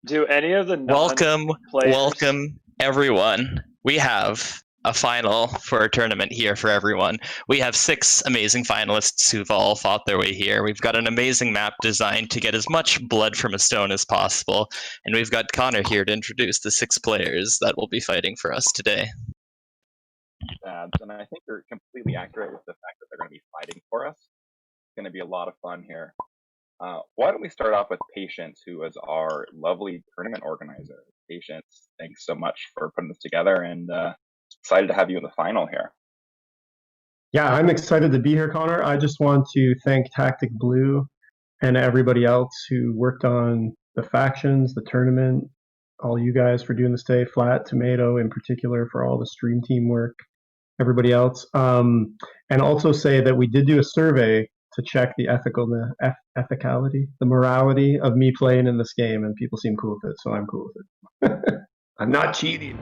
Do any of the Welcome, players... welcome, everyone. We have a final for a tournament here for everyone. We have 6 amazing finalists who've all fought their way here. We've got an amazing map designed to get as much blood from a stone as possible. And we've got Connor here to introduce the 6 players that will be fighting for us today. And I think you're completely accurate with the fact that they're going to be fighting for us. It's going to be a lot of fun here. Why don't we start off with Patience, who is our lovely tournament organizer. Patience, thanks so much for putting this together, and excited to have you in the final here. Yeah, I'm excited to be here, Connor. I just want to thank Tactic Blue and everybody else who worked on the factions, the tournament, all you guys for doing this today, Flat, Tomato in particular for all the stream team work, everybody else. And also say that we did do a survey to check the ethicality, the morality of me playing in this game, and people seem cool with it, so I'm cool with it. I'm not cheating.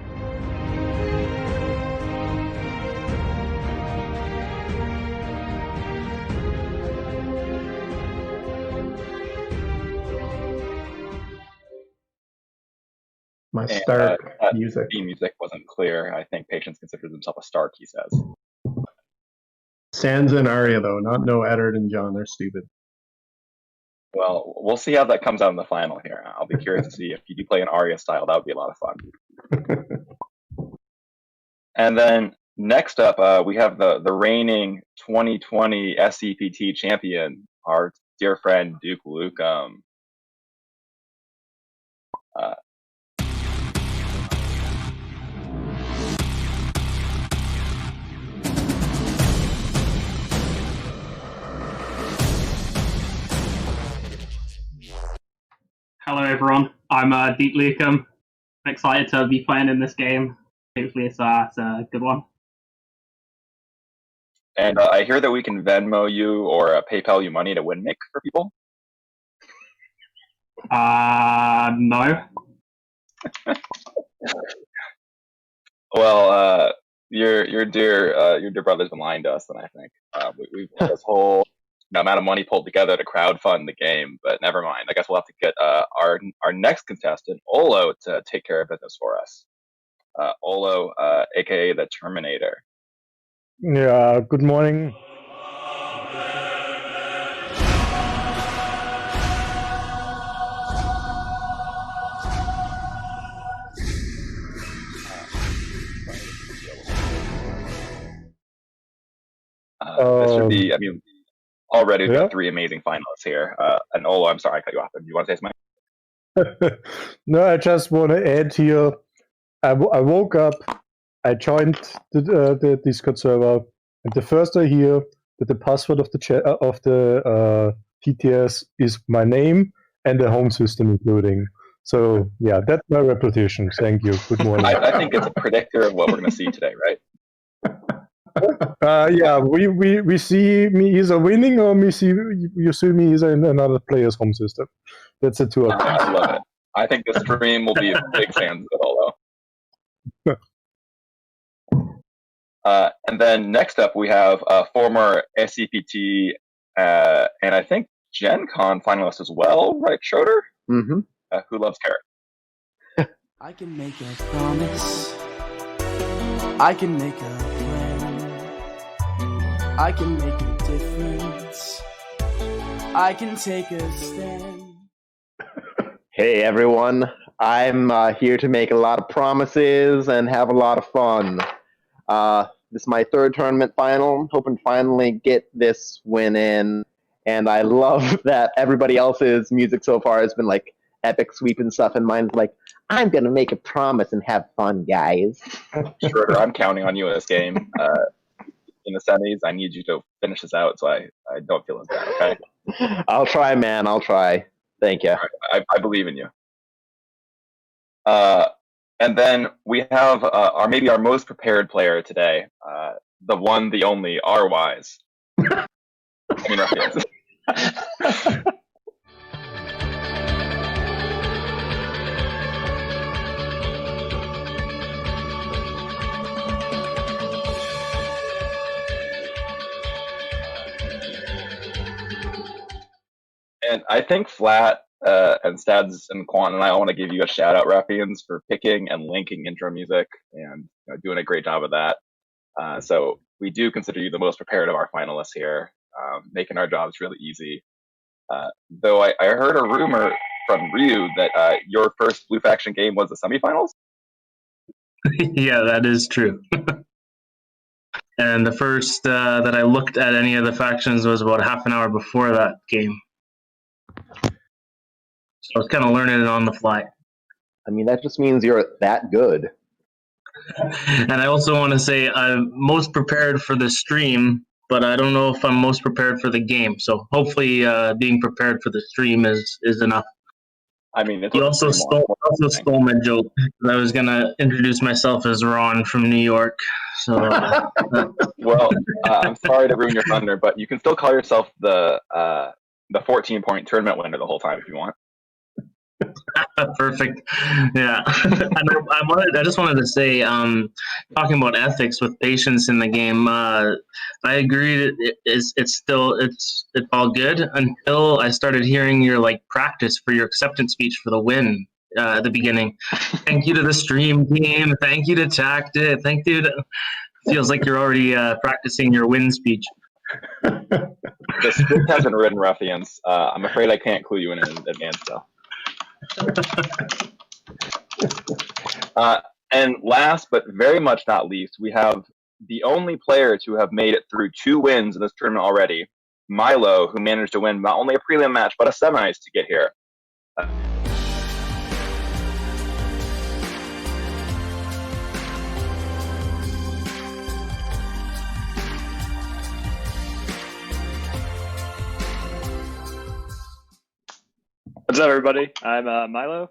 My Stark music. The music wasn't clear. I think Patience considers himself a Stark, he says. Sansa and Arya, though, not no Eddard and Jon. They're stupid. Well, we'll see how that comes out in the final here. I'll be curious to see if you do play an Arya style. That would be a lot of fun. And then next up, we have the reigning 2020 SCPT champion, our dear friend Duke LukeM. Hello everyone, I'm Duke LukeM. I'm excited to be playing in this game. Hopefully it's a good one. And I hear that we can Venmo you or PayPal you money to win Mick for people. No. Well, your dear brother's been lying to us, then I think we've got this whole amount of money pulled together to crowdfund the game, but never mind. I guess we'll have to get our next contestant, Olo, to take care of business for us. Olo, aka the Terminator. Yeah, good morning. This should be, I mean, already we've got 3 amazing finalists here. And Olo, I'm sorry I cut you off. Do you want to say something? No, I just want to add here. I woke up, I joined the Discord server, and the first I hear that the password of the TTS is my name and the home system including. So yeah, that's my reputation. Thank you. Good morning. I think it's a predictor of what we're going to see today, right? Yeah, we see me either winning or you see me either in another player's home system. That's the 2 options. I love it. I think the stream will be big fans of Olo. And then next up we have former SCPT and I think Gen Con finalist as well, right, Schroeder? Mm-hmm. Who loves carrot. I can make a promise. I can make a plan. I can make a difference. I can take a stand. Hey everyone, I'm here to make a lot of promises and have a lot of fun. This is my 3rd tournament final. Hoping to finally get this win in. And I love that everybody else's music so far has been like epic sweep and stuff, and mine's like, I'm going to make a promise and have fun, guys. Schroeder, I'm counting on you in this game. In the semis, I need you to finish this out so I don't feel as bad, okay? I'll try, man. I'll try. Thank you. Right, I believe in you. And then we have maybe our most prepared player today, the one, the only, R-Wise. I mean, Ruffians. And I think Flat and Stads and Quan and I want to give you a shout out, Ruffians, for picking and linking intro music and doing a great job of that. So we do consider you the most prepared of our finalists here, making our jobs really easy. Though I heard a rumor from Ryu that your first Blue Faction game was the semifinals. Yeah, that is true. And the first that I looked at any of the factions was about half an hour before that game. So I was kind of learning it on the fly. I mean, that just means you're that good. And I also want to say I'm most prepared for the stream, but I don't know if I'm most prepared for the game. So hopefully being prepared for the stream is enough. I mean, You also stole my joke. I was going to introduce myself as Ron from New York. So, well, I'm sorry to ruin your thunder, but you can still call yourself the 14-point tournament winner the whole time if you want. Perfect. Yeah. And I just wanted to say, talking about ethics with patience in the game, I agree that it's all good until I started hearing your practice for your acceptance speech for the win at the beginning. Thank you to the stream team. Thank you to Tactic. Thank you to... Feels like you're already practicing your win speech. The script hasn't written, Ruffians. I'm afraid I can't clue you in advance, though. And last but very much not least, we have the only player to have made it through 2 wins in this tournament already, Mylo, who managed to win not only a prelim match but a semis to get here. What's up, everybody? I'm Mylo.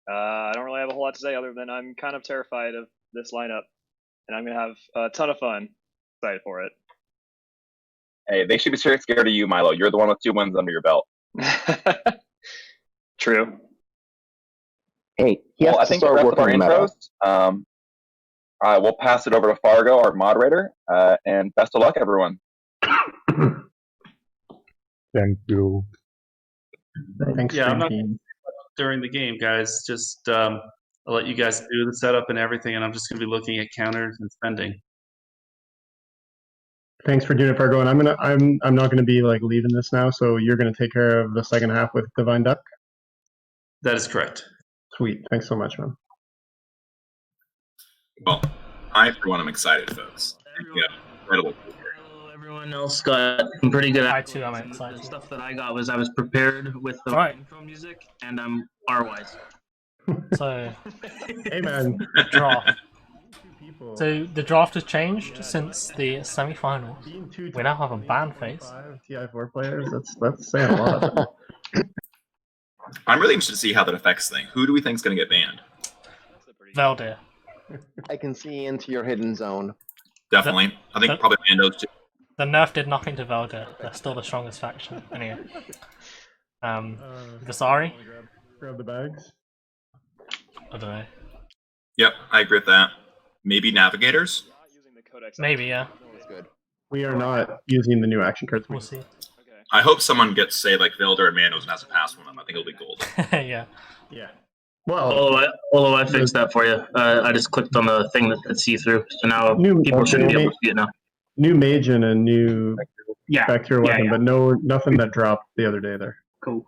I don't really have a whole lot to say other than I'm kind of terrified of this lineup, and I'm going to have a ton of fun. Excited for it. Hey, they should be scared of you, Mylo. You're the one with 2 wins under your belt. True. Hey, I think the rest of our intros. We'll pass it over to Fargo, our moderator, and best of luck, everyone. Thank you. Thanks, yeah, I'm not team. during the game, guys. Just I'll let you guys do the setup and everything, and I'm just going to be looking at counters and spending. Thanks for doing it, Fargo. And I'm not gonna be leaving this now, so you're gonna take care of the second half with Divine Duck. That is correct. Sweet. Thanks so much, man. Well, I for one am excited, folks. Yeah, incredible. Everyone else got some pretty good. I too am excited. The stuff that I got was I was prepared with the intro music, and I'm R-wise. So, hey man, draft. So the draft has changed since the semi-final. We now have a ban phase. TI4 players. That's saying a lot. I'm really interested to see how that affects things. Who do we think is going to get banned? Gheldor. I can see into your hidden zone. Definitely. I think probably Mandos too. The nerf did nothing to Gheldor. They're still the strongest faction. Anyway. Visari? Grab the bags. I don't know. Yep, I agree with that. Maybe Navigators? Maybe, yeah. We are not using the new action cards. We'll see. I hope someone gets, say, Gheldor and Mandos and has to pass one of them. I think it'll be gold. Yeah. Yeah. Well, although I fixed that for you. I just clicked on the thing that said see-through, so now people shouldn't be able to see it now. New mage and a new bacterial weapon, but nothing that dropped the other day there. Cool.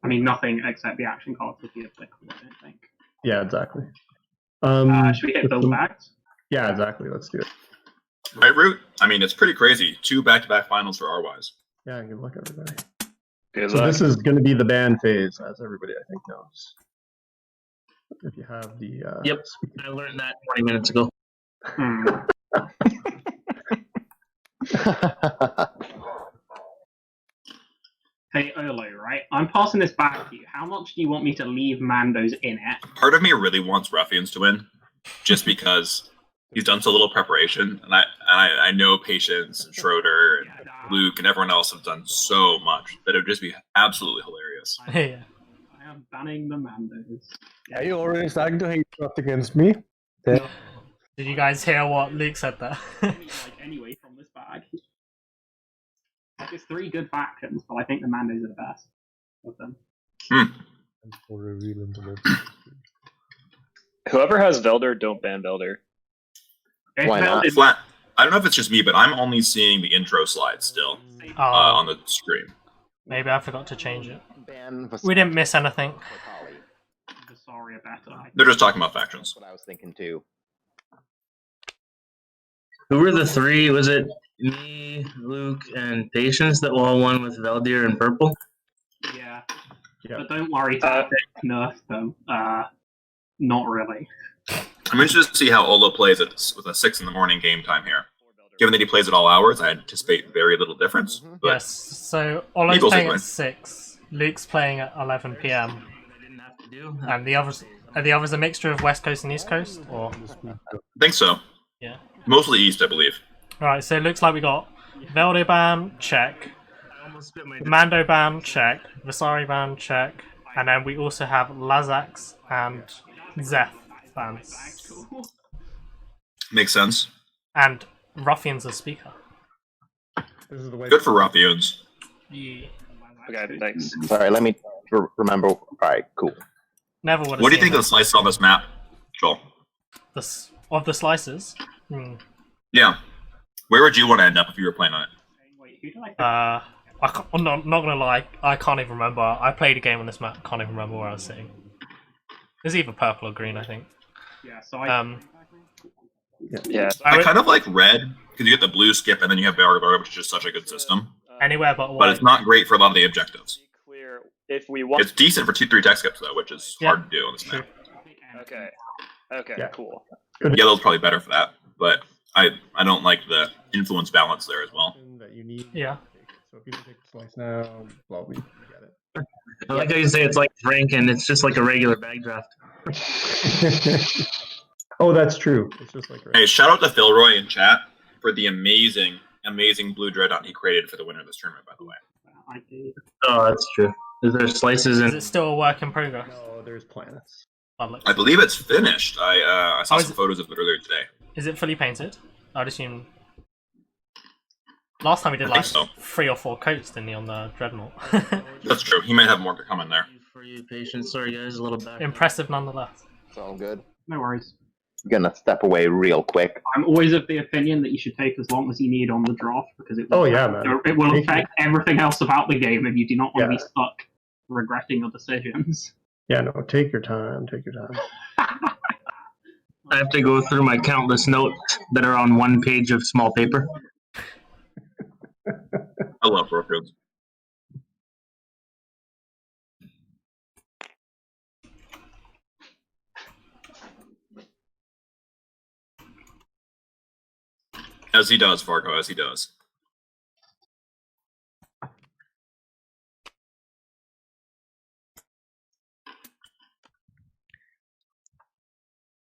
I mean, nothing except the action cards would be applicable, I don't think. Yeah, exactly. Should we hit those bags? Yeah, exactly. Let's do it. Right, Root? I mean, it's pretty crazy. 2 back-to-back finals for R-Wise. Yeah, good luck, everybody. Good so luck. This is going to be the ban phase, as everybody, I think, knows. If you have the... Yep, I learned that 20 minutes ago. Hey, Olo, right? I'm passing this back to you. How much do you want me to leave Mandos in it? Part of me really wants Ruffians to win, just because he's done so little preparation, and I know Patience and Schroeder and Luke and everyone else have done so much that it would just be absolutely hilarious. Yeah. I am banning the Mandos. Are you already starting to hate against me? Yeah. Did you guys hear what Luke said there? Anyway, from this bag. There's 3 good factions, but I think the Mandos are the best of them. And for reveal in the website. Whoever has Gheldor, don't ban Gheldor. Why not? Flat. I don't know if it's just me, but I'm only seeing the intro slide still on the screen. Maybe I forgot to change it. Ban We didn't miss anything. Sorry about that. They're just talking about factions. That's what I was thinking too. Who were the three? Was it me, Luke, and Patience that all won with Veldir and purple? Yeah. Yeah. But don't worry, Tactic nerfed them. Not really. I'm interested to see how Olo plays it with a 6 in the morning game time here. Given that he plays at all hours, I anticipate very little difference. But Yes, so Olo's Eagles playing win. at 6, Luke's playing at 11 PM. And the others, are the others a mixture of West Coast and East Coast? Or I think so. yeah. Mostly East, I believe. Alright, so it looks like we got Veldir ban, check. Mando ban, check. Visari ban, check. And then we also have Lazax and Zeth bans. Makes sense. And Ruffians as speaker. This is the way. Good for Ruffians. Yeah. Okay, thanks. Sorry, let me remember. All right, cool. Never would have What do you seen think of the slices on this map, Joel? of the slices? Yeah. Where would you want to end up if you were playing on it? Wait, who did I I'm not gonna lie, I can't even remember. I played a game on this map, can't even remember where I was sitting. It was either purple or green, I think. Yeah, so I... Yeah. I kind of like red, because you get the blue skip and then you have Gheldor, which is just such a good system. Anywhere but white. But it's not great for a lot of the objectives. Clear. If we want. It's decent for 2-3 tech skips, though, which is hard to do on this map. Okay. Okay. Yeah. Cool. Yellow's probably better for that, but I don't like the influence balance there as well. That you need. Yeah. So if you don't take the slice now, well, we get it. I like how you say it's like Franken. It's just like a regular bag draft. Oh, that's true. It's just like. Hey, shout out to Philroy in chat for the amazing blue dreadnought he created for the winner of this tournament, by the way. I did. Oh, that's true. Is there slices Is in? it still a work in progress? No, there's planets. I believe it's finished. I saw Oh, is some it- photos of it earlier today. Is it fully painted? I'd assume. Last time we did I think like so. 3 or 4 coats, didn't he, on the Dreadnought? That's true. He might have more to come in there. For you, Patience. Sorry, guys, a little back. Impressive nonetheless. It's all good. No worries. I'm gonna step away real quick. I'm always of the opinion that you should take as long as you need on the draft, because it will, Oh, yeah, man. it will Thank you. affect everything else about the game, and you do not want to Yeah. be stuck regretting your decisions. Yeah, no, take your time. Take your time. I have to go through my countless notes that are on one page of small paper. I love Brookfields. As he does, Fargo, as he does.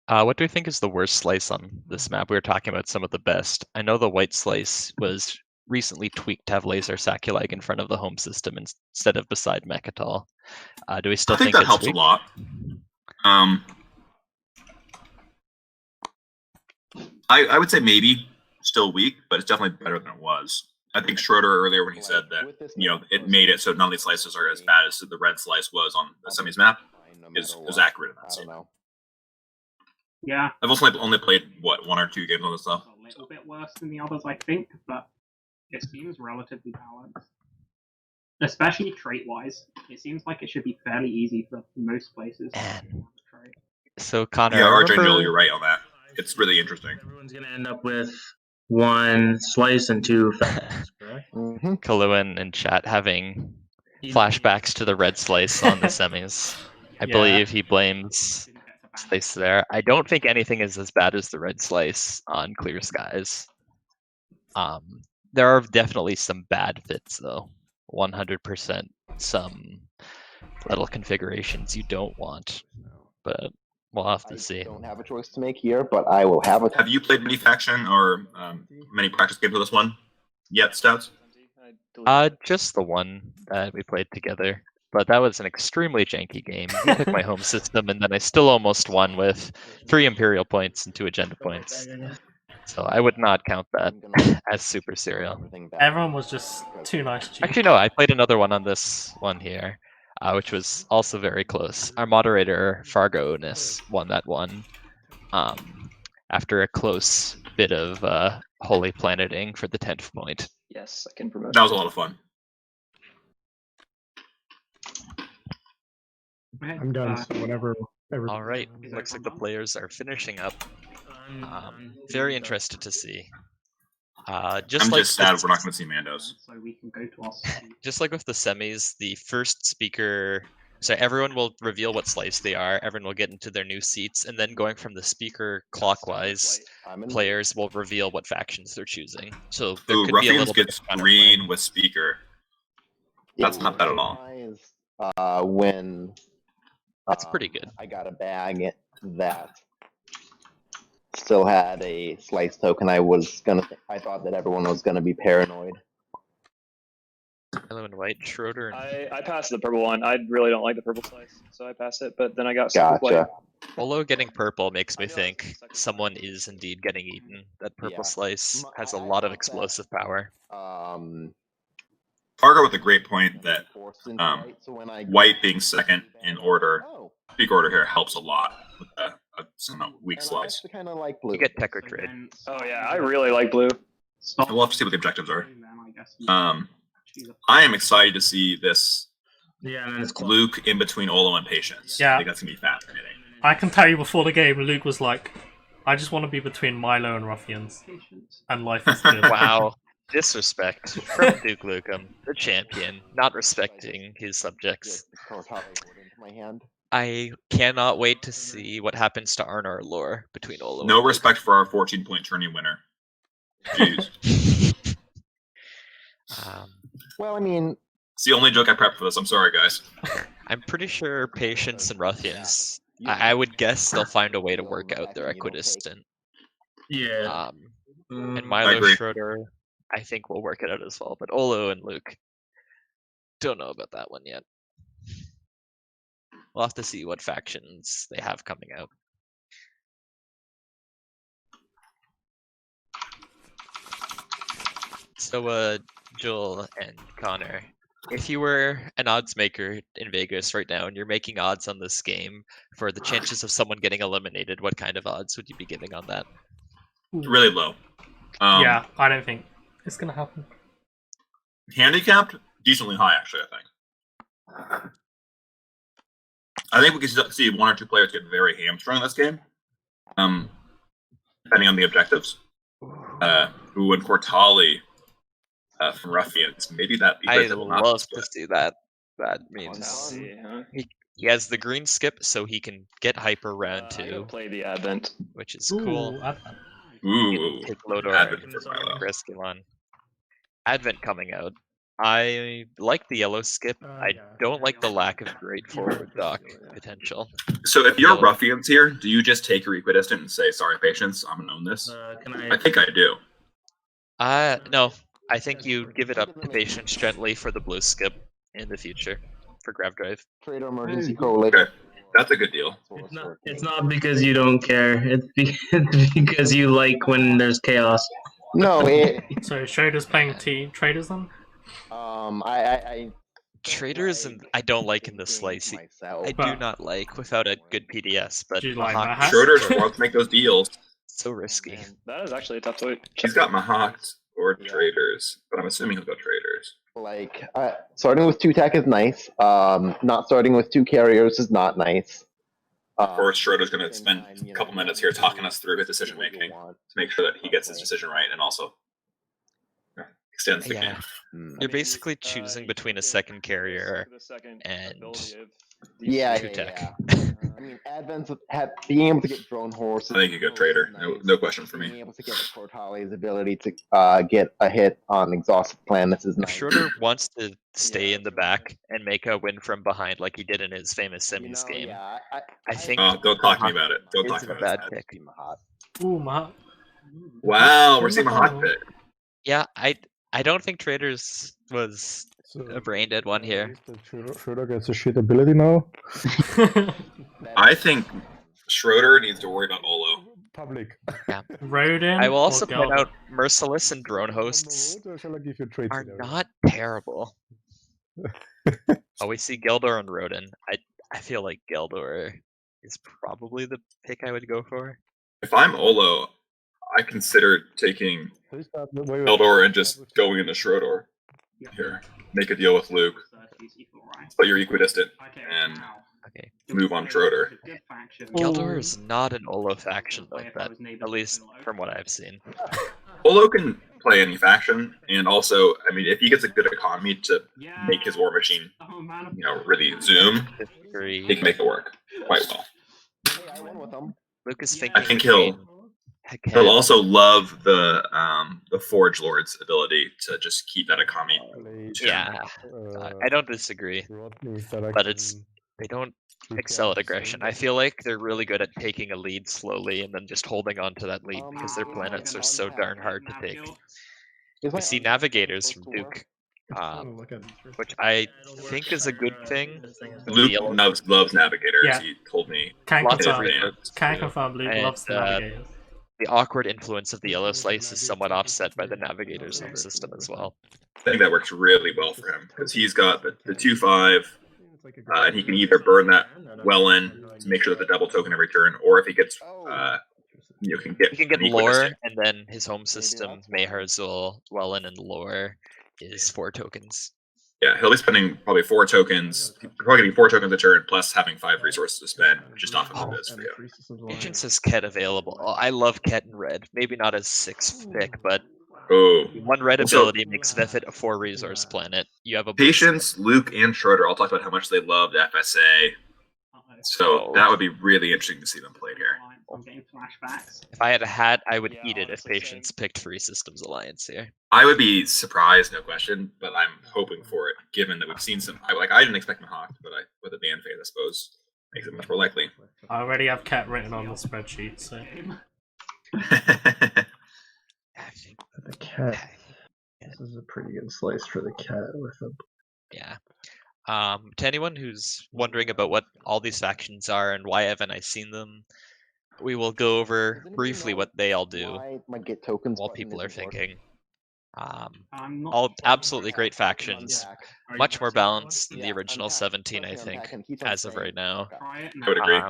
What do we think is the worst slice on this map? We were talking about some of the best. I know the white slice was recently tweaked to have laser Saculag in front of the home system instead of beside Mechatol. Do we still I think that it's helps weak? a lot. I would say maybe still weak, but it's definitely better than it was. I think Schroeder earlier when he said that it made it so none of these slices are as bad as the red slice was on the semis map is accurate in that scene. Yeah, I've also only played 1 or 2 games on this stuff. a little bit worse than the others, I think, but it seems relatively balanced. Especially trait-wise. It seems like it should be fairly easy for most places. So Connor, Yeah, I RJ remember Joel, you're right on that. It's really interesting. Everyone's gonna end up with 1 slice and 2 factions, correct? Kaluan in chat having flashbacks to the red slice on the semis. I Yeah. believe he blames slice there. I don't think anything is as bad as the red slice on Clear Skies. There are definitely some bad fits though. 100% some little configurations you don't want, but we'll have to see. I don't have a choice to make here, but I will have a. Have you played many faction or many practice games with this one yet, Stouts? Just the one that we played together, but that was an extremely janky game. He took my home system, and then I still almost won with 3 Imperial points and 2 Agenda points. So I would not count that as super serial. Everyone was just too nice to you. Actually, no, I played another one on this one here. which was also very close. Our moderator, Fargo-ness, won that one after a close bit of holy planeting for the 10th point. Yes, I can promote. That was a lot of fun. I'm done. So whenever. All right, looks like the players are finishing up. Very interested to see. Just I'm like just sad we're not going to see Mandos. So we can go to our Just like with the semis, the first speaker. So everyone will reveal what slice they are. Everyone will get into their new seats, and then going from the speaker clockwise, players will reveal what factions they're choosing. So there could be a Ruffians little bit gets of green with speaker. That's not bad at all. When that's pretty good. I got a bag that still had a slice token. I thought that everyone was gonna be paranoid. Yellow and white, Schroeder. I passed the purple one. I really don't like the purple slice, so I passed it. But then I got super white. Olo getting purple makes me think someone is indeed getting eaten. That purple slice has a lot of explosive power. Fargo with a great point that white being second in order, big order here helps a lot with some weak slice. You get tech or trade. Oh yeah, I really like blue. We'll have to see what the objectives are. I am excited to see this Luke in between Olo and Patience. Yeah. I think that's going to be fascinating. I can tell you before the game, Luke was like, I just want to be between Mylo and Ruffians. And life is good. Wow. Disrespect from Duke LukeM, the champion, not respecting his subjects. I cannot wait to see what happens to Arnar lore between Olo. No respect for our 14-point tourney winner. Jeez. Well, I mean, it's the only joke I prepped for this. I'm sorry, guys. I'm pretty sure Patience and Ruffians, I would guess they'll find a way to work out their equidistant. Yeah. And Mylo Schroeder, I think we'll work it out as well. But Olo and Luke, don't know about that one yet. We'll have to see what factions they have coming out. So, Joel and Connor, if you were an odds maker in Vegas right now and you're making odds on this game for the chances of someone getting eliminated, what kind of odds would you be giving on that? Really low. Yeah, I don't think it's going to happen. Handicapped? Decently high, actually, I think. I think we can see one or two players get very hamstrung in this game, depending on the objectives. Who would Kortali from Ruffians? Maybe that. I love to see that. That means he has the green skip, so he can get hyper round 2. Play the Advent, which is cool. Ooh, take Gheldor, Advent for Mylo. risky one. Advent coming out. I like the yellow skip. I don't like the lack of great forward dock potential. So if you're Ruffians here, do you just take your equidistant and say, sorry, Patience, I'm going to own this? I think I do. No. I think you give it up to Patience gently for the blue skip in the future for Grav Drive. Trader emergency correlate. Okay. That's a good deal. It's not because you don't care. It's because you like when there's chaos. No, So Schroeder's playing traders then? Traders and I don't like in this slice. I do not like without a good PDS, but Do you like Mahact, Mahact? Schroeder's wants to make those deals. so risky. that is actually a tough choice. He's got Mahact or Traders, but I'm assuming he'll go Traders. Like, starting with 2 tech is nice. Not starting with 2 carriers is not nice. Of course, Schroeder's going to spend a couple minutes here talking us through his decision making to make sure that he gets his decision right and also extends the game. You're basically choosing between a second carrier and 2 tech. I mean, Advent's being able to get drone horses. I think you go Trader. No question for me. Being able to get Kortali's ability to get a hit on exhausted planets is nice. If Schroeder wants to stay in the back and make a win from behind like he did in his famous semis game, I think. Oh, don't talk to me about it. Don't talk to me a about bad it. pick. Ooh, Mahact. Wow, we're seeing Mahact pick. Yeah, I don't think Traders was a brain dead one here. Schroeder gets a shit ability now. I think Schroeder needs to worry about Olo. Public. Yeah. Rodin. I will also or point Gheldor? out Merciless and Drone Hosts Shall I give you trade are scenario? not terrible. Oh, we see Gheldor and Roden. I feel like Gheldor is probably the pick I would go for. If I'm Olo, I consider taking Gheldor and just going into Schroeder. Here, make a deal with Luke, but you're equidistant, and move on Schroeder. Gheldor is not an Olo faction, though, at least from what I've seen. Olo can play any faction, and also, I mean, if he gets a good economy to make his war machine, really zoom, he can make it work quite well. Luke is thinking. I think he'll also love the Forge Lord's ability to just keep that economy. Yeah, I don't disagree, but they don't excel at aggression. I feel like they're really good at taking a lead slowly and then just holding on to that lead because their planets are so darn hard to take. We see Navigators from Duke, which I think is a good thing. Luke loves Navigators. Yeah. He told me. Can't lots of confirm Luke loves the Navigators. The awkward influence of the Yellow Slice is somewhat offset by the Navigators home system as well. I think that works really well for him because he's got the 2/5, and he can either burn that well in to make sure that the double token every turn, or if he gets, he can get lore, and then his home system, Mayharzul, Wellen, and lore is 4 tokens. Yeah, he'll be spending probably 4 tokens. He's probably getting 4 tokens a turn, plus having 5 resources to spend, which is not what it is for you. Agent says Khet available. Oh, I love Khet in red. Maybe not as 6th pick, but one red ability makes Vethit a 4 resource planet. You have a Patience, Luke, and Schroeder all talked about how much they loved FSA. So that would be really interesting to see them played here. I'm getting flashbacks. If I had, I would eat it if Patience picked Free Systems Alliance here. I would be surprised, no question, but I'm hoping for it, given that we've seen some. I didn't expect Mahact, but with a ban phase, I suppose, makes it much more likely. I already have Khet written on the spreadsheet, so. The Khet. This is a pretty good slice for the Khet with a. Yeah. To anyone who's wondering about what all these factions are and why haven't I seen them, we will go over briefly what they all do while people are thinking. All absolutely great factions, much more balanced than the original 17, I think, as of right now. I would agree.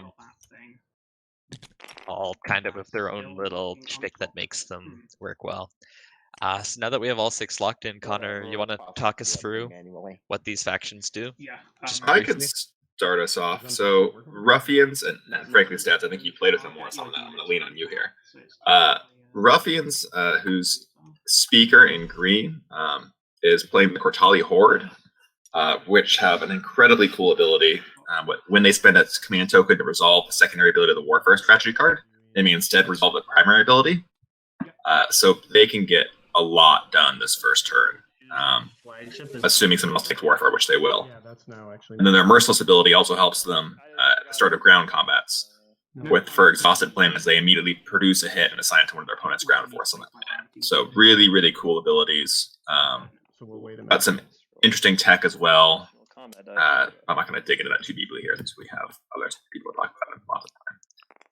All kind of with their own little shtick that makes them work well. So now that we have all 6 locked in, Connor, you want to talk us through what these factions do? Yeah. I could start us off. So Ruffians, and frankly, Stats, I think you played with them more, so I'm going to lean on you here. Ruffians, whose speaker in green is playing the Kortali Horde, which have an incredibly cool ability. When they spend a command token to resolve the secondary ability of the Warfare strategy card, they may instead resolve the primary ability. So they can get a lot done this first turn, assuming someone else takes Warfare, which they will. And then their Merciless ability also helps them at the start of ground combats. For exhausted planets, they immediately produce a hit and assign it to one of their opponent's ground force on that planet. So really, really cool abilities. Got some interesting tech as well. I'm not going to dig into that too deeply here, since we have other people to talk about it lots of time.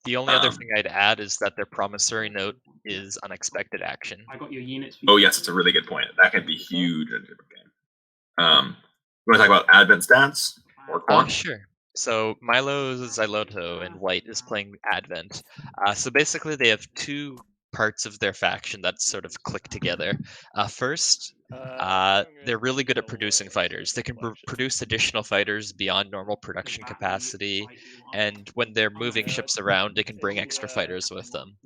The only other thing I'd add is that their promissory note is unexpected action. I got your units. Oh yes, it's a really good point. That can be huge in a different game. You want to talk about Advent stats or Korn? Sure. So Mylo Xyloto and White is playing Advent. So basically, they have 2 parts of their faction that sort of click together. First, they're really good at producing fighters. They can produce additional fighters beyond normal production capacity, and when they're moving ships around, they can bring extra fighters with them.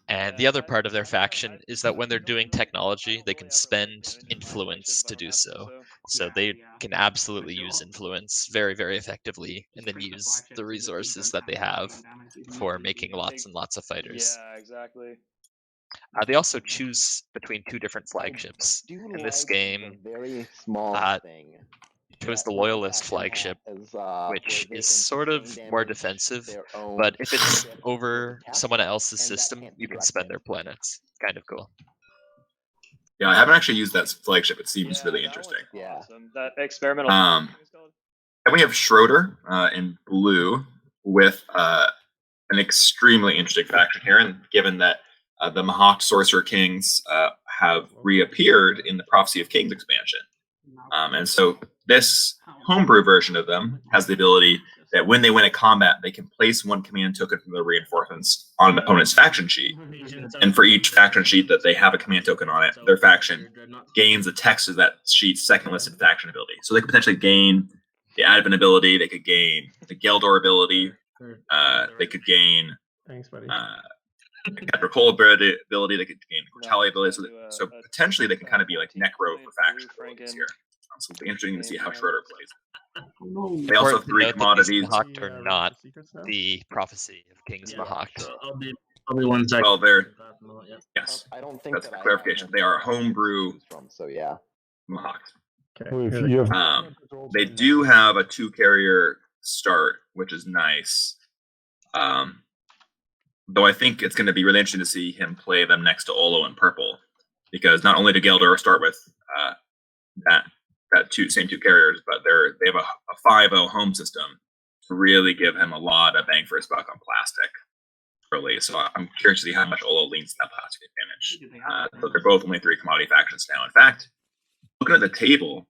And the other part of their faction is that when they're doing technology, they can spend influence to do so. So they can absolutely use influence very, very effectively, and then use the resources that they have for making lots and lots of fighters. Yeah, exactly. They also choose between 2 different flagships. In this game, chose the Loyalist flagship, which is sort of more defensive, but if it's over someone else's system, you can spend their planets. Kind of cool. Yeah, I haven't actually used that flagship. It seems really interesting. Yeah. Awesome. That experimental. And we have Schroeder in blue with an extremely interesting faction here, and given that the Mahact Sorcerer Kings have reappeared in the Prophecy of Kings expansion. And so this homebrew version of them has the ability that when they win a combat, they can place one command token from the reinforcements on an opponent's faction sheet. And for each faction sheet that they have a command token on it, their faction gains the text of that sheet's second listed faction ability. So they could potentially gain the Advent ability, they could gain the Gheldor ability, they could gain Thanks, buddy. Khet Drakkol ability, they could gain the Kortali ability. So potentially they can kind of be like necro for faction abilities here. So it'll be interesting to see how Schroeder plays. They also have 3 commodities. Mahact are not the prophecy of King's Mahact. So I'll be 1 second. Well, they're yes. I don't think That's the clarification. They are homebrew from. So yeah. Mahact. Okay. If you have They do have a 2-carrier start, which is nice. Though I think it's going to be really interesting to see him play them next to Olo in purple, because not only do Gheldor start with that same 2 carriers, but they have a 5-0 home system to really give him a lot of bang for his buck on plastic early. So I'm curious to see how much Olo leans to that plastic advantage. So they're both only 3 commodity factions now. In fact, looking at the table,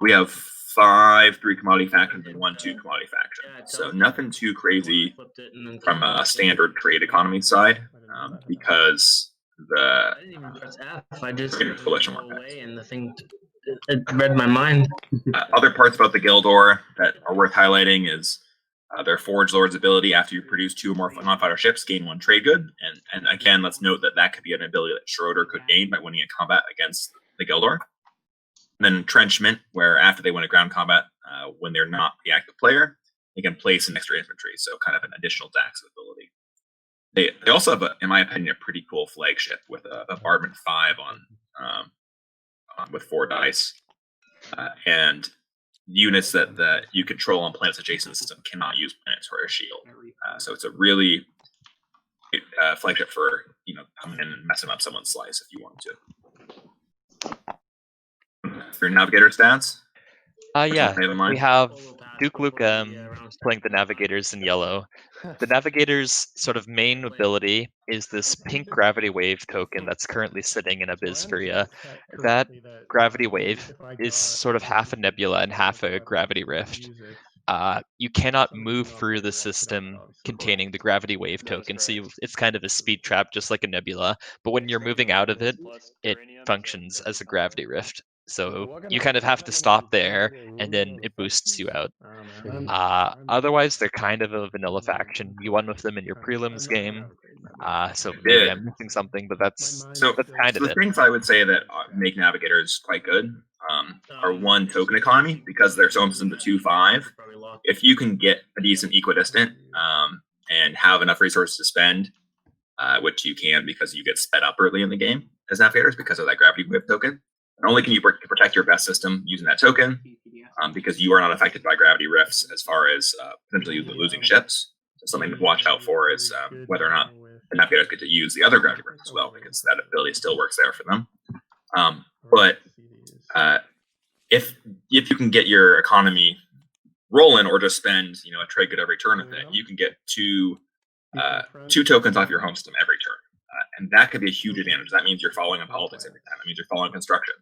we have 5 3 commodity factions and 1 2 commodity faction. So nothing too crazy from a standard trade economy side, because I just coalition work. away and the thing it read my mind. Other parts about the Gheldor that are worth highlighting is their Forge Lord's ability. After you produce 2 or more non-fighter ships, gain 1 trade good. And again, let's note that could be an ability that Schroeder could gain by winning a combat against the Gheldor. And then Entrenchment, where after they win a ground combat, when they're not the active player, they can place an extra infantry, so kind of an additional Dax ability. They also have, in my opinion, a pretty cool flagship with a bombardment 5 on with 4 dice, and units that you control on planets adjacent to the system cannot use Planetary Shield. So it's a really flagship for coming in and messing up someone's slice if you want to. For your Navigator stats? Yeah, we have LukeM playing the Navigators in yellow. The Navigators' sort of main ability is this pink gravity wave token that's currently sitting in Abysspheria. That gravity wave is sort of half a nebula and half a gravity rift. You cannot move through the system containing the gravity wave token, so it's kind of a speed trap, just like a nebula. But when you're moving out of it, it functions as a gravity rift. So you kind of have to stop there, and then it boosts you out. Otherwise, they're kind of a vanilla faction. You won with them in your prelims game. So maybe I'm missing something, but that's kind of the it. things I would say that make Navigators quite good are 1, token economy, because they're so into 2-5. If you can get a decent equidistant and have enough resources to spend, which you can because you get sped up early in the game as Navigators because of that gravity wave token. Not only can you protect your best system using that token, because you are not affected by gravity rifts as far as potentially losing ships. So something to watch out for is whether or not the Navigators get to use the other gravity rifts as well, because that ability still works there for them. But if you can get your economy rolling, or just spend a trade good every turn with it, you can get 2 tokens off your home system every turn. And that could be a huge advantage. That means you're following on politics every time. That means you're following construction.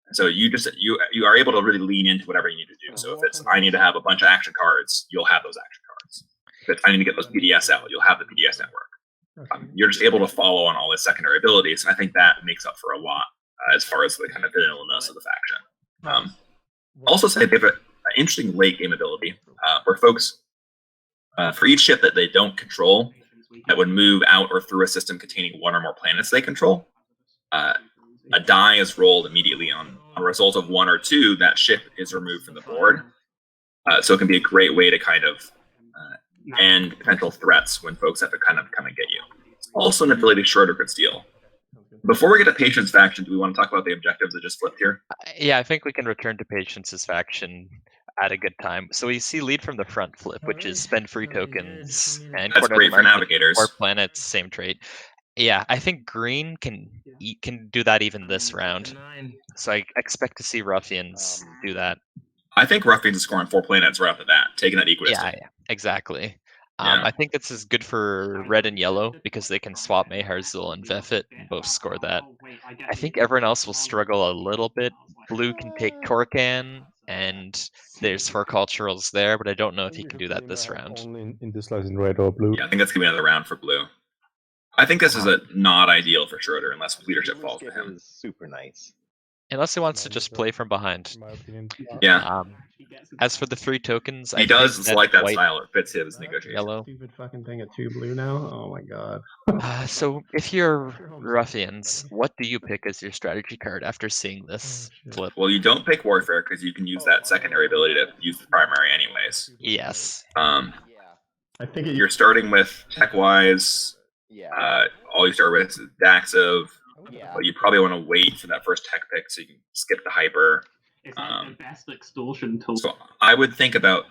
And so you are able to really lean into whatever you need to do. So if it's I need to have a bunch of action cards, you'll have those action cards. If it's I need to get those PDS out, you'll have the PDS network. You're just able to follow on all the secondary abilities, and I think that makes up for a lot as far as the kind of vanilla-ness of the faction. Also say they have an interesting late game ability where folks, for each ship that they don't control, that would move out or through a system containing 1 or more planets they control, a die is rolled immediately on a result of 1 or 2. That ship is removed from the board. So it can be a great way to kind of end potential threats when folks have to kind of come and get you. It's also an ability Schroeder could steal. Before we get to Patience faction, do we want to talk about the objectives that just flipped here? Yeah, I think we can return to Patience's faction at a good time. So we see lead from the front flip, which is spend free tokens and that's great for Navigators. 4 planets, same trait. Yeah, I think green can do that even this round. So I expect to see Ruffians do that. I think Ruffians is scoring 4 planets right off the bat, taking that equidistant. Yeah, exactly. I think this is good for red and yellow because they can swap Mayharzul and Vefit and both score that. I think everyone else will struggle a little bit. Blue can take Torcan, and there's horticulturals there, but I don't know if he can do that this round. Only in this in red or blue. Yeah, I think that's gonna be another round for blue. I think this is not ideal for Schroeder unless leadership falls to him. Is super nice. Unless he wants to just play from behind. In my opinion. Yeah, As for the 3 tokens, he I does think like that white, style. It fits his negotiation. yellow. Stupid fucking thing at 2 blue now. Oh my god. So if you're Ruffians, what do you pick as your strategy card after seeing this flip? Well, you don't pick Warfare because you can use that secondary ability to use the primary anyways. Yes. I think You're starting with tech-wise. Yeah. All you start with is Daxiv. Yeah. But you probably want to wait for that first tech pick so you can skip the hyper. It's like the best extortion tool. So I would think about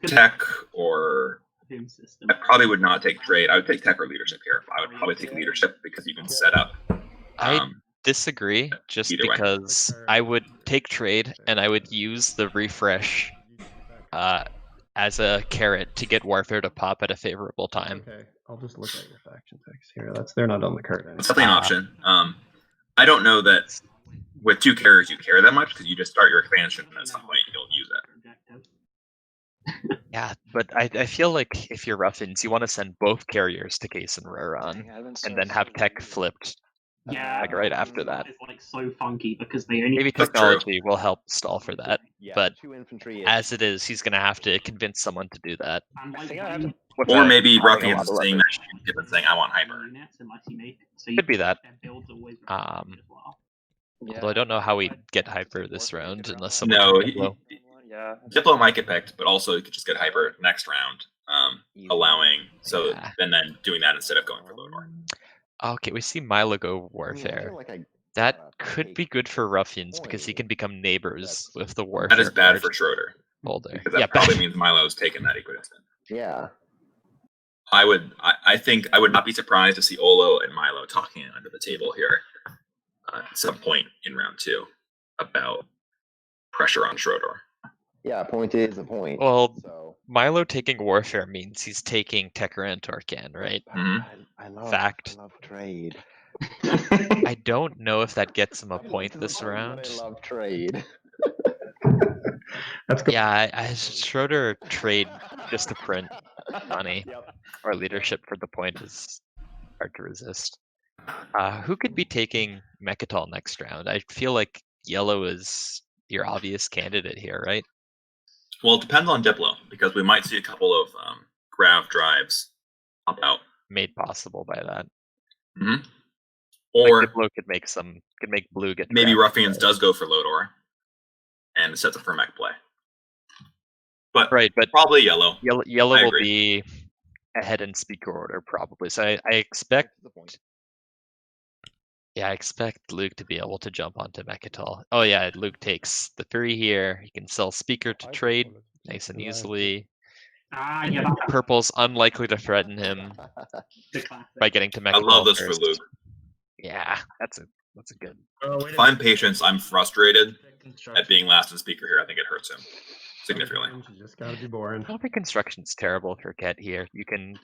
tech, or system. I probably would not take trade. I would take tech or leadership here. I would probably take leadership because you can set up. I disagree, just either way. because I would take trade and I would use the refresh as a carrot to get Warfare to pop at a favorable time. Okay, I'll just look at your faction text here. They're not on the card. It's definitely an option. I don't know that with 2 carriers you care that much because you just start your expansion and at some point you'll use it. Yeah, but I feel like if you're Ruffians, you want to send both carriers to Case and Raron, and then have tech flipped like right after that. It's like so funky because they only Maybe technology will help stall for that, Yeah, but 2 infantry. as it is, he's going to have to convince someone to do that. and like Or maybe having a Ruffians lot of saying that and saying, I want hyper. units unless you make so you Could be that. their builds always Um, as well. Although I don't know how we get hyper this round unless someone No, can Diplo. Yeah. Diplo might get picked, but also you could just get hyper next round, allowing Yeah. and then doing that instead of going for Lodor. Okay, we see Mylo go Warfare. That could be good for Ruffians because he can become neighbors with the Warfare. That is bad card for Schroeder holder. because that Yeah, probably means Milo's taken that equidistant. Yeah. I think I would not be surprised to see Olo and Mylo talking under the table here at some point in round 2 about pressure on Schroeder. Yeah, point is a point. Well, So Mylo taking Warfare means he's taking Tekra and Torcan, right? I love Fact. I love trade. I don't know if that gets him a point this round. I love trade. That's good. Yeah, I Schroeder trade just to print money or leadership for the point is hard to resist. Who could be taking Mechatol next round? I feel like yellow is your obvious candidate here, right? Well, it depends on Diplo because we might see a couple of grav drives pop out. Made possible by that. Mm-hmm. Or like Diplo could make blue get maybe grabbed. Ruffians does go for Lodor and sets up for mech play. But Right, but probably yellow. Yellow I will agree. be ahead in speaker order probably. So I expect I expect Luke to be able to jump onto Mechatol. Oh yeah, Luke takes the 3 here. He can sell speaker to trade nice and easily. Yeah, Purple's unlikely to threaten him by getting to Mechatol. I love this first. for Luke. Yeah, that's a good. If I'm Patience, I'm frustrated at being last in speaker here. I think it hurts him significantly. You just gotta be boring. I don't think construction's terrible for Khet here. You can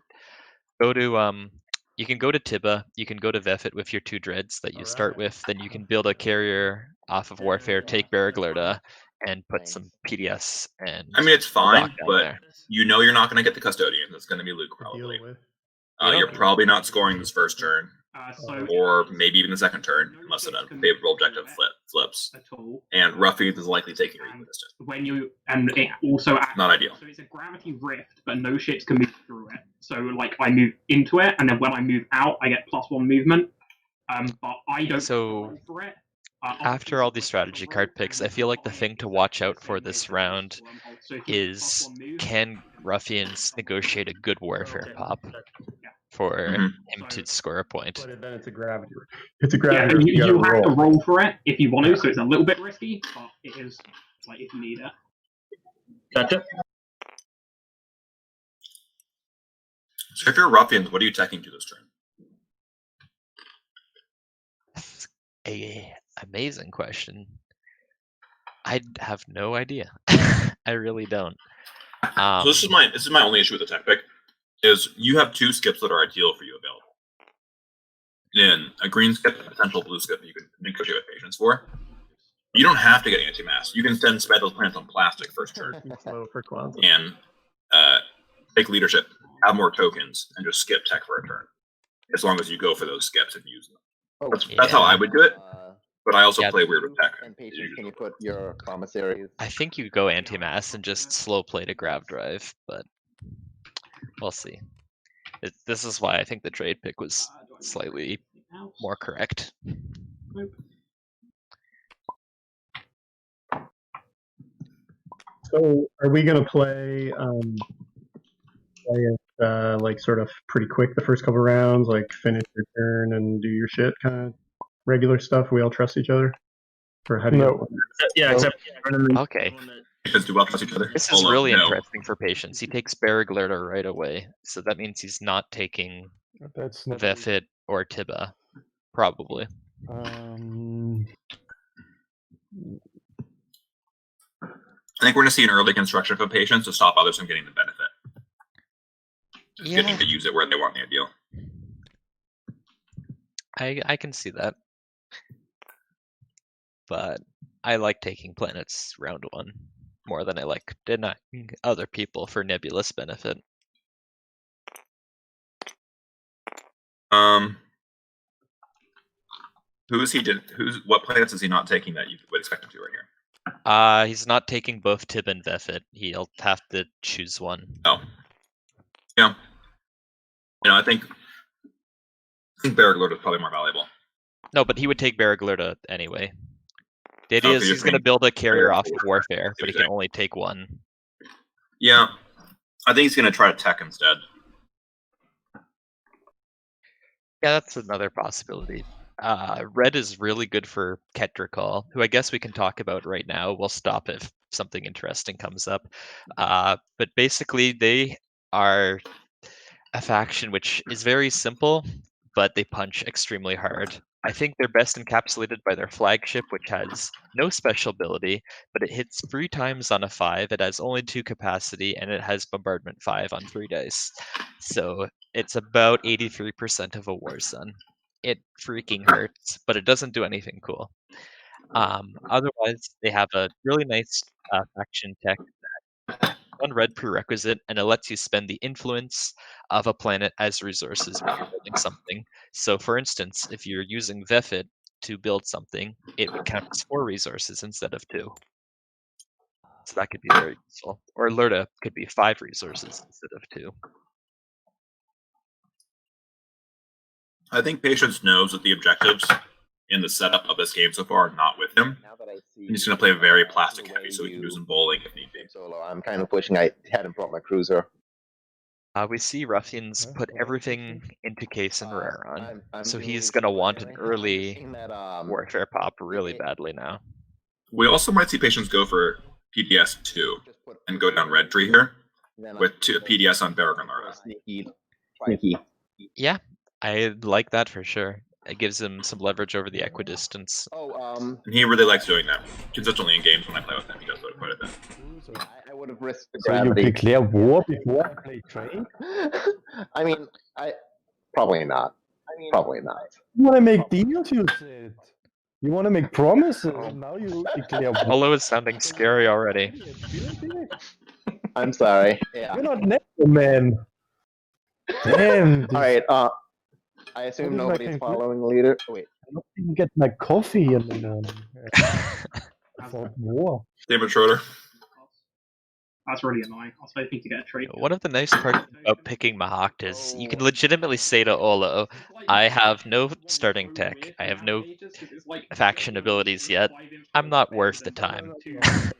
go to Tibba, you can go to Vefit with your 2 dreads that you start with, then you can build a carrier off of Warfare, take Baraglerda, and put some PDS and I mean, it's fine, Rock down but there. you know you're not going to get the Custodian. It's going to be Luke probably. Deal with. You're probably not scoring this first turn, so or maybe even the second turn, unless an unfavorable objective flips. at all. And Ruffians is likely taking resistance. When you and it also acts, Not ideal. So it's a gravity rift, but no ships can move through it. So like I move into it, and then when I move out, I get +1 movement. But I don't So, roll for it. After all these strategy card picks, I feel like the thing to watch out for this round is can Ruffians negotiate a good Warfare pop for him to score a point. But then it's a gravity. It's a Yeah, gravity. and you you gotta have to roll. roll for it if you want to, so it's a little bit risky, but it is like if you need it. Gotcha. So if you're Ruffians, what are you attacking to this turn? That's a amazing question. I have no idea. I really don't. So this is my only issue with the tech pick, is you have 2 skips that are ideal for you available. In a green skip and a potential blue skip that you can negotiate with Patience for. You don't have to get anti-mass. You can then spend those plants on plastic first turn Slow for Kwanzaa. and take leadership, have more tokens, and just skip tech for a turn. As long as you go for those skips and use them. That's how I would do it. But I also play weird with tech. And patience, can you put your commissaries? I think you go anti-mass and just slow play to grab drive, but we'll see. This is why I think the trade pick was slightly more correct. So, are we going to play it like sort of pretty quick the first couple rounds, like finish your turn and do your shit, kind of regular stuff? We all trust each other, or how do you? Yeah, except Okay. Because do well trust each other. This is really interesting for patience. He takes Gheldor right away, so that means he's not taking Vefit or Tiba, probably. I think we're going to see an early construction for patience to stop others from getting the benefit. Just getting to use it where they want the ideal. I can see that. But I like taking planets round 1 more than I like denying other people for nebulous benefit. What planets is he not taking that you would expect him to right here? He's not taking both Tib and Vefit. He'll have to choose one. Oh. Yeah. I think Gheldor is probably more valuable. No, but he would take Gheldor anyway. The idea is he's going to build a carrier off of Warfare, but he can only take one. Yeah. I think he's going to try to tech instead. Yeah, that's another possibility. Red is really good for Khet Drakkol, who I guess we can talk about right now. We'll stop if something interesting comes up. But basically, they are a faction which is very simple, but they punch extremely hard. I think they're best encapsulated by their flagship, which has no special ability, but it hits 3 times on a 5. It has only 2 capacity, and it has bombardment 5 on 3 dice. So it's about 83% of a War Sun. It freaking hurts, but it doesn't do anything cool. Otherwise, they have a really nice faction tech that 1 red prerequisite, and it lets you spend the influence of a planet as resources when you're building something. So, for instance, if you're using Vefit to build something, it would count as 4 resources instead of 2. So that could be very useful. Or Lurda could be 5 resources instead of 2. I think Patience knows that the objectives in the setup of this game so far are not with him. He's going to play very plastic heavy, so he can do some bowling if need be. Solo. I'm kind of wishing I hadn't brought my cruiser. We see Ruffians put everything into Case and Raron, so he's going to want an early Warfare pop really badly now. We also might see Patience go for PDS 2 and go down red tree here with PDS on Baragon Arda. Sneaky. Yeah, I like that for sure. It gives him some leverage over the equidistance. And he really likes doing that. Consistently in games when I play with him, he does that quite a bit. I would have risked the So gravity. you declare war before I play trade? I mean, probably not. Probably not. You want to make deals, you said. You want to make promises, and now you declare war. Olo is sounding scary already. I'm sorry. Yeah. You're not next, man. Damn. All right. I assume nobody's following the leader. Oh, wait. I don't even get my coffee and then war. David Schroeder. That's really annoying. I was hoping to get a trade. One of the nice parts about picking Mahact is you can legitimately say to Olo, I have no starting tech, I have no faction abilities yet, I'm not worth the time.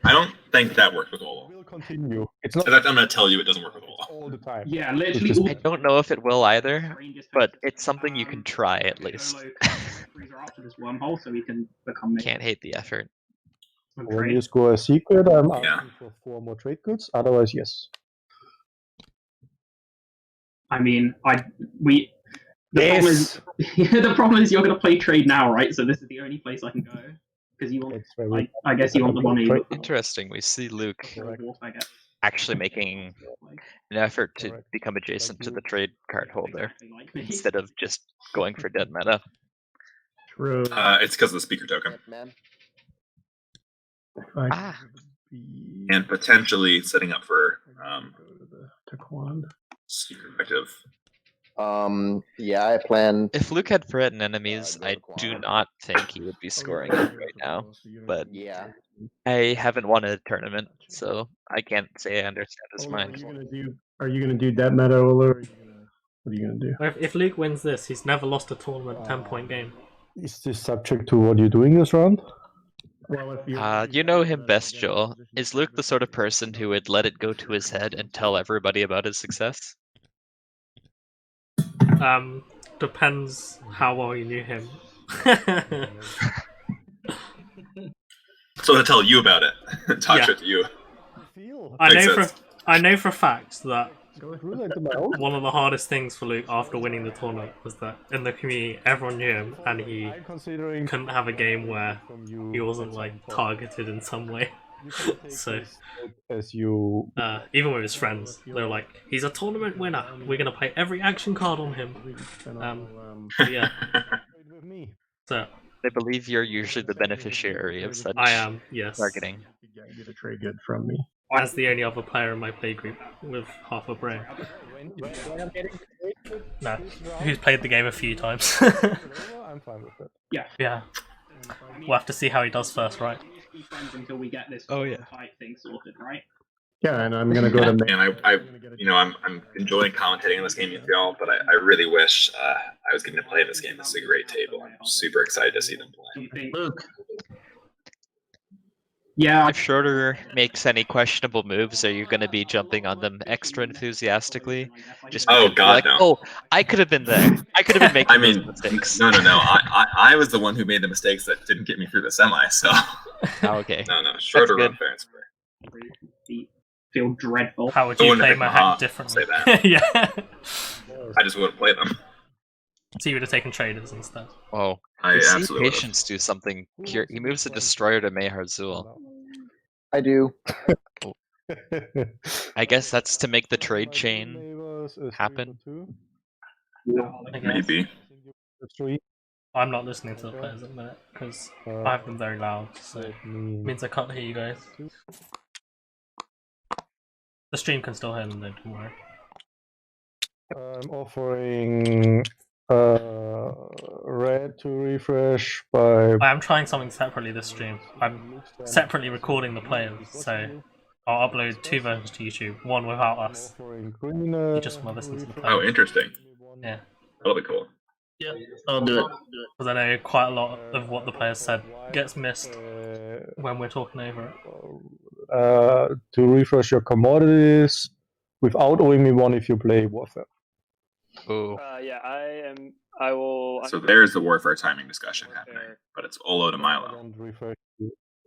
I don't think that worked with Olo. We'll continue. It's In not fact, I'm going to tell you it doesn't work with Olo. all the time. Yeah, literally. I don't know if it will either, but it's something you can try at least. After this wormhole, so we can become. Can't hate the effort. When you score a secret, I'm asking Yeah. for 4 more trade goods. Otherwise, yes. I mean, the problem is you're going to play trade now, right? So this is the only place I can go because you want. It's very I guess you want the money. Interesting. We see Luke actually making an effort to become adjacent to the trade card holder instead of just going for dead meta. True. It's because of the speaker token. Man. and potentially setting up for secret objective. Yeah, I plan. If Luke had threatened enemies, I do not think he would be scoring it right now. But Yeah. I haven't won a tournament, so I can't say I understand his mind. Are you gonna do that meta, Ola? What are you gonna do? If Luke wins this, he's never lost a tournament 10-point game. Is this subject to what you're doing this round? Well, You know him best, Joel. Is Luke the sort of person who would let it go to his head and tell everybody about his success? Depends how well you knew him. So to tell you about it, talk shit to you. I know for a fact that one of the hardest things for Luke after winning the tournament was that in the community everyone knew him and he couldn't have a game where he wasn't like targeted in some way. So even with his friends, they're like, he's a tournament winner, we're gonna play every action card on him. Yeah. So I believe you're usually the beneficiary of such I am, yes. targeting. Get a trade good from me. As the only other player in my playgroup with half a brain. No, who's played the game a few times. I'm fine with it. Yeah. We'll have to see how he does first, right? Until we get this type thing sorted, right? Yeah, and I'm gonna go to. And I'm enjoying commentating on this game with y'all, but I really wish I was getting to play this game. This is a great table. I'm super excited to see them play. Luke. Yeah. If Schroeder makes any questionable moves, are you going to be jumping on them extra enthusiastically? Just God, no. Oh, I could have been there. I could have been making those mistakes. No. I was the one who made the mistakes that didn't get me through the semi. So. Okay. No. Schroeder run fair and square. Feel dreadful. How would you play Mahact differently? Yeah. I just wouldn't play them. So you would have taken traders instead. Oh, I see absolutely Patience do something here. He moves a destroyer to Mayharzul. I do. I guess that's to make the trade chain happen. Maybe. I'm not listening to the players at the minute because I have them very loud, so it means I can't hear you guys. The stream can still hear them though, don't worry. I'm offering red to refresh by. I am trying something separately this stream. I'm separately recording the players, so I'll upload 2 versions to YouTube, one without us. You just want to listen to the players. Oh, interesting. Yeah. That'll be cool. Yeah, I'll do it. Because I know quite a lot of what the players said gets missed when we're talking over it. To refresh your commodities without owing me one if you play Warfare. Ooh. Yeah, I will. So there's the warfare timing discussion happening, but it's Olo to Mylo.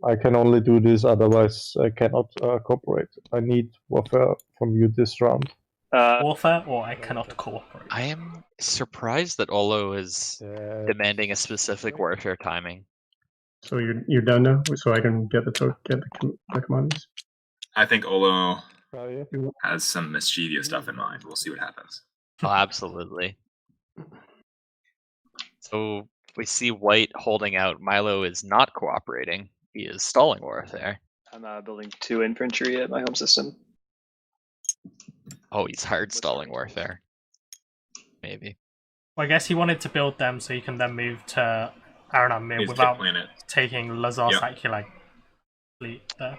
I can only do this, otherwise I cannot cooperate. I need Warfare from you this round. Warfare, or I cannot cooperate. I am surprised that Olo is demanding a specific warfare timing. So you're done now, so I can get the commodities. I think Olo has some mischievous stuff in mind. We'll see what happens. Oh, absolutely. So we see White holding out. Mylo is not cooperating. He is stalling warfare. I'm building 2 infantry at my home system. Oh, he's hard stalling warfare. Maybe. Well, I guess he wanted to build them so he can then move to Aranamir without taking Lazar Sakulag fleet there.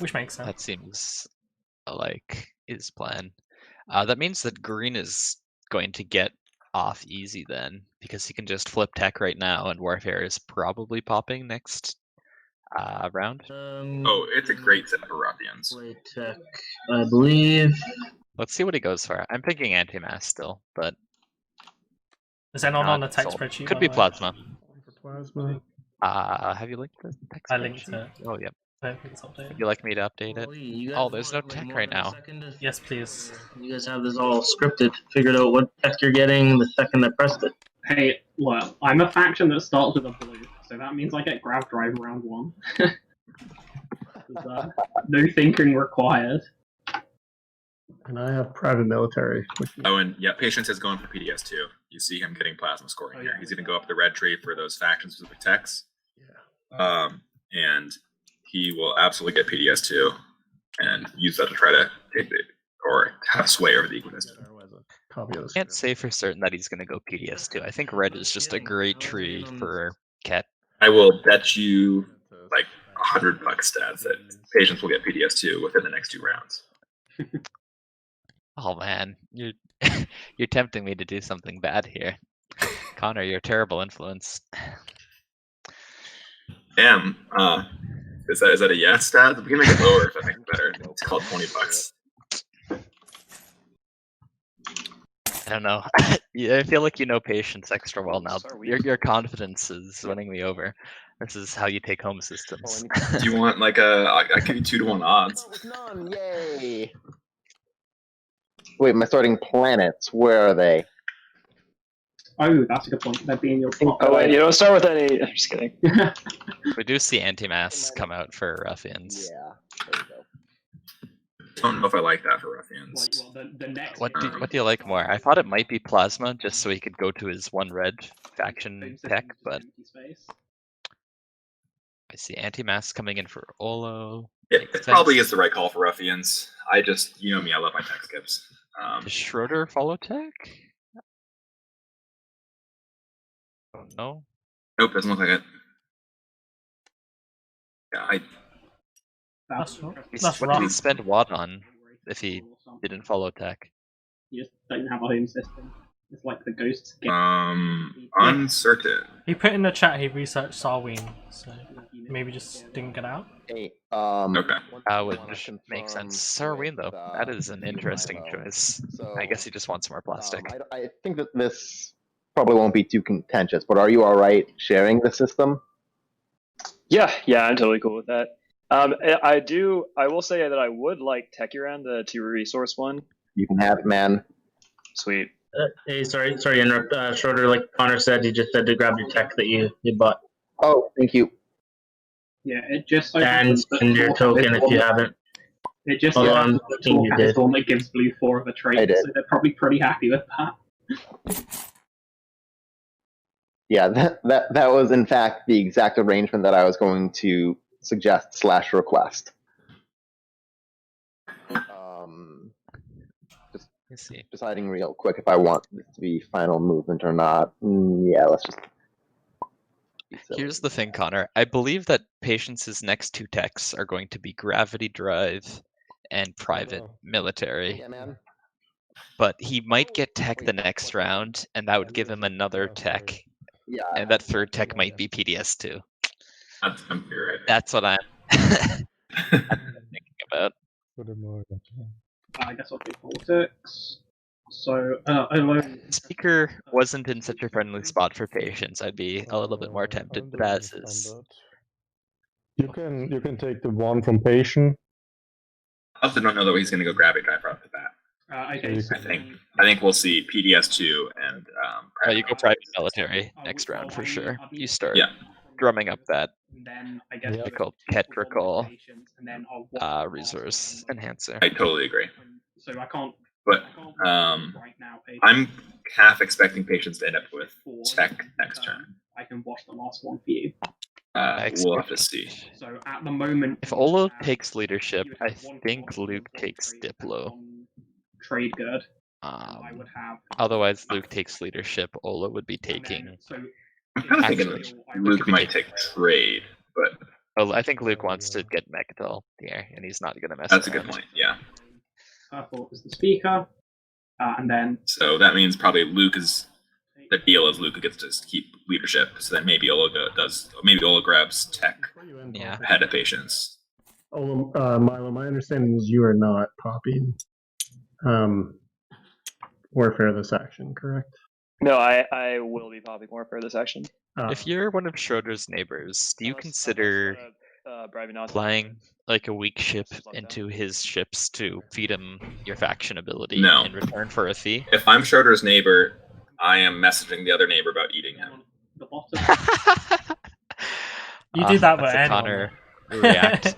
Which makes sense. That seems like his plan. That means that Green is going to get off easy then, because he can just flip tech right now, and warfare is probably popping next round. It's a great set for Ruffians. Tech, I believe. Let's see what he goes for. I'm thinking anti-mass still, but is that not on the tech spreadsheet? Could be plasma. Plasma. Have you linked the tech spreadsheet? I linked it. Oh, yep. I don't think it's updated. Would you like me to update it? Oh, there's no tech right now. Yes, please. You guys have this all scripted, figured out what tech you're getting the second I pressed it. Hey, well, I'm a faction that starts with a blue, so that means I get grab drive round 1. No thinking required. And I have private military. Oh, and yeah, Patience is going for PDS too. You see him getting plasma scoring here. He's going to go up the red tree for those faction specific techs. Yeah. And he will absolutely get PDS2 and use that to try to take it or have sway over the ecosystem. I can't say for certain that he's going to go PDS2. I think red is just a great tree for Khet. I will bet you like $100 stats that Patience will get PDS2 within the next 2 rounds. Oh man, you're you're tempting me to do something bad here. Connor, you're a terrible influence. Damn. Is that a yes stat? We can make it lower if I make it better. It's called $20. I don't know. I feel like you know Patience extra well now. Your confidence is winning me over. This is how you take home systems. Do you want like I'll give you 2-to-1 odds? None, yay! Wait, my starting planets, where are they? Oh, that's a good point. They'd be in your top. Oh wait, you don't start with any. I'm just kidding. We do see anti-mass come out for Ruffians. Yeah, there you go. Don't know if I like that for Ruffians. What do you like more? I thought it might be Plasma, just so he could go to his 1 red faction tech, but I see anti-mass coming in for Olo. It probably is the right call for Ruffians. I just, you know me, I love my tech skips. Does Schroeder follow tech? Oh no. Nope, doesn't look like it. Yeah, That's What did he spend Watt on if he didn't follow tech? You just don't have a home system. It's like the ghosts. Uncertain. He put in the chat he researched Sarween, so maybe just didn't get out. Hey, okay. That would make sense. Sarween though, that is an interesting choice. I guess he just wants more plastic. I think that this probably won't be too contentious, but are you alright sharing the system? Yeah, I'm totally cool with that. I will say that I would like Techiran, the 2-resource one. You can have it, man. Sweet. Hey, sorry to interrupt. Schroeder, like Connor said, he just said to grab your tech that you bought. Oh, thank you. Yeah, it just And your token if you haven't. It just Hold on, I think you did. the one that gives blue 4 of a trait, I did. so they're probably pretty happy with that. Yeah, that was in fact the exact arrangement that I was going to suggest / request. Let's see. Deciding real quick if I want this to be final movement or not. Yeah, let's just. Here's the thing, Connor. I believe that Patience's next 2 techs are going to be Gravity Drive and Private Military. Yeah, man. But he might get tech the next round, and that would give him another tech. Yeah. And that 3rd tech might be PDS2. You're right. That's what I'm thinking about. I guess I'll do politics. So, alone. Speaker wasn't in such a friendly spot for Patience. I'd be a little bit more tempted, but as is. You can take the 1 from Patient. I also don't know that he's going to go Gravity Drive right off the bat. Okay, I think we'll see PDS2 and You go Private Military next round for sure. You start drumming up that called Khet Drakkol resource enhancer. I totally agree. So I can't. But I'm half expecting Patience to end up with tech next turn. I can watch the last one for you. We'll have to see. So at the moment, If Olo takes leadership, I think Luke takes Diplo. Trade good. I would have. Otherwise, Luke takes leadership. Ola would be taking. I'm kind of thinking Luke might take trade, but. Well, I think Luke wants to get Mechatol here, and he's not going to mess. That's around. a good point. Yeah. Purple is the speaker, and then. So that means probably Luke is. The deal is Luke gets to keep leadership, so then maybe Ola does. Maybe Ola grabs tech. Yeah. Ahead of Patience. Oh, Mylo, my understanding is you are not popping Warfare this action, correct? No, I will be popping Warfare this action. If you're one of Schroeder's neighbors, do you consider flying like a weak ship into his ships to feed him your faction ability in return for a fee? If I'm Schroeder's neighbor, I am messaging the other neighbor about eating him. You do that with anyone. Connor react.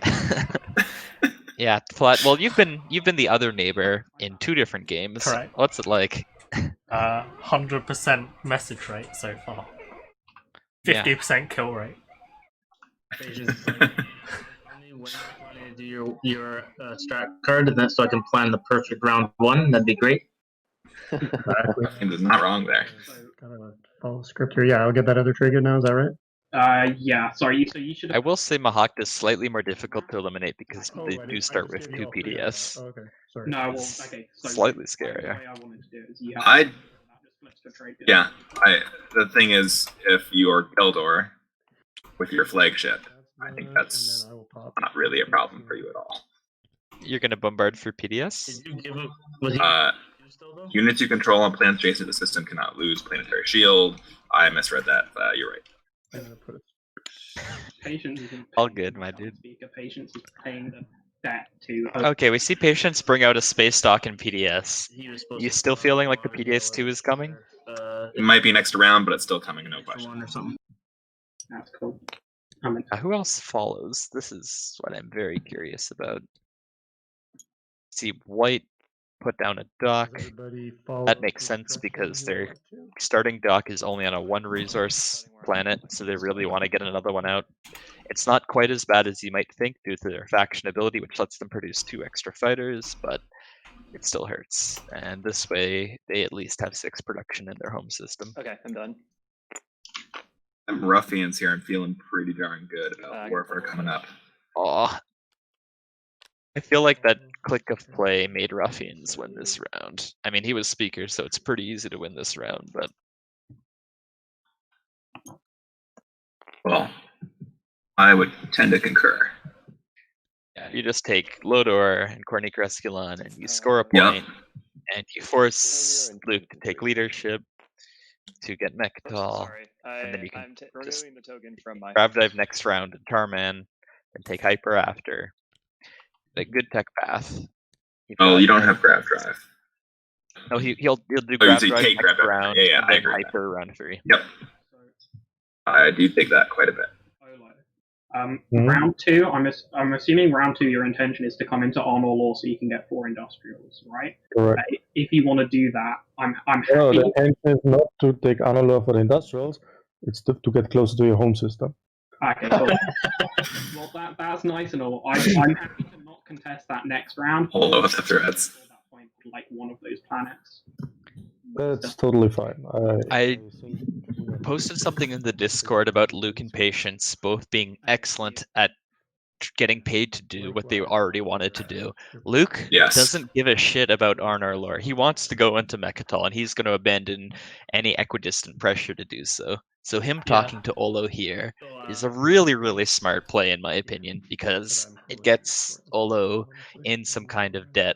Yeah, well, you've been the other neighbor in 2 different games. Correct. What's it like? 100% message rate so far. 50% kill rate. When you do your strat card, and so I can plan the perfect round one. That'd be great. Exactly. And there's not wrong there. Gotta follow the script here. Yeah, I'll get that other trigger now. Is that right? Yeah. Sorry. So you should. I will say Mahact is slightly more difficult to eliminate because Oh, they I do didn't- start I with just gave 2 you all three of them. PDS. Oh, okay, sorry. No. Well. It's Okay. So slightly The scarier. way I wanted to do it is you have. I'd- that just flips to trade. Yeah, the thing is, if you are Gheldor with your flagship, I think that's And then I will pop. not really a problem for you at all. You're gonna bombard for PDS? Did you give him? Was he still though? Units you control on planets adjacent to the system cannot lose planetary shield. I misread that. You're right. I'm gonna put it. Patience is All good, my dude. Speaker. Patience is paying the debt to. Okay, we see Patience bring out a space dock in PDS. He was supposed You to still come feeling out like the tomorrow, PDS 2 is coming? It might be next round, but it's still coming, no extra question. one or something. That's cool. Who else follows? This is what I'm very curious about. See, White put down a dock. Everybody follow That makes the sense because instructions their you want to. starting dock is only on a 1 resource planet, so they really want to get another one out. It's not quite as bad as you might think due to their faction ability, which lets them produce 2 extra fighters, but it still hurts. And this way, they at least have 6 production in their home system. Okay, I'm done. I'm Ruffians here and feeling pretty darn good about warfare coming up. Aw. I feel like that click of play made Ruffians win this round. I mean, he was speaker, so it's pretty easy to win this round, but Well, I would tend to concur. yeah, you just take Lodor and Kornik Resculon and you score a point, and you force Luke to take leadership to get Mechatol, Sorry, and then you can I'm just removing the token from my. grab dive next round and Tarman, and take Hyper after. A good tech path. Oh, you don't have grab drive. No, he'll do Oh, grab so you drive take next grab drive. round, Yeah, and I then agree with that. Hyper round 3. Yep. I do take that quite a bit. Round 2. I'm assuming round 2. Your intention is to come into Honor Law so you can get 4 industrials, right? Correct. If you want to do that, I'm happy. No, the intention is not to take analog for the industrials. It's to get closer to your home system. Okay, cool. Well, that's nice and all. I'm happy to not contest that next round. Hold on with the threads. At that point, like one of those planets. That's totally fine. I posted something in the Discord about Luke and Patience both being excellent at getting paid to do what they already wanted to do. Luke doesn't give a shit about Arnor lore. He wants to go into Mechatol, and he's going to abandon any equidistant pressure to do so. So him talking to Olo here is a really, really smart play, in my opinion, because it gets Olo in some kind of debt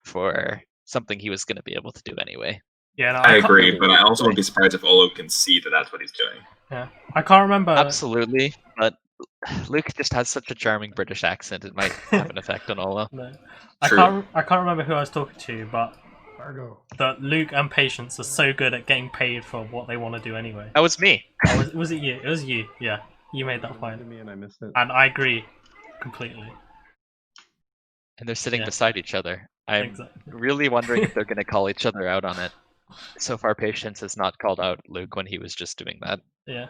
for something he was going to be able to do anyway. Yeah, no, I agree, but I also wouldn't be surprised if Olo can see that that's what he's doing. Yeah, I can't remember. Absolutely, but Luke just has such a charming British accent; it might have an effect on Olo. No. I can't remember who I was talking to, but Fargo. that Luke and Patience are so good at getting paid for what they want to do anyway. That was me. Oh, was it you? It was you. Yeah, you made that point. Me and I missed it. And I agree completely. And they're sitting beside each other. I'm Exactly. really wondering if they're going to call each other out on it. So far, Patience has not called out Luke when he was just doing that. Yeah.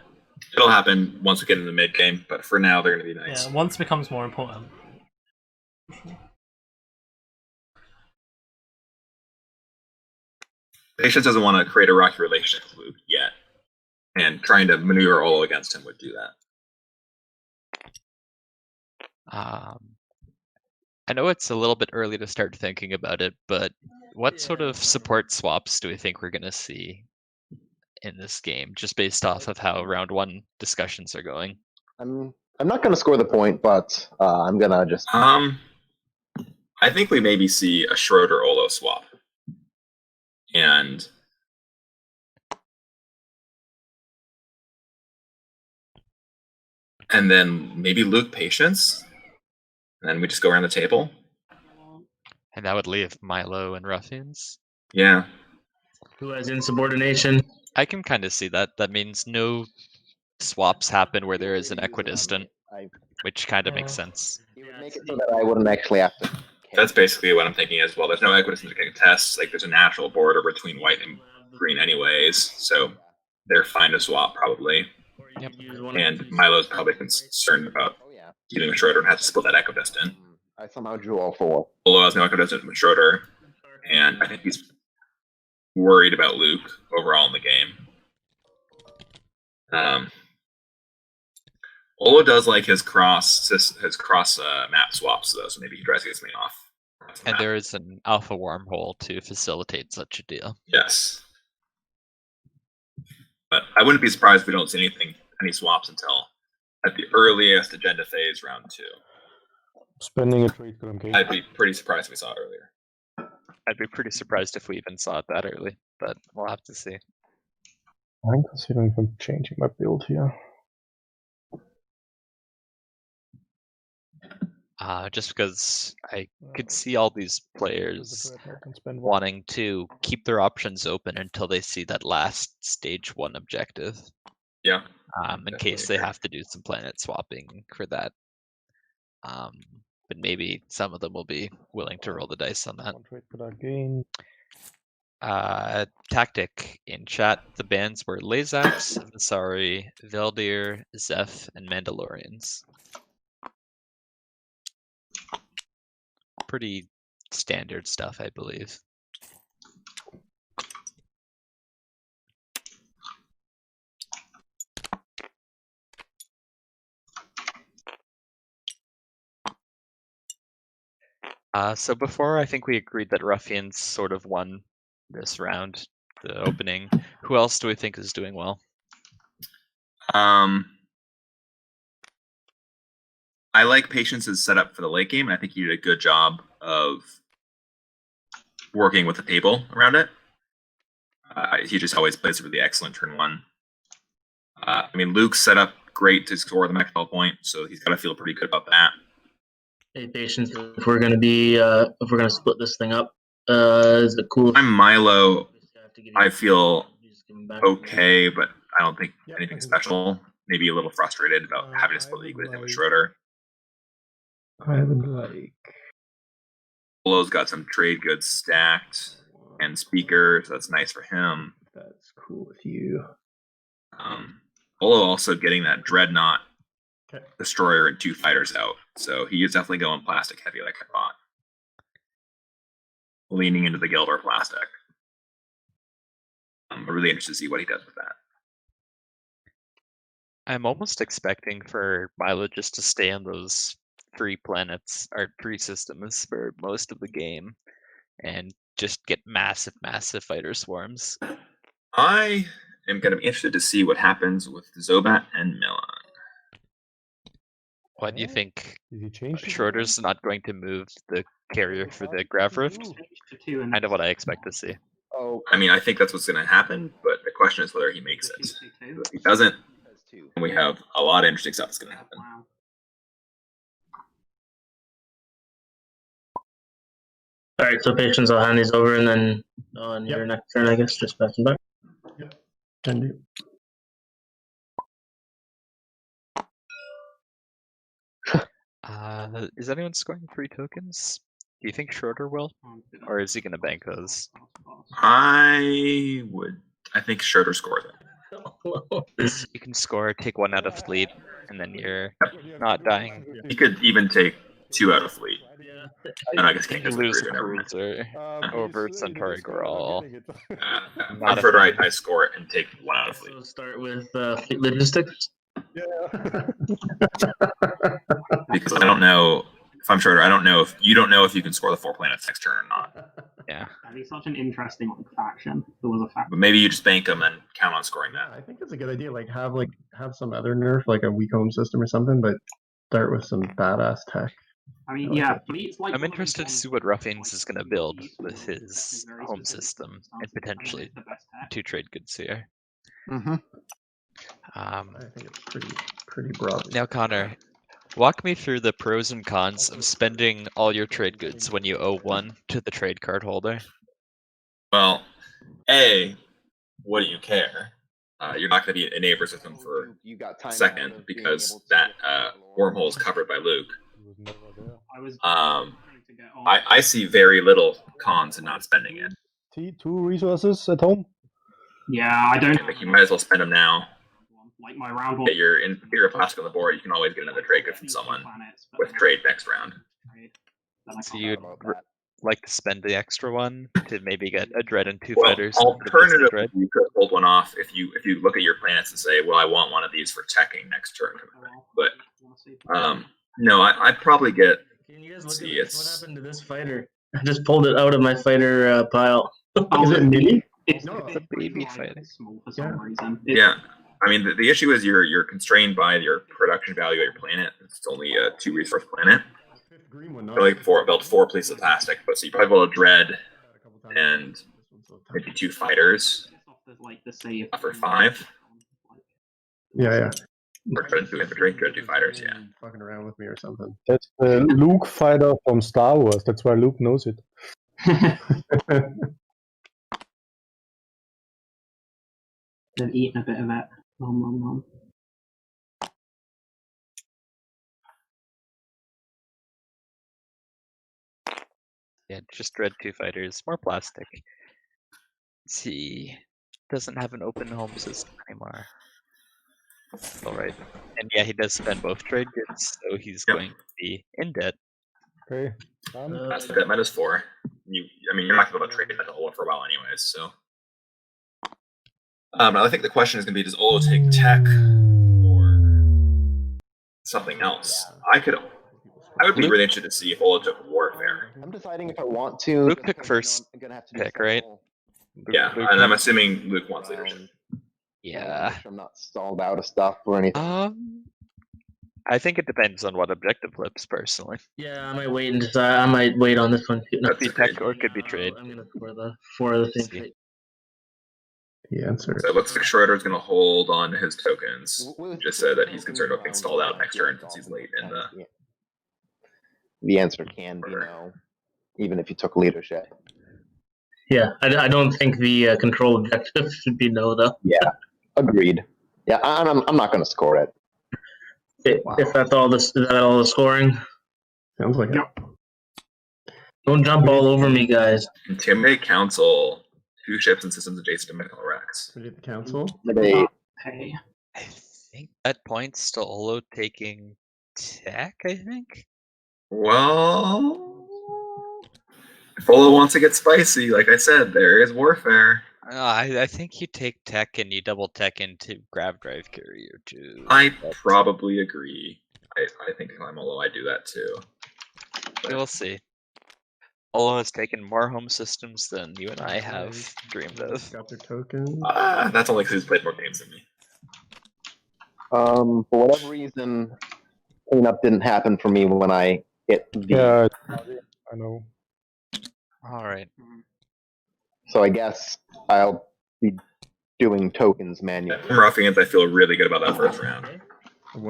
It'll happen once we get into the mid game, but for now they're going to be nice. Yeah. Once becomes more important. Patience doesn't want to create a rocky relationship with Luke yet, and trying to maneuver Olo against him would do that. I know it's a little bit early to start thinking about it, but what sort of support swaps do we think we're going to see in this game, just based off of how round 1 discussions are going? I'm not going to score the point, but I'm going to just... I think we maybe see a Schroeder Olo swap. And then maybe Luke Patience. And then we just go around the table. And that would leave Mylo and Ruffians. Yeah. Who has insubordination? I can kind of see that. That means no swaps happen where there is an equidistant, which kind of makes sense. It would make it so that I wouldn't actually have to... That's basically what I'm thinking as well. There's no equidistant to contest. Like, there's a natural border between white and green anyways, so they're fine to swap, probably. Yep. And Milo's probably concerned about dealing with Schroeder and has to split that Echo Distant. I somehow drew all 4. Olo has no Echo Distant with Schroeder, and I think he's worried about Luke overall in the game. Olo does like his cross map swaps though, so maybe he tries to get something off. And there is an alpha wormhole to facilitate such a deal. Yes. But I wouldn't be surprised if we don't see any swaps until at the earliest agenda phase round 2. Spending a trade for game. I'd be pretty surprised if we saw it earlier. I'd be pretty surprised if we even saw it that early, but we'll have to see. I'm considering from changing my build here. Just because I could see all these players wanting to keep their options open until they see that last stage 1 objective. Yeah. In case they have to do some planet swapping for that. But maybe some of them will be willing to roll the dice on that. Tactic in chat, the bans were Lazax, Visari, Gheldor, Zeph, and Mandalorians. Pretty standard stuff, I believe. So before, I think we agreed that Ruffians sort of won this round, the opening. Who else do we think is doing well? I like Patience's setup for the late game, and I think he did a good job of working with the table around it. He just always plays a really excellent turn 1. I mean, Luke's set up great to score the Mechtel point, so he's got to feel pretty good about that. Hey, Patience, if we're gonna split this thing up, is it cool? I'm Mylo. I feel okay, but I don't think anything special. Maybe a little frustrated about having to split the league with him with Schroeder. I would like. Olo's got some trade goods stacked and speaker, so that's nice for him. That's cool with you. Olo also getting that Dreadnought Destroyer and 2 fighters out, so he is definitely going plastic heavy like I thought. Leaning into the Gheldor plastic. I'm really interested to see what he does with that. I'm almost expecting for Mylo just to stay on those 3 planets or 3 systems for most of the game and just get massive fighter swarms. I am going to be interested to see what happens with Zobat and Milan. What do you think? Schroeder's not going to move the carrier for the Grav Rift? Kind of what I expect to see. I mean, I think that's what's going to happen, but the question is whether he makes it. If he doesn't, we have a lot of interesting stuff that's going to happen. All right, so Patience, I'll hand these over, and then on your next turn, I guess, just pass them back. Yep. Can do. Is anyone scoring 3 tokens? Do you think Schroeder will? Or is he going to bank those? I think Schroeder scores it. You can score, take 1 out of fleet, and then you're not dying. He could even take 2 out of fleet. And I guess can't lose a cruiser over Centauri Grawl. I'm Schroeder, I score it and take 1 out of fleet. So start with fleet logistics. Because I don't know if I'm Schroeder. I don't know if you can score the 4 planets next turn or not. Yeah, that'd be such an interesting faction. If there was a faction. But maybe you just bank them and count on scoring that. I think it's a good idea. Have some other nerf, like a weak home system or something, but start with some badass tech. I mean, yeah, fleet's like. I'm interested to see what Ruffians is going to build with his home system and potentially 2 trade goods here. Mm-hmm. I think it's pretty broad. Now, Connor, walk me through the pros and cons of spending all your trade goods when you owe 1 to the trade card holder. Well, A, what do you care? You're not going to be in neighbors with them for a second because that wormhole is covered by Luke. I see very little cons in not spending it. 2 resources at home? Yeah, I don't think you might as well spend them now. like my round one. get your Imperial Plastic on the board, you can always get another Drake from someone with trade next round. So you'd like to spend the extra one to maybe get a Dread and 2 Well, fighters. alternatively, you could hold one off if you look at your planets and say, well, I want one of these for teching next turn. But no, I'd probably get. Can you guys look at this? What happened to this fighter? I just pulled it out of my fighter pile. Is it mini? It's a baby fighter. Yeah. I mean, the issue is you're constrained by your production value of your planet. It's only a 2-resource planet. Like built 4 pieces of plastic, but so you probably build a Dread and maybe 2 fighters for 5. Yeah. Or Dread and 2 infantry, Dread and 2 fighters, yeah. Fucking around with me or something. That's the Luke fighter from Star Wars. That's why Luke knows it. They've eaten a bit of it. Nom. Yeah, just Dread 2 fighters, more plastic. Let's see. Doesn't have an open home system anymore. Alright. And yeah, he does spend both trade goods, so he's going to be in debt. Okay. That's the debt -4. You're not going to be able to trade that Olo for a while anyways, so. I think the question is going to be, does Olo take tech or something else? I would be really interested to see if Olo took warfare. I'm deciding if I want to. Luke took first pick, right? Yeah, Luke and I'm assuming Luke wants leadership. Yeah. I'm not stalled out of stuff or anything. I think it depends on what objective flips, personally. Yeah, I might wait and decide. I might wait on this one too. Could be tech or it could be trade. I'm gonna for the same thing. The answer. So it looks like Schroeder is going to hold on to his tokens. Just said that he's concerned about being stalled out next turn since he's late in the. The answer can be no, even if you took leadership. Yeah, I don't think the control objective should be no though. Yeah, agreed. Yeah, I'm not going to score it. If that's all is that all the scoring? Sounds like it. Don't jump all over me, guys. Intimidate Council, 2 ships and systems adjacent to Mythical Rex. Intimidate the council. Hey. I think that points to Olo taking tech, I think. Well, if Olo wants to get spicy, like I said, there is warfare. I think you take tech and you double tech into Grab Drive Carrier too. I probably agree. I think if I'm Olo, I do that too. We'll see. Olo has taken more home systems than you and I have dreamed of. Got their tokens. That's only because he's played more games than me. For whatever reason, cleanup didn't happen for me when I hit the. Yeah, I know. All right. So I guess I'll be doing tokens manually. From Ruffians, I feel really good about that first round.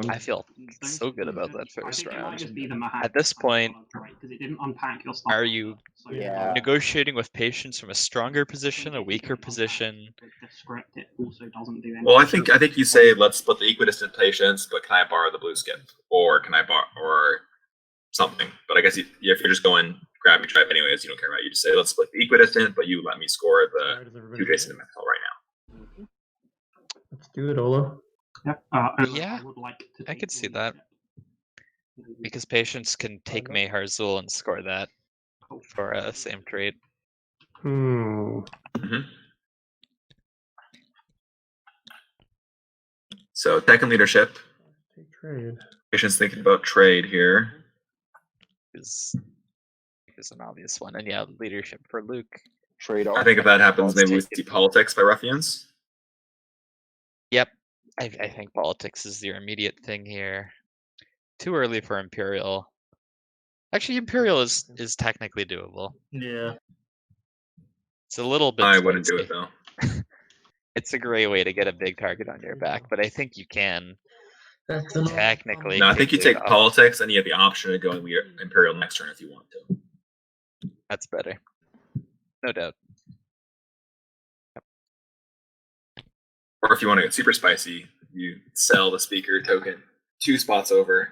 I feel so good about that first round. At At this point, it didn't unpack your stuff. are you Yeah. negotiating with patience from a stronger position, a weaker position? The script, it also doesn't do anything. Well, I think you say let's split the equidistant patience, but can I borrow the blue skip, or can I borrow or something? But I guess if you're just going grab me tribe anyways, you don't care about it. You just say let's split the equidistant, but you let me score the 2 adjacent to Mythical right now. Let's do it, Ola. Yep. Yeah, I could see that. Because patience can take Mayhar Zul and score that for a same trade. So tech and leadership. Take trade. Patience thinking about trade here. Is an obvious one, and yeah, leadership for Luke. Trade. I think if that happens, maybe we see politics by Ruffians. Yep, I think politics is your immediate thing here. Too early for Imperial. Actually, Imperial is technically doable. Yeah. It's a little bit. I wouldn't do it though. It's a great way to get a big target on your back, but I think you can. That's Technically. No, I think you take politics, and you have the option of going Imperial next turn if you want to. That's better. No doubt. Or if you want to get super spicy, you sell the speaker token 2 spots over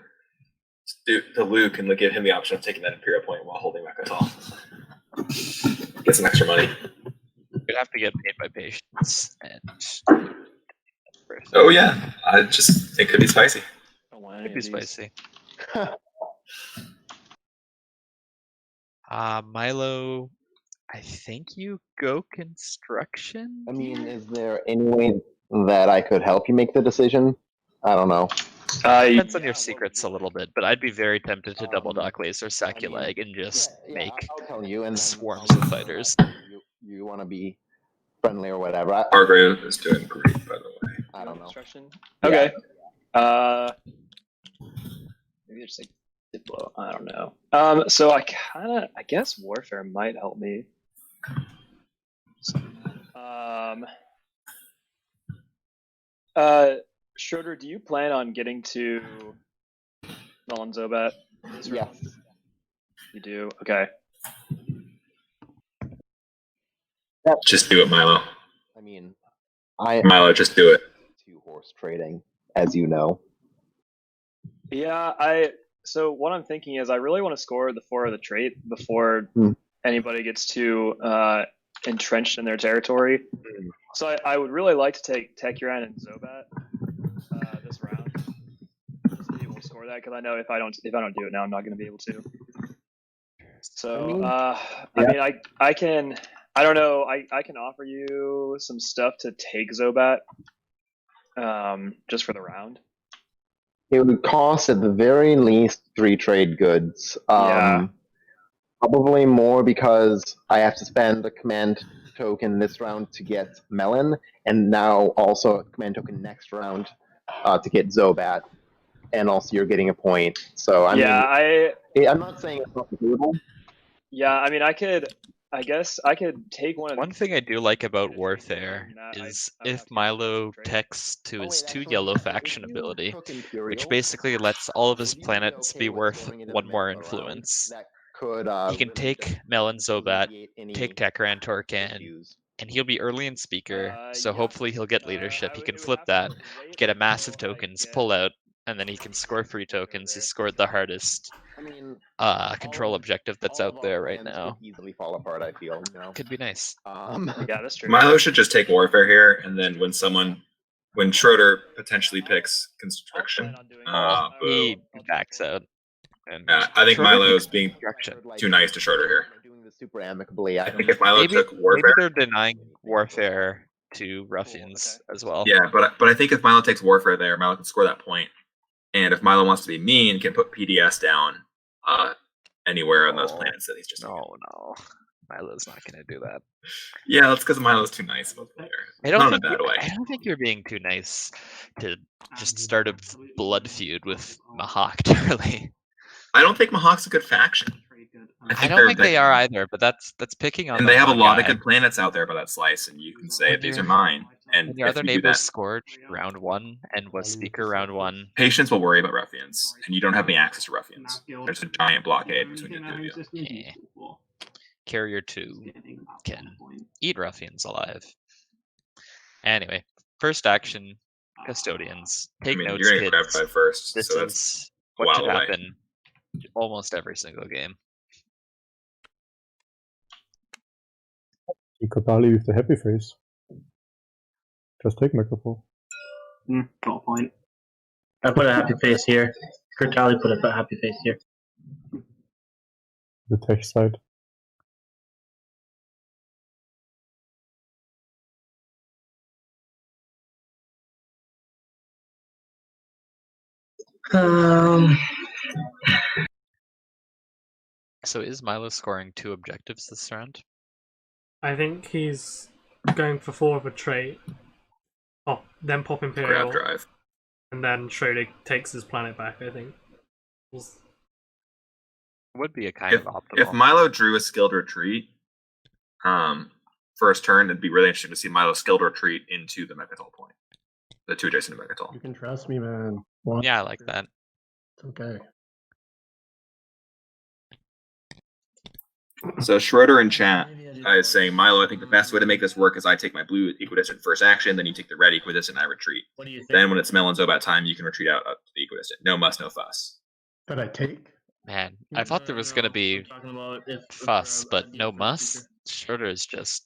to Luke and give him the option of taking that Imperial point while holding Mechatol. Get some extra money. You'd have to get paid by patience. And first. Oh yeah, I just think it could be spicy. Could be spicy. Mylo, I think you go construction. I mean, is there any way that I could help you make the decision? I don't know. Depends on your secrets a little bit, but I'd be very tempted to double dock laser sack your leg and just make I'll tell you, and swarms of fighters. You want to be friendly or whatever. Hargrave is doing great, by the way. I don't know. Okay. Maybe there's like Diplo. I don't know. So I guess warfare might help me. Schroeder, do you plan on getting to Melon Zobat? Yes. You do? Okay. Just do it, Mylo. I mean, Mylo, just do it. Two-horse trading, as you know. Yeah, so what I'm thinking is I really want to score the 4 of the trait before anybody gets too entrenched in their territory. So I would really like to take Tekuran and Zobat this round, just to be able to score that, because I know if I don't do it now, I'm not going to be able to. So I mean, I can. I don't know. I can offer you some stuff to take Zobat, just for the round. It would cost at the very least 3 trade goods. Yeah. Probably more because I have to spend a command token this round to get Melon, and now also a command token next round to get Zobat, and also you're getting a point. So I mean, I'm not saying it's not doable. Yeah, I mean, I guess I could take one of One thing I do like about Warfare is if Mylo techs to his 2 yellow faction ability, which basically lets all of his planets be worth 1 more influence. He can take Melon Zobat, take Tekuran Torcan, and he'll be early in Speaker, so hopefully he'll get leadership. He can flip that, get a massive tokens, pull out, and then he can score 3 tokens. He scored the hardest control objective that's out there right now. Easily fall apart, I feel. Could be nice. Yeah, that's true. Mylo should just take warfare here, and then when Schroeder potentially picks construction, he backs out. And I think Schroeder Mylo is takes being construction. too nice to Schroeder here. Doing this super amicably. I think if Mylo took Maybe warfare, they're denying warfare to Ruffians as well. yeah, but I think if Mylo takes warfare there, Mylo can score that point. And if Mylo wants to be mean, can put PDS down anywhere on those planets that he's just. No, Milo's not going to do that. Yeah, that's because Milo's too nice about the player. Not in a bad way. I don't think you're being too nice to just start a blood feud with Mahact early. I don't think Mahact's a good faction. I don't think they are either, but that's picking on. And they have a lot of good planets out there by that slice, and you can say these are mine. And when your other neighbors scored round 1 and was Speaker round 1. Patience will worry about Ruffians, and you don't have any access to Ruffians. There's a giant blockade between the two of you. Carrier 2 can eat Ruffians alive. Anyway, first action, Custodians. Take notes, you're gonna kids. grab 5 first, This so is that's what should away. happen almost every single game. Kortali with the happy face. Just take Micropole. Got a point. I put a happy face here. Kortali put a happy face here. The tech side. So is Mylo scoring 2 objectives this round? I think he's going for 4 of a trait. Oh, then pop Imperial. Grab drive. And then Schroeder takes his planet back, I think. Would be a kind of optimal. If Mylo drew a skilled retreat, first turn, it'd be really interesting to see Mylo skilled retreat into the Megatol point. The 2 adjacent to Megatol. You can trust me, man. Yeah, I like that. It's okay. So Schroeder in chat is saying, Mylo, I think the best way to make this work is I take my blue equidistant first action, then you take the red equidistant, and I retreat. What do you think? Then when it's Melon Zobat time, you can retreat out up to the equidistant. No muss, no fuss. That I take? Man, I thought there was going to be fuss, but no muss. Schroeder is just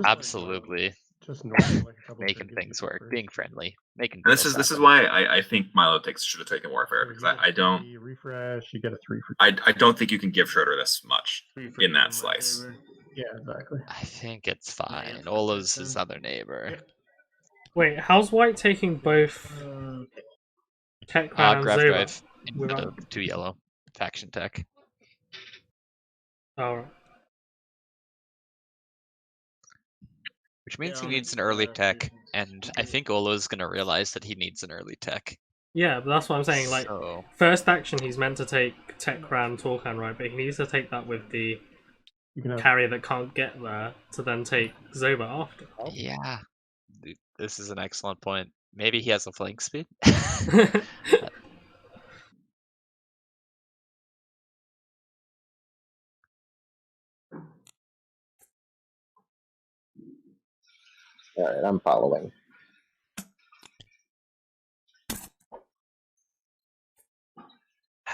absolutely Just normal, like a couple making triggers things would be work, preferred. being friendly, making And this deals is happen. why I think Mylo should have taken Warfare, So because you get I don't three refresh, you get a 3 for. I don't think you can give Schroeder this much in that slice. Yeah, exactly. I think it's fine. Ola's his other neighbor. Wait, how's White taking both Tech Crown and Grab Zoba? drive instead without- of 2 yellow. Faction tech. Oh, right. Which means he needs an early tech, and I think Ola's gonna realize that he needs an early tech. Yeah, but that's what I'm saying. Like, So, first action, he's meant to take Tech Crown, Torcan, right? But he needs to take that with the You can have carrier that can't get there to then take Zoba after. yeah. Dude, this is an excellent point. Maybe he has a flank speed? All right, I'm following.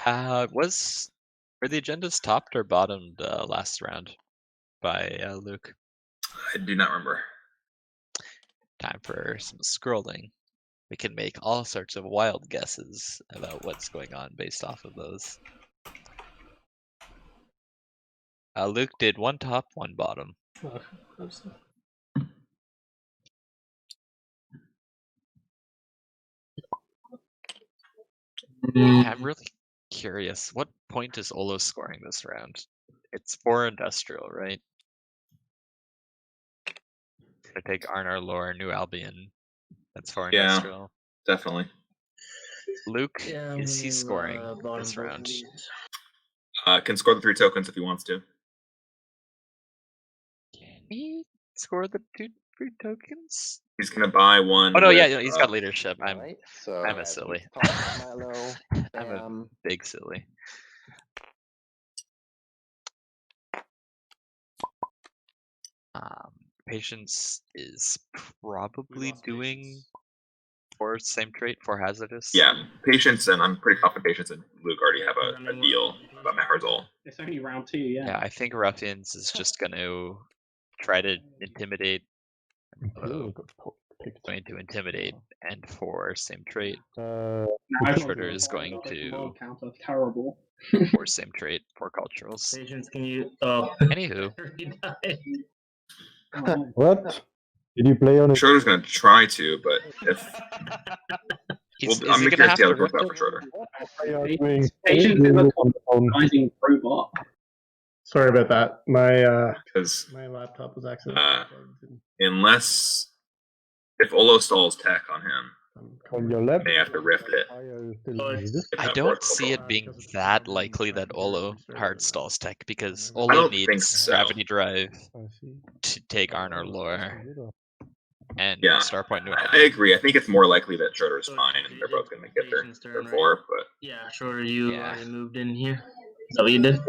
Were the agendas topped or bottomed last round by Luke? I do not remember. Time for some scrolling. We can make all sorts of wild guesses about what's going on based off of those. Luke did 1 top, 1 bottom. Oh, oops. I'm really curious. What point is Olo scoring this round? It's 4 industrial, right? I take Arnar Lore, New Albion. That's 4 Yeah. industrial. Definitely. Luke, is he scoring this round? Can score the 3 tokens if he wants to. Can he score the 2 free tokens? He's gonna buy one. Oh no, with, yeah, he's got leadership. I'm Right, so I'm a as we silly. talked about Mylo, I'm a big silly. Patience is probably doing 4 same trait, 4 hazardous. Yeah, Patience, and I'm pretty confident Patience and Luke already have a deal about Maharzol. It's only round 2, yeah. Yeah, I think Ruffians is just going to try to intimidate. Imperial got picked. Going to intimidate and 4 same trait. I Schroeder is going to counter terrible. 4 same trait, 4 culturals. Patience, can you? Oh, Anywho, he died. What? Did you play on it? Schroeder's gonna try to, but if is I'm he curious gonna to see how have it to works rip out for it? Schroeder. Patience is a rising robot. Sorry about that. My Because my laptop was accidentally plugged in. unless if Olo stalls tech on him, On your left? may have to rift it. if I that don't works. see it being that likely that Olo hard stalls tech because I Olo don't think needs so. gravity drive I see. to take Arnar Lore and Yeah, Starpoint New I Albion. agree. I think it's more likely that Schroeder's fine, and they're both gonna get their 4. But Yeah, Schroeder, you Yeah. already moved in here. Is that what you did?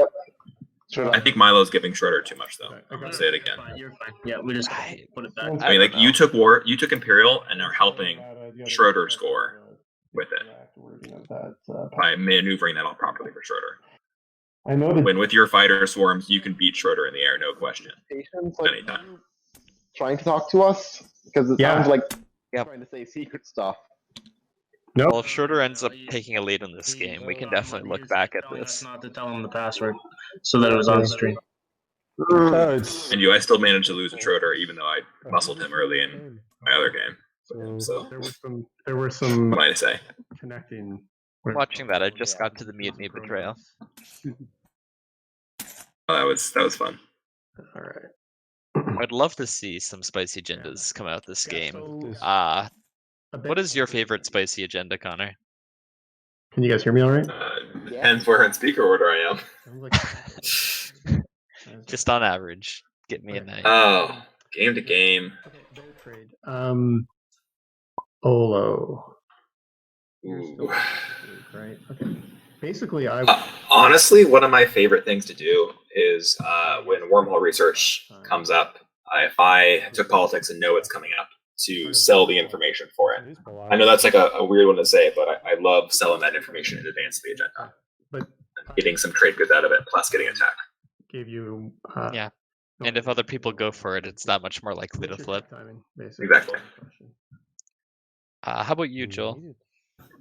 I think Milo's giving Schroeder too much, though. Okay, I'm gonna got say it it. again. Fine, you're fine. Yeah, we just put it back. I mean, like don't you know. took Imperial, and are helping Schroeder score with it by maneuvering that all properly for Schroeder. I know that When with your fighter swarms, you can beat Schroeder in the air, no question. Patience, like, Anytime. trying to talk to us because it Yeah. sounds like Yep. trying to say secret stuff. Well, if Schroeder ends up taking a lead in this game, we can definitely look back at Telling us this. not to tell him the password, so that it was on stream. it's And I still managed to lose a Schroeder, even though I muscled him early in my other game. So, There were some what might I say? connecting. Watching that, I just got to the Mutiny Betrayal. Oh, that was fun. All right. I'd love to see some spicy agendas come out this game. A bit- What is your favorite spicy agenda, Connor? Can you guys hear me all right? Depends where in speaker order I am. Sounds like- Just on average, get me a night. Oh, game to game. Okay, bear trade. Olo. Ooh. Right. Okay. Basically, I. Honestly, one of my favorite things to do is when wormhole research comes up, if I took politics and know it's coming up, to sell the information for it. I know that's like a weird one to say, but I love selling that information in advance of the agenda. But Getting some trade goods out of it, plus getting attack. gave you Yeah. And if other people go for it, it's that much more likely to flip. Timing, basically. Exactly. How about you, Joel?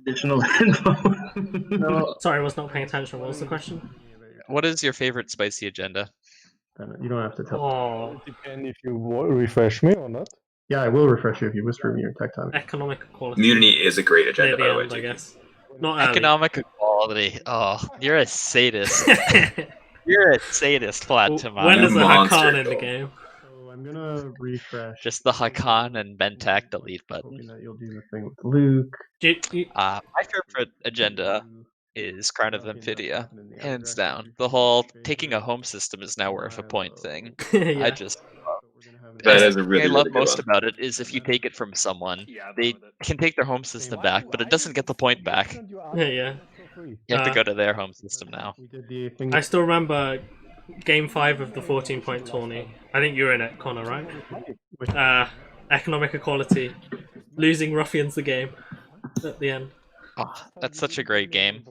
Additional info. Sorry, I was not paying attention. What was the question? What is your favorite spicy agenda? You don't have to tell. Oh, It depends if you refresh me or not. Yeah, I will refresh you if you whisper me your tech time. economic equality. Community is a great agenda, Near by the the way. end, I too. guess. Not early. Economic equality. Oh, you're a sadist. You're a sadist, Vlad Tamara. When is the monster. Hakan in the game? So I'm gonna refresh. Just the Hakan and Bentak delete button. Hoping that you'll do the thing with Luke. My favorite agenda is Crown of Amphidia. Hands down. The whole taking a home system is now worth a point thing. Yeah. I just That is a the thing really, I love really good most one. about it is if you take it from someone, they can take their home system back, but it doesn't get the point back. Yeah. You have to go to their home system now. We did the thing. I still remember Game 5 of the 14-point tourney. I think you were in it, Connor, right? Economic equality. Losing Ruffians the game at the end. Oh, that's such a great game.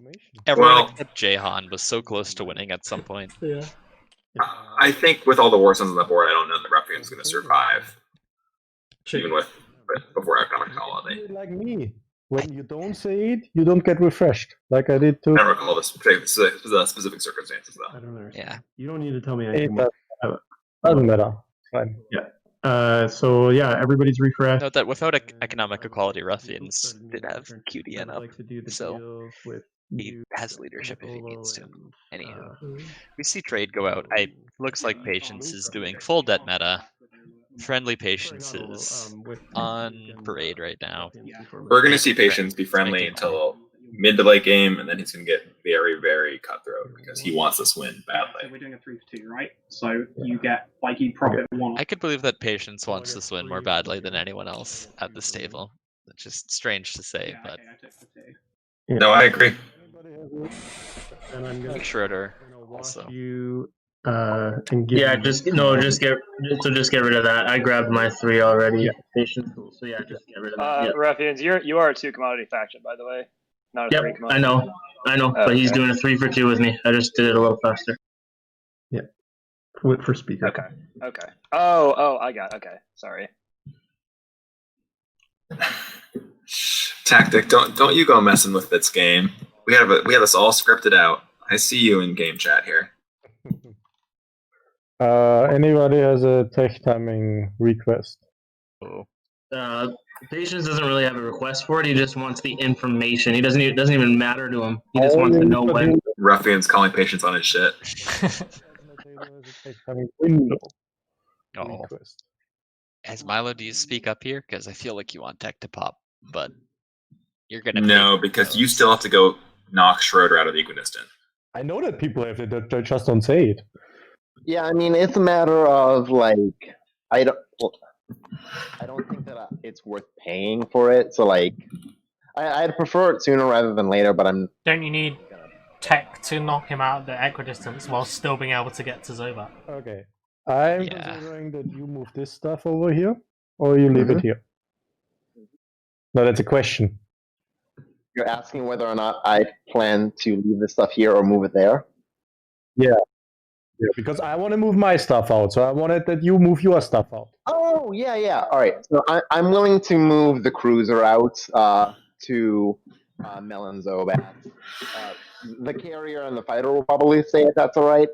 Everyone Well- except Jahan was so close to winning at some point. Yeah. I think with all the war zones on the board, I don't know the Ruffian's going to survive, even with before economic equality. Like me. When you don't say it, you don't get refreshed, like I did too. I don't recall the specific circumstances though. I don't know. Yeah. You don't need to tell me It anything. doesn't matter. Fine. So yeah, everybody's refreshed. Note that without economic equality, Ruffians did have QDN up, so he has leadership if he needs to. Anywho, we see trade go out. Looks like Patience is doing full debt meta. Friendly Patience is on parade right now. We're going to see Patience be friendly until mid to late game, and then he's going to get very, very cutthroat because he wants this win So badly. we're doing a 3 for 2, right? So you get you profit 1. I could believe that Patience wants this win more badly than anyone else at this table. It's just strange to say, but I took the 2. No, I agree. And I'm gonna Schroeder watch also. you and give Yeah, you- just get rid of that. I grabbed my 3 already. Patience. So yeah, just get rid of that. Yep. Ruffians, you are a 2 commodity faction, by the way. Not a 3 Yep, commodity. I know, but he's Okay. doing a 3 for 2 with me. I just did it a little faster. for speaker. Okay. Oh, I got it. Okay, sorry. Tactic, don't you go messing with this game. We have this all scripted out. I see you in game chat here. Anybody has a tech timing request? Patience doesn't really have a request for it. He just wants the information. It doesn't even matter to him. He just wants to know when. Ruffians calling Patience on his shit. Oh. As Mylo, do you speak up here? Because I feel like you want tech to pop, but you're gonna. No, because you still have to go knock Schroeder out of the equidistant. I know that people have it, they just don't say it. Yeah, I mean, it's a matter of like, I don't think that it's worth paying for it. So like, I'd prefer it sooner rather than later. But Don't you need tech to knock him out of the equidistance while still being able to get to Zobat? Okay. I'm considering that you move this stuff over here, or you leave it here. No, that's a question. You're asking whether or not I plan to leave this stuff here or move it there? Yeah, because I want to move my stuff out, so I wanted that you move your stuff out. Oh, yeah. All right. So I'm willing to move the cruiser out to Melon Zobat. The carrier and the fighter will probably say if that's all right.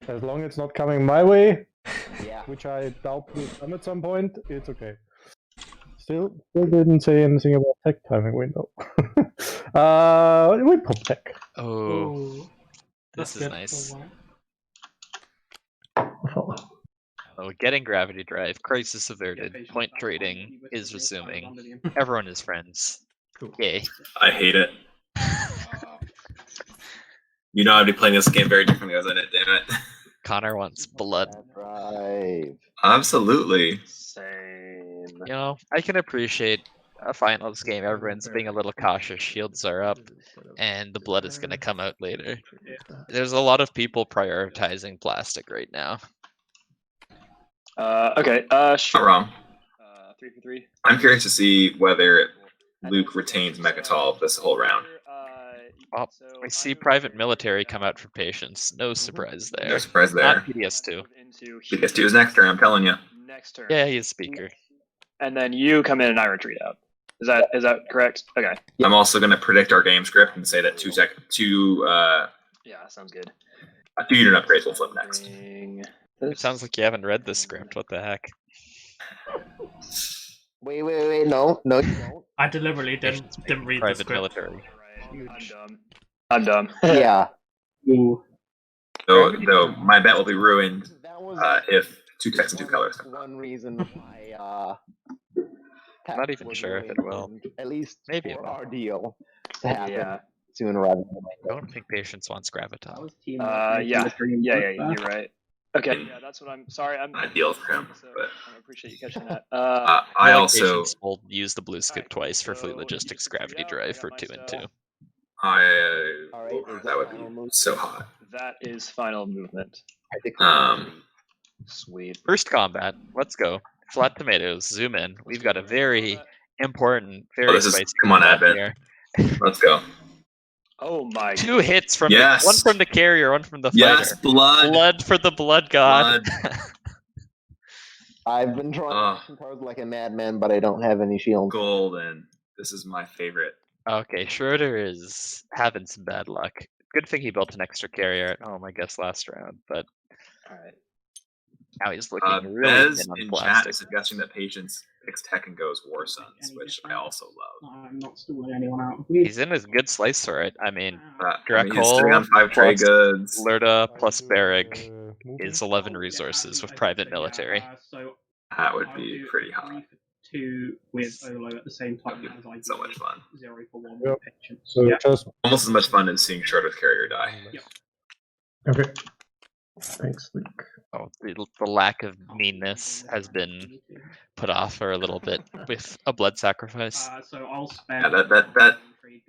As long as it's not coming my way, Yeah. which I doubt will come at some point, it's okay. Still didn't say anything about tech timing window. We pop tech. Oh, That's this is good. nice. Oh, Oh, getting gravity drive, crisis averted, point trading is resuming. Everyone is friends. Yay. I hate it. You know I'd be playing this game very differently as I did, damn it. Connor wants blood. Right. Absolutely. Same. You know, I can appreciate a finals game. Everyone's being a little cautious. Shields are up, and the blood is going to come out later. There's a lot of people prioritizing plastic right now. Okay. Not wrong. 3 for 3. I'm curious to see whether Luke retains Mechatol this whole round. Oh, I see private military come out for patience. No surprise there. No surprise there. Not PDS2. PDS2 is next turn, I'm telling you. Next turn. Yeah, he's speaker. And then you come in and I retreat out. Is that correct? Okay. I'm also going to predict our game script and say that Yeah, sounds good. 2 unit upgrades will flip next. It sounds like you haven't read the script. What the heck? Wait, no, you don't. I deliberately didn't read the Private script. military. I'm dumb. Yeah. Though my bet will be ruined if 2 text and 2 colors. One reason why I'm not even sure if it will. At least Maybe for it will. our deal to happen sooner rather than I don't think patience wants gravitas. Yeah, you're right. Okay, yeah, that's what I'm. Sorry, I'm. Ideal for him, but I appreciate you catching that. I like also patience will use the blue skip twice for fleet logistics gravity drive for 2 and 2. That would be so hot. That is final movement. Sweet. First combat. Let's go. Flat tomatoes. Zoom in. We've got a very important, very spicy. Come on, combat Advent. Let's go. Oh my! 2 hits from Yes. one from the carrier, one from the fighter. Yes, blood. Blood for the blood god. I've been drawing action cards like a madman, but I don't have any shields. Golden. This is my favorite. Okay, Schroeder is having some bad luck. Good thing he built an extra carrier at home, I guess, last round. But alright. Now he's looking really Bez thin on in plastic. chat is suggesting that Patience picks Tech and goes War Sons, which I also love. I'm not stalling anyone out. He's in a good slice for it. I mean, he's sitting on 5 trade goods. Lurda plus Barrick is 11 resources with private military. So that would be pretty hot. 2 with Olo at the same time as I so much fun. 0 for 1 Yep. with Patience. So just Almost as much fun as seeing Schroeder's carrier die. Okay. Thanks, Luke. Oh, the lack of meanness has been put off for a little bit with a blood sacrifice. So I'll spend. Yeah, that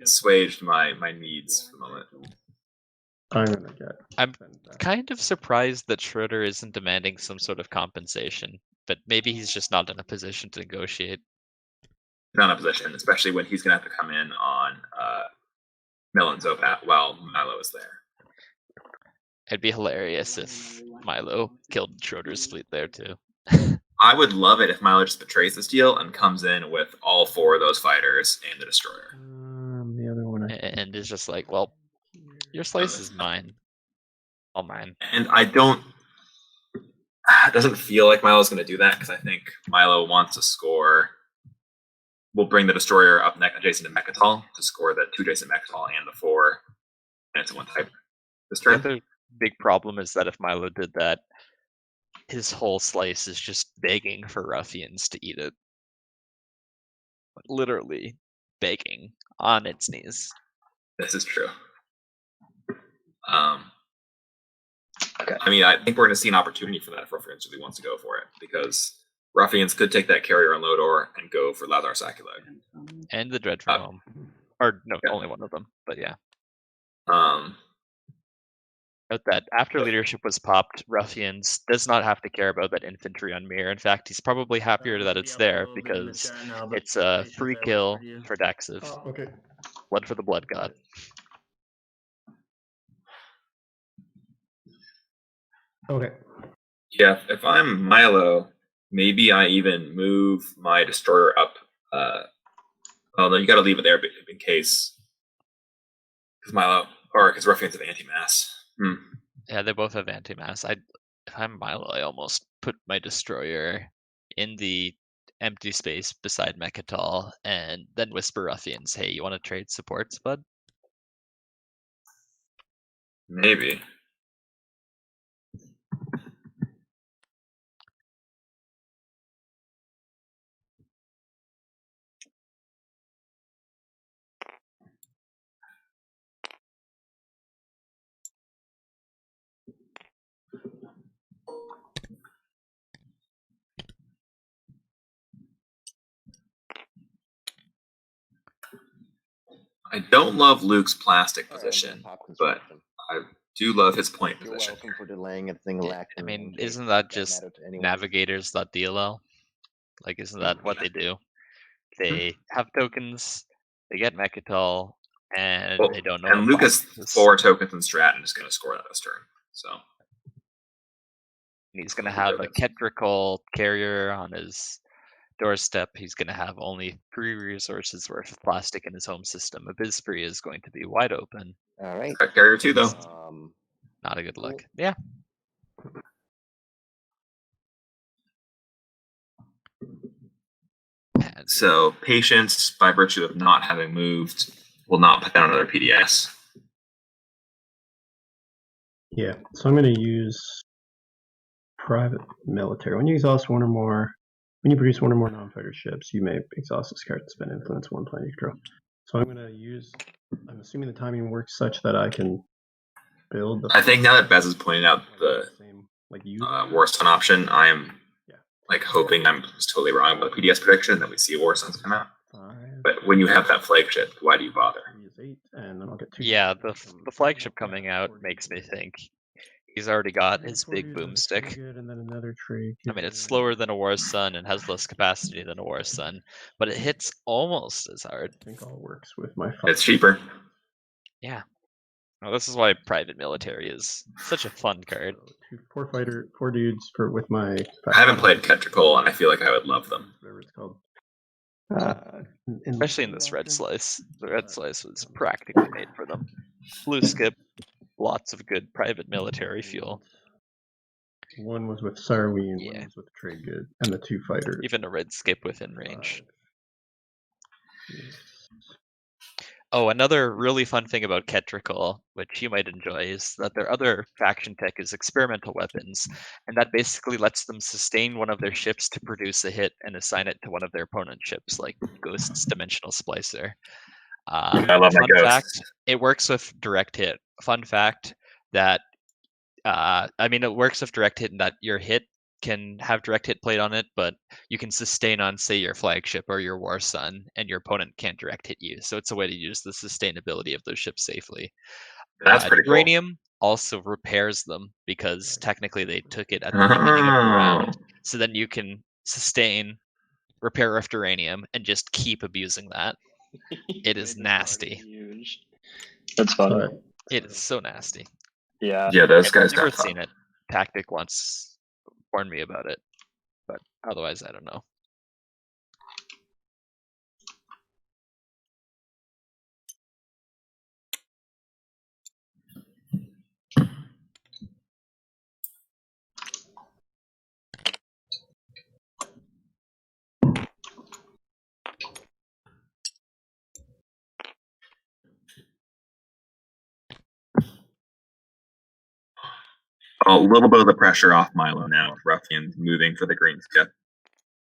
assuaged my needs for the moment. I'm kind of surprised that Schroeder isn't demanding some sort of compensation, but maybe he's just not in a position to negotiate. Not in a position, especially when he's going to have to come in on Mylo and Zopat while Mylo is there. It'd be hilarious if Mylo killed Schroeder's fleet there too. I would love it if Mylo just betrays this deal and comes in with all 4 of those fighters and the destroyer. The other one. And is just like, well, your slice is mine. All mine. And I don't. It doesn't feel like Mylo's going to do that because I think Mylo wants to score. We'll bring the destroyer up next adjacent to Mechatol to score the 2 adjacent Mechatol and the 4 and it's 1 type this turn. The other big problem is that if Mylo did that, his whole slice is just begging for Ruffians to eat it. Literally begging on its knees. This is true. Okay. I mean, I think we're going to see an opportunity for that if Ruffians really wants to go for it, because Ruffians could take that carrier on Lodor and go for Lazar Sacular. And the Dread from home. Or, no, only one of them, but yeah. Note that after leadership was popped, Ruffians does not have to care about that infantry on Mir. In fact, he's probably happier that it's there because it's a free kill for Daxiv. Oh, okay. Blood for the blood god. Okay. Yeah, if I'm Mylo, maybe I even move my destroyer up. Although you got to leave it there in case, because Ruffians have anti-mass. Yeah, they both have anti-mass. If I'm Mylo, I almost put my destroyer in the empty space beside Mechatol and then whisper Ruffians, hey, you want to trade supports, bud? Maybe. I don't love Luke's plastic position, but I do love his point position. Welcome for delaying a single action. I mean, isn't that just Navigators.dll? Like, isn't that what they do? They have tokens, they get Mechatol, and Well, I don't know. and what Lucas boxes. 4 tokens and Stratton is going to score that this turn. So And he's going to have a Khet Drakkol carrier on his doorstep. He's going to have only 3 resources worth of plastic in his home system. Abysspree is going to be wide open. All right. got carrier 2 though. Not a good look. Yeah. And So Patience, by virtue of not having moved, will not put down another PDS. Yeah, so I'm going to use private military. When you exhaust one or more, when you produce one or more non-fighter ships, you may exhaust this card to spend influence one planet you control. So I'm going to use. I'm assuming the timing works such that I can build. The I think now that Bez is pointing out the same like you. Warsun option, I am like hoping I'm just totally wrong about the PDS prediction that we see Warsuns come out. But when you have that flagship, why do you bother? And then I'll get 2. yeah, the flagship coming out makes me think he's already got his big boomstick. And then another tree. I mean, it's slower than a War Sun and has less capacity than a War Sun, but it hits almost as hard. I think all works with my. It's cheaper. Yeah. Well, this is why private military is such a fun card. 4 dudes with my. I haven't played Khet Drakkol, and I feel like I would love them. Whatever it's called. Especially in this red slice. The red slice was practically made for them. Blue skip, lots of good private military fuel. One was with Sarween, one was with Trade Good, and the 2 fighters. Even a red skip within range. Oh, another really fun thing about Khet Drakkol, which you might enjoy, is that their other faction tech is experimental weapons, and that basically lets them sustain one of their ships to produce a hit and assign it to one of their opponent's ships, like Ghost's Dimensional Splicer. I love my fun Ghost. fact, it works with direct hit. Fun fact that, it works with direct hit in that your hit can have direct hit played on it, but you can sustain on, say, your flagship or your War Sun, and your opponent can't direct hit you. So it's a way to use the sustainability of those ships safely. That's pretty cool. Uranium also repairs them because technically they took it at the beginning of the round. So then you can sustain, repair Rift Uranium, and just keep abusing that. It is nasty. Huge. That's fun. It is so nasty. Yeah. Yeah, those guys I've never got seen it. Tactic once warned me about it, but otherwise I don't know. A little bit of the pressure off Mylo now. Ruffians moving for the green skip.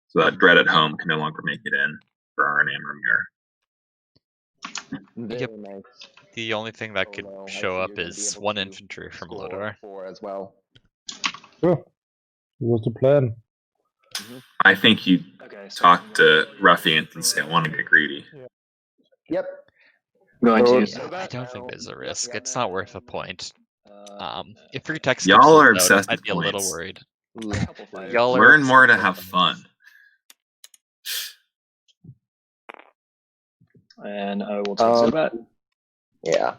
So that dread at home can no longer make it in for RNM or Mirror. Yep. The only thing that could show up is 1 infantry from Gheldor. As well. Sure. What's the plan? I think you talk to Ruffians and say, I want to get greedy. Yep. Going to. I don't think there's a risk. It's not worth a point. If free text Y'all are out, obsessed I'd with be a little points. worried. Y'all Learn more to have fun. And I will take that. Yeah.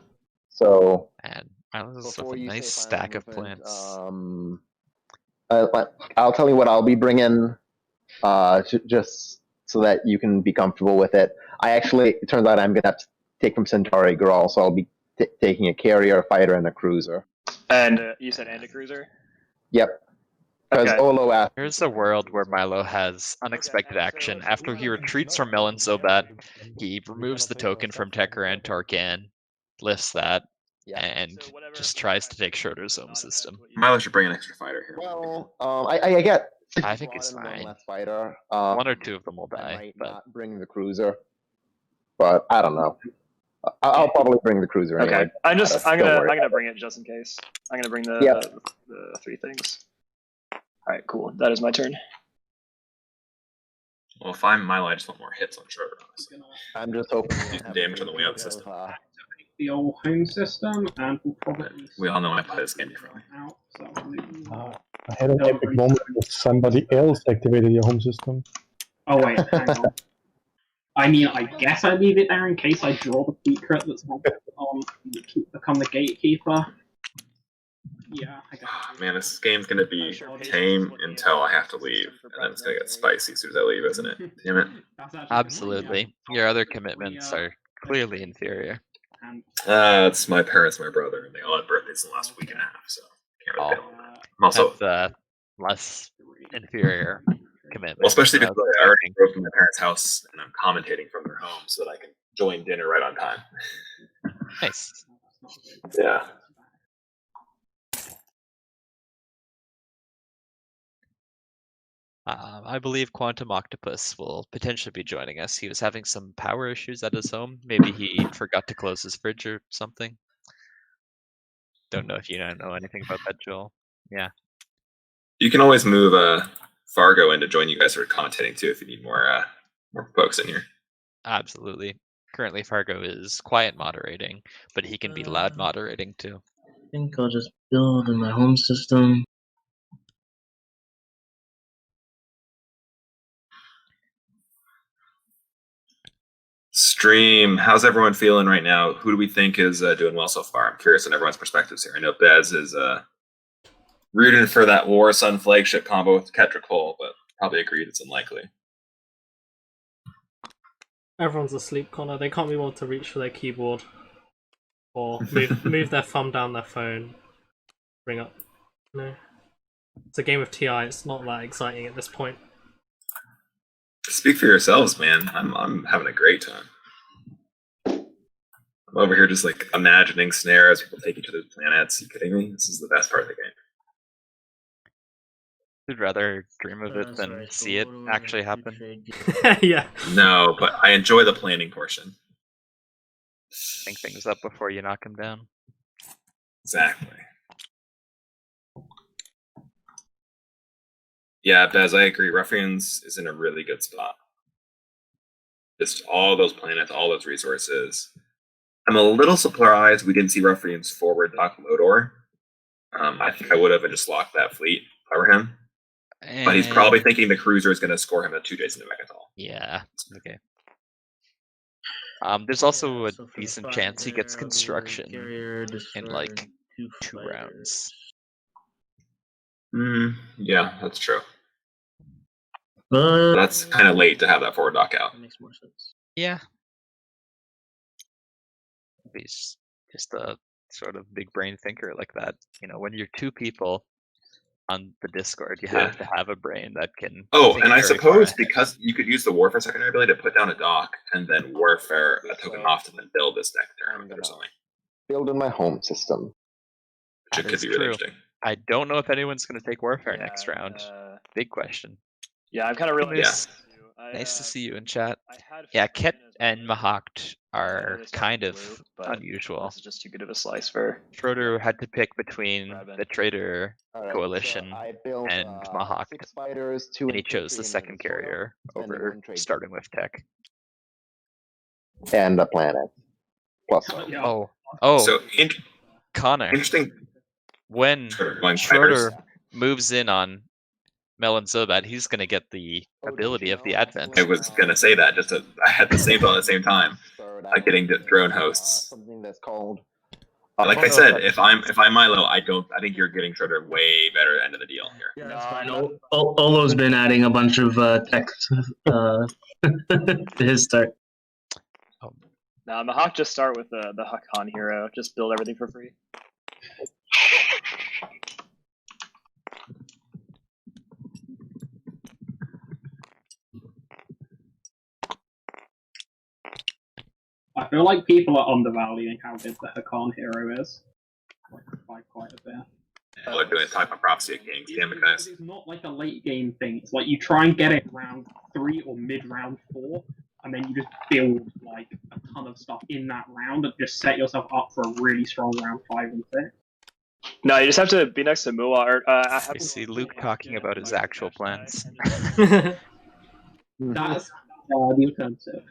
So. And this is a nice stack of plants. I'll tell you what I'll be bringing, just so that you can be comfortable with it. It turns out I'm going to have to take from Centauri Grawl, so I'll be taking a carrier, a fighter, and a cruiser. And you said and a cruiser? Yep. Because Olo asked. Here's a world where Mylo has unexpected action. After he retreats from Melon Zobat, he removes the token from Tekran Torcan, lifts that, and just tries to take Schroeder's home system. Mylo should bring an extra fighter here. Well, I get. I think it's fine. Less fighter. 1 or 2 of them will I die, might but not bring the cruiser, but I don't know. I'll probably bring the cruiser anyway. Okay. I'm gonna bring it just in case. I'm gonna bring the 3 things. Alright, cool. That is my turn. Well, if I'm Mylo, I just want more hits on Schroeder, honestly. I'm just hoping do some damage on the way out of the system. The old home system, and we'll probably. We all know I play this game differently. I had an epic moment with somebody else activated your home system. Oh wait, hang on. I mean, I guess I leave it there in case I draw the secret that's not become the gatekeeper. Yeah, I guess. Oh, man, this game's gonna be tame until I have to leave, and then it's gonna get spicy as soon as I leave, isn't it? Damn it. Absolutely. Your other commitments are clearly inferior. It's my parents, my brother, and they all had birthdays in the last week and a half, so can't really tell. I'm also That's less inferior commitment. well, especially because I already grew up in my parents' house, and I'm commentating from their home so that I can join dinner right on time. Nice. Yeah. I believe Quantum Octopus will potentially be joining us. He was having some power issues at his home. Maybe he forgot to close his fridge or something. Don't know if you know anything about that, Joel. Yeah. You can always move Fargo in to join you guys for commentating too if you need more folks in here. Absolutely. Currently, Fargo is quiet moderating, but he can be loud moderating too. I think I'll just build in my home system. Stream, how's everyone feeling right now? Who do we think is doing well so far? I'm curious on everyone's perspectives here. I know Bez is rooting for that War Sun flagship combo with Khet Drakkol, but probably agreed it's unlikely. Everyone's asleep, Connor. They can't be able to reach for their keyboard or move their thumb down their phone. Bring up. No. It's a game of TI. It's not that exciting at this point. Speak for yourselves, man. I'm having a great time. I'm over here just like imagining snares. People take each other's planets. Are you kidding me? This is the best part of the game. I'd rather dream of it than see it actually happen. Yeah. No, but I enjoy the planning portion. Think things up before you knock them down. Exactly. Yeah, Bez, I agree. Ruffians is in a really good spot. Just all those planets, all those resources. I'm a little surprised we didn't see Ruffians forward dock Lodor. I think I would have just locked that fleet for him. But he's probably thinking the cruiser is going to score him a 2 days into Megatol. Yeah, okay. There's also a decent chance he gets construction in like 2 rounds. Yeah, that's true. But that's kind of late to have that forward dock out. That makes more sense. Yeah. He's just a sort of big brain thinker like that. You know, when you're 2 people on the Discord, you have to have a brain that can. Oh, and I suppose because you could use the Warfare secondary ability to put down a dock and then Warfare a token off to then build this next turn or something. Build in my home system. Which could be really interesting. I don't know if anyone's going to take Warfare next round. Big question. Yeah, I'm kind of really nice to see you in chat. Yeah, Khet and Mahact are kind of unusual. This is just too good of a slice for. Schroeder had to pick between the Traitor Coalition and Mahact, and he chose the second carrier over starting with tech. And a planet. Plus one. So Connor. Interesting. When Schroeder moves in on Melon Zobat, he's going to get the ability of the Advent. I was going to say that. I had the same thought at the same time. Getting drone hosts. Something that's called. Like I said, if I'm Mylo, I think you're getting Schroeder way better end of the deal here. Yeah, I know. Olo's been adding a bunch of text to his start. Nah, Mahact just start with the Hakan hero. Just build everything for free. I feel like people are undervaluing how good the Hakan hero is. By quite a bit. People are doing type of prophecy at Kings. Damn it, guys. It's not like a late game thing. It's like you try and get it round 3 or mid round 4, and then you just build like a ton of stuff in that round and just set yourself up for a really strong round 5 and 6. No, you just have to be next to Mua. I see Luke talking about his actual plans. That's the alternative.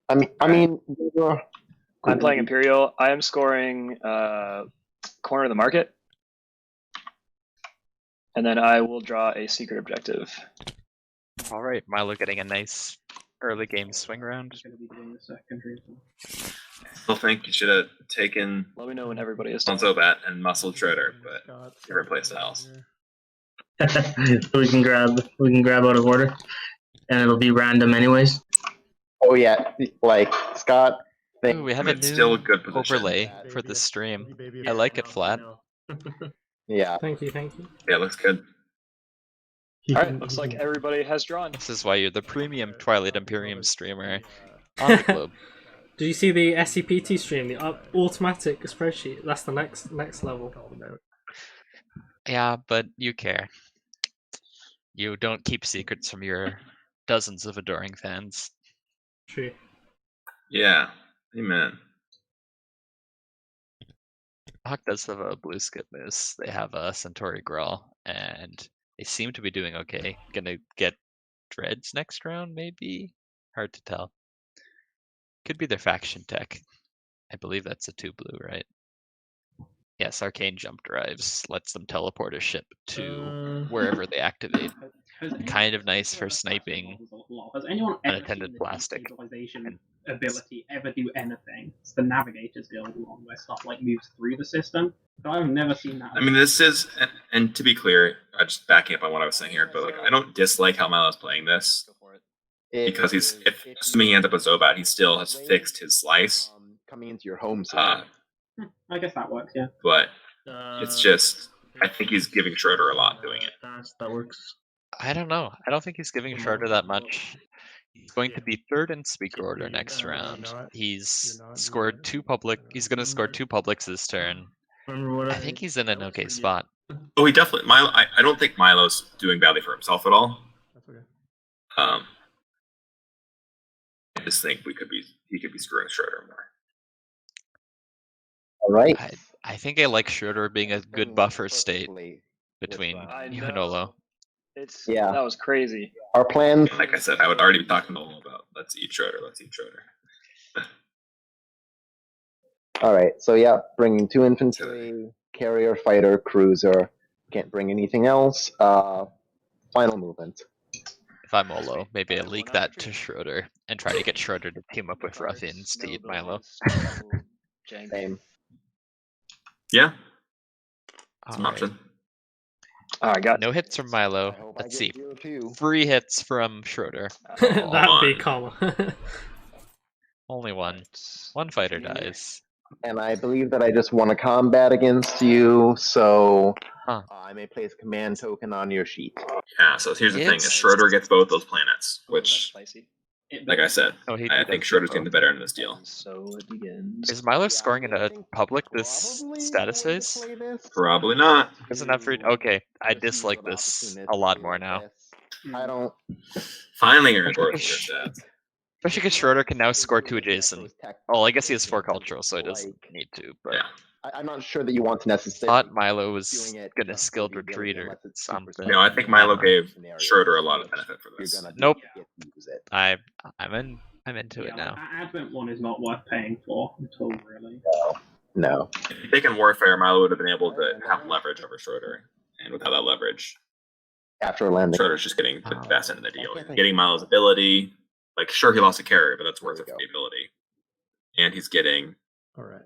I mean, I'm playing Imperial. I am scoring Corner of the Market. And then I will draw a secret objective. All right, Mylo getting a nice early game swing round. It's gonna be doing the secondary. I still think you should have taken Let me know when everybody is on done. Zobat and muscled Schroeder, but different play styles. we can grab out of order, and it'll be random anyways. Oh yeah, like Scott. Ooh, we have a It's new still a good position. overlay for the stream. I like it flat. Yeah. Thank you. Yeah, it looks good. Alright, looks like everybody has drawn. This is why you're the premium Twilight Imperium streamer on the globe. Did you see the SCPT stream? The automatic spreadsheet. That's the next level. Yeah, but you care. You don't keep secrets from your dozens of adoring fans. True. Yeah, amen. Hawk does have a blue skip moose. They have a Centauri Grawl, and they seem to be doing okay. Gonna get Dreads next round, maybe? Hard to tell. Could be their faction tech. I believe that's a 2 blue, right? Yes, Arcane Jump Drives lets them teleport a ship to wherever they activate. Kind of nice for sniping Has anyone ever unattended seen the plastic. destabilization ability ever do anything? It's the Navigators guild one where stuff like moves through the system. But I've never seen that. I mean, this is, and to be clear, just backing up on what I was saying here, but like, I don't dislike how Mylo's playing this because he's, assuming he ends up with Zobat, he still has fixed his slice. Coming into your home zone. I guess that works, yeah. But it's just, I think he's giving Schroeder a lot doing it. That works. I don't know. I don't think he's giving Schroeder that much. He's going to be 3rd in speaker order next round. He's scored 2 public. He's going to score 2 publics this turn. I think he's in an okay spot. Oh, he definitely, Mylo, I don't think Mylo's doing badly for himself at all. That's okay. I just think he could be screwing Schroeder more. All right. I think I like Schroeder being a good buffer state between you and Olo. Yeah. That was crazy. Our plan. Like I said, I would already be talking to Olo about let's eat Schroeder. All right. So yeah, bringing 2 infantry, carrier, fighter, cruiser. Can't bring anything else. Final movement. If I'm Olo, maybe I leak that to Schroeder and try to get Schroeder to team up with Ruffians to eat Mylo. Same. Yeah, it's an All right. option. I got No hits from Mylo. Let's see. 2. 3 hits from Schroeder. That'd be common. Only one. One fighter dies. And I believe that I just won a combat against you, so I may place a command token on your sheet. Yeah, so here's the thing: is Schroeder gets both those planets, which, like I said, I think Schroeder's getting the better end of this deal. So it begins. Is Mylo scoring in a public this status phase? Probably not. Isn't that for okay? I dislike this a lot more now. I don't. Finally, you're going to stats. Especially because Schroeder can now score 2 adjacent. Oh, I guess he has 4 cultural, so he doesn't need to. But Yeah. I'm not sure that you want to necessarily. thought Mylo was gonna skilled retreat or something. No, I think Mylo gave Schroeder a lot of benefit for this. Nope. Use it. I'm into it now. That Advent one is not worth paying for at all, really. No. If he'd taken Warfare, Mylo would have been able to have leverage over Schroeder, and without that leverage, After landing. Schroeder's just getting the best end of the deal. Getting Mylo's ability, like sure he lost a carrier, but that's worth it for the ability. And he's getting All right.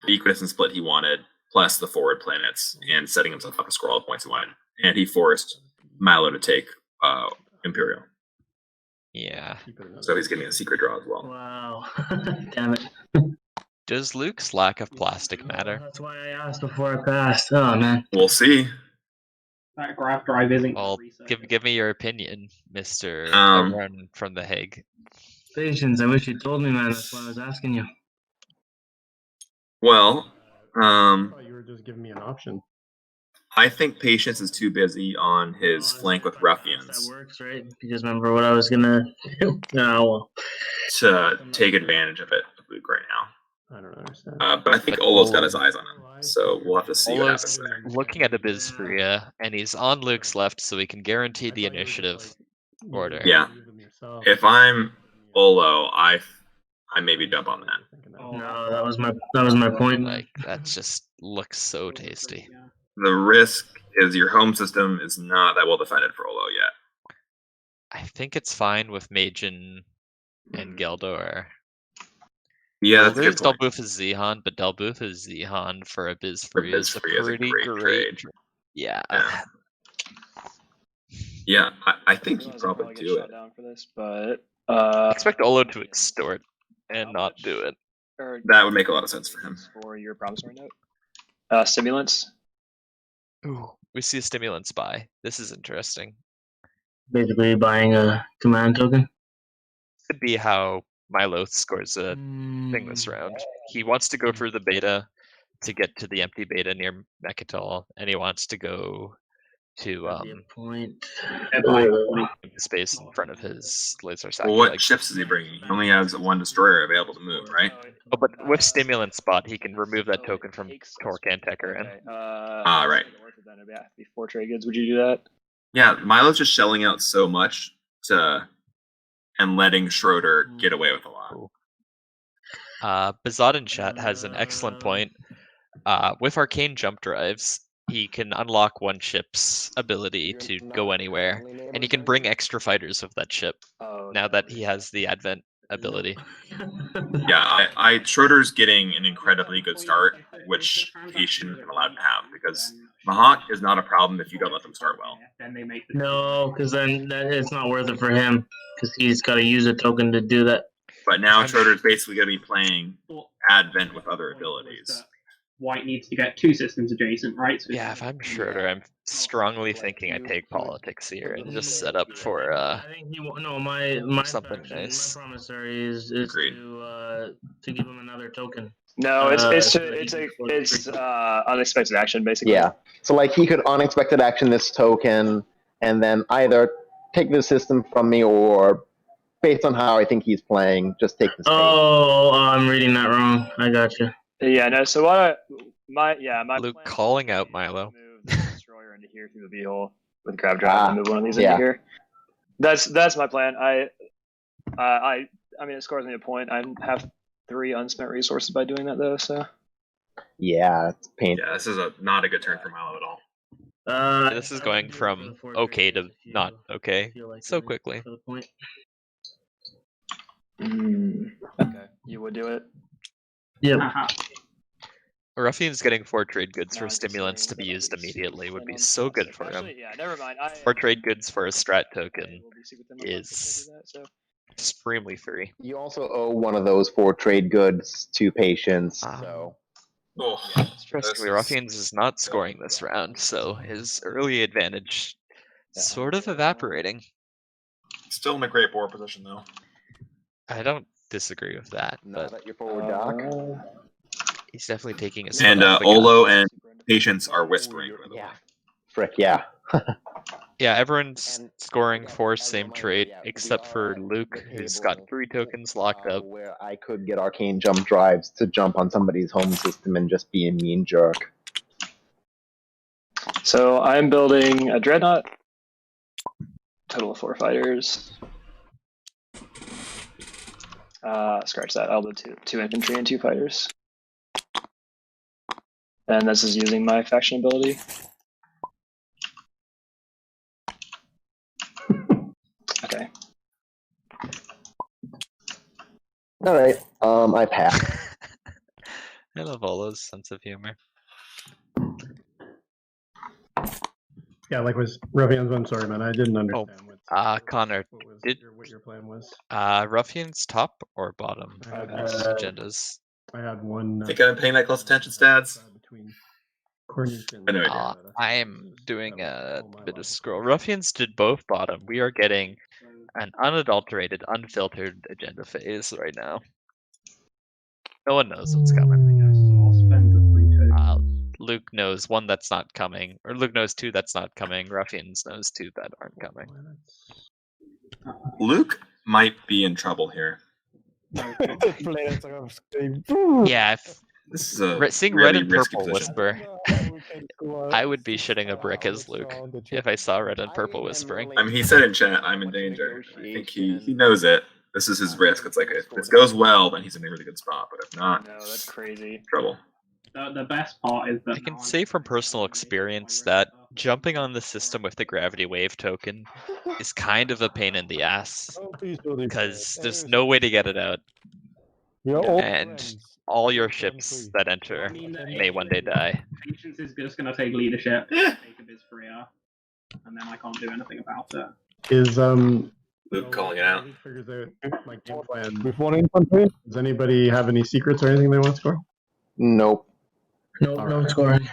the equidistant split he wanted, plus the forward planets, and setting himself up to score all the points he wanted. And he forced Mylo to take Imperial. Yeah. So he's getting a secret draw as well. Wow. Damn it. Does Luke's lack of plastic matter? That's why I asked before I passed. Oh man. We'll see. That graph drive isn't. Well, give me your opinion, Mr. Run from the Hague. Patience. I wish you told me, man. That's why I was asking you. Well, I thought you were just giving me an option. I think Patience is too busy on his flank with Ruffians That works, right? Because remember what I was gonna do. Oh well. to take advantage of it with Luke right now. I don't understand. But I think Olo's got his eyes on him, so we'll have to see what Olo's happens there. looking at Abysphria, and he's on Luke's left, so we can guarantee the initiative order. Yeah. If I'm Olo, I maybe jump on that. No, that was my point. Like that just looks so tasty. The risk is your home system is not that well defended for Olo yet. I think it's fine with Majin and Gheldor. Yeah, that's a there's good point. Delbuth's Zehan, but Delbuth's Zehan for a Biz Free is a Free is a pretty great great. trade. Yeah. Yeah, I think he'd probably get do shot it. down for this, but Expect Olo to extort and not do it. That would make a lot of sense for him. For your promissory note, stimulants. Ooh, we see a stimulants buy. This is interesting. Basically buying a command token. Could be how Mylo scores a thing this round. He wants to go for the beta to get to the empty beta near Mechatol, and he wants to go to point space in front of his laser sack. Well, what ships is he bringing? He only has one destroyer available to move, right? Oh, but with stimulant spot, he can remove that token from Torque and Tecker in. Right. Before trade goods, would you do that? Yeah, Milo's just shelling out so much and letting Schroeder get away with a lot. Bazad in chat has an excellent point. With arcane jump drives, he can unlock one ship's ability to go anywhere, and he can bring extra fighters with that ship. Now that he has the Advent ability. Yeah, Schroeder's getting an incredibly good start, which he shouldn't have been allowed to have, because Mahact is not a problem if you don't let them start well. No, because then it's not worth it for him, because he's got to use a token to do that. But now Schroeder's basically going to be playing Advent with other abilities. White needs to get 2 systems adjacent, right? So yeah, if I'm Schroeder, I'm strongly thinking I take politics here and just set up for I think my something nice. My promissory is to give him another token. No, it's unexpected action basically. Yeah. So like he could unexpected action this token and then either take the system from me or based on how I think he's playing, just take the space. Oh, I'm reading that wrong. I got you. Yeah, no. So my Luke calling out Mylo. Move the destroyer into here through the V hole with grab drive and move one of these into here. That's my plan. I mean, it scores me a point. I have 3 unspent resources by doing that though. So yeah, it's painful. Yeah, this is not a good turn for Mylo at all. This is going from okay to not okay so quickly. Okay, you would do it. Yeah. Ruffians getting 4 trade goods for stimulants to be used immediately would be so good for him. Yeah, never mind. 4 trade goods for a strat token is extremely free. You also owe one of those 4 trade goods to Patience, so... Interestingly, Ruffians is not scoring this round, so his early advantage sort of evaporating. Still in a great board position, though. I don't disagree with that, Not but at your forward dock. he's definitely taking a And Olo and Patience are whispering. Yeah. Frick, yeah. Yeah, everyone's scoring 4 same trait, except for Luke, who's got 3 tokens locked up. Where I could get arcane jump drives to jump on somebody's home system and just be a mean jerk. So I'm building a Dreadnought. Total of 4 fighters. Scratch that. I'll do 2 infantry and 2 fighters. And this is using my faction ability. Okay. All right. I pass. I love Olo's sense of humor. Yeah, like was Ruffians. I'm sorry, man. I didn't understand. Connor, what your plan was? Ruffians top or bottom? Agendas. I had one. Think I'm paying that close attention, stats? Between Cornish and I am doing a bit of scroll. Ruffians did both bottom. We are getting an unadulterated, unfiltered agenda phase right now. No one knows what's coming. Luke knows 1 that's not coming, or Luke knows 2 that's not coming. Ruffians knows 2 that aren't coming. Luke might be in trouble here. Yeah, this is a seeing really red and purple position. whisper, I would be shitting a brick as Luke if I saw red and purple whispering. I mean, he said in chat, "I'm in danger." I think he knows it. This is his risk. It's like if this goes well, then he's in a really good spot. But if not, no, that's crazy. Trouble. The best part is that I can say from personal experience that jumping on the system with the gravity wave token is kind of a pain in the ass because there's no way to get it out, and all your ships that enter may one day die. Patience is just going to take leadership, take a biz freer, and then I can't do anything about it. Is Luke calling it out. Figures out my game plan. With one infantry? Does anybody have any secrets or anything they want to score? Nope. No scoring.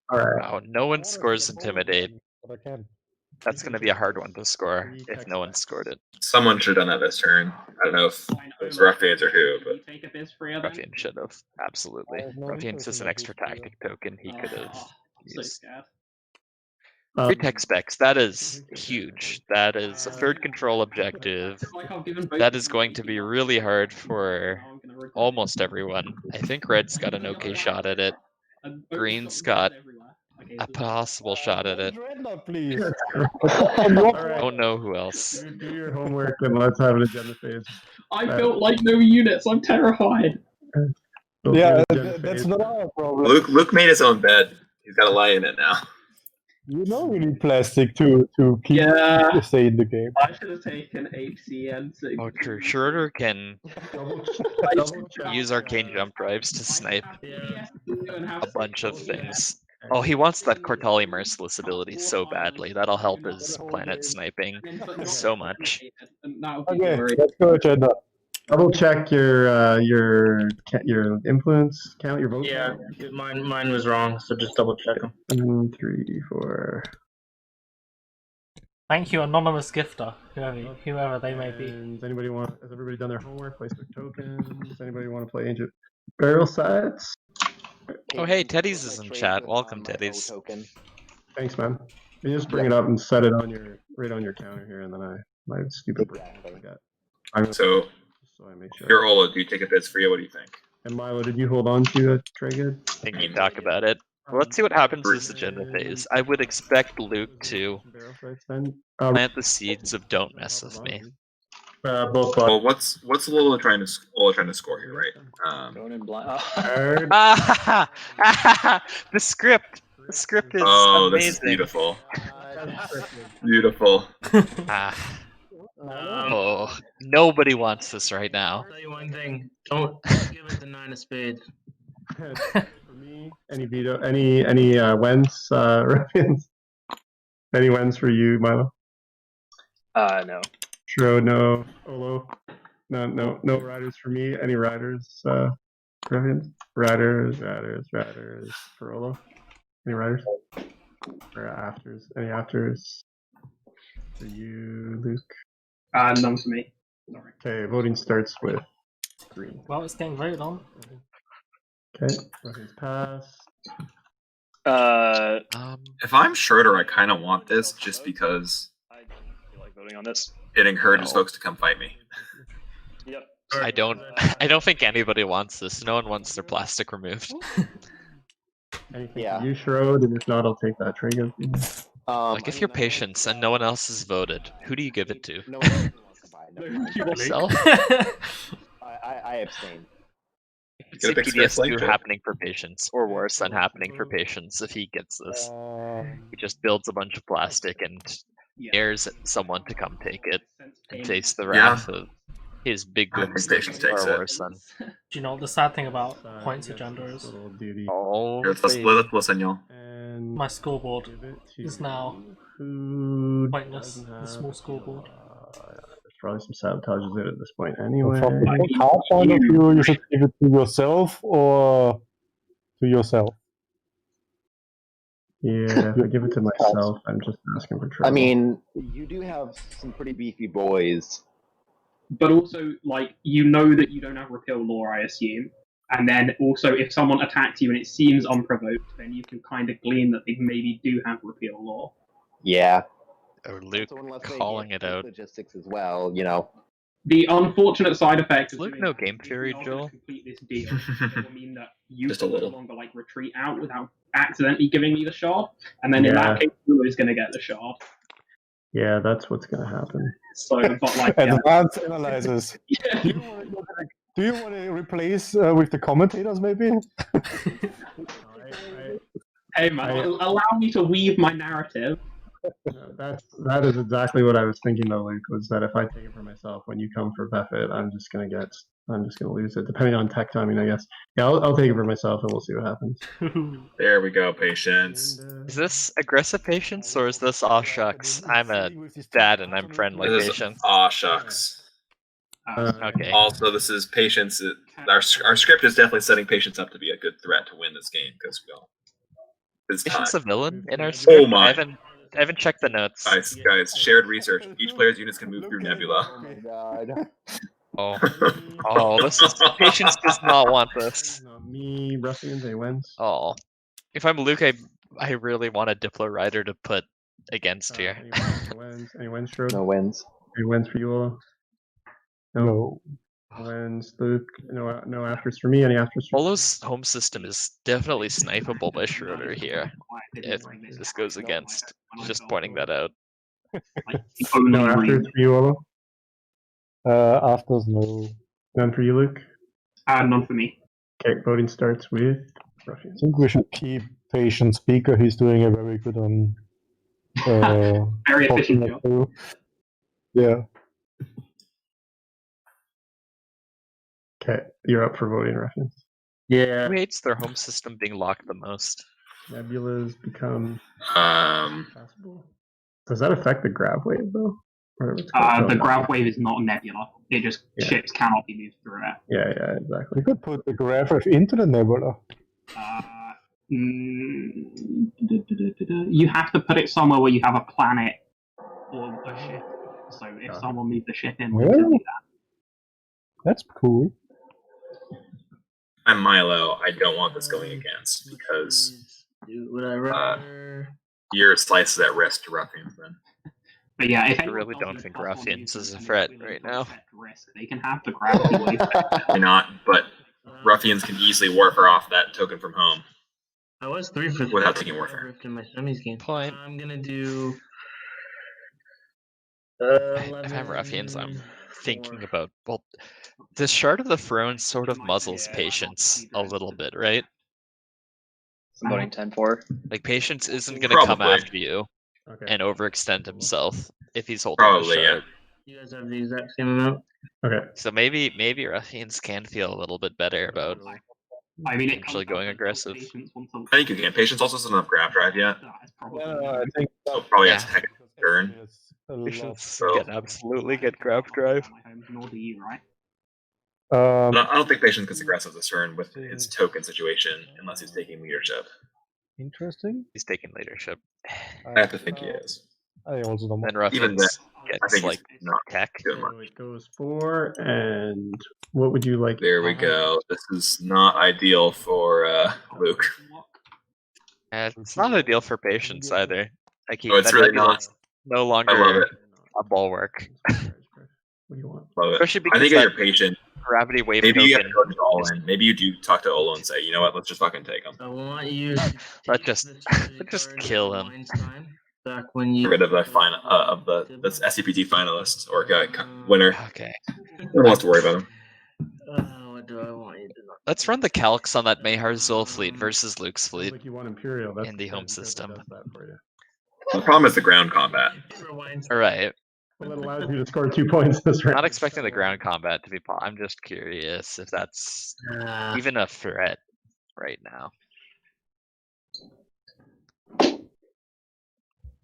All right. Wow, no one scores Intimidate. But I can. That's going to be a hard one to score if no one scored it. Someone should have done that this turn. I don't know if it was Ruffians or who, but Take a biz freer then? Ruffian should have, absolutely. Ruffian's is an extra tactic token he could have So used. scared. Free tech specs, that is huge. That is a third control objective. Like I've given both That is going to be really hard for now I'm gonna regret almost everyone. I think Red's got an okay shot at it. Green's got a possible shot at it. Dreadnought, please. All right. Don't know who else. Do your homework and let's have an agenda phase. I built like no units. I'm terrified. We'll Yeah, do an agenda that's phase. not our problem. Luke made his own bed. He's got to lie in it now. You know we need plastic to keep Yeah. stay in the game. I should have taken HCN6. Oh, true. Schroeder can Double check. use arcane jump drives to snipe Yeah. a bunch of things. Oh, he wants that Kortali Merciless ability so badly. That'll help his planet sniping so much. Okay, let's go agenda. Double check your influence count, your vote. Yeah, mine was wrong, so just double check them. 1, 3, 4. Thank you, anonymous gifter, whoever they may be. And has everybody done their homework? Place their tokens. Anybody want to play Ancient Barrel Sets? Oh, hey, Teddy's is in chat. Welcome, Teddy's. Thanks, man. You just bring it up and set it on right on your counter here, and then my stupid brain forgot. So, I make sure. here, Ola, do you take a biz for you? What do you think? And Mylo, did you hold on to a Trigid? I think you talk about it. Well, let's see what happens this agenda phase. I would expect Luke to plant the seeds of "Don't mess with me." Both. Well, what's Ola trying to score here, right? Going in blind. The script is Oh, amazing. this is beautiful. Beautiful. Oh, nobody wants this right now. I'll tell you one thing. Don't give it the 9 of spades. For me, any veto, any wins, Ruffians? Any wins for you, Mylo? No. Shro, no. Olo, no riders for me. Any riders, Ruffians? Riders for Olo. Any riders? Or afters? Any afters for you, Luke? None for me. Sorry. Okay, voting starts with green. Well, it's getting voted on. Okay, Ruffians pass. If I'm Schroeder, I kind of want this just because I don't feel like voting on this. getting Horde folks to come fight me. Yep. I don't think anybody wants this. No one wants their plastic removed. Anything Yeah. for you, Schroed, and if not, I'll take that trigger. Like if you're patient and no one else has voted, who do you give it to? No one wants to buy it. Never mind. Yourself? I abstain. It's a PDS2 happening for patience, or worse than happening for patience if he gets this. He just builds a bunch of plastic and dares someone to come take it and face the wrath of his big boomstick, or worse than. Do you know what the sad thing about points agenda is? Oh, Let's listen, y'all. My scoreboard is now pointless. The small scoreboard. There's probably some sabotages in it at this point anyway. From our point of view, you should give it to yourself or to yourself. Yeah, if I give it to myself, I'm just asking for trouble. I mean, you do have some pretty beefy boys. But also, like, you know that you don't have repeal law, I assume. And then also, if someone attacks you and it seems unprovoked, then you can kind of glean that they maybe do have repeal law. Yeah. Or Luke So calling it out. Logistics as well, you know. The unfortunate side effect of Luke doing no that game is theory, you're not Joel? gonna complete this deal. It will mean that you Just a can no little. longer like retreat out without accidentally giving me the shard, and then in that case, Lulu is going to get the shard. Yeah, that's what's gonna happen. So, but like, yeah. Advanced analyzers. Do you want to replace with the commentators, maybe? Hey man, allow me to weave my narrative. That is exactly what I was thinking though, Luke, was that if I take it for myself, when you come for Buffett, I'm just gonna lose it, depending on tech timing, I guess. Yeah, I'll take it for myself and we'll see what happens. There we go, patience. Is this aggressive patience or is this aw shucks? I'm a dad and I'm friendly This is patience. aw shucks. Okay. Also, this is patience. Our script is definitely setting patience up to be a good threat to win this game because we all. It's Patience time. a villain in our script? Oh my! I haven't checked the notes. Guys, shared research. Each player's units can move through Nebula. Oh my god. Oh, this is patience does not want this. Me, Ruffians, any wins? Oh, if I'm Luke, I really want a Diplo Rider to put against here. Any wins, Schroeder? No wins. Any wins for you all? No. Wins, Luke. No afters for me. Any afters for Polo's home system is definitely snipeable by Schroeder here. If this goes against, just pointing that out. No afters for you, Olo? Afters, no. None for you, Luke? None for me. Okay, voting starts with I Ruffians. think we should keep Patient Speaker. He's doing a very good on. Very efficient talking job. through. Yeah. Okay, you're up for voting, Ruffians. Yeah. Who hates their home system being locked the most? Nebula's become Um, possible. Does that affect the grav wave though? The grav wave is not a nebula. It just ships cannot be moved through it. Yeah, exactly. We could put the grav wave into the nebula. You have to put it somewhere where you have a planet or a ship. So if someone moves the ship in, we can do that. That's cool. I'm Mylo. I don't want this going against because your slice is at risk to Ruffians then. But yeah, if I really don't think Ruffians is a threat right now. they can have the gravity wave. Why not? But Ruffians can easily warfare off that token from home. I was 3 for 3 without taking warfare in my semis game. Point. I'm gonna do. If I'm Ruffians, I'm thinking about, well, the Shard of the Throne sort of muzzles Patience a little bit, right? I'm voting 10-4. Like, Patience isn't going to come Probably. after you and overextend himself if he's holding Probably, the yeah. Shard. You guys have the exact same amount. Okay. So maybe Ruffians can feel a little bit better about actually going aggressive. I think you can. Patience also doesn't have grab drive yet. I think So probably has to take a turn. Patience can absolutely get grab drive. I don't think Patience gets aggressive this turn with his token situation unless he's taking leadership. Interesting. He's taking leadership. I have to think he is. I also don't. Then Even Ruffians then, I gets think like he's not tech. doing much. So it goes 4, and what would you like? There we go. This is not ideal for Luke. It's not ideal for Patience either. I keep Oh, it's that really Nebula's not. no longer I love it. a bulwark. What do you want? Love it. Especially I because think if that you're patient, gravity wave maybe you token. have to go all in. Maybe you do talk to Olo and say, you know what, let's just fucking take him. I want you. Let's just kill him. Back when Get you. rid of the final of the SCPT finalist or winner. Okay. No one wants to worry about him. What do I want you to know? Let's run the calcs on that Mahar Zul fleet versus Luke's fleet Like you want Imperial. That's in the home that's good that system. does that for you. The problem is the ground combat. Alright. Well, it allows you to score 2 points this round. Not expecting the ground combat to be I'm just curious if that's even a threat right now.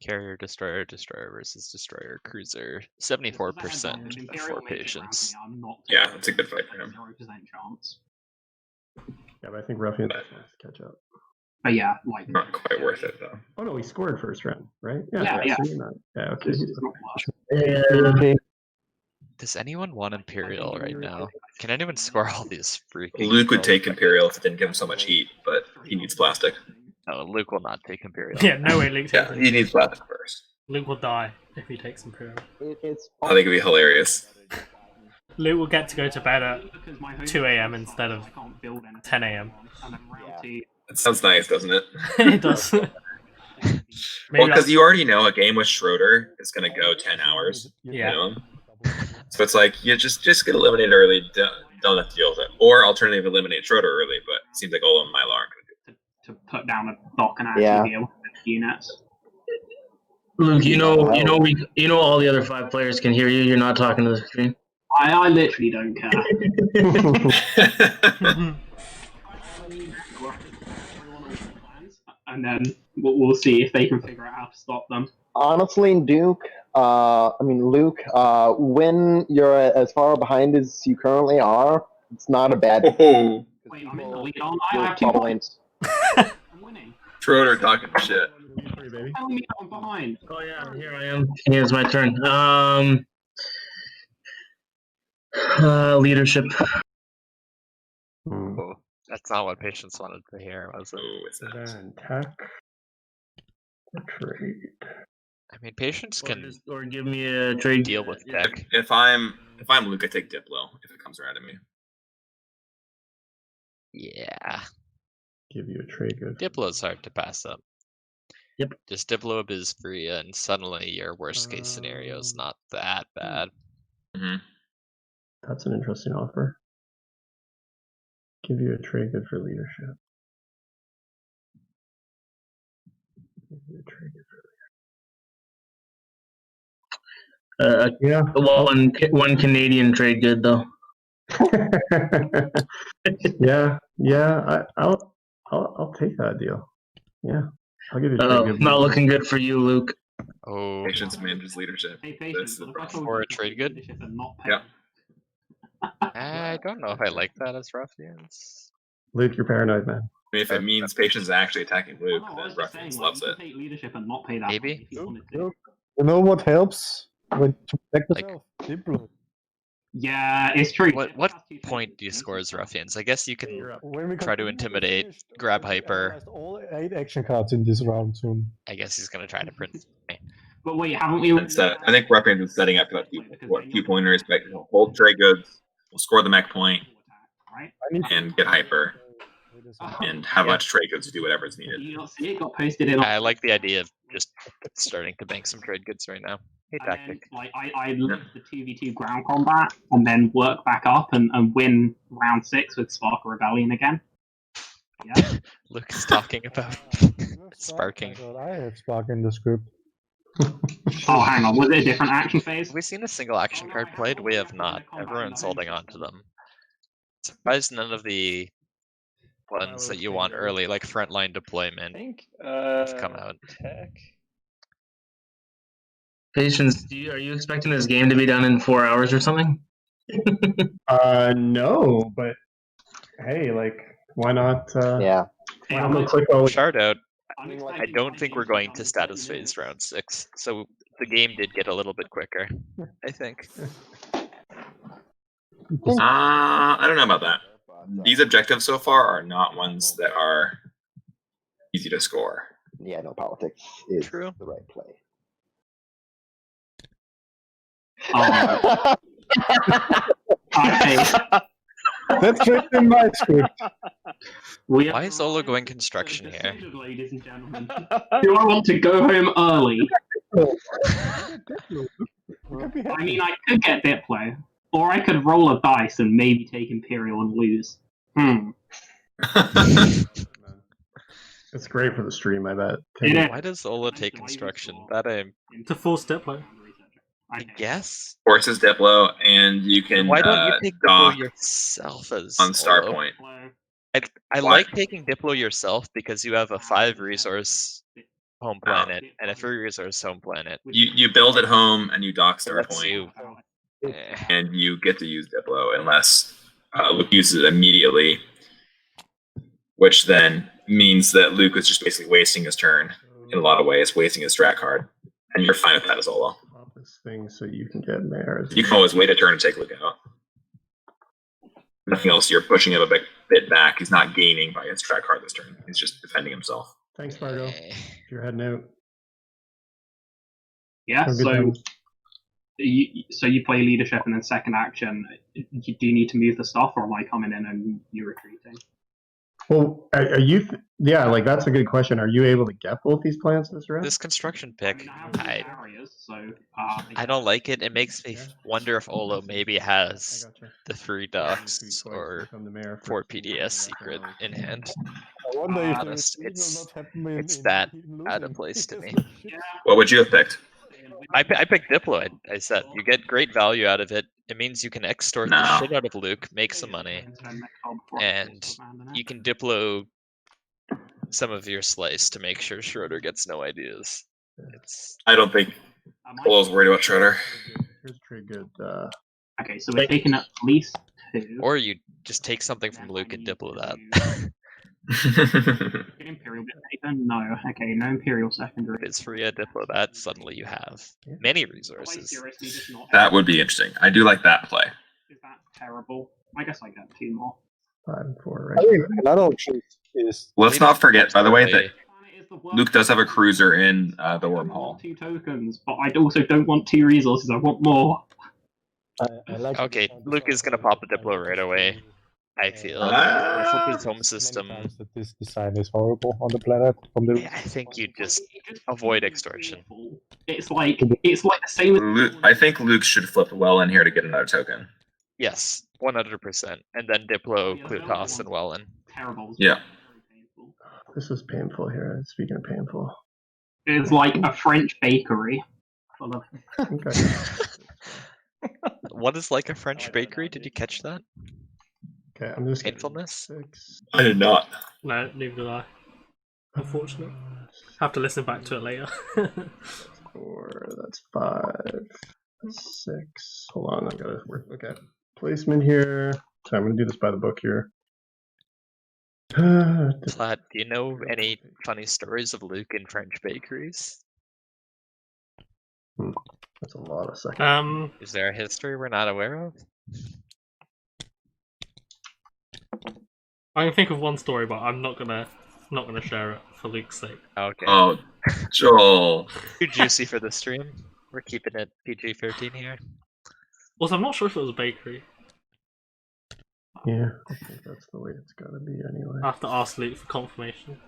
Carrier, destroyer versus destroyer, cruiser. 74% for Patience. Yeah, it's a good fight for him. 0% chance. Yeah, but I think Ruffians wants to catch up. But yeah, like Not quite worth it though. Oh no, he scored first round, right? Yeah. So you're not, yeah, okay. this is not worse. Does anyone want Imperial right now? Can anyone score all these freaking... Luke would take Imperial if it didn't give him so much heat, but he needs plastic. No, Luke will not take Imperial. Yeah, no way Luke takes Yeah, he needs plastic first. Luke will die if he takes Imperial. It's I think it'd be hilarious. Luke will get to go to bed at 2 a.m. instead of 10 a.m. It sounds nice, doesn't it? It does. Well, because you already know a game with Schroeder is going to go 10 hours. Yeah. Minimum. So it's like, you just get eliminated early, don't have to deal with it. Or alternatively, eliminate Schroeder early, but it seems like Olo and Mylo aren't going to do it. to put down a dock and actually be able to lift units. Luke, you know all the other 5 players can hear you. You're not talking to the screen. I literally don't care. And then we'll see if they can figure out how to stop them. Honestly, Luke, when you're as far behind as you currently are, it's not a bad thing. Wait, I'm in the lead. I have 2 points. I'm winning. Schroeder talking shit. Tell me I'm behind. Oh yeah, here I am. It's my turn. Leadership. Oh, that's not what Patience wanted to hear, was it? Then tech. Trade. I mean, Patience can or give me a trade deal with tech. If I'm Luke, I take Diplo if it comes around to me. Yeah. Give you a trade good. Diplo's hard to pass up. Yep. Just Diplo a Bizfree and suddenly your worst case scenario is not that bad. Mm-hmm. That's an interesting offer. Give you a trade good for leadership. Give you a trade good for yeah. Well, one Canadian trade good though. yeah. I'll take that deal. Yeah. I'll give you a trade good. Not looking good for you, Luke. Oh. Patience manages leadership. Hey, Patience, Or a trade good? Yeah. I don't know if I like that as Ruffians. Luke, you're paranoid, man. I mean, if it means Patience is actually attacking Luke, then Ruffians loves it. Take leadership and not pay that. Maybe. You know what helps when to protect yourself? Diplo. Yeah, it's true. What point do you score as Ruffians? I guess you can try to intimidate, grab hyper. All 8 action cards in this round soon. I guess he's gonna try to print. But wait, haven't we? I think Ruffians is setting up for that 2 pointers. But he'll hold trade goods, we'll score the mech point, and get hyper, and have a bunch of trade goods to do whatever is needed. You not see it got posted in. I like the idea of just starting to bank some trade goods right now. Hey, tactic. Then, I live the 2v2 ground combat and then work back up and win round 6 with Spark Rebellion again. Yeah. Luke is talking about sparking. I have spark in the script. Oh, hang on. Was it a different action phase? Have we seen a single action card played? We have not. Everyone's holding on to them. Surprised none of the ones that you want early, like frontline deployment, have come out. Tech. Patience, are you expecting this game to be done in 4 hours or something? No, but hey, why not? Yeah. Why not go click all Shard out. I don't think we're going to status phase round 6, so the game did get a little bit quicker, I think. I don't know about that. These objectives so far are not ones that are easy to score. Yeah, no, politics is True. the right play. That's right in my script. Why is Olo going construction here? Ladies and gentlemen. Do I want to go home early? I mean, I could get Diplo, or I could roll a dice and maybe take Imperial and lose. It's great for the stream, I bet. Why does Olo take construction? That To force Diplo. I guess. Forces Diplo, and you can Why don't you take dock Diplo yourself as on Star Olo? Point. I like taking Diplo yourself because you have a 5 resource home planet and a 3 resource home planet. You build at home and you dock Star Let's Point, see. and you get to use Diplo unless Luke uses it immediately, which then means that Luke is just basically wasting his turn in a lot of ways, wasting his strat card, and you're fine with that as Olo. This thing so you can get mares. You can always wait a turn and take Luke out. Nothing else. You're pushing him a bit back. He's not gaining by his strat card this turn. He's just defending himself. Thanks, Margo. If you're heading out. Yeah, so you play leadership and then second action. You do need to move the stuff, or am I coming in and you retreating? Well, are you? Yeah, like that's a good question. Are you able to get both these plants this round? This construction pick, I I don't like it. It makes me wonder if Olo maybe has gotcha. the 3 Sweet docks choice or to become the mayor for 4 PDS secret in hand. I wonder if the Honest, retreat will not happen it's in that even out of losing. place to me. What would you have picked? I picked Diplo. I said you get great value out of it. It means you can extort the No. shit out of Luke, make some money, and you can Diplo some of your slice to make sure Schroeder gets no ideas. It's I don't think Olo's worried about Schroeder. Here's pretty good. Okay, so we're taking at least 2. or you just take something from Luke and Diplo that. Imperial bit taken? No. Okay, no Imperial secondary. If it's free at Diplo that, suddenly you have many resources. That would be interesting. I do like that play. Is that terrible? I guess I get 2 more. 5 and 4, I right? think another option is Let's not forget, by the way, that Luke does have a cruiser in the wormhole. 2 tokens, but I also don't want 2 resources. I want more. I like Okay, Luke is gonna pop a Diplo right away. I feel. Ah. Flip his home system. that this design is horrible on the planet. From the I think you just avoid extortion. It's like the same as Luke, I think Luke should flip well in here to get another token. Yes, 100%. And then Diplo, Clutas, and Wellen. terrible. Yeah. This is painful here. Speaking of painful. It's like a French bakery. Full of Okay. What is like a French bakery? Did you catch that? Okay, I'm just Painfulness? 6. I did not. No, neither did I. Unfortunately. Have to listen back to it later. 4, that's 5. 6. Hold on, I gotta work. Okay. Placement here. So I'm gonna do this by the book here. Platt, do you know any funny stories of Luke in French bakeries? That's a lot of seconds. Is there a history we're not aware of? I can think of one story, but I'm not gonna share it for Luke's sake. Okay. Oh, Joel. Too juicy for the stream. We're keeping it PG-13 here. Also, I'm not sure if it was a bakery. Yeah, I think that's the way it's gotta be anyway. I have to ask Luke for confirmation.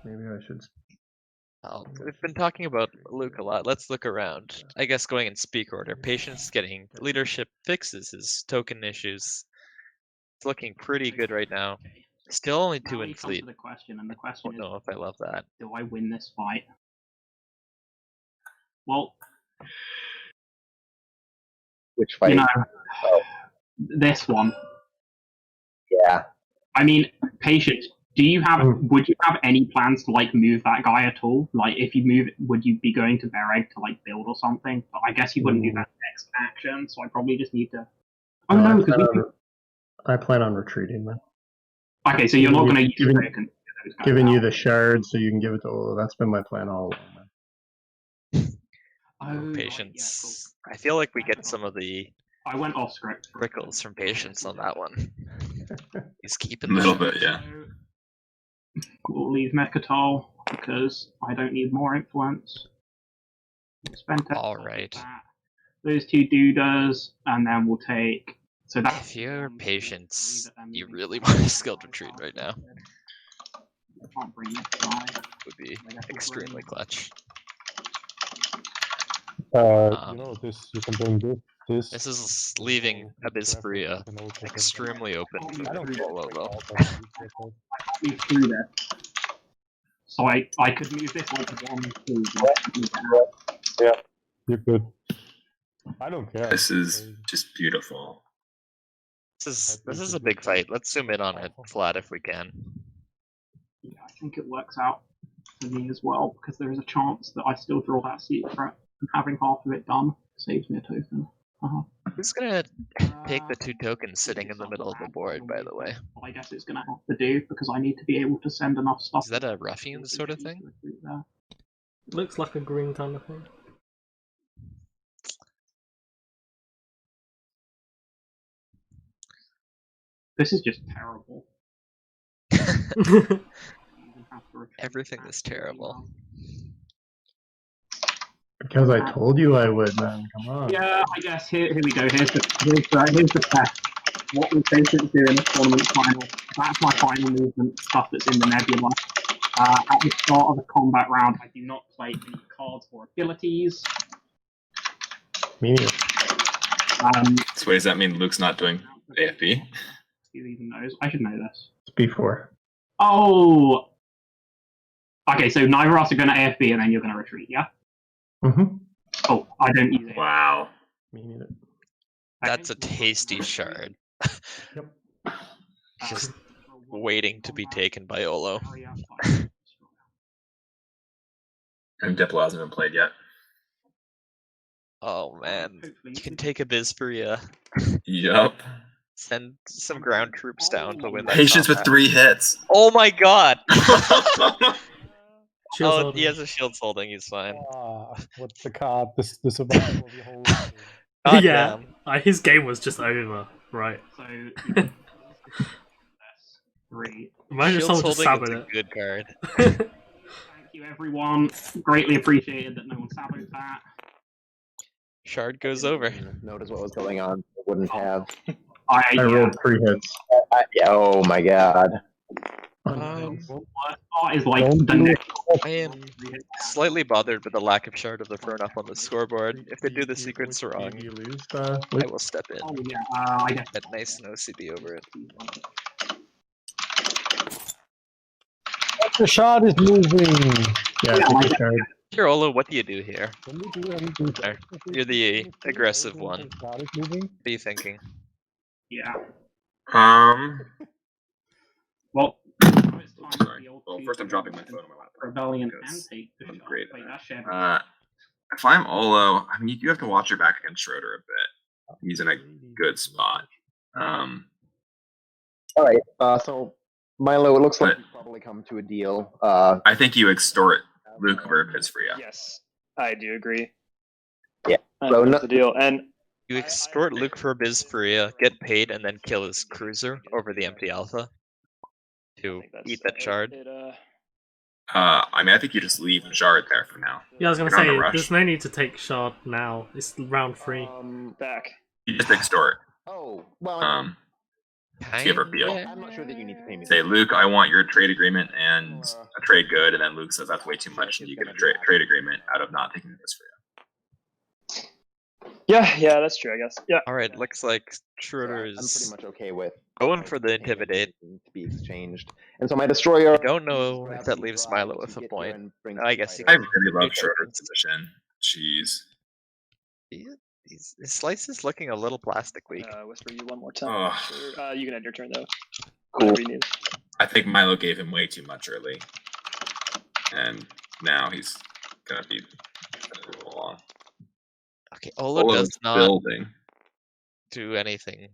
Maybe I should. We've been talking about Luke a lot. Let's look around. I guess going in speak order. Patience getting leadership fixes his token issues. It's looking pretty good right now. Still only 2 in fleet. The question, and the I question don't know if I love that. do I win this fight? Well, Which fight? you know, this one. Yeah. I mean, Patience, would you have any plans to like move that guy at all? Like, if you move, would you be going to Bereg to like build or something? But I guess you wouldn't do that next action, so I probably just need to. Oh no, because I plan on retreating then. Okay, so you're not going to use Giving- it and those guys Giving you out. the shard so you can give it to Olo. That's been my plan all along. Oh, Patience. I feel like we get some of the I went off script. prickles from Patience on that one. He's keeping A little the bit, yeah. We'll leave Mechatol because I don't need more influence. Spend All right. those 2 doodahs, and then we'll take. So that If you're Patience, you really want to skilled retreat right now. I can't bring this guy. Would be extremely clutch. you know, this you can bring this. This is leaving Abysperia extremely open I don't for Olo though. Move through there. So I could move this like 1, 2. Yeah, you're good. I don't care. This is just beautiful. This is a big fight. Let's zoom in on it flat if we can. Yeah, I think it works out for me as well because there is a chance that I still draw that secret and having half of it done saves me a token. Who's gonna take the 2 tokens sitting in the middle of the board, by the way? I guess it's gonna have to do because I need to be able to send enough stuff. Is that a Ruffians sort of thing? Looks like a green kind of thing. This is just terrible. Everything is terrible. Because I told you I would, man. Come on. Yeah, I guess here we go. Here's the test. What will Patience do in the tournament final? that's my final movement stuff that's in the nebula. At the start of the combat round, I do not play any cards or abilities. Me neither. So does that mean Luke's not doing AFB? Who even knows? I should know this. It's B4. Oh! Okay, so neither of us are going to AFB and then you're going to retreat, yeah? Mm-hmm. Oh, I don't use it. Wow. Me neither. That's a tasty shard. Yep. Just waiting to be taken by Olo. And Diplo hasn't been played yet. Oh man, you can take a Bizperia. Yup. Send some ground troops down to win that Patience with combat. 3 hits. Oh my god! Shields Oh, holding. he has a shields holding, he's fine. What's the card? This survival of the whole game. God Yeah, damn. his game was just over, right? So, 3. Imagine Shields someone just holding saboed is a good card. Thank you, everyone. Greatly appreciated that no one saboted that. Shard goes over. Notice what was going on. I wouldn't have. I rolled 3 hits. Oh my god. Art is like Don't the do next. I am slightly bothered with the lack of Shard of the Throne up on the scoreboard. If they do the secrets wrong, Do you lose, I Luke? will step in. Oh yeah, I guess. Get nice and OCD over it. The shard is moving. Yeah, Yeah, take like- the shard. Here, Olo, what do you do here? Can we do anything? There. You're the aggressive one. The shard is moving. What are you thinking? Yeah. Well, now it's time for Sorry. the old Well, two first I'm dropping my phone on my lap. Rebellion and because take the I'm shot. great at Wait, that. that's shared. If I'm Olo, I mean, you do have to watch your back against Schroeder a bit. He's in a good spot. Alright, so Mylo, it looks like But- we've probably come to a deal. I think you extort Luke over Pisfria. Yes, I do agree. Yeah. I So think no- that's the deal. And You extort Luke for Bizperia, get paid, and then kill his cruiser over the empty alpha to eat that shard. I mean, I think you just leave the shard there for now. Yeah, I was gonna You're on say a rush. there's no need to take shard now. It's round 3. Back. You just extort. Oh, well, See if reveal. I'm not sure that you need to pay me. Say, Luke, I want your trade agreement and a trade good, and then Luke says that's way too much, and you get a trade agreement out of not taking this for you. Yeah, that's true, I guess. Yeah. Alright, looks like Schroeder I'm pretty is much okay with going for the intimidate. to be exchanged. And so my destroyer. I don't know if that leaves Mylo with a point. I guess he I can. really love do Schroeder's tokens. position. Jeez. His slice is looking a little plastic weak. Whisper you one more time. Oh. Sure. You can end your turn though. Cool. Whatever you need. I think Mylo gave him way too much early. And now he's gonna be along. Okay, Olo Olo's does not building. do anything.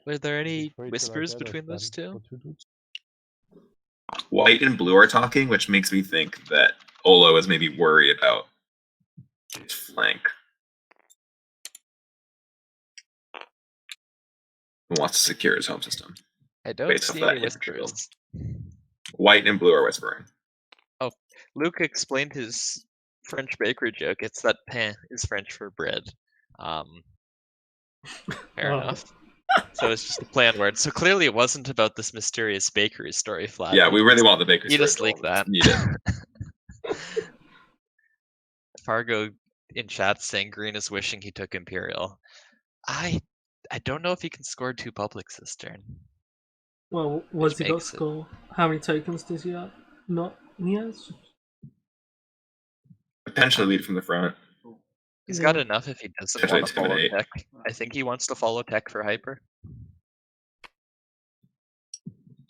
Were there any Wait till I whispers get it between those then. two? What to do? White and blue are talking, which makes me think that Olo is maybe worried about his flank. He wants to secure his home system. I don't Based off see that any infantry whispers. White and blue are whispering. Luke explained his French bakery joke. It's that pain is French for bread. Fair Oh. enough. So it's just a play on words. So clearly it wasn't about this mysterious bakery story, Flat. Yeah, we really want the bakery. You just story leak told. that. Need it. Fargo in chat saying Green is wishing he took Imperial. I don't know if he can score 2 publics this turn. Well, what's Which he got makes it- score? How many tokens does he have? Not he has? Potentially lead from the front. He's got enough if he doesn't Potentially want to follow intimidate. tech. I think he wants to follow tech for hyper.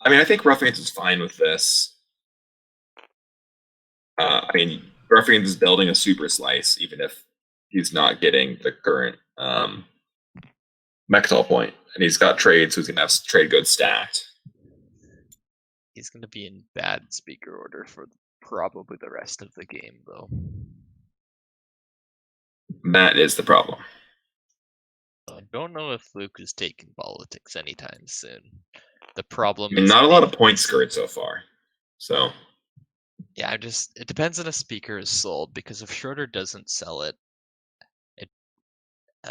I mean, I think Ruffians is fine with this. I mean, Ruffians is building a super slice, even if he's not getting the current Mectal point, and he's got trades, so he's gonna have trade goods stacked. He's going to be in bad speaker order for probably the rest of the game, though. That is the problem. I don't know if Luke is taking politics anytime soon. The problem I mean, is not a lot of points scored so far. So yeah, it depends on a speaker is sold, because if Schroeder doesn't sell it,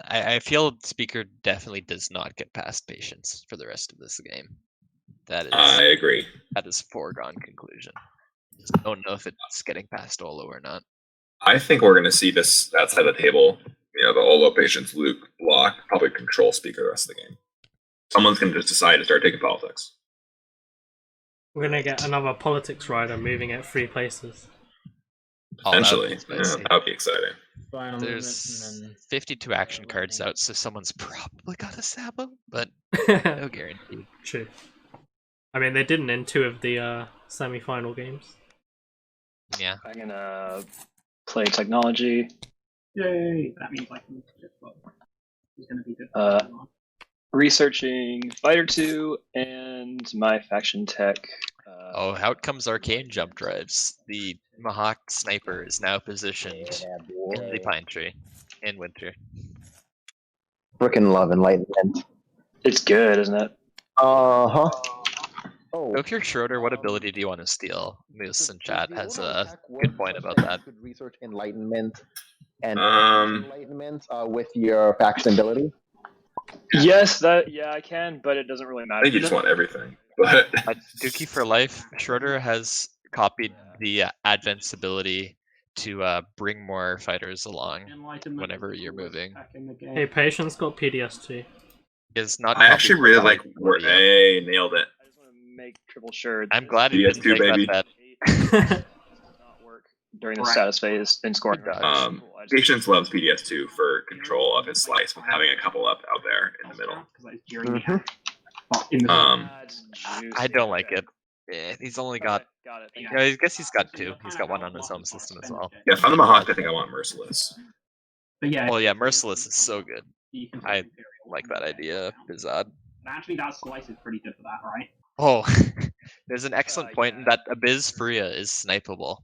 I feel Speaker definitely does not get past Patience for the rest of this game. I agree. That is a foregone conclusion. Just don't know if it's getting past Olo or not. I think we're going to see this that side of the table. The Olo, Patience, Luke, block, probably control Speaker the rest of the game. Someone's going to just decide to start taking politics. We're gonna get another politics rider moving it 3 places. Potentially. That would be exciting. There's 52 action cards out, so someone's probably got a Sabo, but no guarantee. True. I mean, they didn't in 2 of the semi-final games. Yeah. I'm gonna play technology. Yay! That means I can just it's gonna be good. Researching Fighter 2 and my faction tech. Out comes Arcane Jump Drives. The Mahact Sniper is now positioned in the Pine Tree in winter. Frickin' love Enlightenment. It's good, isn't it? Uh-huh. Goku Schroeder, what ability do you want to steal? Moose in chat has a good point about that. Could research Enlightenment and Enlightenment with your faction ability. Yes, I can, but it doesn't really matter. I think you just want everything. But Dookie for life. Schroeder has copied the Advent's ability to bring more fighters along whenever you're moving. Hey, Patience got PDS2. Is not. I actually really like where they nailed it. I just want to make triple sure. I'm glad you didn't take baby. that not work during the status phase in scoring. Patience loves PDS2 for control of his slice with having a couple up out there in the middle. I don't like it. He's only got. I guess he's got 2. He's got 1 on his home system as well. Yeah, if I'm the Mahact, I think I want Merciless. But yeah. Well, yeah, Merciless is so good. I like that idea, Bizad. Actually, that slice is pretty good for that, right? Oh, there's an excellent point in that Abyss Freya is snipeable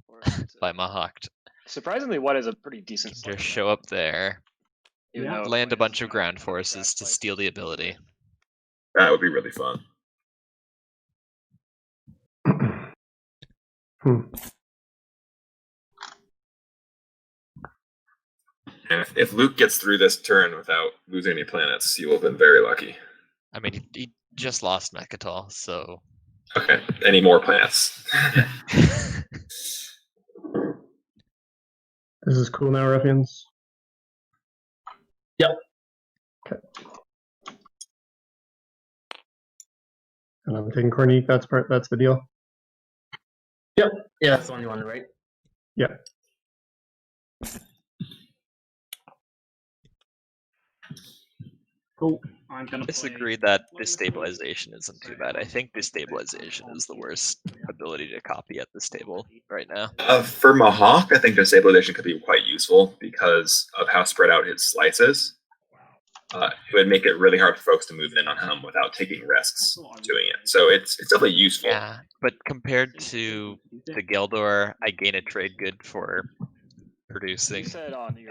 by Mahact. Surprisingly, what is a pretty decent. Just show up there, Yeah. land a bunch of ground forces to steal the ability. That would be really fun. And if Luke gets through this turn without losing any planets, he will have been very lucky. I mean, he just lost Mechatol, so... Okay, any more planets? This is cool now, Ruffians. Yep. Okay. And I'm taking Cornique. That's the deal. Yep. Yeah, that's the one you wanted, right? Yeah. Cool. I'm gonna disagree that destabilization isn't too bad. I think destabilization is the worst ability to copy at this table right now. For Mahact, I think destabilization could be quite useful because of how spread out his slice is. It would make it really hard for folks to move in on him without taking risks doing it. So it's definitely useful. Yeah, but compared to the Gheldor, I gain a trade good for producing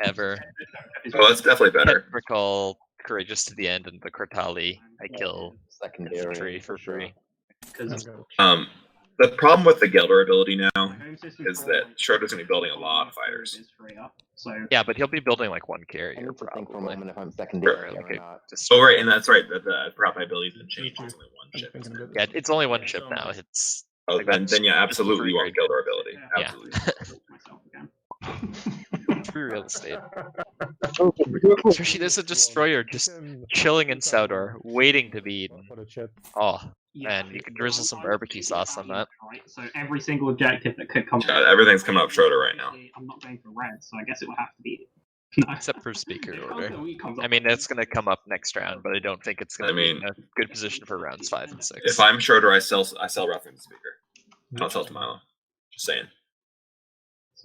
ever. Oh, that's definitely better. Khet Drakkol Courageous to the end, and the Kortali, I kill secondary for free. The problem with the Gheldor ability now is that Schroeder's going to be building a lot of fighters. Yeah, but he'll be building like 1 carrier. Probably. If I'm secondary Or, like, or not. Oh, right, and that's right. The prop ability didn't change. It's only 1 ship. Isn't it? Yeah, it's only 1 ship now. It's Oh, like then yeah, absolutely you want Gheldor ability. Yeah. Free real estate. Especially there's a destroyer just chilling in Saudor, waiting to be eaten. Oh, man, you can drizzle some barbecue sauce on that. So every single objective that could come. Yeah, everything's coming up Schroeder right now. I'm not going for red, so I guess it would have to be. Except for Speaker Order. I mean, that's going to come up next round, but I don't think it's going to be in a good position for rounds 5 and 6. If I'm Schroeder, I sell Ruffian Speaker. I don't sell to Mylo. Just saying.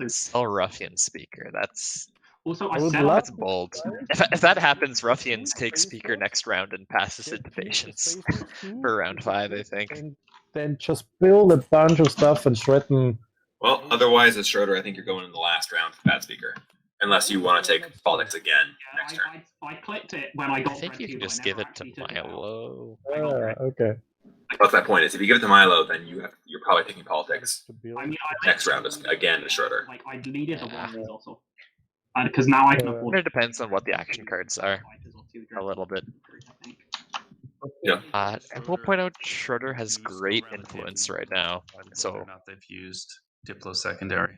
Sell Ruffian Speaker. That's also that's bold. If that happens, Ruffians take Speaker next round and passes it to Patience for round 5, I think. And then just build a bunch of stuff and threaten. Well, otherwise, as Schroeder, I think you're going in the last round with Bad Speaker. Unless you want to take politics again next turn. I clicked it when I got. I think you can just give it to Oh, Mylo. okay. That's that point. Is if you give it to Mylo, then you're probably taking politics next round again to Schroeder. Like I deleted the ones also. Because now I can afford. It depends on what the action cards are. A little bit. Yeah. And we'll point out Schroeder has great influence right now. So whether or not they've used Diplo secondary.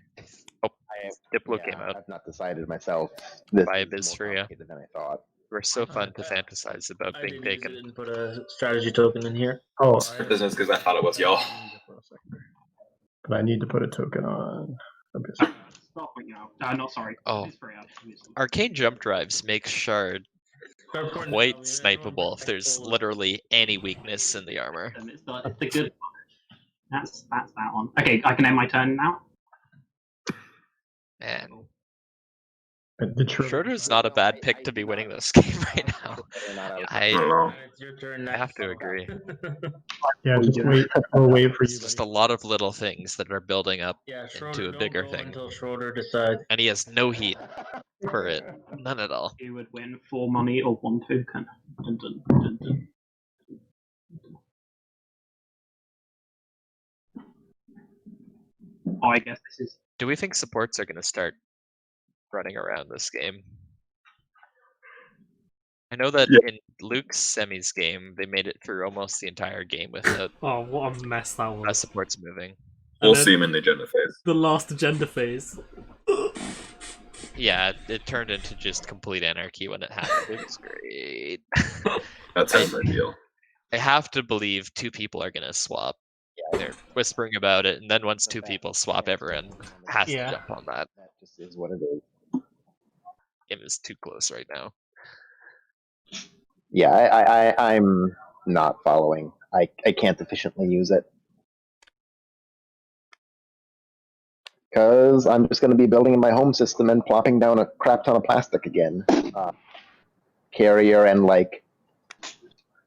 Diplo came out. I've not decided myself. This By is Abyss more for you. complicated than I thought. We're so fun to fantasize about I being didn't use taken. it and put a strategy token in here. Oh, For business because I thought it was y'all. But I need to put a token on. Stop right now. No, sorry. Oh. It's free, obviously. Arcane jump drives make Shard quite snipeable if there's literally any weakness in the armor. It's the good one. That's that one. Okay, I can end my turn now. Man, Detroit. Schroeder's not a bad pick to be winning this game right now. I don't know. It's your turn I next. have to agree. Yeah, just wait. We'll wait for you. It's just a lot of little things that are building up Yeah, into a don't bigger go thing. until Schroeder decides. And he has no heat for it. None at all. You would win 4 money or 1 token. Dun, dun, dun, dun. Oh, I guess this is. Do we think supports are going to start running around this game? I know that in Luke's semis game, they made it through almost the entire game without Oh, what a mess that was. supports moving. We'll then- see him in the agenda phase. The last agenda phase. Yeah, it turned into just complete anarchy when it happened. It was great. That sounds ideal. I have to believe 2 people are going to swap. They're whispering about it, and then once 2 people swap, everyone has to jump on that. That just is what it is. Game is too close right now. Yeah, I'm not following. I can't efficiently use it. Because I'm just going to be building in my home system and plopping down a crap ton of plastic again. Carrier and like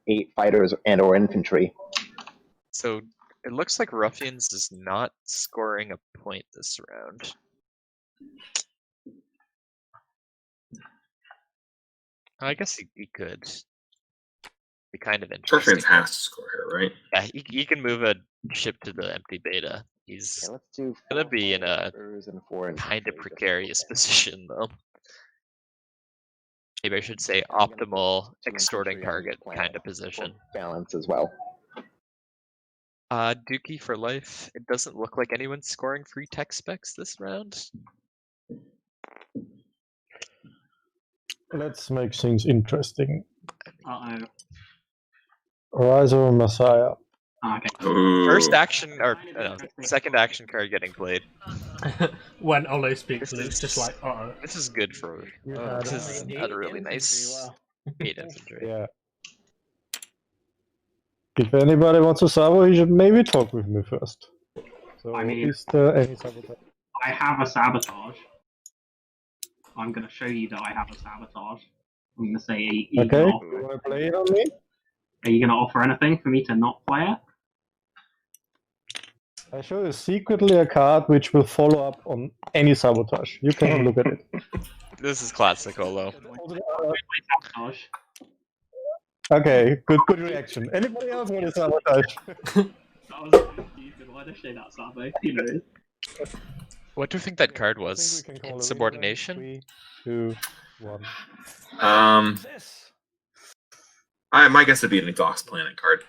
8 fighters and or infantry. So it looks like Ruffians is not scoring a point this round. I guess he could. Be kind of interesting. Ruffians has to score here, right? Yeah, he can move a ship to the empty beta. He's Let's do gonna be in a and 4 kind of precarious position, though. Maybe I should say optimal extorting target kind of position. Balance as well. Dookie for life. It doesn't look like anyone's scoring free tech specs this round. Let's make things interesting. Uh-oh. Rise of a Messiah. Okay. Ooh. First action, or no, second action card getting played. When Olo speaks, Luke's just like, uh-oh. This is good for. This is a really nice 8 infantry. Yeah. If anybody wants to sabo, he should maybe talk with me first. So, I mean- is there any sabotage? I have a sabotage. I'm going to show you that I have a sabotage. I'm going to say, Okay, you want to play it on me? Are you going to offer anything for me to not play it? I show you secretly a card which will follow up on any sabotage. You can have a look at it. This is classic Olo. Sabotage. Okay, good reaction. Anybody else want to sabotage? That was stupid. Why did I say that, Sabo? You know. What do you think that card I think was? we can call it a Insubordination? 3, 2, 1. My guess would be an Exhaust Planet card.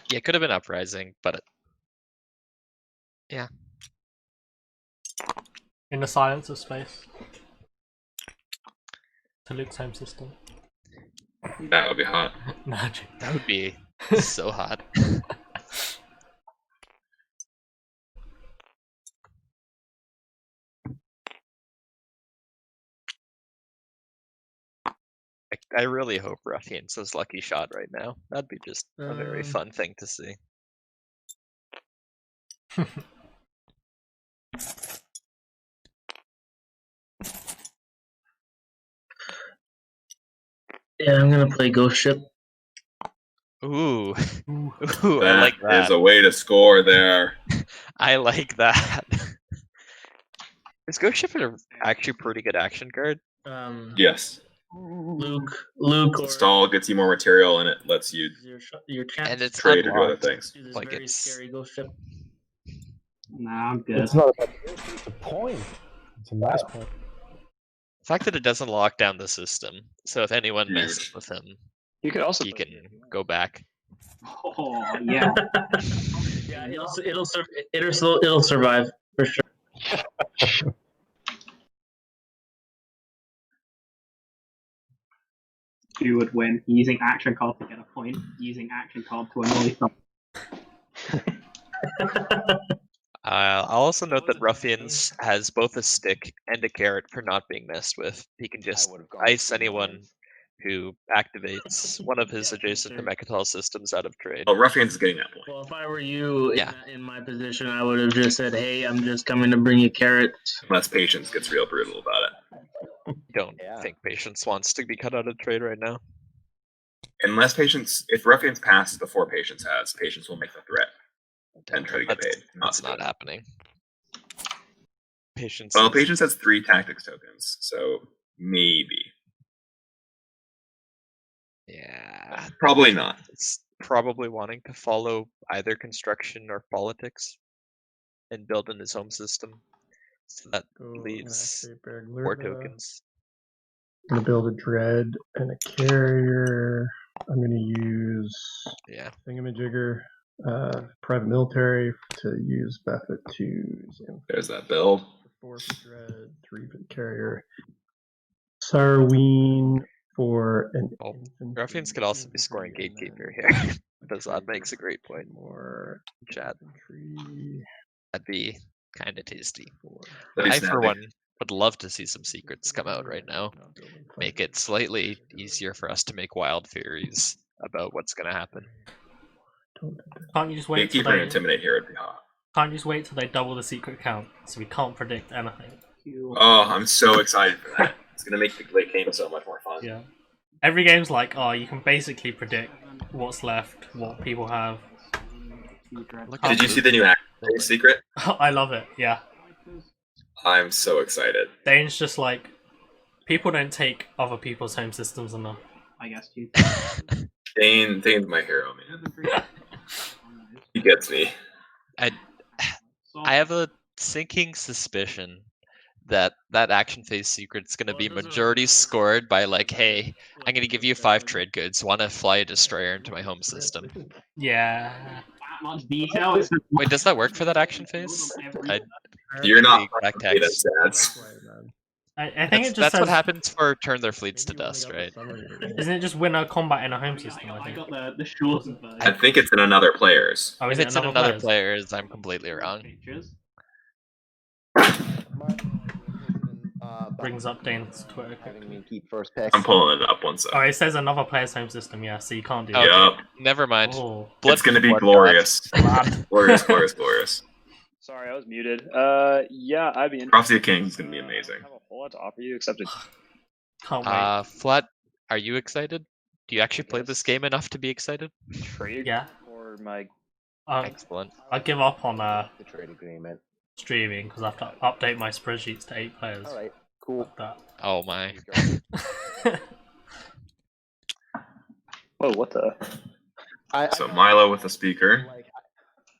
Yeah, it could have been Uprising, but yeah. In the silence of space. To Luke's home system. That would be hot. Magic. That would be so hot. I really hope Ruffians says Lucky Shot right now. That'd be just a very fun thing to see. Yeah, I'm gonna play Ghost Ship. Ooh. Ooh, I That like that. is a way to score there. I like that. Is Ghost Ship actually a pretty good action card? Yes. Luke, or Stall gets you more material and it lets you your chance And it's trade or do other unlocked. things. to this like very it's- scary Ghost Ship. Nah, I'm good. It's not about it's a point. It's a nice point. The fact that it doesn't lock down the system, so if anyone messes Huge. with him, You could also he can go back. Oh yeah. Yeah, it'll survive for sure. Who would win? Using action card to get a point, using action card to annoy someone. I'll also note that Ruffians has both a stick and a carrot for not being messed with. He can just ice anyone who activates one of his adjacent to Mechatol systems out of trade. Well, Ruffians is getting that point. Well, if I were you Yeah. in my position, I would have just said, "Hey, I'm just coming to bring you carrots." Unless Patience gets real brutal about it. Don't think Patience wants to be cut out of trade right now. Unless Patience, if Ruffians passes before Patience has, Patience will make the threat and try to get paid. That's not happening. Patience. Well, Patience has 3 tactics tokens, so maybe. Yeah. Probably not. It's probably wanting to follow either construction or politics and build in his home system. So that leaves 4 tokens. I'm gonna build a dread and a carrier. I'm gonna use Thingamajigger, private military to use Buffett to. There's that build. 4 for dread, 3 for the carrier. Sarween for an. Ruffians could also be scoring Gatekeeper here. That makes a great point. More chat. That'd be kind of tasty. That'd be I, for snappy. one, would love to see some secrets come out right now. Make it slightly easier for us to make wild theories about what's going to happen. Can't you just wait till Gatekeeper and they, Intimidate here would be hot. can't you just wait till they double the secret count so we can't predict anything? Oh, I'm so excited for that. It's going to make the late game so much more fun. Yeah. Every game's like, oh, you can basically predict what's left, what people have. Did you see the new activate secret? I love it, yeah. I'm so excited. Dane's just like, people don't take other people's home systems enough. I guess you. Dane's my hero, man. He gets me. I have a sinking suspicion that action phase secret's going to be majority scored by like, hey, I'm going to give you 5 trade goods. Want to fly a destroyer into my home system? Yeah. That much detail. Wait, does that work for that action phase? You're not exact playing text. I think it just that's says, what happens for turn their fleets to dust, right? Isn't it just win a combat in a home system? I think. The shorter version. I think it's in another player's. Oh, is If it it's in another another player's? player's, I'm completely wrong. Brings up Dane's Twitter. Having me keep first pick. I'm pulling it up one second. Oh, it says another player's home system, yeah, so you can't do Okay, that. Yup. never mind. Oh. It's going to be Blood glorious. Blood. Glorious, glorious, glorious. Sorry, I was muted. Yeah, I'd be interested. Prophecy of Kings is going to be amazing. I have a whole lot to offer you, except it. Can't wait. Flat, are you excited? Do you actually play this game enough to be excited? Trade Yeah. or my. Excellent. I give up on The trade agreement. streaming because I have to update my spreadsheets to 8 players. Alright, cool. Fuck that. Oh my. Whoa, what the? So Mylo with the speaker.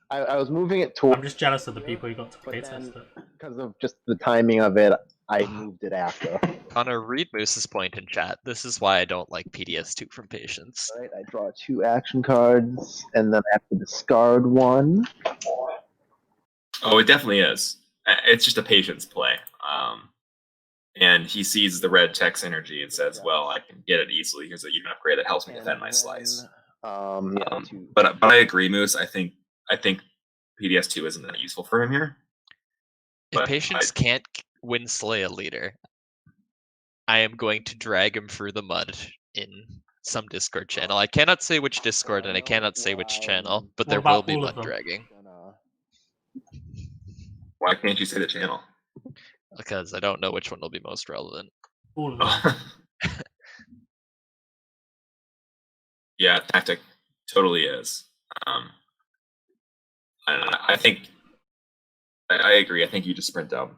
I was moving it towards. I'm just jealous of the people who got to play test it. Because of just the timing of it, I moved it after. Connor, read Moose's point in chat. This is why I don't like PDS2 from Patience. Right, I draw 2 action cards, and then I have to discard 1. Oh, it definitely is. It's just a patience play. And he sees the red text energy and says, well, I can get it easily. Here's a unit upgrade that helps me defend my slice. But I agree, Moose. I think PDS2 isn't that useful for him here. If But Patience can't win Slay a leader, I am going to drag him through the mud in some Discord channel. I cannot say which Discord and I cannot say which channel, but What there about will be all of mud them? dragging. Why can't you say the channel? Because I don't know which one will be most relevant. All of them. Yeah, tactic totally is. I think I agree. I think you just sprint down,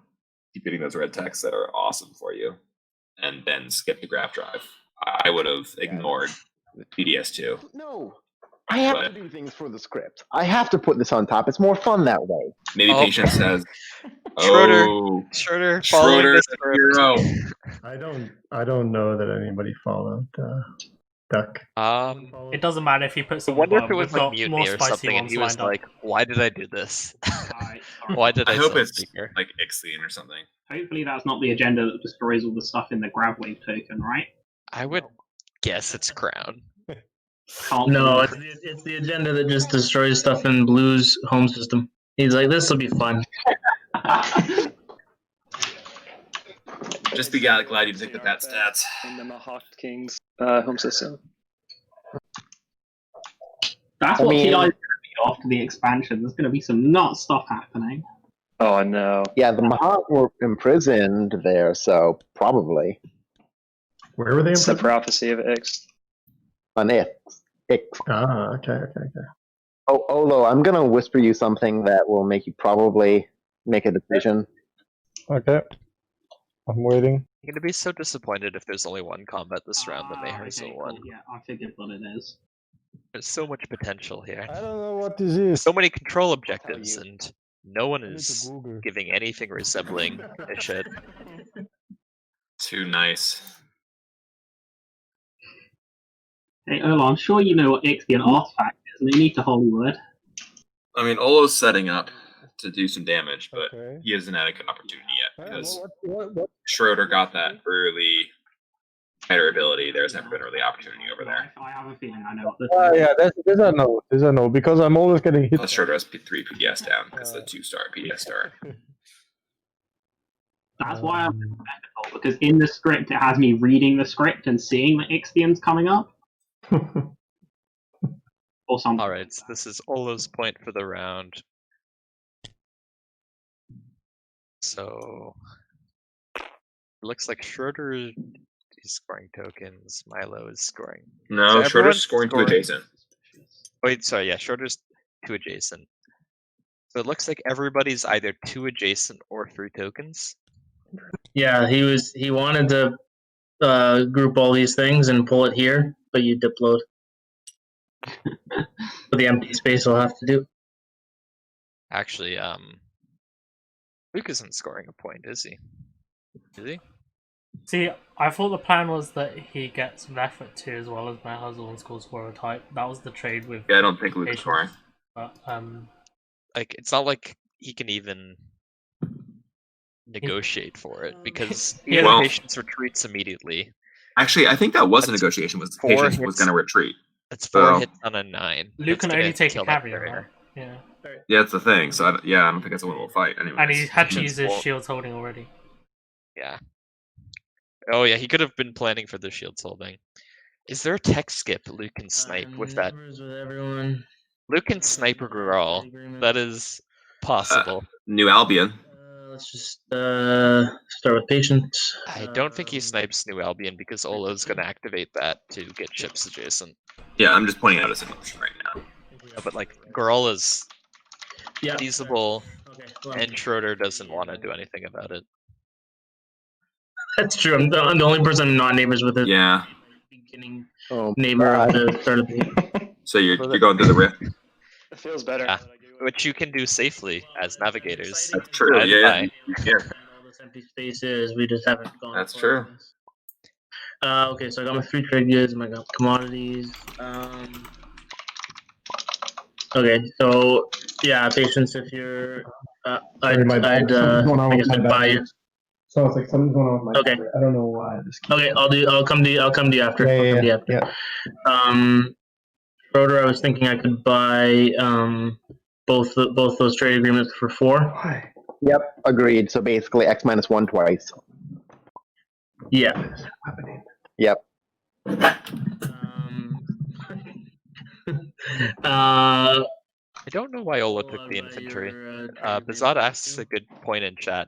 keep getting those red texts that are awesome for you, and then skip the graph drive. I would have ignored PDS2. No, I have to do things for the script. I have to put this on top. It's more fun that way. Maybe Patience has Schroeder. Oh, Schroeder following Schroeder, this the script. hero. I don't know that anybody followed Duck. It doesn't matter if he puts I on the wonder if bottom. it was We've like got more mutiny or spicy something, and ones he was lined up. like, "Why did I do this? Alright, Why did I?" I hope sell it's Speaker?" like Ixion or something. hopefully that's not the agenda that destroys all the stuff in the grab wave token, right? I would guess it's Crown. No, it's the agenda that just destroys stuff in Blue's home system. He's like, this will be fun. Just be glad you picked the bad stats. In the Mahact King's home system. That's what TI is going to be after the expansion. There's going to be some nut stuff happening. Oh no. Yeah, the Mahact were imprisoned there, so probably. Where were they? It's the prophecy of Ix. On Ix. Ah, okay. Oh, Olo, I'm gonna whisper you something that will make you probably make a decision. Okay. I'm waiting. I'm gonna be so disappointed if there's only one combat this round that Mayhers will win. Cool. Yeah, I figured what it is. There's so much potential here. I don't know what this is. So many control objectives, and no one I need to is Google. giving anything resembling a shit. Too nice. Hey, Ola, I'm sure you know what Ixion artifact is, and you need to holy word. I mean, Olo's setting up to do some damage, but Okay. he hasn't had a good opportunity yet Hey, because what? Schroeder got that early fighter ability. There's never been really opportunity over there. I have a feeling I know what this Oh is. yeah, this I know. This I know because I'm always getting hit. Plus, Schroeder has 3 PDS down because the 2-star PDS star. That's why I'm skeptical, because in the script it has me reading the script and seeing that Ixion's coming up. Or something. Alright, so this is Olo's point for the round. So it looks like Schroeder is scoring tokens, Mylo is scoring. No, So Schroeder's everyone's scoring 2 adjacent. Wait, sorry, yeah, Schroeder's 2 adjacent. So it looks like everybody's either 2 adjacent or 3 tokens. Yeah, he wanted to group all these things and pull it here, but you dipload. So the empty space will have to do. Actually, Luke isn't scoring a point, is he? Is he? See, I thought the plan was that he gets Veth at 2 as well as Mahazel and scores 4 type. That was the trade with. Yeah, I don't think Luke's scoring. But, Like, it's not like he can even negotiate for it because Well- Patience retreats immediately. Actually, I think that was a That's negotiation. Was 4 Patience hits. was going to retreat. It's 4 So- hits on a 9. Luke can That's only gonna take a kill that carrier, barrier. right? Yeah. Yeah, that's the thing. So I don't think it's a winnable fight. Anyways. And he had to It's use his 4. shields holding already. Yeah. Oh yeah, he could have been planning for the shields holding. Is there a tech skip Luke can snipe with that? Numbers with everyone. Luke can snipe a Grawl. That is possible. New Albion. Let's just start with patience. I don't think he snipes New Albion because Olo's going to activate that to get ships adjacent. Yeah, I'm just pointing out as an option right now. No, but like Grawl is Yeah. feasible, Okay, well, and Schroeder doesn't want to do anything about it. that's true. I'm the only person I'm not neighbors with. It. Yeah. Beginning Oh, neighbor of God. the start of the game. So you're going through the rift. It feels better. Yeah. Which you can do safely as navigators. That's true. I'd Yeah. buy. Yeah. All this empty space is. We just haven't gone. That's far true. with this. Okay, so I got my 3 trade goods. I got commodities. Okay, so yeah, patience. If you're, Sorry, my bad. Something's going on I with guess my I'd buy you. battery. Sounds like something's going on with my Okay. battery. I don't know why. I just keep- Okay, I'll come to you after. I'll come to you after. yeah. Schroeder, I was thinking I could buy both those trade agreements for 4. Why? Yep, agreed. So basically X-1 twice. Yeah. Yep. I don't know why Olo took the infantry. Bazad asks a good point in chat.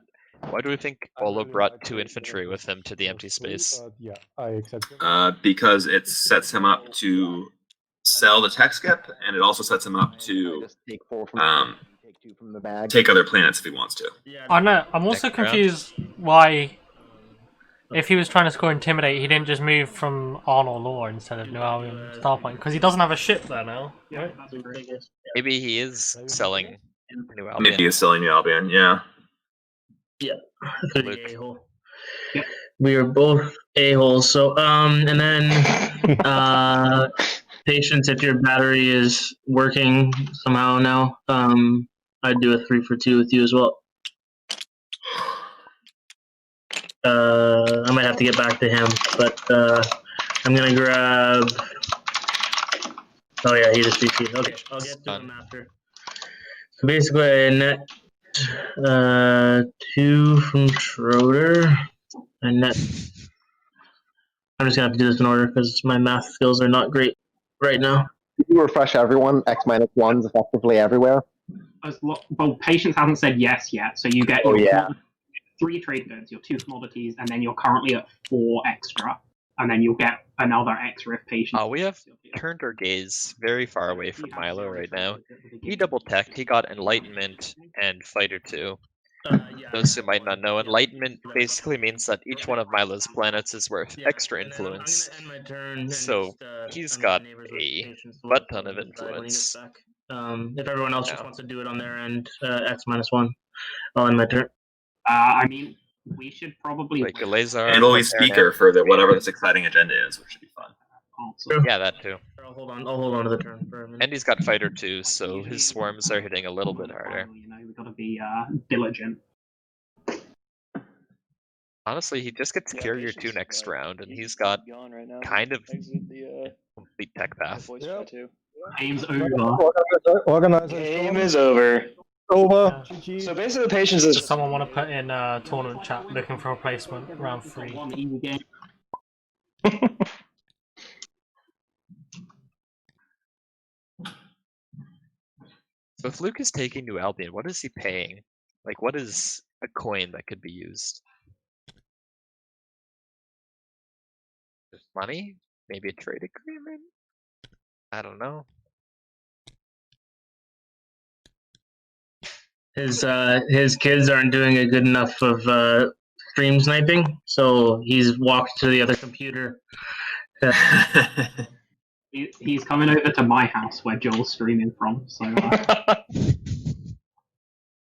Why do we think Olo brought 2 infantry with him to the empty space? Yeah, I accept. Because it sets him up to sell the tech skip, and it also sets him up to Take 4 from take 2 from the bag. take other planets if he wants to. I know. I'm also Next round. confused why, if he was trying to score Intimidate, he didn't just move from Arnold Law instead of New Albion Starpoint, because he doesn't have a ship there now. Right? Maybe he is selling New Albion. Maybe he's selling New Albion. Yeah. For Luke. the a-hole. Yep. We are both a-holes. So and then patience, if your battery is working somehow now, I'd do a 3 for 2 with you as well. I might have to get back to him, but I'm gonna grab. Oh yeah, he just CC'd. Okay, I'll get to him after. So basically, I net 2 from Schroeder. And net. I'm just gonna have to do this in order because my math skills are not great right now. Did you refresh everyone? X-1s effectively everywhere. Well, patience hasn't said yes yet, so you get your 3 trade goods, your 2 commodities, and then you're currently at 4 extra, and then you'll get another extra if patience. We have turned our gaze very far away from Mylo right now. He double-teched, he got Enlightenment and Fighter 2. Those who might not know, Enlightenment basically means that each one of Mylo's planets is worth extra influence. So he's got a butt ton of influence. If everyone else just wants to do it on their end, X-1, I'll end my turn. I mean, we should probably like Gheldor and always speaker for whatever this exciting agenda is, which should be fun. Yeah, that too. I'll hold on to the turn for a minute. And he's got Fighter 2, so his swarms are hitting a little bit harder. You know, we've got to be diligent. Honestly, he just gets Carrier 2 next round, and he's got kind of complete tech path. Game's over. Game is over. Over. So basically, the patience is. Does someone want to put in tournament chat looking for a replacement round 3? So if Luke is taking New Albion, what is he paying? Like, what is a coin that could be used? Just money? Maybe a trade agreement? I don't know. His kids aren't doing a good enough of stream sniping, so he's walked to the other computer. He's coming over to my house where Joel's streaming from. So.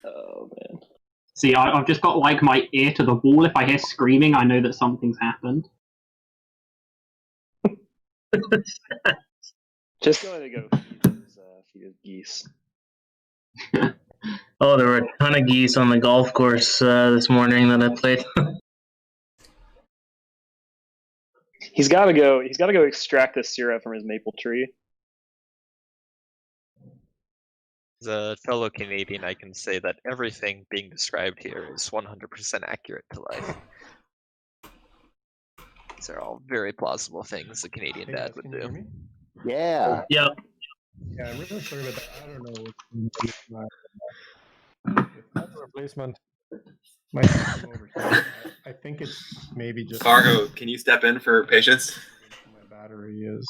Oh man. See, I've just got like my ear to the wall. If I hear screaming, I know that something's happened. Just going to go feed his geese. Oh, there were a ton of geese on the golf course this morning that I played. He's got to go. He's got to go extract the syrup from his maple tree. As a fellow Canadian, I can say that everything being described here is 100% accurate to life. These are all very plausible things a Canadian dad would do. Yeah. Yep. Yeah, I'm really sorry about that. I don't know. It's a replacement. Might be over here. I think it's maybe just Fargo, can you step in for patience? my battery is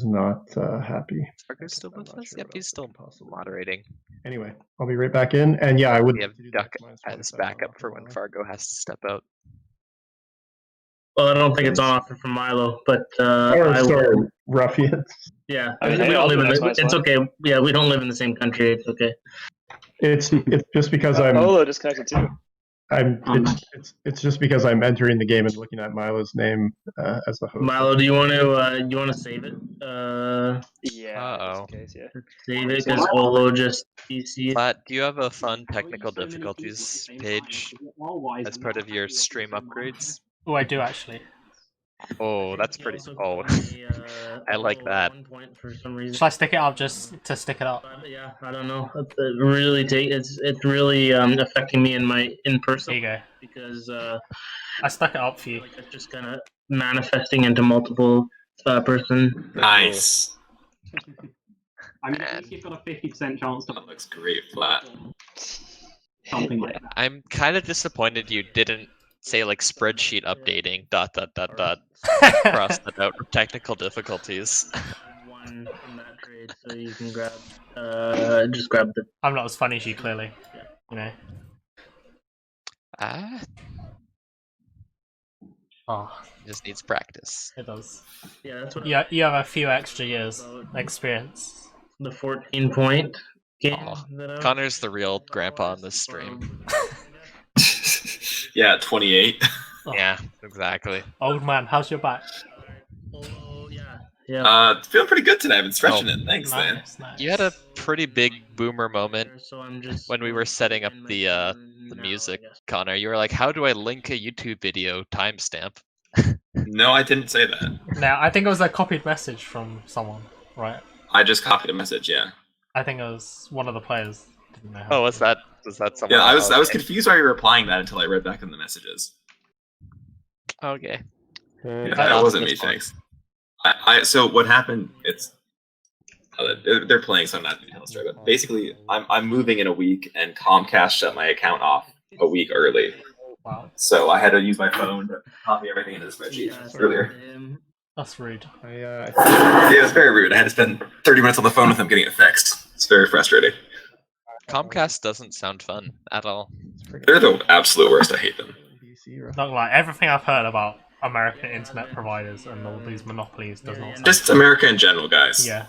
not happy. Fargo's still with us? Yep, he's still moderating. Anyway, I'll be right back in. And yeah, I would We have Duck as backup for when Fargo has to step out. Well, I don't think it's on offer from Mylo, but I sorry, will. Ruffians. Yeah, I mean, we I'll don't live do in next it's one. okay. Yeah, we don't live in the same country. It's okay. It's just because I'm Olo disconnected too. it's just because I'm entering the game and looking at Milo's name as the host. Mylo, do you want to save it? Yeah. Uh-oh. Case, yeah. Save it because Olo just PC'd. Platt, do you have a fun technical difficulties page as part of your stream upgrades? Oh, I do actually. Oh, that's pretty. Oh, I like that. Shall I stick it up just to stick it up? Yeah, I don't know. It's really affecting me in my in person. There you go. Because I stuck it up for you. like it's just kind of manifesting into multiple person. Nice. I mean, at least you've got a 50% chance to. That looks great, flat. Something like that. I'm kind of disappointed you didn't say like spreadsheet updating ... cross that out for technical difficulties. One from that trade, so you can grab. Just grab the. I'm not as funny as you, clearly. You know. Oh, Just needs practice. it does. Yeah, that's what. You have a few extra years experience. The 14 point game Aw, that I've Connor's the real grandpa on this stream. Yeah, 28. Yeah, exactly. Old man, how's your back? Oh yeah. Feeling pretty good today. I've been stretching it. Thanks, man. Nice. You had a pretty big boomer moment So I'm just when we were setting up the music, Connor. You were like, "How do I link a YouTube video timestamp?" No, I didn't say that. Now, I think it was a copied message from someone, right? I just copied a message. Yeah. I think it was one of the players. Didn't know how Oh, was that someone? Yeah, I was Okay. confused why you were replying that until I read back in the messages. Okay. Yeah, that wasn't me. Thanks. So what happened? It's they're playing, so I'm not going to tell the story. But basically, I'm moving in a week, and Comcast shut my account off a week early. Wow. So I had to use my phone to copy everything into the spreadsheet earlier. That's rude. Yeah, it was very rude. I had to spend 30 minutes on the phone with them getting it fixed. It's very frustrating. Comcast doesn't sound fun at all. They're the absolute worst. I hate them. Not like everything I've heard about American internet providers and all these monopolies does not sound Just America in general, guys. Yeah.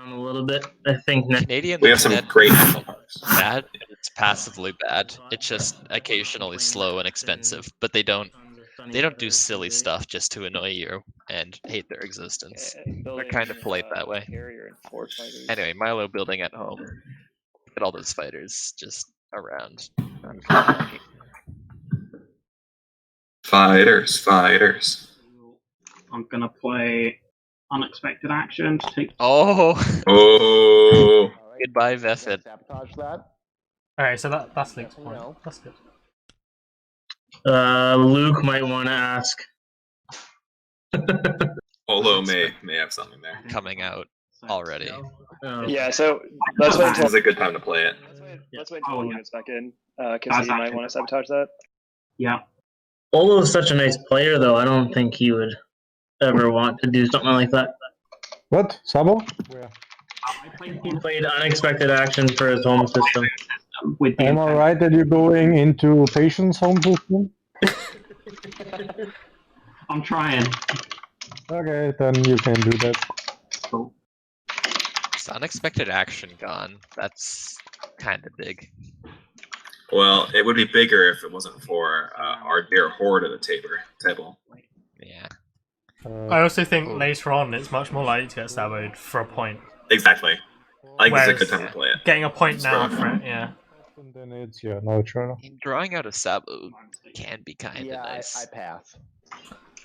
down a little bit. I think Canadian we have some internet great isn't bad. It's passively bad. It's just occasionally slow and expensive, but they don't do silly stuff just to annoy you and hate their existence. They're kind of polite that way. Anyway, Mylo building at home. Look at all those fighters just around. Fighters. I'm gonna play unexpected action to take. Oh. Goodbye, Veffet. Sabotage that. Alright, so that's Luke's point. That's good. Luke might want to ask. Olo may have something there. Coming out already. Yeah, so let's wait until This is a good time to play it. let's wait until Olo gets back in, because he might want to sabotage that. Yeah. Olo is such a nice player, though. I don't think he would ever want to do something like that. What? Sabo? Where? He played unexpected action for his home system. Am I right that you're going into Patience home system? I'm trying. Okay, then you can do that. Cool. It's unexpected action gone. That's kind of big. Well, it would be bigger if it wasn't for our dear Horde at the table. Yeah. I also think later on it's much more likely to get saboed for a point. Exactly. I think this is a Whereas good time to play it. Getting a point now for it, yeah. And then it's neutral. Drawing out a sabo can be kind of nice. I pass.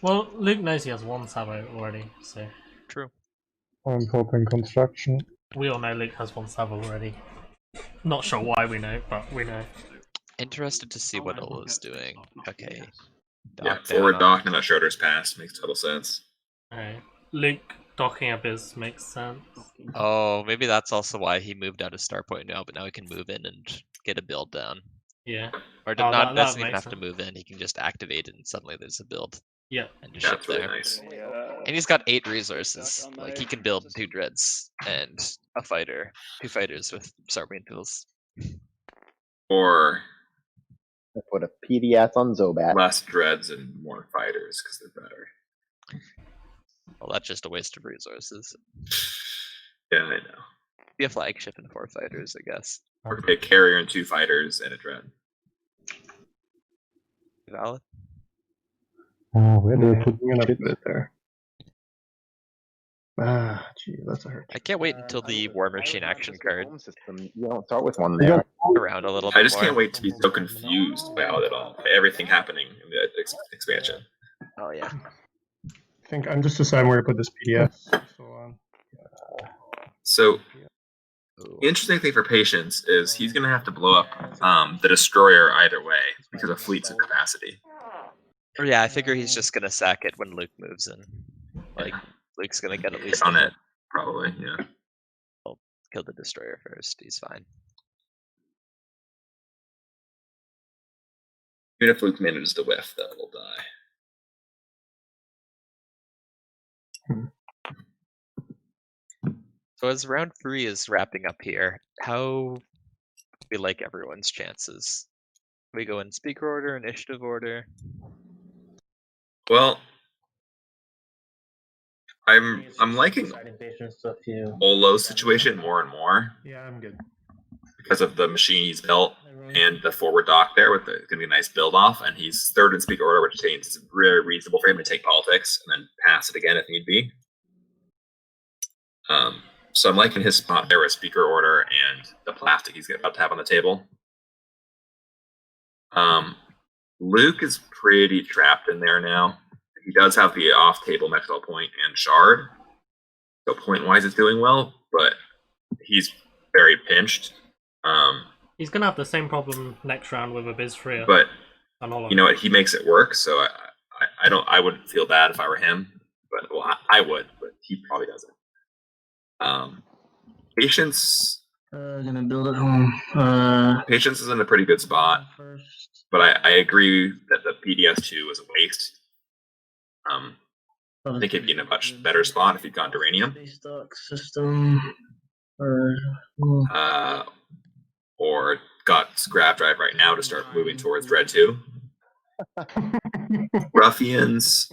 Well, Luke knows he has one sabo already, so. True. I'm hoping construction. We all know Luke has one sabo already. Not sure why we know, but we know. Interested to see what Ola's doing. Okay. Yeah, forward dock and that Schroeder's pass makes total sense. Alright. Luke docking a biz makes sense. Oh, maybe that's also why he moved out of Starpoint now, but now he can move in and get a build down. Yeah. Or doesn't even have to move in, he can just activate it and suddenly there's a build. Yeah. And just ship really there. Nice. And he's got 8 resources. Like he can build 2 dreads and a fighter. 2 fighters with Starpoint tools. Or I put a PDS on Zobat. less dreads and more fighters because they're better. Well, that's just a waste of resources. Yeah, I know. Be a flagship and 4 fighters, I guess. Or a carrier and 2 fighters and a dread. Valid. Oh, where do I put You're gonna put it there. Ah, gee, that's a hurt. I can't wait until the War Machine action card Home system. You don't start with one there. around a little bit I just more. can't wait to be so confused by everything happening in the expansion. Oh yeah. I think I'm just deciding where to put this PDF. So, the interesting thing for Patience is he's going to have to blow up the Destroyer either way because of fleets of capacity. Or yeah, I figure he's just gonna sack it when Luke moves in. Like Luke's gonna get at least on it, probably. Yeah. I'll kill the Destroyer first. He's fine. Even if Luke manages to whiff, though, we'll die. So as round 3 is wrapping up here, how do we like everyone's chances? We go in speaker order, initiative order. Well, I'm liking Olo's situation more and more. Yeah, I'm good. Because of the machine he's built and the forward dock there with it's gonna be a nice build off, and he's third in speaker order, which means it's very reasonable for him to take politics and then pass it again if need be. So I'm liking his spot there with speaker order and the plastic he's about to have on the table. Luke is pretty trapped in there now. He does have the off-table Mexal point and shard, so point-wise it's doing well, but he's very pinched. He's gonna have the same problem next round with a Bizfria. But you know what? He makes it work, so I wouldn't feel bad if I were him. But well, I would, but he probably doesn't. Patience. Gonna build at home. Patience is in a pretty good spot, but I agree that the PDS2 was a waste. I think he'd be in a much better spot if he'd gone to Uranium. System. Or got Grab Drive right now to start moving towards Dread 2. Ruffians,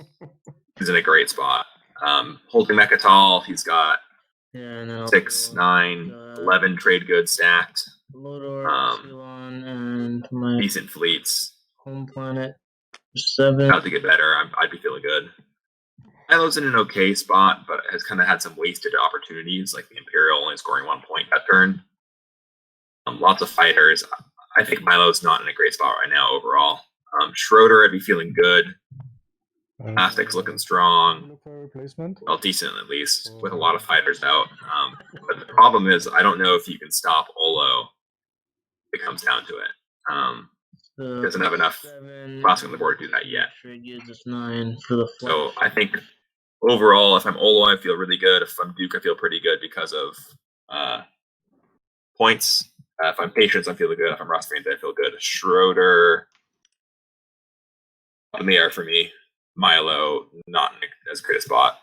he's in a great spot. Holding Mechatol, he's got 6, 9, 11 trade goods stacked. And my Decent fleets. home planet 7. About to get better. I'd be feeling good. Mylo's in an okay spot, but has kind of had some wasted opportunities, like the Imperial only scoring 1 point that turn. Lots of fighters. I think Mylo's not in a great spot right now overall. Schroeder, I'd be feeling good. Plastic's looking strong. Well, decent at least, with a lot of fighters out. But the problem is, I don't know if you can stop Olo if it comes down to it. Doesn't have enough plastic on the board to do that yet. 9 for the So I think overall, if I'm Olo, I feel really good. If I'm Duke, I feel pretty good because of points. If I'm Patience, I'm feeling good. If I'm Ruffians, I feel good. Schroeder, up in the air for me. Mylo, not in as great a spot.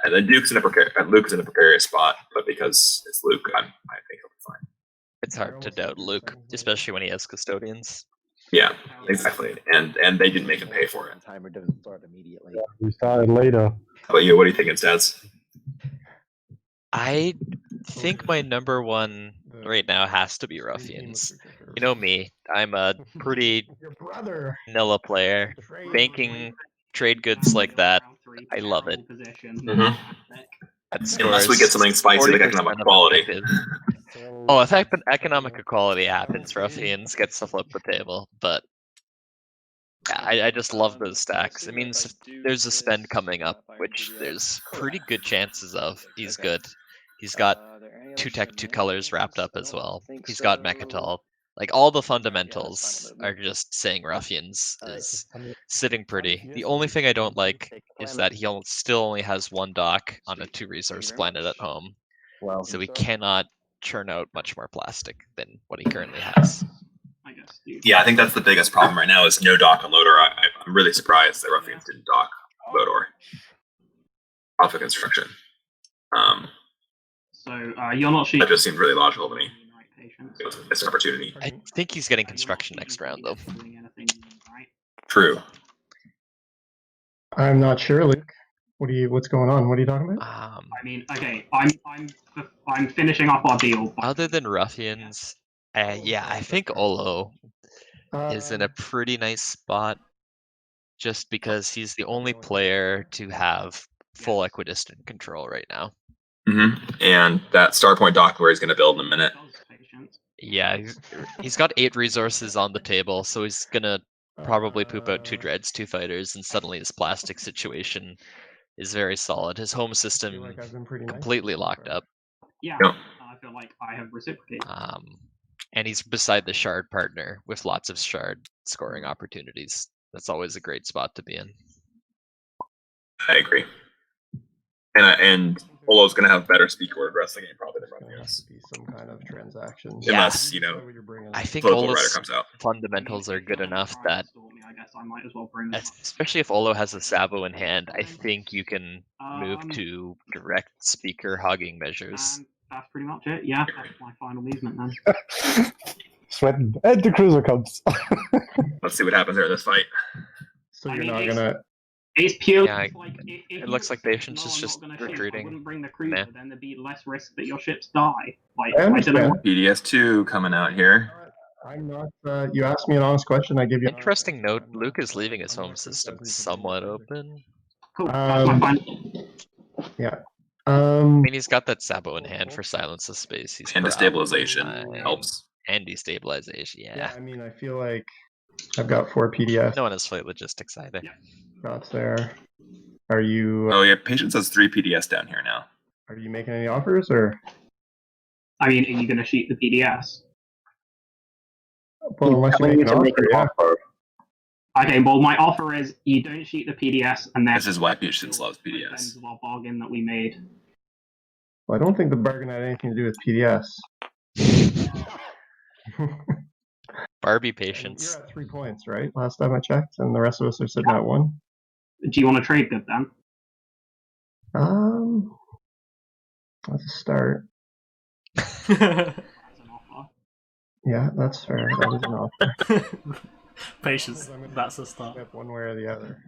And then Luke's in a precarious spot, but because it's Luke, I think he'll be fine. It's hard to doubt Luke, especially when he has custodians. Yeah, exactly. And they didn't make him pay for it. Timer doesn't start immediately. Yeah, we started later. How about you? What do you think, Stats? I think my number one right now has to be Ruffians. You know me, I'm a pretty vanilla player. Banking trade goods like that, I love it. Mm-hmm. Unless we get something spicy like economic equality. Oh, if economic equality happens, Ruffians gets to flip the table. But yeah, I just love those stacks. It means there's a spend coming up, which there's pretty good chances of. He's good. He's got 2 tech, 2 colors wrapped up as well. He's got Mechatol. Like, all the fundamentals are just saying Ruffians is sitting pretty. The only thing I don't like is that he still only has 1 dock on a 2-resource planet at home. So he cannot churn out much more plastic than what he currently has. Yeah, I think that's the biggest problem right now is no dock on Loader. I'm really surprised that Ruffians didn't dock Loader. Alpha construction. So you're not sure. That just seemed really logical to me. It was a missed opportunity. I think he's getting construction next round, though. True. I'm not sure, Luke. What's going on? What are you talking about? I mean, okay, I'm finishing up our deal. Other than Ruffians, yeah, I think Olo is in a pretty nice spot, just because he's the only player to have full equidistant control right now. Mm-hmm. And that Starpoint dock where he's going to build in a minute. Yeah, he's got 8 resources on the table, so he's gonna probably poop out 2 dreads, 2 fighters, and suddenly his plastic situation is very solid. His home system completely locked up. Yeah, I feel like I have reciprocated. And he's beside the shard partner with lots of shard scoring opportunities. That's always a great spot to be in. I agree. And Olo's going to have better speak word rest of the game probably than Ruffians. Be some kind of transaction. Yeah. Unless, you know, I think Political Olo's Rider comes out. fundamentals are good enough that, I guess I might as well bring especially if Olo has a Sabo in hand, I think you can move to direct speaker hogging measures. And that's pretty much it. Yeah, that's my final movement then. Sweating. And the cruiser comes. Let's see what happens there in this fight. So you're not gonna. It's purely Yeah, like if it you looks like said, Patience "No, is I'm just not gonna ship, retreating. I wouldn't bring the cruiser, Nah. then there'd be less risk that your ships die. Like I I don't understand. know. PDS2 coming out here. I'm not. You asked me an honest question. I give you. An honest Interesting answer. note, Luke is leaving his home system somewhat open. Cool. That's my final. Yeah. I mean, he's got that Sabo in hand for Silence of Space. He's And destabilization fine. helps. And destabilization, yeah. I mean, I feel like I've got 4 PDS No one has flight logistics either. shots there. Are you? Oh yeah, Patience has 3 PDS down here now. Are you making any offers or? I mean, are you going to shoot the PDS? Well, unless you make an offer, Okay, well, my offer is you don't shoot the PDS, and then This is why Patience loves PDS. ends of our bargain that we made. well, I don't think the bargain had anything to do with PDS. Barbie You're Patience. at 3 points, right? Last time I checked, and the rest of us are sitting at 1. Do you want to trade good then? That's a start. As an offer. Yeah, that's fair. That is an offer. Patience. That's a start. Step one way or the other.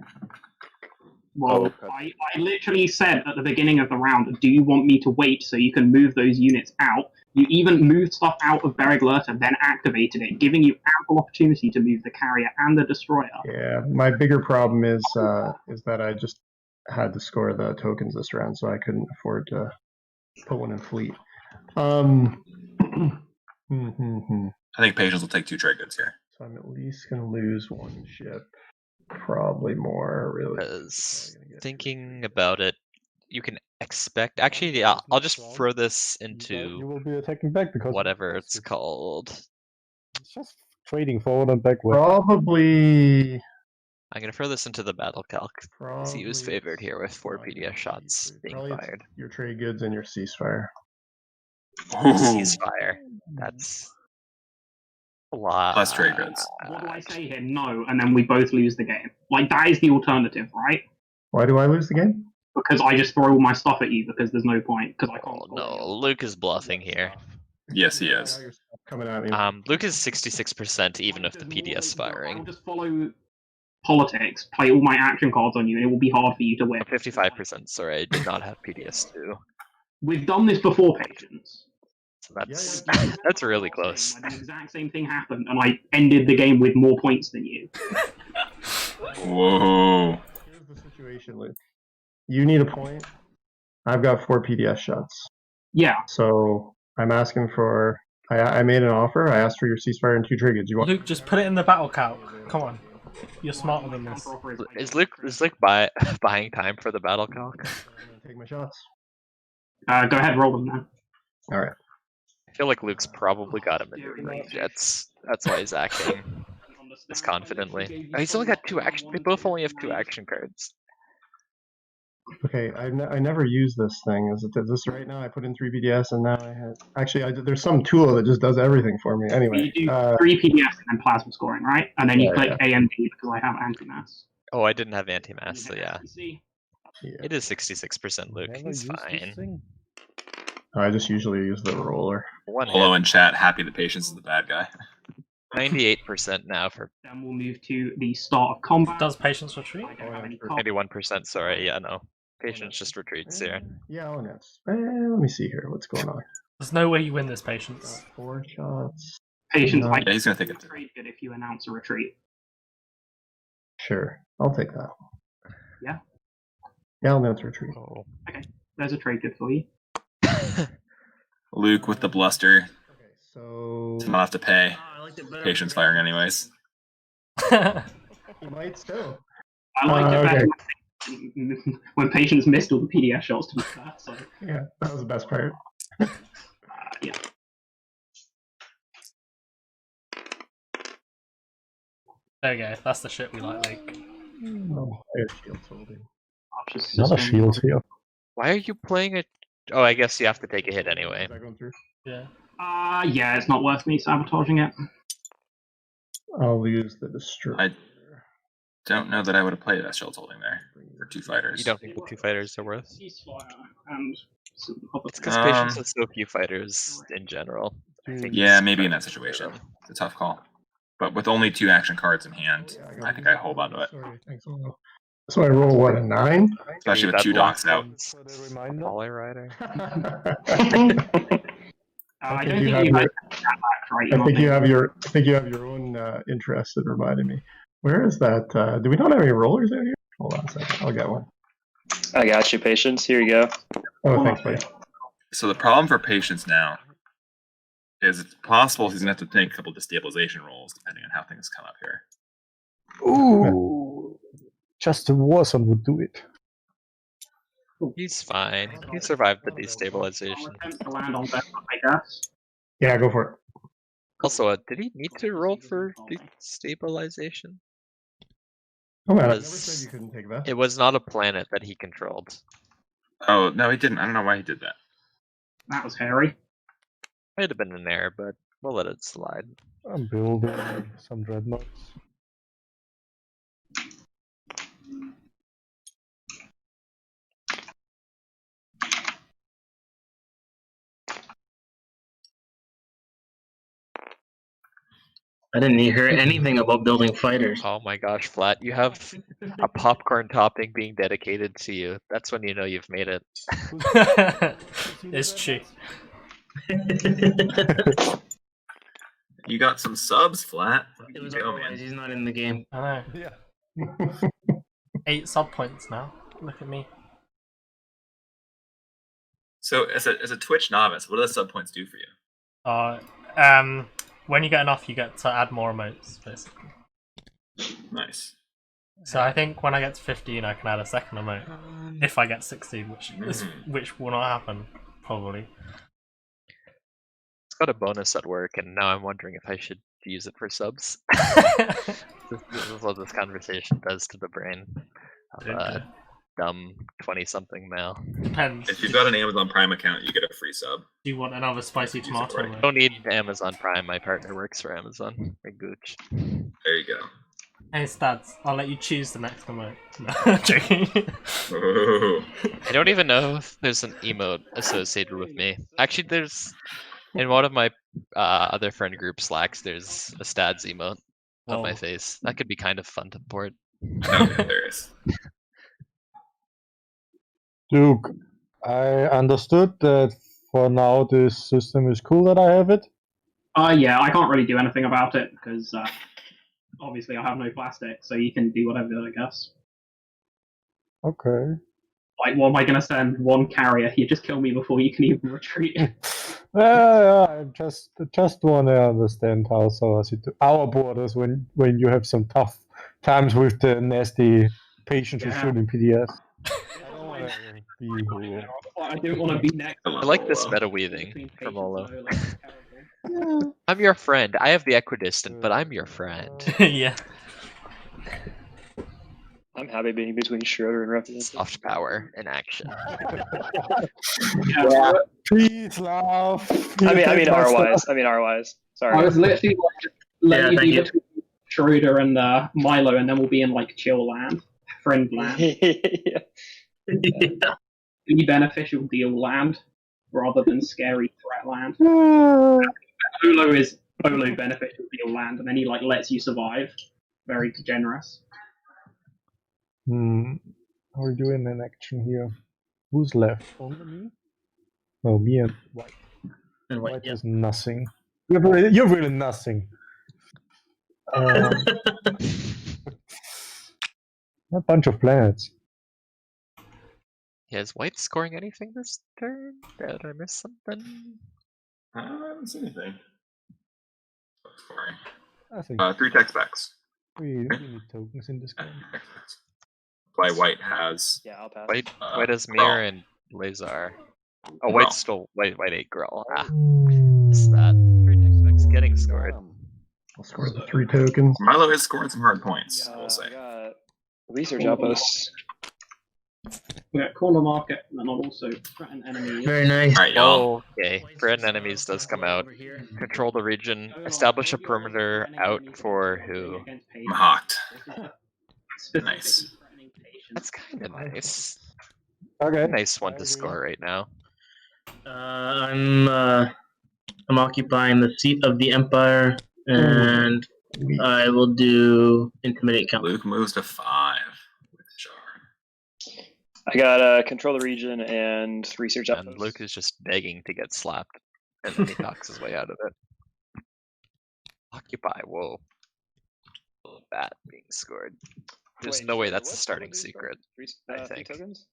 Well, I literally said at the beginning of the round, do you want me to wait so you can move those units out? You even moved stuff out of Beriglerta, then activated it, giving you ample opportunity to move the carrier and the destroyer. Yeah, my bigger problem is that I just had to score the tokens this round, so I couldn't afford to put one in fleet. I think Patience will take 2 trade goods here. So I'm at least gonna lose 1 ship, probably more. Really, Because thinking about it, you can expect. Actually, yeah, I'll just throw this You into will be attacking back because whatever it's called. it's just trading forward and backward. probably. I'm gonna throw this into the battle calc. See who's Probably favored here with 4 PDS shots being Probably it's fired. your trade goods and your ceasefire. Ceasefire. That's a lot. Plus trade goods. What do I say here? No, and then we both lose the game. Like, that is the alternative, right? Why do I lose the game? Because I just throw all my stuff at you because there's no point, because I can't Oh, score no, any. Luke is bluffing here. Yes, he is. Now you're coming at me. Luke is 66% even with the PDS I'll firing. just follow politics, play all my action cards on you, and it will be hard for you to win. 55%, sorry, I did not have PDS2. We've done this before, Patience. So that's that's really close. The exact same thing happened, and I ended the game with more points than you. Whoa. Here's the situation, Luke. You need a point. I've got 4 PDS shots. Yeah. So I'm asking for. I made an offer. I asked for your ceasefire and 2 trade goods. You want? Luke, just put it in the battle calc. Come on. You're smarter than this. Is Luke buying time for the battle calc? I'm gonna take my shots. Go ahead, roll them now. All right. I feel like Luke's probably got him in range. That's why he's acting this confidently. Oh, he's only got 2 action. They both only have 2 action cards. Okay, I never use this thing. Is this right now? I put in 3 PDS and now I have. Actually, there's some tool that just does everything for me. Anyway. You do 3 PDS and then plasma scoring, right? And then you Yeah, click A and B because I have anti-mass. Oh, I didn't have anti-mass, so yeah. SCC. Yeah. It is 66% Luke. Never He's use this fine. thing. I just usually use the roller. One Hello hit. in chat. Happy the Patience is the bad guy. 98% now for Then we'll move to the start of combat. Does Patience retreat? I don't have any cards. 91%. Sorry, yeah, no. Patience just retreats here. Yeah, I'll announce. Let me see here. What's going on? There's no way you win this, Patience. 4 shots. Patience, No. I Yeah, he's gonna take it. trade good if you announce a retreat. Sure, I'll take that. Yeah? Yeah, I'll announce retreat. Oh. There's a trade good for you. Luke with the bluster. Okay, so Does not have to pay. Patience firing anyways. he might still. I liked it okay. better when Patience missed all the PDS shots, to be fair. So, Yeah, that was the best part. yeah. There we go. That's the shit we like, Luke. Oh, I have shields holding. Not a shield here. Why are you playing it? Oh, I guess you have to take a hit anyway. Is that going through? Yeah. Yeah, it's not worth me sabotaging it. I'll use the destroyer. I don't know that I would have played that Shields holding there for 2 fighters. You don't think the 2 fighters are worth? Ceasefire and some other It's because Um, Patience has so few fighters in general. I think Yeah, he's maybe in trying that to situation. them. It's a tough call. But with only 2 action cards in hand, Yeah, I got think it. I hold on to it. Sorry, thanks a lot. So I roll what, a 9? Especially with 2 docs out. Poly Rider. I think don't you think have you your- right. I think you have your own interest that reminded me. Where is that? Do we not have any rollers out here? Hold on a second. I'll get one. I got you, patience. Here you go. Oh, thanks, buddy. So the problem for Patience now is it's possible he's going to have to take a couple destabilization rolls depending on how things come up here. Ooh. Just the Warzone would do it. He's fine. He survived the destabilization. To land on that, I guess. Yeah, go for it. Also, did he need to roll for destabilization? Oh man, I never Was- said you couldn't take that. It was not a planet that he controlled. Oh, no, he didn't. I don't know why he did that. That was hairy. Might have been an error, but we'll let it slide. I'm building some dreadnoughts. I didn't hear anything about building fighters. Oh my gosh, Flat, you have a popcorn topping being dedicated to you. That's when you know you've made it. It's true. You got some subs, Flat. It was Go, otherwise, man. he's not in the game. I know. Yeah. 8 sub points now. Look at me. So, as a Twitch novice, what do the sub points do for you? When you get enough, you get to add more emotes, basically. Nice. So I think when I get to 15, I can add a second emote. If I get 16, which will not happen, probably. It's got a bonus at work, and now I'm wondering if I should use it for subs. This is what this conversation does to the brain of a dumb 20-something male. Depends. If you've got an Amazon Prime account, you get a free sub. Do you want another spicy Use it tomato already. emote? Don't need Amazon Prime. My partner works for Amazon. Big gooch. There you go. Hey, Stads, I'll let you choose the next emote. No, joking. Ooh. I don't even know if there's an emote associated with me. Actually, there's in one of my other friend group Slacks. There's a Stads emote on my Oh. face. That could be kind of fun to port. Okay, there is. Luke, I understood that for now this system is cool that I have it. Yeah, I can't really do anything about it because obviously I have no plastic, so you can do whatever, I guess. Okay. Like, what am I gonna send? One carrier? You just kill me before you can even retreat. Yeah, I just want to understand how our borders when you have some tough times with the nasty patients who shoot in PDS. I don't want to be who. I don't want to be next. I like this meta weaving from Olo. I'm your friend. I have the equidistant, but I'm your friend. Yeah. I'm happy being between Schroeder and Ruffians. Soft power in action. Yeah. Peace, love. I mean R-wise. Sorry. I was literally like, just let Yeah, you thank be you. between Schroeder and Mylo, and then we'll be in like chill land, friend land, Yeah. be beneficial deal land, rather than scary threat land. Olo is Olo beneficial deal land, and then he like lets you survive. Very generous. How are we doing in action here? Who's left? Only me? No, me and White. And White yeah. has nothing. You're really nothing. A bunch of planets. Yeah, is White scoring anything this turn? Did I miss something? I haven't seen anything. Sorry. I think 3 tech specs. we need tokens in this game. Why White has. Yeah, I'll pass. White has Grawl. Mir and Lazar. Oh, Grawl. White's still White 8 Grawl. Ah, missed that. 3 tech specs getting scored. I'll score the 3 tokens. Mylo is scoring some hard points, I will I say. got research outposts. We got corner market, and then I'll also threaten enemies. Very nice. Alright, y'all. Okay, threatened enemies does come out. Control the region. Establish a perimeter out for who? Mahact. Nice. That's kind of nice. Okay. Nice one to score right now. I'm occupying the seat of the Empire, and I will do Intimidate Count. Luke moves to 5 with charge. I got control the region and research And outposts. Luke is just begging to get slapped, and then he talks his way out of it. Occupy. Whoa. That being scored. There's Wait, no way Schroeder, that's a what starting do you secret. score? I Three think. tokens?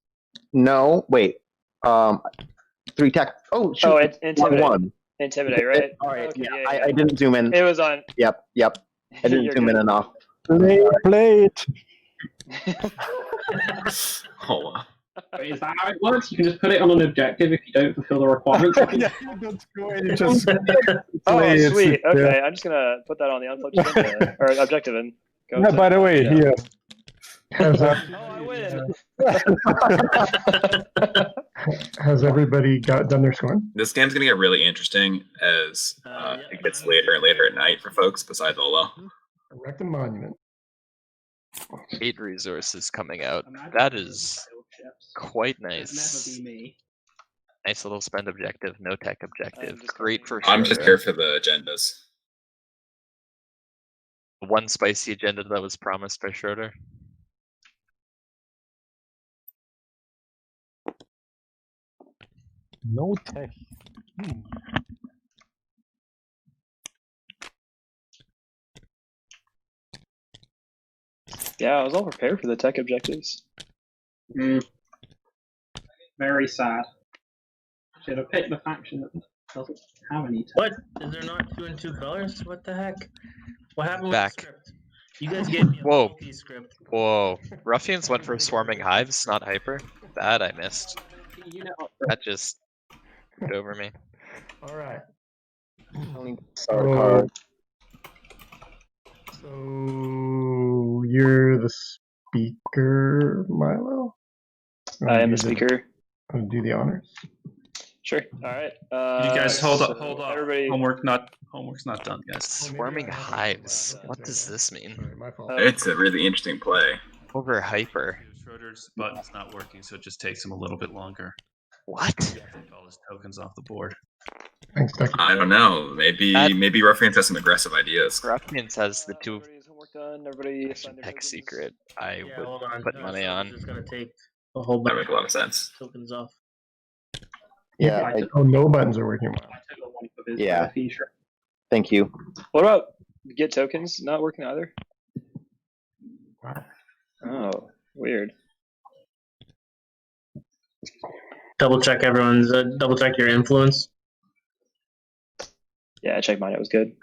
No, wait. 3 tech. Oh, shoot. Oh, intimidate. One. Intimidate, right? All right. Okay, Yeah, I didn't zoom in. It was on. Yep. I didn't You're zoom in good. enough. Play it. Oh, wow. Wait, is that how it works? You can just put it on an objective if you don't fulfill the requirements. Yeah, you don't go in, you just Oh, play it. sweet. Yeah. Okay, I'm just gonna put that on the unflipped agenda or objective and go. Yeah, by the way, yeah. here. Has, Oh, I win. has everybody done their scoring? This game's gonna get really interesting as it gets later and later at night for folks besides Olo. Erect a monument. 8 resources coming out. That is quite Never nice. be me. Nice little spend objective, no tech objective. just Great for I'm just Schroeder. here for the agendas. One spicy agenda that was promised by Schroeder. No tech. Yeah, I was all prepared for the tech objectives. Very sad. Should have picked the faction that doesn't have any tech. What? Is there not 2 and 2 colors? What the heck? What happened with Back. the script? You guys gave me a Whoa. bulky script. Whoa. Ruffians went for swarming hives, not hyper. That I missed. You know, That just went over me. All right. Card. So you're the speaker, Mylo? I am the speaker. I'll do the honors. Sure. All right. You guys hold so up, hold up. Everybody. Homework's not done, guys. Swarming hives. What does this mean? Sorry, my fault. It's a really interesting play. Over hyper. Schroeder's button's not working, so it just takes him a little bit longer. What? Take all his tokens off the board. Thanks, Ducky. I don't know. Maybe Ruffians has some aggressive ideas. Ruffians has the 2 Everybody's homework done. Everybody signed their tech tokens. secret. I Yeah, would hold on. put money on. It's gonna take a whole That bunch makes a lot of sense. of tokens off. Yeah. Oh, no buttons are working well. I took the one for this Yeah. feature. Thank you. What about get tokens not working either? Wow. Oh, weird. Double check everyone's. Double check your influence. Yeah, I checked mine. It was good.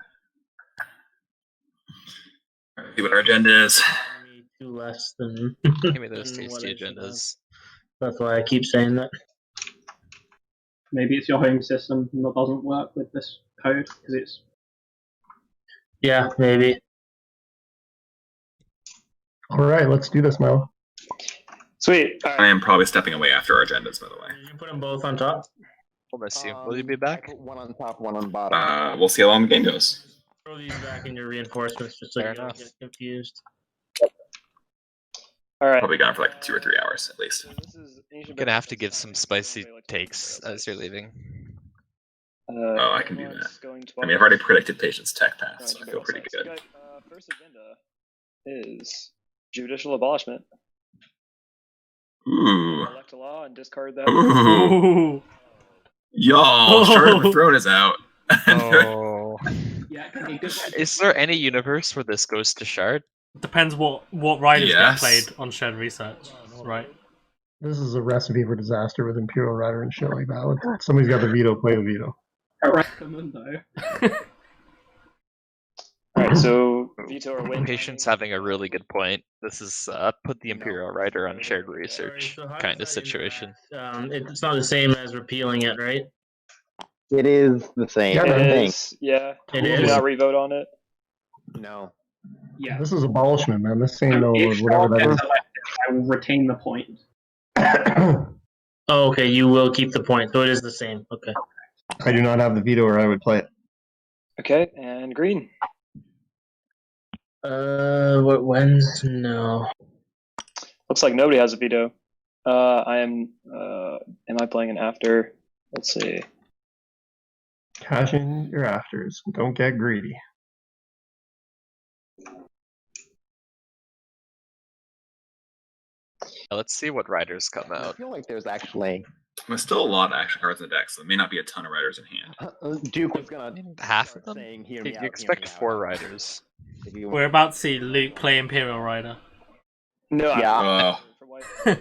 See what our agenda is. 2 less than. Give me those than what tasty I should have. agendas. That's why I keep saying that. Maybe it's your home system that doesn't work with this code because it's. Yeah, maybe. All right, let's do this, Mylo. Sweet. All I right. am probably stepping away after our agendas, by the way. Did you put them both on top? We'll miss you. Will you be back? I put one on top, one on bottom. We'll see how long the game goes. Throw these back in your reinforcements just so Fair you don't enough. get confused. All right. Probably gone for like 2 or 3 hours at least. So this is You're gonna have to give some spicy takes as you're leaving. Oh, I can do that. Going I mean, I've already predicted Patience Tech Path, so I feel pretty good. First agenda is judicial abolishment. Ooh. Elect a law and discard that. Ooh. Y'all, Shard of the Throne is out. Oh. Yeah, it can be good. Is there any universe where this goes to Shard? Depends what riders Yes. get played on shared research, right? This is a recipe for disaster with Imperial Rider and shit like that. Somebody's got the veto, play the veto. Recommendo. Alright, so veto or win. Patience having a really good point. This is put the Imperial Rider on shared research So how kind of does that situation. impact? It's not the same as repealing it, right? It is the same. Yeah, I It think. is, yeah. It Do is. not revote on it. No. Yeah. This is abolishment, man. This ain't no If whatever Shaw that gets is. elected, I will retain the point. Oh, okay. You will keep the point, so it is the same. Okay. I do not have the veto, or I would play it. Okay, and green. What? When's no? Looks like nobody has a veto. I am. Am I playing an after? Let's see. Cash in your afters. Don't get greedy. Let's see what riders come I out. feel like there's actually There's still a lot of action cards in the deck, so there may not be a ton of riders in hand. Duke was gonna Half of start them? saying, "Hear You me out, hear expect me out." 4 riders. If you We're about to see Luke play Imperial Rider. No, Yeah. for white. I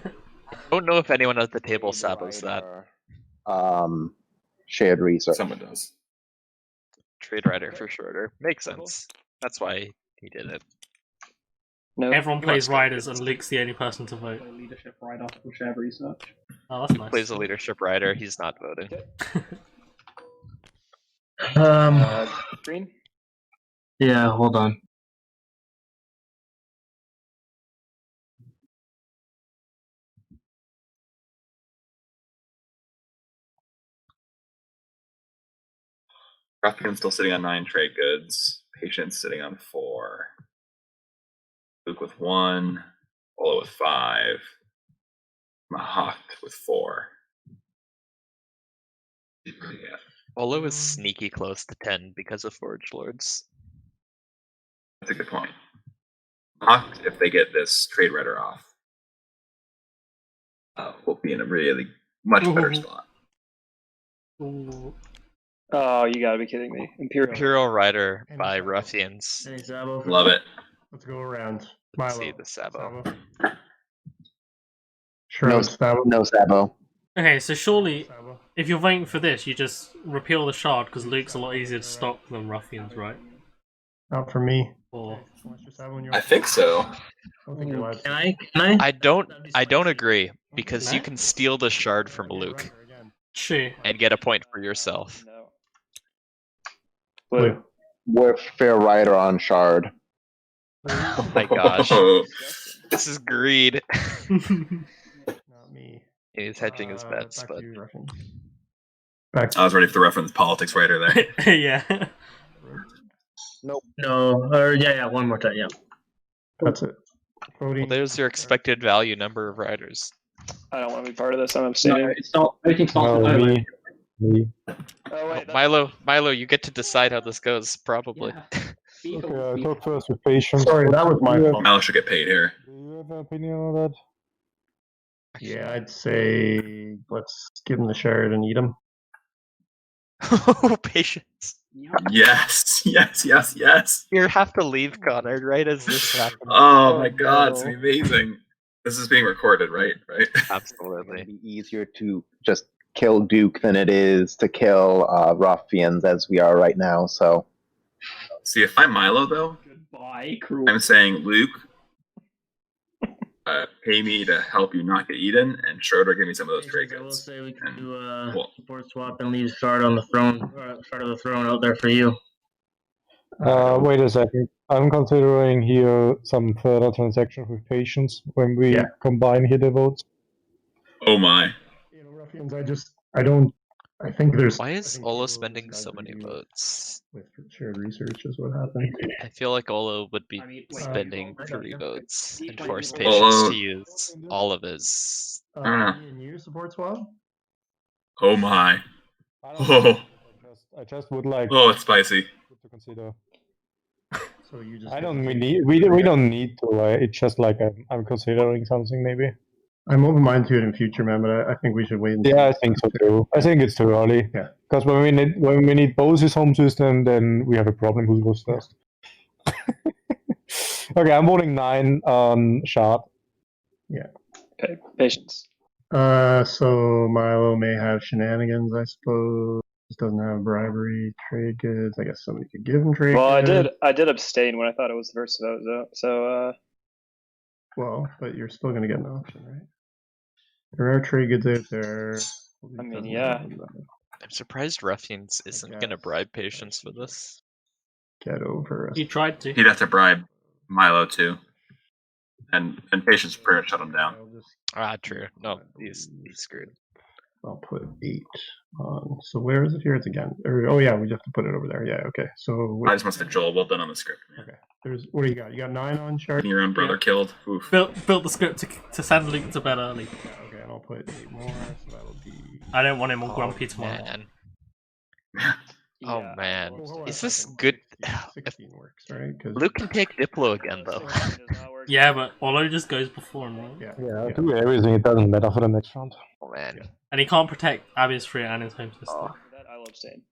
don't know if anyone at the table Trade sabos that. Rider, shared research. Someone does. Trade rider for Schroeder. Makes sense. That's why he did it. No. Everyone He plays wants Riders, tokens. and Luke's the only person to vote. Play leadership rider for shared research. Oh, that's Luke nice. plays a leadership rider. He's not voting. Green. Yeah, hold on. Ruffian's still sitting on 9 trade goods. Patience sitting on 4. Luke with 1. Olo with 5. Mahact with 4. Yeah. Olo is sneaky close to 10 because of Forge Lords. That's a good point. Mahact, if they get this trade rider off, will be in a really much better spot. Ooh. Oh, you gotta be kidding me. Imperial Rider by Ruffians. Any Sabo? Love it. Let's go around. Let's Mylo. see the Sabo. Sure. Sabo. No Sabo. Okay, so surely, Sabo. if you're voting for this, you just repeal the shard because Luke's a lot easier to stop than Ruffians, right? Not for me. Or I think so. I don't think you're allowed to. Can I? I don't agree because you can steal the shard from Luke True. and get a point for yourself. No. Blue. We're fair rider on shard. Oh my gosh. This is greed. Not me. He's hedging his bets, Back but to you, Russian. Back. I was ready for the reference politics writer there. Yeah. No. Or yeah. One more time. Yeah. That's it. well, Voting. there's your expected value number of riders. I don't want to be part of this. I'm No, abstaining. it's not. Voting starts No, with me. Me. Oh wait, Milo, you get to decide how this goes, probably. Yeah. Okay, I talk first with patience. Sorry, that was my fault. Malice should get paid here. Do you have an opinion on that? Yeah, I'd say let's give him the shard and eat him. Patience. Yes. You have to leave, Connor, right as this happens. Oh my god, it's no. amazing. This is being recorded, right? Right. It'd Absolutely. be easier to just kill Duke than it is to kill Ruffians as we are right now. So See, if I'm Mylo though, Goodbye, cruel. I'm saying Luke, pay me to help you not get eaten, and Schroeder give me some of those trade I will goods. say we can And do cool. support swap and leave shard on the throne, shard of the throne out there for you. Wait a second. I'm considering here some further transactions with patience when we combine here the votes. Oh my. You know, Ruffians. I think there's. Why I is think Olo Olo spending has so to many do votes? With shared research is what happened. I feel like Olo would be I mean, wait, spending I 3 gotcha. votes and Wait, force wait, patience Olo- to use all of his. Me and you support swap. Oh my. I don't know. Oh. I just would like Oh, it's spicy. to consider. So you just. I don't. We don't need to. It's just like I'm considering something maybe. I'm open-minded to it in future, man, but I think we should wait. And see. Yeah, I think so too. I think it's too early. Yeah. Because when we need Bose's home system, then we have a problem. Who goes first? Okay, I'm voting 9 on Shard. Okay, patience. So Mylo may have shenanigans, I suppose. Doesn't have bribery, trade goods. I guess somebody could give him trade Well, goods. I did abstain when I thought it was the first vote, though. So Well, but you're still gonna get an option, right? There are trade goods out there. I mean, yeah. I'm surprised Ruffians isn't going to bribe patience for this. Get over us. He tried to. He'd have to bribe Mylo too. And Patience pretty much shut him down. Ah, true. No, he's screwed. I'll put 8 on. So where is it here? It's again. Oh yeah, we just have to put it over there. Yeah, okay. So I just must have Joel. Well done on the script, man. okay. There's what do you got? You got 9 on chart. Getting your own brother killed. Oof. Built the script to send Luke to bed early. Yeah, okay, and I'll put 8 more. So that'll be. I don't want him all grumpy tomorrow. Man. Oh Yeah. man, Well, is hold on a this second. good? 16 works, right? 'Cause- Luke can take Diplo again though. Yeah, but Olo just goes before him, right? Yeah, do everything. It doesn't matter for the next round. Oh man. And he can't protect Abby's free and his home system. Oh. That I love saying.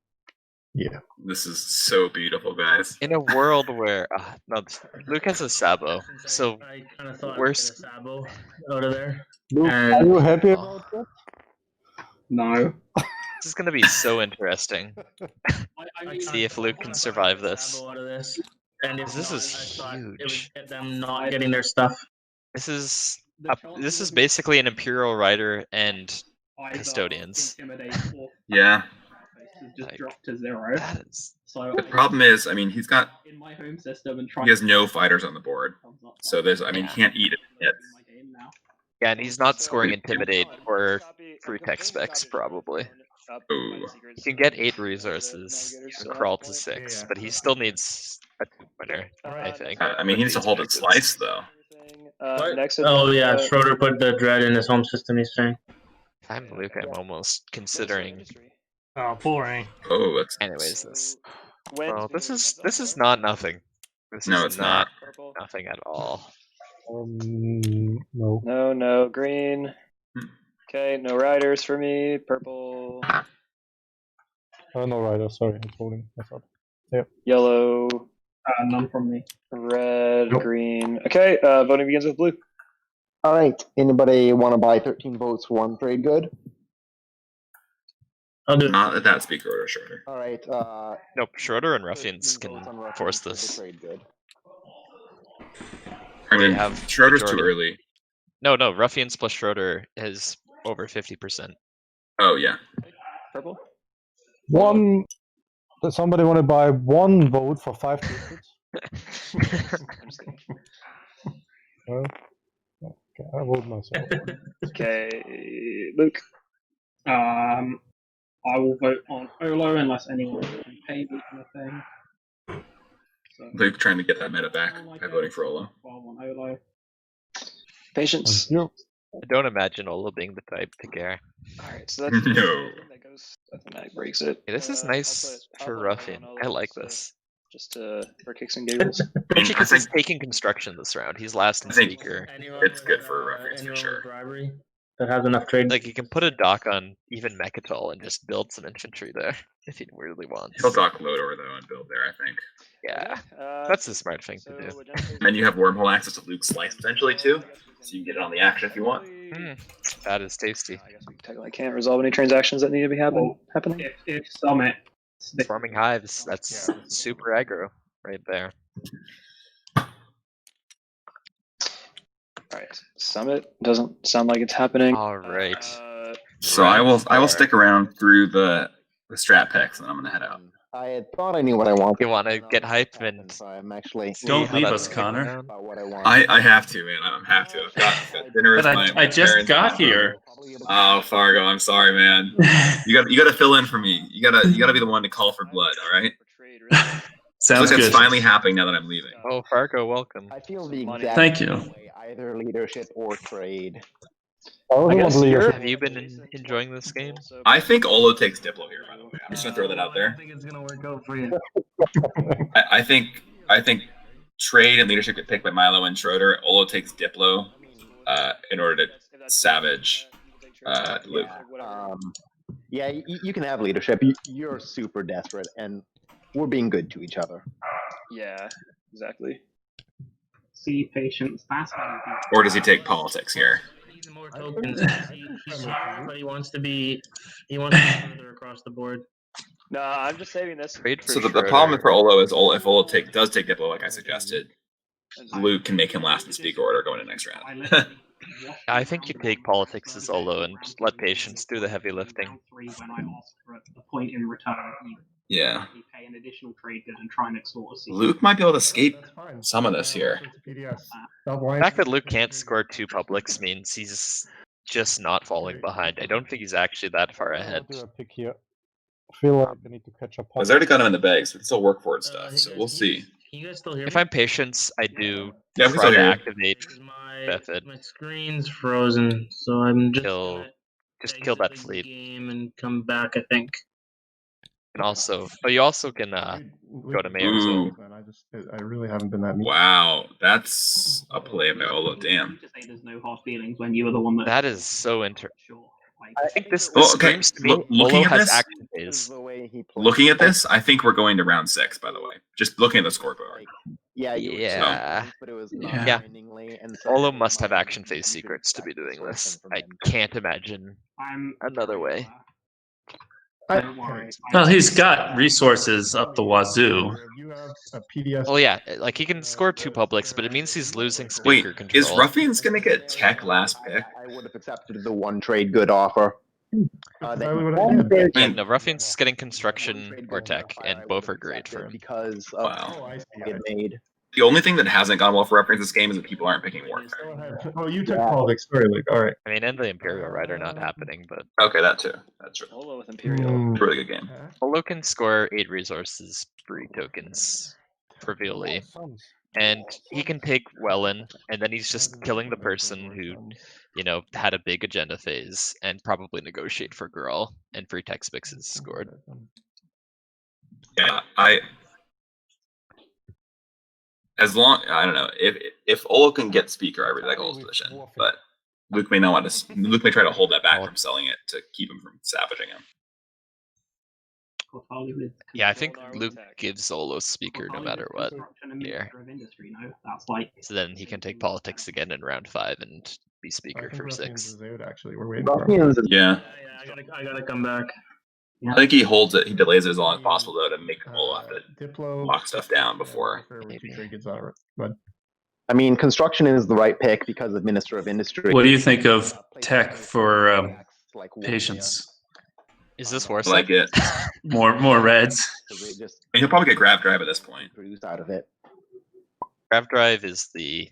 Yeah. This is so beautiful, guys. In a world where no, Luke has a Sabo, so I kind of thought worst- I'd get a Sabo out of there. Luke, And- are you happy about that? No. this is gonna be so interesting. I mean, See if Luke can survive this. Sabo out of this. And if This not, is I thought it would huge. get them not getting their stuff. This is the chances this is of basically an Imperial Rider and either Custodians. Intimidate or Yeah. just Like, drop to 0. that is So The problem is, I mean, he's got in my home system and try. he has no fighters on the board, so there's, I mean, he can't eat it yet. yeah, and he's not scoring Intimidate or free tech specs probably. Ooh. He can get 8 resources and crawl to 6, but he still needs a 2-winner, I think. I mean, he needs to hold it slice though. What? Next Oh yeah, Schroeder put the dread in his home system. He's saying. If I'm Luke, I'm almost considering. Oh, boring. Oh, that's Anyways, well, this is not nothing. This No, is it's not. nothing at all. No. No, green. Hmm. Okay, no riders for me. Purple, No rider. Sorry, I'm holding. I thought. yellow, None from me. red, Nope. green. Okay, voting begins with blue. All right. Anybody want to buy 13 votes for one trade good? I'll do it. Not at that speaker order, Schroeder. All right. Nope, Schroeder and Ruffians 13 can votes on Ruffians force for the this. trade good. I mean, have Schroeder's too majority. early. No, Ruffians plus Schroeder is over 50%. Oh yeah. Purple. One. Does somebody want to buy one vote for 5 tickets? I'm just kidding. Okay, I vote myself. Okay, Luke. I will vote on Olo unless anyone can pay me anything. So, Luke trying to get that meta back by voting for Olo. 12 on Olo. Patience. You. I don't imagine Olo being the type to care. Alright, so that's No. that goes. That breaks it. Hey, this is nice for Ruffian. I like this. Just for kicks and giggles. Especially I because he's think taking construction this round. He's last in I think- speaker. Anyone It's good with, for Ruffians for anyone sure. with bribery that has enough trade. Like, you can put a dock on even Mechatol and just build some infantry there if he really wants. He'll dock Lodor though and build there, I think. Yeah, that's a smart thing to do. And you have wormhole access to Luke's slice potentially too, so you can get it on the action if you want. That is tasty. I guess we technically can't resolve any transactions that need to be happening. If Summit. Forming hives, that's super aggro right there. Alright, Summit doesn't sound like it's happening. Alright. So I will stick around through the strat picks and I'm gonna head out. I had thought I knew what I wanted. You want to get hype and So I'm actually Don't how leave that's us, Connor. going about what I want. I have to, man. I have to. I've got dinner with But my I just parents. got here. Oh, Fargo, I'm sorry, man. You got to fill in for me. You gotta be the one to call for blood. All right. Sounds Look, it's good. finally happening now that I'm leaving. Oh, Fargo, welcome. I feel the exact Thank same you. way, either leadership or trade. I also want leadership. Have you been enjoying this game? I think Olo takes Diplo here. By the way, I'm just gonna throw that out I there. don't think it's gonna work out for you. I think trade and leadership get picked by Mylo and Schroeder. Olo takes Diplo in order to savage Luke. Yeah, you can have leadership. You're super desperate, and we're being good to each other. Yeah, exactly. See patience. That's how you do. Or does he take politics here? He needs more tokens. He's smart, but he wants to be further across the board. No, I'm just saving this. Trade for So the Schroeder. problem for Olo is if Olo does take Diplo, like I suggested, Luke can make him last in speaker order going to next round. I think you take politics as Olo and just let patience do the heavy lifting. Round 3 when I ask for a point in return, you Yeah. pay an additional trade good and try and extort a seat. Luke might be able to escape That's fine. some of this here. PDS. The fact that Luke can't score 2 publics means he's just not falling behind. I don't think he's actually that far ahead. I'll do a pick here. I feel like I need to catch up. He's already got him in the bag, so we can still work for it and stuff. So we'll see. Can you guys still hear me? If I'm patience, I do Yeah, we can try still to hear you. activate Because Method. my screen's frozen, so I'm just Kill- gonna just kill that exit the fleet. game and come back. I think. And also, you also can go to Mayor's Ooh. Zone. Man, I really haven't been that mean. Wow, that's a play by Olo. Damn. To say there's no hard feelings when you were the one that. That is so interesting. Sure. Like, I think this Well, okay, screams to me. looking Olo at has this- action phase. Looking at this, I think we're going to round 6. By the way, just looking at the scoreboard. Yeah, Yeah. but it was Yeah. Yeah. grindingly, and so Olo must have action phase secrets to be doing this. I can't imagine I'm another way. Don't worry. Well, he's got resources up the wazoo. You have a PDS. Well, yeah, like he can score 2 publics, but it means he's losing speaker Wait, control. is Ruffians gonna get tech last pick? I would have accepted the one trade good offer. Exactly what I did. Yeah, no, Ruffians is getting construction or tech, and both are great for him. Because of Wow. Oh, I see. it made. The only thing that hasn't gone well for Ruffians this game is that people aren't picking Warfare. Oh, you took politics. Sorry, Luke. All right. I mean, and the Imperial Rider not happening, but Okay, that too. That's true. Olo with Imperial. Mm. Really good game. Olo can score 8 resources, 3 tokens, trivially. And he can take Wellen, and then he's just killing the person who, you know, had a big agenda phase, and probably negotiate for Gruul, and free text mixes scored. Yeah, as long I don't know if Olo can get speaker, I really like Olo's position, but Luke may not want to. Luke may try to hold that back from selling it to keep him from savaging him. Yeah, I think Luke gives Olo speaker no matter what here. That's like So then he can take politics again in round 5 and be speaker for 6. Actually, we're waiting for him. Ruffians Yeah, I gotta come back. I think he holds it. He delays it as long as possible though to make Olo have to Diplo. lock stuff down before. But I mean, construction is the right pick because of Minister of Industry. What do you think of tech for patience? Is this worse? I like it. More reds. He'll probably get grab drive at this point. Produce out of it. Grav Drive is the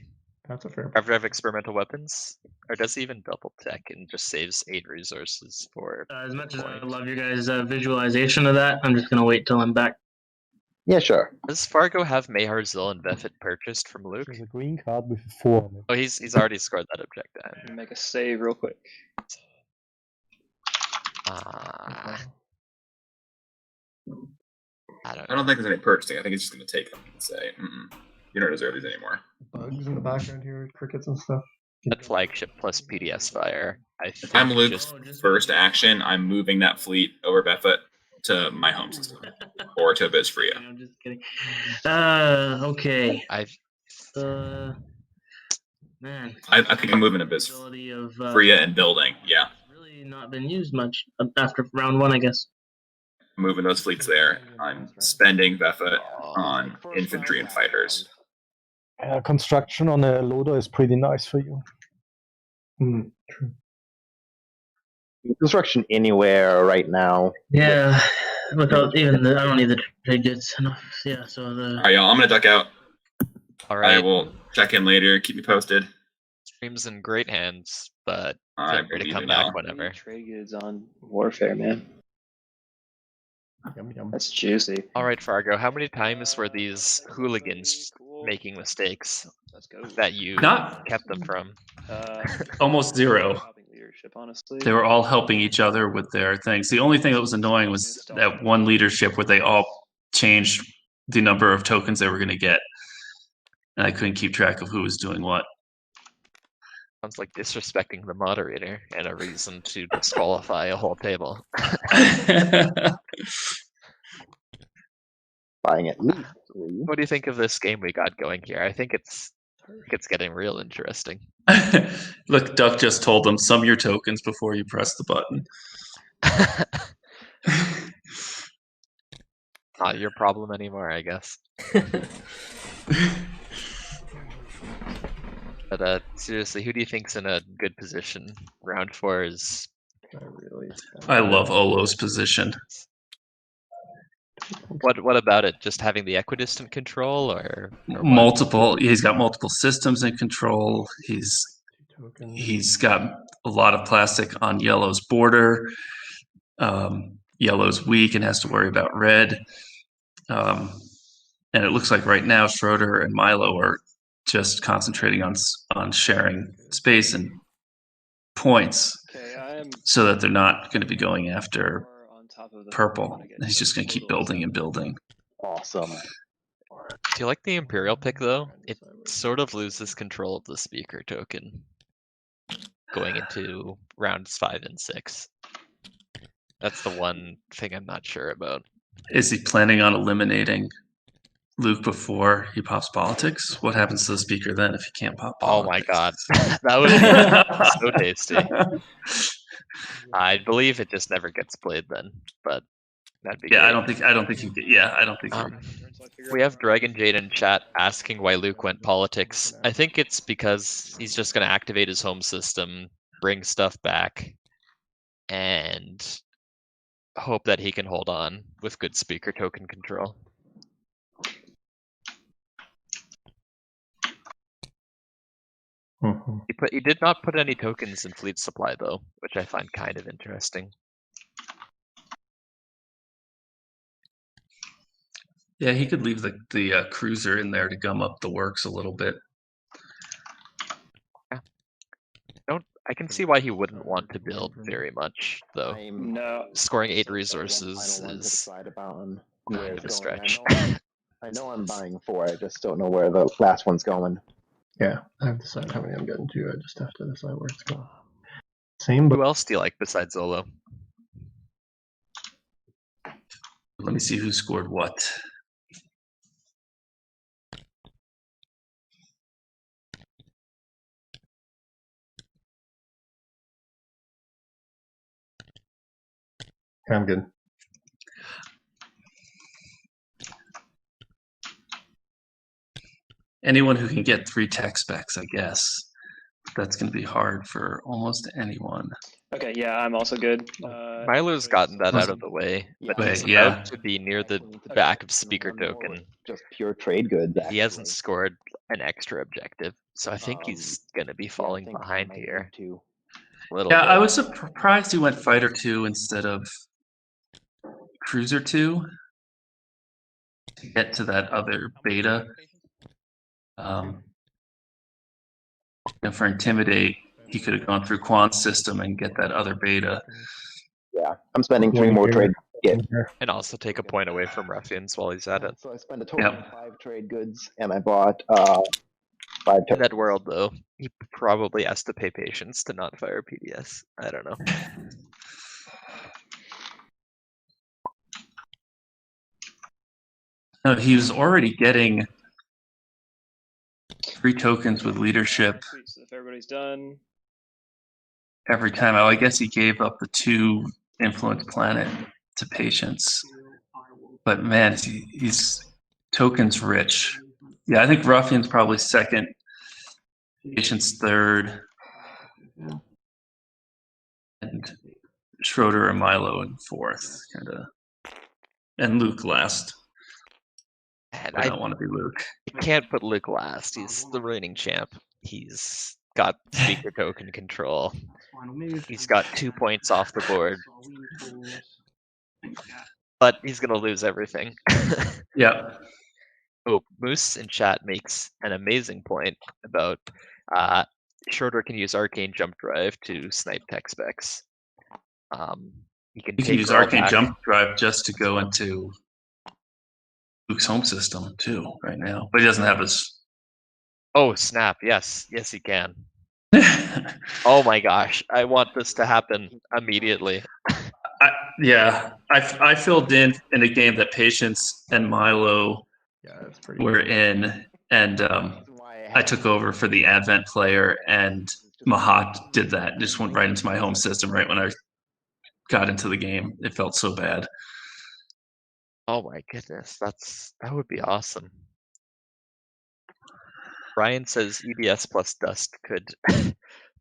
that's a fair. Grav Drive experimental weapons? Or does he even double tech and just saves 8 resources for As much as I love your guys' visualization of that, I'm just gonna wait till I'm back. Yeah, sure. Does Fargo have Mayharzil and Vefit purchased from Luke? There's a green card with 4 on it. Oh, he's already scored that objective. Make a save real quick. I don't I know. don't think there's any purchasing. I think he's just going to take them and say, "You don't deserve these anymore." Bugs in the background here, crickets and stuff. That flagship plus PDS fire. I think I'm Luke's first action. I'm moving that fleet over Befet to my home system or to Bizfria. I'm just kidding. Okay. I've Man. I think I'm moving to Bizfria and building. Yeah, Really not been used much after round 1, I guess. moving those fleets there. I'm spending Befet on infantry and fighters. Construction on a loader is pretty nice for you. True. Construction anywhere right now. Yeah. Without even I don't need the trade goods enough. Yeah. So All right, y'all. I'm gonna duck out. all I right. will check in later. Keep me posted. Stream's in great hands, but I feel free to believe come it back now. whenever. Trade goods on warfare, man. Yum, yum. That's juicy. All right, Fargo. How many times were these hooligans making mistakes Let's go. that you Not- kept them from? Almost 0. Helping leadership, honestly. They were all helping each other with their things. The only thing that was annoying was that one leadership where they all changed the number of tokens they were going to get. And I couldn't keep track of who was doing what. Sounds like disrespecting the moderator and a reason to disqualify a whole table. Buying at least 3. What do you think of this game we got going here? I think it's getting real interesting. Look, Duck just told them sum your tokens before you press the button. Not your problem anymore, I guess. But seriously, who do you think's in a good position? Round 4 is I love Olo's position. what about it? Just having the equidistant control, or what? Multiple. He's got multiple systems in control. He's got a lot of plastic on Yellow's border. Yellow's weak and has to worry about red. And it looks like right now Schroeder and Mylo are just concentrating on sharing space and points, Okay, I am so that they're not going to be going after purple. He's just going to keep building and building. Awesome. Do you like the Imperial pick though? It sort of loses control of the speaker token going into rounds 5 and 6. That's the one thing I'm not sure about. Is he planning on eliminating Luke before he pops politics? What happens to the speaker then if he can't pop Oh my politics? god, that would be so tasty. I believe it just never gets played then, but that'd be Yeah, great. I don't think you. Yeah, I don't think. We have Dragon Jade in chat asking why Luke went politics. I think it's because he's just going to activate his home system, bring stuff back, and hope that he can hold on with good speaker token control. He did not put any tokens in fleet supply though, which I find kind of interesting. Yeah, he could leave the cruiser in there to gum up the works a little bit. I can see why he wouldn't want to build very much though. No. Scoring 8 resources is kind of a stretch. I know I'm buying 4. I just don't know where the last one's going. Yeah, I have decided how many I'm getting to. I just have to decide where it's going. Same, but Who else do you like besides Zolo? Let me see who scored what. I'm good. Anyone who can get 3 tech specs, I guess. That's going to be hard for almost anyone. Okay, yeah, I'm also good. Mylo's gotten that out of the way, but he's about to be near the back of speaker token. Just pure trade goods. He hasn't scored an extra objective, so I think he's going to be falling behind here. Yeah, I was surprised he went fighter 2 instead of cruiser 2 to get to that other beta. And for intimidate, he could have gone through Quan's system and get that other beta. Yeah, I'm spending 3 more trade goods. And also take a point away from Ruffians while he's at it. So I spent a total of 5 trade goods, and I bought 5 In that world, though, he probably has to pay patience to not fire PDS. I don't know. No, he was already getting 3 tokens with leadership So if everybody's done. every time. I guess he gave up the 2 influence planet to patience. But man, he's tokens rich. Yeah, I think Ruffian's probably second, patience third, and Schroeder and Mylo in fourth, kind of, and Luke last. And I don't want to be Luke. You can't put Luke last. He's the reigning champ. He's got speaker token control. He's got 2 points off the board. But he's going to lose everything. Yeah. Oh, Moose in chat makes an amazing point about Schroeder can use Arcane Jump Drive to snipe tech specs. He can use Arcane Jump Drive just to go into Luke's home system too right now, but he doesn't have his. Oh snap! Yes, yes he can. Oh my gosh! I want this to happen immediately. I filled in a game that Patience and Mylo were in, and I took over for the Advent player, and Mahact did that. Just went right into my home system right when I got into the game. It felt so bad. Oh my goodness, that would be awesome. Brian says EBS plus Dust could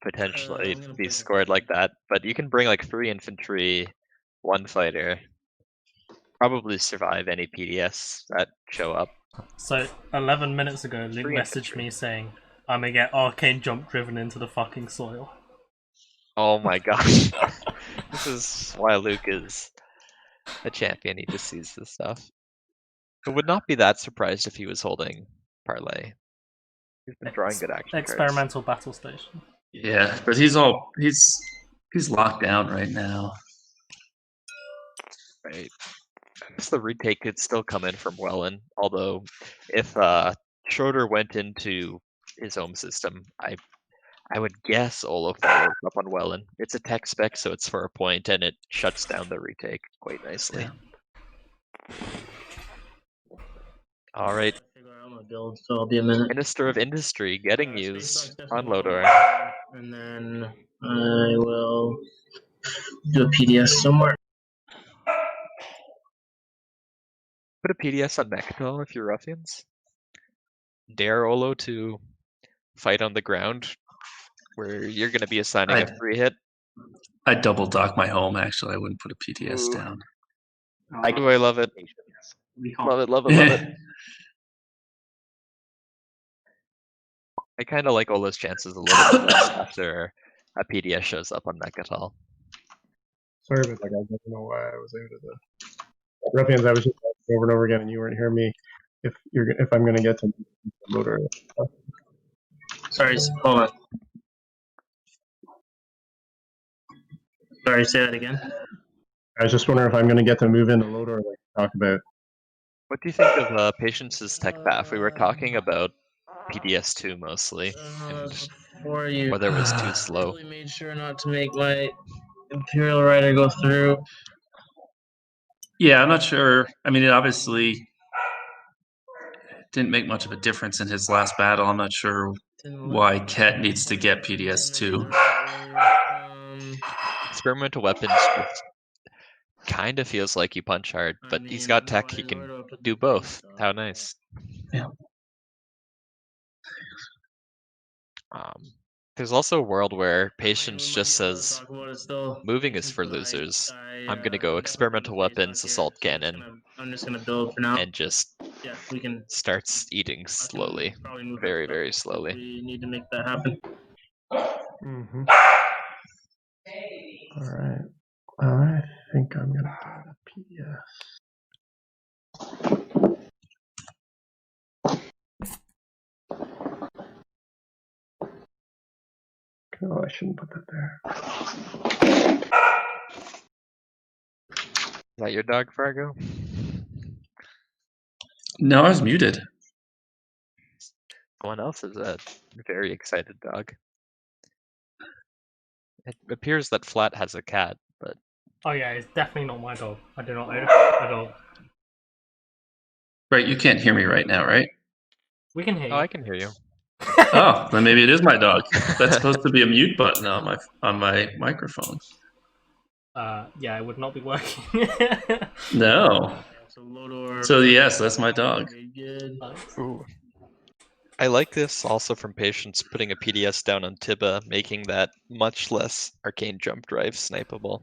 potentially be scored like that, but you can bring like 3 infantry, 1 fighter, probably survive any PDS that show up. So 11 minutes ago, Luke messaged me saying, "I'm gonna get Arcane Jump driven into the fucking soil." Oh my gosh, this is why Luke is a champion. He just sees this stuff. I would not be that surprised if he was holding parlay. He's been drawing good action Experimental cards. battle station. Yeah, but he's locked down right now. Right. I guess the retake could still come in from Wellen, although if Schroeder went into his home system, I would guess Olaf follows up on Wellen. It's a tech spec, so it's for a point, and it shuts down the retake quite nicely. Yeah. All right. Figure out my build, so I'll be a minute. Minister of Industry getting used on Lodor. And then I will do a PDS somewhere. Put a PDS on Mechatol if you're Ruffians. Dare Olo to fight on the ground, where you're going to be assigning a free hit. I'd double dock my home, actually. I wouldn't put a PDS down. I love it. Love it, love it, love it. I kind of like Ola's chances a little bit less after a PDS shows up on Mechatol. Sorry about that, guys. I don't know why I was able to. Ruffians, I was just asking over and over again, and you weren't hearing me. If I'm going to get to motor. Sorry, hold on. Sorry, say that again. I was just wondering if I'm going to get to move into Lodor like talk about. What do you think of Patience's tech path? We were talking about PDS2 mostly, and whether it was too slow. I really made sure not to make my Imperial Rider go through. Yeah, I'm not sure. I mean, it obviously didn't make much of a difference in his last battle. I'm not sure why Khet needs to get PDS2. Experimental weapons kind of feels like you punch hard, but he's got tech, he can do both. How nice. Yeah. There's also a world where Patience just says, moving is for losers. I'm going to go experimental weapons, assault cannon, I'm just gonna build for now. and just starts eating slowly. Very, very slowly. We need to make that happen. Mm-hmm. All right. I think I'm going to add a PDS. Oh, I shouldn't put that there. Is that your dog, Fargo? No, I was muted. Someone else is a very excited dog. It appears that Flat has a cat, but... Oh yeah, it's definitely not my dog. I do not own a dog. Right, you can't hear me right now, right? We can hear you. Oh, I can hear you. Oh, then maybe it is my dog. That's supposed to be a mute button on my microphone. Yeah, it would not be working. No. So yes, that's my dog. Ooh. I like this also from Patience, putting a PDS down on Tibba, making that much less arcane jump drive snipeable.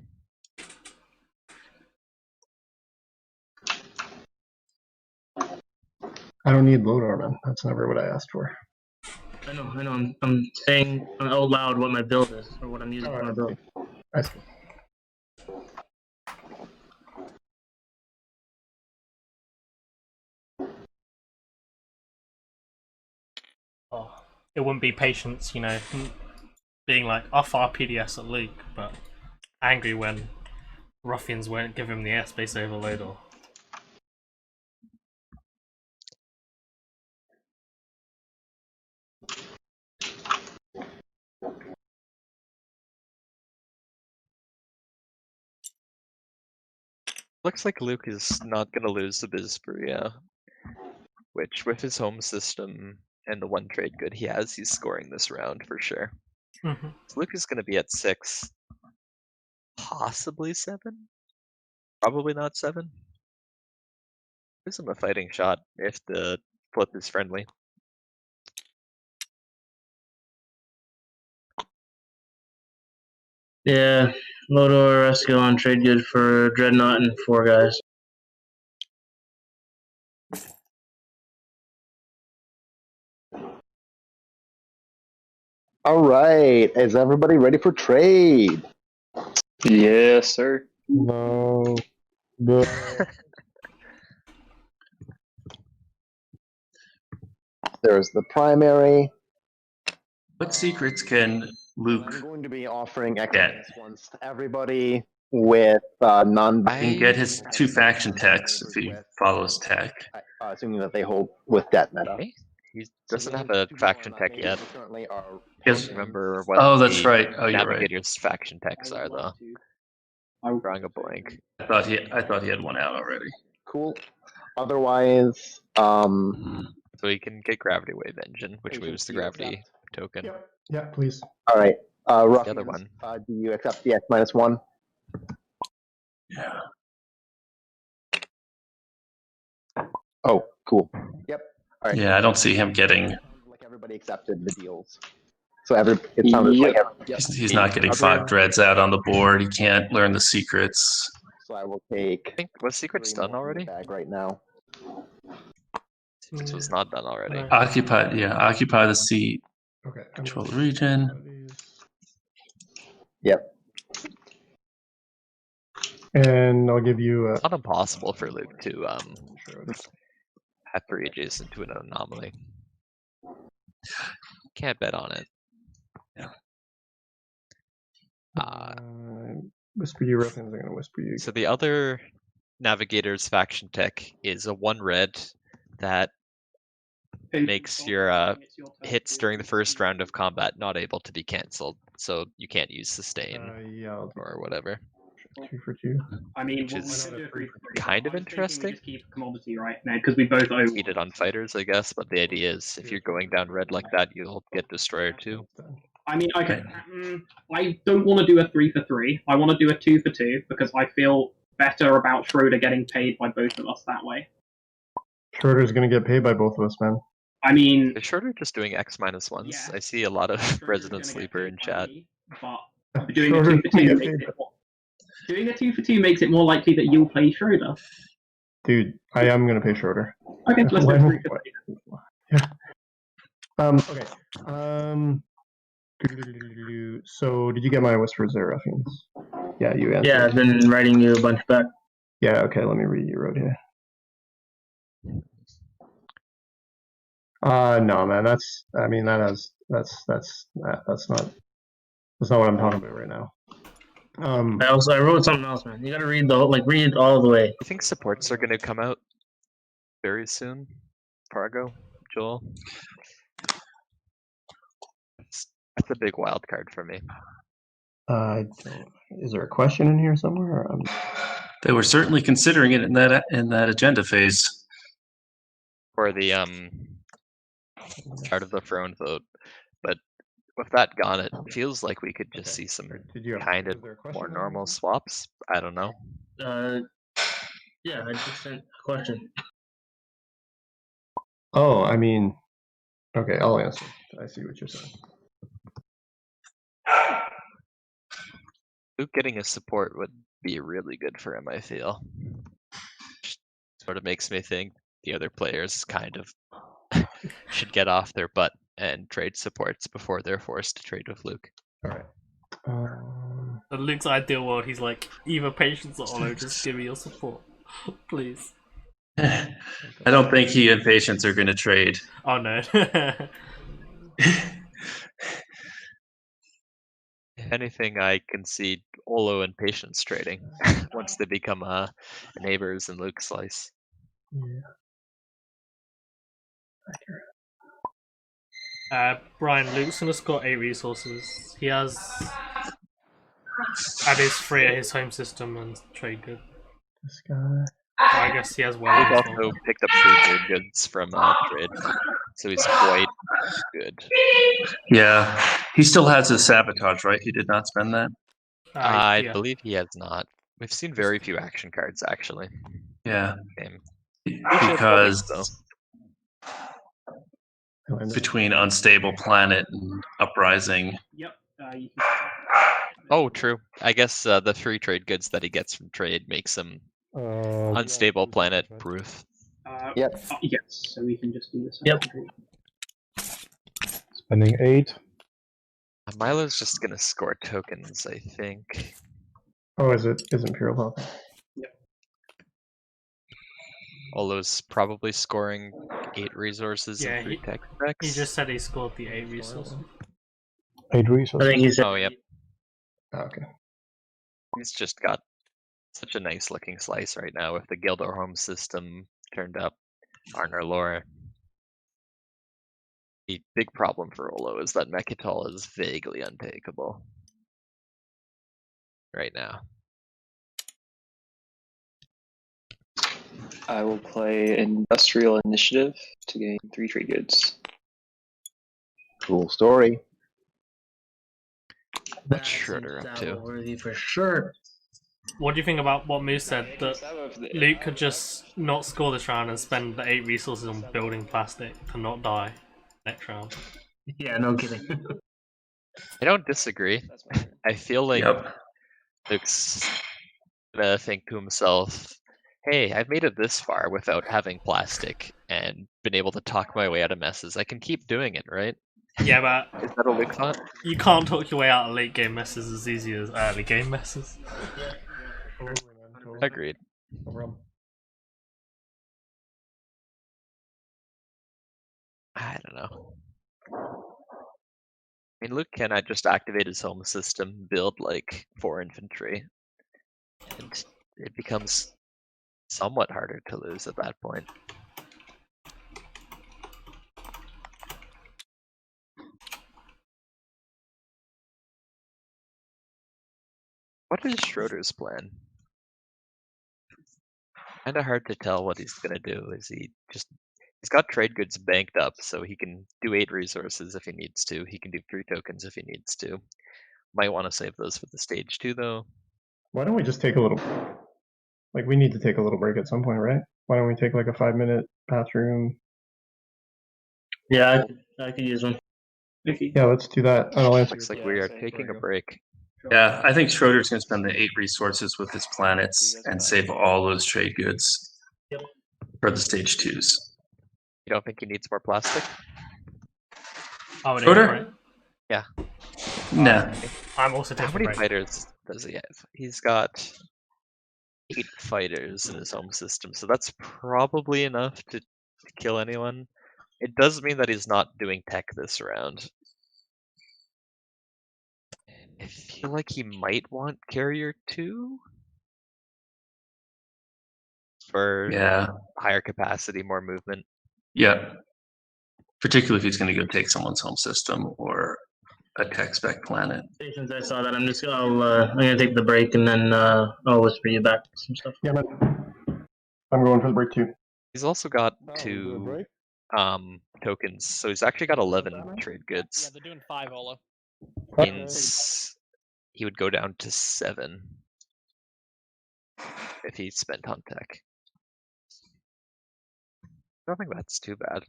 I don't need Lodor, man. That's never what I asked for. I know. I'm saying out loud what my build is, or what I'm using for my build. I see. Oh, it wouldn't be Patience, you know, being like, I'll fire PDS at Luke, but angry when Ruffians won't give him the airspace overload or... Looks like Luke is not going to lose the Bizburia, which with his home system and the one trade good he has, he's scoring this round for sure. Mm-hmm. So Luke is going to be at 6, possibly 7, probably not 7. Gives him a fighting shot if the flip is friendly. Yeah, Lodor, Escalon trade good for Dreadnought and 4 guys. All right, is everybody ready for trade? Yes, sir. No. There's the primary. What secrets can Luke I'm going to be offering get? excellence once to everybody. with non. You can get his 2 faction techs if he follows tech. Assuming that they hold with debt meta. Okay. He doesn't have a faction tech yet. Yes. Remember what Oh, that's the right. Oh, you're right. Navigators faction techs are, though. I'm drawing a blank. I thought he had one out already. Cool. Otherwise, So he can get Gravity Wave Engine, which moves the gravity token. Yeah, please. all right. Ruffians, The other one. do you accept the X-1? Yeah. Oh, cool. Yep. All right. Yeah, I don't see him getting. Like everybody accepted the deals. So it sounded like He's not getting 5 dreads out on the board. He can't learn the secrets. So I will take. I think was secrets done already? Bag right now. Secrets was not done already. Occupy the seat. Okay. Control the region. Yep. And I'll give you. It's not impossible for Luke to have 3 adjacent to an anomaly. Can't bet on it. Whisper you, Ruffians. I'm gonna whisper you. So the other Navigators faction tech is a 1 red that makes your hits during the first round of combat not able to be cancelled. So you can't use sustain or whatever. 2 for 2. I mean, Which is kind of interesting. We just keep commodity right now because we both own. Eat it on fighters, I guess, but the idea is if you're going down red like that, you'll get Destroyer too. I mean, okay. I don't want to do a 3 for 3. I want to do a 2 for 2 because I feel better about Schroeder getting paid by both of us that way. Schroeder's gonna get paid by both of us, man. I mean, is Schroeder just doing X-1s? Yeah. I see a lot of Resident Sleeper in chat. But doing a 2 for 2 makes it doing a 2 for 2 makes it more likely that you'll play Schroeder. Dude, I am gonna pay Schroeder. Okay, let's do 3 for 3. Okay. So, did you get my whispers there, Ruffians? Yeah, you answered. Yeah, I've been writing you a bunch back. Yeah, okay, let me read you wrote here. No, man, that's not what I'm talking about right now. I wrote something else, man. You gotta read read it all the way. I think supports are gonna come out very soon. Fargo, Joel. That's a big wild card for me. Is there a question in here somewhere? Or They were certainly considering it in that agenda phase. For the Chart of the Throne vote, but with that gone, it feels like we could just see some kind of more normal swaps. I don't know. Yeah, I just sent a question. Oh, I mean, okay, I'll answer. I see what you're saying. Luke getting a support would be really good for him, I feel. Sort of makes me think the other players kind of should get off their butt and trade supports before they're forced to trade with Luke. Alright. In Luke's ideal world, he's like, either Patience or Olo, just give me your support. Please. I don't think he and Patience are going to trade. Oh no. If anything, I concede Olo and Patience trading once they become neighbors in Luke's slice. Brian, Luke's gonna score 8 resources. He has at his 3 at his home system and trade good. This guy. I guess he has well. Luke also picked up 3 trade goods from trade, so he's quite good. Yeah, he still has his sabotage, right? He did not spend that. I yeah. believe he has not. We've seen very few action cards actually. Yeah, Game. because between Unstable Planet and Uprising. Yep. Oh, true. I guess the 3 trade goods that he gets from trade makes him Unstable Planet proof. Yep. Yes, so we can just do this. Yep. Spending 8. Mylo's just gonna score tokens, I think. Oh, is Imperial Health? Olo's probably scoring 8 resources Yeah, and 3 tech He specs. just said he scored the 8 resources. 8 resources. I think he said. Oh, yep. Okay. He's just got such a nice looking slice right now with the Gheldor home system turned up. Arnor lore. The big problem for Olo is that Mechatol is vaguely untakeable right now. I will play Industrial Initiative to gain 3 trade goods. Cool story. What's Schroeder up to? Worthy for sure. What do you think about what Moose said, that Luke could just not score this round and spend the 8 resources on building plastic to not die next round? Yeah, no kidding. I don't disagree. I feel like Luke's gonna think to himself, hey, I've made it this far without having plastic and been able to talk my way out of messes. I can keep doing it, right? Yeah, but is that a Luke thought? You can't talk your way out of late game messes as easy as early game messes. Agreed. I don't know. I mean, Luke cannot just activate his home system, build like 4 infantry, and it becomes somewhat harder to lose at that point. What is Schroeder's plan? Kinda hard to tell what he's gonna do. He's got trade goods banked up, so he can do 8 resources if he needs to. He can do 3 tokens if he needs to. Might want to save those for the stage 2 though. Why don't we just take a little, like, we need to take a little break at some point, right? Why don't we take like a 5-minute bathroom? Yeah, I could use one. Yeah, let's do that. And I'll answer. Looks like we are taking a break. Yeah, I think Schroeder's going to spend the 8 resources with his planets and save all those trade goods for the stage 2s. You don't think he needs more plastic? Schroeder? Yeah. Nah. I'm also taking How many a break. fighters does he have? He's got 8 fighters in his home system, so that's probably enough to kill anyone. It does mean that he's not doing tech this round. I feel like he might want Carrier 2 for higher capacity, more movement. Yeah. Particularly if he's going to go take someone's home system or a tech spec planet. Since I saw that, I'm gonna take the break and then I'll whisper you back some stuff. Yeah, man. I'm going for the break too. He's also got 2 tokens, so he's actually got 11 trade goods. Yeah, they're doing 5 Olo. Means he would go down to 7 if he spent on tech. I don't think that's too bad.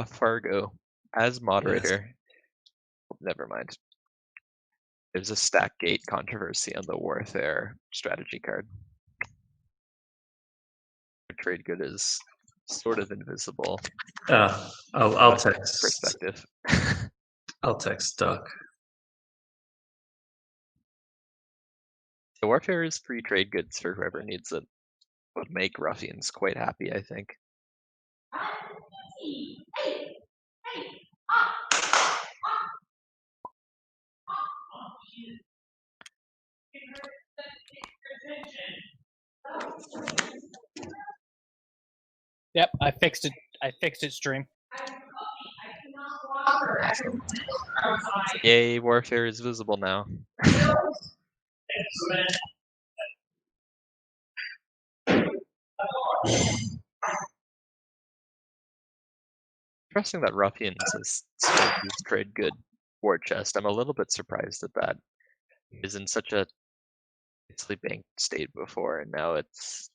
Fargo, as moderator, never mind. There's a stack gate controversy on the warfare strategy card. Trade good is sort of invisible. I'll text perspective. I'll text Duck. The warfare is free trade goods for whoever needs it. Would make Ruffians quite happy, I think. Yep, I fixed it. I fixed it, stream. Awesome. Yay, warfare is visible now. Interesting that Ruffians has this trade good war chest. I'm a little bit surprised at that. It was in such a nicely banked state before, and now it's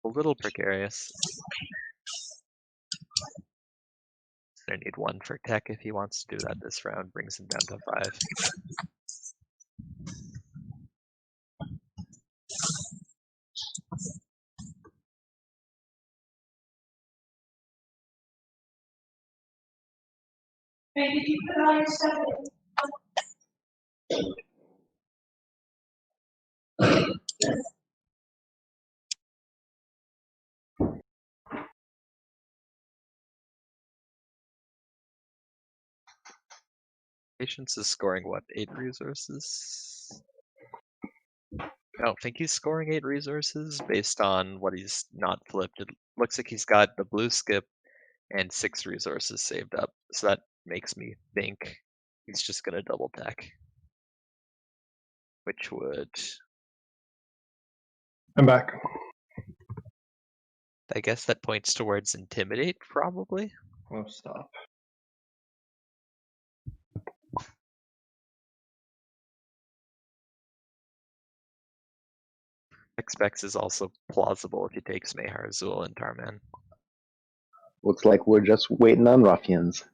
a little precarious. He's gonna need 1 for tech if he wants to do that this round, brings him down to 5. Hey, did you put all your stuff in? Patience is scoring what, 8 resources? I don't think he's scoring 8 resources based on what he's not flipped. It looks like he's got the blue skip and 6 resources saved up. So that makes me think he's just gonna double tech. Which would, I'm back. I guess that points towards intimidate, probably. Oh, stop. X-Specs is also plausible if he takes Mehar, Azul, and Tarman. Looks like we're just waiting on Ruffians.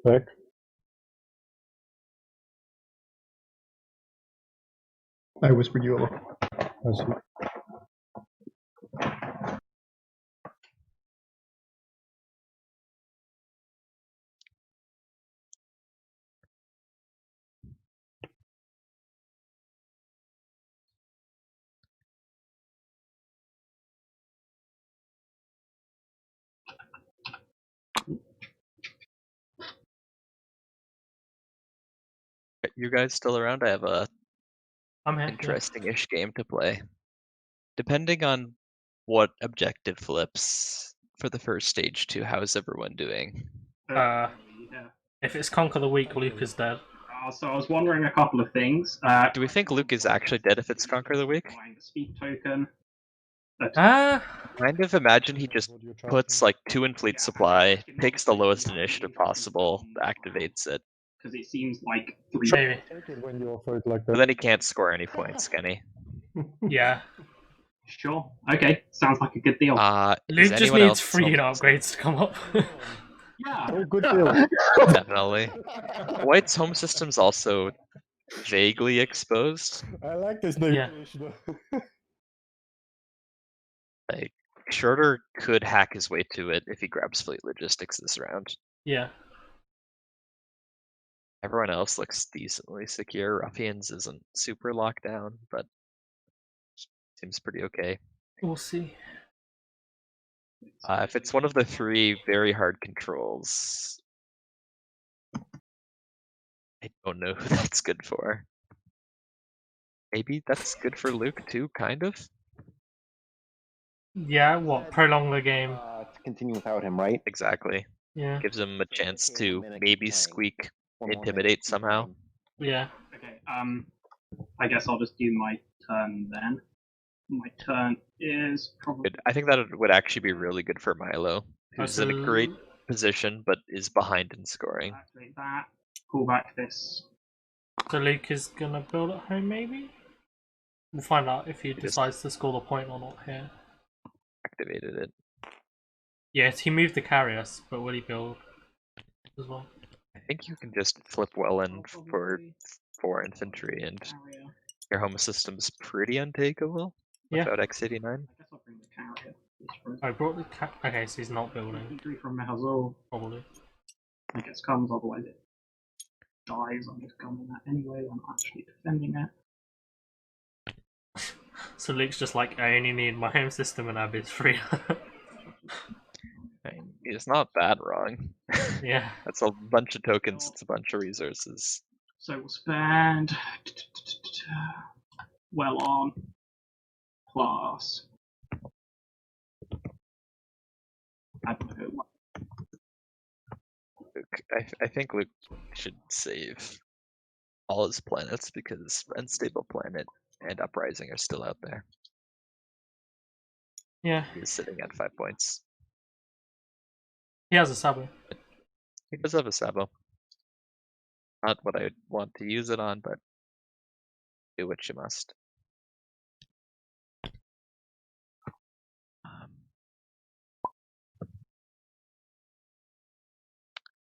Back. I whispered you over. I see. You guys still around? I have a I'm here. interesting-ish game to play. Depending on what objective flips for the first stage 2, how's everyone doing? If it's Conquer the Weak, Luke is dead. So I was wondering a couple of things. Do we think Luke is actually dead if it's Conquer the Weak? Buying the speed token. Kind of imagine he just puts like 2 in fleet supply, takes the lowest initiative possible, activates it. Because it seems like 3. Maybe. When you offer it like But that. then he can't score any points, can he? Yeah. Sure. Okay. Sounds like a good deal. Luke just needs 3 upgrades to come up. Yeah. Oh, good deal. Definitely. White's home system's also vaguely exposed. I like this negotiation. Like, Schroeder could hack his way to it if he grabs fleet logistics this round. Yeah. Everyone else looks decently secure. Ruffians isn't super locked down, but seems pretty okay. We'll see. If it's one of the 3 very hard controls, I don't know who that's good for. Maybe that's good for Luke too, kind of? Yeah, what? Prolong the game. To continue without him, right? Exactly. Yeah. Gives him a chance to maybe squeak intimidate somehow. Yeah. Okay. I guess I'll just do my turn then. My turn is probably. I think that would actually be really good for Mylo, who's in a great position but is behind in scoring. Activate that. Pull back this. So Luke is gonna build at home, maybe? We'll find out if he decides to score the point or not here. Activated it. Yes, he moved the carriers, but will he build as well? I think you can just flip well in for 4 infantry and your home system's pretty untakeable without X89. I guess I'll bring the carrier. I brought the okay, so he's not building. Infantry from Mehazul. Probably. I guess comes, otherwise it dies. I'm just coming that anyway. I'm actually defending it. So Luke's just like, I only need my home system and Abyss free. It's not that wrong. Yeah. That's a bunch of tokens, it's a bunch of resources. So we'll spend well on plus. I don't know what. Luke, I think Luke should save all his planets because unstable planet and Uprising are still out there. Yeah, He's sitting at 5 points. he has a Sabo. He does have a Sabo. Not what I want to use it on, but do what you must.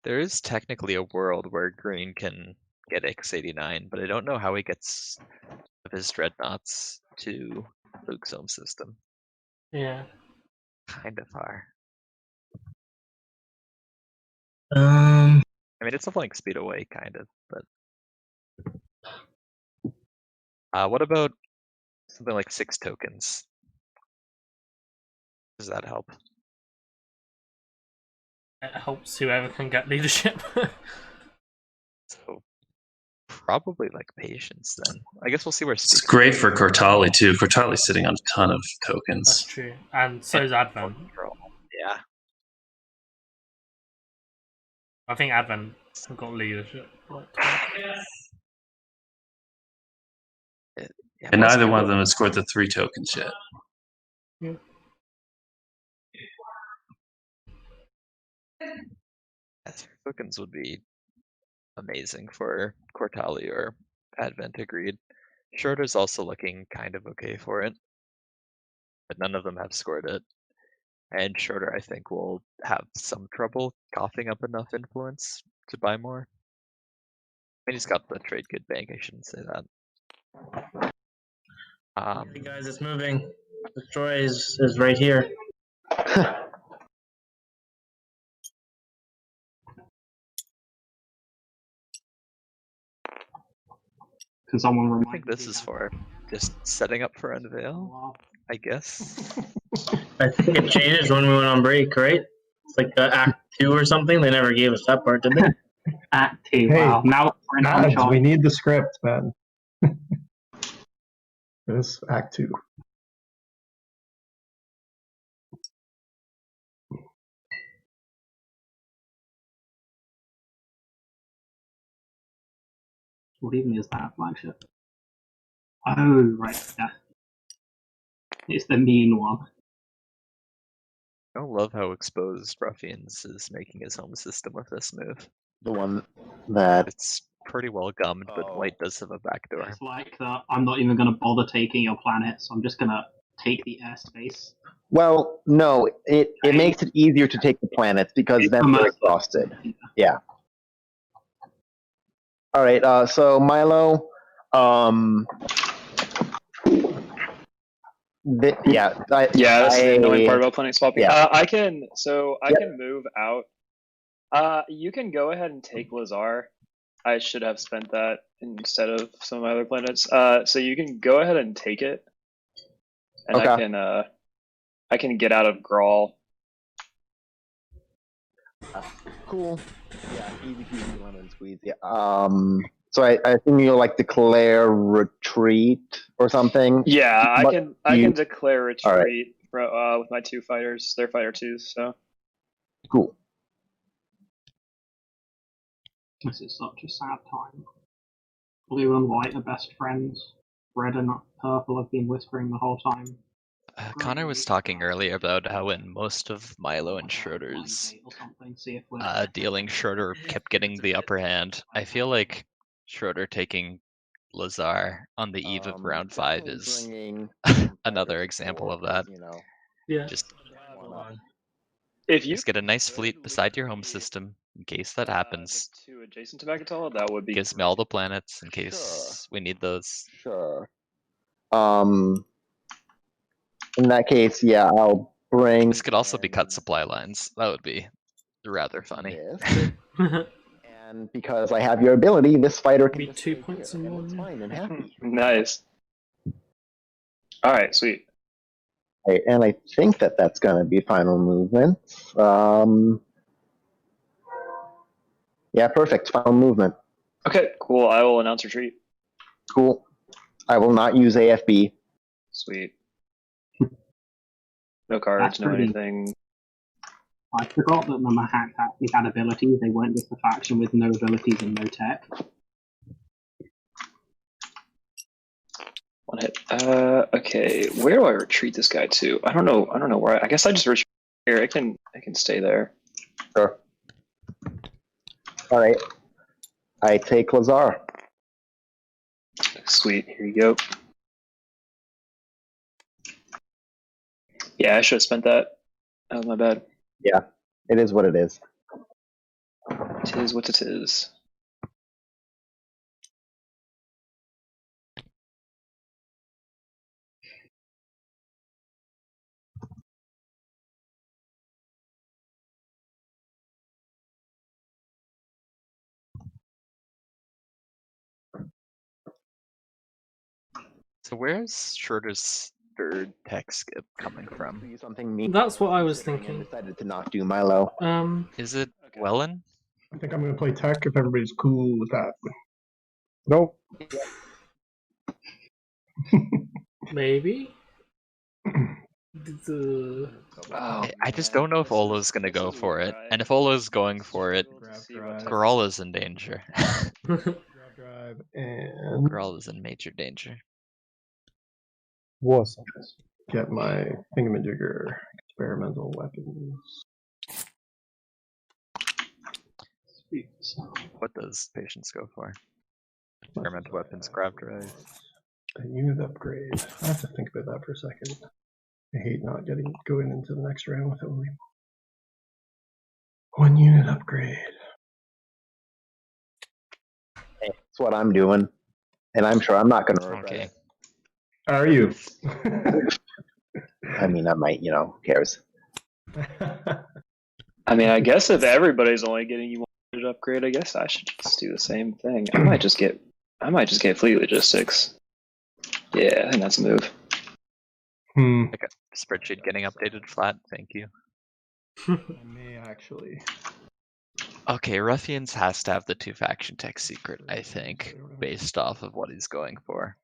There is technically a world where green can get X89, but I don't know how he gets of his dreadnoughts to Luke's home system. Yeah. Kind of far. Um, I mean, it's a flank speed away, kind of, but. What about something like 6 tokens? Does that help? It helps whoever can get leadership. So probably like patience then. I guess we'll see where It's great for Kortali too. Kortali's sitting on a ton of tokens. That's true. And so's Advent. Yeah. I think Advent have got leadership. Yeah, And neither one of them has scored the 3 tokens yet. Yeah. Tokens would be amazing for Kortali or Advent, agreed. Schroeder's also looking kind of okay for it, but none of them have scored it. And Schroeder, I think, will have some trouble coughing up enough influence to buy more. I mean, he's got the trade good bank, I shouldn't say that. hey guys, it's moving. Destroy is right here. Can someone remind I think this is for just setting up for Unveil, I guess. I think it changed when we went on break, right? It's like Act 2 or something. They never gave us that part, did they? Act 2, Hey, wow. Now we're in Mads, charge. we need the script, man. This Act 2. What even is that flagship? Oh, right, yeah. It's the mean one. I don't love how exposed Ruffians is making his home system with this move. The one that It's pretty well gummed, but white does have a backdoor. It's like that. I'm not even going to bother taking your planet, so I'm just going to take the airspace. Well, no, it makes it easier to take the planets because then they're exhausted. Yeah. All right. So Mylo, That's the annoying part about planet swapping. Yeah. I can move out. You can go ahead and take Lazar. I should have spent that instead of some of my other planets. So you can go ahead and take it, and Okay. I can get out of Grawl. Cool. Yeah, easy peasy lemon squeeze. Yeah. So I assume you'll like declare retreat or something. Yeah, I But can declare retreat All with my 2 fighters. They're fighter 2s, so Cool. This is such a sad time. Blue and white are best friends. Red and purple have been whispering the whole time. Connor was talking earlier about how in most of Mylo and Schroeder's dealing, Schroeder kept getting the upper hand. I feel like Schroeder taking Lazar on the eve of round 5 is another example of that. Yeah. Just if you just get a nice fleet beside your home system in case that happens. to adjacent to Magatala, that would be Gives me all the planets in case we need those. Sure. In that case, yeah, I'll bring. This could also be cut supply lines. That would be rather funny. Yes. And because I have your ability, this fighter can Be just 2 stay points here, in and one. it's fine and happy. nice. All right, sweet. Right, and I think that's going to be final movement. Yeah, perfect. Final movement. Okay, cool. I will announce retreat. Cool. I will not use AFB. Sweet. No cards, That's no pretty- anything. I forgot that the Mahact actually had abilities. They weren't just a faction with no abilities and no tech. One hit. Okay. Where do I retreat this guy to? I don't know where. I guess I just retreat here. I can stay there. Sure. All right. I take Lazar. Sweet. Here you go. Yeah, I should have spent that. That was my bad. Yeah, it is what it is. It is what it is. So where's Schroeder's third tech skip coming from? Something That's what I was thinking. Decided to not do Mylo. Is it Wellen? I think I'm going to play tech if everybody's cool with that. No. Maybe. I just don't know if Olo's gonna go for it, and if Olo's going for it, Gerala's in danger. Drive and Gerala's in major danger. Was get my thingamajigger experimental weapons. What does Patience go for? Experimental weapons, grab drive. A unit upgrade. I have to think about that for a second. I hate not going into the next round with only one unit upgrade. Hey, that's what I'm doing, and I'm sure I'm not going to regret it. Are you? I mean, I might. Who cares? I mean, I guess if everybody's only getting you one upgrade, I guess I should just do the same thing. I might just get fleet logistics. Yeah, I think that's a move. Okay, spreadsheet getting updated flat. Thank you. I may actually. Okay, Ruffians has to have the 2 faction tech secret, I think, based off of what he's going for.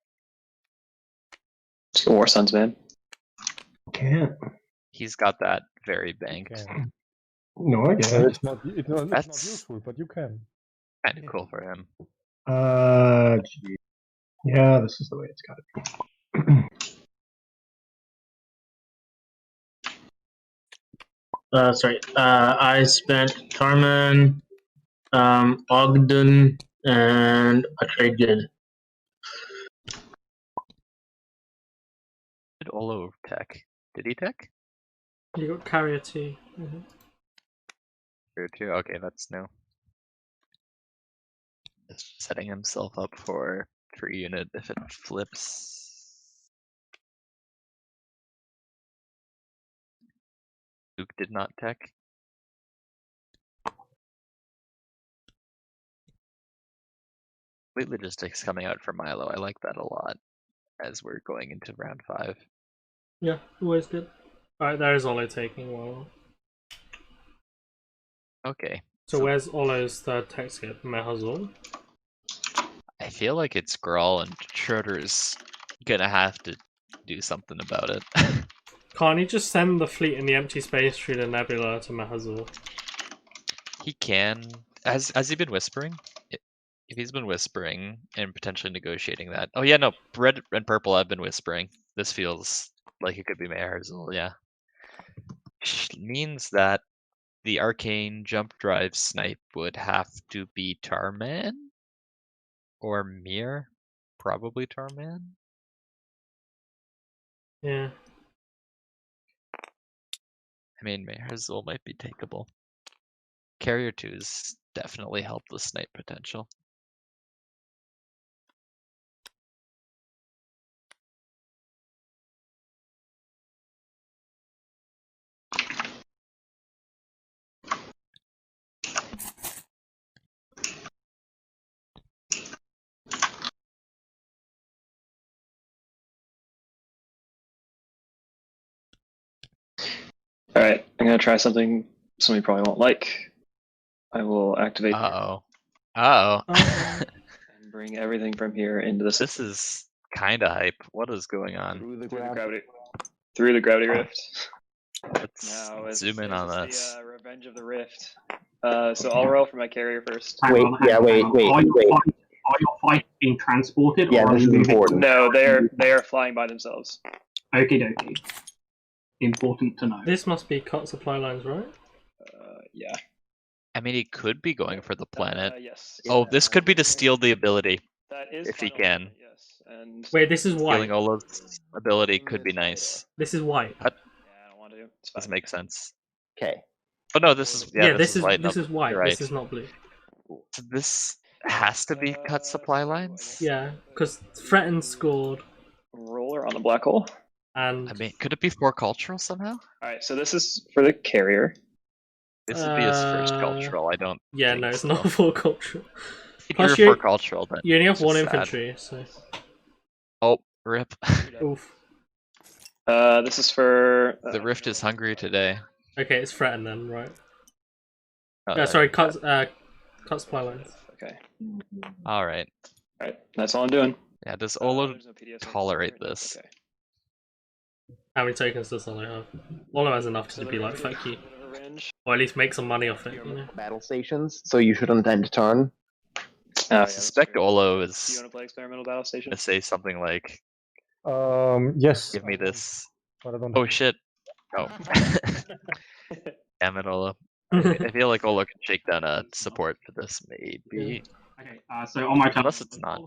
Let's go War Sons, man. Can't. He's got that very banked. No, I get it. It's not useful, but you can. Kind of cool for him. Gee. Yeah, this is the way it's got to be. Sorry. I spent Tarman, Ogden, and a trade good. Did Olo tech? Did he tech? You got carrier T. Mm-hmm. Carrier 2? Okay, that's new. Just setting himself up for free unit if it flips. Luke did not tech. Fleet logistics coming out for Mylo. I like that a lot as we're going into round 5. Yeah, always good. Alright, there is Olo taking one. Okay. So where's Olo's third tech skip? Mehazul? I feel like it's Grawl and Schroeder's gonna have to do something about it. Can't he just send the fleet in the empty space through the nebula to Mehazul? He can. Has he been whispering? If he's been whispering and potentially negotiating that. Oh yeah, no, red and purple have been whispering. This feels like it could be Mehazul, yeah. Which means that the arcane jump drive snipe would have to be Tarman? Or Mir? Probably Tarman? Yeah. I mean, Mehazul might be takeable. Carrier 2's definitely help the snipe potential. Alright, I'm gonna try something somebody probably won't like. I will activate Uh-oh. Uh-oh. and bring everything from here into the This is kinda hype. What is going on? through the gravity rift. Let's zoom in on this. this. The Revenge of the Rift. So I'll roll for my carrier first. Wait. Are your fighters being transported? Yeah, or this are is you moving? important. No, they are flying by themselves. Okie dokie. Important to know. This must be cut supply lines, right? Yeah. I mean, he could be going for the planet. Yes. Oh, this could be to steal the ability. That is if he final can. movement, yes. And Wait, this is white. Stealing Ola's ability could be nice. This is white. But I don't want to. It's doesn't make sense. Okay. Oh no, this is This is white. this No, is white. you're right. This is not blue. So this has to be cut supply lines. Yeah, because Threaten scored. Roller on the black hole. And I mean, could it be for cultural somehow? Alright, so this is for the carrier. This would be his first cultural. I don't. Yeah, think no, it's so. not for cultural. If Plus, you're for cultural, then you only have it's one just sad. infantry, so. Oh, rip. Oof. This is for The Rift is hungry today. Okay, it's Threaten then, right? Oh, Yeah, sorry, cut supply lines. Okay. All right. Alright, that's all I'm doing. Yeah, does Olo tolerate this? Okay. How many tokens does Olo have? Olo has enough to be like, fuck you. Or at least make some money off it, you know? Battle stations, so you shouldn't end turn. I suspect Olo is Do you want to play experimental battle station? gonna say something like, Yes. "Give me this." But I don't Oh shit! Oh, damn it, Olo. I feel like Olo can shake down a support for this, maybe. Okay, so on my turn, Unless it's not.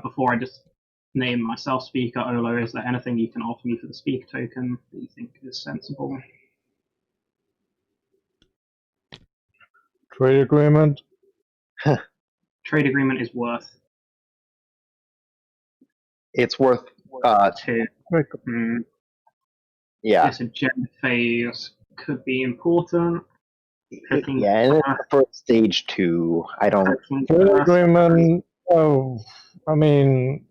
before I just name myself speaker, Olo, is there anything you can offer me for the speak token that you think is sensible? Trade agreement. Trade agreement is worth It's worth 2. Yeah. This agenda phase could be important. Yeah, and it's for stage 2. I don't. Trade agreement. Oh, I mean,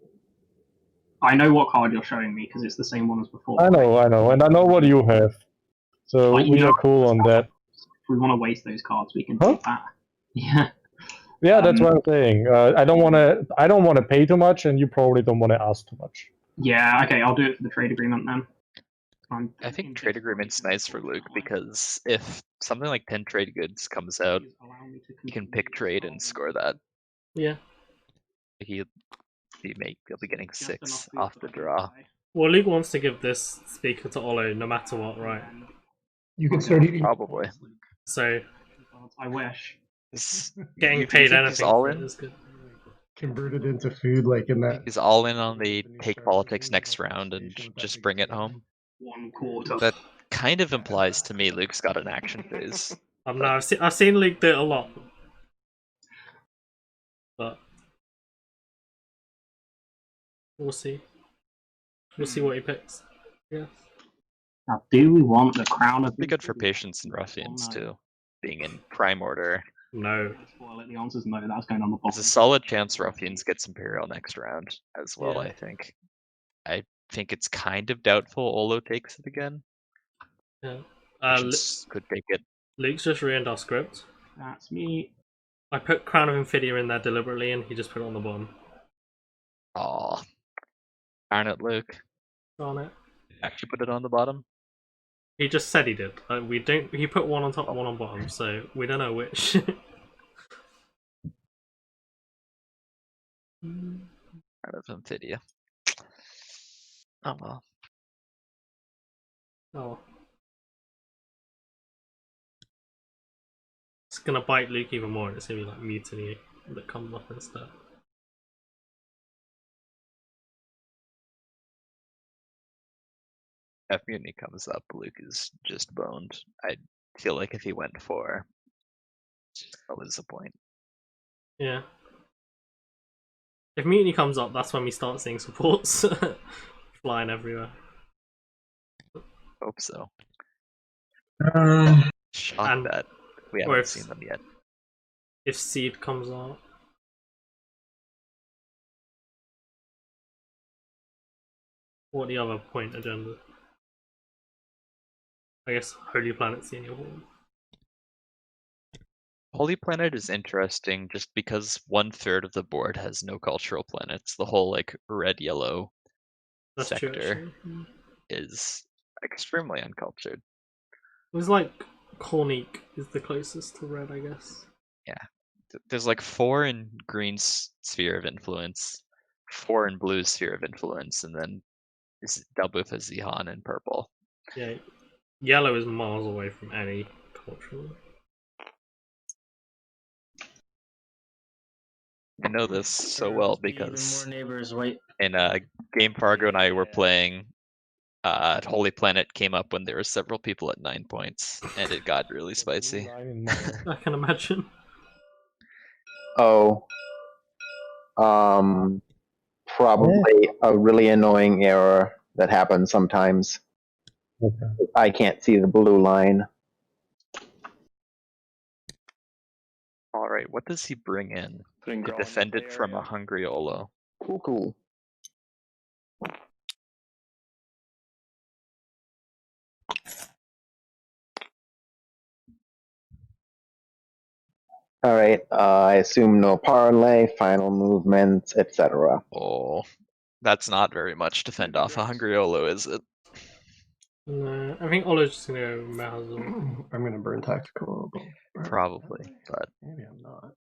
I know what card you're showing me because it's the same one as before. I know, and I know what you have. So But you we know- are cool on that. If we want to waste those cards, we can do that. Yeah. Yeah, that's what I'm saying. I don't want to pay too much, and you probably don't want to ask too much. Yeah. Okay, I'll do it for the trade agreement then. I think trade agreement's nice for Luke because if something like 10 trade goods comes out, you can pick trade and score that. Yeah. He'll be getting 6 off the draw. Well, Luke wants to give this speaker to Olo no matter what, right? You can start eating. Probably. So, I wish. getting You paid think he's anything all for it in? is good. Convert it into food, like in that. He's all in on the take politics next round and just bring it home. 1/4. That kind of implies to me Luke's got an action phase. No, I've seen Luke do it a lot. But we'll see. We'll see what he picks. Yeah. Now, do we want the crown of? Be good for patience and ruffians too, being in prime order. No. Spoil it. The answer's no. That's going on the There's bottom. a solid chance ruffians gets imperial next round as well. Yeah. I think it's kind of doubtful Olo takes it again. Yeah. Patience could take it. Luke's just ruined our script. That's me. I put Crown of Infidia in there deliberately, and he just put it on the bottom. Aw, darn it, Luke. Darn it. Actually, put it on the bottom. He just said he did. We don't. He put one on top, one on bottom, so we don't know which. Out of Amphidia. Oh well. Oh. It's gonna bite Luke even more, and it's gonna be like mutiny that comes up instead. If mutiny comes up, Luke is just boned. I feel like if he went for, what was the point? Yeah. If mutiny comes up, that's when we start seeing supports flying everywhere. Hope so. And- Shocked that we or haven't if- seen them yet. If Seed comes out. What are the other point agenda? I guess Holy Planet's the only one. Holy Planet is interesting just because 1/3 of the board has no cultural planets. The whole like red-yellow That's true, sector actually. is extremely uncultured. It was like Cornique is the closest to red, I guess. Yeah. There's like 4 in green sphere of influence, 4 in blue sphere of influence, and then it's double for Zihan in purple. Yeah, yellow is miles away from any cultural. I know this so well because Even more neighbors, white. in a game Fargo and I were playing, Holy Planet came up when there were several people at 9 points, and it got really spicy. I can imagine. Oh. Probably a really annoying error that happens sometimes. Okay. I can't see the blue line. Alright, what does he bring in Putting to Grawl in defend the it from a area. hungry Olo? Cool. All right. I assume no parlay, final movements, etc. Oh, that's not very much to fend off a hungry Olo, is it? No, I think Olo's just gonna go Mahazul. I'm gonna burn tactical. Probably, but Maybe I'm not.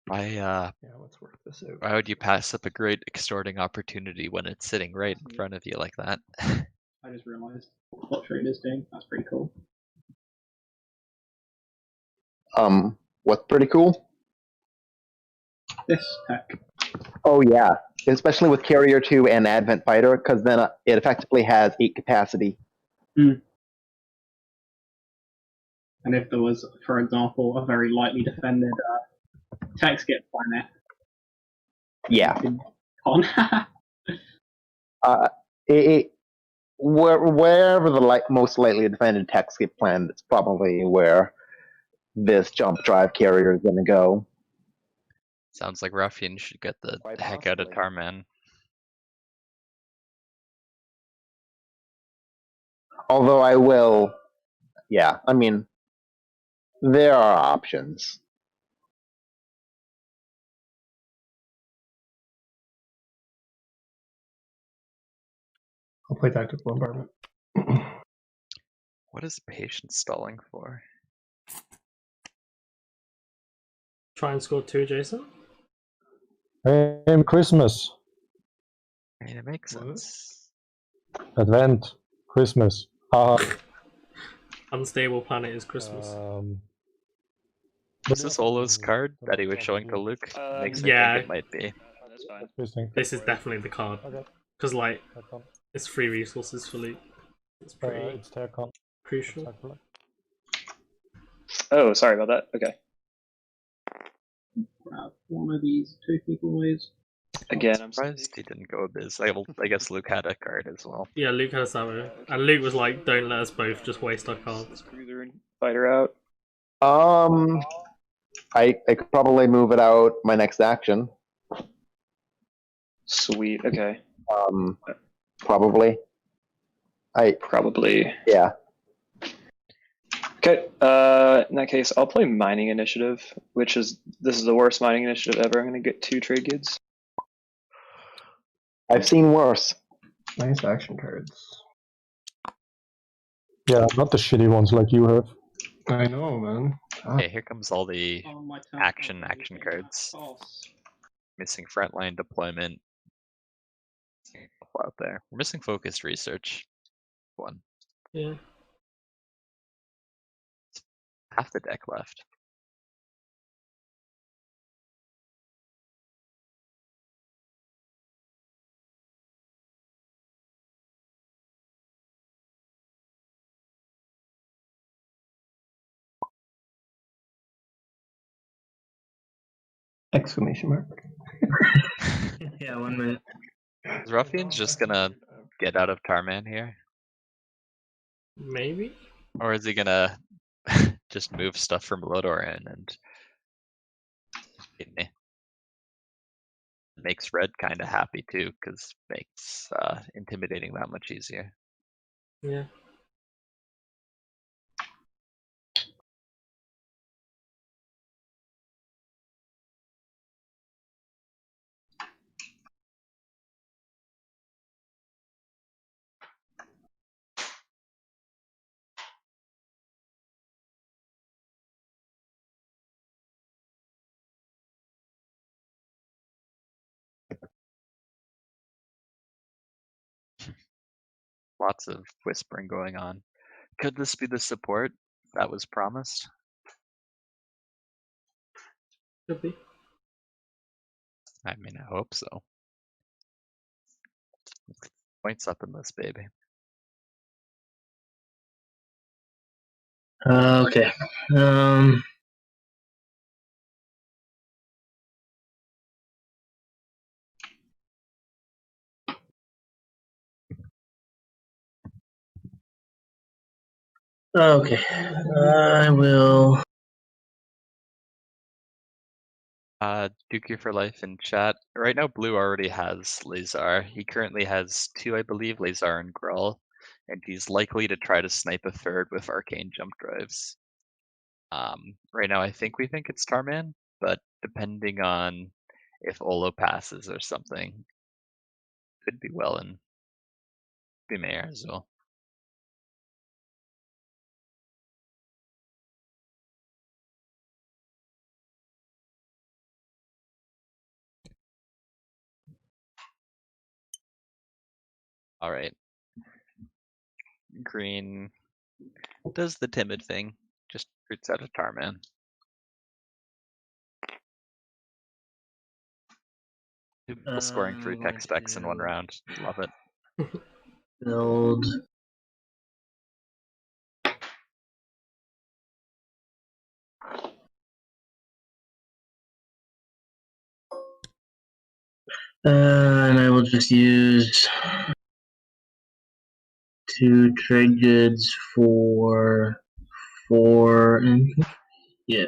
why let's work this out. why would you pass up a great extorting opportunity when it's sitting right in front of you like that? I just realized what Schroeder's doing. That's pretty cool. What's pretty cool? This tech. Oh yeah, especially with Carrier 2 and Advent Fighter, because then it effectively has 8 capacity. And if there was, for example, a very lightly defended tech skip planet. Yeah. Wherever the most lightly defended tech skip planet, it's probably where this jump drive carrier is going to go. Sounds like Ruffians should get the heck out of Tarman. Although I will, yeah, I mean, there are options. I'll play tactical bombardment. What is patience stalling for? Try and score 2, Jason. Christmas. I mean, it makes sense. Advent. Christmas. Haha. Unstable planet is Christmas. Is this Olo's card that he was showing to Luke? Makes me think it might be. That's fine. This is definitely the card. Because, like, it's free resources for Luke. It's pretty, it's Tercon. crucial. Oh, sorry about that. Okay. Grab one of these 2 people ways. Again, I'm surprised he didn't go Abyss. I guess Luke had a card as well. Yeah, Luke had a Samu. And Luke was like, don't let us both just waste our cards. Schroeder and Fighter out. I could probably move it out my next action. Sweet, okay. Probably. Probably. Yeah. Okay, in that case, I'll play Mining Initiative, this is the worst Mining Initiative ever. I'm gonna get 2 trade goods. I've seen worse. Nice action cards. Yeah, not the shitty ones like you have. I know, man. Okay, here comes all the action cards. Missing frontline deployment. Out there. We're missing focused research. One. Yeah. Half the deck left. Exclamation mark. Yeah, 1 minute. Is Ruffians just gonna get out of Tarman here? Maybe? Or is he gonna just move stuff from Lodor in and makes Red kind of happy too, because makes intimidating that much easier. Yeah. Lots of whispering going on. Could this be the support that was promised? Could be. I mean, I hope so. Points up in this baby. Okay. Okay. I will. Dookie for life in chat. Right now, Blue already has Lazar. He currently has 2, I believe, Lazar and Grull, and he's likely to try to snipe a third with arcane jump drives. Right now, I think we think it's Tarman, but depending on if Olo passes or something, could be well and be Mayor as well. All right. Green does the timid thing, just roots out of Tarman. People scoring 3 tech specs in 1 round. Love it. Build. And I will just use 2 trade goods for 4 and yeah.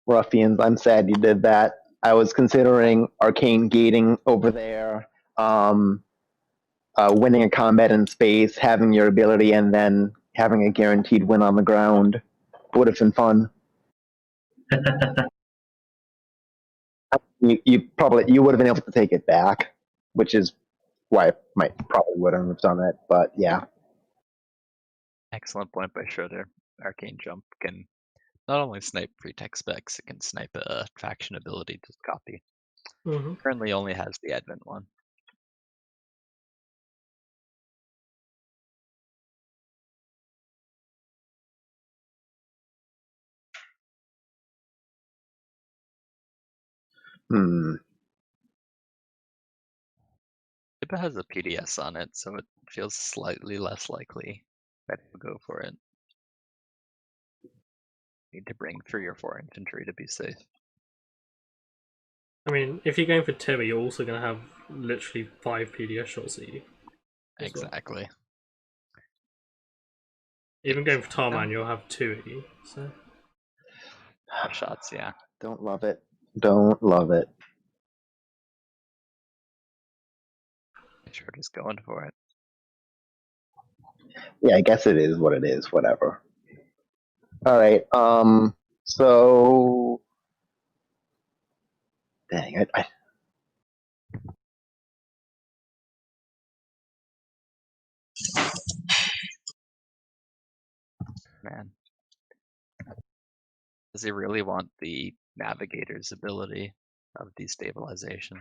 Ruffians, I'm sad you did that. I was considering arcane gating over there, winning a combat in space, having your ability, and then having a guaranteed win on the ground. Would have been fun. you would have been able to take it back, which is why I probably wouldn't have done it. But yeah. Excellent point by Schroeder. Arcane Jump can not only snipe free tech specs, it can snipe a faction ability to copy. Currently only has the Advent one. It has a PDS on it, so it feels slightly less likely that he'll go for it. Need to bring 3 or 4 infantry to be safe. I mean, if you're going for Timmy, you're also going to have literally 5 PDS shots at you. Exactly. Well. Even going for Tarman, you'll have 2 at you. So. Shots, yeah. Don't love it. Don't love it. Sure, just going for it. Yeah, I guess it is what it is. Whatever. All right. So, dang, Man. Does he really want the Navigators ability of destabilization?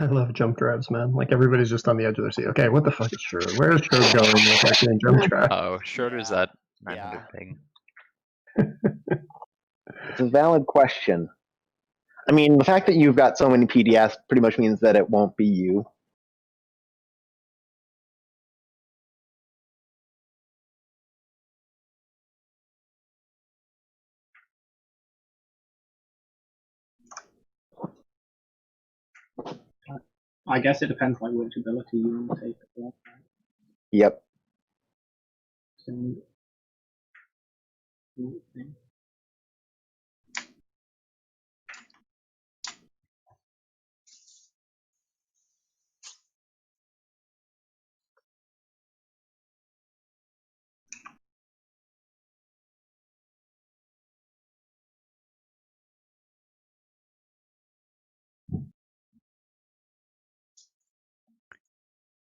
I love jump drives, man. Like everybody's just on the edge of their seat. Okay, what the fuck is Schroeder? Where is Schroeder going with arcane jump drive? Oh, Schroeder's at 900 ping. It's a valid question. I mean, the fact that you've got so many PDS pretty much means that it won't be you. I guess it depends like which ability you want to take as well. Yep. So,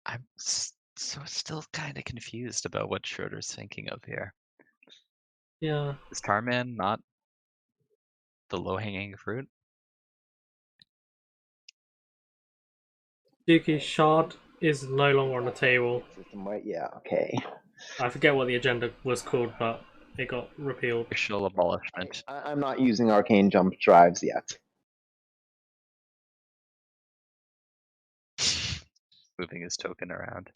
I'm So still kind of confused about what Schroeder's thinking of here. Yeah. Is Tarman not the low-hanging fruit? Dookie Shard is no longer on the table. Right, yeah, okay. I forget what the agenda was called, but it got repealed. Official abolishment. I'm not using arcane jump drives yet. Moving his token around.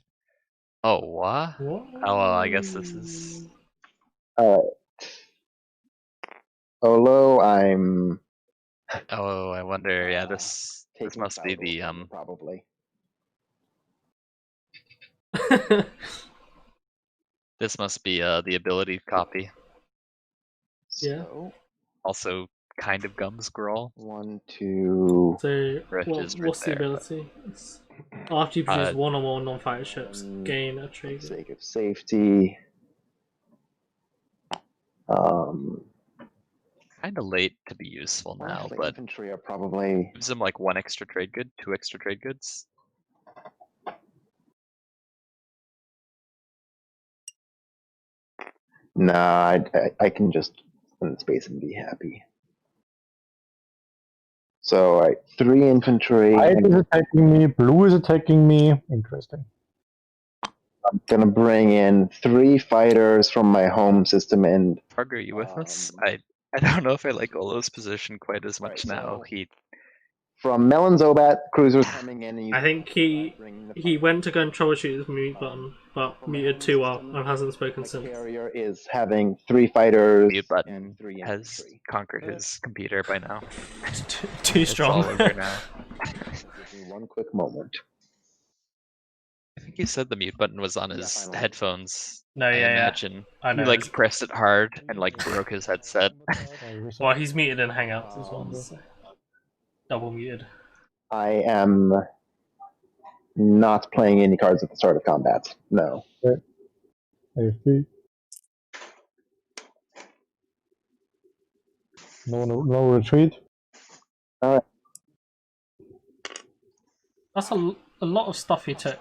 Oh, what? What? Oh, well, I guess this is... Alright. Although I'm... Oh, I wonder, yeah, this must be the, Probably. This must be, the ability copy. Yeah. Also, kind of gum scroll. 1, 2... So, What's what's the ability? After you produce one or more non-fighter ships, gain a trade. For the sake of safety... Kind of late to be useful now, but infantry are probably... gives him like 1 extra trade good, 2 extra trade goods. Nah, I can just spend space and be happy. So, alright, 3 infantry. White is attacking me, blue is attacking me. Interesting. I'm gonna bring in 3 fighters from my home system and... Parker, are you with us? I don't know if I like Olo's position quite as much now. So from Melon Zobat, cruisers coming in and I think he went to go and troubleshoot his mute button, but muted too well and hasn't spoken since. Carrier is having 3 fighters. Mute button and 3 has infantry. conquered his computer by now. Too It's strong. all over now. Give me 1 quick moment. I think he said the mute button was on his finally. headphones. No, I yeah, imagine. I know. He like pressed it hard and like broke his headset. Well, he's muted in Hangouts as well. So. Double muted. I am not playing any cards at the start of combat. No. AFP. No retreat. Alright. That's a lot of stuff he took.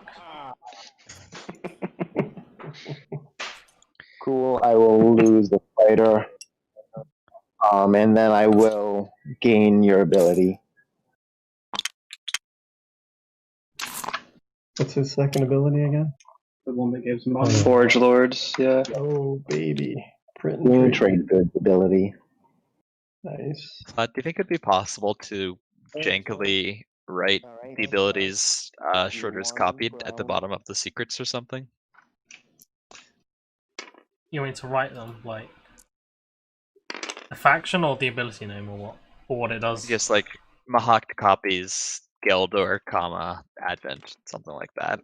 Cool, I will lose the fighter. And then I will gain your ability. What's his second ability again? The one that gives him Forge Lords, yeah. Oh, baby. Print Gain and trade goods ability. Nice. Do you think it'd be possible to jankily write the abilities Schroeder's copied at the bottom of the secrets or something? You want me to write them, like a faction or the ability name or what it does? Just like Mahact copies Gheldor, Advent, something like that.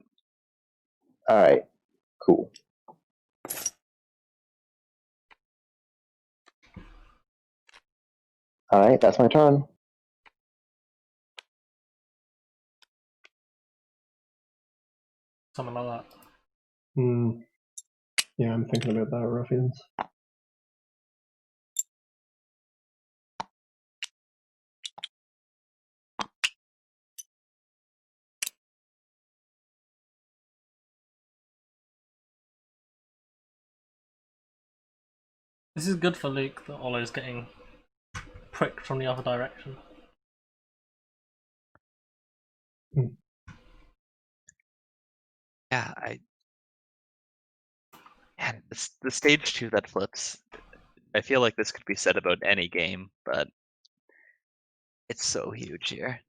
Alright, cool. Alright, that's my turn. Something like that. Yeah, I'm thinking about that, Ruffians. This is good for Luke that Olo's getting pricked from the other direction. Yeah, Man, the stage 2 that flips. I feel like this could be said about any game, but it's so huge here.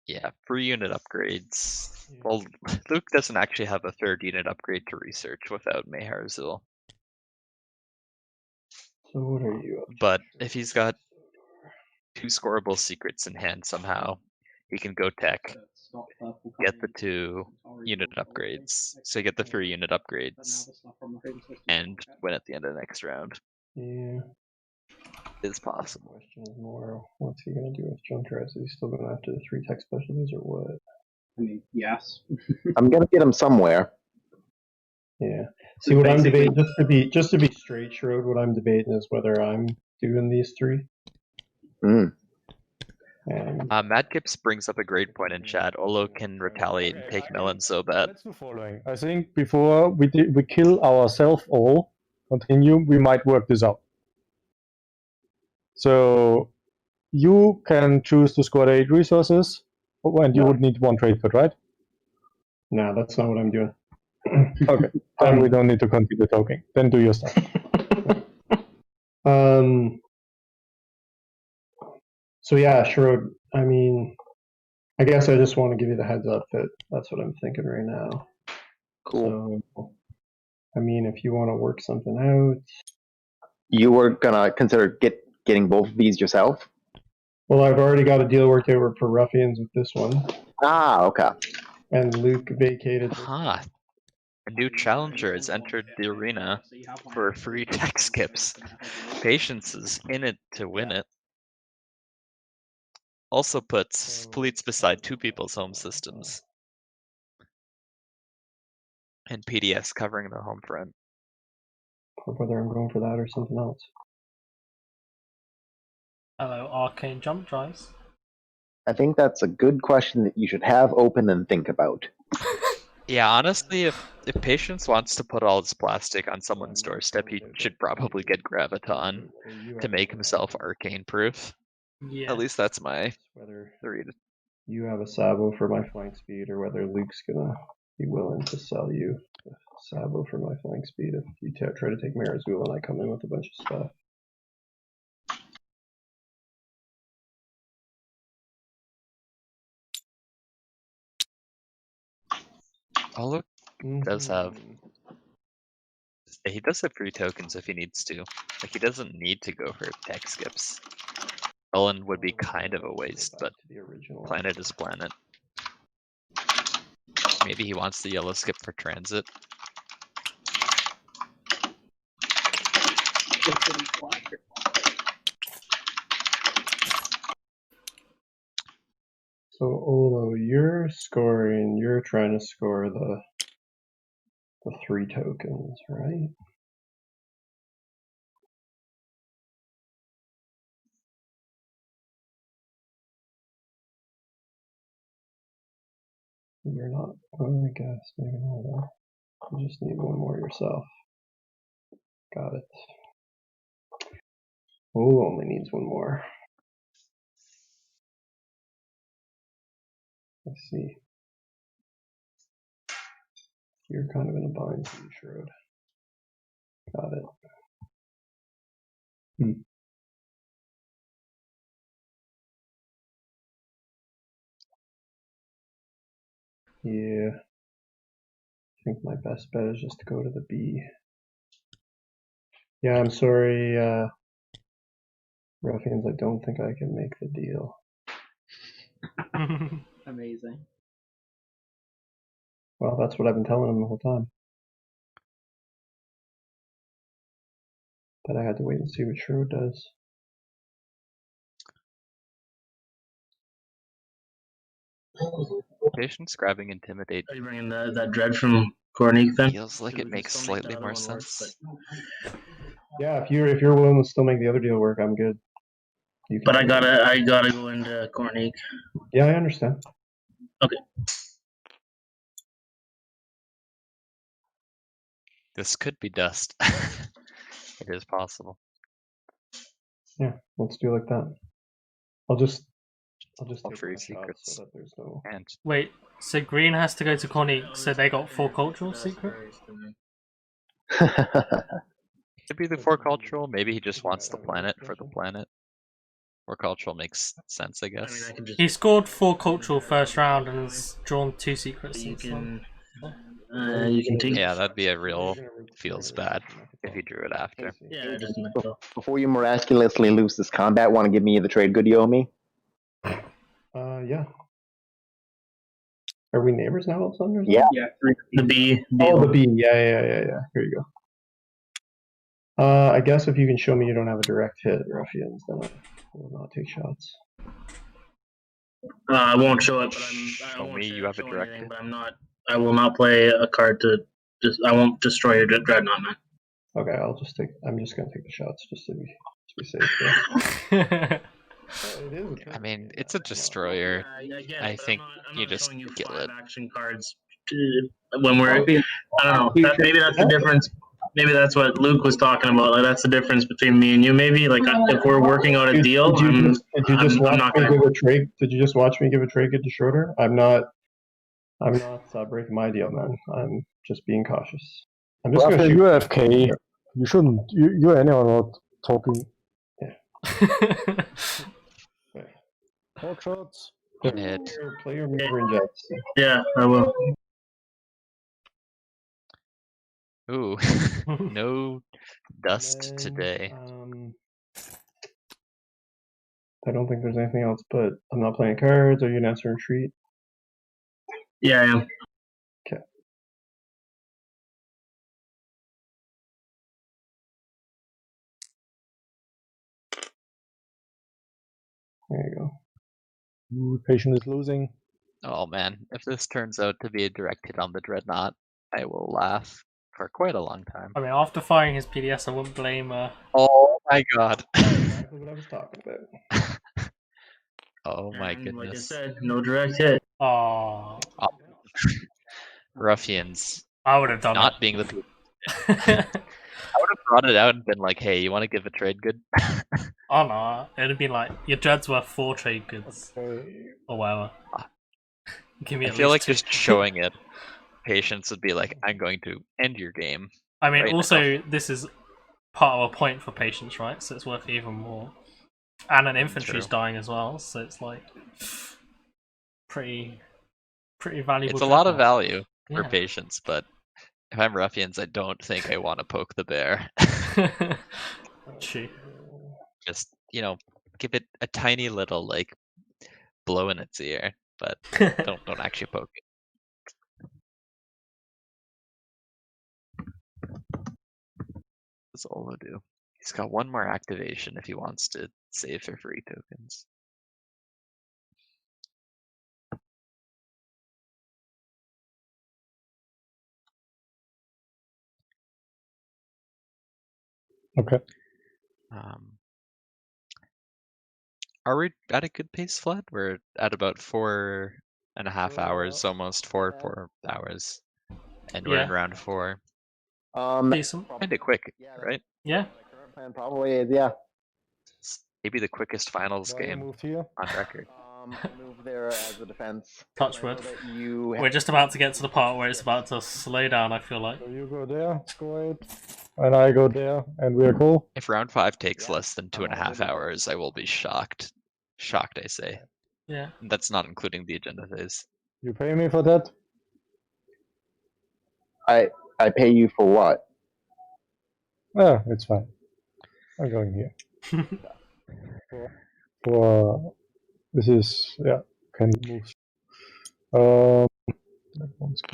Yeah, free unit upgrades. Well, Luke doesn't actually have a 3rd unit upgrade to research without Mayhar Azul. So what are you up to? But if he's got 2 scoreable secrets in hand somehow, he can go tech, get the 2 unit upgrades, so you get the 3 unit upgrades, and win at the end of the next round. Yeah. Is possible. Question is more, what's he gonna do with jump drives? Is he still going after the 3 tech specialties or what? I mean, yes. I'm gonna get him somewhere. Yeah. See, what I'm debating, just to be straight, Schroeder, what I'm debating is whether I'm doing these 3. And Matt Gibbs brings up a great point in chat. Olo can retaliate and take Melon so bad. Let's do following. I think before we kill ourselves all, continue, we might work this out. So you can choose to score 8 resources, and you would need 1 trade card, right? no, that's not what I'm doing. Okay, then we don't need to continue talking. Then do your stuff. So yeah, Schroeder, I mean, I guess I just want to give you the heads up that that's what I'm thinking right now. Cool. So, I mean, if you want to work something out. You were gonna consider getting both of these yourself? Well, I've already got a deal worked out for Ruffians with this one. Ah, okay. And Luke vacated. Aha. A new challenger has entered the arena for free tech skips. Patience is in it to win it. Also puts fleets beside 2 people's home systems. And PDS covering the home front. Whether I'm going for that or something else. Hello, Arcane Jump Drives. I think that's a good question that you should have open and think about. Yeah, honestly, if Patience wants to put all his plastic on someone's doorstep, he should probably get Graviton to make himself arcane proof. Yeah. At least that's my whether read. You have a Sabo for my flank speed, or whether Luke's gonna be willing to sell you a Sabo for my flank speed if you try to take Marazul and I come in with a bunch of stuff. Oh, look, does have. He does have free tokens if he needs to. Like, he doesn't need to go for tech skips. Ellen would be kind of a waste, but planet is planet. Maybe he wants the yellow skip for transit. So Olo, you're trying to score the 3 tokens, right? You're not, I guess, maybe not. You just need 1 more yourself. Got it. Olo only needs 1 more. Let's see. You're kind of in a bind, too, Schroeder. Got it. Yeah. I think my best bet is just to go to the B. Yeah, I'm sorry, Ruffians, I don't think I can make the deal. Amazing. Well, that's what I've been telling him the whole time. But I had to wait and see what Schroeder does. Patience grabbing Intimidate. Are you bringing that dread from Kortali then? Feels like it makes slightly more sense. Yeah, if you're willing to still make the other deal work, I'm good. But I gotta go into Kortali. Yeah, I understand. Okay. This could be dust. It is possible. Yeah, let's do it like that. I'll just take free my secrets. so that there's no. And Wait, so Green has to go to Connie, so they got 4 cultural secret? could be the 4 cultural. Maybe he just wants the planet for the planet. 4 cultural makes sense, I guess. I mean, He scored 4 cultural first round and has drawn 2 secrets. You can take. Yeah, that'd be a real feels bad if he drew it after. Yeah, just Before you miraculously lose this combat, want to give me the trade good you owe me? Yeah. Are we neighbors now, Alexander? Yeah. Yeah. The B. Oh, the B. Yeah. Here you go. I guess if you can show me you don't have a direct hit, Ruffians, then I will not take shots. I won't show it, but Show me you have a direct hit. But I'm not. I will not play a card to. I won't destroy your dreadnought, man. Okay, I'm just gonna take the shots just to be safe. It is. I mean, it's a destroyer. I think you just kill it. Action cards when we're. I don't know. Maybe that's the difference. Maybe that's what Luke was talking about. Like that's the difference between me and you. Maybe like if we're working out a deal, Did you just I'm watch not me gonna. give a trade? Did you just watch me give a trade good to Schroeder? I'm not breaking my deal, man. I'm just being cautious. I'm just Rafa, gonna shoot. you're AFK. You shouldn't. You're anyhow not talking. Hawk shots. Play your maneuver injects. Yeah, I will. Ooh, no dust today. I don't think there's anything else, but I'm not playing cards. Are you an answer and retreat? Yeah, I am. Okay. There you go. Ooh, patient is losing. Oh man, if this turns out to be a direct hit on the Dreadnought, I will laugh for quite a long time. I mean, after firing his PDS, I wouldn't blame. Oh my god. Exactly what I was talking about. Oh my And like I goodness. said, no direct hit. Oh, Ruffians. I would have done Not it. being the people. I would have brought it out and been like, hey, you want to give a trade good? Oh no, it'd have been like your dread's worth 4 trade goods or whatever. Give me. I At feel least like 2. just showing it, patience would be like, I'm going to end your game. I mean, right also now. this is part of a point for patience, right? So it's worth even more. And an infantry's dying as well, so it's like pretty valuable. It's a lot of Dreadnought. value for Yeah. patience, but if I'm Ruffians, I don't think I want to poke the bear. True. Just, give it a tiny little like blow in its ear, but don't actually poke it. What does Olo do? He's got one more activation if he wants to save for free tokens. Okay. Are we at a good pace, Flood? We're at about 4.5 hours, almost 4 hours, and we're in Yeah. round 4. Decent. Kind of quick, right? Yeah. Current plan probably is, yeah. Maybe the quickest finals Why you game moved here? on record. Move there as a defense. Touch wood. You We're just about to get to the part where it's about to slow down, I feel like. So you go there, go 8, and I go there, and we're cool. If round 5 takes less than 2.5 hours, I will be shocked. Shocked, I say. Yeah. And that's not including the agenda phase. You pay me for that? I pay you for what? Yeah, it's fine. I'm going here. for this is can move.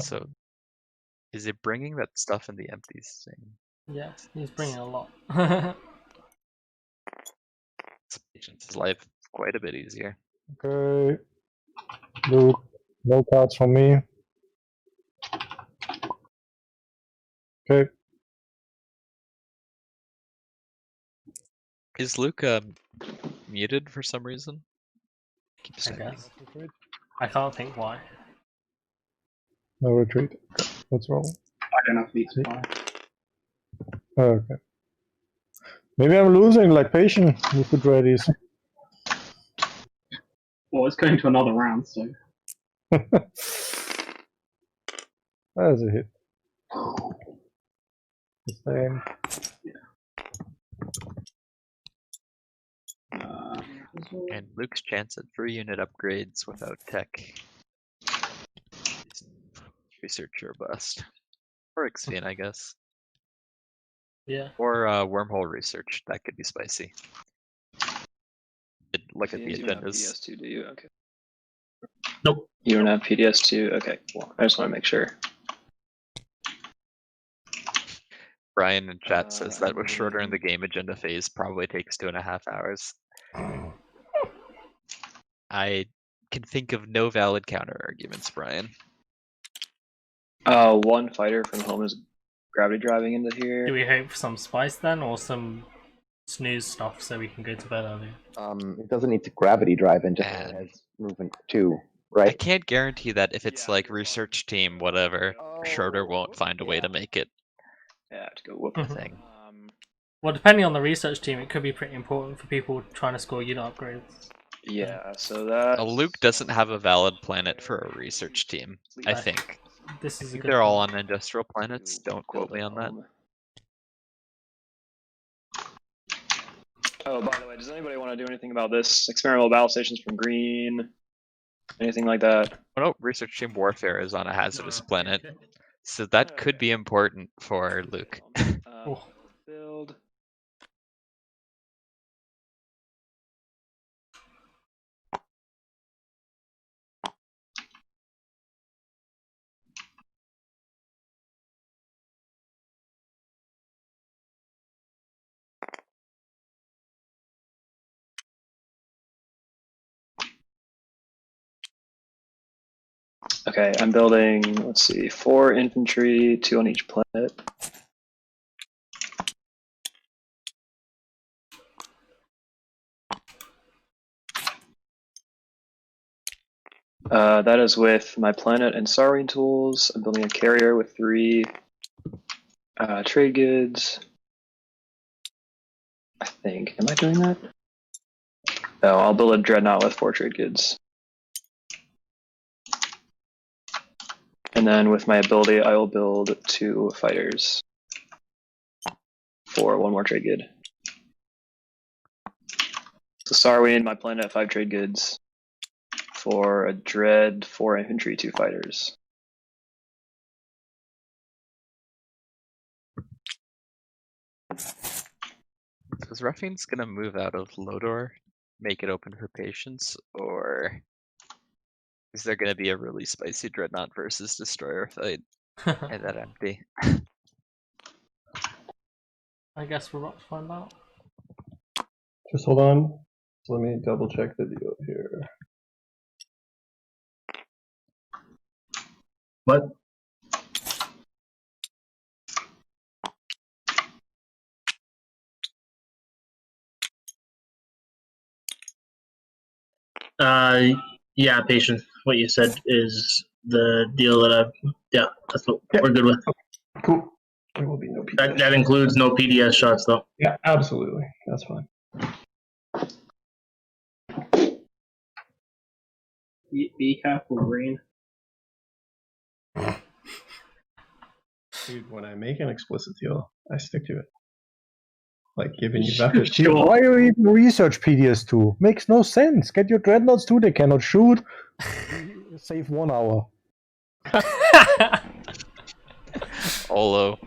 So, is it bringing that stuff in the empties thing? Yeah, he's bringing a lot. Patience life quite a bit easier. Okay. Luke, no cards from me. Okay. Is Luke muted for some reason? Keeps I checking. guess. I can't think why. No retreat. What's wrong? I don't have these fire. Okay. Maybe I'm losing like patient with the readies. Well, it's going to another round, so. That's a hit. The same. And Luke's chance at free unit upgrades without tech. Research or bust. Or Xvian, I guess. Yeah. Or wormhole research. That could be spicy. Look at the You don't have agendas. PDS2, do you? Okay. Nope. You don't have PDS2? Okay, well, I just want to make sure. Brian in chat says that with Schroeder in the game, agenda phase probably takes 2.5 hours. I can think of no valid counter arguments, Brian. One fighter from home is gravity driving into here. Do we hope for some spice then, or some snooze stuff so we can go to bed early. It doesn't need to gravity drive into it as movement 2, I right? can't guarantee that if it's like research team, whatever, Schroeder won't find a way to make it Yeah, I have to go whoop a thing. Well, depending on the research team, it could be pretty important for people trying to score unit upgrades. Yeah, so that Luke doesn't have a valid planet for a research team, I think. This is a good They're all point. on industrial planets. Don't quote me on that. Oh, by the way, does anybody want to do anything about this? Experimental battle stations from green? Anything like that? Oh no, research team warfare is on a hazardous planet. So that could be important for Luke. Build. Okay, I'm building, let's see, 4 infantry, 2 on each planet. That is with my planet and Sarween tools. I'm building a carrier with 3 trade goods. I think. Am I doing that? No, I'll build a dreadnought with 4 trade goods. And then with my ability, I will build 2 fighters for 1 more trade good. So Sarween, my planet, 5 trade goods for a dread, 4 infantry, 2 fighters. Is Ruffians gonna move out of Lodor, make it open for patience, or is there gonna be a really spicy Dreadnought versus Destroyer fight? Is that empty? I guess we're about to find out. Just hold on. So let me double check the deal here. What? Yeah, patient. What you said is the deal that that's what we're good with. Cool. There will be no PDS. That includes no PDS shots, though. Yeah, absolutely. That's fine. Be careful, green. Dude, when I make an explicit deal, I stick to it. Like giving you Vethers too. Sure. Why are you even research PDS2? Makes no sense. Get your dreadnoughts too, they cannot shoot. Save 1 hour. Olo.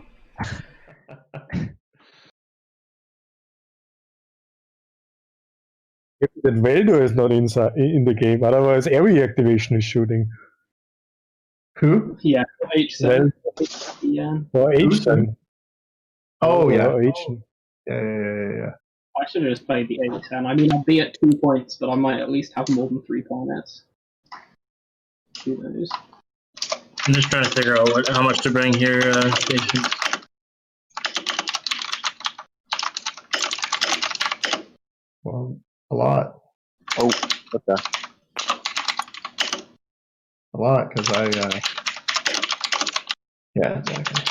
That Gheldor is not inside in the game, otherwise every activation is shooting. Who? Yeah, H7. Yeah. Or H7. Oh, yeah. H7. Yeah. I should have just played the A10. I mean, I'll be at 2 points, but I might at least have more than 3 planets. Who knows? I'm just trying to figure out how much to bring here, patient. Well, a lot. Oh, what the? A lot, because yeah, exactly.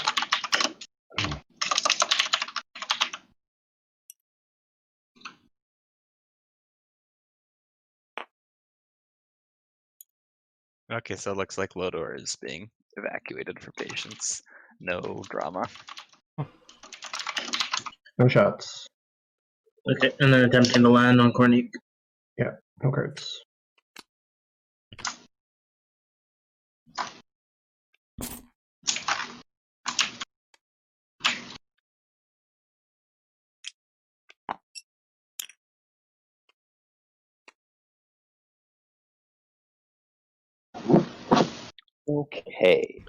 Okay, so it looks like Lodor is being evacuated for patience. No drama. No shots. Okay, and then attempting to land on Cornique. Yeah, no cards. Okay.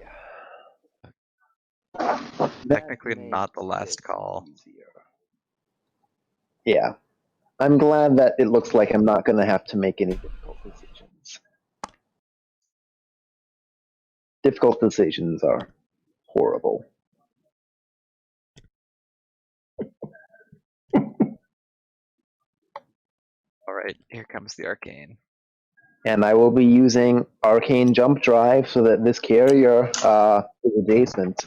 Technically not the last call. Yeah. I'm glad that it looks like I'm not going to have to make any difficult decisions. Difficult decisions are horrible. All right, here comes the arcane. And I will be using Arcane Jump Drive so that this carrier is adjacent.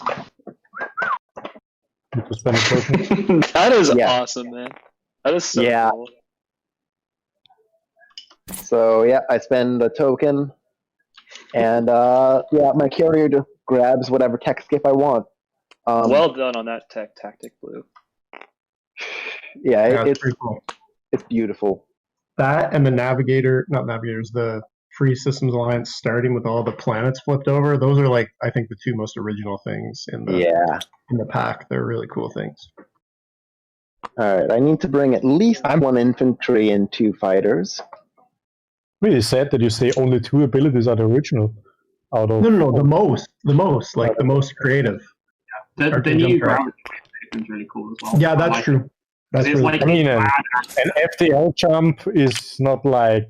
That is awesome, man. That is so cool. So yeah, I spend a token, and yeah, my carrier just grabs whatever tech skip I want. Well done on that tactic, Blue. Yeah, it's pretty cool. It's beautiful. That and the Navigators, the Free Systems Alliance starting with all the planets flipped over. Those are like, I think, the two most original things in the pack. They're really cool things. All right, I need to bring at least one infantry and 2 fighters. Really sad that you say only 2 abilities are the original. Out of No, the most, like the most creative. The new ground is really cool as well. Yeah, that's true. That's it's really like I mean, an FTL jump is not like,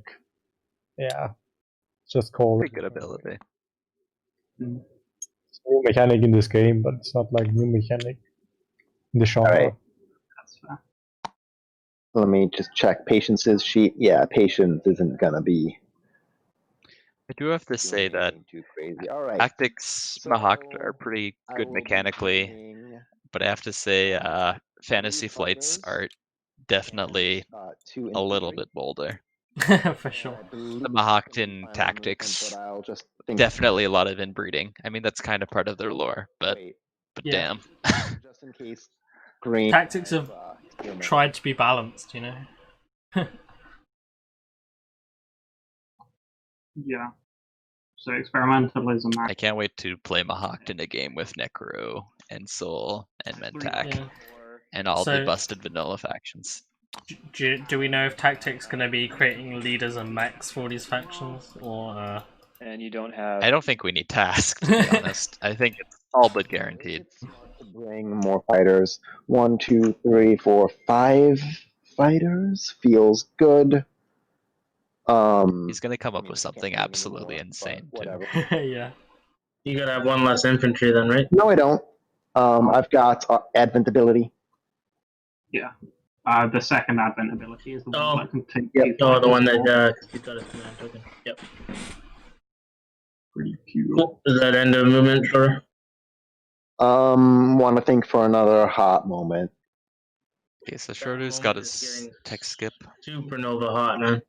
just call it. Pretty good ability. It's a new mechanic in this game, but it's not like new mechanic in the genre. All right. Let me just check Patience's sheet. Yeah, Patience isn't gonna be. I do have to say that too crazy. All right. Tactics Mahact are pretty good mechanically, but I have to say Fantasy Flights are definitely a little bit bolder. For sure. The Mahact in Tactics, definitely a lot of inbreeding. I mean, that's kind of part of their lore, but damn. Just in case. Green. Tactics have tried to be balanced, you know? Yeah. So experimentalism. I can't wait to play Mahact in a game with Necro and Soul and Mentak and all the busted vanilla factions. Do we know if Tactics going to be creating leaders and mechs for these factions, or? And you don't have. I don't think we need tasks, to be honest. I think it's all but guaranteed. To bring more fighters. 1, 2, 3, 4, 5 fighters feels good. He's gonna come up with something absolutely insane. Yeah. You gotta have one less infantry then, right? No, I don't. I've got Advent ability. Yeah. The second Advent ability is the one that can take. Oh, the one that you got a command token. Yep. Pretty cute. Cool. Is that end of movement, Schroeder? Want to think for another hot moment. Okay, so Schroeder's got his tech skip. Supernova hot, man.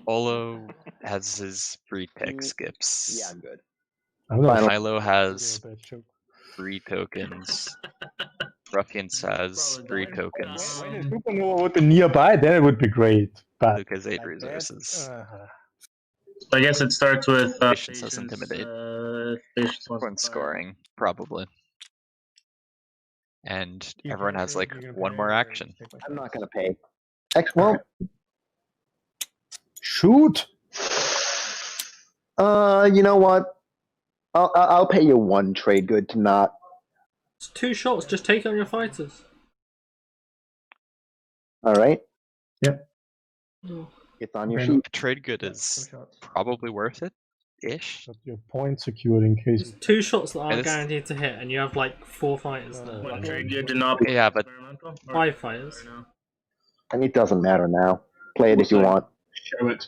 Olo has his free tech skips. Yeah, I'm good. Mylo has 3 tokens. Ruffians has 3 tokens. If Supernova would be nearby, then it would be great. But Luke has 8 resources. I guess it starts with Patience has Intimidate. When scoring, probably. And everyone has like one more action. I'm not gonna pay. Well, shoot. You know what? I'll pay you 1 trade good to not. It's 2 shots. Just take on your fighters. All right. Yep. It's on your sheet. Trade good is probably worth it, ish. But your point secured in case. It's 2 shots that are guaranteed to hit, and you have like 4 fighters there. Trade good to not. Yeah, but 5 fighters. And it doesn't matter now. Play it if you want.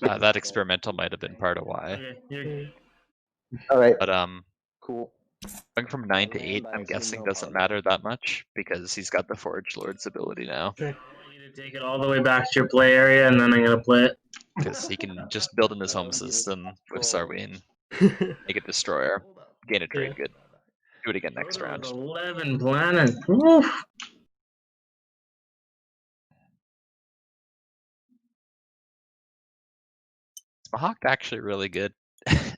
That experimental might have been part of why. All right. But cool. Going from 9 to 8, I'm guessing doesn't matter that much because he's got the Forge Lord's ability now. Okay. Take it all the way back to your play area, and then I'm gonna play it. Because he can just build in his home system with Sarween, make a destroyer, gain a trade good. Do it again next round. 11 planets. Woof. Is Mahact actually really good?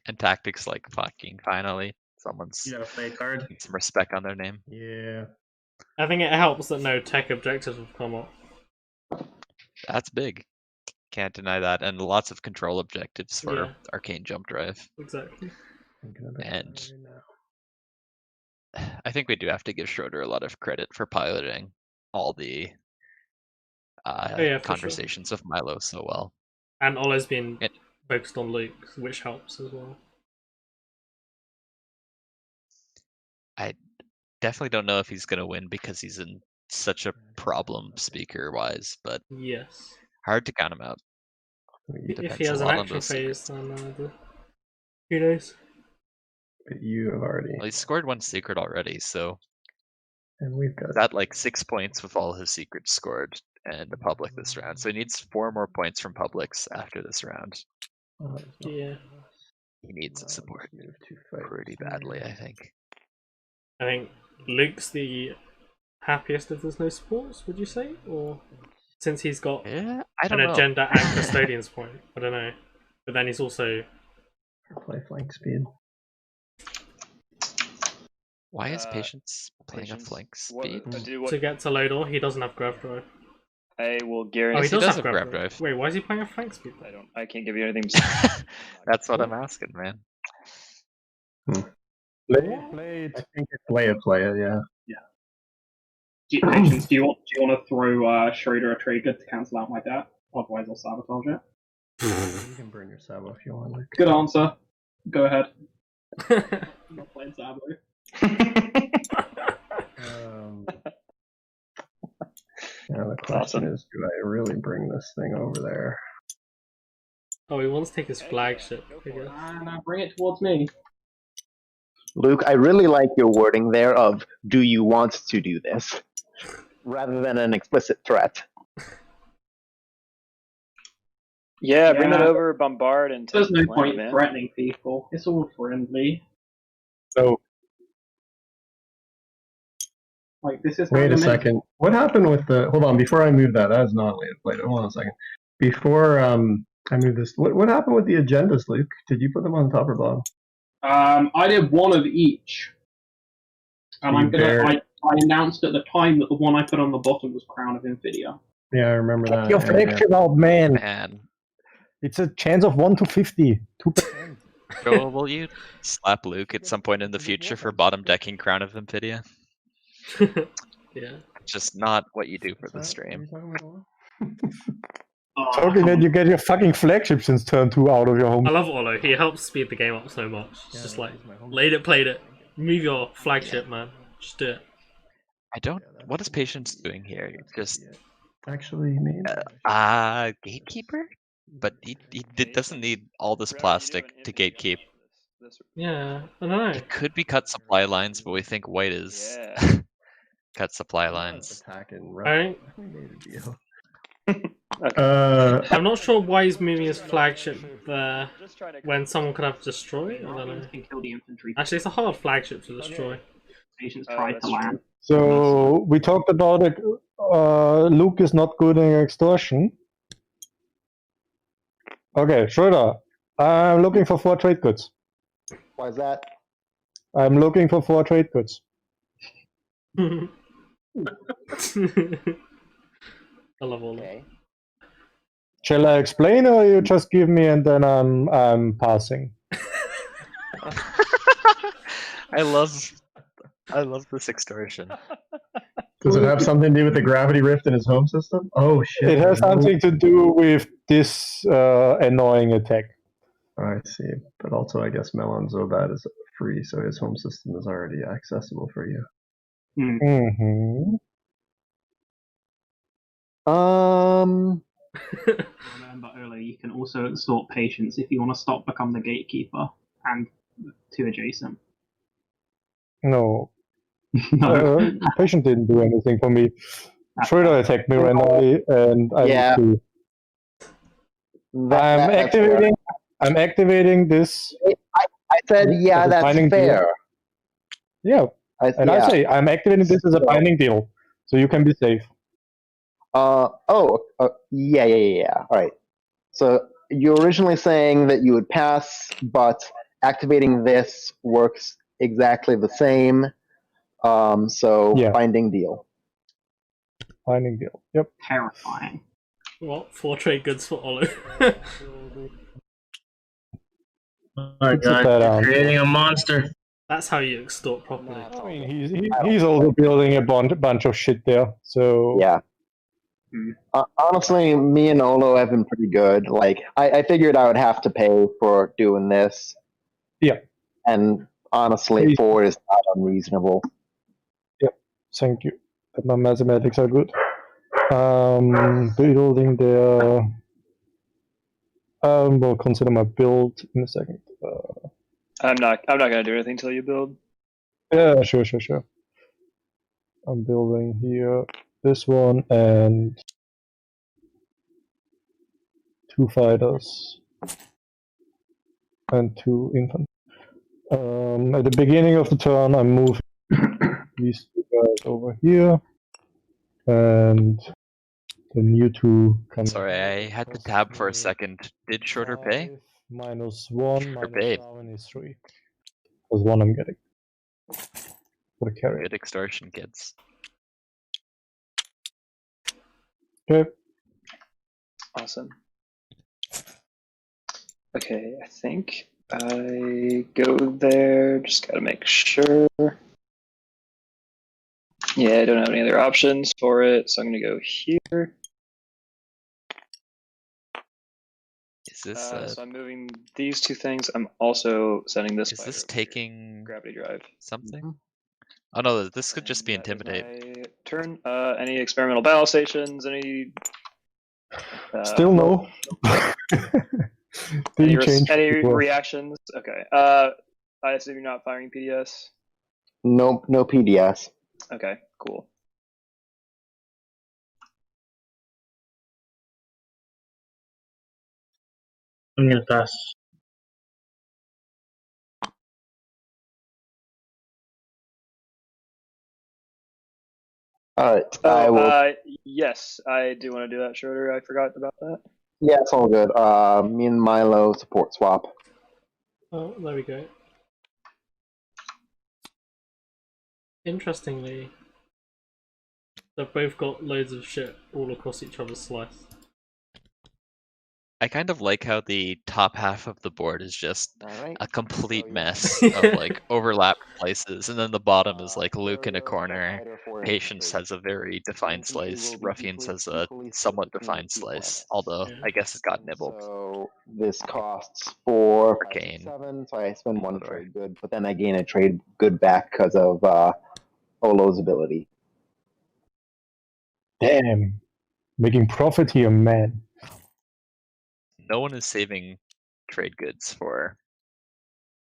And Tactics like fucking finally. Someone's You gotta play a card. some respect on their name. Yeah. I think it helps that no tech objectives have come up. That's big. Can't deny that. And lots of control objectives for Arcane Jump Drive. Exactly. And I think we do have to give Schroeder a lot of credit for piloting all the conversations of Mylo so well. And Olo's been focused on Luke, which helps as well. I definitely don't know if he's going to win because he's in such a problem speaker-wise, but yes, Hard to count him out. If Depends he has a an lot on action those phase, secrets. then who knows? But you have already, Well, he scored one secret already, so and we've got he's at like 6 points with all his secrets scored and the public this round. So he needs 4 more points from publics after this round. Yeah. He needs a support move to fight. pretty badly, I think. I think Luke's the happiest if there's no supports, would you say? Or since he's got Yeah, I an don't know. agenda and custodian's point, I don't know. But then he's also Play flank speed. Why is Patience playing a Patience, flank what- speed? to get to Lodor, he doesn't have grab drive. I will Oh, guarantee. he Yes, he does does have have grab grab drive. drive. Wait, why is he playing a flank speed? I can't give you anything. That's what I'm asking, man. Play it. I think it's play it, yeah. Patience, do you want to throw Schroeder a trigger to cancel out my debt? Otherwise, I'll sabotage it. You can burn your Sabo if you want. Luke. Good answer. Go ahead. I'm not playing Sabo. Now the question is, do I really bring this thing over there? Oh, he wants to take his flagship. I guess. No, bring it towards me. Luke, I really like your wording there of "do you want to do this," rather than an explicit threat. Yeah, bring that Yeah. over, bombard, and There's take no the land, point man. threatening people. It's all friendly. So Like, this is. Wait a second. What happened with the? Hold on. Before I move that, that is not a way to play it. Hold on a second. Before I move this, what happened with the agendas, Luke? Did you put them on top or bottom? I did one of each, and I announced at the time that the one I put on the bottom was Crown of Infidia. Yeah, I remember that. your yeah, flagship out, man. Man. It's a chance of 1 to 50. 2%. Joel, will you slap Luke at some point in the future for bottom decking Crown of Infidia? Yeah. Just not what you do for the stream. Talking that you get your fucking flagship since turn 2 out of your home. I love Olo. He helps speed the game up so much. It's just like, laid it, played it. Move your flagship, man. Just do it. I don't. What is Patience doing here? Just actually, maybe. Gatekeeper? But he doesn't need all this plastic to gatekeep. Yeah, I don't know. It could be cut supply lines, but we think white is cut supply lines. Alright. Uh, I'm not sure why he's moving his flagship there when someone could have destroyed. I don't know. Actually, it's a hard flagship to destroy. Patience tried to land. So we talked about it. Luke is not good in extortion. Okay, Schroeder. I'm looking for 4 trade goods. Why is that? I'm looking for 4 trade goods. I love all that. Shall I explain, or you just give me and then I'm passing? I love this extortion. Does it have something to do with the gravity rift in his home system? Oh shit! It has something to do with this annoying attack. I see, but also I guess Melon Zobat is free, so his home system is already accessible for you. Mm-hmm. Remember earlier, you can also extort Patience if you want to stop become the gatekeeper and 2 adjacent. No. Patient didn't do anything for me. Schroeder attacked me randomly, and I Yeah. need to. I'm activating this. I said, yeah, as a that's binding fair. Deal. Yeah, I say I'm activating this as a binding deal, so you can be safe. Yeah. All right. So you're originally saying that you would pass, but activating this works exactly the same. So Yeah. binding deal. Binding deal. Yep. Terrifying. What? 4 trade goods for Olo. Alright, guys, creating a monster. That's how you extort properly. I mean, he's also building a bunch of shit there. So yeah. Honestly, me and Olo have been pretty good. Like, I figured I would have to pay for doing this. Yeah. And honestly, 4 is not unreasonable. Yep. Thank you. But my mathematics are good. Building there. We'll consider my build in a second. I'm not gonna do anything till you build. Yeah, sure. I'm building here this one and 2 fighters and 2 infantry. At the beginning of the turn, I move these 2 guys over here, and the new 2 come. Sorry, I had to tab for a second. Did Schroeder pay? -1 Schroeder minus paid. Darwin is 3. That's 1 I'm getting. For the carry. Good extortion, kids. Okay. Awesome. Okay, I think I go there. Just gotta make sure. Yeah, I don't have any other options for it, so I'm gonna go here. Is this? So I'm moving these 2 things. I'm also sending this. Is this taking gravity drive? something? Oh no, this could just be intimidate. My turn. Any experimental battle stations? Any? Still no. Any, Didn't change. any reactions? Okay. I assume you're not firing PDS. No PDS. Okay, cool. I'm gonna pass. Alright, Oh, I will. yes, I do want to do that, Schroeder. I forgot about that. Yeah, it's all good. Me and Mylo support swap. Oh, there we go. Interestingly, they've both got loads of shit all across each other's slice. I kind of like how the top half of the board is just Alright. a complete mess of like overlapped places, and then the bottom is like Luke in a corner. Patience has a very defined slice. Ruffians has a somewhat defined slice, although I guess it got nibbled. So this costs 4, 5, Arcane. 7, so I spend 1 Gheldor. trade good, but then I gain a trade good back because of Olo's ability. Damn. Making profit here, man. No one is saving trade goods for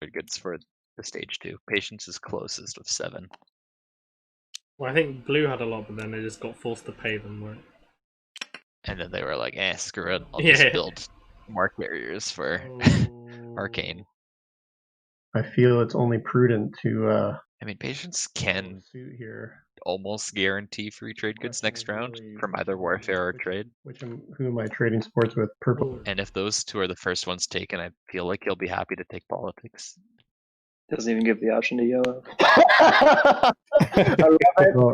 the stage 2. Patience is closest with 7. Well, I think Blue had a lot, but then they just got forced to pay them, right? And then they were like, screw it, I'll Yeah. just build more carriers for Arcane. I feel it's only prudent to I mean, Patience can suit here. almost guarantee free trade goods next round from either Warfare or Trade. Who am I trading sports with? Purple. And if those 2 are the first ones taken, I feel like you'll be happy to take Politics. Doesn't even give the option to yellow. I love it. Well,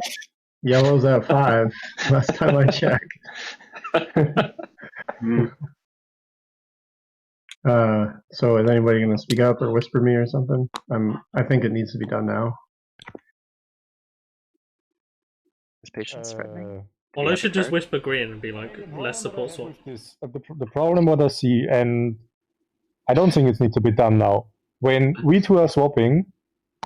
yellow's at 5. Last time I checked. So is anybody going to speak up or whisper me or something? I think it needs to be done now. Is Patience threatening? Well, I should just whisper green and be like, less support swap. The problem what I see, and I don't think it needs to be done now. When we 2 are swapping,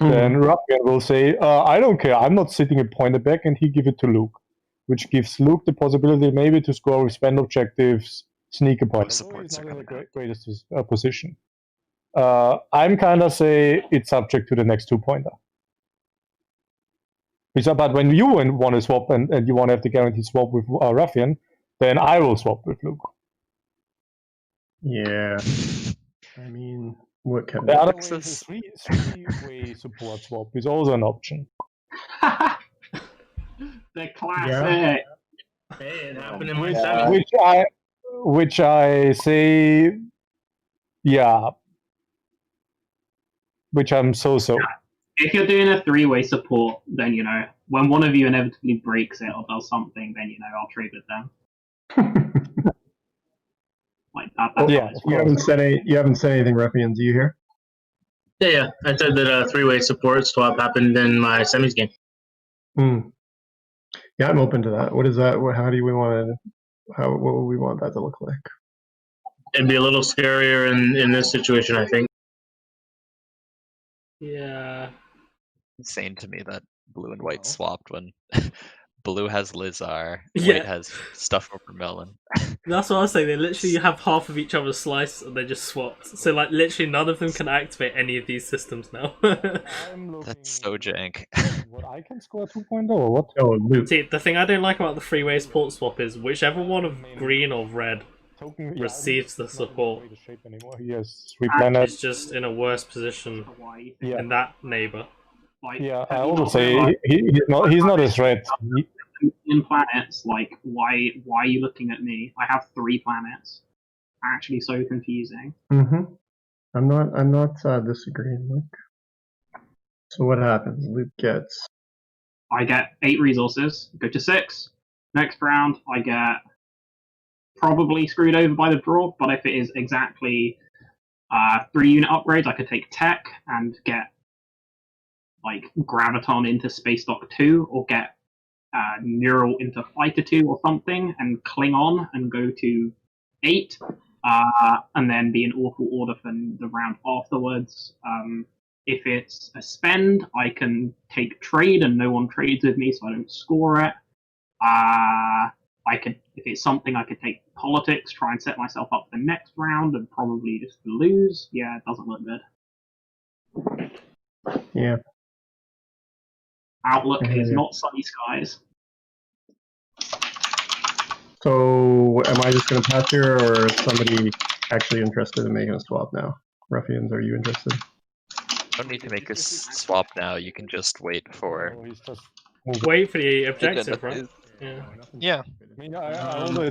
then Ruffian will say, I don't care, I'm not sitting a pointer back, and he give it to Luke. Which gives Luke the possibility maybe to score with spend objectives, sneak a point. Supports are coming out. Greatest position. I'm kind of say it's subject to the next 2 pointer. But when you want to swap and you want to have the guaranteed swap with Ruffian, then I will swap with Luke. Yeah. I mean, what can The other way is a 3-way support swap is also an option. They're classic. Yeah. Hey, it happened in my 7. Which I say, yeah. Which I'm so. If you're doing a 3-way support, then when one of you inevitably breaks it or does something, then I'll trade with them. Like that. That's yeah. You haven't said anything, Ruffians. Do you hear? Yeah. I said that a 3-way support swap happened in my semis game. Yeah, I'm open to that. What is that? How do we want to? What would we want that to look like? It'd be a little scarier in this situation, I think. Yeah. Insane to me that blue and white swapped when Blue has Lizar. Yeah. White has stuff over Melon. That's what I was saying. They literally have half of each other's slice, and they just swapped. So like, literally none of them can activate any of these systems now. That's so jank. What I can score 2.0 or what? Oh, Luke. See, the thing I don't like about the freeway port swap is whichever one of green or red receives the support He has 3 planets. is just in a worse position Yeah. than that neighbor. Yeah, I would say he's not a threat. In planets, like why are you looking at me? I have 3 planets. Actually, so confusing. I'm not disagreeing, Luke. So what happens? Luke gets. I get 8 resources. Go to 6. Next round, I get probably screwed over by the draw. But if it is exactly 3 unit upgrades, I could take tech and get like Graviton into Space Dock 2, or get Neural into Fighter 2 or something, and cling on and go to 8, and then be in awful order for the round afterwards. If it's a spend, I can take trade and no one trades with me, so I don't score it. I could, if it's something, I could take politics, try and set myself up for the next round, and probably just lose. Yeah, it doesn't look good. Yeah. Outlook is not sunny skies. So, am I just going to pass here, or is somebody actually interested in making a swap now? Ruffians, are you interested? Don't need to make a swap now. You can just wait for. Wait for the objective, right? Yeah. Yeah. I mean,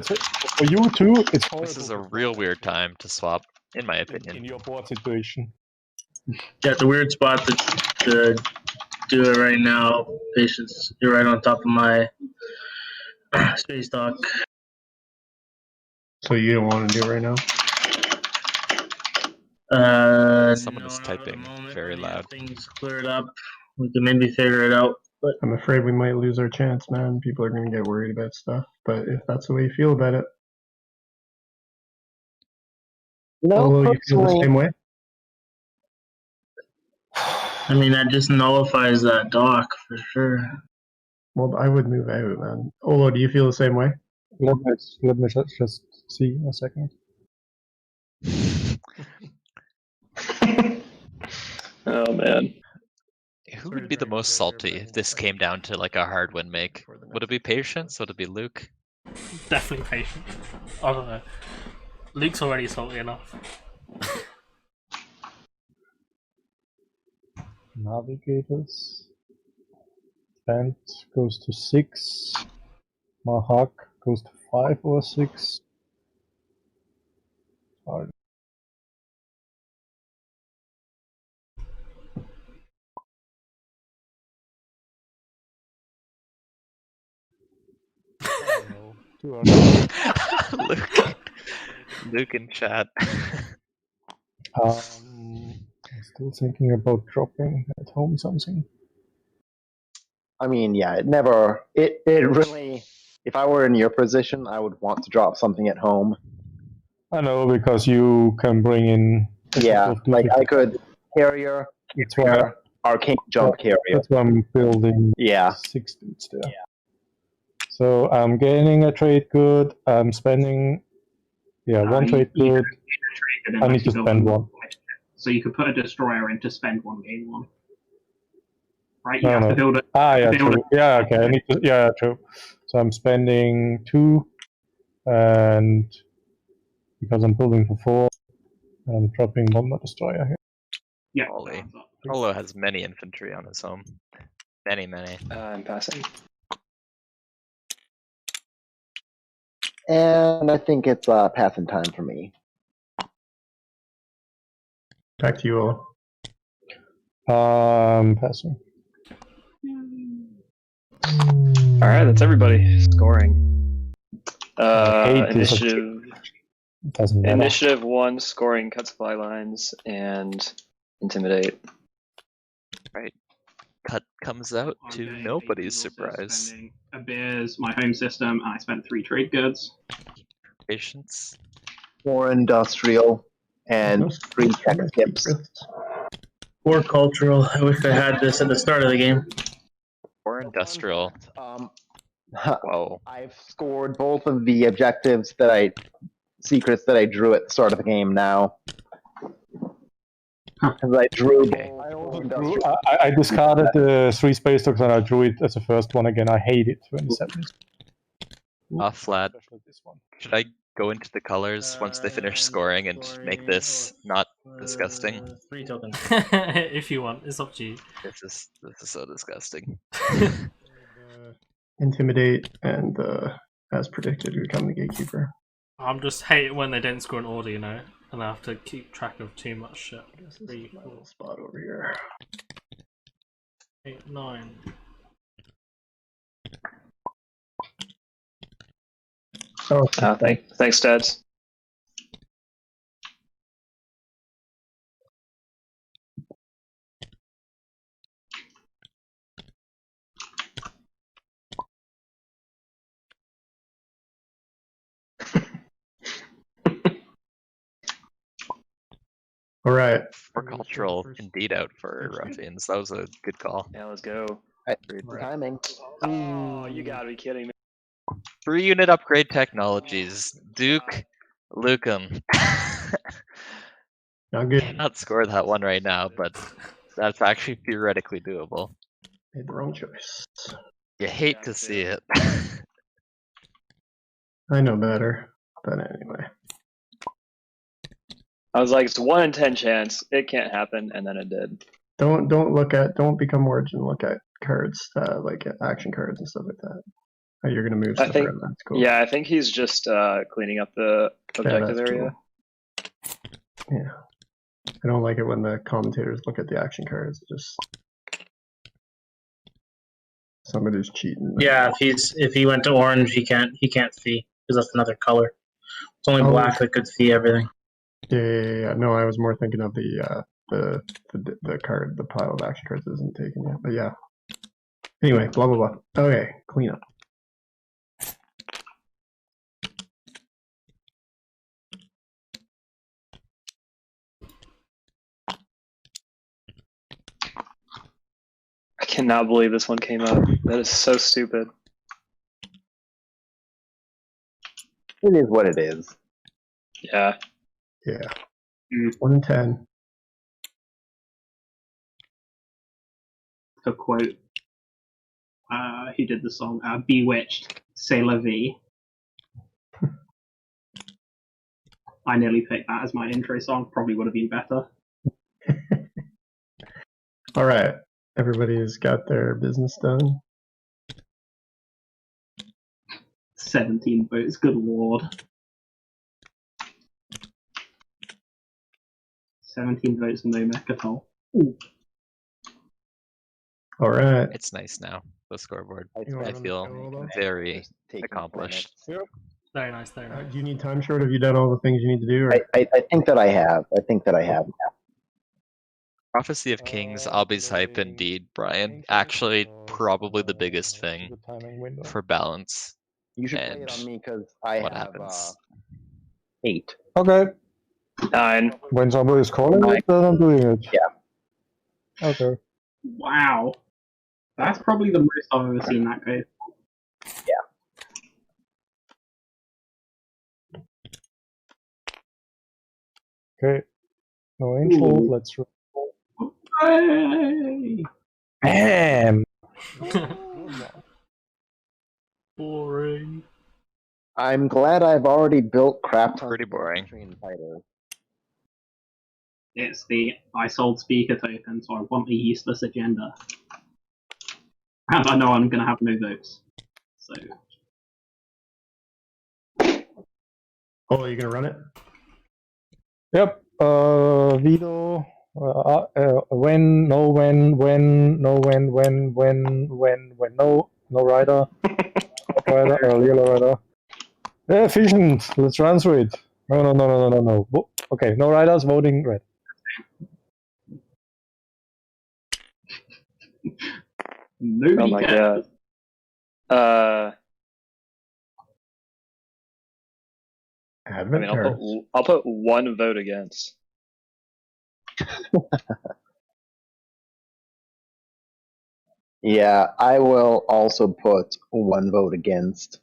for you too, it's horrible. This is a real weird time to swap, in my opinion. In your board situation. Yeah, it's a weird spot to do it right now. Patience, you're right on top of my space dock. So you don't want to do it right now? Someone is typing very loud. Things cleared up. We can maybe figure it out. But I'm afraid we might lose our chance, man. People are going to get worried about stuff. But if that's the way you feel about it, No, you feel the same way. I mean, that just nullifies that dock for sure. Well, I would move out, man. Olo, do you feel the same way? Let me just see a second. Oh man. Who would be the most salty if this came down to like a hard win make? Would it be Patience? Would it be Luke? Definitely Patient. I don't know. Luke's already salty enough. Navigators. Band goes to 6. Mahact goes to 5 or 6. Sorry. Luke in chat. I'm still thinking about dropping at home something. I mean, yeah, it really, if I were in your position, I would want to drop something at home. I know, because you can bring in... Yeah, like I could carrier, arcane jump carrier. That's why I'm building 6 dudes there. Yeah. So I'm gaining a trade good, I'm spending... Yeah, 1 trade good. I need to spend 1. So you could put a destroyer in to spend 1, gain 1. Right? You have to build it. Yeah, true. Yeah, okay. I need to. Yeah, true. So I'm spending 2, and because I'm building for 4, I'm dropping 1 more destroyer here. Yeah. Olo has many infantry on his home. Many. I'm passing. And I think it's passing time for me. Back to you all. Passing. All right, that's everybody scoring. Initiative. Initiative 1, scoring cuts fly lines and intimidate. Right. Cut comes out to nobody's surprise. A beer's my home system, and I spent 3 trade goods. Patience. 4 industrial and 3 tech skips. 4 cultural. I wish I had this at the start of the game. 4 industrial. Whoa. I've scored both of the secrets that I drew at the start of the game now. Because I drew I discarded the 3 space tokens and I drew it as the first one again. I hate it when this happens. Flat. Especially this one. Should I go into the colors once they finish scoring and make this not disgusting? 3 tokens. If you want, it's up to you. This is so disgusting. Intimidate and as predicted, become the gatekeeper. I'm just hate when they don't score an order, you know, and I have to keep track of too much shit. This is my little spot over here. 8, 9. Oh, Thanks, Dads. all right. For cultural indeed out for Ruffians. That was a good call. Yeah, let's go. Great timing. Oh, you gotta be kidding me. 3-unit upgrade technologies. Duke, LukeM. Not good. Cannot score that one right now, but that's actually theoretically doable. Made the wrong choice. You hate to see it. I know better, but anyway. I was like, it's 1 in 10 chance. It can't happen, and then it did. Don't become Origin. Look at cards like action cards and stuff like that. Oh, you're gonna move stuff around. That's cool. Yeah, I think he's just cleaning up the objective area. Cool. Yeah, I don't like it when the commentators look at the action cards. Just somebody's cheating. Yeah, if he went to orange, he can't see because that's another color. It's only black that could see everything. Yeah. No, I was more thinking of the card, the pile of action cards isn't taken yet. But yeah. Anyway, blah blah blah. Okay, clean up. I cannot believe this one came up. That is so stupid. It is what it is. Yeah. Yeah. 1 in 10. To quote, he did the song Bewitched, C'est la vie. I nearly picked that as my intro song. Probably would have been better. All right. Everybody's got their business done. 17 votes, good lord. 17 votes, no Mechatol. All right. It's nice now, the scoreboard. You wanna I run feel the solo? very accomplished. Very nice, very nice. Do you need time short? Have you done all the things you need to do? Or? I think that I have. I think that I have. Prophecy of Kings, Albie's hype, indeed, Brian. Actually, probably the biggest thing for balance. You should play it on me because I what have happens? 8. Okay. 9. When somebody is calling it, then I'm doing it. Yeah. Okay. Wow. That's probably the most I've ever seen that go. Okay. No angel. Ooh. Let's roll. Hey! Bam! Boring. I'm glad I've already built crap tons Pretty of boring. train fighters. It's the I sold speaker token, so I want a useless agenda. And I know I'm going to have no votes. So. Oh, you're gonna run it? Yep. Veto. When, no, when, no, no rider. Yellow rider. Efficient. Let's transfer it. No. Okay, no riders voting red. Nobody Oh my cares. god. Advent cards. I'll put 1 vote against. Yeah, I will also put 1 vote against.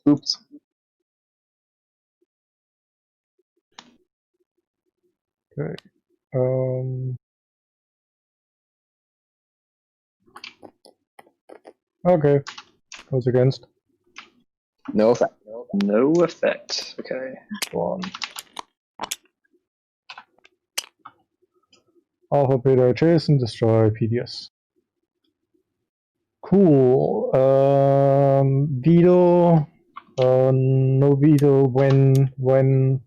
Oops. Okay. Okay. Who's against? No effect. No effect. Okay. One. Alpha, Beta, Jason, destroy PDS. Cool. Veto. No veto. When.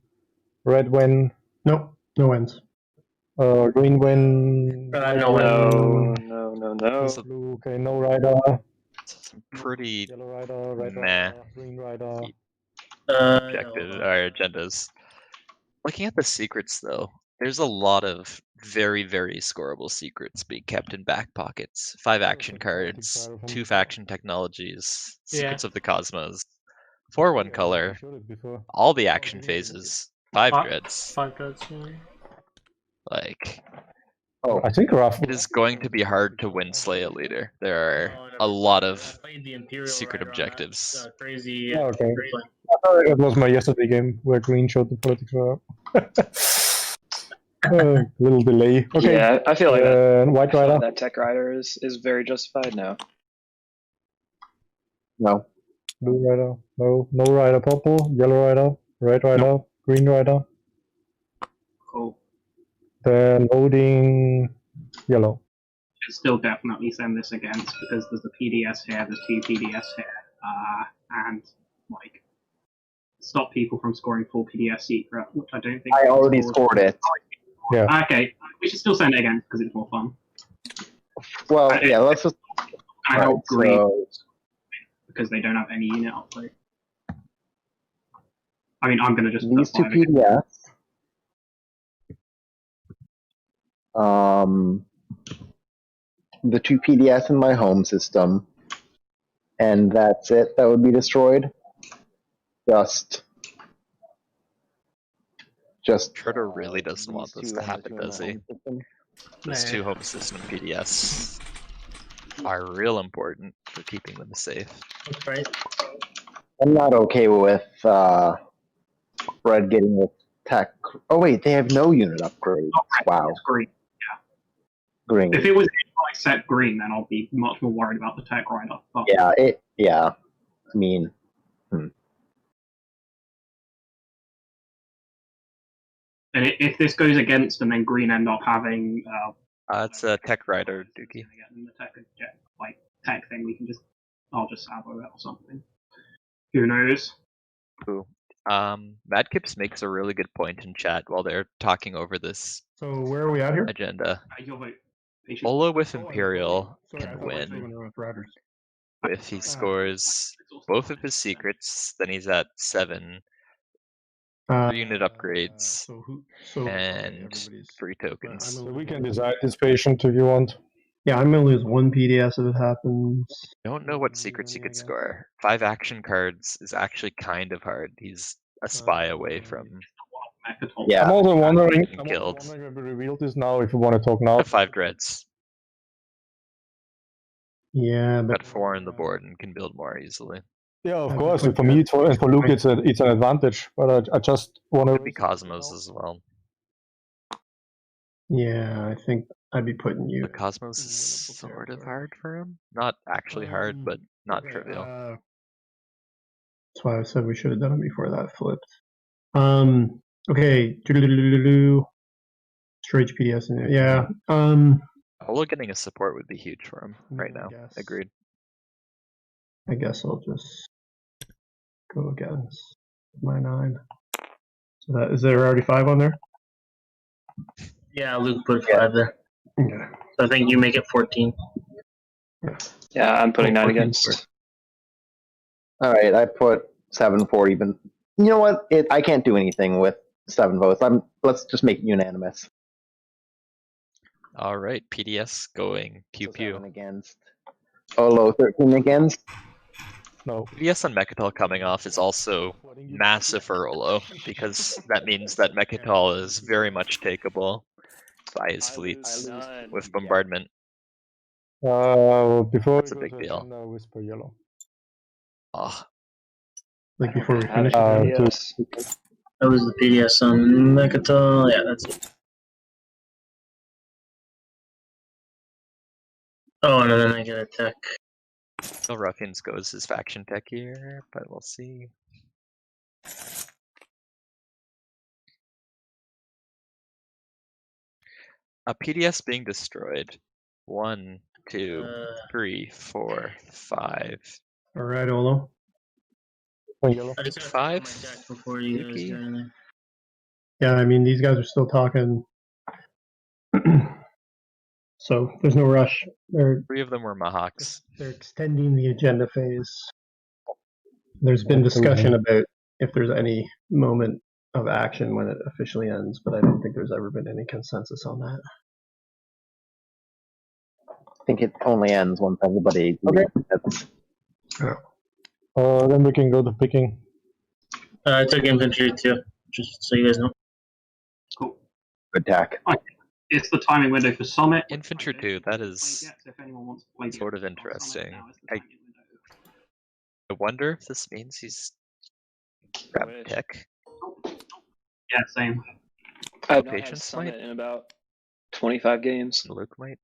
Red when. Nope, no wins. Green when. No No. Blue. Okay, no rider. Some pretty Yellow rider. Red meh rider. Green rider. objective or agendas. Looking at the secrets though, there's a lot of very, very scoreable secrets being kept in back pockets. 5 action cards, 2 faction technologies, secrets of the cosmos, 4/1 color, all the action phases, 5 dreads. 5 dreads, yeah. Like, Oh, I think rough. it is going to be hard to win Slay a Leader. There are a lot of secret objectives. Crazy. Oh, okay. I thought that was my yesterday game where green showed the politics around. Little delay. Okay. Yeah, I feel like White rider. that Tech Rider is very justified now. No. Blue rider. No. No rider. Purple. Yellow rider. Red rider. Green rider. Cool. Then voting yellow. Should still definitely send this against because there's the PDS here, there's 2 PDS here, and like stop people from scoring full PDS secret, which I don't think. I already scored it. Yeah. Okay, we should still send it again because it's more fun. Well, yeah, let's just. I help green so, because they don't have any unit upgrade. I mean, I'm gonna just these put 2 5 again. PDS. The 2 PDS in my home system, and that's it. That would be destroyed. Just. Schroeder really doesn't want this to happen, does he? Those 2 home system PDS are real important for keeping them safe. That's right. I'm not okay with Red getting the tech. Oh wait, they have no unit upgrade. Wow. It's green. Green. If it was like set green, then I'll be much more worried about the Tech Rider. But Yeah. Yeah. I mean. And if this goes against and then green end up having It's a Tech Rider, Dookie. the tech thing, I'll just sabo it or something. Who knows? Cool. Madkips makes a really good point in chat while they're talking over this So where are we at here? agenda. Your vote. Olo with Imperial Sorry, I can thought we were win doing it with Riders. if he scores both of his secrets. Then he's at 7 unit upgrades and free tokens. So we can decide this patient if you want. Yeah, I'm gonna lose 1 PDS if it happens. Don't know what secrets he could score. 5 action cards is actually kind of hard. He's a spy away from. Yeah. I'm also wondering. getting killed. If we reveal this now, if you want to talk now. 5 dreads. Yeah, but Got 4 on the board and can build more easily. Yeah, of course. For me, and for Luke, it's an advantage. But I just want to. Could be Cosmos as well. yeah, I think I'd be putting you. But Cosmos is sort of hard for him. Not actually hard, but not trivial. That's why I said we should have done it before that flipped. Okay. Storage PDS in there. Yeah. Olo getting a support would be huge for him right now. Yes. Agreed. I guess I'll just go against my 9. So that is there already 5 on there? Yeah, Luke put 5 there. Okay. So I think you make it 14. Yeah, I'm putting 9 against. All right, I put 7 for even. You know what? I can't do anything with 7 votes. Let's just make it unanimous. All right, PDS going pew So pew. 7 against. Olo 13 against. No. PDS on Mechatol coming off is also massive for Olo because that means that Mechatol is very much takeable. by his fleets with bombardment. Before That's a big deal. Whisper yellow. Oh, Like before we finish. Yes. That was the PDS on Mechatol. Yeah, that's it. Oh, and then I get a tech. so Ruffians goes his faction tech here, but we'll see. A PDS being destroyed. 1, 2, 3, 4, 5. All right, Olo. Yellow. I just got 5 my deck before you guys get in there. Yeah, I mean these guys are still talking, so there's no rush. They're 3 of them were Mahacts. they're extending the agenda phase. There's been discussion about if there's any moment of action when it officially ends, but I don't think there's ever been any consensus on that. I think it only ends once everybody agrees. Then we can go to picking. I took infantry too, just so you guys know. Cool. Good tack. It's the timing window for Summit. Infantry 2, that is So if anyone wants to play sort of interesting. I wonder if this means he's grabbed tech. Yeah, same. I've not had Patience Summit might. in about 25 games. Luke might.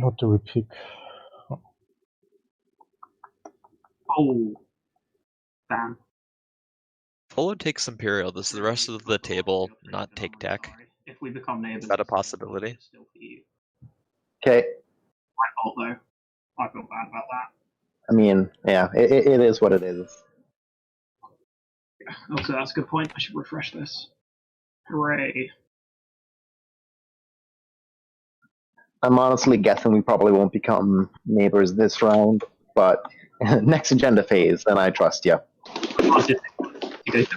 What do we pick? Oh, damn. Polo takes Imperial. Does the rest of the table not take tech? If we become neighbors, Is that a possibility? Okay. My fault though. I feel bad about that. I mean, yeah, it is what it is. Also, that's a good point. I should refresh this. Hooray. I'm honestly guessing we probably won't become neighbors this round, but next agenda phase, then I trust you. And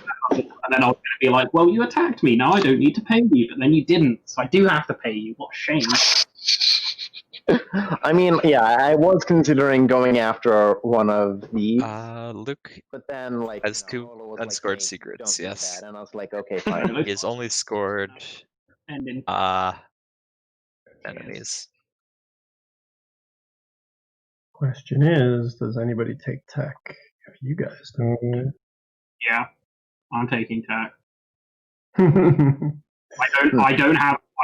then I was going to be like, well, you attacked me, now I don't need to pay you, but then you didn't, so I do have to pay you. What a shame. I mean, yeah, I was considering going after one of these. Luke but then, like, has 2 unscored secrets, yes. and I was like, okay, fine. He has only scored enemies. Question is, does anybody take tech? If you guys don't. Yeah, I'm taking tech. I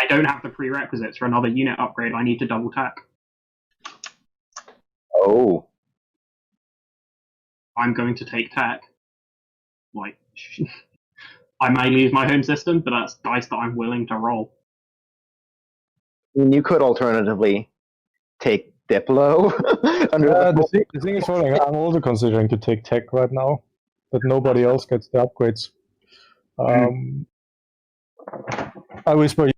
I don't have the prerequisites for another unit upgrade. I need to double tech. Oh. I'm going to take tech. Like, I may lose my home system, but that's dice that I'm willing to roll. I mean, you could alternatively take Diplo. The thing is, I'm also considering to take tech right now, but nobody else gets the upgrades. I whisper you,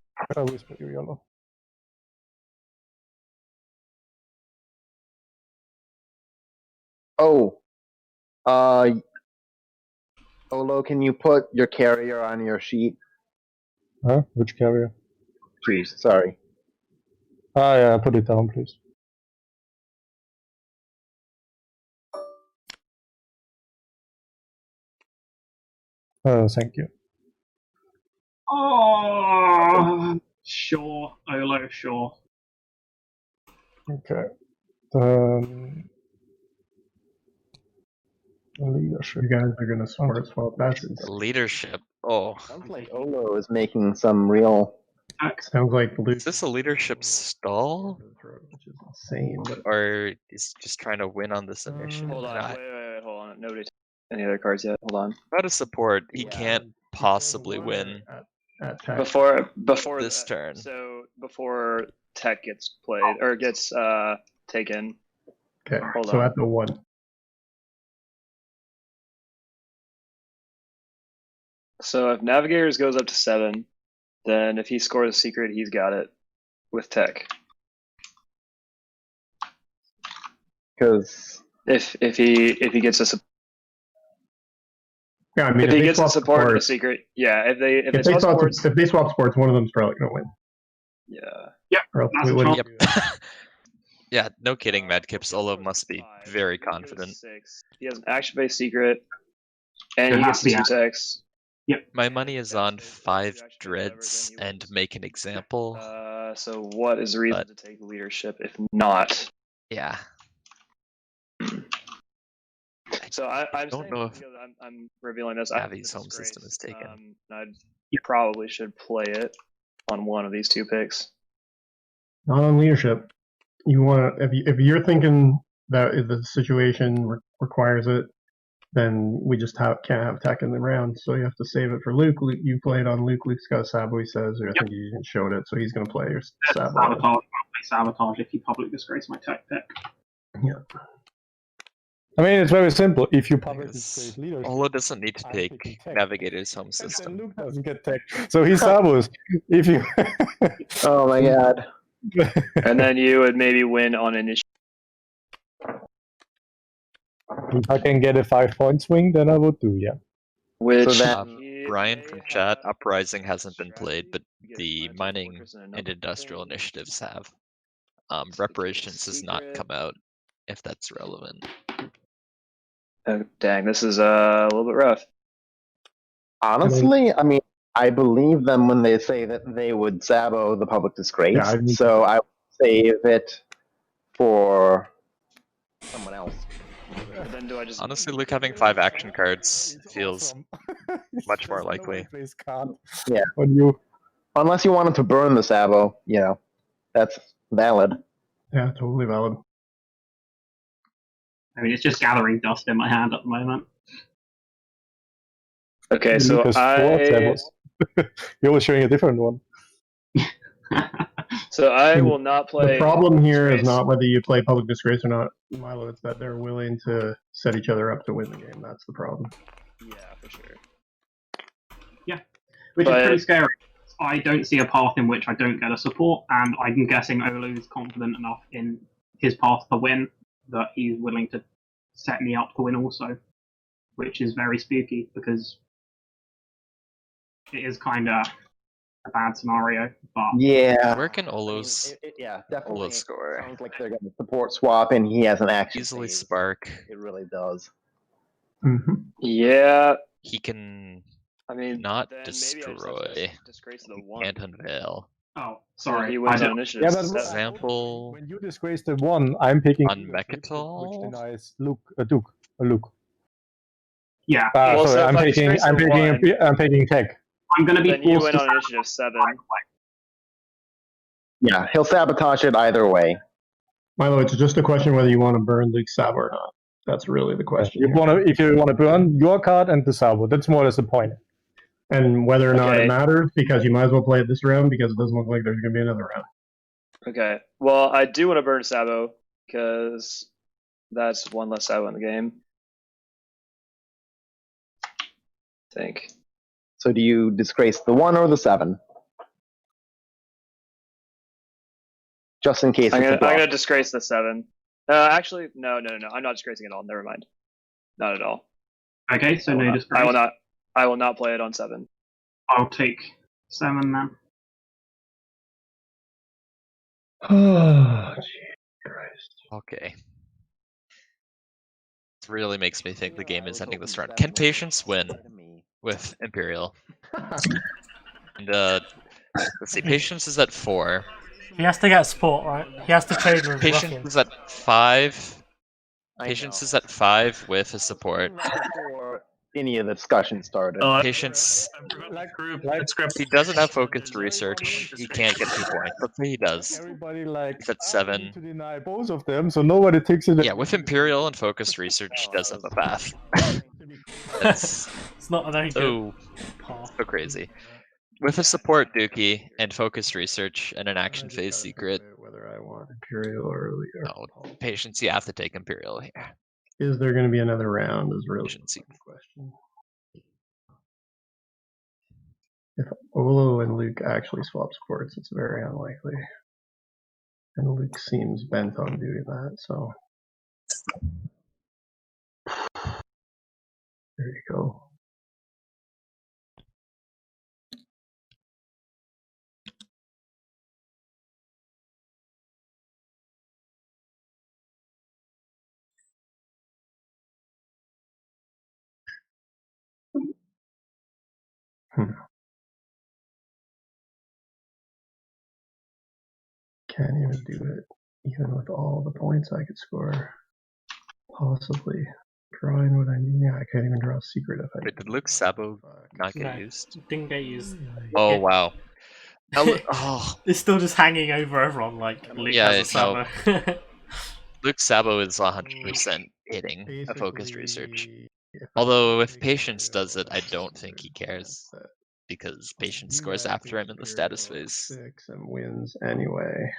yellow. Oh. Olo, can you put your carrier on your sheet? Huh? Which carrier? Please, sorry. Yeah, put it down, please. Thank you. Oh, sure, Olo, sure. Okay. Leadership. You guys are going to swap. That's Leadership. Oh. Sounds like Olo is making some real. Sounds like Luke. Is this a leadership stall? Which is insane. But... Or is just trying to win on this initiative? Hold on, wait, hold on. Nobody took any other cards yet. Hold on. About a support, he can't possibly win before this turn. So before tech gets played or gets taken. Okay. Hold so on. at the 1. So if Navigators goes up to 7, then if he scores a secret, he's got it with tech. Because if he gets a yeah, I mean, if he gets a support, a secret, yeah. If they swap sports, one of them's probably gonna win. Yeah. Yep. Or else That's we a wouldn't chance. do that. Yeah, no kidding, Madkip Solo must be very He goes confident. 6. He has an action-based secret, and It he has gets to be the 2 text. My money is on 5 dreads and make an example. So what is the reason But- to take leadership if not? Yeah. So I'm don't saying know this if because I'm revealing this. I think Navi's it's a home system disgrace. is taken. You probably should play it on one of these 2 picks. Not on leadership. You want to, if you're thinking that if the situation requires it, then we just can't have tech in the round. So you have to save it for Luke. You play it on Luke. Luke's got a Sabo, he says, or I think you even showed it. So he's going to play your Sabo. Sabotage. I'll play Sabotage if you public disgrace my tech pick. Yeah. I mean, it's very simple. If you publish Because disgrace leadership, Olo doesn't need to I'm take picking tech. Navigator's home then system. Luke doesn't get tech. So he Sabos. If you Oh my god. And then you would maybe win on initiative. if I can get a 5-point swing, then I would do, yeah. Which So then- Brian from chat, Uprising hasn't been played, but the mining and industrial initiatives have. Reparations has not come out, if that's relevant. Oh, dang, this is a little bit rough. Honestly, I mean, I believe them when they say that they would Sabo the public disgrace. Yeah, I mean- so I would save it for someone else. But then do I just Honestly, Luke having 5 action cards It's feels awesome. much more There's no likely. way plays card Yeah. on you. Unless you wanted to burn the Sabo, that's valid. Yeah, totally valid. I mean, it's just gathering dust in my hand at the moment. Okay, so Luke has 4 Sabos. You're always showing a different one. So I will not play. The problem here is Disgrace. not whether you play public disgrace or not, Mylo. It's that they're willing to set each other up to win the game. That's the problem. Yeah, for sure. Which But- is pretty scary. I don't see a path in which I don't get a support, and I'm guessing Olu is confident enough in his path to win that he's willing to set me up to win also, which is very spooky because it is kind of a bad scenario. But Yeah. Where can Olo's Yeah, definitely. Olo score? Sounds like they're going to support swap, and he has an action. Easily phase. spark. It really does. Mm-hmm. Yeah, He can I mean, not then maybe I just have to destroy. disgrace the He 1. can't unveil. oh, So sorry, he I wins on don't. initiative. Yeah, but For 7. example, When you disgrace the 1, I'm picking on leadership, Mechatol? which denies Luke, Duke, Luke. Yeah, Well, Sorry, so if I I'm disgrace the I'm taking tech. I'm going to be Then you forced win to on initiative 7. Yeah, he'll sabotage it either way. Mylo, it's just a question whether you want to burn Luke Sabo or not. That's really the question. You here. if you want to burn your card and the Sabo, that's more or less the point. And whether or not Okay. it matters, because you might as well play it this round, because it doesn't look like there's going to be another round. Okay. Well, I do want to burn Sabo because that's 1 less Sabo in the game. I think. So do you disgrace the 1 or the 7? Just in case I'm it's a gonna bluff. disgrace the 7. Actually, no. I'm not disgracing it all. Never mind. Not at all. Okay, so no disgrace. I will not play it on 7. I'll take 7 then. Oh, Christ. Okay. This really makes me think the game is ending this round. Can Patience win with Imperial? And let's see, Patience is at 4. He has to get support, right? He has to trade with Patience Ruffians. is at 5. I Patience know. is at 5 with his support. Before any of the discussion started. Patience, Like he doesn't have focused research. He can't get 2 points. Let's say he does. everybody like He's at "Ah, we 7. need to deny both of them, so nobody takes it. Yeah, with Imperial and focused research, he does have a path. That's It's not a very good path. so crazy. With a support Dookie and focused research and an action phase secret, Whether I want Imperial or no, Patience, you have to take Imperial here. is there going to be another round? Is really Patience. the question. If Olo and Luke actually swap supports, it's very unlikely. And Luke seems bent on doing that, so. There you go. Can't even do it, even with all the points I could score. Possibly drawing what I need. Yeah, I can't even draw a secret if I. Wait, did Luke Sabo not get No, used? Didn't get used. Oh Yeah. wow. Oh, It's still just hanging over everyone like Luke yeah, has a Sabo. Luke Sabo is 100% hitting a focused research. Although if Patience does it, I don't think he cares. Because Patience scores after him in the status phase. 6 and wins anyway.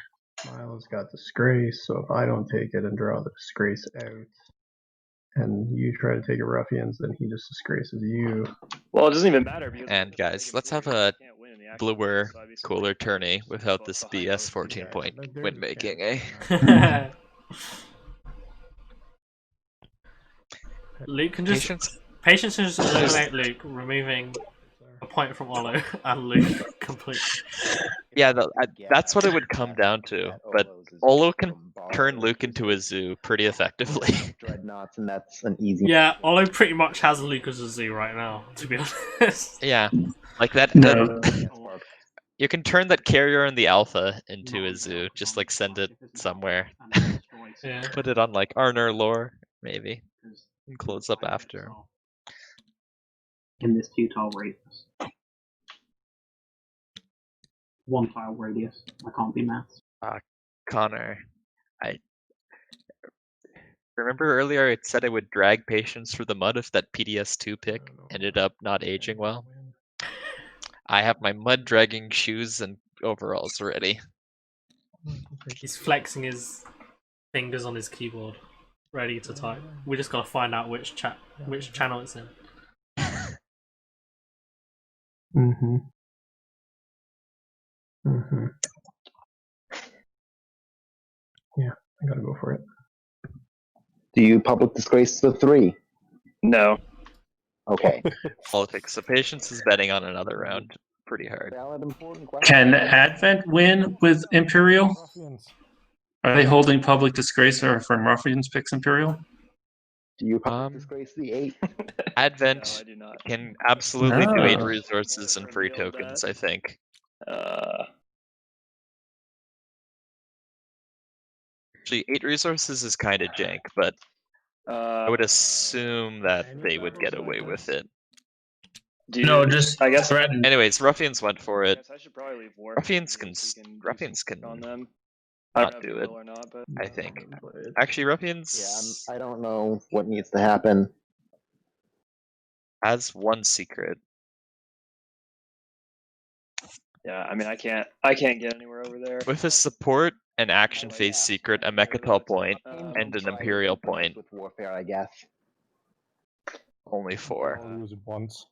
Mylo's got Disgrace, so if I don't take it and draw the Disgrace out, and you try to take a Ruffians, then he just disgraces you. Well, it doesn't even matter. Because And guys, let's have a bluer, cooler tourney without this BS 14-point win making, eh? Luke can just Patience can just eliminate Luke, removing a point from Olo and Luke completely. Yeah, that's what it would come down to. But Olo can turn Luke into a zoo pretty effectively. Dreadnoughts, and that's an easy. Yeah, Olo pretty much has Luke as a zoo right now, to be honest. Yeah, like that. No. You can turn that carrier in the alpha into a zoo. Just like send it somewhere. Yeah. Put it on like Arnor lore, maybe. And close up after. In this 2-tile radius. 1-tile radius. I can't be maths. Connor, I remember earlier I said I would drag Patience through the mud if that PDS2 pick ended up not aging well. I have my mud dragging shoes and overalls ready. He's flexing his fingers on his keyboard, ready to type. We just gotta find out which channel it's in. Mm-hmm. Mm-hmm. Yeah, I gotta go for it. Do you public disgrace the 3? No. Okay. Politics. So Patience is betting on another round pretty hard. Valid, important Can Advent win with Imperial? Are they holding public disgrace or from Ruffians picks Imperial? Do you public disgrace the 8? Advent can absolutely do 8 resources and free tokens, I think. Actually, 8 resources is kind of jank, but I would assume that they would get away with it. No, just I guess. threaten. Anyways, Ruffians went for it. I should probably leave war. Ruffians can on them. not do it. Or not, but I think. Actually, Ruffians Yeah, I don't know what needs to happen. has 1 secret. yeah, I mean, I can't get anywhere over there. With a support, an action phase secret, a Mechatol point, and an Imperial point. With warfare, I guess. Only 4. I'll use it once.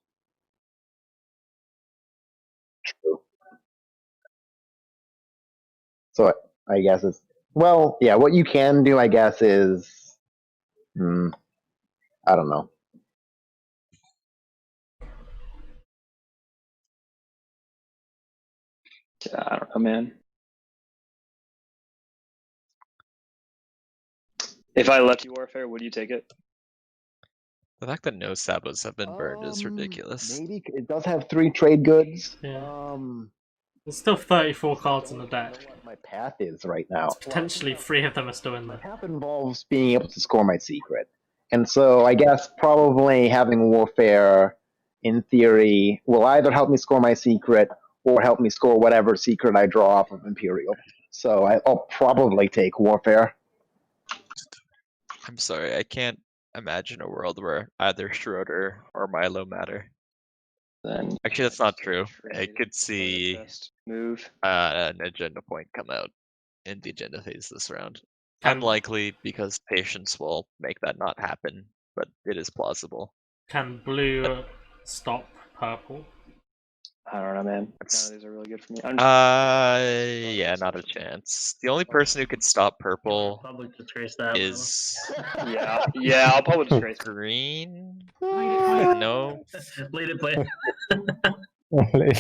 True. So I guess it's well, yeah. What you can do, I guess, is I don't know. I don't know, man. If I left you warfare, would you take it? The fact that no Sabos have been burned is ridiculous. Maybe it does have 3 trade goods. Yeah. There's still 34 cards in the deck. What my path is right now. Potentially 3 of them are still in My there. path involves being able to score my secret, and so I guess probably having warfare, in theory, will either help me score my secret or help me score whatever secret I draw off of Imperial. So I'll probably take warfare. I'm sorry, I can't imagine a world where either Schroeder or Mylo matter. Then Actually, that's not true. I could see move. an agenda point come out in the agenda phase this round. Can- Unlikely because Patience will make that not happen, but it is plausible. Can blue stop purple? I don't know, man. None of these are really good for me. Yeah, not a chance. The only person who could stop purple Public disgrace that. is yeah, I'll public disgrace. green. No, Late to play.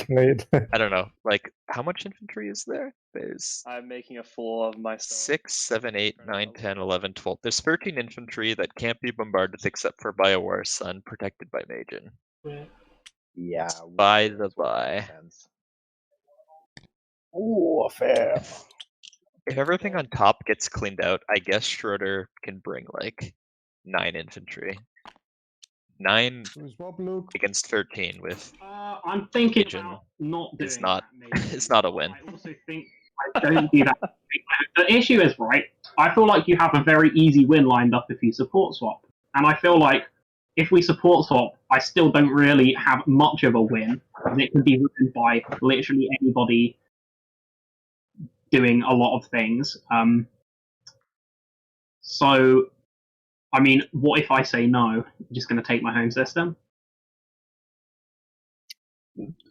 Late. I don't know. Like, how much infantry is there? There's I'm making a fool of myself. 6, 7, 8, 9, 10, 11, 12. There's 13 infantry that can't be bombarded except for by a War Sun protected by Magen. Yeah. Yeah. By the by. Oh, fair. If everything on top gets cleaned out, I guess Schroeder can bring like 9 infantry. 9 against 13 with I'm thinking Legion about not doing is not that, maybe. it's not a win. I also think I don't do that. The issue is, right, I feel like you have a very easy win lined up if you support swap. And I feel like if we support swap, I still don't really have much of a win. And it can be ruined by literally anybody doing a lot of things. So, I mean, what if I say no? I'm just going to take my home system?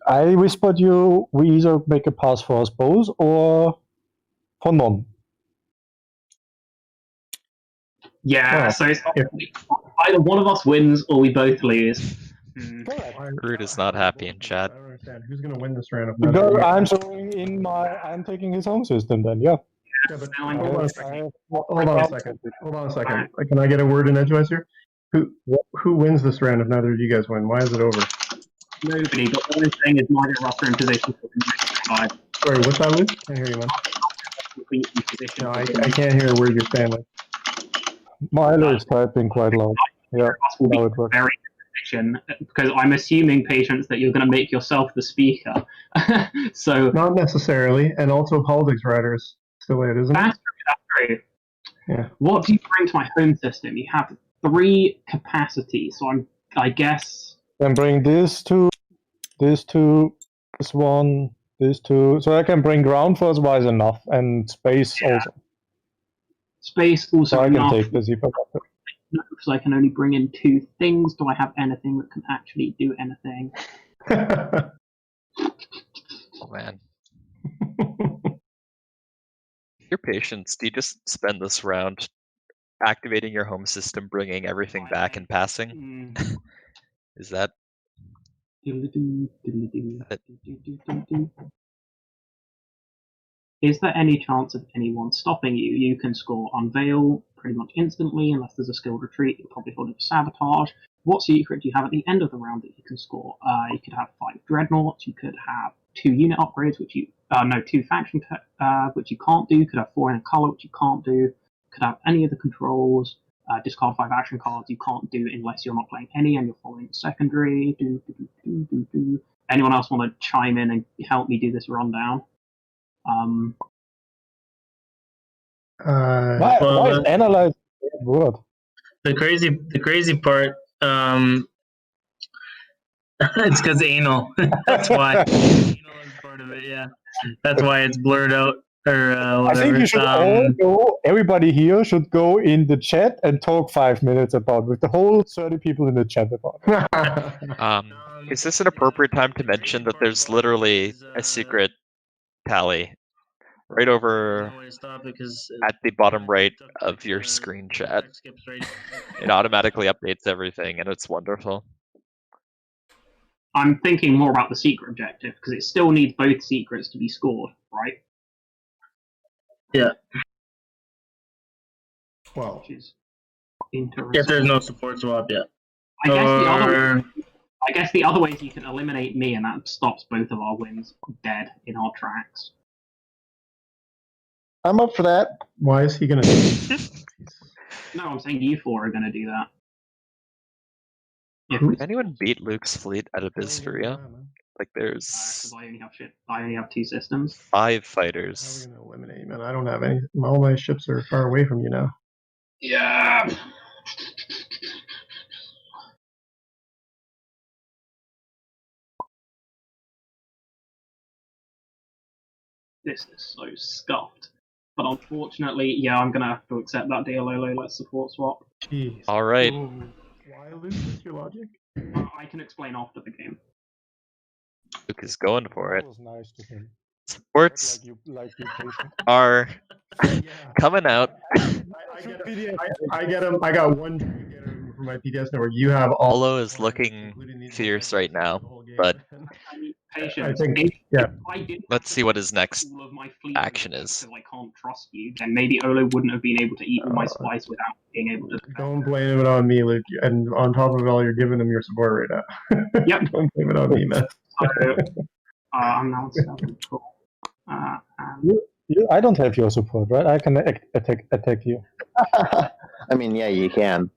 I whispered you, we either make a pass for us both or for none. Yeah, Oh. so it's either one of us wins or we both lose. Root is not happy in chat. I don't understand. Who's going to win this round? Because I'm showing in my, I'm taking his home system then, yeah. Yeah, but hold on a second. Hold on a second. Hold on a second. Can I get a word in edgewise here? Who wins this round if neither of you guys win? Why is it over? Nobody, but what I'm saying is neither of us are in position for the next 5. Sorry, what's that, Luke? Can't hear you, man. No, I can't hear a word you're saying. Like. Mylo is typing quite loud. Yeah, now it works. Very position because I'm assuming, Patience, that you're going to make yourself the speaker. So not necessarily, and also politics writer is still it, isn't it? That's true. Yeah. What do you bring to my home system? You have 3 capacity, so I guess. Then bring this 2, this 2, this 1, this 2. So I can bring ground force wise enough, and space also. Space also so I enough. can take this No, because I can only bring in 2 things. Do I have anything that can actually do anything? Oh man. Your patience, do you just spend this round activating your home system, bringing everything back and passing? Is that Is there any chance of anyone stopping you? You can score Unveil pretty much instantly, unless there's a skilled retreat. You'll probably hold it for Sabotage. What secret do you have at the end of the round that you can score? You could have 5 Dreadnoughts. You could have 2 unit upgrades, which you 2 faction, which you can't do. You could have 4 in a color, which you can't do. You could have any of the controls. Discard 5 action cards you can't do unless you're not playing any and you're following secondary. Anyone else want to chime in and help me do this rundown? Why is analyze word? The crazy part, it's because anal. That's why. Anal is part of it. Yeah, that's why it's blurred out or whatever. I think you should all go. Everybody here should go in the chat and talk 5 minutes about with the whole 30 people in the chat about it. Is this an appropriate time to mention that there's literally a secret tally right over at the bottom right of your screen chat? It automatically updates everything and it's wonderful. I'm thinking more about the secret objective because it still needs both secrets to be scored, right? Yeah. Well, if there's no support swap yet. I guess the other way is you can eliminate me and that stops both of our wins dead in our tracks. I'm up for that. Why is he going to do it? No, I'm saying you 4 are going to do that. Did anyone beat Luke's fleet at Abysperia? Like there's I only have 2 systems. 5 fighters. How are we going to eliminate, man? I don't have any. All my ships are far away from you now. Yeah. This is so scuffed. But unfortunately, yeah, I'm going to have to accept that deal. Let's support swap. Jeez. All right. Why, Luke? What's your logic? I can explain after the game. Luke is going for it. That was nice to him. Sports are coming out. I get him. I got one drink for my PDS network. You have all. Olo is looking fierce right now. but Patience. I think, If yeah. I didn't let's see what his next all of my fleet action is. because I can't trust you, then maybe Olo wouldn't have been able to eat all my spice without being able to. Don't blame it on me, Luke. And on top of it all, you're giving him your support right now. Yep. Don't blame it on me, man. So, I'm now 7. Cool. I don't have your support, right? I can attack you. I mean, yeah, you can.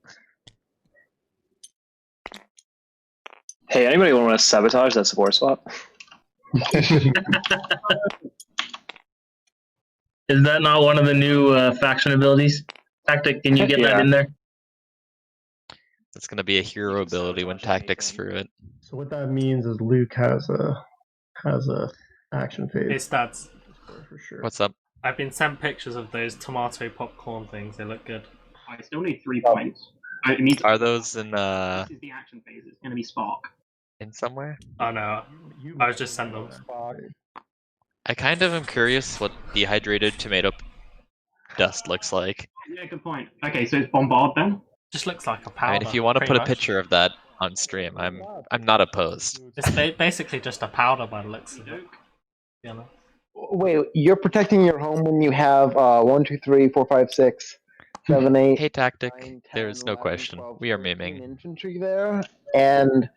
Hey, anybody want to sabotage that support swap? Is that not one of the new faction abilities? Tactic, can you get that in there? It's going to be a hero ability when tactics through it. So what that means is Luke has a action phase. Hey, stats. For sure. What's up? I've been sent pictures of those tomato popcorn things. They look good. I still need 3 points. Are those in This is the action phase. It's going to be Spark. in somewhere? Oh no, I was just sent them. I kind of am curious what dehydrated tomato dust looks like. Yeah, good point. Okay, so it's Bombard then? Just looks like a I powder. mean, if you want to pretty put a much. picture of that on stream, I'm not opposed. It's basically just a powder by the looks of it. You know? Wait, you're protecting your home when you have 1, 2, 3, 4, 5, 6, 7, 8. Hey, tactic. 9, 10, There's no 11, question. 12, We are 13 memeing. infantry there, and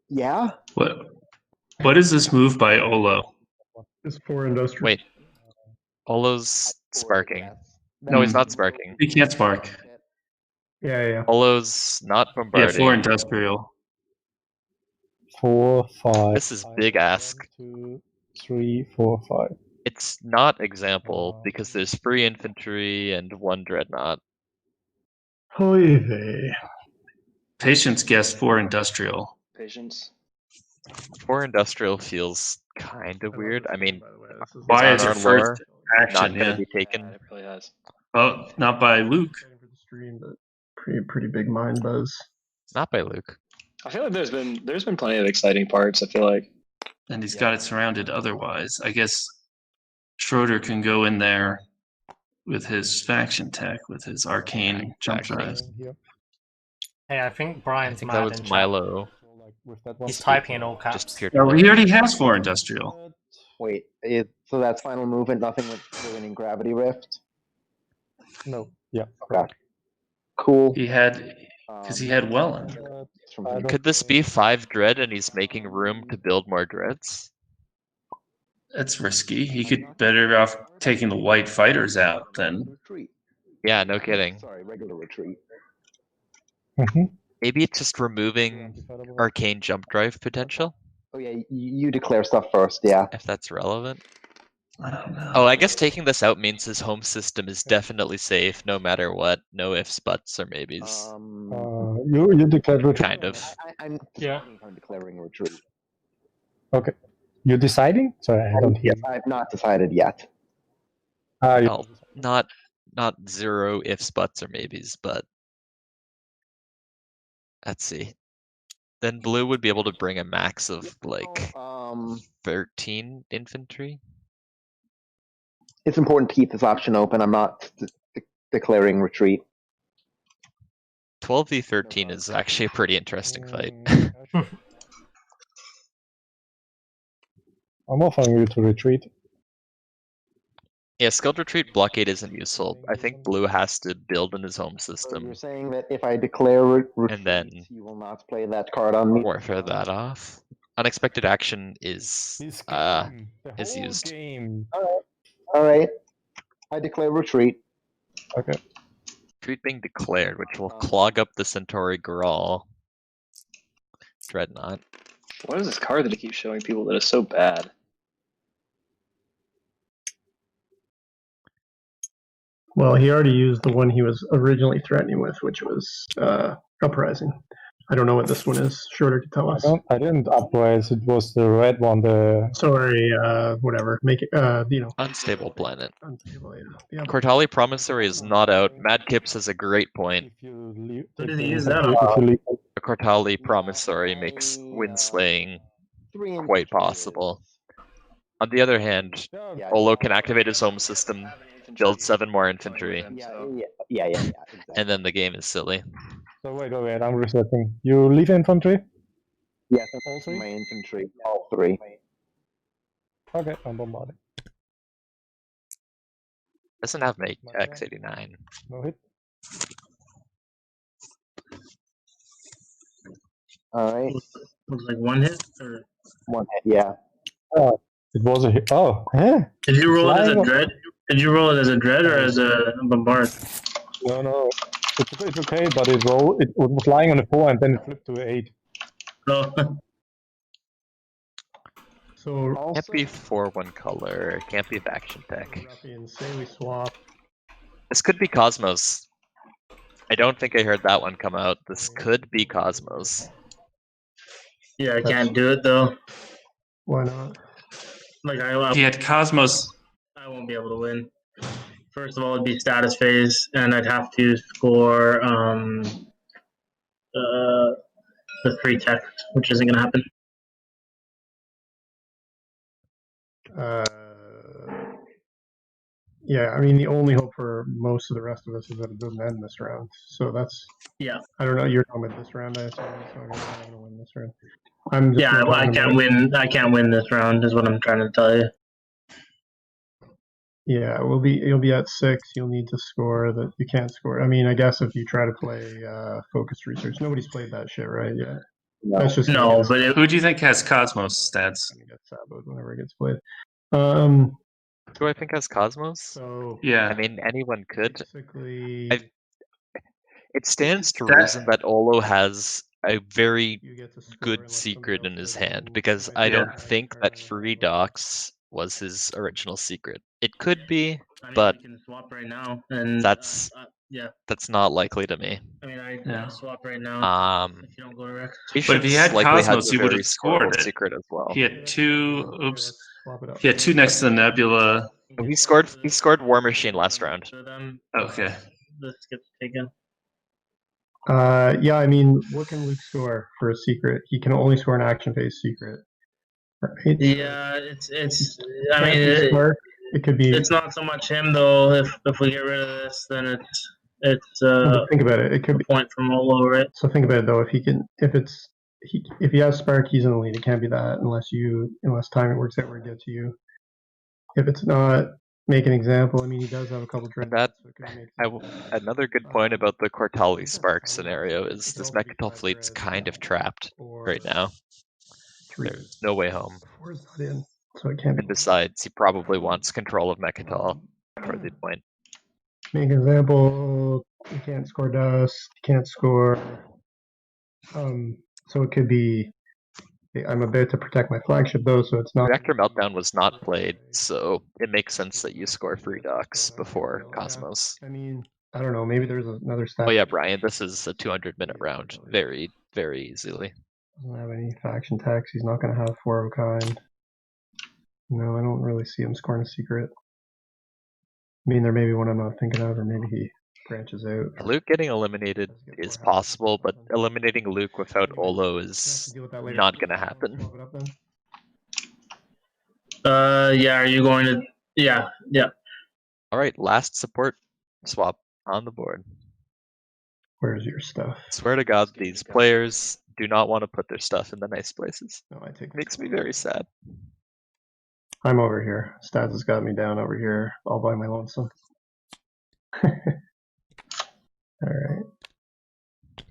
yeah. What is this move by Olo? It's 4 industrial. Wait. Olo's sparking. No, he's not sparking. He can't spark. Yeah. Olo's not Yeah, bombarding. 4 industrial. 4, 5. This is big ask. 1, 2, 3, 4, 5. It's not example because there's free infantry and 1 dreadnought. Hoy vey. Patience guessed 4 industrial. Patience. 4 industrial feels kind of weird. I mean, Why it's is on it our first lore, action? not going to Yeah. be taken. It really has. Well, not by Luke. Stream, but pretty big mind buzz. Not by Luke. I feel like there's been plenty of exciting parts. I feel like. And he's got it surrounded otherwise. I guess Schroeder can go in there with his faction tech, with his arcane jump drive. Hey, I think Brian's I think mad that was in chat. Mylo. He's typing in all caps. Just pure Oh, he already has 4 industrial. Wait, so that's final movement, nothing with ruining Gravity Rift? No. Yeah. Okay. Cool. He had, because he had Welland. Could this be 5 dread and he's making room to build more dreads? That's risky. He could better off taking the white fighters out than. Retreat. Yeah, no kidding. Sorry, regular retreat. Maybe it's just removing arcane jump drive potential, Oh yeah, you declare stuff first, yeah. if that's relevant. I don't know. Oh, I guess taking this out means his home system is definitely safe, no matter what. No ifs, buts, or maybes. You declared retreat. Kind of. I'm deciding on declaring retreat. Okay. You're deciding? Sorry, I don't hear. Yes, I've not decided yet. Well, not 0 ifs, buts, or maybes, but let's see. Then blue would be able to bring a max of like 13 infantry. It's important to keep this option open. I'm not declaring retreat. 12v13 is actually a pretty interesting fight. I'm offering you to retreat. Yeah, skilled retreat blockade isn't useful. I think blue has to build in his home So system you're saying that if I declare retreat, and then you will not play that card on me? warfare that off. Unexpected action is used. All right. I declare retreat. Okay. Retreat being declared, which will clog up the Centauri Grawl. Dreadnought. What is this card that it keeps showing people that is so bad? Well, he already used the one he was originally threatening with, which was Uprising. I don't know what this one is. Schroeder could tell us. I didn't uprise. It was the red one. Sorry, whatever. Make it, Unstable planet. Unstable, yeah. Kortali Promissory is not out. Mad Kips has a great point. What did he use that on? A Kortali Promissory makes windslaying quite possible. On the other hand, Olo can activate his home system, build 7 more infantry, Yeah. Exactly. and then the game is silly. So wait, I'm resetting. You leave infantry? Yes, All three? my infantry, all 3. Okay, I'm bombarding. Doesn't have make X89. No hit. Alright. Looks like one hit. Or... 1 hit, yeah. Oh, it was a hit. Oh, yeah. Did you roll it as a Flying on- dread? Did you roll it as a dread or as a bombard? No. It's okay, but it was flying on a 4 and then it flipped to an 8. No. So Can't be 4-1 color. Can't be faction tech. Ruffians, say we swap. This could be Cosmos. I don't think I heard that one come out. This could be Cosmos. Yeah, I can't do it though. Why not? Like He had Cosmos. I won't be able to win. First of all, it'd be status phase, and I'd have to score the free text, which isn't going to happen. Yeah, I mean, the only hope for most of the rest of us is that it doesn't end this round. So that's, Yeah. I don't know, you're talking about this round, I assume, so I'm going to win this round. I'm just Yeah, not I talking can't about- win. I can't win this round, is what I'm trying to tell you. Yeah, you'll be at 6. You'll need to score that you can't score. I mean, I guess if you try to play focused research, nobody's played that shit, right? Yeah. No. That's just No, but Who do you think has Cosmos stats? gonna get saboed whenever it gets played. Do I think has Cosmos? So Yeah. I mean, anyone could. basically, It stands to That- reason that Olo has a very you get to score good unless secret somebody in else his does. hand, And because I I think don't think that free docs was his original secret. It could be, I mean, but we can swap right now, and that's yeah. that's not likely to me. I mean, I Yeah. swap right now. If you don't go to Rex. But if he had likely has Cosmos, a he would very have scored scoreable it. secret as well. He had 2. Okay, Oops. let's swap it up. He had 2 next to the Nebula. He scored War Machine last round. Okay. This gets taken. Yeah, I mean, what can Luke score for a secret? He can only score an action phase secret. Right? Yeah, it's. I Can't mean, be Spark. It could be. it's not so much him though. If we get rid of this, then it's But think about it. It could a be. point from Olo, right? So think about it though. If he has Spark, he's in the lead. It can't be that unless timing works out where it gets you. If it's not, make an example. I mean, he does have a couple And dreads. that another good point about the Kortali Spark scenario is this Mechatol fleet's kind of trapped right now. There's no way home. 4 is not in, so it can't be. And besides, he probably wants control of Mechatol for the point. Make an example. You can't score dust. You can't score. So it could be. I'm about to protect my flagship though, so it's not. Reactor Meltdown was not played, so it makes sense that you score free docs before Cosmos. I mean, I don't know. Maybe there's another stat. Oh yeah, Brian, this is a 200-minute round, very, very easily. Doesn't have any faction tax. He's not going to have 4 of a kind. No, I don't really see him scoring a secret. I mean, there may be one I'm not thinking of, or maybe he branches out. Luke getting eliminated is possible, but eliminating Luke without Olo is not going to happen. Yeah. Are you going to? Yeah. All right, last support swap on the board. Where's your stuff? Swear to God, these players do not want to put their stuff in the nice places. No, I take. Makes me very sad. I'm over here. Stats has got me down over here, all by my lonesome. All right.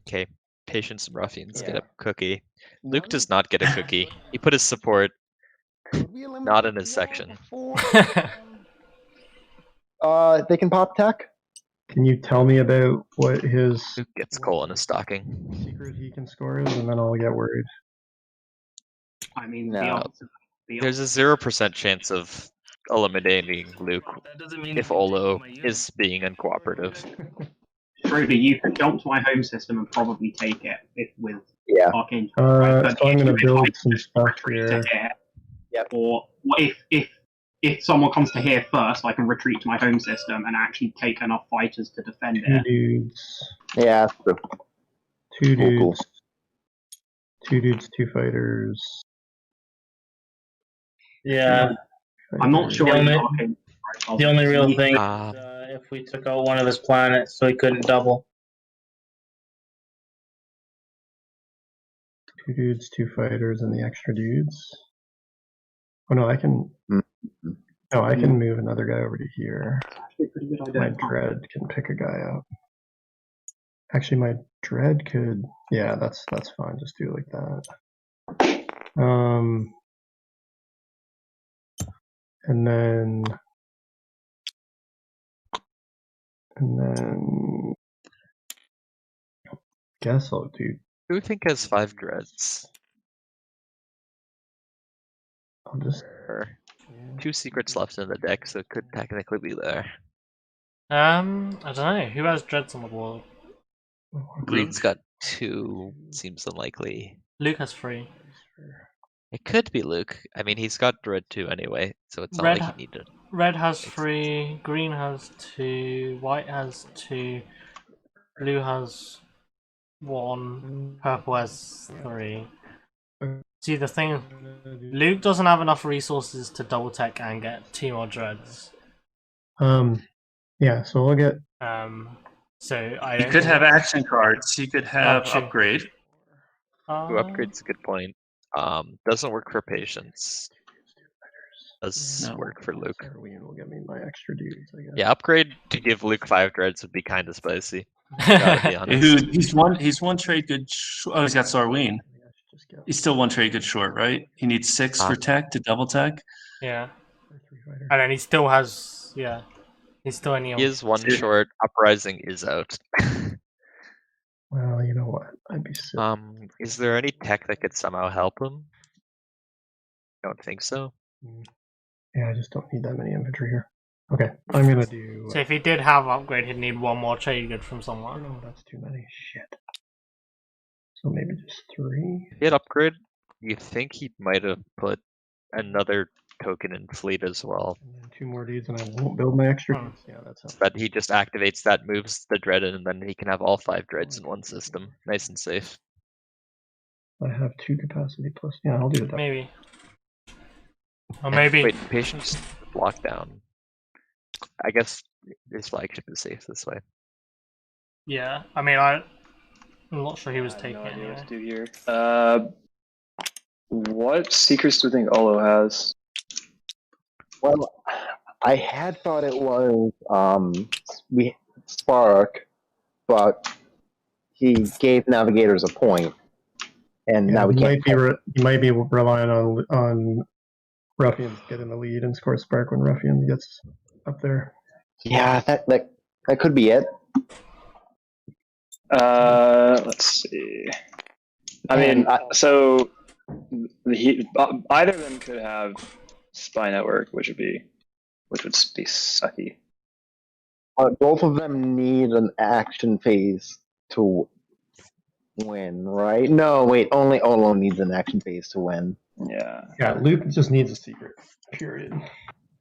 Okay, Patience and Ruffians get a cookie. Luke does not get a cookie. He put his support not in his section. They can pop tech. Can you tell me about what his Luke gets coal in his stocking. secret he can score is, and then I'll get worried. I mean, No. There's a 0% chance of eliminating Luke if Olo is being uncooperative. Schroeder, you can jump to my home system and probably take it with Arcane. So I'm going to build some stuff here. Yep. Or if someone comes to here first, I can retreat to my home system and actually take enough fighters to defend 2 it. dudes. Yeah, that's true. 2 dudes. Cool. 2 dudes, 2 fighters. Yeah. I'm not sure. The only real thing is if we took out one of his planets, so he couldn't double. 2 dudes, 2 fighters, and the extra dudes. Oh no, I can. No, I can move another guy over to here. Actually, a pretty good idea. My dread can pick a guy up. Actually, my dread could. Yeah, that's fine. Just do it like that. And then guess I'll do. Who think has 5 dreads? I'll just. There are 2 secrets left in the deck, so it could technically be there. I don't know. Who has dreads on the board? Green's got 2. Seems unlikely. Luke has 3. It could be Luke. I mean, he's got dread 2 anyway, so it's not like he needed. Red has 3. Green has 2. White has 2. Blue has 1. Purple has 3. See, the thing, Luke doesn't have enough resources to double tech and get 2 more dreads. Yeah, so we'll get. So I. You could have action cards. You could have upgrade. Upgrade's a good point. Doesn't work for patience. Does work for Luke. Will get me my extra dudes, I guess. Yeah, upgrade to give Luke 5 dreads would be kind of spicy. Gotta be honest. He's one trade good. Oh, he's got Sarween. He's still one trade good short, right? He needs 6 for tech to double tech. Yeah. And then he still has. Yeah. He's still in. He is 1 short. Uprising is out. Well, you know what? I'd be sick. Is there any tech that could somehow help him? Don't think so. Yeah, I just don't need that many infantry here. Okay, I'm gonna do. So if he did have upgrade, he'd need 1 more trade good from someone. No, that's too many. Shit. So maybe just 3. If he had upgrade, you think he might have put another token in fleet as well. And then 2 more dudes, and I won't build my extra. Yeah, that's. But he just activates that, moves the dread in, and then he can have all 5 dreads in one system. Nice and safe. I have 2 capacity plus. Yeah, I'll do it. Maybe. Or maybe. Wait, patience lockdown. I guess his flagship is safe this way. Yeah, I mean, I'm not sure he was taking it. What to do here? What secrets do you think Olo has? Well, I had thought it was Spark, but he gave Navigators a point, and now we can't. He might be relying on Ruffians getting the lead and score Spark when Ruffians gets up there. Yeah, that could be it. Let's see. I mean, so either of them could have Spy Network, which would be sucky. Both of them need an action phase to win, right? No, wait. Only Olo needs an action phase to win. Yeah. Yeah, Luke just needs a secret. Period.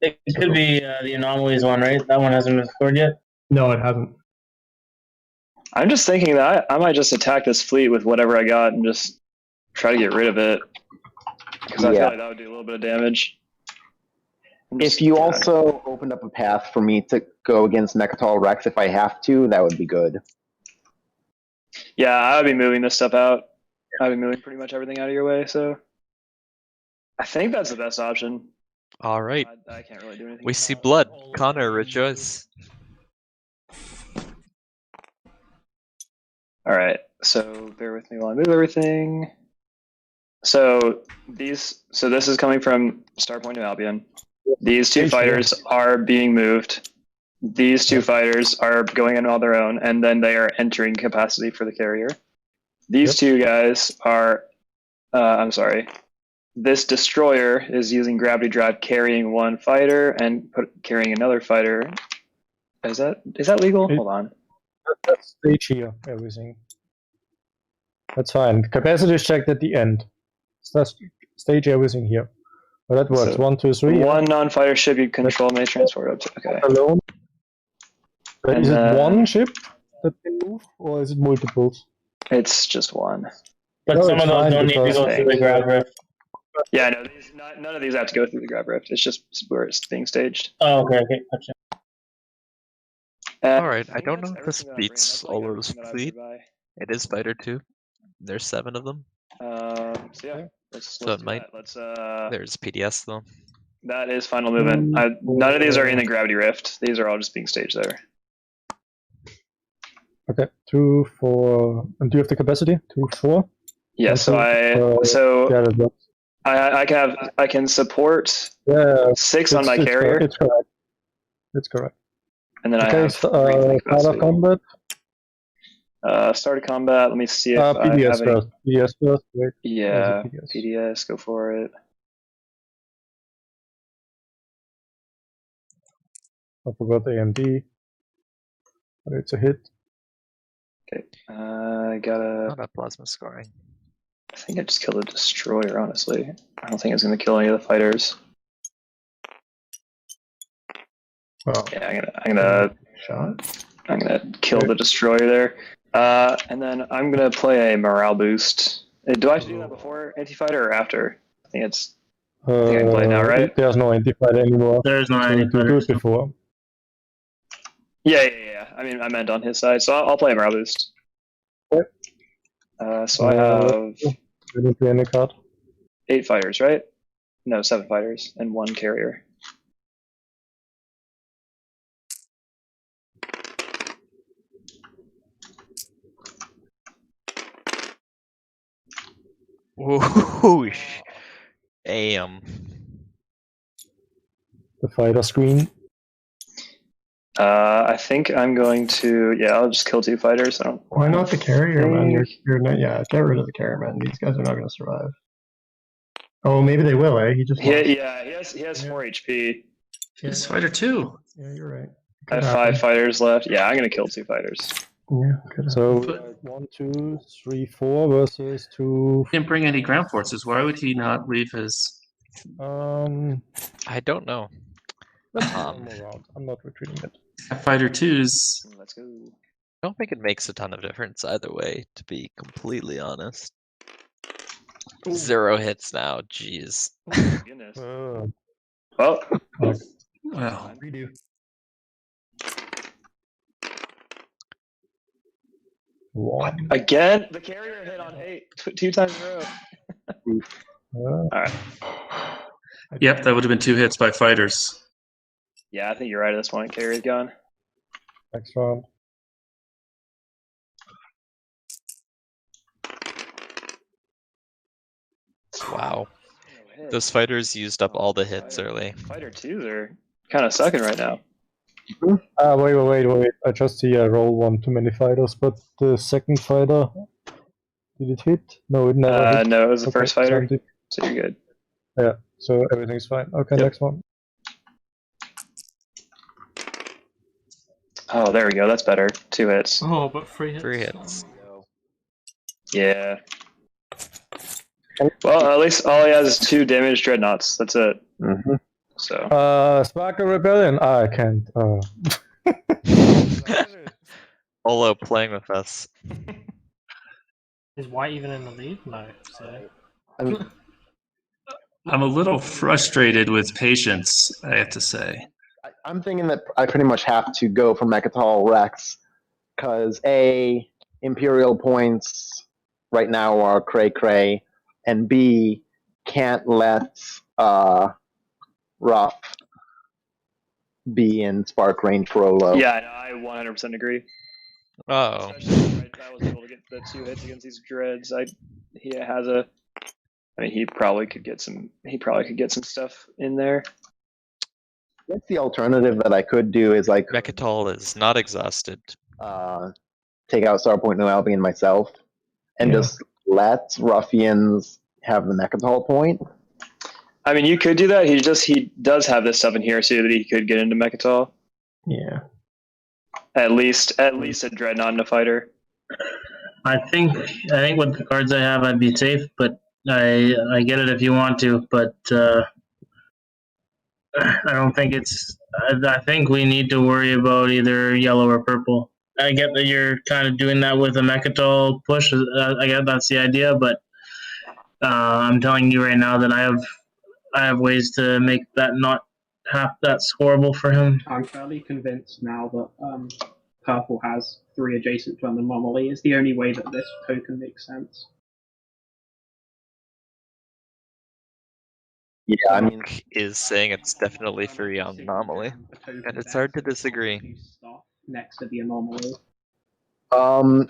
It could be the Anomalies one, right? That one hasn't been scored yet? No, it hasn't. I'm just thinking that I might just attack this fleet with whatever I got and just try to get rid of it. Because I feel like that would do a little bit of damage. If you also opened up a path for me to go against Mechatol Rex if I have to, that would be good. Yeah, I would be moving this stuff out. I'd be moving pretty much everything out of your way, so I think that's the best option. All right. I can't really do anything. We see blood. Connor, rejoice. All right, so bear with me while I move everything. So this is coming from Starpoint to Albion. These 2 fighters are being moved. These 2 fighters are going in on their own, and then they are entering capacity for the carrier. These 2 guys are, I'm sorry. This destroyer is using gravity drive, carrying 1 fighter and carrying another fighter. Is that legal? Hold on. That's stage here, everything. That's fine. Capacity is checked at the end. So that's stage everything here. Well, that works. So 1, 2, 3. 1 non-fighter ship you control may transport up to. Okay. Alone. But And, is it 1 ship that can move, or is it multiples? It's just 1. But No, some it's of those fine don't need to because- go through the grab rift. Yeah, no, none of these have to go through the grab rift. It's just where it's being staged. Oh, okay, gotcha. Alright, I don't know if this beats Olo's fleet. It is fighter 2. There's 7 of them. So yeah, let's So do it might. that. Let's There's PDS though. that is final movement. None of these are in the gravity rift. These are all just being staged there. Okay, 2, 4. And do you have the capacity? 2, 4? Yeah, so yeah, that works. I can support Yeah, 6 on my carrier. It's correct. It's correct. And then Okay, I have start of combat. Start of combat. Let me see if I PDS have any. first. PDS first. Wait. Yeah, PDS? PDS. Go for it. I forgot AMD. But it's a hit. Okay, I gotta. Not a plasma scoring. I think I just killed a destroyer. Honestly, I don't think it's gonna kill any of the fighters. Well, Yeah, I'm gonna kill the destroyer there, and then I'm gonna play a morale boost. Do I have to do that before anti-fighter or after? I think I can play it now, right? There's no anti-fighter anymore. There's no so anti-fighter. do it before. Yeah. I mean, I meant on his side, so I'll play a morale boost. Yep. So I have You need to any card. 8 fighters, right? No, 7 fighters and 1 carrier. Whoosh. The fighter screen. I think I'm going to. Yeah, I'll just kill 2 fighters. I don't. Why not the carrier, man? You're not. Yeah, get rid of the carrier, man. These guys are not going to survive. Oh, maybe they will, eh? He just. Yeah, he has 4 HP. He's fighter 2. Yeah, you're right. I have 5 fighters left. Yeah, I'm gonna kill 2 fighters. Yeah. So 1, 2, 3, 4 versus 2. He didn't bring any ground forces. Why would he not leave his? I don't know. I'm not retreating it. Fighter 2s. Let's go. I don't think it makes a ton of difference either way, to be completely honest. 0 hits now, jeez. Oh, goodness. Well, Well, redo. What? Again, the carrier hit on 8 2 times in a row. All right. Yep, that would have been 2 hits by fighters. Yeah, I think you're right at this point. Carrier's gone. Next round. Wow. Those fighters used up all the hits early. Fighter 2s are kind of sucking right now. Wait. I just see I roll 1 too many fighters, but the second fighter, did it hit? No, it never hit. No, it was the first fighter. So So you're good. yeah, so everything's fine. Okay, next one. Oh, there we go. That's better. 2 hits. Oh, but 3 hits. 3 hits. Yeah. Well, at least all he has is 2 damaged dreadnoughts. That's it. Mm-hmm. So. Sparkle Rebellion. I can't. Olo playing with us. Is White even in the lead? No. So. I'm a little frustrated with patience, I have to say. I'm thinking that I pretty much have to go for Mechatol Rex because A, Imperial points right now are cray, and B, can't let Ruff be in spark range for Olo. Yeah, I 100% agree. Oh. Especially right, I was able to get the 2 hits against these dreads. He has a. I mean, he probably could get some. He probably could get some stuff in there. I guess the alternative that I could do is like Mechatol is not exhausted. Take out Starpoint New Albion myself and just let Ruffians have the Mechatol point. I mean, you could do that. He does have this stuff in here so that he could get into Mechatol. Yeah. At least a dreadnought and a fighter. I think with the cards I have, I'd be safe, but I get it if you want to, but I don't think it's. I think we need to worry about either yellow or purple. I get that you're kind of doing that with a Mechatol push. I get that's the idea, but I'm telling you right now that I have ways to make that not half that scoreable for him. I'm fairly convinced now that purple has 3 adjacent to an anomaly. It's the only way that this token makes sense. Yeah, I mean, Luke is saying it's definitely free on anomaly, and it's hard to disagree. Next to the anomaly. Oh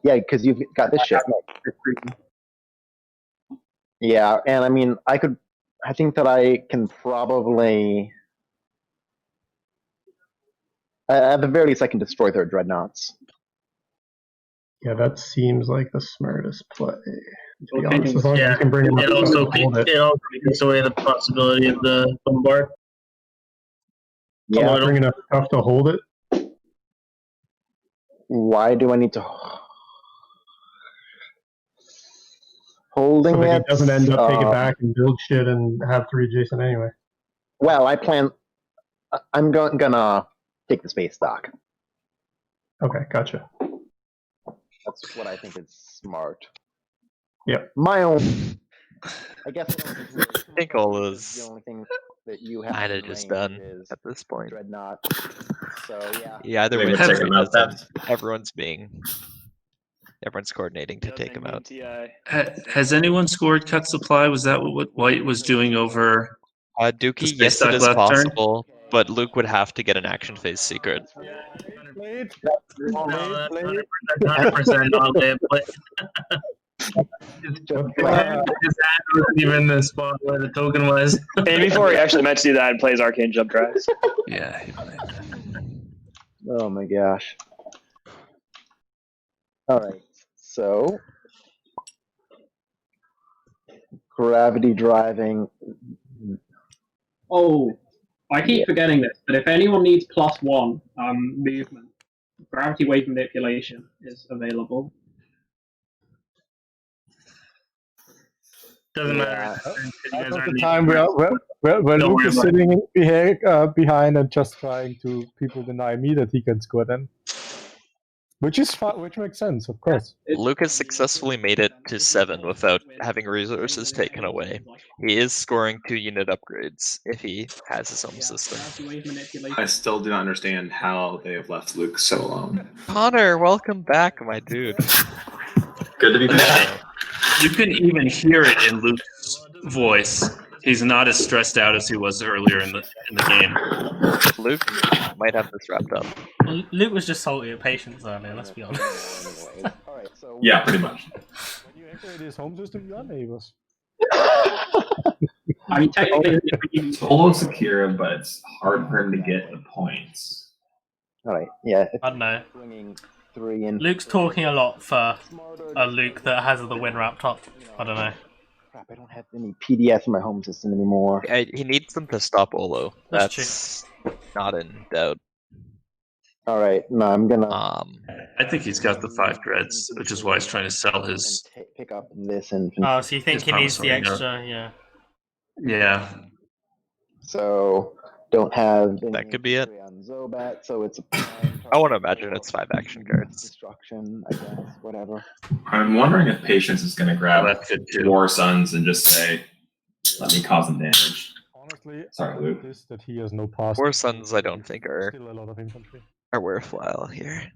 yeah, because you've got this shit. Yeah, and I mean, I think that I can probably, at the very least, I can destroy their dreadnoughts. Yeah, that seems like the smartest play. To be Okay, honest, as long as Yeah, you can bring them it up also and hold it. takes away the possibility of the bombard. Yeah, bringing enough stuff to hold it. Why do I need to holding So that it? he doesn't end up take it back and build shit and have 3 adjacent anyway. Well, I'm gonna take the space dock. Okay, gotcha. That's what I think is smart. Yep. My own. I guess I think all those the only thing that you have kind of just done at this point. Dreadnought. So yeah. Yeah, either They way, would take him out then. everyone's coordinating to take him out. Has anyone scored cut supply? Was that what White was doing over? Dookie, yes, it is possible, but Luke would have to get an action phase secret. 100% not live, but his hand wasn't even the spot where the token was. And before he actually meant to do that, he plays arcane jump drives. Yeah. Oh my gosh. All right. So gravity driving. Oh, I keep forgetting this, but if anyone needs +1 movement, gravity wave manipulation is available. Doesn't matter. At the time where Luke is sitting behind and just trying to people deny me that he can score them. Which is fun, which makes sense, of course. Luke has successfully made it to 7 without having resources taken away. He is scoring 2 unit upgrades if he has his own system. I still do not understand how they have left Luke so alone. Connor, welcome back, my dude. Good to be back. You can even hear it in Luke's voice. He's not as stressed out as he was earlier in the game. Luke might have this wrapped up. Luke was just salty at patience earlier, let's be honest. Yeah, pretty much. When you activate his home system, you are neighbors. I mean, technically, It's almost secure, but it's hard for him to get the points. All right. Yeah. I don't know. Bringing 3 in. Luke's talking a lot for a Luke that has the win wrapped up. I don't know. Crap, I don't have any PDS in my home system anymore. He needs them to stop Olo. That's not in doubt. All right. No, I'm gonna. I think he's got the 5 dreads, which is why he's trying to sell his. Pick up this and. Oh, so you think he needs the promising, extra? Yeah. Yeah. So don't have. That could be it. On Zobat, so it's a. I want to imagine it's 5 action cards. Destruction, I guess. Whatever. I'm wondering if Patience is going to grab War Sons and just say, "Let me cause them damage." Honestly, Sorry, Luke. That he has no pass. War Sons, I don't think are Still a lot of infantry. worthwhile here.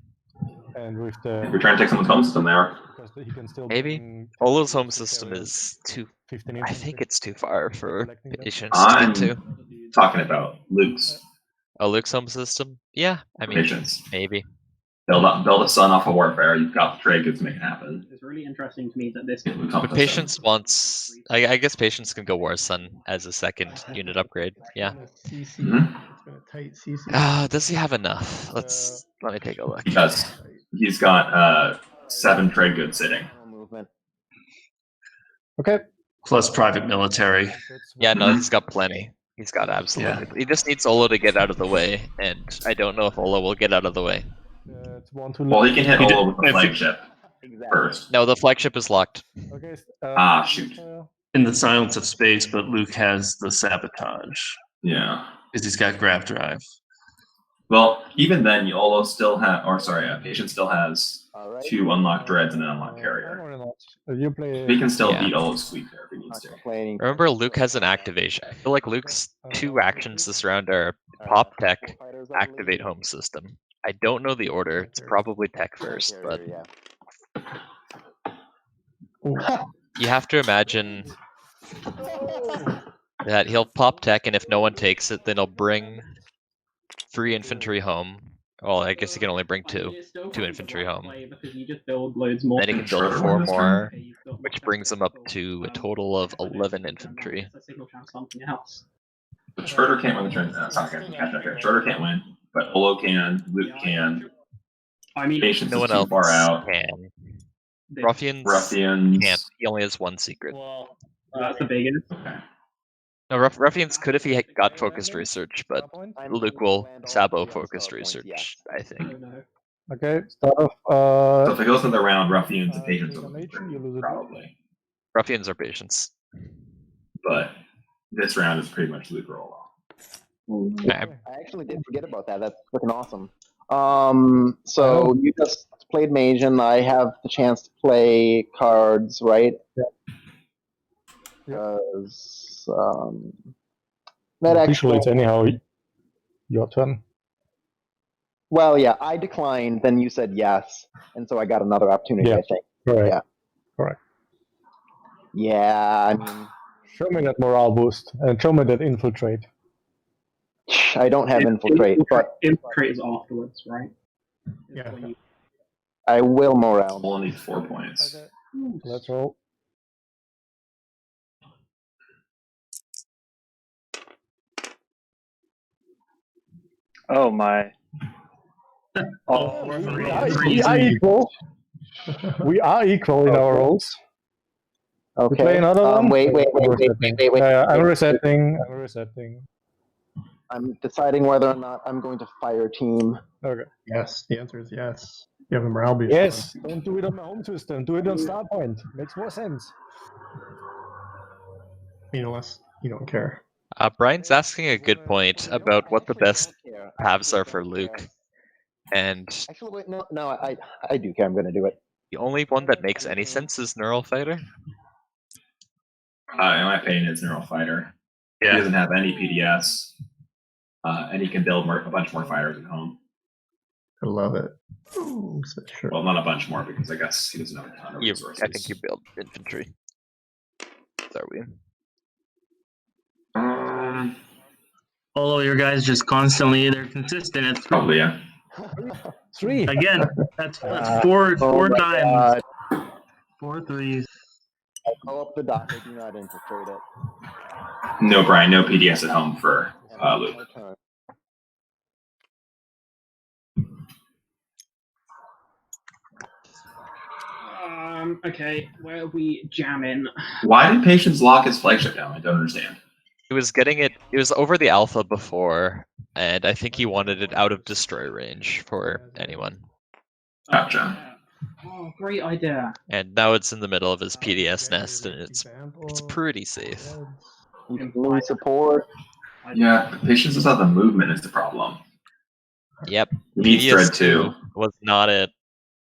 And with the. We're trying to take someone's home system there. He can still Maybe Olo's home system is too. I think it's too far for Patience to I'm get to. talking about Luke's. Oh, Luke's home system? Yeah, I mean, Patience. maybe. Build a sun off of Warfare. You've got the trade goods to make it happen. it's really interesting to me that this. But Patience wants. I guess Patience can go War Sun as a second unit upgrade. Yeah. Does he have enough? Let me take a look. He does. He's got 7 trade goods sitting. Okay. Plus private military. Yeah, no, he's got plenty. He's got absolutely. He just needs Olo to get out of the way, and I don't know if Olo will get out of the way. Well, he can hit Olo with the flagship first. No, the flagship is locked. Okay. Shoot. In the silence of space, but Luke has the sabotage. Yeah. Because he's got grab drive. Well, even then, Olo still has, Patience still has 2 unlocked dreads and an unlocked carrier. He can still beat Olo's fleet there if he needs to. Remember, Luke has an activation. I feel like Luke's 2 actions this round are pop tech, activate home system. I don't know the order. It's probably tech first, but you have to imagine that he'll pop tech, and if no one takes it, then he'll bring 3 infantry home. Well, I guess he can only bring 2 infantry home. Because you just build loads more. Then he can build Schroeder 4 win this more, turn? which brings him up to a total of 11 infantry. Something else. But Schroeder can't win the turn. It's not going to catch up here. Schroeder can't win, but Olo can, Luke can. I mean, Patience No is one too else far out. can. Ruffians Ruffians. can't. He only has 1 secret. Well, that's the biggest. Okay. No, Ruffians could if he got focused research, but Luke will sabo focused research, I think. Okay, start off. So if it goes in the round, Ruffians and Patience will you lose it. probably. Ruffians are patience. But this round is pretty much Luke roll off. Okay. I actually did forget about that. That's freaking awesome. So you just played Mage, and I have the chance to play cards, right? Because that Usually actually. it's anyhow your turn. Well, yeah, I declined. Then you said yes, and so I got another opportunity. Yeah. I think. Correct. Yeah. Correct. Yeah, I mean, Show me that morale boost and show me that infiltrate. I don't have infiltrate, but Infiltrate is afterwards, right? Yeah. I will morale. Only needs 4 points. Okay. Let's roll. Oh my. Oh, We are equal. We are equal in our rolls. Okay. We play another one. Wait. I'm resetting. I'm resetting. I'm deciding whether or not I'm going to fire team. Okay. Yes, the answer is yes. You have a morale boost. Yes. Don't do it on my home system. Do it on Starpoint. Makes more sense. Unless you don't care. Brian's asking a good point about what the best paths are for Luke. And Actually, wait, no, I do care. I'm going to do it. the only one that makes any sense is Neural Fighter. In my opinion, it's Neural Fighter. He doesn't have any PDS, and he can build a bunch more fighters at home. I love it. Ooh, so sure. Well, not a bunch more because I guess he doesn't have a ton of resources. I think you build infantry. Are we? All of your guys just constantly, they're consistent. It's Probably, yeah. 3. Again, that's four times. God. 4 threes. I'll call up the doc. I do not infiltrate it. No, Brian, no PDS at home for Luke. Okay, where are we jamming? Why did Patience lock his flagship down? I don't understand. He was getting it. It was over the alpha before, and I think he wanted it out of destroy range for anyone. Gotcha. Oh, great idea. And now it's in the middle of his PDS nest, and it's pretty safe. Blue support. Yeah, Patience is not the movement is the problem. Yep. He needs Dread too. Was not it.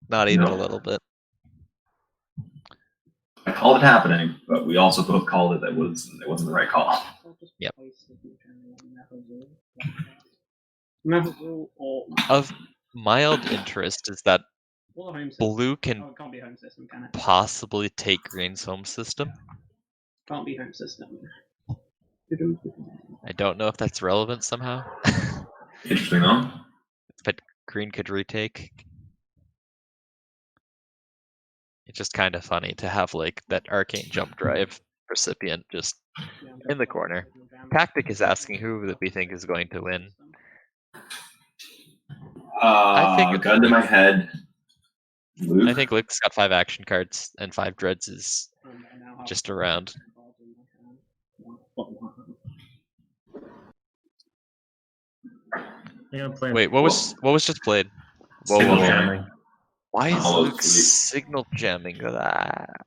Not even a little bit. I called it happening, but we also both called it that it wasn't the right call. Yep. Of mild interest is that Blue can possibly take Green's home system. Can't be home system. I don't know if that's relevant somehow. Interesting, though. But Green could retake. It's just kind of funny to have like that arcane jump drive recipient just in the corner. Tactic is asking who we think is going to win. I think gun to my head. Luke? I think Luke's got 5 action cards and 5 dreads is just around. Wait, what was just played? Signal jamming. Why is Luke signal jamming that?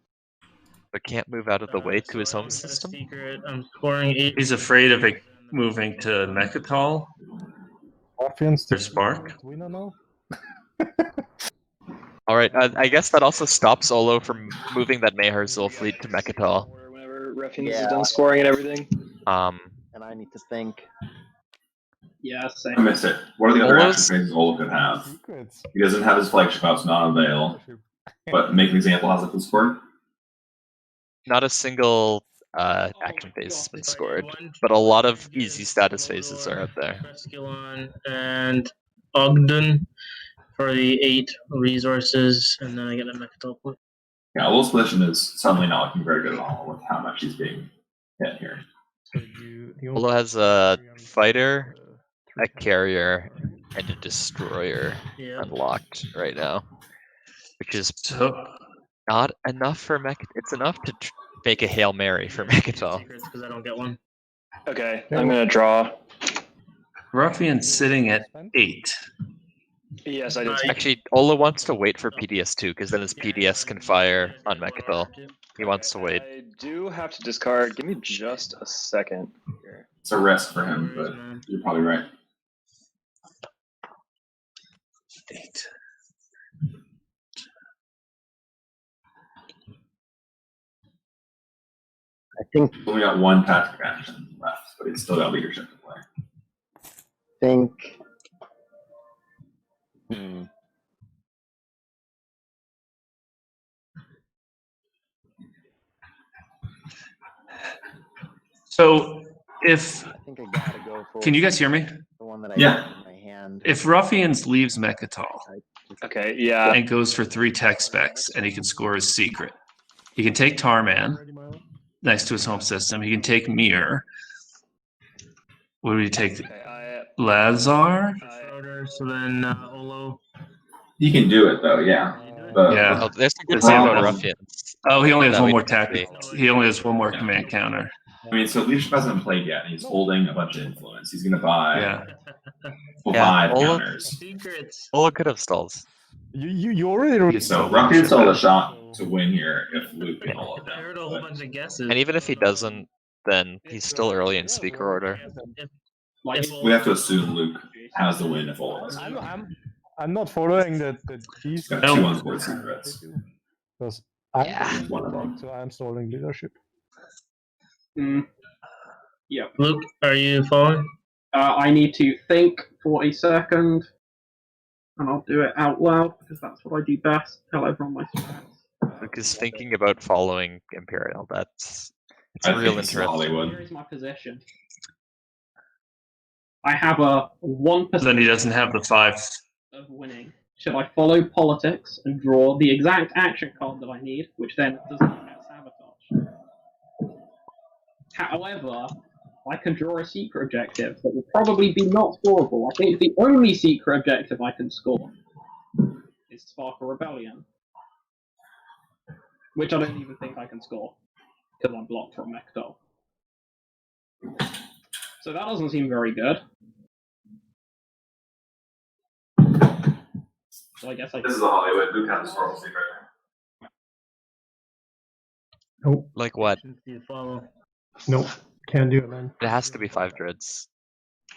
But can't move out of the way to his home system? I'm scoring 8. He's afraid of it moving to Mechatol. Ruffians. Or Spark. We don't know. Alright, I guess that also stops Olo from moving that Mayharzul fleet to Mechatol. Whenever Ruffians is done scoring and everything. And I need to think. Yeah, same. I missed it. What are the other action phases Olo could have? He doesn't have his flagship house, not avail. But make an example, how's it been scored? Not a single action phase has been scored, but a lot of easy status phases are out there. Resculon and Ogden for the 8 resources, and then I get a mech teleport. Yeah, Little Splishing is suddenly not looking very good at all with how much he's being hit here. Olo has a fighter, a carrier, and a destroyer unlocked right now, which is not enough for Mech. It's enough to make a Hail Mary for Mechatol. Because I don't get one. Okay, I'm gonna draw. Ruffian's sitting at 8. Yes, I did. Actually, Olo wants to wait for PDS 2 because then his PDS can fire on Mechatol. He wants to wait. I do have to discard. Give me just a second. It's a risk for him, but you're probably right. 8. I think We got one tactic action left, but he's still got leadership to play. So if I think I gotta go for. can you guys hear me? The one that I Yeah. got in my hand. If Ruffians leaves Mechatol Okay, yeah. and goes for 3 tech specs and he can score his secret, he can take Tarman next to his home system. He can take Mir. What would he take? Lazar? Schroeder, so then Olo. He can do it though, yeah. Yeah. Oh, there's a good thing about problem- Ruffians. Oh, he only has That one we more can tactic. He only has one more command counter. I mean, so leadership hasn't been played yet, and he's holding a bunch of influence. He's gonna buy Yeah. 5 Olo, counters. Secrets. Olo could have stalls. You already. So Ruffian still has a shot to win here if Luke can hold it I heard a whole down. bunch of guesses. And even if he doesn't, then he's still early in speaker order. We have to assume Luke has the win if all is. I'm not following that these He's got guys. 2 on-board secrets. Because I One of them. so I'm stalling leadership. Yeah. Luke, are you following? I need to think for a second, and I'll do it out loud because that's what I do best. Tell everyone my stats. Luke is thinking about following Imperial. It's I real think it's interesting. Hollywood. Here is my position. I have a 1% Then he doesn't have the 5. of winning. Should I follow politics and draw the exact action card that I need, which then does not get sabotaged? However, I can draw a secret objective that will probably be not scoreable. I think the only secret objective I can score is Spark or Rebellion, which I don't even think I can score because I'm blocked from Mechatol. So that doesn't seem very good. So I guess I. This is a Hollywood. Luke has a scoreable secret. Nope. Like what? Do you follow? Nope. Can't do it, man. It has to be 5 dreads.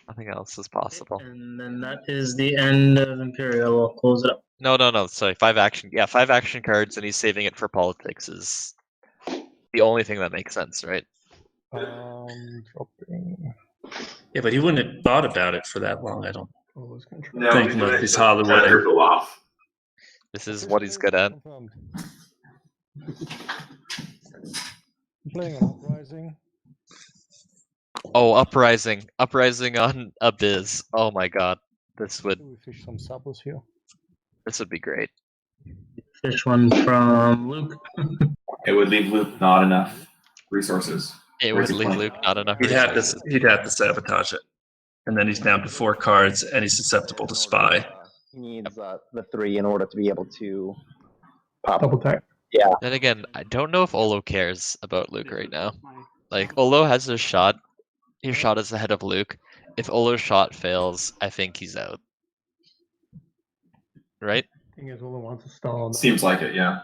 Nothing else is possible. And then that is the end of Imperial. I'll close it up. No. Sorry, 5 action. Yeah, 5 action cards, and he's saving it for politics is the only thing that makes sense, right? Dropping. Yeah, but he wouldn't have thought about it for that long, I don't No, think he's with his Hollywood. go off. This is what he's good at. Confirmed. Playing an uprising. Oh, uprising on Abyss. Oh my god, this would We fish some sapples here. be great. Fish one from Luke. It would leave Luke not enough resources. It Where's would he leave playing? Luke not enough. He'd have resources. to sabotage it. And then he's down to 4 cards and he's susceptible to spy. He needs the 3 in order to be able to pop. Double tap. Yeah. Then again, I don't know if Olo cares about Luke right now. Like Olo has his shot. His shot is ahead of Luke. If Olo's shot fails, I think he's out. Right? Thing is, Ola wants to stall. Seems like it, yeah.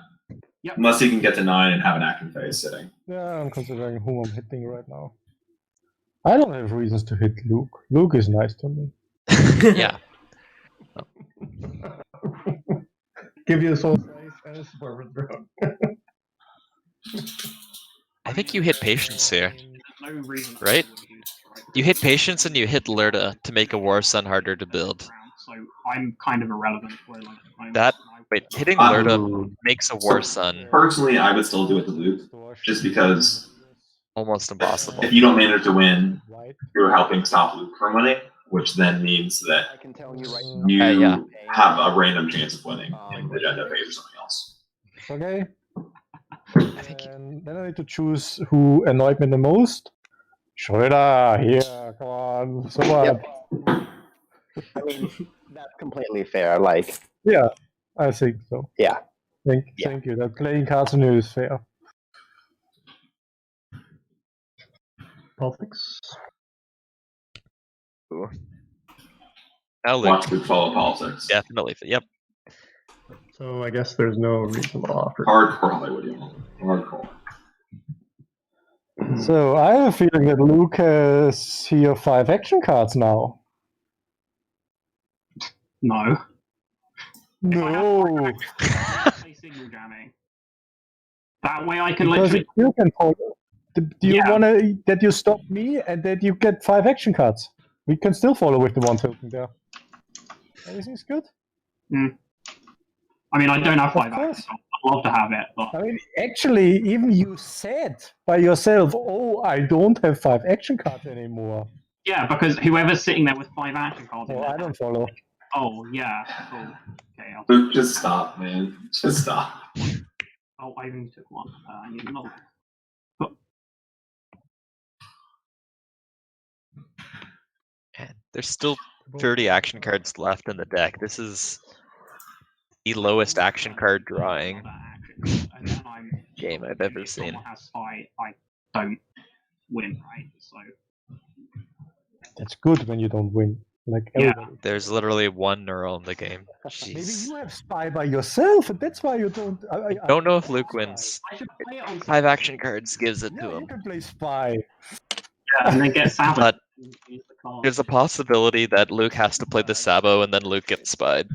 Yep. Unless he can get to 9 and have an action phase sitting. Yeah, I'm considering who I'm hitting right now. I don't have reasons to hit Luke. Luke is nice to me. Yeah. Give you a soul slice and a support drone. I think you hit patience here, No reason. right? You hit patience and you hit Lurda to make a War Sun harder to build. So I'm kind of irrelevant. Where, like, Wait, hitting Lurda makes a War Sun. Personally, I would still do it to Luke, just because Almost impossible. If you don't manage to win, you're helping stop Luke from winning, which then means that you have a random chance of winning in the agenda phase or something else. Okay. And then I need to choose who annoyed me the most. Schroeder, here, come on. So what? I mean, that's completely fair. Like, Yeah, I think so. yeah. Thank you. That playing cards on you is fair. Politics. Ooh. Now Luke. Watch Luke follow politics. Definitely. Yep. So I guess there's no reasonable offer. Hardcore Hollywoodian. Hardcore. So I have a feeling that Luke has here 5 action cards now. No. No. Signal jamming. That way I can Because literally. if you can follow. Do you want to that you stop me and that you get 5 action cards? We can still follow with the 1 token there. Everything's good? I mean, I don't have 5 actions. I'd love to have it, but I mean, actually, even you said by yourself, "Oh, I don't have 5 action cards anymore." yeah, because whoever's sitting there with 5 action cards. Oh, I don't follow. Oh yeah. Cool. Okay. Luke, just stop, man. Just stop. Oh, I only took 1. I need another. But... Man, there's still 30 action cards left in the deck. This is the lowest action card drawing game I've ever seen. Has 5, I don't win, right? So That's good when you don't win. Like everybody. There's literally 1 neural in the game. Maybe Jeez. you have spy by yourself, and that's why you don't. I Don't know if Luke wins. I should play it on 5 action cards gives it to You him. can play spy. Yeah, and then get Sabo. But there's a possibility that Luke has to play the Sabo and then Luke gets spied.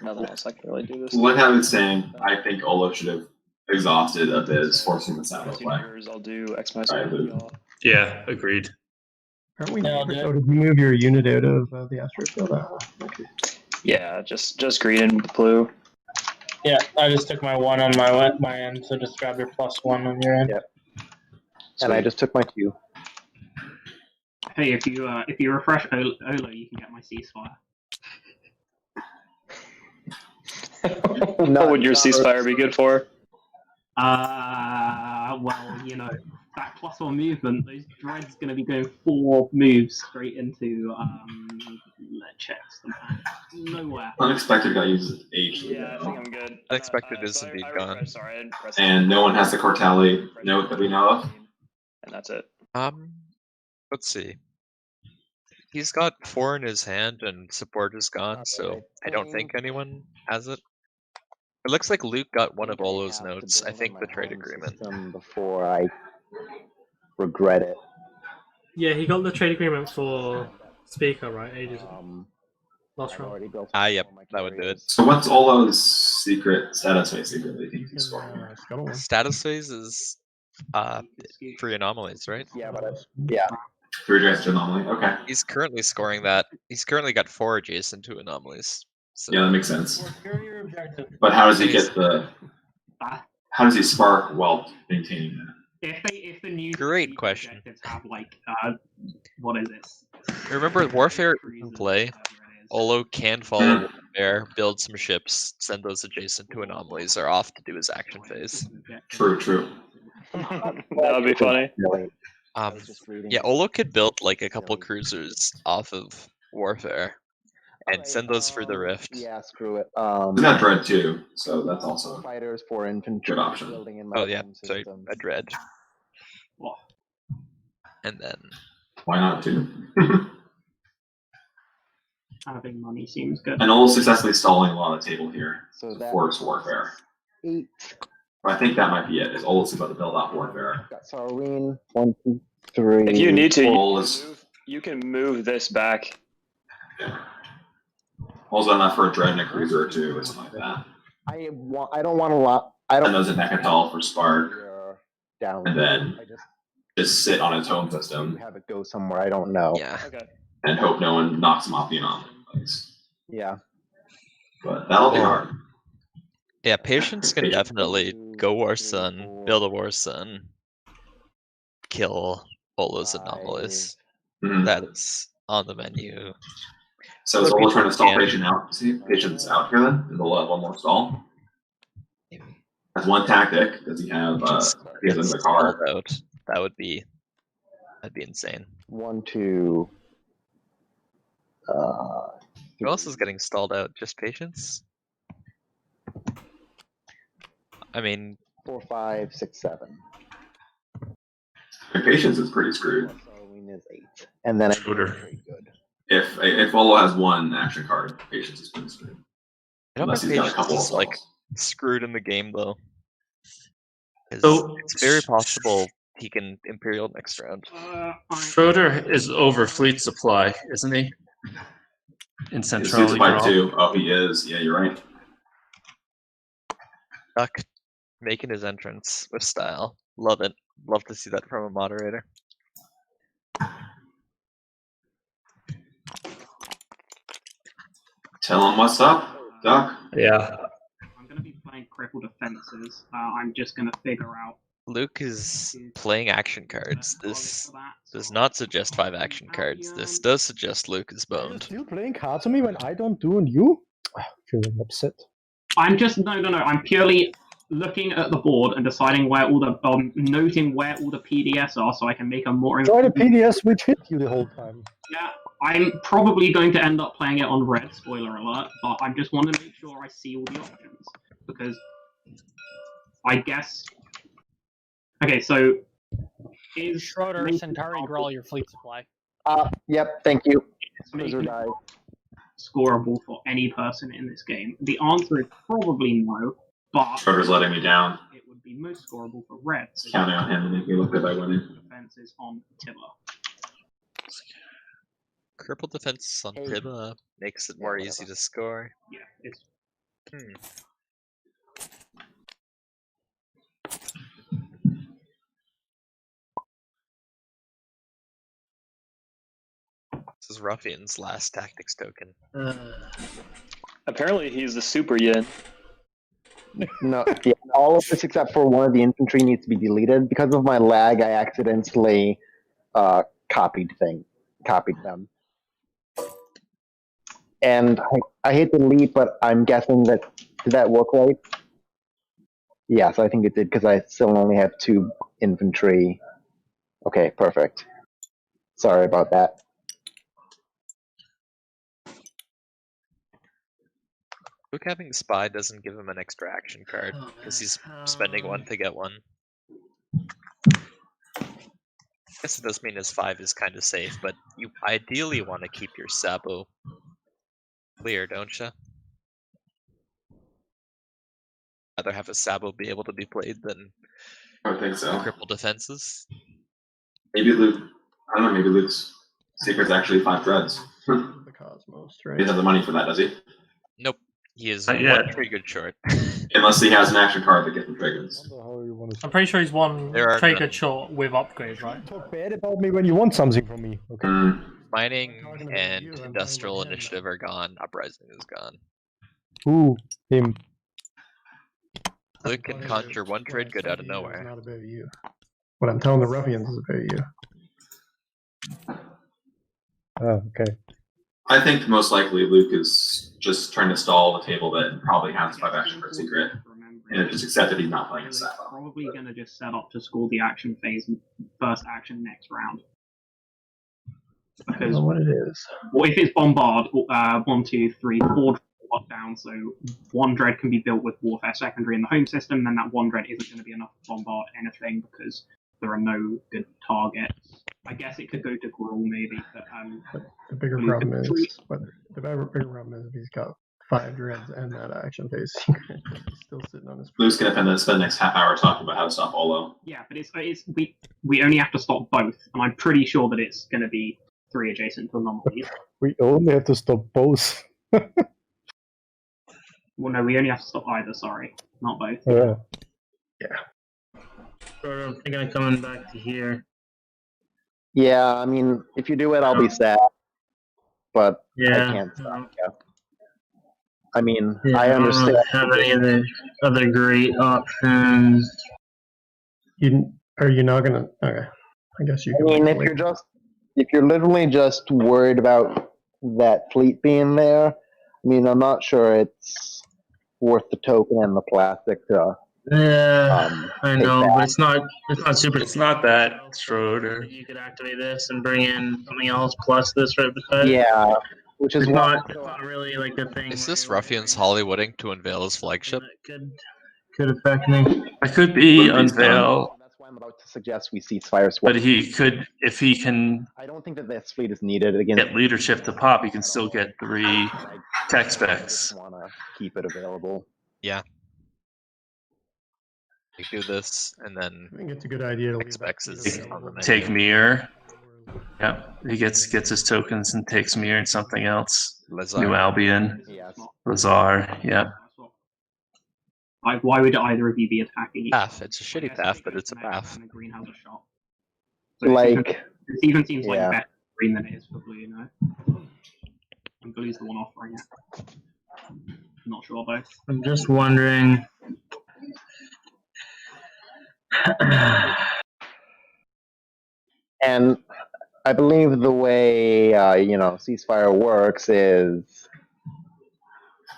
Nothing else I can really do this. Like I was saying, I think Olaf should have exhausted a bit, forcing the Sabo play. I'll do X minus Right, Luke. Yeah, agreed. Aren't we? So did you move your unit out of the Astro field? Yeah, just green and blue. Yeah, I just took my 1 on my end, so just grab your +1 on your end. Yep. And I just took my 2. Hey, if you refresh Ola, you can get my ceasefire. What would your ceasefire be good for? Well, you know, that +1 movement, those dreads going to be going 4 moves straight into checks. Nowhere. Unexpected guy uses H. Yeah, I think I'm good. Unexpected is indeed gone. Sorry, I didn't press And no one has the Kortali note that we know of. And that's it. Let's see. He's got 4 in his hand and support is gone, so I don't think anyone has it. It looks like Luke got one of Olo's notes. I think the trade agreement. Before I regret it. Yeah, he got the trade agreement for Speaker, right? Ages ago. Last round. Yep, that would do it. So what's Olo's secret status phase secret that you think he's scoring? Status phase is free anomalies, right? Yeah, but yeah. 3 drags to anomaly. Okay. He's currently scoring that. He's currently got 4 adjacent to anomalies. So. Yeah, that makes sense. But how does he get the? How does he spark while maintaining that? If the new Great question. Have like what is this? Remember, Warfare in play. Olo can follow Warfare, build some ships, send those adjacent to anomalies, or off to do his action phase. True. That would be funny. Yeah, Olo could build like a couple cruisers off of Warfare and send those for the Rift. Yeah, screw it. He's got Dread too, so that's also fighters for infantry. good option. Oh yeah, so a Dread. And then Why not 2? Having money seems good. And Olo's successfully stalling a lot of the table here So for its Warfare. 8. I think that might be it. Is Olo's about to build out Warfare? Got Sarween. 1, 2, 3. If you need to, Olo's you can move this back. Olo's got enough for a Dread and a Cruiser or 2 or something like that. I don't want a lot. I don't. And there's a Necatal for Spark. Down. And then I just sit on its home system. have it go somewhere I don't know. yeah, Okay. And hope no one knocks him off the anomalies. Yeah. But that'll be hard. yeah, Patience can definitely go War Sun, build a War Sun, kill Ola's Anomalous. Mhm. That is on the menu. So is Ola trying to stall patient out? See, patient's out here then? Does Ola have one more stall? That's one tactic. Does he have? He has another card. Out. That'd be insane. 1, 2. Who else is getting stalled out? Just patience? I mean, 4, 5, 6, 7. Patience is pretty screwed. Halloween is 8, and then Schroeder. pretty good. If Ola has one action card, patience is pretty screwed. I don't Unless think he's got a patience couple of is like stalls. screwed in the game though. 'Cause So- it's very possible he can Imperial next round. Schroeder is over fleet supply, isn't he? In He's Central supply Europe. 2. Oh, he is. Yeah, you're right. Duck making his entrance with style. Love it. Love to see that from a moderator. Tell him what's up, Duck. Yeah. I'm going to be playing Cripple Defenses. I'm just going to figure out. Luke is playing action cards. This does not suggest 5 action cards. This does suggest Luke is You're boned. still playing cards on me when I don't do on you? Feeling upset. I'm just no. I'm purely looking at the board and deciding where all the noting where all the PDS are, so I can make a more. Try the PDS which hit you the whole time. Yeah, I'm probably going to end up playing it on red. Spoiler alert! But I just want to make sure I see all the options because I guess. Okay, so is Schroeder, Centauri, Grawl your fleet supply. Yep, thank you. Making scoreable for any person in this game? The answer is probably no, but Schroeder's letting me down. it would be most scoreable for red. So Counting on him to make me look good by winning. defenses on Tibber. Crippled defense on Tibba makes it more easy to score. Yeah, it's This is Ruffian's last tactics token. Apparently, he's the super yin. No, yeah, all of this except for one of the infantry needs to be deleted. Because of my lag, I accidentally copied them. And I hit delete, but I'm guessing that, did that work right? Yeah, so I think it did, because I still only have 2 infantry. Okay, perfect. Sorry about that. Luke having Spy doesn't give him an extra action card, because he's spending 1 to get 1. I guess it does mean his 5 is kind of safe, but you ideally want to keep your Sabo clear, don't you? Rather have a Sabo be able to be played than I think so. cripple defenses. Maybe Luke. I don't know. Maybe Luke's secret's actually 5 dreads. He The Cosmos, right? doesn't have the money for that, does he? Nope. He is Not one yet. triggered short. Unless he has an action card that gets him triggers. I'm pretty sure he's one There are trigger none. short with upgrade, right? Talk bad about me when you want something from me. Okay. Mining and Industrial Initiative are gone. Uprising is gone. Who? Him. Luke can conjure 1 trade good out of It's nowhere. not about you. What I'm telling the Ruffians is about you. Oh, okay. I think most likely Luke is just trying to stall the table that probably has 5 action for secret, and just accepted he's not playing a Sabo. probably going to just set up to score the action phase first action next round. I don't Because know what it is. well, if it's bombard, 1, 2, 3, 4 locked down, so 1 dread can be built with warfare secondary in the home system, then that 1 dread isn't going to be enough to bombard anything because there are no good targets. I guess it could go to Gruul maybe, but The bigger Luke problem and is, the bigger problem is if he's got 5 dreads and that action phase secret. He's still sitting on his. Luke's going to spend the next half hour talking about how to stop Olo. yeah, but it's we only have to stop both, and I'm pretty sure that it's going to be 3 adjacent to anomalies. We only have to stop both. Well, no, we only have to stop either. Sorry, not both. Yeah. Sort of thinking of coming back to here. Yeah, I mean, if you do it, I'll be sad. But Yeah. I can't stop you. I mean, Yeah, I don't understand. really have any other great options. Are you not gonna? Okay. I guess you I can. mean, like, if you're literally just worried about that fleet being there, I mean, I'm not sure it's worth the token and the plastic to. Yeah, I know, back. but it's not super. It's not that, Schroeder. You could activate this and bring in something else plus this right beside it. Yeah, which is It's why not really like the thing. Is this Ruffians Hollywooding to unveil his flagship? Could affect me. It could be unveil, that's why I'm about to suggest we ceasefire swap. but he could, if he can I don't think that this fleet is needed against. get leadership to pop, he can still get 3 tech specs. Want to keep it available. Yeah. You do this, and then I think it's a good idea to leave specs that is on the menu. Take mirror. Yep, he gets his tokens and takes mirror and something else. Lazar. New Albion. Yes. Lazar. Yep. Like, why would either of you be attacking? Path. It's a shitty path, but it's a path. And the green has a shot. Like, it even seems like yeah. better for green than it is for blue, you know. And blue's the one offering it. I'm not sure though. I'm just wondering. And I believe the way ceasefire works is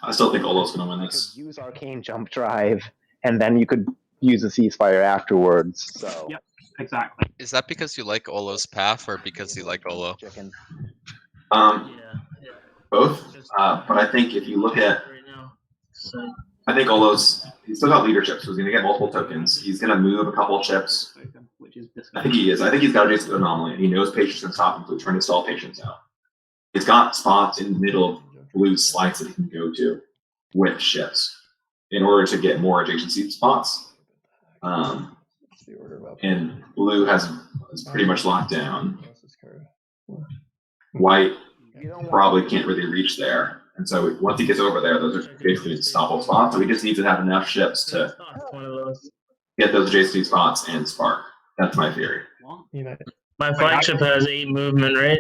I still think Olo's going to win this. use arcane jump drive, and then you could use a ceasefire afterwards. So yep, exactly. Is that because you like Olo's path, or because you like Olo? Chicken. Both. But I think if you look at, I think Olo's, he's still got leadership, so he's going to get multiple tokens. He's going to move a couple of chips. I think he is. I think he's got a Jason anomaly, and he knows patience can stop him, so he's trying to stall patience out. He's got spots in the middle of blue slides that he can go to with ships in order to get more adjacency spots. And blue is pretty much locked down. White probably can't really reach there. And so once he gets over there, those are basically stoppable spots. So he just needs to have enough ships to get those adjacent spots and spark. That's my theory. My flagship has 8 movement, right?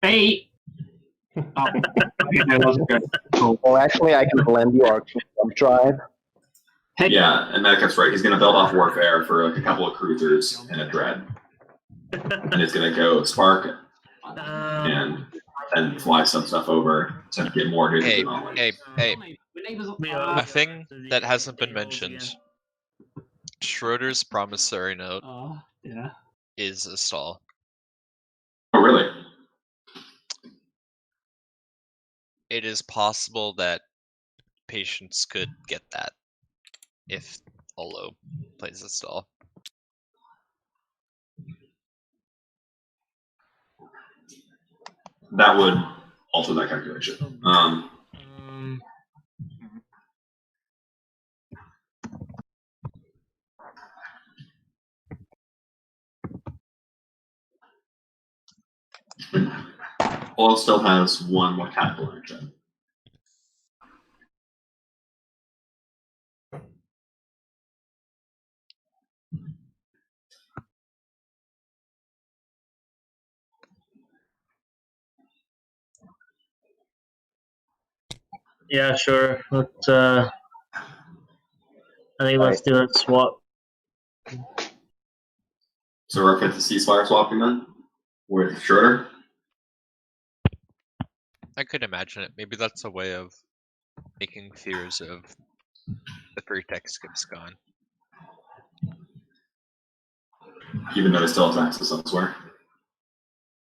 8. Well, actually, I can blend you arcane jump drive. Yeah, and Medicup's right. He's going to build off warfare for like a couple of cruisers and a dread, and it's going to go spark and then fly some stuff over to get more. Hey. A thing that hasn't been mentioned. Schroeder's promissory note is a stall. Oh, really? It is possible that Patience could get that if Olo plays a stall. That would alter that calculation. Olo still has 1 more tactical action. Yeah, sure. Let's. I think let's do that swap. So we're up to ceasefire swapping then with Schroeder. I could imagine it. Maybe that's a way of making fears of the 3 tech skips gone. Even though it still has access elsewhere.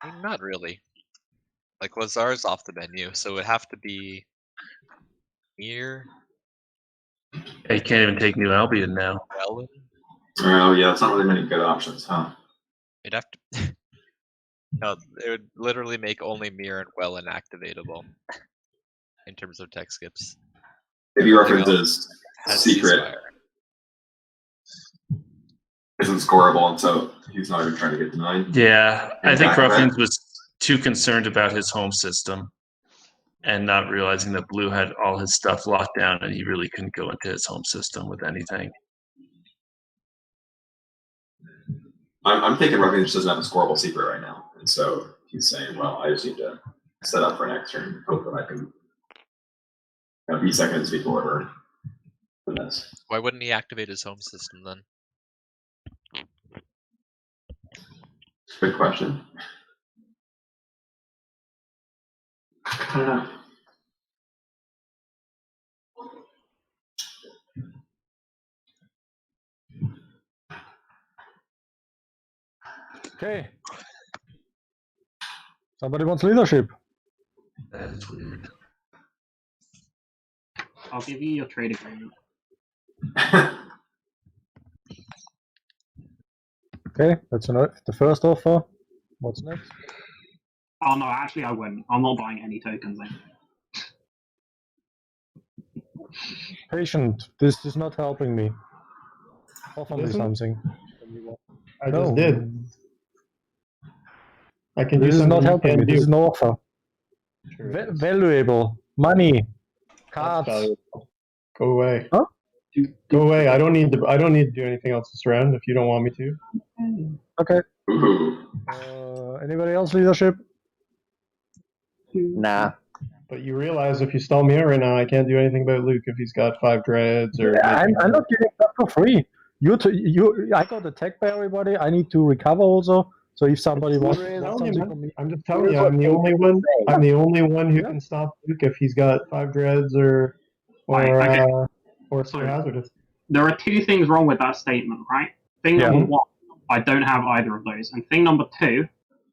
I mean, not really. Like, Lazar's off the menu, so it would have to be here. He can't even take New Albion now. Well, Oh yeah, it's not really many good options, huh? it'd have to. No, it would literally make only Mirror and Well inactivatable in terms of tech skips. Maybe references secret ceasefire. isn't scoreable, and so he's not even trying to get denied. Yeah, I think Right. Ruffians was too concerned about his home system and not realizing that blue had all his stuff locked down and he really couldn't go into his home system with anything. I'm thinking Ruffians just doesn't have a scoreable secret right now, and so he's saying, "Well, I just need to set up for next turn, hope that I can be second and speak order for this." Why wouldn't he activate his home system then? Good question. Okay. Somebody wants leadership. That's weird. I'll give you your trade agreement. Okay, that's the first offer. What's next? Oh no, actually I wouldn't. I'm not buying any tokens. Patient, this is not helping me. Offer me Listen. something. I No. just did. I can do This is something not you helping me. can't This is do. no offer. Sure it is. Valuable. Money. That's Cards. valuable. Go away. Huh? Go away. I don't need to do anything else this round if you don't want me to. Okay. Anybody else leadership? Nah. But you realize if you stall me out right now, I can't do anything about Luke if he's got 5 dreads or. Yeah, I'm not giving stuff for free. I got attacked by everybody. I need to recover also. So if somebody wants something from me, I'm just telling you, I'm the only one. I'm the only one who can stop Luke if he's got 5 dreads or super hazardous. There are two things wrong with that statement, right? Thing number one, I don't have either of those, and thing number two,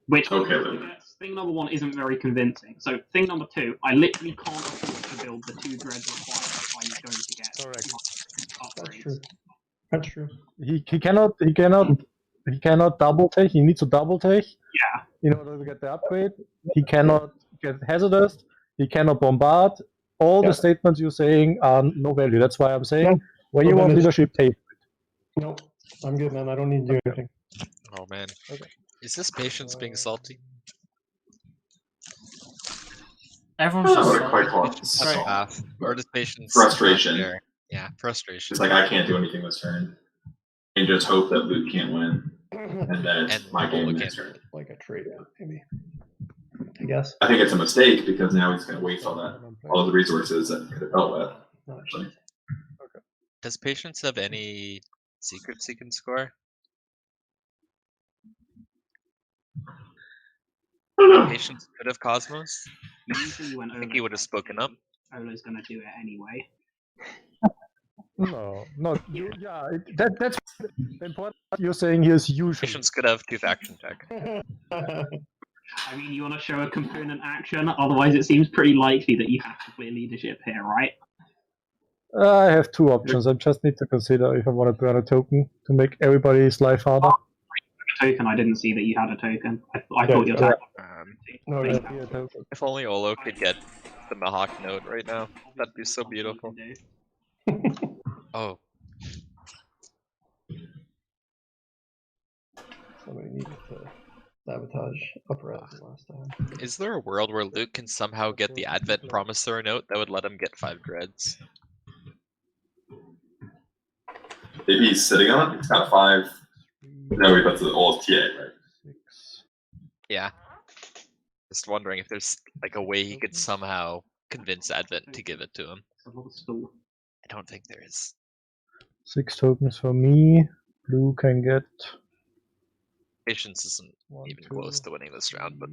which thing number one isn't very convincing. So thing number two, I literally can't afford to build the 2 dreads required if I'm going to get upgrades. That's true. he cannot double take. He needs to double take. Yeah. In order to get the upgrade, he cannot get hazardous. He cannot bombard. All the statements you're saying are no value. That's why I'm saying when you want leadership, take it. No, I'm good, man. I don't need to do anything. Oh man. Okay. Is this patience being salty? Everyone's just Psychopath. Or does patience Frustration. Yeah, frustration. It's like I can't do anything this turn, and just hope that Luke can't win, and then it's my game next turn. Like a trade, maybe. I guess. I think it's a mistake because now he's going to waste all the resources that he could have dealt with. Actually. Does patience have any secrets he can score? Patience could have Cosmos. Usually when I think he would have spoken up. Ola's going to do it anyway. No. That's important. You're saying he is usually. Patience could have 2 faction tech. I mean, you want to show a component action, otherwise it seems pretty likely that you have to play leadership here, right? I have 2 options. I just need to consider if I want to burn a token to make everybody's life harder. Token, I didn't see that you had a token. I thought you had If only Olo could get the Mahact note right now. That'd be so beautiful. Oh. Somebody needed to sabotage uprising last time. Is there a world where Luke can somehow get the Advent Promisor note that would let him get 5 dreads? If he's sitting on it, he's got 5. No, that's the old TA, right? Yeah. Just wondering if there's like a way he could somehow convince Advent to give it to him. I don't think there is. 6 tokens for me. Blue can get. Patience isn't even close to winning this round, but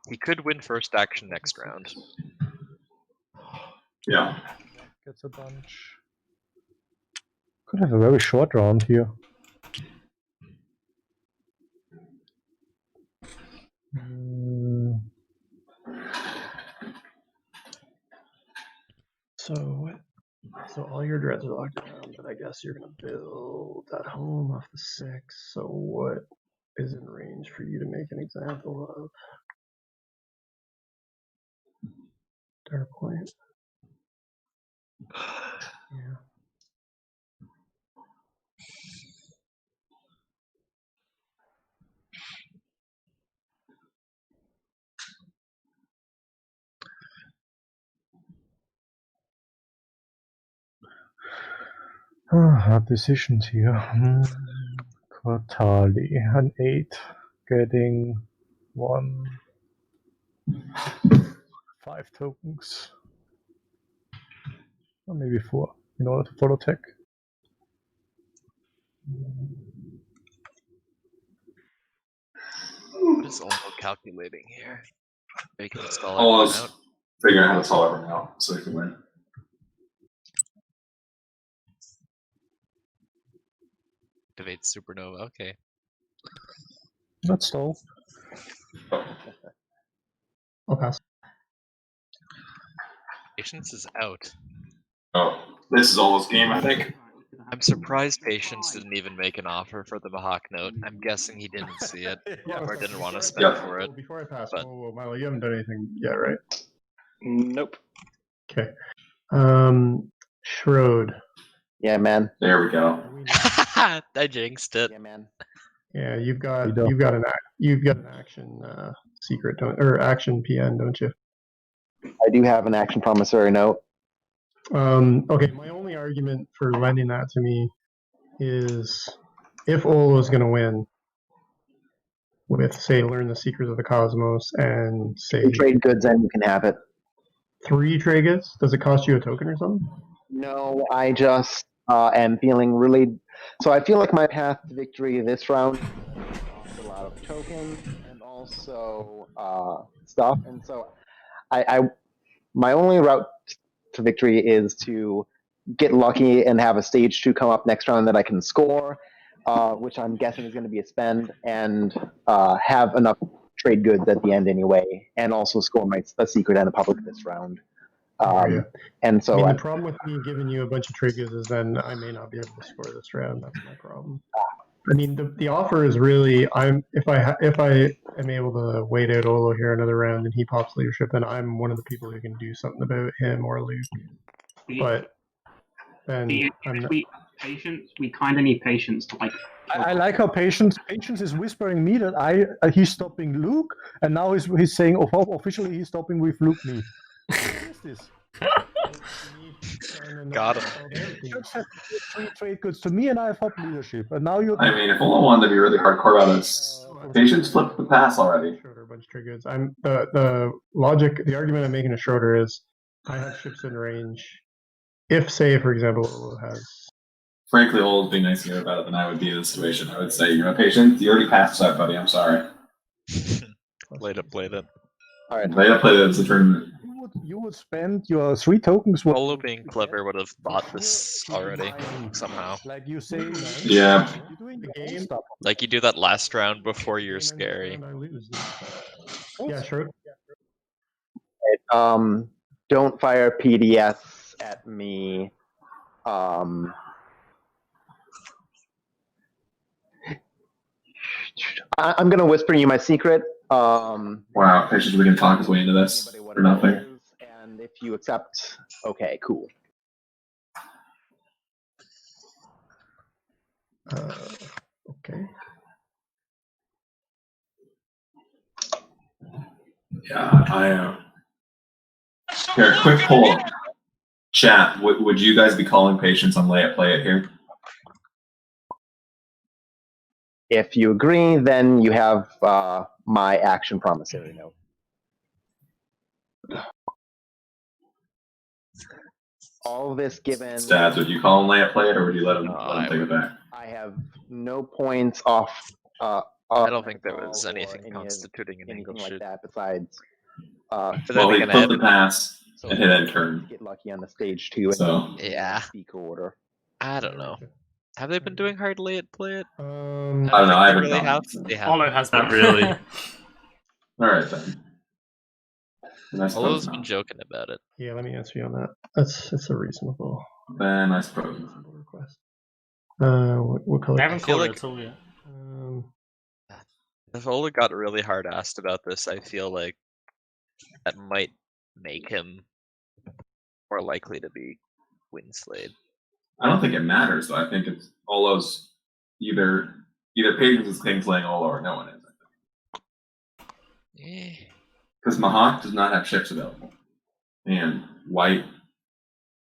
he could win first action next round. Yeah. Gets a bunch. Could have a very short round here. So all your dreads are locked down, but I guess you're gonna build that home off the 6. So what is in range for you to make an example of? Dark Point. Yeah. Hard decisions here. Kortali, an 8, getting 5 tokens. Or maybe 4 in order to follow tech. What is Olo calculating here? Maybe he can stall All everyone those out. figuring out how to stall everyone out so they can win. Activate Supernova. Okay. Not stall. I'll pass. Patience is out. Oh, this is Olo's game, I think. I'm surprised Patience didn't even make an offer for the Mahact note. I'm guessing he didn't see it or didn't want to spend for it. Before I pass, but... Mylo, you haven't done anything yet, right? Nope. Okay. Schroeder. Yeah, man. There we go. I jinxed it. Yeah, man. Yeah, you've got an action secret, or action PN, don't you? I do have an action promissory note. Okay, my only argument for lending that to me is if Olo's going to win with, say, learn the secrets of the cosmos and say trade goods and you can have it. 3 trade goods, does it cost you a token or something? No, I just am feeling really. So I feel like my path to victory this round costs a lot of tokens and also stuff, and so my only route to victory is to get lucky and have a stage 2 come up next round that I can score, which I'm guessing is going to be a spend, and have enough trade goods at the end anyway, and also score a secret and a public this round. And so the problem with me giving you a bunch of trade goods is then I may not be able to score this round. That's my problem. I mean, the offer is really if I am able to wait out Olo here another round and he pops leadership, then I'm one of the people who can do something about him or Luke. But then we kind of need patience to like. I like how Patience is whispering me that he's stopping Luke, and now he's saying officially he's stopping with Luke me. What is this? Got him. You just have 3 trade goods to me, and I have top leadership. And now you're. I mean, if Olo wanted to be really hardcore about this, Patience flipped the pass already. Schroeder, a bunch of trade goods. The logic, the argument I'm making to Schroeder is I have ships in range. If, say, for example, Olo has. Frankly, Olo's being nicer about it than I would be in this situation. I would say, Patience, you already passed this out, buddy. I'm sorry. Played it. All right. Played it. It's a tournament. You would spend your 3 tokens. Olo being clever would have bought this already somehow. Like you say. Yeah. You're doing the game stuff. Like you do that last round before you're scary. Yeah, sure. Don't fire PDS at me. I'm gonna whisper you my secret. Wow, Patience really gonna talk his way into this for nothing. And if you accept, okay, cool. Okay. Yeah, I am. Here, quick poll. Chat, would you guys be calling Patience on Lay It Play It here? If you agree, then you have my action promissory note. All this given. Stats, would you call him Lay It Play It, or would you let him take it back? I have no points off. I don't think there was anything constituting an angle like shoot. that besides. Well, he flipped the pass and hit end turn. Get lucky on the stage 2. So yeah. Speak order. I don't know. Have they been doing hard Lay It Play It? I don't know. I haven't really done They have. Olo has been. Not really. All right then. Olo's been joking about it. Yeah, let me answer you on that. It's a reasonable. Then I suppose. Reasonable request. What color? They haven't feel called like- it at all yet. If Olo got really hard asked about this, I feel like that might make him more likely to be Winslayed. I don't think it matters though. I think it's Olo's either Patience is kingslaying Olo or no one is. Because Mahact does not have ships available, and White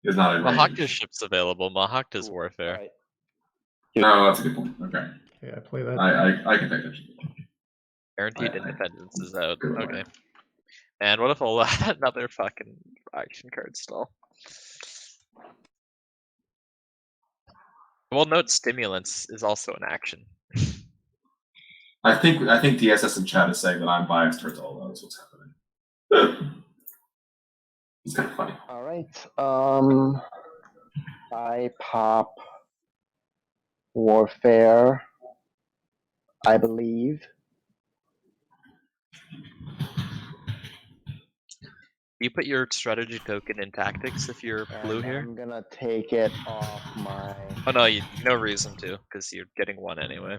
is not in Mahact range. is ships available. Mahact is warfare. Right. Oh, that's a good point. Okay, Yeah, I play that. I can take it. Guaranteed Independence is out. Good Okay. And what if Olo had another fucking action card stall? Well, note Stimulants is also an action. I think DSS in chat is saying that I'm biased towards all those. What's happening? It's kind of funny. All right. I pop Warfare, I believe. You put your strategy token in tactics if you're blue here? I'm gonna take it off my. Oh no, no reason to, because you're getting one anyway.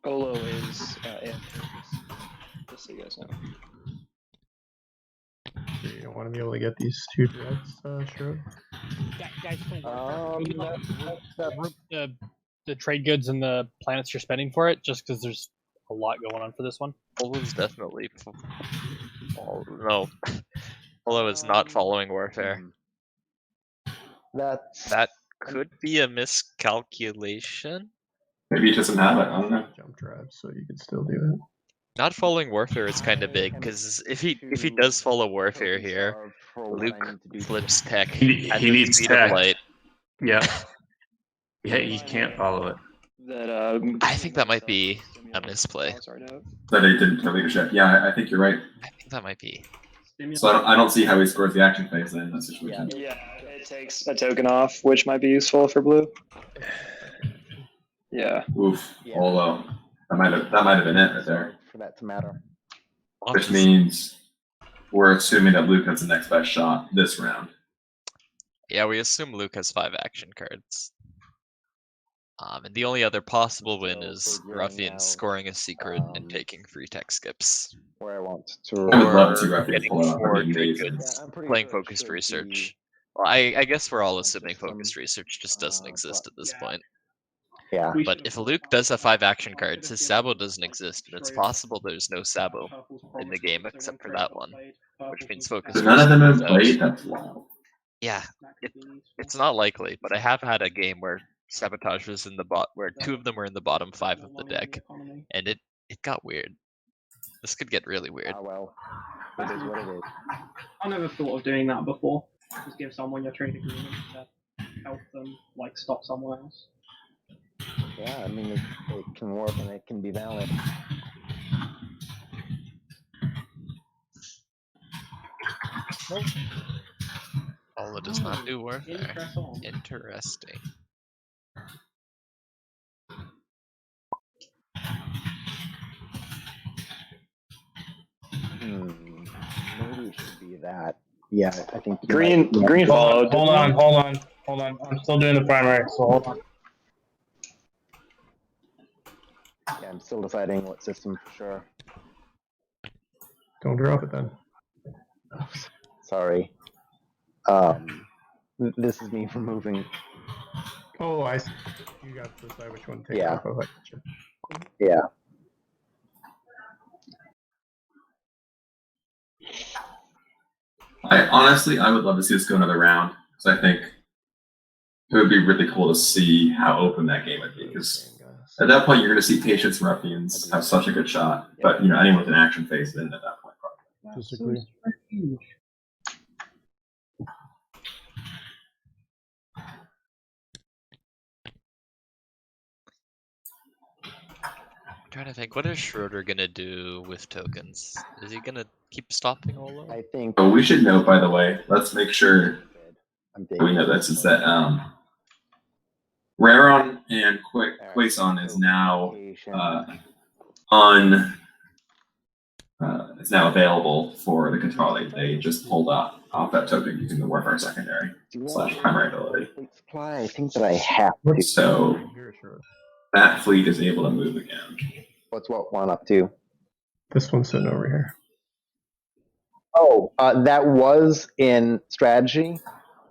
Olo is just so you guys know. You don't want to be able to get these 2 dreads, Schroeder? Guys, the trade goods and the planets you're spending for it, just because there's a lot going on for this one. Olo's definitely. No. Olo is not following Warfare. That could be a miscalculation. Maybe he doesn't have it. I don't know. Jump drive, so you could still do it. Not following Warfare is kind of big, because if he does follow Warfare here, Luke flips tech. He at the needs speed tech. of light. Yeah. Yeah, he can't follow it. I think that might be a misplay. That he didn't for leadership. Yeah, I think you're right. I think that might be. So I don't see how he scores the action phase then in that situation. Yeah, it takes a token off, which might be useful for blue. Yeah. Oof. Olo. That might have been it right there. For that to matter. Which means we're assuming that Luke has the next best shot this round. Yeah, we assume Luke has 5 action cards. And the only other possible win is Ruffians scoring a secret and taking 3 tech skips. Where I want to. I would love to see Ruffians getting pull out 4 Ruffian trade Days. goods, playing focused research. Well, I guess we're all assuming focused research just doesn't exist at this point. Yeah. But if Luke does have 5 action cards, his Sabo doesn't exist, and it's possible there's no Sabo in the game except for that one, which means focus. So none of them have research played? That's wild. Yeah, it's not likely, but I have had a game where Sabotage was in the where 2 of them were in the bottom 5 of the deck, and it got weird. This could get really weird. Well, it is what it is. I never thought of doing that before. Just give someone your trade agreement to help them, like, stop someone else. Yeah, I mean, it can work and it can be valid. Olo does not do Warfare. Interesting. Maybe it should be that. Yeah, I think Green followed. Hold on. I'm still doing the primary, so hold on. Yeah, I'm still deciding what system for sure. Don't drop it then. Sorry. This is me removing. Oh, I see. You got to decide which one to take Yeah. off of. Yeah. I would love to see this go another round because I think it would be really cool to see how open that game would be. Because at that point, you're going to see Patience Ruffians have such a good shot, but anyone with an action phase didn't at that point. Probably. Disagree. I'm trying to think, what is Schroeder gonna do with tokens? Is he gonna keep stopping Olo? I think. Oh, we should note, by the way, let's make sure we know this, is that Raron and Quason is now it's now available for the Kortali. They just pulled off that token using the Warfare secondary / primary ability. Supply, I think that I have to. So that fleet is able to move again. What's what one up to? This one's sitting over here. Oh, that was in strategy.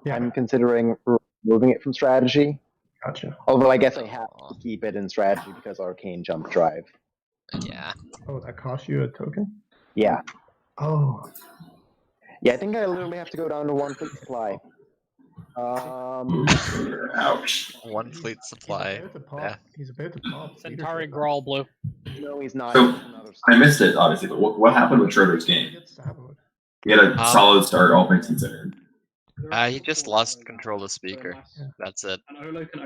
Yeah. I'm considering removing it from strategy. Gotcha. Although I guess I have to keep it in strategy because Arcane Jump Drive. Yeah. Oh, that costs you a token? Yeah. Oh. Yeah, I think I literally have to go down to 1 fleet supply. Ouch. 1 fleet supply. Yeah. He's about to pop. Centauri Grawl blue. No, he's not. So I missed it, obviously, but what happened with Schroeder's game? He had a solid start, all things considered. He just lost control of speaker. That's it.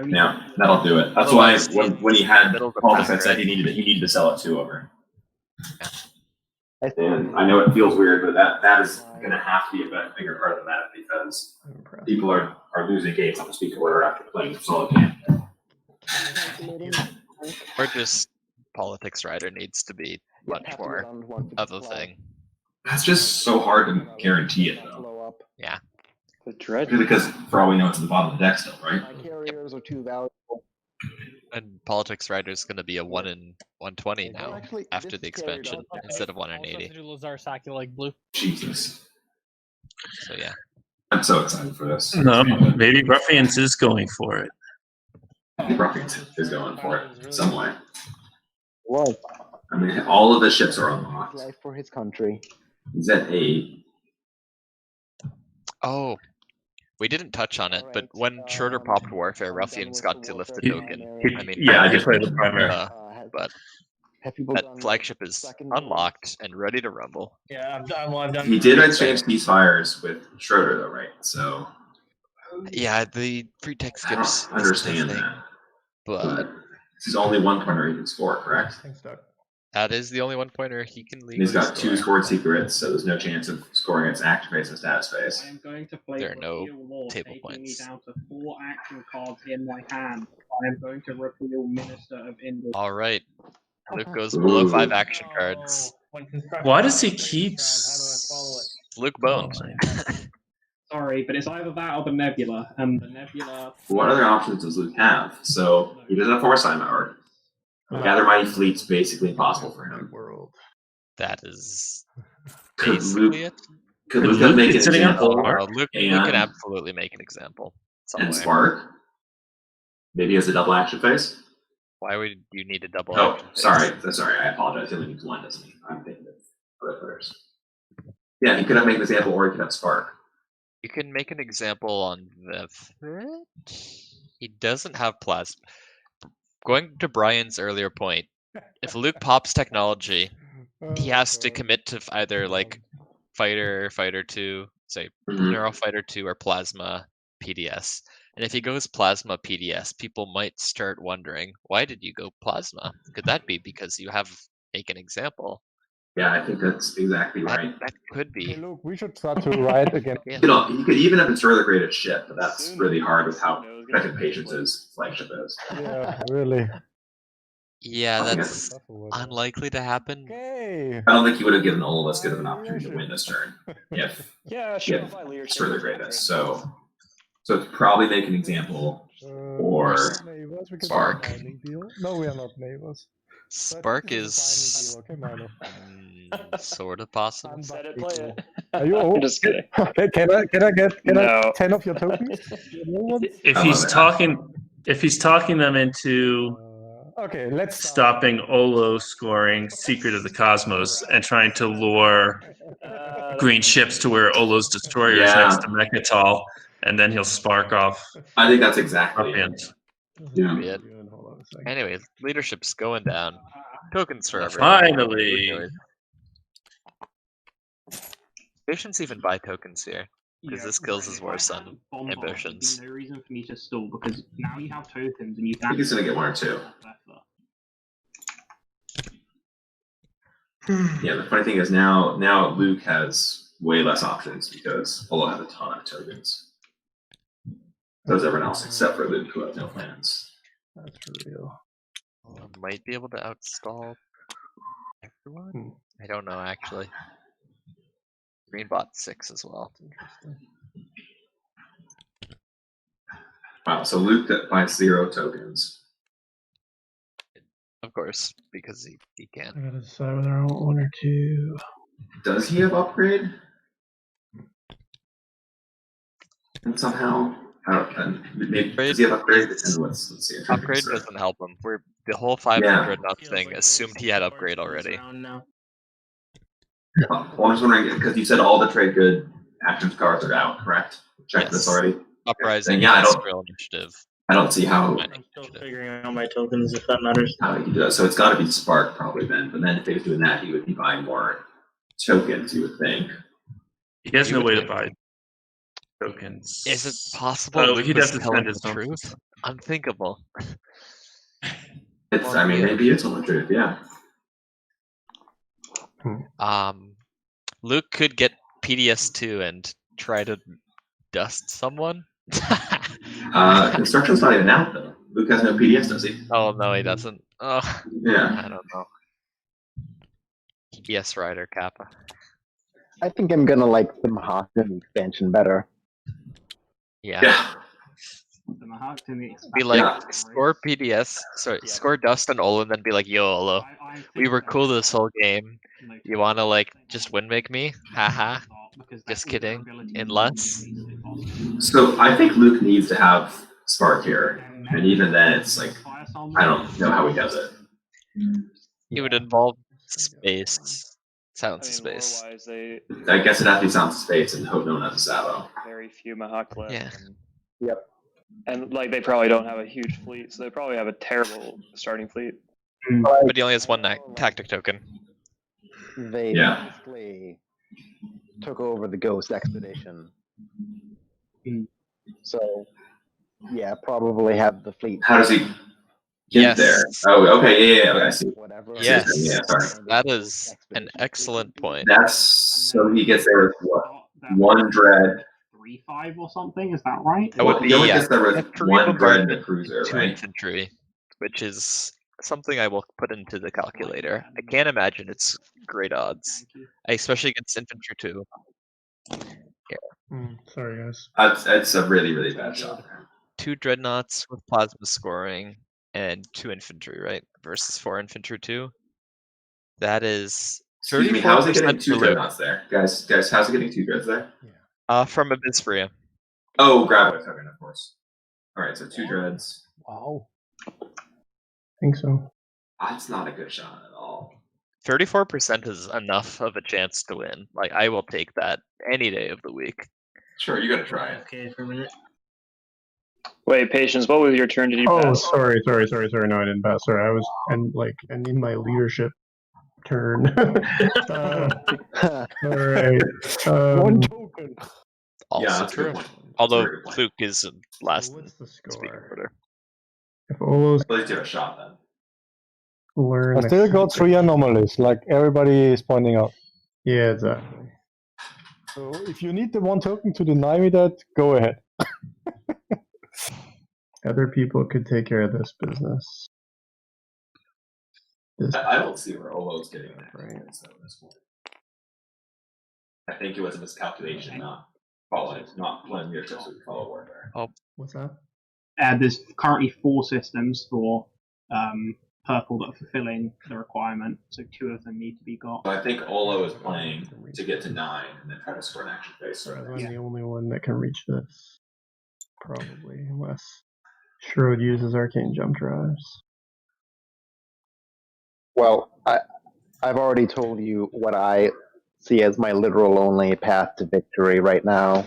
Yeah, that'll do it. That's why when he had Politics, I said he needed to sell it too over. Yeah. And I know it feels weird, but that is going to have to be a bigger part of that because people are losing games on the speaker order after playing the solid game. Or just Politics Rider needs to be much more of a thing. That's just so hard to guarantee it, though. Yeah. Because for all we know, it's at the bottom of the deck still, right? Carriers are too valuable. And Politics Rider is going to be a 1 in 120 now after the expansion instead of 1 in 80. Do Lazar Saki like blue. Jesus. So yeah. I'm so excited for this. No, maybe Ruffians is going for it. I think Ruffians is going for it in some way. What? I mean, all of the ships are unlocked. Life for his country. He's at 8. Oh, we didn't touch on it, but when Schroeder popped Warfare, Ruffians got to lift the token. I mean, I just played the primary. But that flagship is unlocked and ready to rumble. Yeah, I've done. He did exchange ceasefires with Schroeder, though, right? So. Yeah, the free tech skips. I don't understand that. But he's only 1 pointer he can score, correct? that is the only 1 pointer he can leave. He's got 2 scored secrets, so there's no chance of scoring its action phase and status phase. I am going to play There are no Repeal Law, table taking points. me down to 4 action cards in my hand. I am going to repeal Minister of Industry. All right. Luke goes below 5 action cards. Why does he keep? Luke boned. Sorry, but it's either that or the Nebula, and the Nebula. What other options does Luke have? So he doesn't have Foresight mode. Gather Mighty Fleet's basically impossible for him. That is Could basically Luke, it. could Luke make an example? Luke can absolutely make an example. Somewhere. And Spark? Maybe he has a double action phase? Why would you need a double Oh, action? sorry. I apologize. He only needs 1, doesn't he? I'm thinking of other players. Yeah, he could have made an example, or he could have Spark. You can make an example on the threat. He doesn't have plasma. Going to Brian's earlier point, if Luke pops technology, he has to commit to either like Fighter 2, say Neurofighter 2 or Plasma PDS. And if he goes Plasma PDS, people might start wondering, why did you go Plasma? Could that be because you have make an example? Yeah, I think that's exactly right. That could be. Hey, look, we should start to write again. You could even have destroyed the greatest ship, but that's really hard with how effective Patience's flagship is. Yeah, really. Yeah, that's unlikely to happen. Okay. I don't think he would have given Ola as good of an opportunity to win this turn if Yeah, he had destroyed the greatest. So it's probably make an example or Spark. No, we are not neighbors. Spark is sort of possible. Are you old? Just kidding. Can I get No. 10 of your tokens? If he's talking them into Okay, let's stopping Olo scoring Secret of the Cosmos and trying to lure green ships to where Olo's destroyer is next to Mechatol, and then he'll spark off. I think that's exactly Ruffians. Yeah. Anyways, leadership's going down. Tokens for everyone. Finally. Patience even buy tokens here, because this kills his worst on ambitions. There's no reason for me to stall because now you have tokens and you I can. think he's gonna get 1 or 2. Yeah, the funny thing is now Luke has way less options because Olo has a ton of tokens. So does everyone else except for Luke, who has no plans. That's real. Might be able to outstall everyone? I don't know, actually. Green bought 6 as well. Wow, so Luke that buys 0 tokens. Of course, because he can. I gotta decide whether I want 1 or 2. Does he have upgrade? And somehow, maybe does he have upgrade? Let's see. Upgrade doesn't help him. The whole 500 thing assumed he had upgrade already. Well, I'm just wondering because you said all the trade good actions cards are out, correct? Check this already. Uprising. Yeah, Initiative. I don't see how. I'm still figuring out my tokens if that matters. How he can do that. So it's got to be Spark probably then. But then if he was doing that, he would be buying more tokens. You would think. He has no way to buy tokens. Is it possible Oh, Luke he'd was have to telling spend the his tokens. truth? Unthinkable. It's, I mean, maybe it's on the truth, yeah. Luke could get PDS2 and try to dust someone. Construction's not even out, though. Luke has no PDS, does he? Oh no, he doesn't. Oh, Yeah. I don't know. PDS Rider Kappa. I think I'm gonna like the Mahact expansion better. Yeah. The Mahact in the Be like, score PDS, sorry, score Dust and Olo, and then be like, yo, Olo, we were cool this whole game. You wanna, like, just win make me? Haha. Just kidding. Unless. So I think Luke needs to have Spark here. And even then, it's like, I don't know how he does it. It would involve space. Silence of space. Lore-wise, I guess it'd have to be Sounds of Space and hope no one has a Sabo. very few Mahact left. Yeah. Yep. And like they probably don't have a huge fleet, so they probably have a terrible starting fleet. But he only has one tactic token. They Yeah. basically took over the Ghost Expedition. So, yeah, probably have the fleet. How does he get Yes. there? Oh, okay, yeah, I see. Whatever. Yes. Yeah, sorry. That is an excellent point. That's so he gets there with what? One dread. 3-5 or something, is that right? That would be, He only yeah. gets there with Three one dread and a bombardment, cruiser, 2 right? infantry, which is something I will put into the calculator. I can't imagine it's great odds, especially against infantry too. Sorry, guys. It's a really, really bad shot. 2 dreadnoughts with plasma scoring and 2 infantry, right? Versus 4 infantry 2. That is Excuse me, how is he 34% getting 2 for Luke. dreadnoughts there? Guys, how's he getting 2 dreads there? From Abysphria. Oh, grab it token, of course. Alright, so 2 dreads. Wow. I think so. That's not a good shot at all. 34% is enough of a chance to win. Like, I will take that any day of the week. Sure, you gotta try it. Okay, for a minute. Wait, Patience, what was your turn? Did you Oh, pass? sorry. No, I didn't pass. Sorry, I was and in my leadership turn. All right. One token. Also that's a good true. point. Although Very good point. Luke is last What's the speaking score? order. If Olo's At least you have a shot then. learn, I still got 3 anomalies, like everybody is pointing out. Yeah, exactly. So if you need the 1 token to deny me that, go ahead. Other people could take care of this business. I don't see where Olo's getting that Right. at this point. I think it was a miscalculation, not playing your tips with follow warfare. What's that? There's currently 4 systems for purple that are fulfilling the requirement, so 2 of them need to be got. I think Olo is playing to get to 9 and then try to score an action phase. I'm the only one that can reach this. Probably, unless Schroeder uses arcane jump drives. Well, I've already told you what I see as my literal only path to victory right now.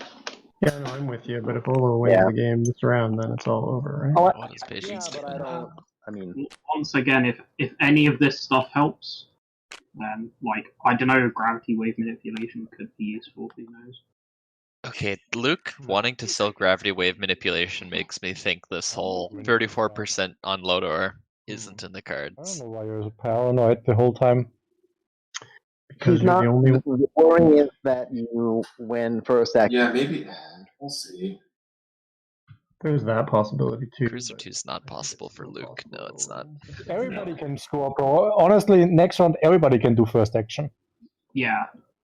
Yeah, no, I'm with you, but if Olo wins the game this round, then it's all over, right? What is Patience Yeah, but I don't. I mean, Once again, if any of this stuff helps, then, like, I don't know, gravity wave manipulation could be useful, who knows. Okay, Luke wanting to sell gravity wave manipulation makes me think this whole 34% on Lodor isn't in the I cards. don't know why you're paranoid the whole time. Because he's you're not. the only The worry is that you win first action. Yeah, maybe. We'll see. There's that possibility too. Cruiser 2 is not possible for Luke. No, it's not. Everybody can score, bro. Honestly, next round everybody can do first action. Yeah.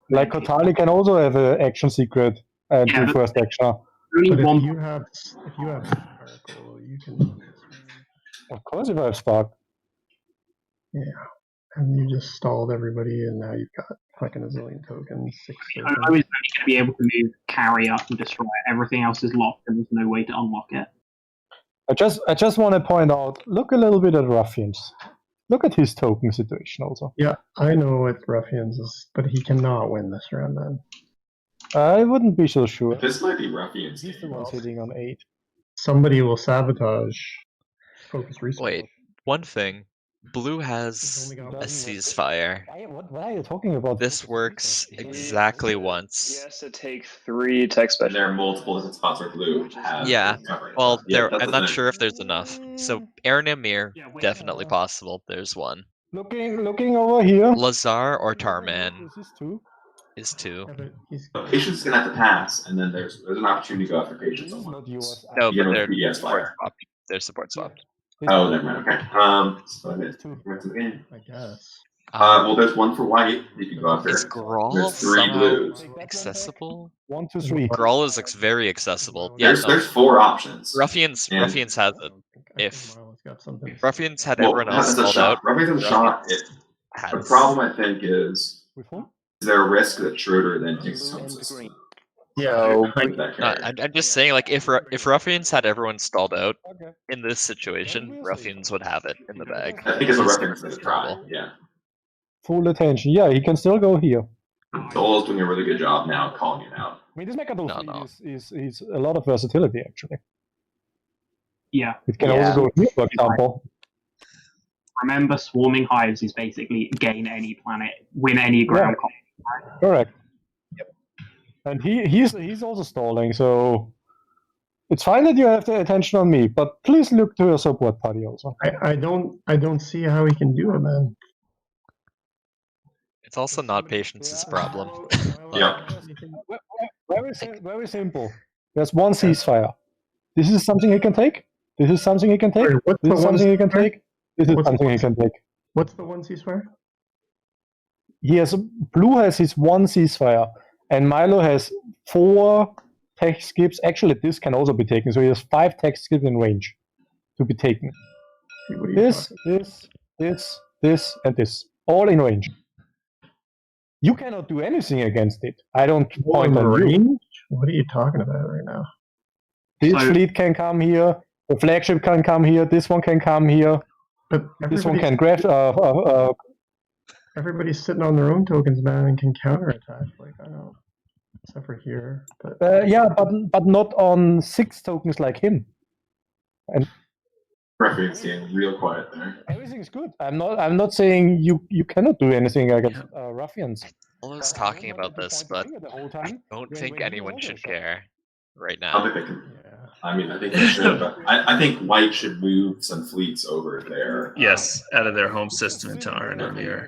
Like Kortali can also have an action secret and Yeah, do but- first action. Only But one. if you have Sparkle, you can. Of course, if I have Spark. Yeah, and you just stalled everybody, and now you've got fucking a zillion tokens. 6 I tokens. was only going to be able to move carry up and destroy it. Everything else is locked, and there's no way to unlock it. I just want to point out, look a little bit at Ruffians. Look at his token situation also. Yeah, I know what Ruffians is, but he cannot win this round then. I wouldn't be so sure. This might be Ruffians. He's the one sitting on 8. Somebody will sabotage focus resource. Wait, one thing. Blue has a ceasefire. What are you talking about? This works exactly once. He has to take 3 tech special. There are multiple different spots where blue has Yeah. covering. Well, Yeah, there. that's I'm the not thing. sure if there's enough. So Aaron and Mir, definitely possible. There's one. Looking over here. Lazar or Tarman This is 2. is 2. So patience is gonna have to pass, and then there's an opportunity to go after patience. Not yours. No, You but get they're a 3DS support fire. swapped. They're support swapped. Oh, never mind. Okay. So it's the game. I guess. Well, there's one for white. You can go after. Is Grawl There's 3 somehow blues. accessible? 1, 2, 3. Grawl is very accessible. Yeah, There's 4 options. Ruffians And- has it. If Got something. Ruffians had Well, everyone else as a stalled shot. out, Ruffians has a shot. The has. problem, I think, is whom? there a risk that Schroeder then takes his home system? So I'm just saying, like, if Ruffians had everyone stalled out in this situation, Ruffians would have it in the bag. I think it's a Just Ruffians going to try. Yeah. Full attention. Yeah, he can still go here. Dole's doing a really good job now calling it out. I mean, this Megadol is a lot of versatility, actually. Yeah. It can also go here, for example. Remember, swarming hives is basically gain any planet, win any ground. Right? Correct. Yep. And he's also stalling, so it's fine that you have the attention on me, but please look to your support party also. I don't see how he can do it, man. It's also not Patience's problem. Yeah. Very simple. There's one ceasefire. This is something he can take. This is something he can take. Sorry, what's This the is one something he can ceasefire? take. This is What's something the he can take. What's the one ceasefire? He has Blue has his one ceasefire, and Mylo has 4 tech skips. Actually, this can also be taken. So he has 5 tech skips in range to be taken. This, and this, all in range. You cannot do anything against it. I don't point on you. Range? What are you talking about right now? This fleet can come here. The flagship can come here. This one can come here. But this one can grab. Everybody's sitting on their own tokens, man, and can counterattack. Like I don't, except for here. But yeah, but not on 6 tokens like him. And Ruffians getting real quiet there. everything's good. I'm not saying you cannot do anything against Ruffians. I was talking about this, but I don't think anyone should care right I now. don't think they can. I mean, I think they should, but I think white should move some fleets over there. Yes, out of their home system into RNMR.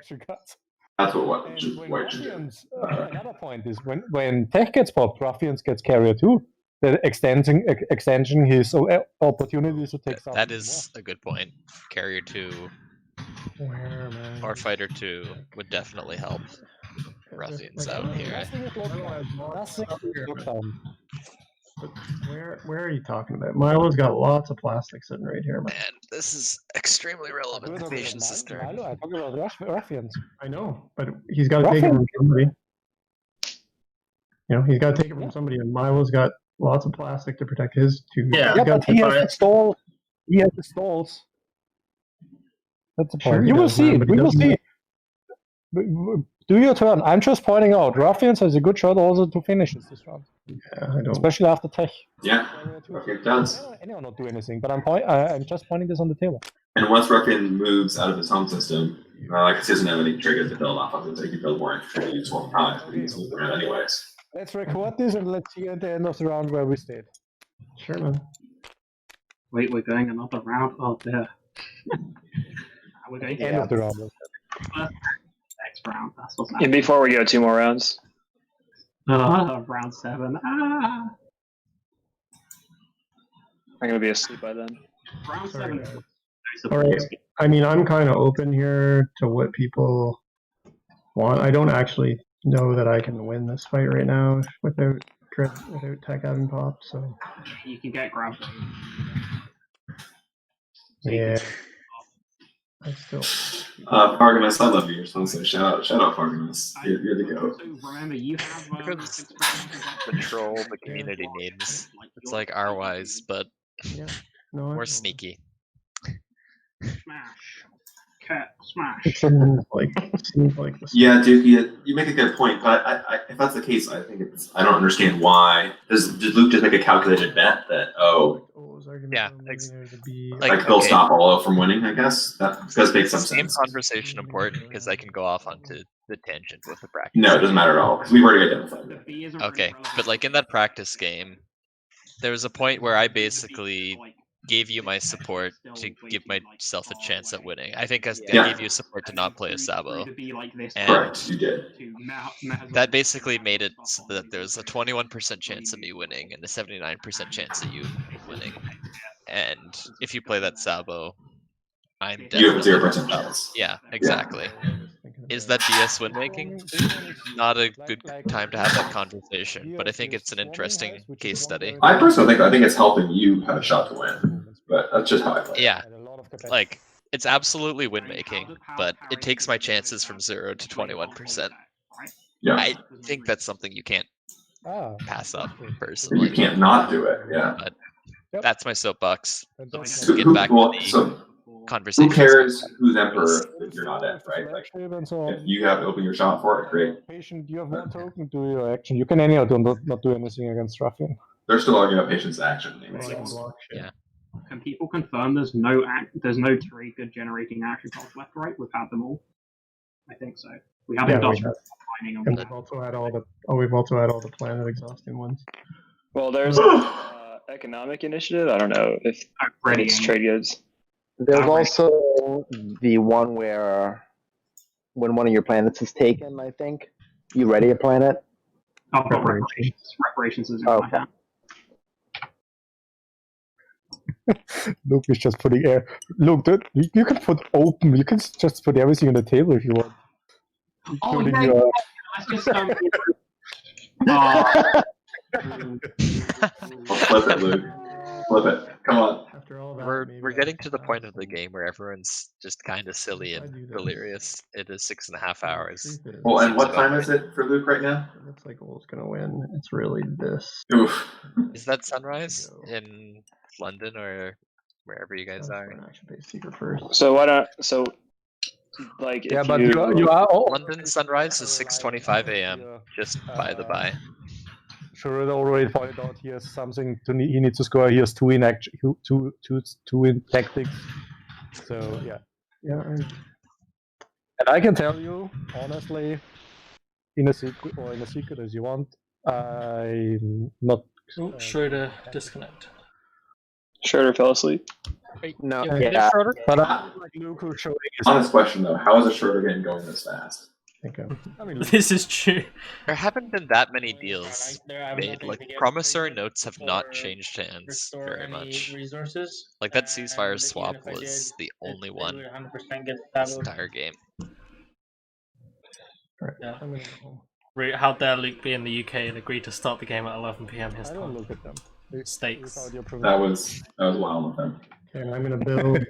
That's what white should do. Another point is when tech gets popped, Ruffians gets carrier too. The extending his opportunities to take That is a good point. Carrier 2 where, man? or Fighter 2 would definitely help Ruffians out here. But where are you talking about? Milo's got lots of plastic sitting right here, man. And this is extremely relevant to Patience's turn. I'm talking about Ruffians. I know, but he's got to take it from somebody. You know, he's got to take it from somebody, and Milo's got lots of plastic to protect his 2. Yeah, but he has the stall. He has the stalls. That's the point. Sure he You will does, see. man, but We he will doesn't see. Do your turn. I'm just pointing out. Ruffians has a good shot also to finish this round. Yeah, I don't. Especially after tech. Yeah, Ruffian does. Anyone not do anything, but I'm just pointing this on the table. And once Ruffian moves out of his home system, like he doesn't have any triggers to build off of it, so he can build more infantry and use one time, but he needs to move around anyways. Let's record this and let's see at the end of the round where we stayed. Sure, man. Wait, we're going another round. Oh, there. We're going End of the round. next round. That's what's And happening. before we go 2 more rounds. Round 7. I'm gonna be asleep by then. Round Sorry, 7. All right. I mean, I'm kind of open here to what people want. I don't actually know that I can win this fight right now without tech having popped. So You can get grabbed. yeah, I still. Fargamus, I love you. You're supposed to shout out Fargamus. You're the goat. Remember, you have Control the community names. It's like R-Wise, but Yeah. No, I more know. sneaky. Smash. Cat smash. It seems like this. Yeah, Duke, you make a good point, but I, if that's the case, I think I don't understand why. Did Luke just make a calculated bet that Yeah, Like they'll stop Olo from winning, I guess. That does make some Same sense. conversation important because I can go off onto the tangent with the practice. No, it doesn't matter at all because we've already identified it. Okay, but like in that practice game, there was a point where I basically gave you my support to give myself a chance at winning. I think I gave you support to not play a Sabo. And Correct, you did. that basically made it so that there was a 21% chance of me winning and a 79% chance of you winning. And if you play that Sabo, I'm definitely... You have 0% chance. Yeah, exactly. Is that BS win making? Not a good time to have that conversation, but I think it's an interesting case study. I personally think it's helping you have a shot to win, but that's just how I play. Yeah, like it's absolutely win making, but it takes my chances from 0 to 21%. Yeah. I think that's something you can't pass up personally. You can't not do it. Yeah. But that's my soapbox. Let's Who- get who- back well, to the so conversation. Who cares who's emperor if you're not it, right? Like, if you have to open your shot for it, great. Patient, you have one token, do your action. You can anyhow not do anything against Ruffian. They're still arguing about patient's action. Yeah. Can people confirm there's no 3 good generating action cards left, right? We've had them all. I think so. We haven't done mining and we've also had all the planet exhausting ones. Well, there's economic initiative. I don't know if it's trade goods. There's also the one where when one of your planets is taken, I think. You ready a planet? I've got reparations is in my hand. Luke is just putting air. Luke, you can put open. You can just put everything on the table if you want. Including your... Let's just Flip it, Luke. Flip it. Come on. We're getting to the point of the game where everyone's just kind of silly and delirious. It is 6.5 hours. Well, and what time is it for Luke right now? It looks like Olo's gonna win. It's really this. Oof. Is that sunrise in London or wherever you guys are? So why not? So, like, yeah, if but you are all... London sunrise is 6:25 a.m. Just by the by. Schroeder already pointed out he has something he needs to score. He has 2 in action, two in tactics. So yeah. And I can tell you honestly, in a secret as you want, I'm not. Schroeder disconnect. Schroeder fell asleep. No, yeah. But I like Luke who's showing his... Honest question though, how is a Schroeder game going this fast? I mean, This is true. There haven't been that many deals made. Like promissory notes have not changed hands very much. Like that ceasefire swap was the only one this entire game. Yeah. How dare Luke be in the UK and agree to start the game at 11 PM his time? I don't look at them. Stakes. That was wild with them. Okay, I'm gonna build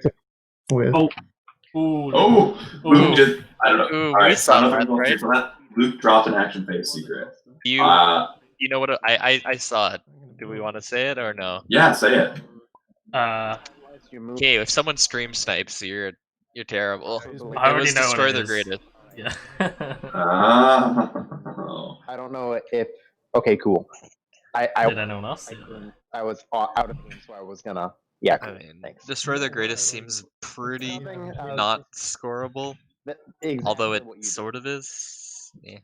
with. Luke just, I don't know. Ooh, All right, we saw I don't that, know if right? for that. Luke dropped an action phase secret. You know what? I saw it. Do we want to say it or no? Yeah, say it. Okay, if someone stream snipes, you're terrible. I already was know destroy what it the is. greatest. Yeah. I don't know if. Okay, cool. Did anyone else? I was out of game, so I was gonna. Yeah, cool. I mean, destroy the greatest seems pretty not scoreable. Although it sort of is. Yeah.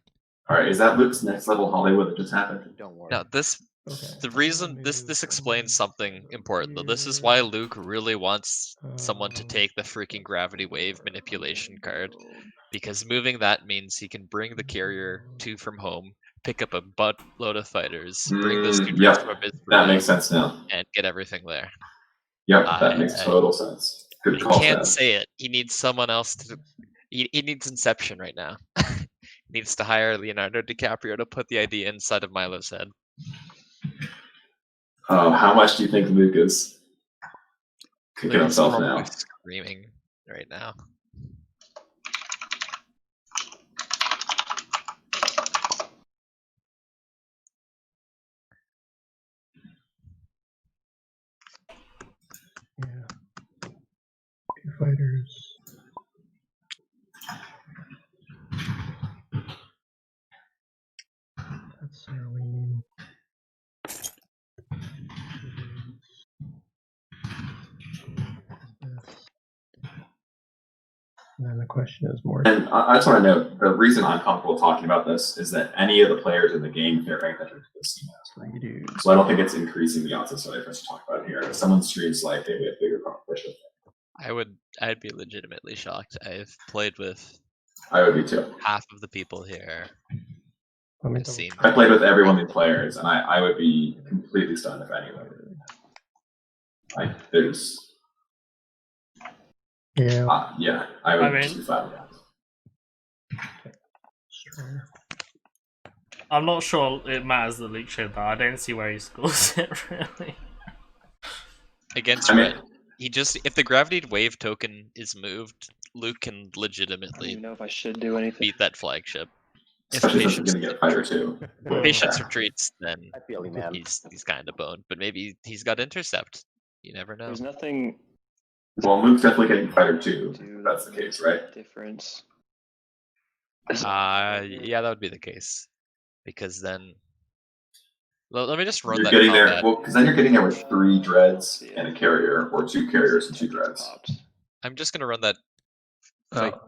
All right, is that Luke's next level Hollywood that just happened? Don't worry. No, the reason this explains something important though. This is why Luke really wants someone to take the freaking gravity wave manipulation card, because moving that means he can bring the carrier 2 from home, pick up a buttload of fighters, bring those 2 yep, from his that makes sense now. and get everything there. Yep, that makes total sense. Good He call. can't say it. He needs someone else to. He needs Inception right now. He needs to hire Leonardo DiCaprio to put the idea inside of Mylo's head. How much do you think Luke is kicking Luke is himself probably now? screaming right now. Yeah. 2 fighters. That's Cerulean. And then the question is more. And I just want to note, the reason I'm comfortable talking about this is that any of the players in the game can't rank that into the CMAS. So I don't think it's increasing the odds of study for us to talk about here. If someone streams like they have bigger competition. I'd be legitimately shocked. I've played with I would be too. half of the people here. I played with every one of the players, and I would be completely stunned if anyone. Like, there's. Yeah. Yeah, I would just be fine with that. Sure. I'm not sure it matters that Luke showed that. I don't see where he scores it really. Against Red, if the gravity wave token is moved, Luke can legitimately I don't even know if I should do anything. beat that flagship. Especially if he's going to get a fighter too. Patience retreats, then I feel you, man. he's kind of boned. But maybe he's got intercept. You never know. There's nothing. Well, Luke's definitely getting fighter too. If that's the case, right? Difference. Yeah, that would be the case. Because then, let me just run You're that getting combat. there. Well, because then you're getting there with 3 dreads and a carrier, or 2 carriers and 2 dreads. I'm just gonna run that.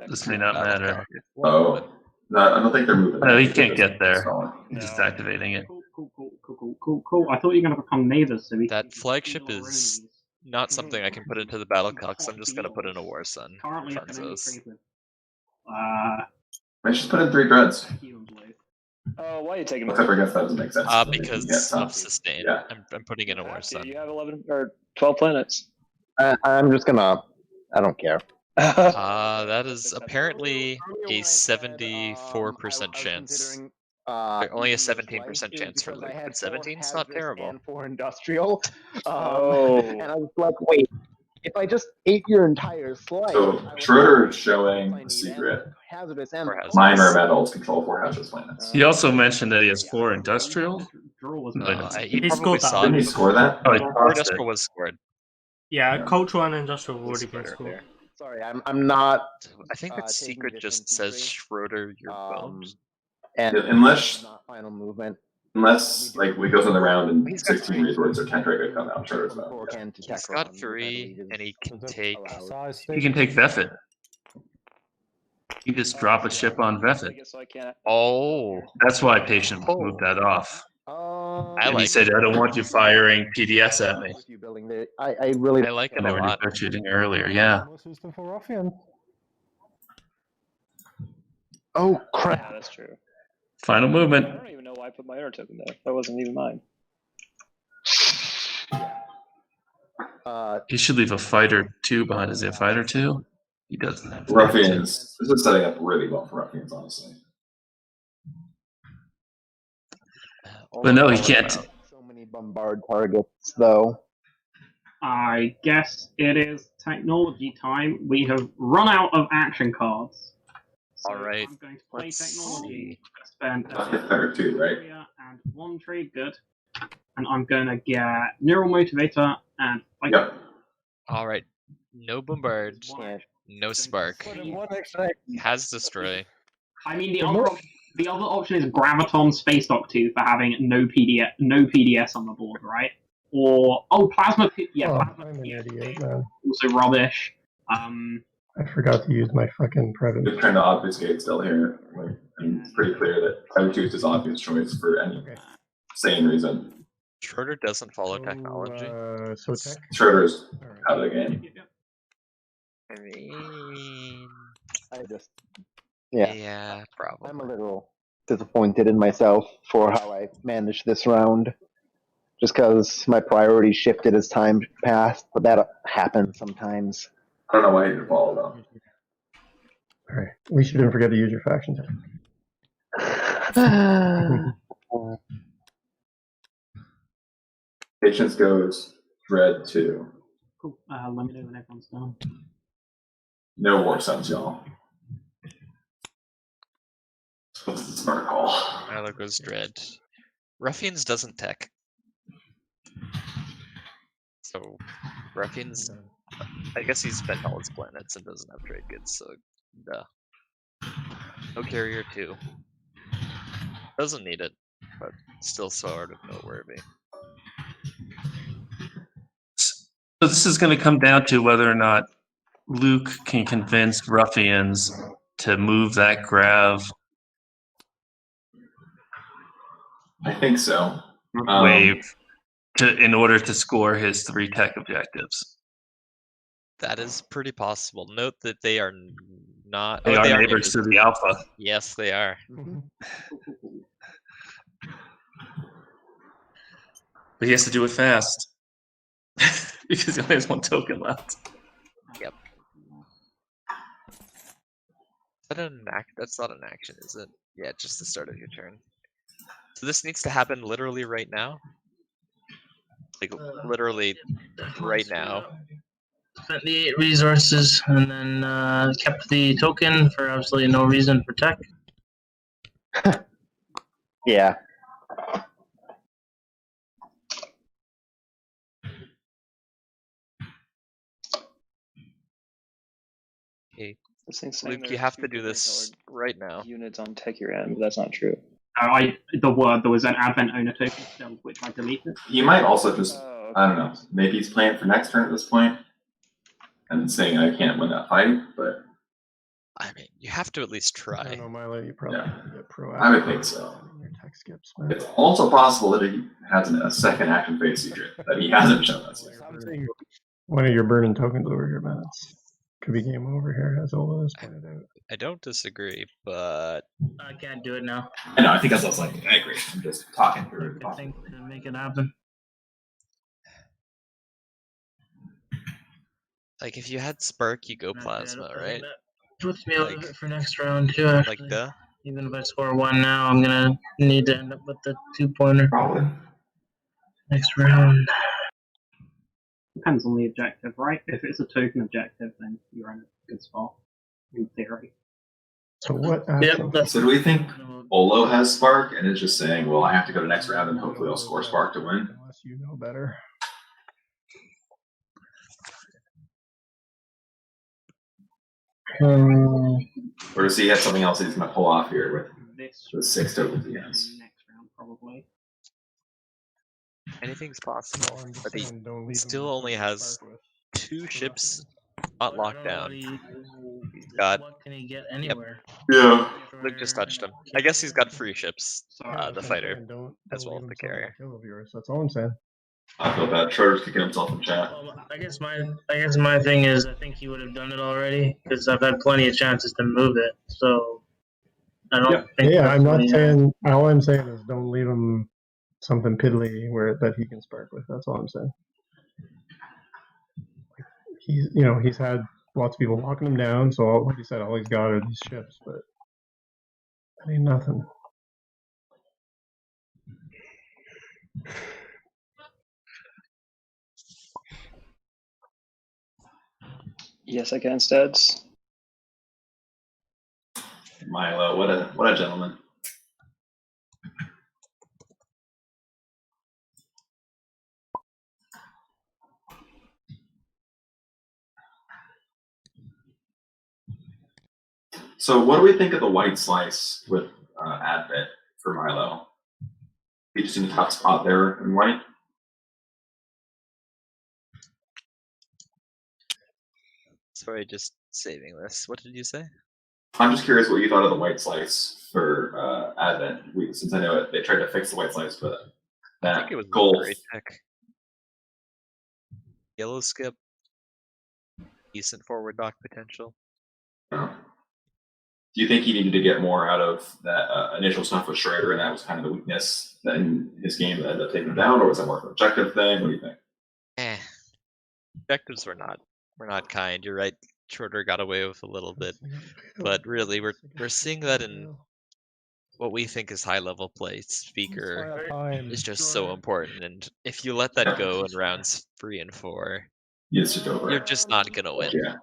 This may not matter. Oh, no, I don't think they're moving. No, he can't get there. He's just activating it. Cool. I thought you were going to become neighbors. So That flagship is not something I can put into the battle cox. I'm just gonna put in a war sun. Currently, I can only Funzos. trade with. I just put in 3 dreads. Oh, why are you taking Except for I guess that doesn't make sense. Because of sustain. Yeah. I'm putting in a war sun. You have 11 or 12 planets. I'm just gonna. I don't care. That is apparently a 74% chance. Only a 17% chance for Luke, but 17's not terrible. For industrial. Oh. And I was like, wait, if I just ate your entire slice. So Schroeder is showing the secret. Hazardous and Minor metals control 4 hazardous planets. He also mentioned that he has 4 industrial. He scored that. Didn't he score that? Oh, he 4 tossed it. industrial was scored. Yeah, cultural and industrial have already been scored. Sorry, I'm not. I think that secret just says Schroeder, you're boned. And Unless not final movement. Unless like we go through the round and 16 resources or 10 trade come out, Schroeder's not. He's got 3, and he can take. He can take Vefit. You just drop a ship on Vefit. Oh, that's why Patient moved that off. And he said, "I don't want you firing PDS at me." I really like it and a they were lot. negotiating earlier. Yeah. System for Ruffian. Oh crap! Yeah, that's true. Final movement. I don't even know why I put my inner token there. That wasn't even mine. He should leave a fighter 2 behind. Is he a fighter 2? He doesn't have Ruffians. This is setting up really well for Ruffians, honestly. But no, he can't. So many bombard targets, though. I guess it is technology time. We have run out of action cards. So Alright. I'm going to play Let's technology. see. Spend Fighter 2, right? and 1 trade good. And I'm going to get Neural Motivator and fight. Yep. All right, no bombard, no spark. Has destroy. I mean, the other option is Graviton Space Dock 2 for having no PDS on the board, right? Or Plasma. Plasma. I'm an idiot, man. Also rubbish. I forgot to use my fucking prevent. Just trying to obfuscate still here. Like, and it's pretty clear that Fighter 2 is his obvious choice for any sane reason. Schroeder doesn't follow technology. So tech. Schroeder's out of the game. I mean, I just. Yeah, probably. I'm a little disappointed in myself for how I managed this round. Just because my priorities shifted as time passed, but that happens sometimes. I don't know why you didn't follow though. Alright. At least you didn't forget to use your faction tech. Patience goes Dread 2. Cool. Let me know when everyone's done. No war sons, y'all. What's the smart call? Mylo goes Dread. Ruffians doesn't tech. So, Ruffians, I guess he's spent all his planets and doesn't have trade goods, so duh. No carrier 2. Doesn't need it, but still sort of noteworthy. So this is going to come down to whether or not Luke can convince Ruffians to move that grav I think so. wave in order to score his 3 tech objectives. That is pretty possible. Note that they are not. They oh, are they are neighbors to the alpha. Yes, they are. But he has to do it fast. Because he only has 1 token left. Yep. Is that an that's not an action, is it? Yeah, just the start of your turn. So this needs to happen literally right now? Like, literally right now. Spent the 8 resources and then kept the token for absolutely no reason for tech. Yeah. Okay. This thing's saying Luke, there you are have 2 to do this right now. units on tech your end, but that's not true. There was an Advent owner token still, which I deleted. He might also just, I don't know, maybe he's playing for next turn at this point and saying I can't win that fight, but I mean, you have to at least try. I don't know, Mylo, you probably get proactive. I would think so. Your tech skips, man. It's also possible that he has a second action phase secret that he hasn't shown us yet. One of your burning tokens over here, man. It's could be game over here, as Ola has pointed out. I don't disagree, but I can't do it now. I know, I think that's what I was like. I agree. I'm just talking through it. I think to make it happen. like if you had Spark, you go Plasma, right? Puts me out of it for next round too. Actually. Like duh. Even if I score 1 now, I'm gonna need to end up with the 2-pointer. Probably. Next round. Depends on the objective, right? If it's a token objective, then you're in a good spot, in theory. So what? So do we think Olo has Spark and is just saying, well, I have to go to next round and hopefully I'll score Spark to win? Unless you know better. Or does he have something else he's going to pull off here with 6 tokens he has? Next round, probably. Anything's possible, but he still only has 2 ships not locked down. He's got. What can he get anywhere? Yeah. Luke just touched him. I guess he's got free ships. The fighter, Don't as well as the carrier. Kill of yours. That's all I'm saying. I feel bad. Schroeder's kicking himself in chat. Well, I guess my thing is I think he would have done it already because I've had plenty of chances to move it. So I don't think. Yeah, I'm not saying. All I'm saying is don't leave him something piddly that he can spark with. That's all I'm saying. He's had lots of people locking him down. So like you said, all he's got are these ships, but that ain't nothing. Yes, I can, Steads. Mylo, what a gentleman. So what do we think of the white slice with Advent for Mylo? He just in a tough spot there in white. Sorry, just saving this. What did you say? I'm just curious what you thought of the white slice for Advent. Since I know they tried to fix the white slice, but I think it was goal. a great pick. Yellow skip, decent forward dock potential. Do you think he needed to get more out of that initial stuff with Schroeder, and that was kind of the weakness that in his game that ended up taking him down, or was that more of an objective thing? What do you think? Objectives were not kind. You're right. Schroeder got away with a little bit, but really, we're seeing that in what we think is high level play. Speaker is just so important, and if you let that go in rounds 3 and 4, it's just over. You're just not gonna win. Yeah.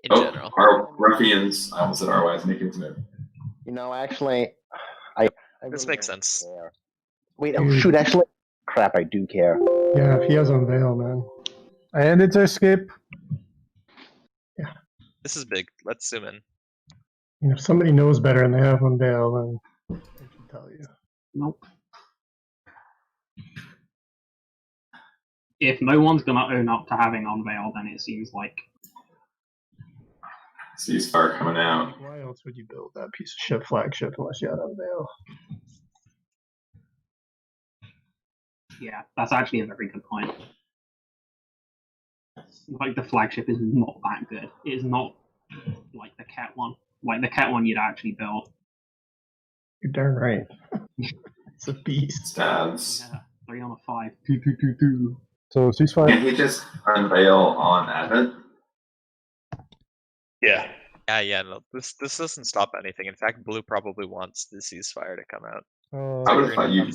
In general. Our Ruffians, I almost said RY's making his move. Actually, I this makes sense. Care. Wait, oh shoot! Actually, crap, I do care. Yeah, if he has Unveil, man. And it's a skip. Yeah. This is big. Let's zoom in. And if somebody knows better and they have Unveil, then they should tell you. Nope. If no one's gonna own up to having Unveil, then it seems like Ceasefire coming out. Why else would you build that piece of shit flagship unless you had Unveil? Yeah, that's actually a very good point. Like, the flagship is not that good. It is not like the Khet one. Like, the Khet one you'd actually build. You're darn right. It's a beast. Stabs. Yeah, 3 on a 5. 2, 2, 2, 2. So ceasefire. Can he just unveil on Advent? Yeah. Yeah, no, this doesn't stop anything. In fact, blue probably wants the ceasefire to come out. I would have thought you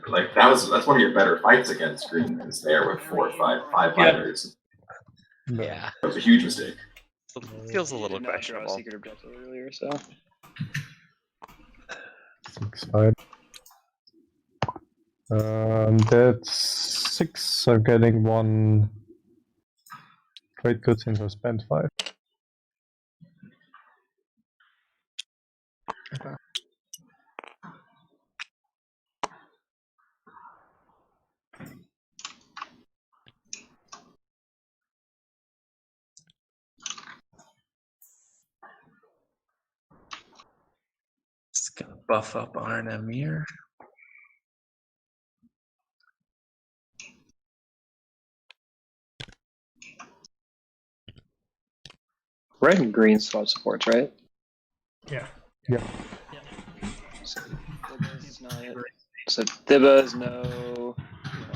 like that's one of your better fights against green is there with 4 or 5 fighters. Yeah. That was a huge mistake. It feels a little Did not draw a questionable. secret objective earlier, so. 6 fine. That's 6. I'm getting 1 trade goods since I spent 5. Okay. It's gonna buff up RNM here. Red and green swap supports, right? Yeah. Yeah. So Thibba's no,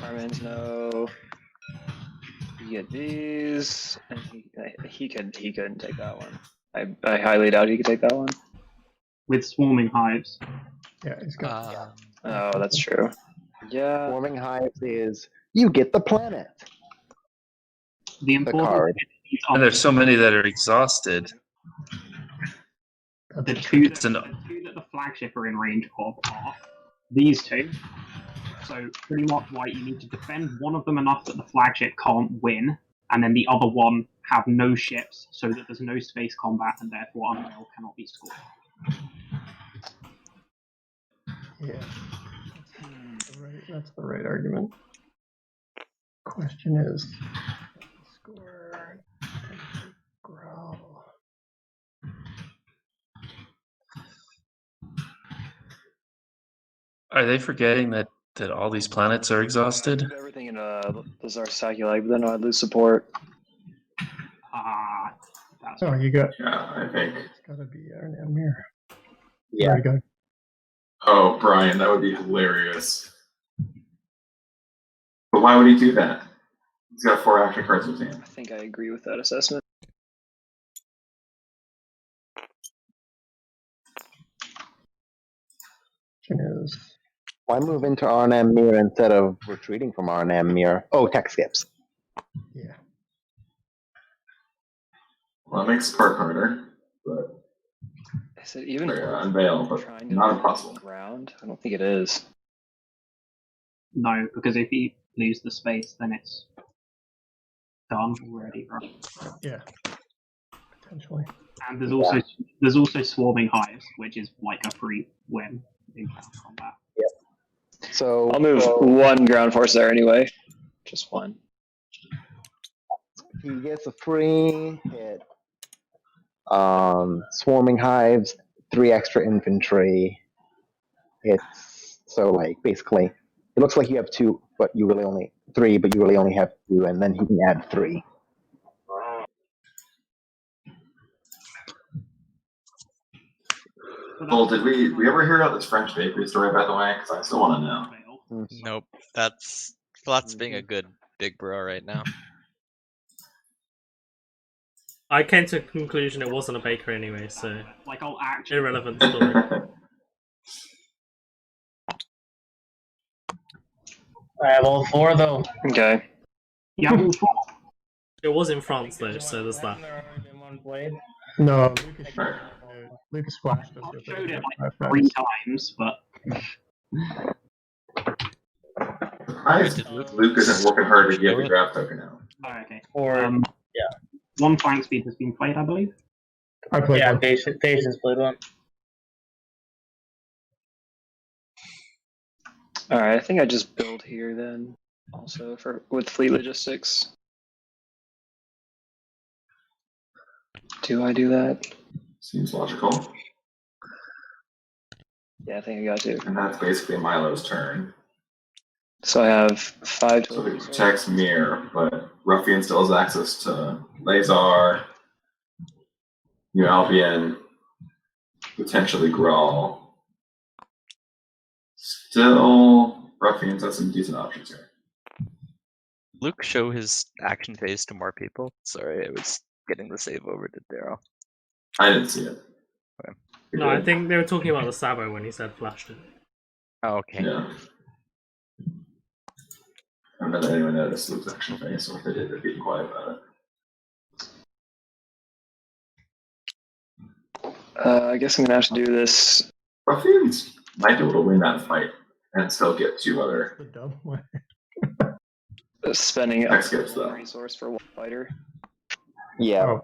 Armin's no. You get these, and he couldn't take that one. I highly doubt he could take that one. With swarming hives. Yeah, he's got. Oh, that's true. Yeah. Swarming hives is you get the planet. The important card. And there's so many that are exhausted. The two that the flagship are in range of are these two. So pretty much white, you need to defend one of them enough that the flagship can't win, and then the other one have no ships so that there's no space combat and therefore Unveil cannot be scored. Yeah. That's the right argument. Question is, score, growl. Are they forgetting that all these planets are exhausted? Everything in the Zarsaki, but then I lose support. That's Oh, you got. Yeah, I think. It's gotta be Arnam here. Yeah. There you go. Oh, Brian, that would be hilarious. But why would he do that? He's got 4 action cards in his hand. I think I agree with that assessment. Is why move into Arnhem Mirror instead of retreating from Arnhem Mirror? Oh, tech skips. Yeah. Well, it makes Park harder, but Is it even Unveil, but not impossible. Ground? I don't think it is. No, because if you lose the space, then it's done already, right? Yeah. Potentially. And there's also swarming hives, which is like a free win in combat. Yep. So I'll move 1 ground force there anyway. Just 1. He gets a free hit. Swarming hives, 3 extra infantry. It's so like basically it looks like you have 2, but you really only 3, but you really only have 2, and then he can add 3. Well, did we ever hear about this French bakery story, by the way? Because I still want to know. Nope. That's being a good big bro right now. I came to the conclusion it wasn't a bakery anyway, so like I'll actually irrelevant story. I have all 4 though. Okay. Yeah, all 4. It was in France though, so there's that. No, Lucas flashed us. I showed it like 3 times, but. Luke isn't working hard to get the draft token out. Oh, okay. Or yeah. 1 flank speed has been played, I believe. I played. Yeah, Patience played 1. All right, I think I just build here then. Also with fleet logistics. Do I do that? Seems logical. Yeah, I think I got to. And that's basically Mylo's turn. So I have 5 So total it protects Mir, but Ruffian still has access to Lazar, New Albion, potentially Grawl. Still, Ruffian's has some decent options here. Luke show his action phase to more people. Sorry, I was getting the save over to Daryl. I didn't see it. Okay. No, I think they were talking about the Sabo when he said flashed it. Oh, okay. Yeah. I don't know that anyone noticed Luke's action phase, so if they did, they'd be quiet about it. I guess I'm gonna have to do this. Ruffians might be able to win that fight and still get 2 other Spending a X-Skips, though. resource for one fighter. Yeah.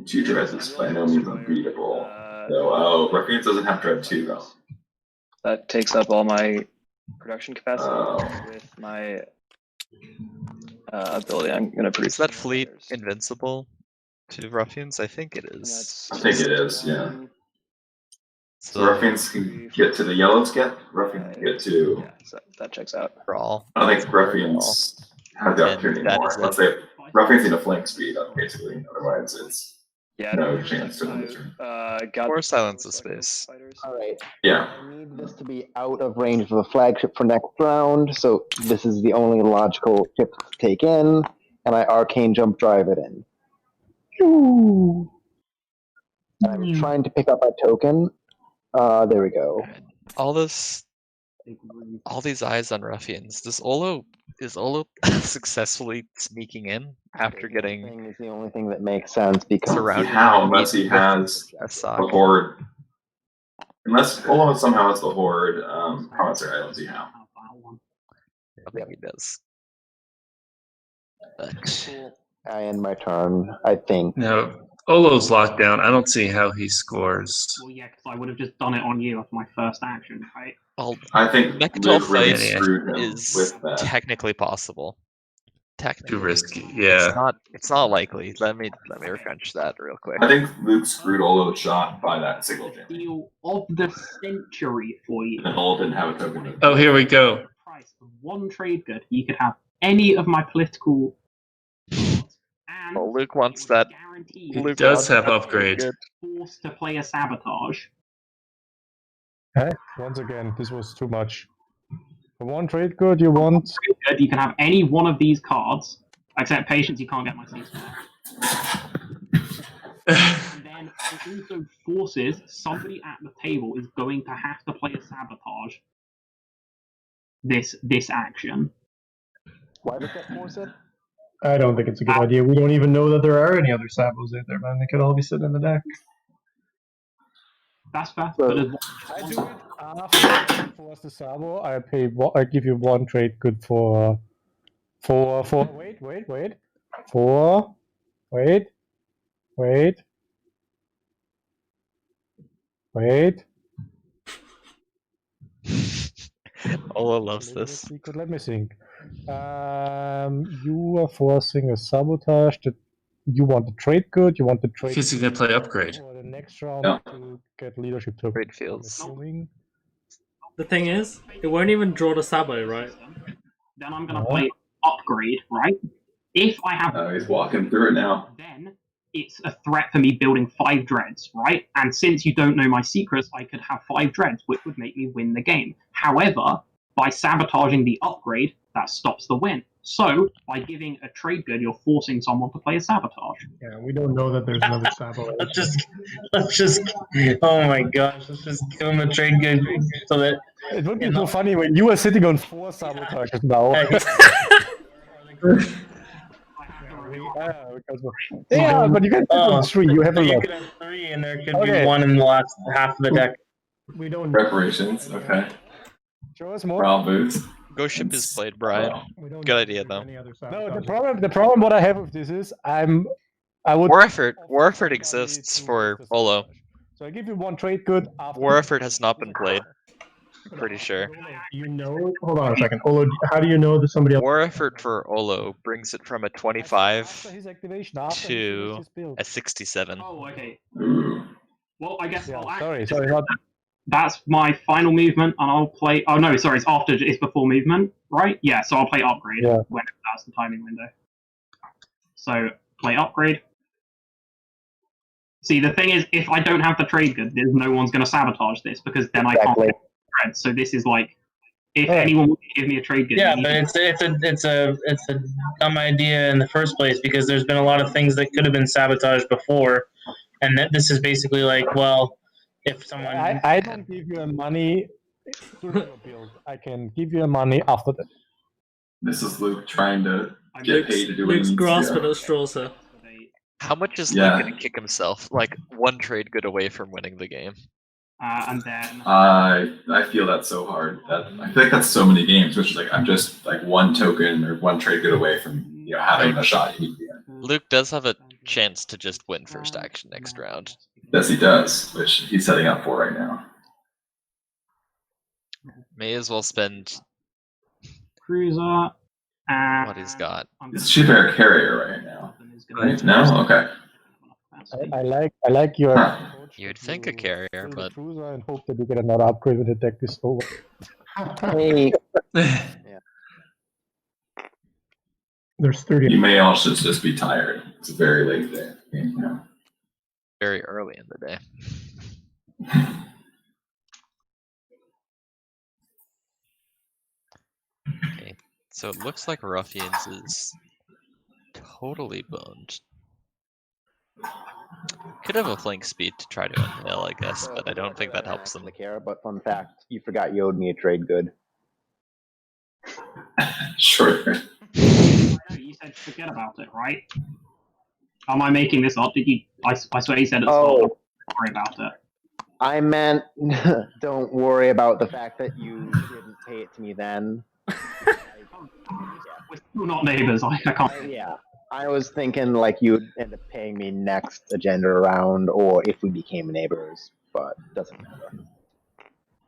2 dreads is by no means unbeatable. So, Ruffians doesn't have dread 2, though. That takes up all my production capacity with my ability. I'm gonna produce. Is that fleet invincible to Ruffians? I think it is. I think it is, yeah. So Ruffians can get to the yellow skip. Ruffians can get to. Yeah, so that checks out. Brawl. I don't think Ruffians have the opportunity anymore. Let's say Ruffians need a flank speed up, basically. Otherwise, it's no chance to win the turn. Or silence the space. All right. Yeah. I need this to be out of range of the flagship for next round, so this is the only logical ship to take in, and I arcane jump drive it in. I'm trying to pick up a token. There we go. All these eyes on Ruffians. Is Olo successfully sneaking in after getting? Is the only thing that makes sense because How unless he has the Horde. Unless Olo somehow has the Horde promissory, I don't see how. I think he does. But I end my turn, I think. No, Olo's locked down. I don't see how he scores. Well, yeah, because I would have just done it on you after my first action, right? well, I think Mechatol Luke really fight screwed him is with that. technically possible. Technically, Too risky. Yeah. It's not likely. Let me crunch that real quick. I think Luke screwed Olo's shot by that single jam. Deal of the century for you. And Olo didn't have a token. Oh, here we go. Price of 1 trade good. You could have any of my political. Well, Luke wants that. Luke does have upgrade. Forced to play a sabotage. Okay, once again, this was too much. For 1 trade good, you want. You can have any one of these cards, except patience. You can't get my ceasefire. And then it also forces somebody at the table is going to have to play a sabotage. This action. Why does that force it? I don't think it's a good idea. We don't even know that there are any other Sabos out there, man. They could all be sitting in the deck. That's fair. So, I do it after force the Sabo. I give you 1 trade good for wait. Olo loves this. Let me think. You are forcing a sabotage that you want the trade good. You want the trade. He's gonna play upgrade. For the next round to get leadership token. Great fields. The thing is, it won't even draw the Sabo, right? Then I'm going to play upgrade, right? If I have... he's walking through it now. Then it's a threat for me building 5 dreads, right? And since you don't know my secrets, I could have 5 dreads, which would make me win the game. However, by sabotaging the upgrade, that stops the win. So, by giving a trade good, you're forcing someone to play a sabotage. Yeah, we don't know that there's another Sabo. Let's just. Oh my gosh! Let's just give him a trade good so that. It would be so funny when you are sitting on 4 sabotages now. Yeah, but you can pick on 3. You have a lot. You could have 3, and there could be 1 in the last half of the deck. We don't. Reparations. Okay. Show us more. Brown boots. Ghost ship is played, Brian. Good idea, though. No, the problem what I have with this is I would. War effort exists for Olo. So I give you 1 trade good. War effort has not been played. pretty sure. You know, hold on a second. Olo, how do you know that somebody else? War effort for Olo brings it from a 25 After his activation, after he to finished his build. a 67. Oh, okay. Well, I guess Yeah, I'll sorry, not. that's my final movement, and I'll play. Oh no, sorry, it's before movement, right? Yeah, so I'll play upgrade when that's the timing window. So play upgrade. See, the thing is, if I don't have the trade good, there's no one's going to sabotage this because then I can't get trade. So this is like, if anyone would give me a trade good, Yeah, but it's a dumb idea in the first place because there's been a lot of things that could have been sabotaged before, and this is basically like, well, if someone I don't give you money during your build. I can give you money after that. This is Luke trying to get paid to do what he Luke's needs grasping to. at straws here. How much is Yeah. Luke gonna kick himself? Like one trade good away from winning the game. And then I feel that so hard. I feel like that's so many games, which is like I'm just like one token or one trade good away from having the shot you need to be in. Luke does have a chance to just win first action next round. Yes, he does, which he's setting up for right now. May as well spend cruiser. What he's got. It's Schroeder carrier right now. Right? No? Okay. I like your. You'd think a carrier, but Cruiser and hope that you get another upgrade when the deck is over. Hey. There's 30. You may also just be tired. It's a very late day. very early in the day. Okay, so it looks like Ruffians is totally boned. Could have a flank speed to try to inhale, I guess, but I don't think that helps them. But fun fact, you forgot you owed me a trade good. Sure. You said forget about it, right? Am I making this up? Did you? I swear you said it's not. Don't worry about it. I meant, don't worry about the fact that you didn't pay it to me then. We're still not neighbors. I can't. Yeah. I was thinking like you'd end up paying me next agenda round, or if we became neighbors, but doesn't matter.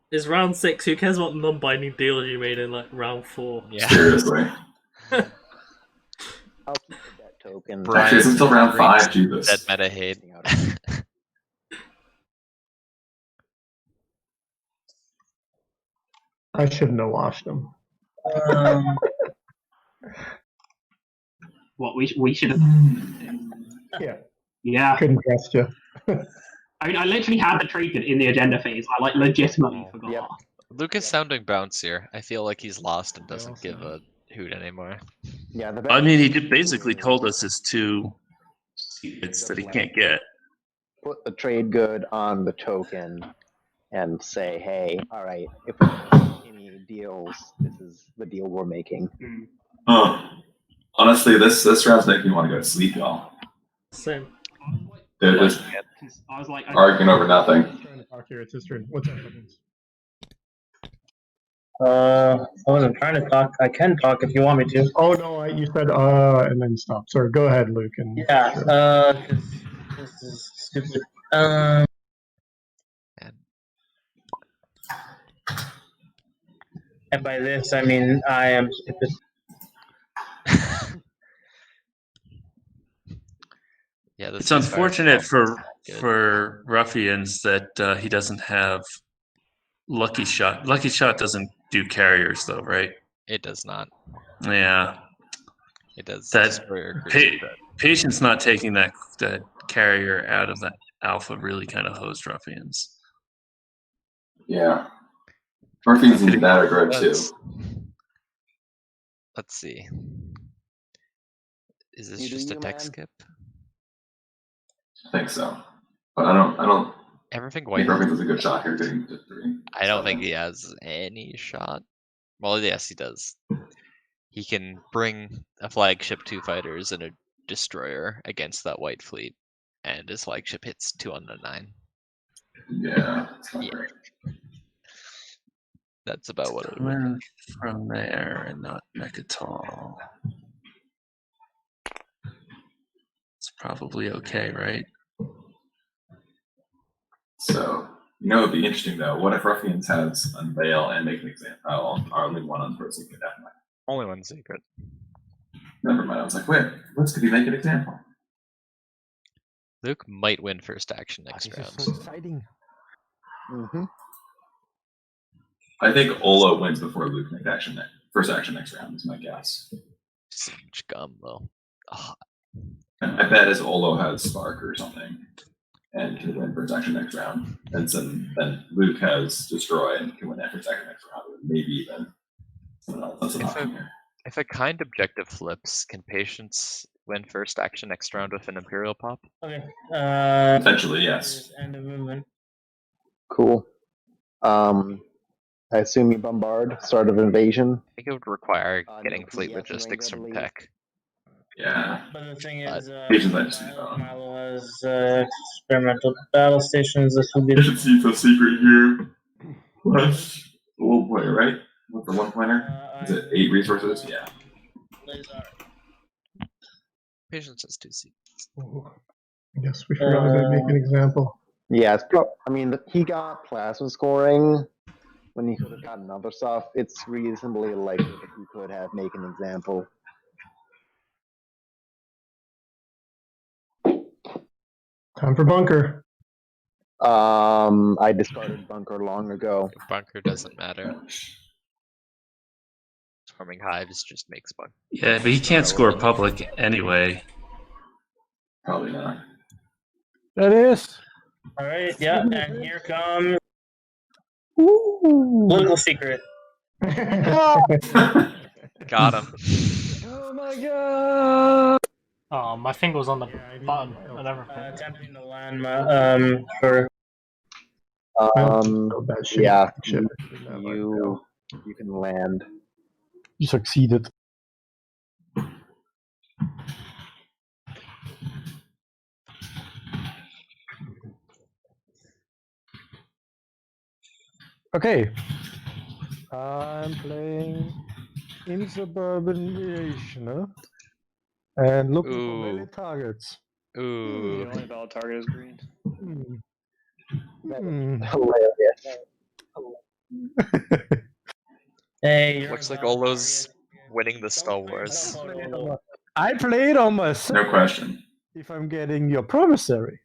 It's round 6. Who cares what non-binding deals you made in like round 4? Yeah. Seriously. I'll keep that token. Actually, it's until round 5, Jesus. That meta hate. I shouldn't have watched them. What we should have. Yeah. Yeah. Couldn't trust you. I mean, I literally had the trade in the agenda phase. I like legitimately forgot. Yep. Luke is sounding bouncier. I feel like he's lost and doesn't give a hoot anymore. Yeah, I mean, he basically told us his 2 secrets that he can't get. Put the trade good on the token and say, hey, all right, if we make any deals, this is the deal we're making. Honestly, this round's making me want to go to sleep, y'all. Same. They're just I was like, arguing over nothing. Trying to talk here. It's his turn. What's up? I wasn't trying to talk. I can talk if you want me to. Oh no, you said and then stop. Sorry, go ahead, Luke. And Yeah. 'Cause this is stupid. And by this I mean I am stupid. Yeah, It's unfortunate for Ruffians that he doesn't have Lucky Shot. Lucky Shot doesn't do carriers, though, right? It does not. Yeah. It does. Patience not taking that carrier out of that alpha really kind of hosed Ruffians. Yeah. Ruffians need that aggro too. Let's see. Is this just a tech skip? I think so. But I don't Everything think Ruffians has a good shot here getting to 3. I don't think he has any shot. Well, yes, he does. He can bring a flagship, 2 fighters, and a destroyer against that white fleet, and his flagship hits 2 on the 9. Yeah, that's not great. That's about what it would Went from there and not Mechatol. It's probably okay, right? So You know, it'd be interesting though. What if Ruffians has unveil and make an example? Oh, only one unveiled secret. Never mind. Only one secret. Never mind. I was like, wait, let's could he make an example? Luke might win first action next This round. is so exciting. Mm-hmm. I think Olo wins before Luke makes first action next round. Is my guess. So much gum though. Oh, I bet is Olo has Spark or something, and can win first action next round. And then Luke has Destroy and can win that first action next round. Maybe even someone else has an option here. if a kind objective flips, can Patience win first action next round with an Imperial pop? Okay. Potentially, yes. End of movement. Cool. I assume you bombard, start of invasion. I think it would require getting no fleet PDS logistics range, I from believe. Tech. Yeah. But the thing is, Patience I just see Mylo has experimental battle stations. This will be. You should see the secret here. Plus the 1 pointer, right? What's the 1 pointer? Is it 8 resources? Yeah. Patience has 2 secrets. I guess we forgot about make an example. Yeah, I mean, he got plasma scoring when he could have gotten other stuff. It's reasonably likely that he could have made an example. Time for bunker. I discarded bunker long ago. Bunker doesn't matter. Forming hives just makes bunker. Yeah, but he can't score public anyway. Probably not. That is. All right. Yeah. And here comes political secret. Got him. Oh my god! Oh, my finger was on the button and everything. Attempting to land for. Yeah, you can land. You succeeded. Okay. I'm playing in suburban aviation, huh? And looking for many targets. Ooh. The only valid target is green. Hilarious. Hey, Looks like Olo's winning the Star Wars. I played on myself. No question. If I'm getting your promissory.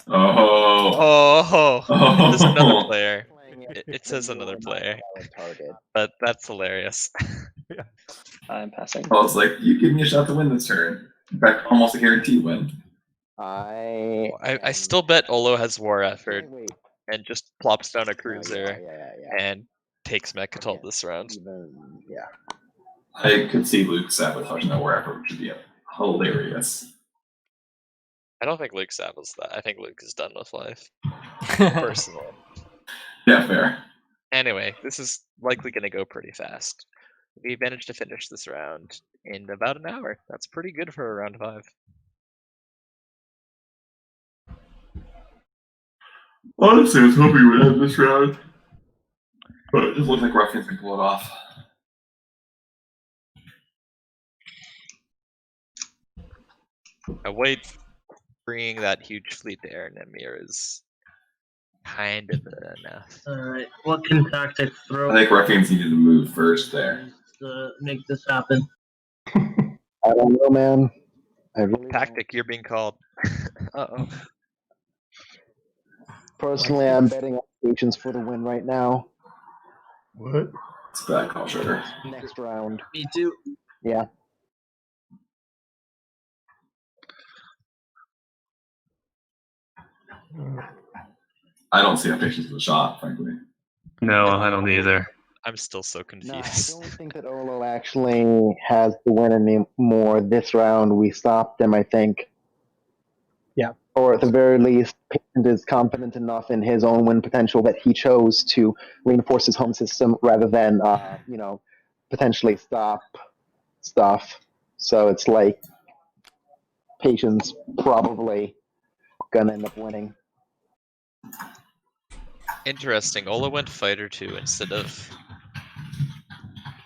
Oh. There's another player. It says another player. But that's hilarious. I'm passing. Well, it's like, you give me a shot to win this turn. In fact, almost a guaranteed win. I still bet Olo has war effort and just plops down a cruiser and takes Mechatol this round. Yeah. I could see Luke sabotaging that war effort, which would be hilarious. I don't think Luke sabotages that. I think Luke is done with life. Personally. Yeah, fair. Anyway, this is likely going to go pretty fast. We managed to finish this round in about an hour. That's pretty good for a round 5. Honestly, I was hoping we would end this round. But it just looks like Ruffians can pull it off. Wait, bringing that huge fleet to Air Nemir is kind of enough. Alright, what can Tactic throw? I think Ruffians needed to move first there. To make this happen. I don't know, man. I really Tactic, you're being called. Uh-oh. Personally, I'm betting on Patience for the win right now. What? It's a bad call, Schroeder. Next round. Me too. Yeah. I don't see how Patience is a shot, frankly. No, I don't either. I'm still so No, I confused. don't think that Olo actually has the win anymore this round. We stopped him, I think. Yeah. Or at the very least, Patient is confident enough in his own win potential that he chose to reinforce his home system rather than, potentially stop stuff. So it's like Patience probably gonna end up winning. Interesting. Ola went Fighter 2 instead of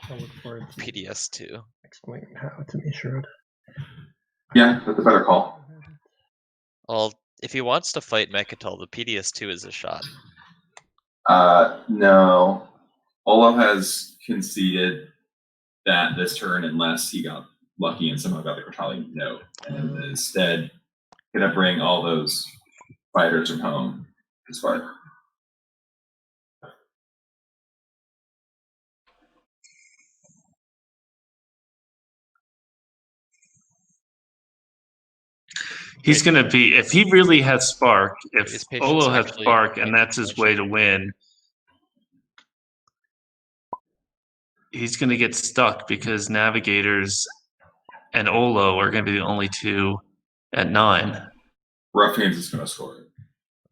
I'll look forward to PDS 2. explaining how to me, Schroeder. Yeah, that's a better call. Well, If he wants to fight Mechatol, the PDS2 is a shot. No. Olo has conceded that this turn, unless he got lucky and somehow got the Kortali note, and instead gonna bring all those fighters from home as far. He's going to be, if he really has Spark, if His patience Olo has actually Spark and that's his way to win, he's going to get stuck because Navigators and Olo are going to be the only two at 9. Ruffians is going to score it.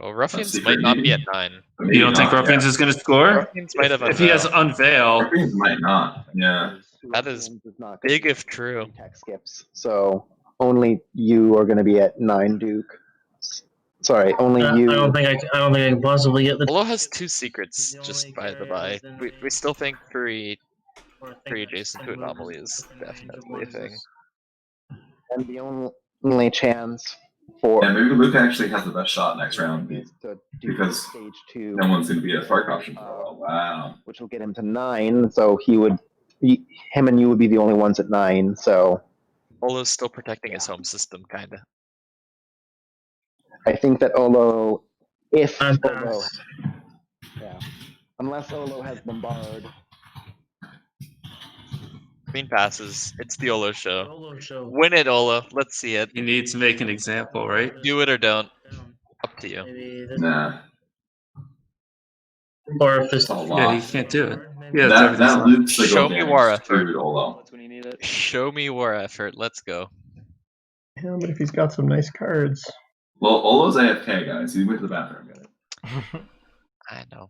Well, Ruffians might not be at 9. You don't think Ruffians is going to score? Ruffians might have If he has Unveil. Ruffians might not, yeah. That is big if true. Tech skips, so only you are going to be at 9, Duke. Sorry, only you. I don't think I can possibly get the. Olo has 2 secrets, just by the by. We still think 3 adjacent to Anomaly is definitely a thing. And the only chance for. Yeah, maybe Luke actually has the best shot next round because stage 2. No one's going to be a Spark option for a while. Wow. Which will get him to 9, so him and you would be the only ones at 9, so. Olo's still protecting his home system, kinda. I think that Olo, unless Olo has Bombard. Queen passes. It's the Olo show. Win it, Olo. Let's see it. He needs to make an example, right? Do it or don't. Up to you. Nah. Or if it's yeah, he can't do it. Yeah, that Luke's the show me war effort. Olo. Show me war effort. Let's go. Yeah, but if he's got some nice cards. Well, Olo's AFK, guys. He went to the bathroom. I know.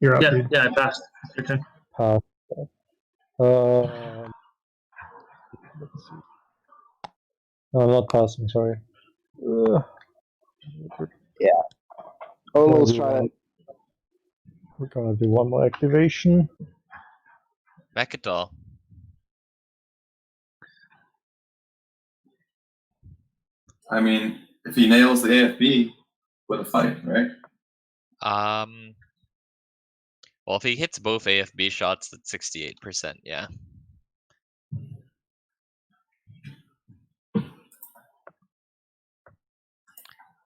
You're up, yeah, dude. yeah, I passed. Your turn. Pass. Let's see. No, I'm not passing, sorry. Yeah. Olo's trying. We're gonna do one more activation. Mechatol. I mean, if he nails the AFB, with a fight, right? Well, if he hits both AFB shots, that's 68%, yeah.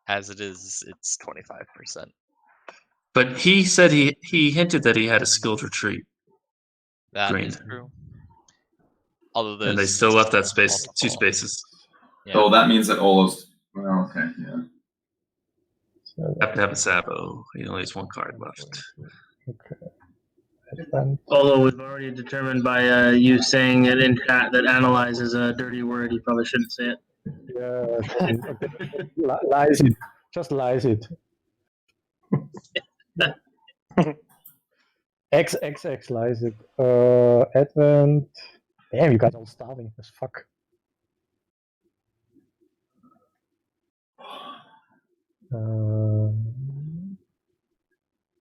As it is, it's 25%. But he said he hinted that he had a skilled retreat. That is true. Although and they still left that space, 2 spaces. Yeah. Oh, that means that Olo's. Well, okay, yeah. Have to have a Sabo. He only has 1 card left. Okay. Although we've already determined by you saying it in chat that analyze is a dirty word, you probably shouldn't say it. Yeah, lies it. Just lies it. XXX lies it. Advent. Damn, you guys are all starving as fuck.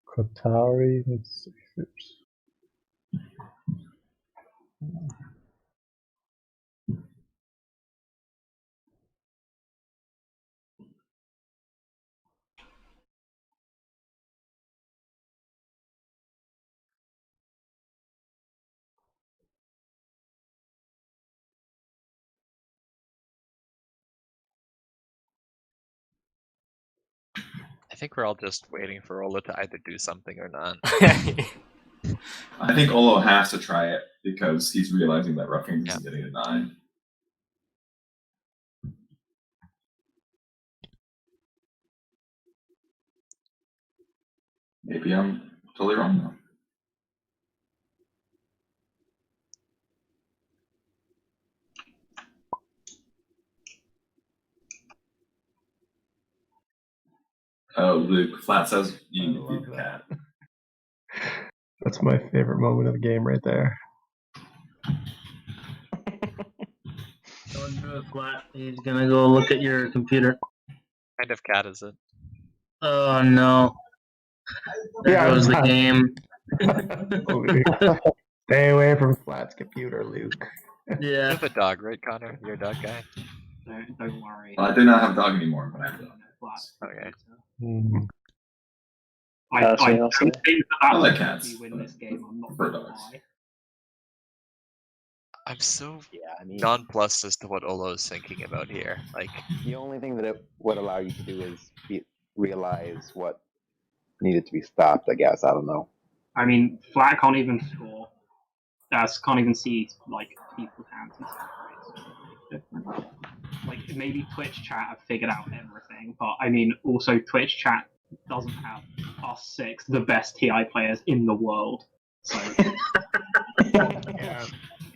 Kortali. Let's see. Oops. I think we're all just waiting for Olo to either do something or not. I think Olo has to try it because he's realizing that Ruffians is getting a 9. Maybe I'm totally wrong though. Oh, Luke, Flat says you need to feed the cat. That's my favorite moment of the game right there. Don't do it, Flat. He's gonna go look at your computer. What kind of cat is it? Oh no. There Yeah, goes the I'm game. Stay away from Flat's computer, Luke. You Yeah. have a dog, right, Connor? You're a dog guy. Don't worry. Well, I do not have a dog anymore, but I have a dog. Okay. I don't Personally, I'll say. think I like that cats. if we win this game. I'm not Prefer gonna dogs. lie. I'm so I mean, nonplussed as to what Olo is thinking about here. Like, the only thing that it would allow you to do is realize what needed to be stopped. I guess I don't know. I mean, Flat can't even score. Can't even see like people's hands and stuff. Right? So, like maybe Twitch chat have figured out everything, but I mean, also Twitch chat doesn't have us 6 the best TI players in the world. So Yeah.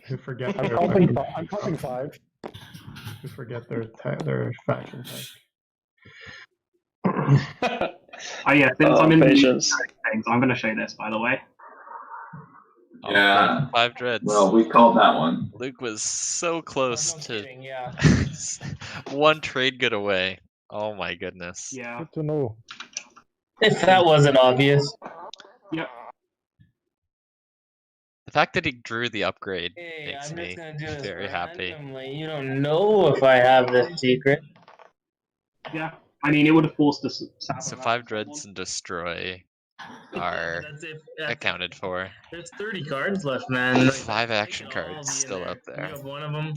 Who forget I'm their counting 5. who forget their faction type. oh yeah, since I'm in patience. the things, I'm going to show this by the way. Yeah. 5 dreads. Well, we called that one. Luke was so close No to kidding, yeah. one trade good away. Oh my goodness. Yeah. Good to know. If that wasn't obvious. Yep. The fact that he drew the upgrade Hey, makes I'm me just gonna do this very happy. randomly. You don't know if I have this secret. Yeah. I mean, it would have forced us. So 5 dreads and destroy are That's if, accounted for. There's 30 cards left, man. Like, 5 action they could all cards be in still there. out there. You have one of them.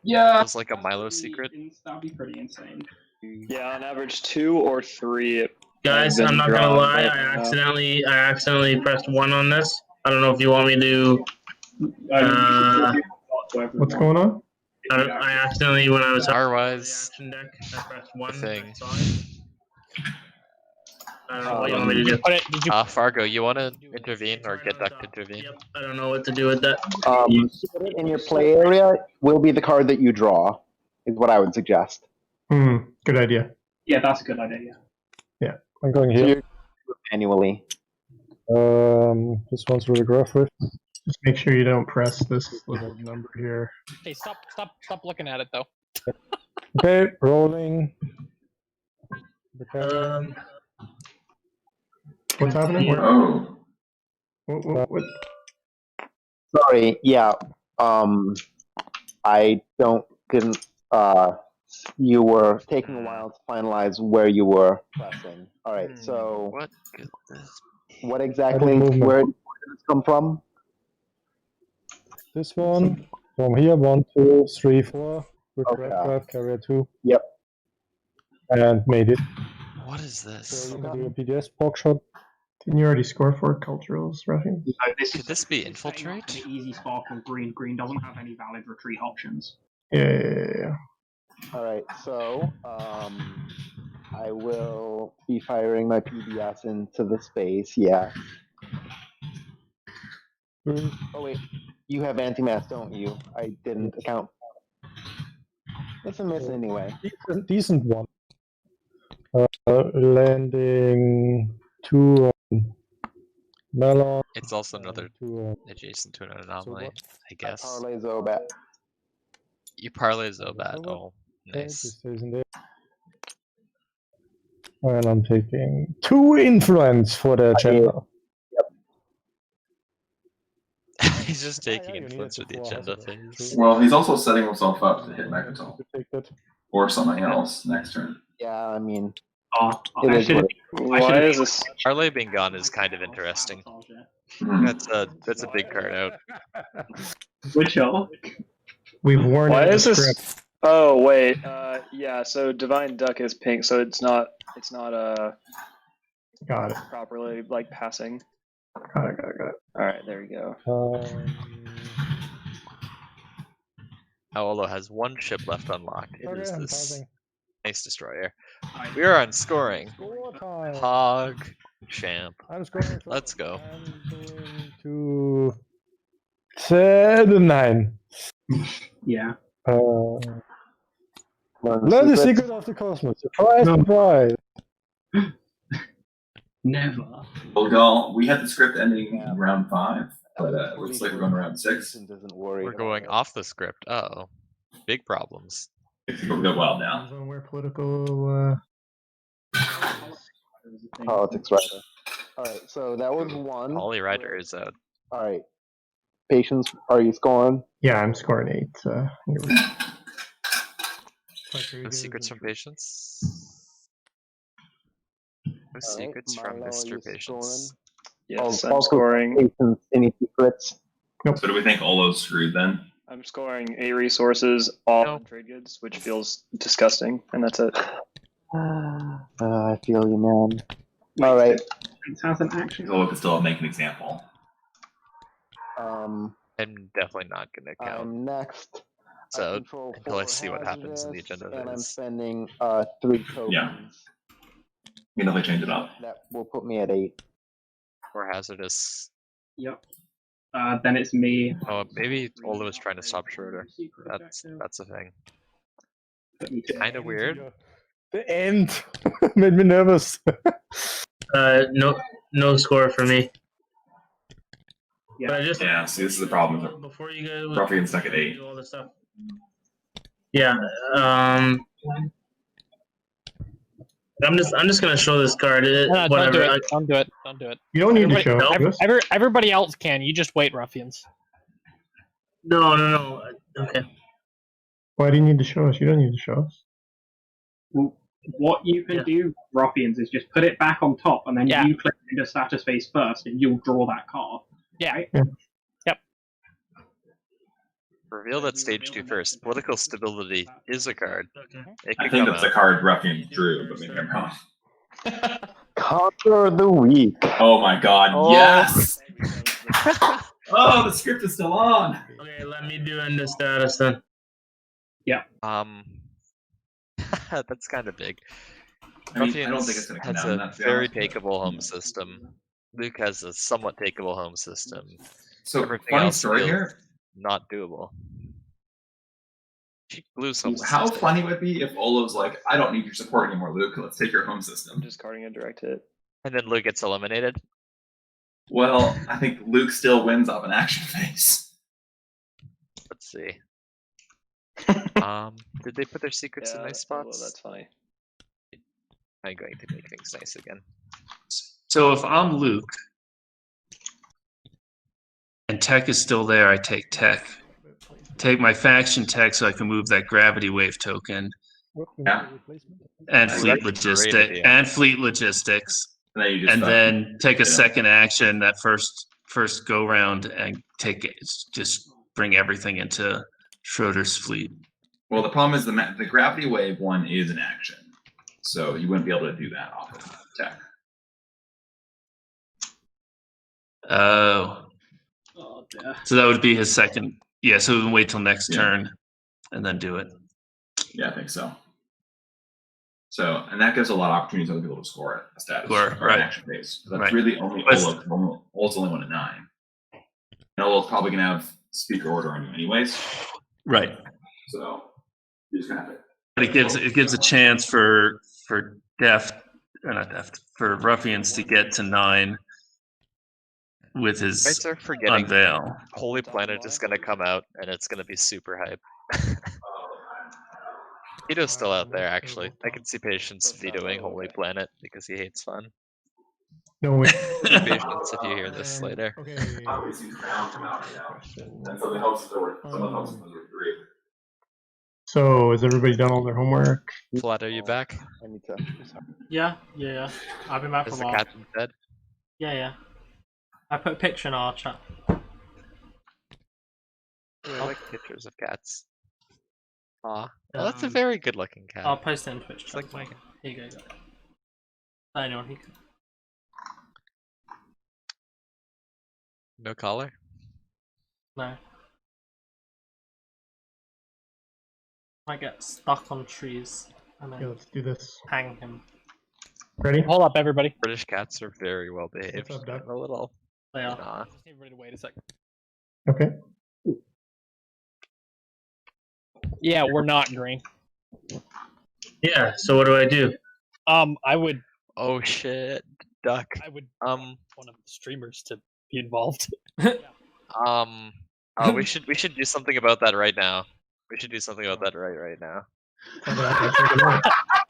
Yeah. Feels like a Mylo secret. That'd be pretty insane. Yeah, on average 2 or 3. Guys, I'm not gonna lie. I accidentally pressed 1 on this. I don't know if you want me to. What's going on? I accidentally, when I was R-wise, action deck, I pressed 1. thing. I don't know what you want me to do. Fargo, you want to intervene or get Duck to intervene? Yep, I don't know what to do with that. In your play area will be the card that you draw, is what I would suggest. Good idea. Yeah, that's a good idea. Yeah. I'm going So here. you're manually. This one's really rough with. Just make sure you don't press this little number here. Hey, stop looking at it though. Okay, rolling. What's happening? Oh. What? Sorry, yeah. I didn't. You were taking a while to finalize where you were pressing. All right, so what exactly? Where did this come from? This one from here. 1, 2, 3, 4. With drive, carrier 2. Yep. And made it. What is this? So you can do a PDS block shot. Didn't you already score for Culturals, Ruffians? Could this be infiltrate? An easy sparkle green. Green doesn't have any valid retreat options. Yeah. All right, so I will be firing my PBS into the space. Yeah. Oh wait, you have anti-mass, don't you? I didn't account. It's a miss anyway. Decent one. Landing 2 on Melon. It's also another adjacent to an anomaly, I guess. Parlay Zobat. You parlay Zobat. Oh, nice. This stays in there. And I'm taking 2 influence for the agenda. He's just taking influence for the agenda phase. Well, he's also setting himself up to hit Mechaton. Or something else next turn. Yeah, I mean, It is what Why is this? Parlay being gone is kind of interesting. That's a big card out. Which one? We've worn Why out is the this? script. Oh wait, yeah. So Divine Duck is pink, so it's not Got it. properly like passing. Got it. All right, there you go. Olo has 1 ship left unlocked. It is I'm this passing. nice destroyer. We are on scoring. Time. Hog champ. I'm scoring. Let's go. To 9. Yeah. Learn the secret of the cosmos. Surprise, surprise. Never. Well, y'all, we had the script ending in round 5, but it looks like we're going to round 6. We're going off the script. Uh-oh. Big problems. It's going to go well now. Depends on where political Politics Rider. All right, so that was one. Holy Rider is out. All right, Patience, are you scoring? Yeah, I'm scoring 8. Here we go. No secrets from Patience. No secrets from Mr. Patience. Yes, I'm Also, scoring. Patience, any secrets? So do we think Olo's screwed then? I'm scoring 8 resources, all in trade goods, which feels disgusting, and that's it. I feel you, man. All right. It has an action. Olo could still make an example. I'm definitely not going to count. I'm next. So until I see what happens in the agenda and I'm phase. spending 3 tokens. Yeah. You can definitely change it up. That will put me at 8. Or hazardous. Yep. Then it's me. Oh, maybe Olo was trying to stop Schroeder. That's a thing. Kind of weird. The end made me nervous. No score for me. Yeah. But I just See, this is the problem. Before you go, Ruffians stuck at 8. do all this stuff. Yeah. I'm just gonna show this card. No, Whatever. don't do it. Don't do it. Don't do it. You don't need to show it. Everybody else can. You just wait, Ruffians. No. Okay. Why do you need to show us? You don't need to show us. Well, what you can do, Ruffians, is just put it back on top, and then you click into status phase first, and you'll draw that card. Yeah. Right? Yep. Reveal that stage 2 first. Political stability is a card. It I could think come that's the out. card Ruffians drew, but maybe I'm wrong. Conqueror of the Week. Oh my god, Oh. yes! Oh, the script is still on! Okay, let me do end the status then. Yeah. That's kind of big. I mean, I Ruffians don't think it's gonna come has down a to that, to be very honest. takeable home system. Luke has a somewhat takeable home system. So, Everything funny else story feels here. not doable. Blue's home How system. funny would it be if Olo's like, I don't need your support anymore, Luke. Let's take your home system. I'm discarding a direct hit. And then Luke gets eliminated. Well, I think Luke still wins off an action phase. Let's see. Did they put their secrets in nice spots? Well, that's funny. I'm going to make things nice again. So if I'm Luke and tech is still there, I take tech. Take my faction tech so I can move that gravity wave token. Yeah. And Ooh, fleet that's a great logistic idea. and fleet logistics. And then you just And then take a you know. second action that first go round and take it, just bring everything into Schroeder's fleet. Well, the problem is the gravity wave one is an action, so you wouldn't be able to do that off of tech. Oh. Oh, dear. So that would be his second. Yeah, so we can wait till next turn and then do it. Yeah, I think so. So, and that gives a lot of opportunities for other people to score a status Sure, or right. an action phase. That's Right. really only But- Olo. Olo's only one at 9. And Olo's probably going to have speaker order on you anyways. Right. So, you just going to have to. But it gives a chance for Ruffians to get to 9 with his Guys are forgetting unveil. Holy Planet is going to come out, and it's going to be super hype. Vito's still out there, actually. I can see Patience vetoing Holy Planet because he hates fun. No way. Patience if you hear this later. Okay. Obviously, Crown come out right now. And so the hosts were, some of the hosts were 3. So, has everybody done all their homework? Flat, are you back? I need to. Yeah. I've been back for Is a the while. cat dead? Yeah. I put a picture in our chat. I like pictures of cats. Aw. Well, that's a very good looking cat. I'll post it in Twitch chat. like my- Here you go, guys. Anyone who can. No collar? No. Might get stuck on trees and Yeah, then let's do this. hang him. Ready? Hold up, everybody. British cats are very well behaved. What's up, Doc? A little. They are. Nah. Just need everybody to wait a second. Okay. Yeah, we're not green. Yeah. So what do I do? I would. Oh shit, Duck. I would. Um. One of the streamers to be involved. We should do something about that right now. We should do something about that right now.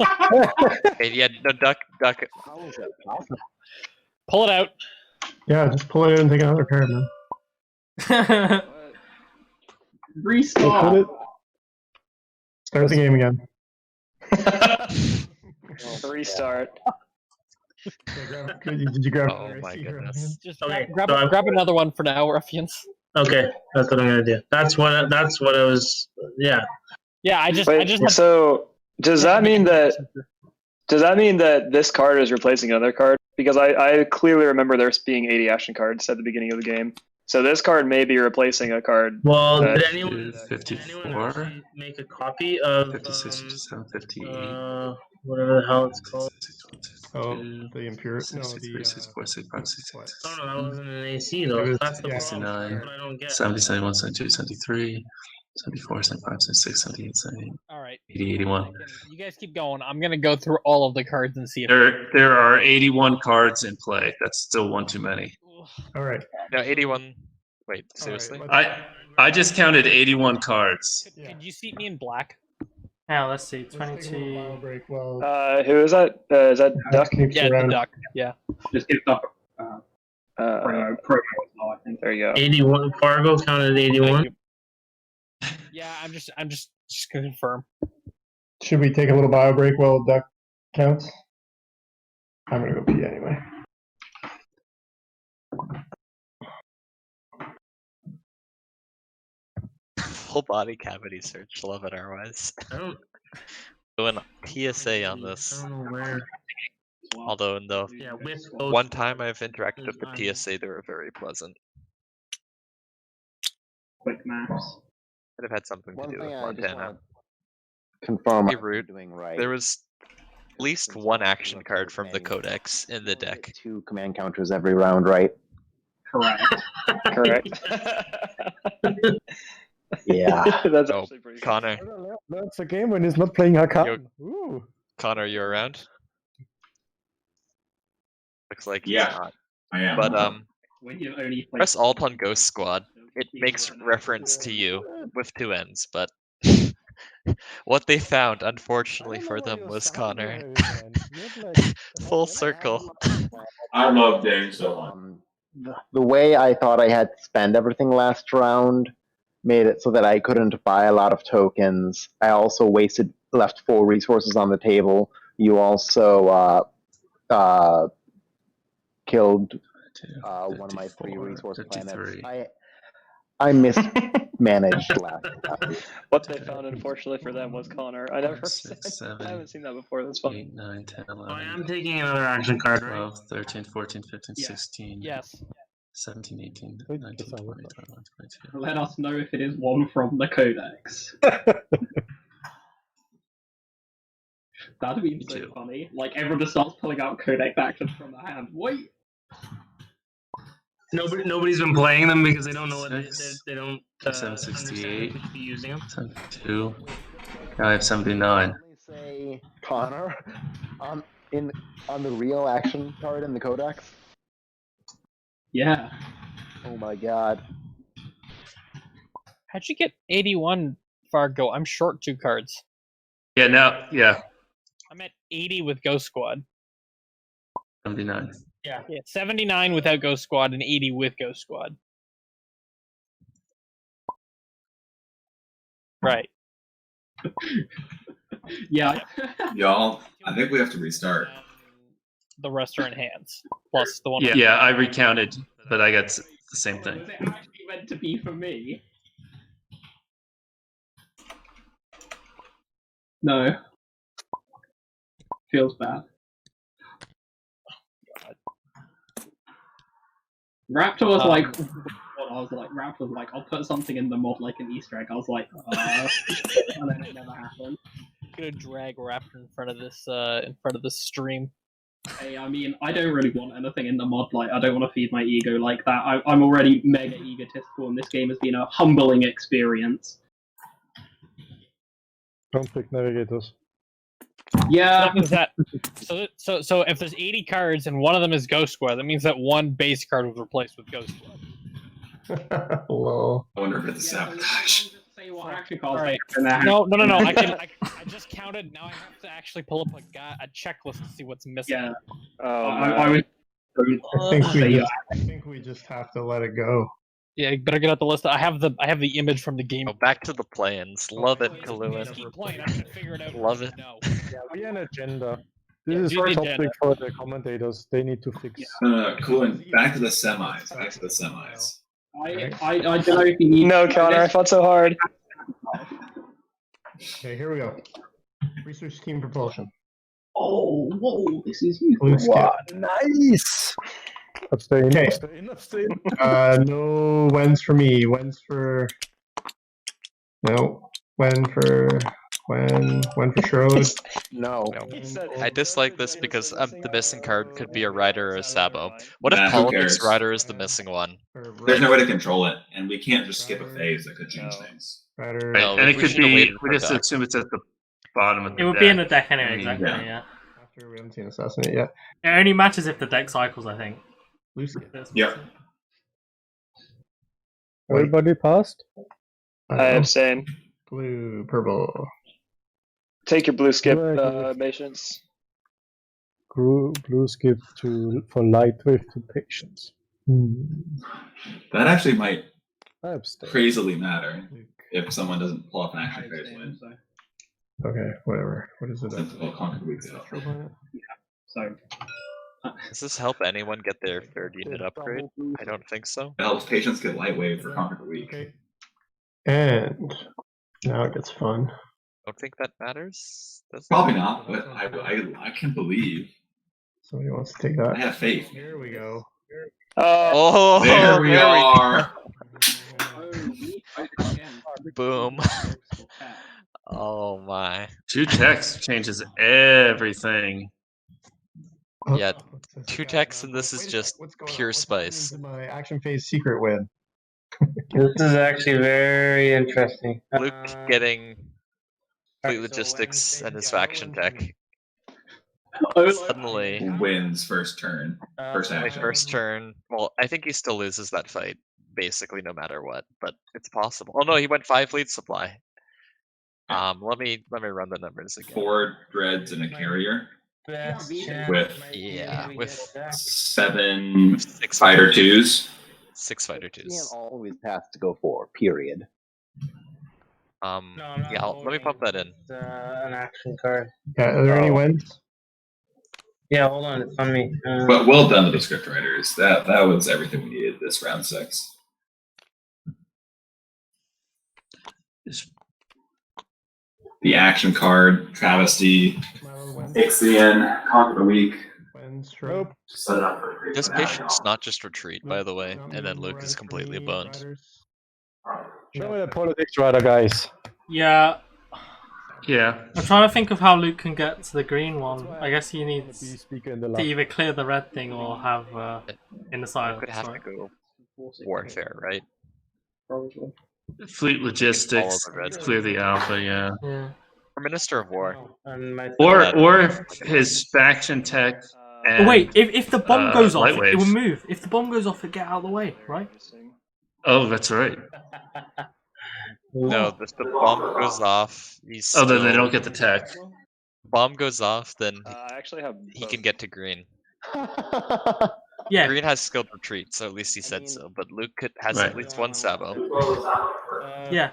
Okay, yeah, no, duck. How is that possible? Pull it out. Yeah, just pull it in and take another card, man. Restart. Start the game again. Restart. Did you grab? Oh my goodness. Just Okay, grab so grab another one for now, Ruffians. Okay, that's what I'm gonna do. That's what I was. Yeah. Yeah, I just So does that mean that this card is replacing another card? Because I clearly remember there being 80 action cards at the beginning of the game. So this card may be replacing a card. Well, that- did anyone 54, actually make a copy of 56, 57, 58. whatever the hell it's called? Oh, the Imperial. No, 63, the 64, 65, 66. Oh no, that wasn't an AC though. It was- That's the yeah. problem. 69, That's what I don't get. 70, 71, 72, 73, 74, 75, 76, 78, 79, All right. 80, 81. You guys keep going. I'm gonna go through all of the cards and see if There are 81 cards in play. That's still one too many. All right. No, 81. Wait, seriously? I just counted 81 cards. Could you seat me in black? Yeah, let's see. Let's take a 20. little bio break while who is that? Is that Duck? sneaks Yeah, the around. duck. Yeah. Just give Duck promo as well, I think. There you go. 81. Fargo counted 81. Yeah, I'm just gonna confirm. Should we take a little bio break while Duck counts? I'm gonna go pee anyway. Full body cavity search. Love it, RYs. I don't. Doing PSA on this. I don't know where. Although in the Yeah, with one time I've interacted with the PSA, they were very pleasant. Quick maps. Could have had something to One do thing with I just Montana. want to confirm Hey, I'm Root, doing right. there was at least one action card from the Codex in the deck. 2 command counters every round, right? Correct. Correct. Yeah. That's Oh, actually pretty Connor. That's a game when he's not playing Hakan. Ooh. Connor, you around? Looks like he's Yeah, not. I am. But When you've only played press Alt on Ghost Squad. It makes reference to you with 2 N's, but what they found, unfortunately for them, was Connor. Full circle. I love Dave so much. The way I thought I had to spend everything last round made it so that I couldn't buy a lot of tokens. I also left 4 resources on the table. You also killed one of my 3 resource 53. planets. I mismanaged last round. What they found, unfortunately for them, was Connor. I never. 6, 7, I haven't seen that before. That's funny. 8, 9, 10, I 11, am taking another action card, right? 12, 13, 14, 15, Yeah. 16, Yes. 17, 18, Wait, 19, that's not 20, what 21, 22. Let us know if it is one from the Codex. That'd be so too. funny. Like everyone just starts pulling out Codex actions from their hand. Wait. Nobody's been playing them because they don't know what they don't. 768. understand be using them. 72. Now I have 79. Say Connor on the real action card in the Codex. Yeah. Oh my god. How'd you get 81, Fargo? I'm short 2 cards. Yeah. I'm at 80 with Ghost Squad. 79. Yeah, 79 without Ghost Squad and 80 with Ghost Squad. Right. Yeah. Y'all, I think we have to restart. The rest are in hands. Plus the one. Yeah, I recounted, but I got the same thing. Was it actually meant to be for me? No. Feels bad. Raptor was like, what I was like, Raptor was like, I'll put something in the mod like an Easter egg. I was like, and then it never happened. Gonna drag Raptor in front of this stream. Hey, I mean, I don't really want anything in the mod. Like, I don't want to feed my ego like that. I'm already mega egotistical, and this game has been a humbling experience. Don't pick Navigators. Yeah. That means that. So if there's 80 cards and one of them is Ghost Squad, that means that one base card was replaced with Ghost Squad. Hello. I wonder if it's a sabotage. Say what action cards Alright. they have. No. I just counted. Now I have to actually pull up a checklist to see what's missing. Yeah. I would. I think we just have to let it go. Yeah, you better get out the list. I have the image from the game. Go back to the plans. Love it, Kaluan. Keep playing. I'm gonna figure it out. Love it. No. Yeah, we have an agenda. Yeah, This is do the a topic agenda. for the commentators. They need to fix. Cool. Back to the semis. Back to the semis. I don't know if you need. No, Connor, I fought so hard. Okay, here we go. Research team propulsion. Oh, whoa! This is you. Blue skip. Wow, nice. Abstain. Okay. Abstain. No wins for me. Wins for. No. When for Schroeder. No. I dislike this because the missing card could be a rider or a sabo. What if Nah, who politics cares? rider is the missing one? There's no way to control it, and we can't just skip a phase that could change things. Rider. No, and it we could should've be. waited We for just that. assume it's at the bottom of the It would deck. be in the deck anyway, exactly, Yeah. yeah. After we haven't seen Assassinate yet. It only matters if the deck cycles, I think. Blue skip. Yep. Everybody passed? I abstain. Blue, purple. Take your blue skip, Blue, patience. Blue skip for lightweight to patience. That actually might I abstain. crazily matter if someone doesn't pull off an action phase win. Okay, whatever. What is it? Well, Conquer Week's out. So. Does this help anyone get their third unit upgrade? I don't think so. It helps patients get lightweight for Conquer the Week. Okay. And now it gets fun. Don't think that matters. Does it? Probably not, but I can believe. Somebody wants to take that. I have faith. Here we go. Oh, There we are. Boom. Oh my. 2 text changes everything. Yeah, 2 techs and this is just pure spice. My action phase secret win. This is actually very interesting. Luke getting fleet logistics and his faction tech. Suddenly Wins first turn. First action. first turn. Well, I think he still loses that fight, basically no matter what, but it's possible. Oh no, he went 5 fleet supply. Let me run the numbers again. 4 dreads and a carrier. With with 7 fighter 2s. 6 fighter 2s. Can't always has to go for, period. Yeah, let me pump that in. An action card. Yeah, are there any wins? Yeah, hold on, it's on me. But well done to the script writers. That was everything we needed this round 6. The action card, Travesty, Ixion, Conquer the Week. Nope. Set it up for a great This finale. patient's not just retreat, by the way, and then Luke is completely boned. Show me the politics rider, guys. Yeah, Yeah. I'm trying to think of how Luke can get to the green one. I guess he needs Speaker in the to last. either clear the red thing or have in the side. Could have to go warfare, right? Probably. Fleet logistics, Follow the red. clear the alpha, yeah. Yeah. Or Minister of War. Or if his faction tech. And, Oh, wait, if the bomb goes off, lightweights. it will move. If the bomb goes off, it get out of the way, right? Oh, that's right. No, if the bomb goes off, he's Oh, then they still- don't get the tech. Bomb goes off, then I actually have. he can get to green. Yeah. Green has skilled retreat, so at least he said so. But Luke has Right. at least 1 sabo. Yeah.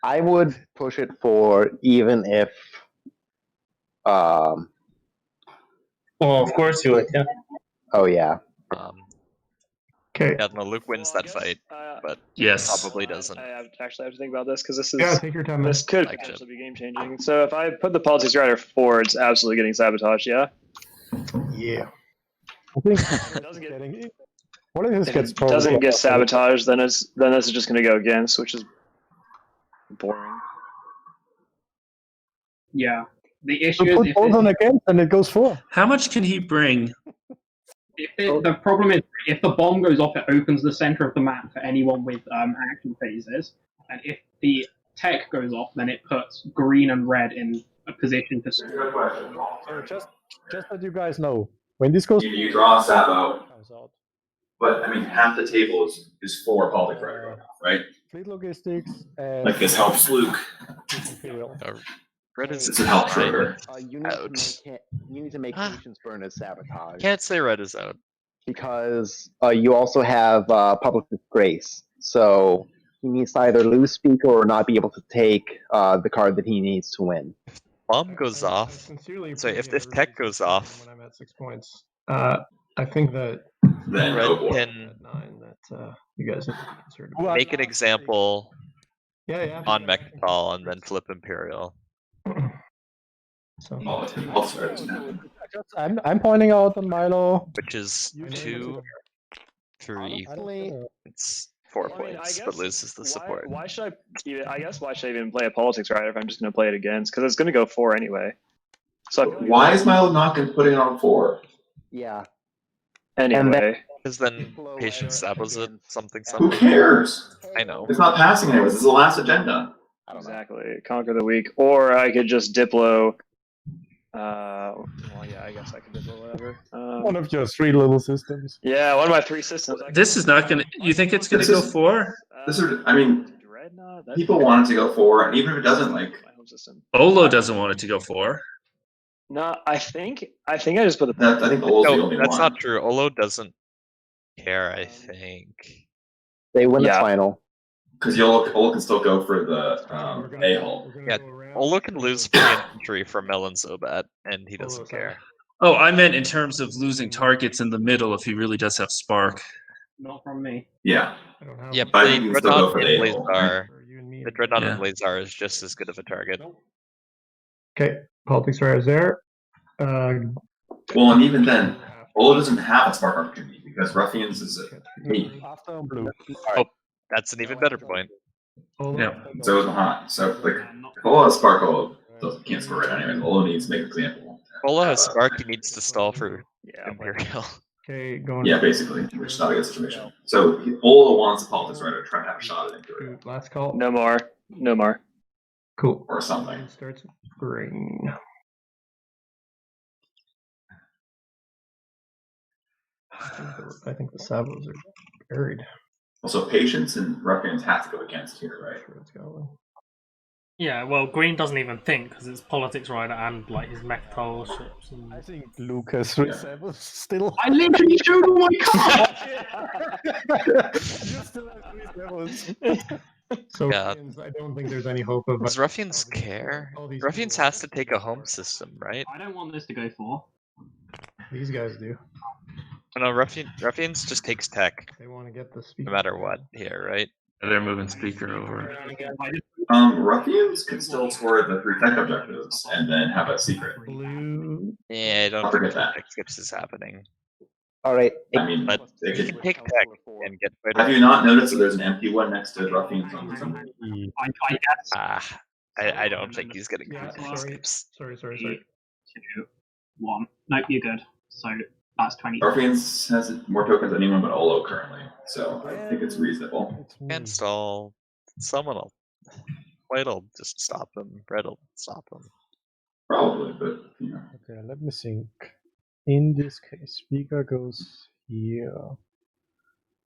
I would push it for even if Well, of course you would, yeah. oh yeah. Okay. Yeah, no, Luke wins that fight, but Yes. probably doesn't. I actually have to think about this because this is. Yeah, take your time. This could Like potentially be game changing. So if I put the politics rider 4, it's absolutely getting sabotaged. Yeah. Yeah. I think It doesn't get. politics If gets it doesn't probably- get sabotaged, then this is just going to go against, which is boring. Yeah. The So issue is put if both on against and it goes for. How much can he bring? the problem is if the bomb goes off, it opens the center of the map for anyone with action phases, and if the tech goes off, then it puts green and red in a position to score. So just that you guys know, when this goes, You draw a Sabo, comes out. but I mean half the table is 4 politics right, right? Fleet logistics and Like this helps Luke. Imperial. Red is This would help Schroeder. You need to make Patience burn as sabotage. Can't say red is out. Because you also have Public Disgrace. So he needs to either lose Speaker or not be able to take the card that he needs to win. Bomb goes off. So if tech goes off, when I'm at 6 points, I think that Then red oh boy. can you guys need to be concerned about. make an example Yeah. on Mechatol and then flip Imperial. So I'm pointing out on Mylo, which is 2, 3. It's 4 points, but loses the support. Why should I guess why should I even play a politics rider if I'm just going to play it against? Because it's going to go 4 anyway. So why is Mylo not putting it on 4? Yeah. Anyway. Because then Patience sabos it, something. Who cares? I know. It's not passing anyways. This is the last agenda. Exactly. Conquer the weak. Or I could just Diplo. Well, yeah, I guess I could Diplo whatever. One of your 3 little systems. Yeah, one of my 3 systems. This is not gonna. You think it's gonna go 4? This is. I mean, people want it to go 4, and even if it doesn't, like Olo doesn't want it to go 4. No, I think I just put the. I think Olo's the only that's one. not true. Olo doesn't care, I think. They win the final. Because Olo can still go for the A-hole. Yeah, Olo can lose pre-infantry from Melon Zobat, and he doesn't care. Oh, I meant in terms of losing targets in the middle if he really does have Spark. Not from me. Yeah. Yeah, But the you can still go Dreadnought for and the A-hole, right? Blazar, the Dreadnought and Blazar is just as good of a target. Okay, politics riders there. Well, and even then, Olo doesn't have a spark opportunity because Ruffians is me. Oh, that's an even better point. Yeah, so is Mahact. So, like, if Olo has spark, Olo can't score it anyway. Olo needs to make an example. Olo has Spark, he needs to stall for Imperial. Okay, going. Yeah, basically, which is not a good situation. So, Olo wants a politics rider to try and have a shot at Imperial. Last call. No more. No more. Cool. Or something. Starts green. I think the Savos are buried. Also, Patience and Ruffians have to go against here, right? Yeah, well, green doesn't even think because it's politics rider and like his Mechatol ships. And... I think Luke has 3 Savos still. I literally showed all my cards! You still have 3 Savos. So Yeah. Ruffians, I don't think there's any hope of. Does Ruffians care? Ruffians has to take a home system, right? I don't want this to go 4. These guys do. No, Ruffians just takes tech. They want to get the speaker. No matter what here, right? They're moving Speaker over. Ruffians can still score the 3 tech objectives and then have a secret. Blue. Yeah, I don't I'll think forget that. tech skips is happening. All right. I mean, But they you can, can take tech and get have you not noticed that there's an empty one next to Ruffians on this one? I guess. I don't think he's getting Yeah, tech sorry. skips. Sorry. 2, 1. Nope, you're good. So that's 20. Ruffians has more tokens than anyone but Olo currently, so I think it's reasonable. Can't stall. Someone will. White'll just stop them. Red'll stop them. Probably, but you know. Okay, let me think. In this case, Speaker goes here.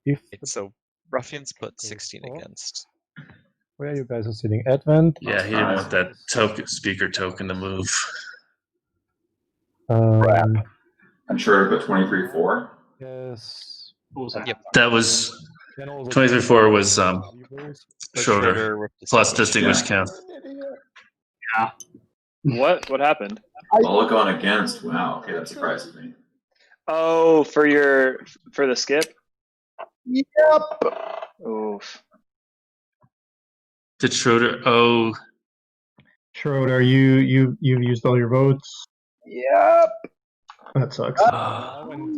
If So Ruffians put 16 against. where you guys are sitting, Advent. Yeah, he didn't want that Speaker token to move. I'm sure to put 23-4. Yes. Yep. That was 23-4 was Schroeder with the plus Savage. distinguished count. Yeah. What had Olo going against. Wow, okay, that surprises me. Oh, for the skip? Yep. Oof. Did Schroeder? Oh, Schroeder, you've used all your votes. Yep. That sucks.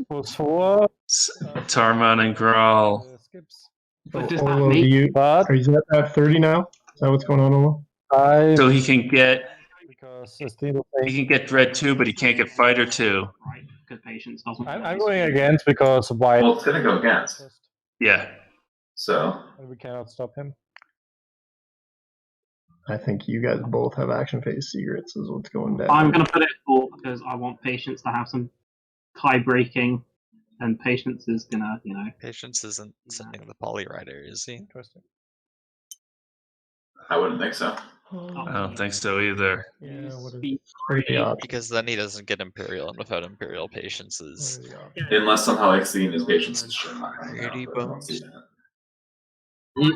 Was 4. Tarman and Grawl. But does that Olo, make are you at 30 now? Is that what's going on, Olo? So he can get Because I still he can get Dread 2, but he can't get Fighter 2. right? Because patience doesn't. I'm going against because White. Well, it's going to go against. Yeah. So. And we cannot stop him. I think you guys both have action phase secrets is what's going down. I'm going to put it 4 because I want patience to have some tie breaking, and patience is going to, Patience isn't sending the poly rider, is he? Interesting. I wouldn't think so. I don't think so either. Yeah, what is Because then he doesn't get Imperial, and without Imperial, patience is. Unless somehow Exceeding his patience is shown. Pretty bones.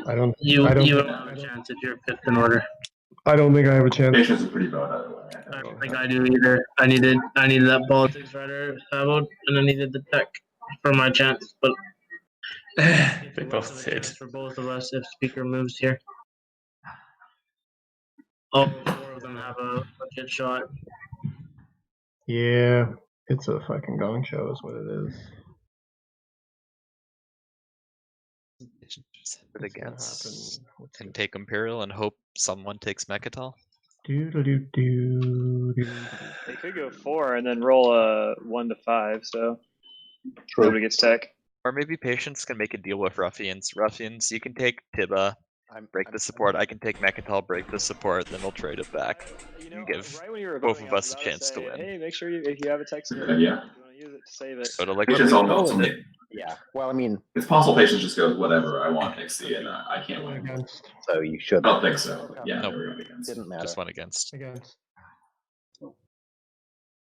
I don't. You I don't. you think- don't have a chance if you're fifth in order. I don't think I have a chance. Patience is pretty bad either way. I don't think I do either. I needed that politics writer followed, and I needed the tech for my chance. But They both did. for both of us if Speaker moves here. All four of them have a legit shot. Yeah, it's a fucking gong show, is what it is. It against and take Imperial and hope someone takes Mechatol. Do do do do do. They could go 4 and then roll a 1 to 5, so nobody gets tech. Or maybe Patience can make a deal with Ruffians. Ruffians, you can take Tiba, break the support. I can take Mechatol, break the support, then we'll trade it back. And give Right when you were both voting, of I was us a about to chance to say, win. Hey, make sure if you have a tech skill, Good idea. you want to use it to save it. So to like Patience ultimately. Yeah. Well, I mean, It's possible Patience just goes whatever I want Exceed, and I can't win. Against. so you should. I don't think so. But yeah, Nope. never going against. Didn't matter. Just went against. Against.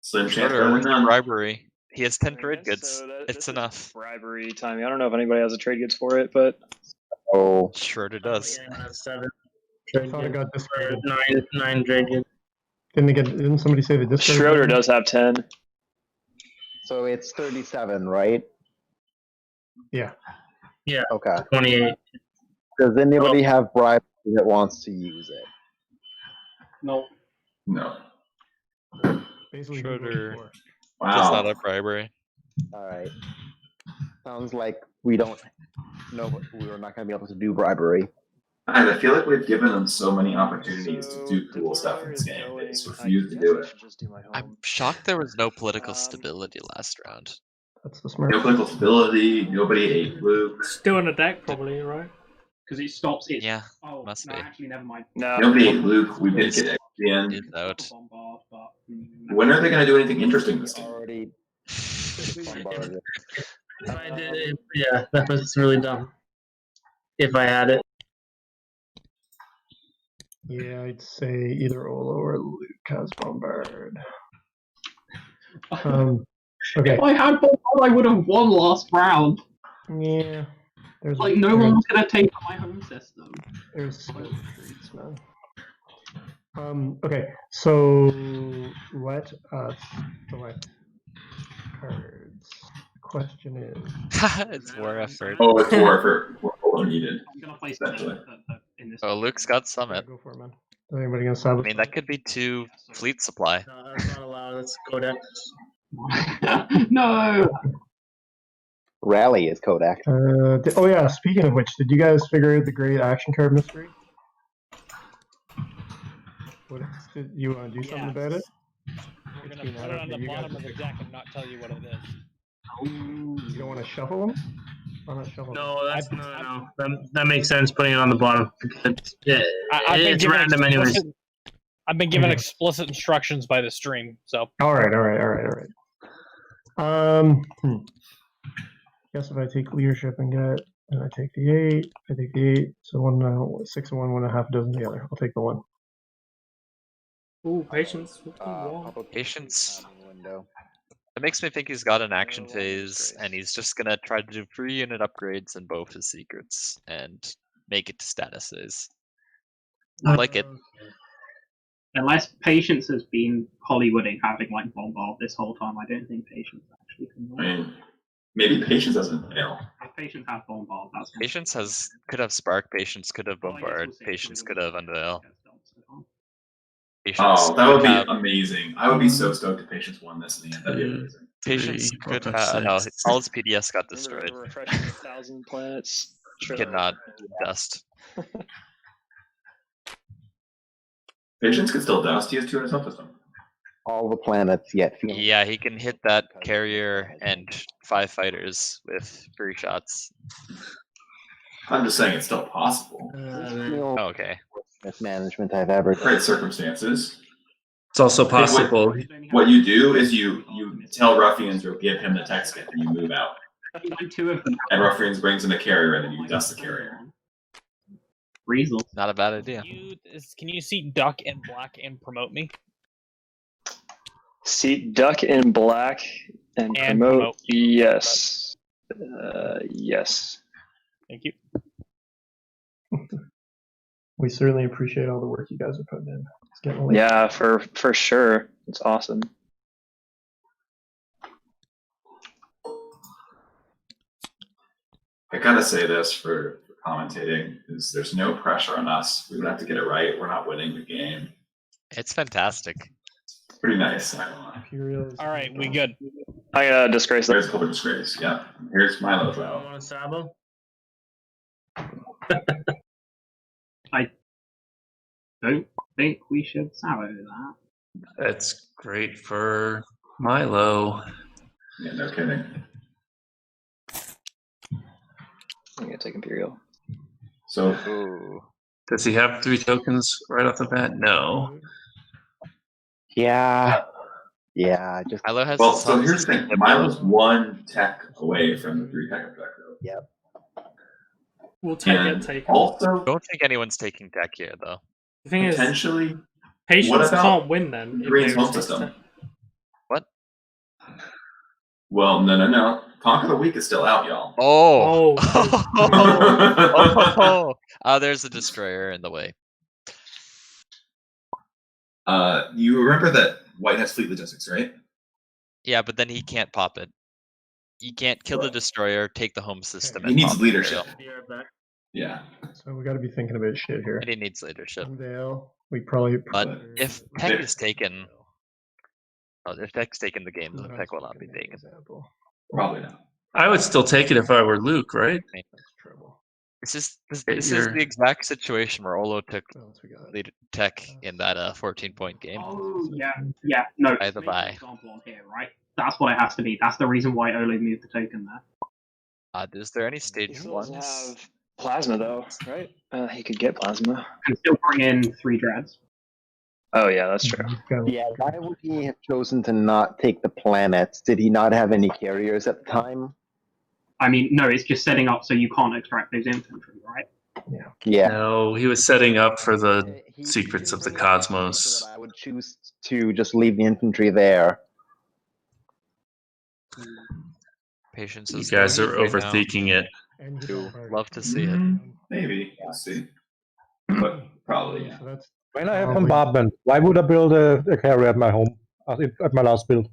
Slim chance Schroeder better with than the none. bribery. He has 10 trade Yes, goods. so It's this is enough. Bribery timing. I don't know if anybody has a trade goods for it, but Oh, Schroeder does. Yeah, 7. I thought I got discarded. 9 dragon. Didn't somebody say the discard? Schroeder does have 10. so it's 37, right? Yeah. Yeah, Okay. 28. Does anybody have bribery that wants to use it? No. No. Basically, Schroeder Google does not Wow. have bribery. All right. Sounds like we don't know. We're not going to be able to do bribery. I feel like we've given them so many opportunities to do cool stuff in this game. They just refuse to do it. I'm shocked there was no political stability last round. That's the smart. No political stability. Nobody ate Luke. Still in the deck, probably, right? Because it stops it. Yeah, Oh, must no, be. actually, never mind. No. Nobody ate Luke. We did get X at the end. Is out. Bombard, but, When are they going to do anything interesting this game? Already bombarded. If I did it, yeah, that was really dumb. If I had it. Yeah, I'd say either Olo or Luke has Bombard. Okay. If I had Bombard, I would have won last round. Yeah. There's Like, no one was going to take my home system. There's some treats, man. Okay, so let us select cards. The question is. It's war effort. Oh, it's war effort. What needed. I'm going to play Essentially. in this. Oh, Luke's got Summit. Go for it, man. Is anybody gonna I sabotage? mean, that could be 2 fleet supply. No, that's not allowed. That's Codex. No! Rally is Kodak. Oh yeah, speaking of which, did you guys figure out the great action card mystery? Did you want to do something about it? We're gonna put it on the bottom of the deck and not tell you what it is. You don't want to shuffle them? Why not shuffle them? No, that's no. That makes sense putting it on the bottom. It's I've been random anyways. I've been given explicit instructions by the stream, so. All right. Guess if I take leadership and I take the 8, I take the 8, so 6 and 1, 1.5 dozen together. I'll take the 1. Ooh, patience. Patience. It makes me think he's got an action phase, and he's just gonna try to do 3 unit upgrades in both his secrets and make it to statuses. I like it. Unless Patience has been Hollywooding having like Bombard this whole time, I don't think Patience actually can I mean, maybe Patience doesn't fail. If Patience have Bombard, that's Patience could have Spark, Patience could have Bombard, Patience could have Unveil. Oh, that would be amazing. I would be so stoked if Patience won this in the end. That'd be amazing. Patience could have. No, all his PDS got destroyed. Refreshing 1,000 planets. Cannot dust. Patience could still dust. He has 2 in his home system. All the planets yet. Yeah, he can hit that carrier and 5 fighters with 3 shots. I'm just saying it's still possible. Okay. Mismanagement I've ever done. Great circumstances. It's also possible. What you do is you tell Ruffians or give him the tech skip and you move out. Two of them. And Ruffians brings in a carrier and then you dust the carrier. Reasonable. Not a bad idea. Can you see duck in black and promote me? Seat duck in black and promote. Yes. Yes. Thank you. We certainly appreciate all the work you guys are putting in. It's getting late. Yeah, for sure. It's awesome. I gotta say this for commentating is there's no pressure on us. We don't have to get it right. We're not winning the game. It's fantastic. It's pretty nice. All right, we good. I gotta disgrace that. There's a couple disgrace. Yeah. Here's Mylo. I want to Sabo. I don't think we should Sabo that. That's great for Mylo. Yeah, no kidding. I'm gonna take Imperial. So, does he have 3 tokens right off the bat? No. Yeah. Yeah. Just Mylo has well, so here's the thing. Mylo's 1 tech away from the 3 tech objective. Yep. We'll take And it taken. also, Don't think anyone's taking deck here, though. The thing is, potentially, Patience what about can't win then. if Green's they home resist system? it. What? Well, no. Conquer the Weak is still out, y'all. Oh. Oh. There's a destroyer in the way. You remember that White has fleet logistics, right? Yeah, but then he can't pop it. You can't kill the destroyer, take the home system. He and needs pop leadership. Imperial. Yeah. So we got to be thinking about shit here. And he needs leadership. Dale, we probably. But if Tech is taken, if Tech's taken the game, then Tech will not be taken. Probably not. I would still take it if I were Luke, right? This is the exact situation where Olo took lead Tech in that 14-point game. Oh yeah. No. By the by. Example on here, right? That's what it has to be. That's the reason why Olo moved the token there. Is there any stage He ones? doesn't have plasma though, right? He could get plasma. And still bring in 3 dreads. Oh yeah, that's true. Yeah, why would he have chosen to not take the planets? Did he not have any carriers at the time? I mean, no, it's just setting up so you can't extract those infantry, right? Yeah. No, he was setting up for the secrets of the cosmos. I would choose to just leave the infantry there. Patience You is guys are going right now. overthinking it. Love to see it. Maybe. We'll see. But probably, yeah. When I have bombardment, why would I build a carrier at my home? At my last build?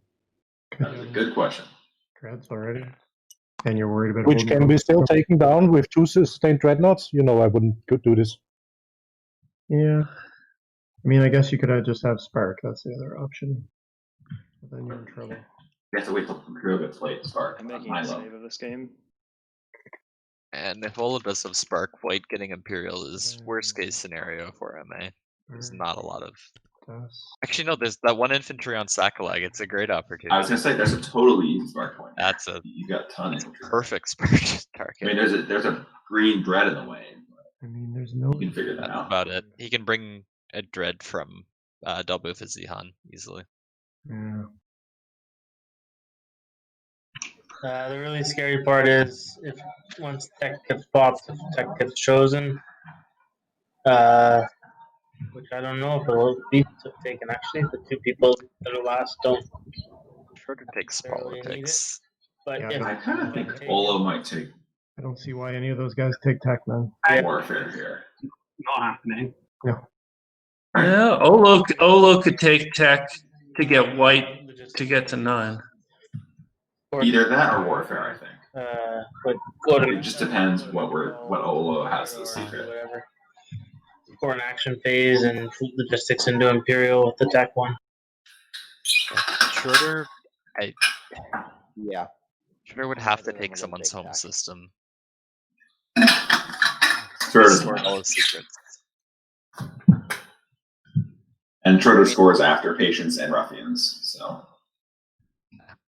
That's a good question. Dreads already? And you're worried about Which holding can be them? still taken down with 2 sustained dreadnoughts? You know I wouldn't do this. Yeah. I mean, I guess you could just have Spark. That's the other option. But then you're in trouble. You have to wait till Imperial gets played to start. I'm making on a Mylo. save of this game. And if Olo does have Spark, White getting Imperial is worst case scenario for MA. There's not a lot of. Actually, no. There's that 1 infantry on Sakalag. It's a great opportunity. I was gonna say that's a totally easy spark point. That's a You got a ton of perfect Spark target. I mean, there's a green dread in the way. I mean, there's no. You can figure that That's out. about it. He can bring a Dread from Double for Zihan easily. Yeah. The really scary part is if once Tech gets popped, if Tech gets chosen, which I don't know if it will be taken actually. The 2 people that are last don't. Schroeder takes necessarily need politics. But Yeah, if I kind of think taken- Olo might take I don't see why any of those guys take tech, man. warfare here. Not happening. Yeah, Olo could take Tech to get White to get to 9. Either that or warfare, I think. but go to It just depends what Olo has as a secret. whatever. For an action phase and logistics into Imperial with the tech one. Schroeder, Yeah. Schroeder would have to take someone's home system. Schroeder Store all his secrets. And Schroeder scores after Patience and Ruffians, so.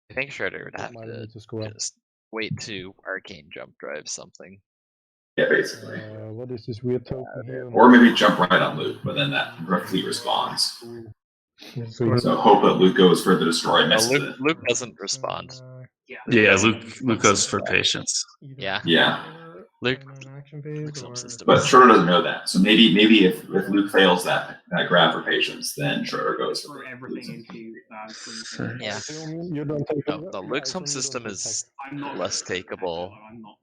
I think Schroeder would have Might to need to score. just wait to arcane jump drive something. Yeah, basically. What is this weird token here? Or maybe jump right on Luke, but then that fleet responds. So hope that Luke goes for the destroy No, misses it. Luke doesn't respond. Yeah, Luke goes for Patience. Yeah. Yeah. Luke faction phase. Some Or... system But is- Schroeder doesn't know that. So maybe if Luke fails that grab for patience, then Schroeder goes for Throw everything into Yeah. You don't take No, the Luke's home system is less takeable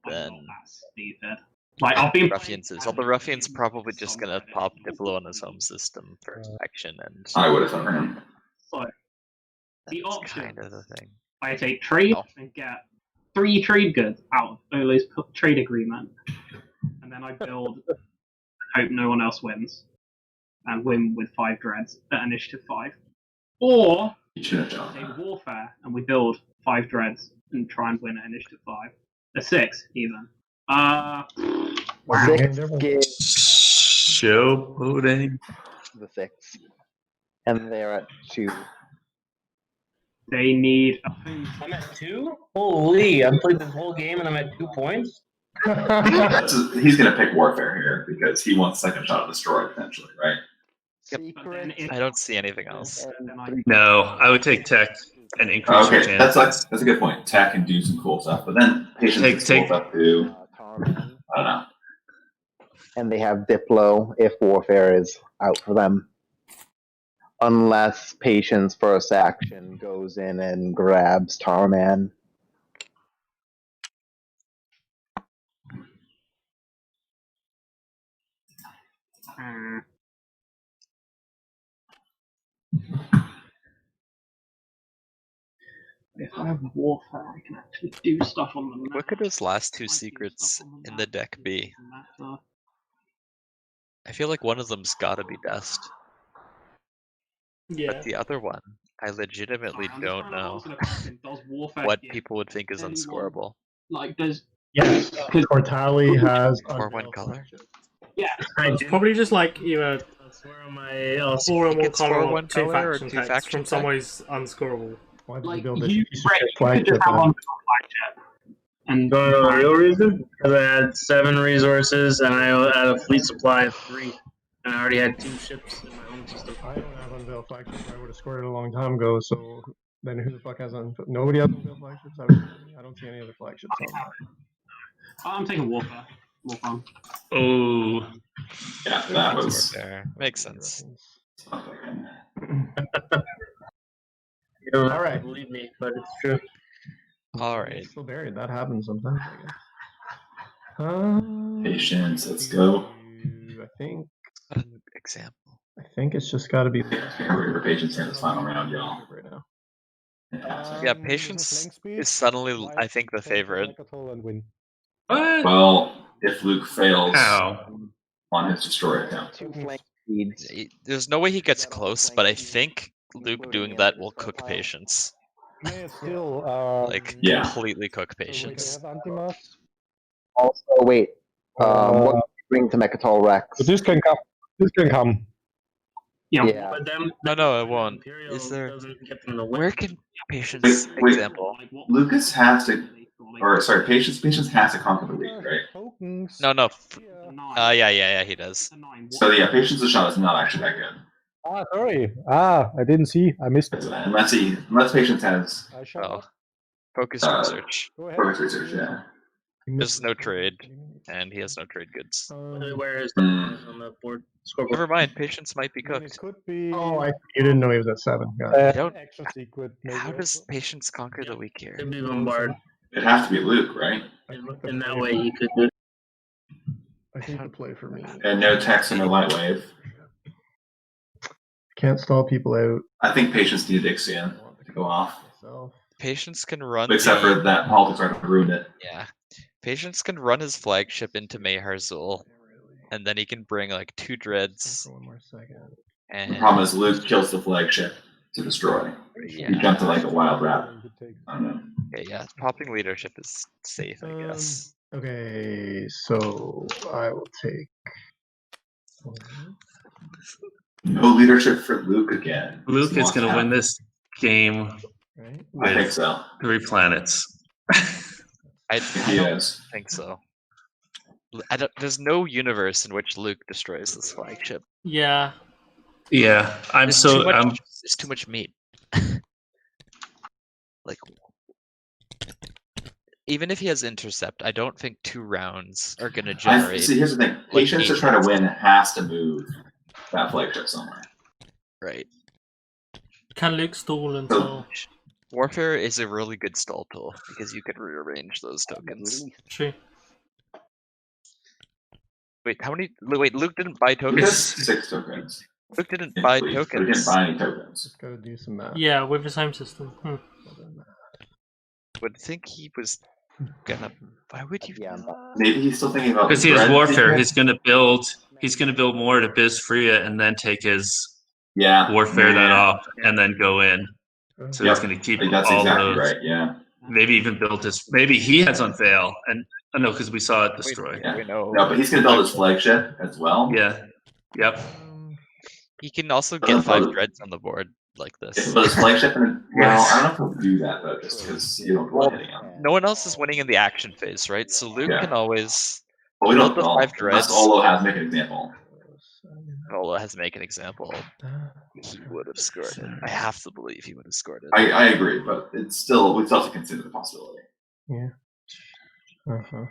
than stupid. Like I've been Ruffians is. Although Ruffian's probably just gonna pop Diplo on his home system for action, and I would have for him. So the that's option, kind of the thing. I take trade and get 3 trade goods out of Olo's trade agreement, and then I build. Hope no one else wins, and win with 5 dreads at initiative 5. Or take warfare and we build 5 dreads and try and win at initiative 5. A 6 even. Wow. Showboating. The 6. And they're at 2. They need. I'm at 2? Holy! I've played this whole game and I'm at 2 points? He's going to pick warfare here because he wants second shot to destroy potentially, right? I don't see anything else. No, I would take tech and increase your Okay, chances. that's a good point. Tech can do some cool stuff, but then patience is cool stuff too. I don't know. And they have Diplo if warfare is out for them. Unless patience first action goes in and grabs Tarman. If I have warfare, I can actually do stuff on the map. What could his last 2 secrets in the deck be? I feel like one of them's gotta be Dust. Yeah. But the other one, I legitimately don't know what people would think is unscorable. Like, does Yes, Kortali has 4/1 color? Yeah, it's probably just like either 4 or more It's color 4/1 or 2 color or faction 2 text faction from text? someone who's unscorable. Why did like you build this you, piece of shit you could flagship just have then? one flagship. And You want to know the real reason? Because I had 7 resources and I had a fleet supply of 3. And I already had 2 ships in my home system. I don't have unveiled flagships. I would have scored it a long time ago. So then who the fuck has nobody has unveiled flagships? I don't see any other flagships on that. I'm taking warfare. Warfare. Oh, yeah, that was fair. Makes sense. You don't have to believe me, but it's true. Alright. It's still buried. That happens sometimes, I guess. Patience, let's go. I think. An example. I think it's just got to be. For patience in this final round, y'all. Right now. Yeah, Patience is suddenly, I think, the favorite. Win. what? Well, if Luke fails How? on his destroy account. 2 flank speeds. There's no way he gets close, but I think Luke doing that will cook Patience. May it still Like, Yeah. completely cook Patience. Also, wait. What do you bring to Mechatol Rex? But this can come. This can come. Yeah. But then No, it won't. Imperial Is there? doesn't get them to win. Where can Patience Wait. example? Lucas has to, or sorry, patience has to conquer the league, right? No. Yeah, he does. So yeah, patience's shot is not actually that good. Ah, sorry. I didn't see. I missed it. Unless patience has Oh. Focus research. focus research, yeah. There's no trade, and he has no trade goods. Where is the on the board scoreboard? Never mind, Patience might be cooked. Could be. Oh, you didn't know he was at 7. Got it. I don't. Action secret. How does Patience conquer the weak here? Could be bombard. It has to be Luke, right? In that way, he could do. I think the play for me. And no text and no light wave. Can't stall people out. I think patience needed Ixion to go off. Patience can run. Except for that politics are ruined it. Yeah. Patience can run his flagship into Mayharzul, and then he can bring like 2 dreads. One more second. And The problem is Luke kills the flagship to destroy. Yeah. He jumped to like a wild rabbit. I don't know. Okay, yeah, popping leadership is safe, I guess. Okay, so I will take. No leadership for Luke again. Luke is going to win this game Right? I think with so. 3 planets. I He don't is. think so. There's no universe in which Luke destroys this flagship. Yeah. Yeah, There's too much meat. Like, even if he has intercept, I don't think 2 rounds are going to I generate. see. Here's the thing: like, Patience to 8 try to hits. win has to move that flagship somewhere. Right. Can Luke stall until? Warfare is a really good stall tool because you can rearrange those tokens. True. Wait, how many? Wait, Luke didn't buy Luke has tokens. 6 tokens. Luke didn't in buy fleet, tokens. But he didn't buy any tokens. Just gotta do some math. Yeah, with his home system. Would think he was gonna. Why would you? Maybe he's still thinking about Because he has Dread warfare, Seeker? he's gonna build more to Biz Freya and then take his Yeah. warfare that Yeah. off and then go in. So Yep. he's gonna keep I think that's all exactly those. right. Yeah. Maybe even build his. Maybe he has Unveil, and no, because we saw it destroy. Yeah. No, but he's gonna build his flagship as well. Yeah. Yep. He can also Doesn't get 5 build- dreads on the board like Yeah, this. but his flagship, and well, I don't know if he'll do that though, just because you don't want hitting him. No one else is winning in the action phase, right? So Luke Yeah. can always Well, we build don't the know. 5 dreads. Unless Olo has make an example. Olo has to make an example. He would have scored it. I have to believe he would have scored it. I agree, but it's still we still have to consider the possibility. Yeah. Uh-huh.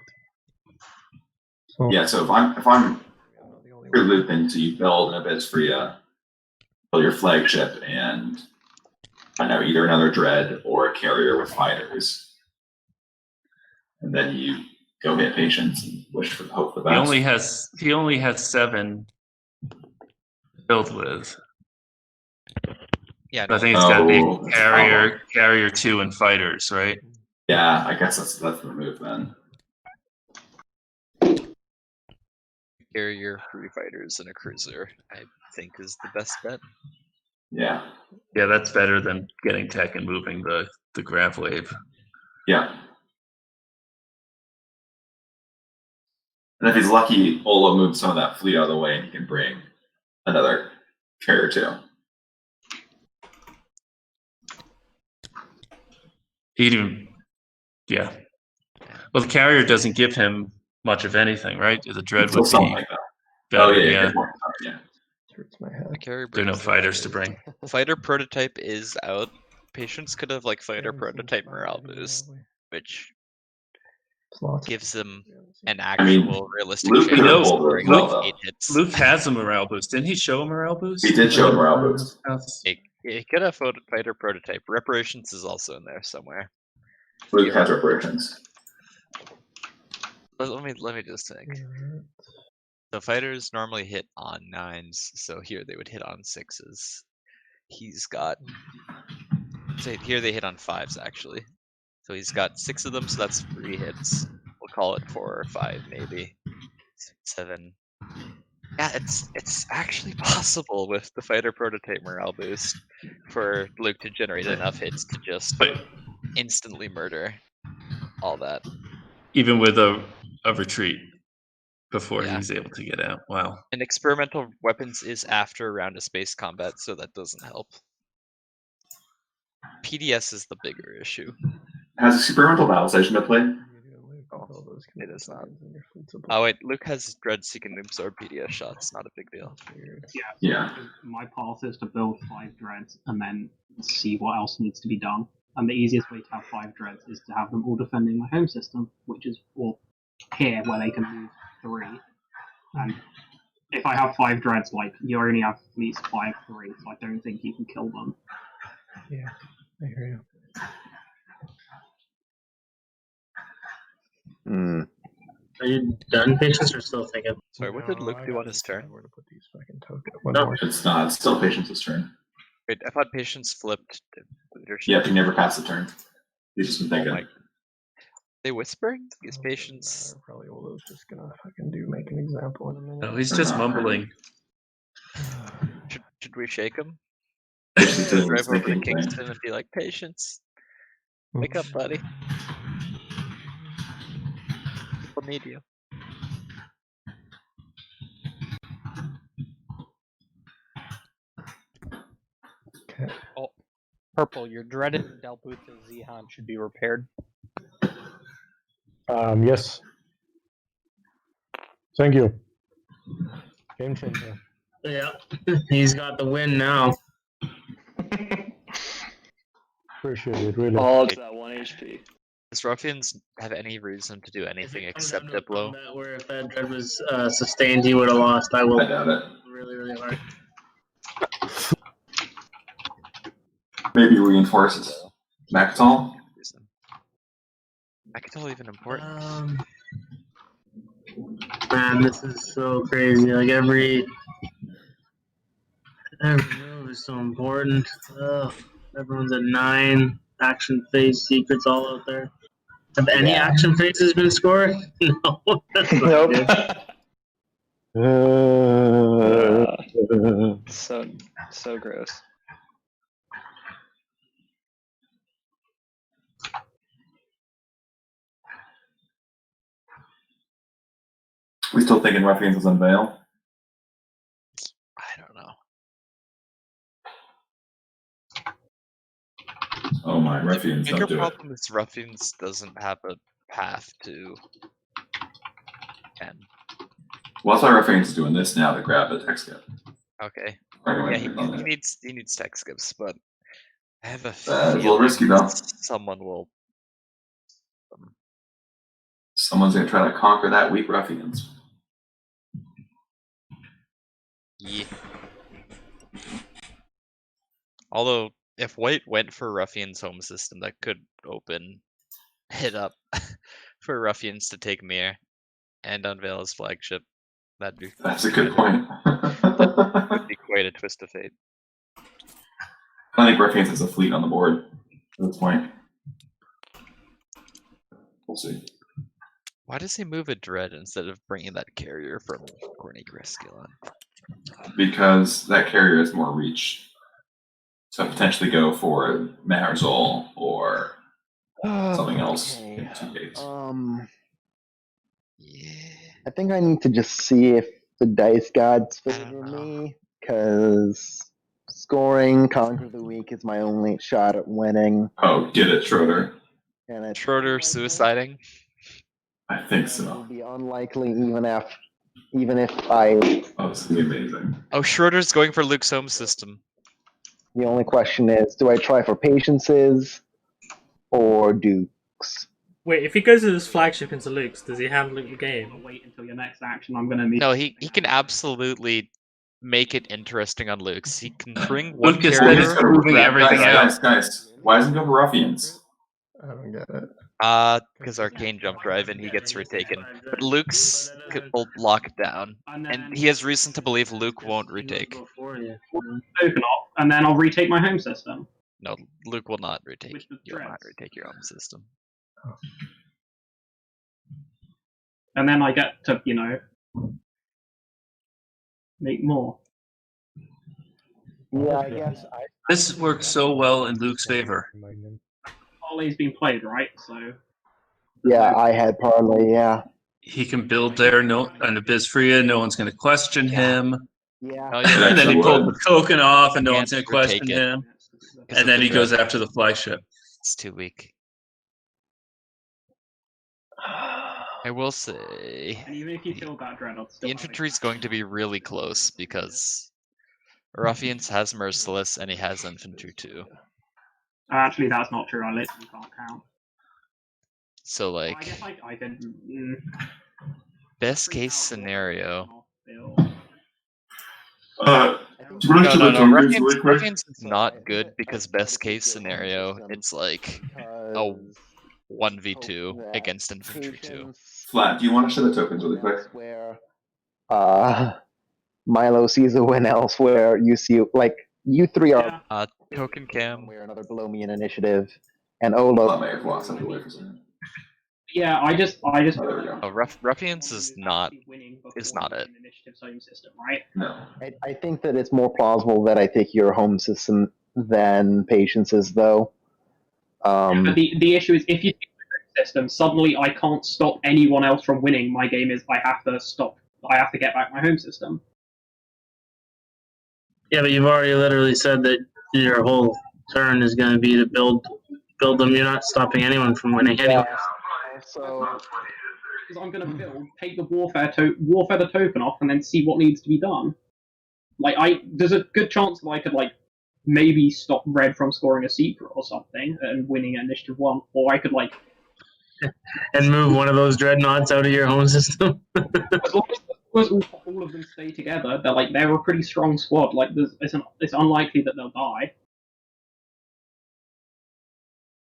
So, Yeah. So if I'm you're looping, so you build an Abyss Freya, build your flagship, and I know either another dread or a carrier with fighters, and then you go hit Patience and wish for hope for the best. He only has 7 build with. Yeah, I think it's got to Oh, be carrier 2 and fighters, right? Yeah, I guess that's the move then. Carrier, 3 fighters, and a cruiser, I think is the best bet. Yeah. Yeah, that's better than getting tech and moving the grav wave. Yeah. And if he's lucky, Olo moves some of that fleet out of the way and he can bring another carrier too. He'd even, yeah. Well, the carrier doesn't give him much of anything, right? The dread Still would be something like that. better, Oh, yeah, yeah. good point. Yeah. hurts my head. The carrier There are no brings the fighters to bring. Fighter prototype is out. Patience could have like fighter prototype morale boost, which gives them an actual realistic Luke chance could have of pulled it scoring as well, like though. 8 hits. Luke has a morale boost. Didn't he show a morale boost? He did show a morale boost. It could have fighter prototype. Reparations is also in there somewhere. Luke has reparations. Let me just think. The fighters normally hit on 9s, so here they would hit on 6s. He's got say here they hit on 5s actually. So he's got 6 of them, so that's 3 hits. We'll call it 4 or 5 maybe. 6, 7. Yeah, it's actually possible with the fighter prototype morale boost for Luke to generate enough hits to just instantly murder all that. Even with a retreat before he's able to get out. Wow. And experimental weapons is after a round of space combat, so that doesn't help. PDS is the bigger issue. Has experimental battle station been played? It is not. Oh wait, Luke has dreads, he can absorb PDS shots, not a big deal. Yeah. My path is to build 5 dreads and then see what else needs to be done. And the easiest way to have 5 dreads is to have them all defending my home system, which is here where they can move 3. And if I have 5 dreads, like you only have fleets 5-3, so I don't think you can kill them. Yeah, I hear you. Are you done, Patience, or still thinking? Sorry, what did Luke do on his turn? Where to put these fucking tokens? No, it's not. It's still Patience's turn. Wait, I thought Patience flipped leadership. Yeah, he never passed the turn. He's just been thinking. They whispering? Is Patience? Probably Olo's just gonna fucking make an example in a minute. No, he's just mumbling. Should we shake him? Patience is Drive over to thinking, Kingston and be like, Patience, wake up, buddy. People need you. Okay. Oh, purple, your dreaded Delbooth and Zehan should be repaired. Yes. Thank you. Game changer. Yeah, he's got the win now. Appreciate it, really. All to that 1 HP. Does Ruffians have any reason to do anything If it comes except down to a Diplo? combat where if that dread was sustained, he would have lost. I will I doubt it. really, really hard. Maybe reinforces. Mactol? Mactol even important? Man, this is so crazy. Like every move is so important. Ugh. Everyone's at 9. Action phase secrets all out there. Have any action phases been scored? No, that's not good. So gross. We still thinking Ruffians is unveil? I don't know. Oh my, Ruffians, The bigger don't do it. problem is Ruffians doesn't have a path to 10. Well, that's why Ruffians is doing this now to grab the tech skip. Okay. Right, Yeah, he needs tech skips, but I have a a little feeling risky, though. someone will. Someone's gonna try to conquer that weak Ruffians. Yeah. Although, if White went for Ruffian's home system, that could open it up for Ruffians to take Mir and unveil his flagship. That's a good point. That would be quite a twist of fate. I think Ruffians has a fleet on the board at this point. We'll see. Why does he move a Dread instead of bringing that carrier from Corny Greskilon? Because that carrier has more reach. So potentially go for Maharzol or something else in 2 gates. I think I need to just see if the dice gods favor me, because scoring Conquer the Weak is my only shot at winning. Oh, get it, Schroeder. And Schroeder suiciding? I think so. It will be unlikely even if I... Oh, this is gonna be amazing. Oh, Schroeder's going for Luke's home system. The only question is, do I try for Patiences or Dukes? Wait, if he goes with his flagship into Luke's, does he hand Luke the game? Wait until your next action. I'm gonna meet. No, he can absolutely make it interesting on Luke's. He can bring one Luke is carrier. proving everything out. Guys, why doesn't he go for Ruffians? I don't get it. Because Arcane Jump Drive and he gets retaken. But Luke's will lock down. And he has reason to believe Luke won't retake. Open up, and then I'll retake my home system. No, Luke will not retake. You will not retake your home system. And then I get to, make more. Yeah, I guess This works so well in Luke's favor. Parlay's been played, right? So. Yeah, I had Parlay, yeah. He can build there, on Abyss Freya, no one's going to question him. Yeah. And then he pulled the token off, and no one's going to question retake it. him. And then he goes after the flagship. It's too weak. I will say, And even if you killed that dread, I'd still the infantry is going to be really close because Ruffians has Merciless and he has infantry too. Actually, that's not true. I literally can't count. So I like, guess I could. best case scenario. Ruffians is not good because best case senorio, it's like a 1v2 against infantry 2. Flat, do you want to show the tokens really quick? Mylo sees a win elsewhere. You see, like, you three are token cam. Where another below me in initiative, and Olo. I may have lost that away for a second. Yeah, I just. Oh, Ruffians is not it. Initiative home system, right? No. I think that it's more plausible that I take your home system than Patience's, though. But the issue is, if you take the system, suddenly I can't stop anyone else from winning. My game is I have to stop. I have to get back my home system. Yeah, but you've already literally said that your whole turn is going to be to build them. You're not stopping anyone from winning anyway. So, because I'm going to build, take the warfare the token off, and then see what needs to be done. Like there's a good chance that I could maybe stop Red from scoring a secret or something and winning at initiative 1, or I could and move one of those dreadnoughts out of your home system. As long as all of them stay together, they're a pretty strong squad. Like it's unlikely that they'll die.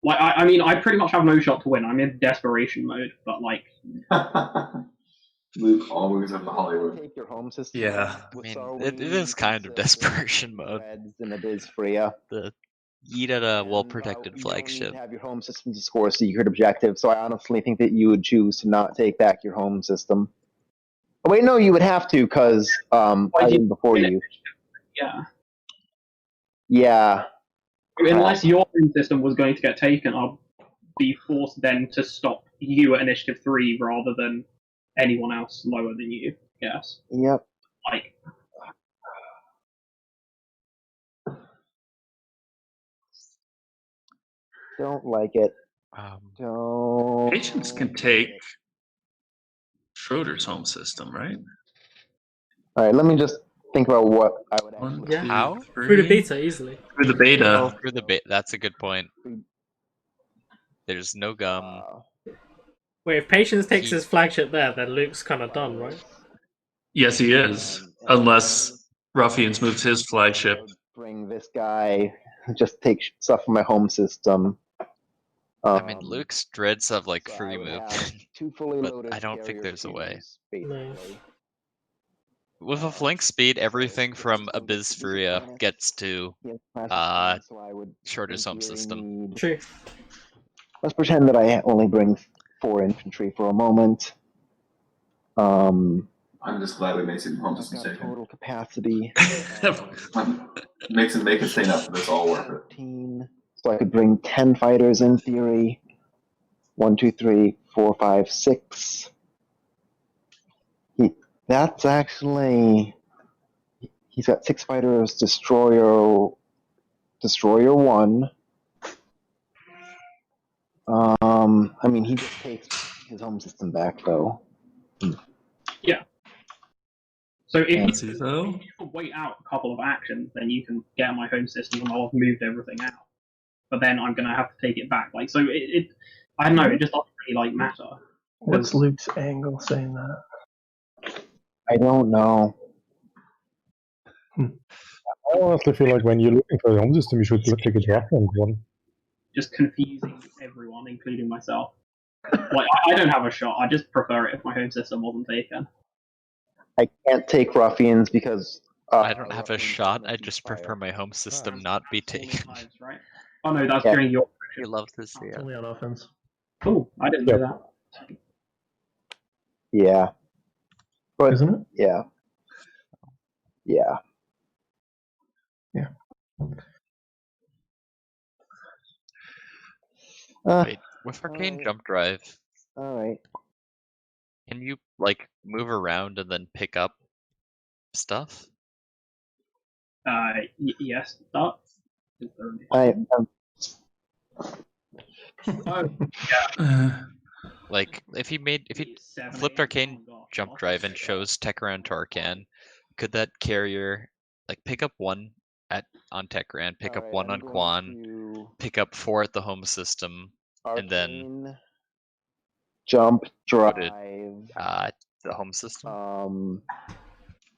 Like I mean, I pretty much have no shot to win. I'm in desperation mode, but like. Luke always in the Hollywood. Take your home system. Yeah. I mean, it is kind of desperation mode. In a biz Freya. The eat at a well-protected You don't flagship. need to have your home system to score a secret objective, so I honestly think that you would choose to not take back your home system. Oh, wait, no, you would have to, because I did before you. Yeah. Yeah. Unless your home system was going to get taken, I'll be forced then to stop you at initiative 3 rather than anyone else lower than you. Yes. Yep. Like. Don't like it. Don't. Patience can take Schroeder's home system, right? All right, let me just think about what I would actually. Yeah. How? Through the beta, easily. Through the beta. Oh, through the beta. That's a good point. There's no gum. Wait, if Patience takes his flagship there, then Luke's kind of done, right? Yes, he is. Unless Ruffians moves his flagship. Bring this guy. Just take stuff from my home system. I mean, Luke's dreads have like free move, Two fully but loaded I don't think there's a way. No. With a flank speed, everything from Abyss Furia gets to Schroeder's home system. True. Let's pretend that I only bring 4 infantry for a moment. I'm just glad we made some home system taken. Total capacity. Make it stay enough for this all worth it. 13. So I could bring 10 fighters in theory. 1, 2, 3, 4, 5, 6. That's actually. He's got 6 fighters. Destroyer 1. I mean, he just takes his home system back though. Yeah. So if Fancy, you though. can wait out a couple of actions, then you can get my home system and I'll have moved everything out. But then I'm gonna have to take it back. Like so, I don't know. It just doesn't really matter. What's Luke's angle saying that? I don't know. I honestly feel like when you're looking for a home system, you should take a Drakkol one. Just confusing everyone, including myself. Like I don't have a shot. I just prefer it if my home system wasn't taken. I can't take Ruffians because I don't have a shot. I just prefer my home system not be taken. Right? Oh no, that's during your. You love to see it. Only on offense. Oh, I didn't know that. Yeah. But isn't it? Yeah. Yeah. Yeah. Wait, with Arcane Jump Drive, Alright. can you like move around and then pick up stuff? Yes. That. Like if he flipped Arcane Jump Drive and chose Tech-Around Torcan, could that carrier like pick up 1 on Tech-Around, pick up 1 on Quan, pick up 4 at the home system, and then Jump Drive the home system?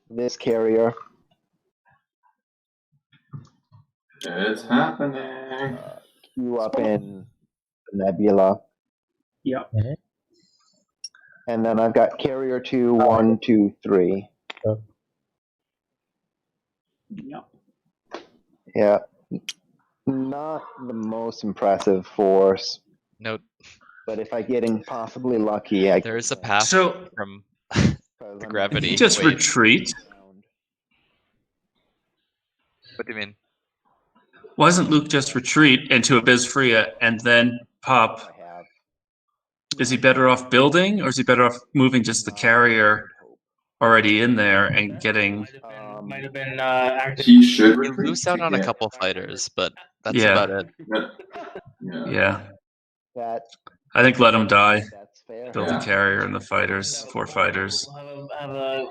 This carrier. It's happening. Queue up in Nebula. Yep. And then I've got carrier 2, 1, 2, 3. Yep. Yeah. Not the most impressive force. Nope. But if I get possibly lucky, there is a path So- from the gravity. He just wave. retreat. What do you mean? Why doesn't Luke just retreat into Abyss Freya and then pop? Is he better off building, or is he better off moving just the carrier already in there and getting? Might have been active. He should You lose out on a couple fighters, but that's Yeah. about it. Yeah. That I think let him die. That's fair. Build the carrier and the fighters, 4 fighters. Have a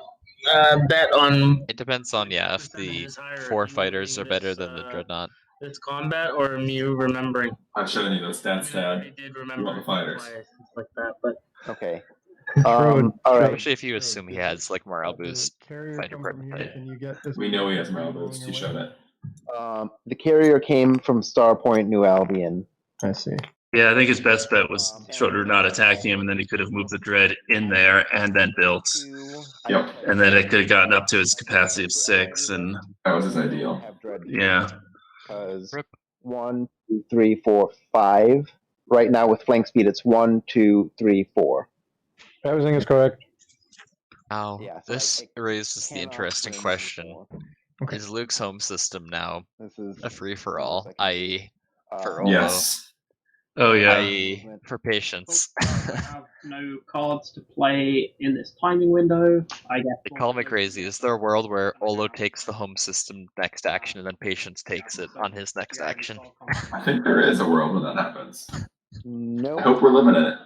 bet on. It depends on if the 4 fighters are better than the Dreadnought. It's combat or you remembering? I'm showing you those stats tab. I did You remember want the fighters. stuff like that, but Okay. Schroeder. All right. Especially if you assume he has like morale boost. Find your prep type. And you get this We know he has morale boost. You showed it. The carrier came from Starpoint, New Albion. I see. Yeah, I think his best bet was Schroeder not attacking him, and then he could have moved the dread in there and then built. Yep. And then it could have gotten up to his capacity of 6, and that was his ideal. Yeah. Because 1, 2, 3, 4, 5. Right now with flank speed, it's 1, 2, 3, 4. Everything is correct. Now, this raises the interesting question. Is Luke's home system now a free-for-all, i.e. for Olo? Yes. Oh, yeah. I.e. for patience. I have no cards to play in this timing window. I guess. They call me crazy. Is there a world where Olo takes the home system next action and then patience takes it on his next action? I think there is a world where that happens. No. I hope we're living in it.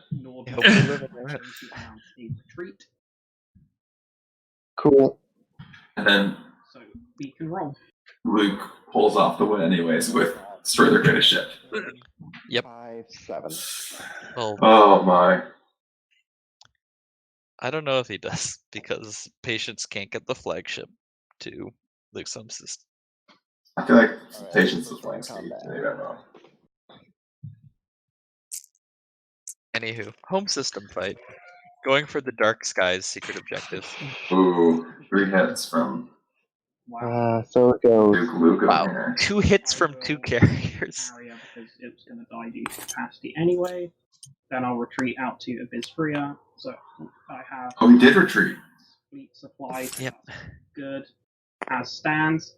I hope we're living in it. Cool. And then So we can roll. Luke pulls off the win anyways with Schroeder get a ship. Yep. 5, 7. Well, Oh my. I don't know if he does, because patience can't get the flagship to Luke's home system. I feel like Patience is flying speed. Maybe I'm wrong. Anywho, home system fight. Going for the Dark Skies secret objective. Ooh, 3 hits from So it goes. Luke over Wow, here. 2 hits from 2 carriers. Area because it was going to die due to capacity anyway. Then I'll retreat out to Abyss Freya. So I have. Oh, he did retreat. Fleet supply. Yep. Good. As stands.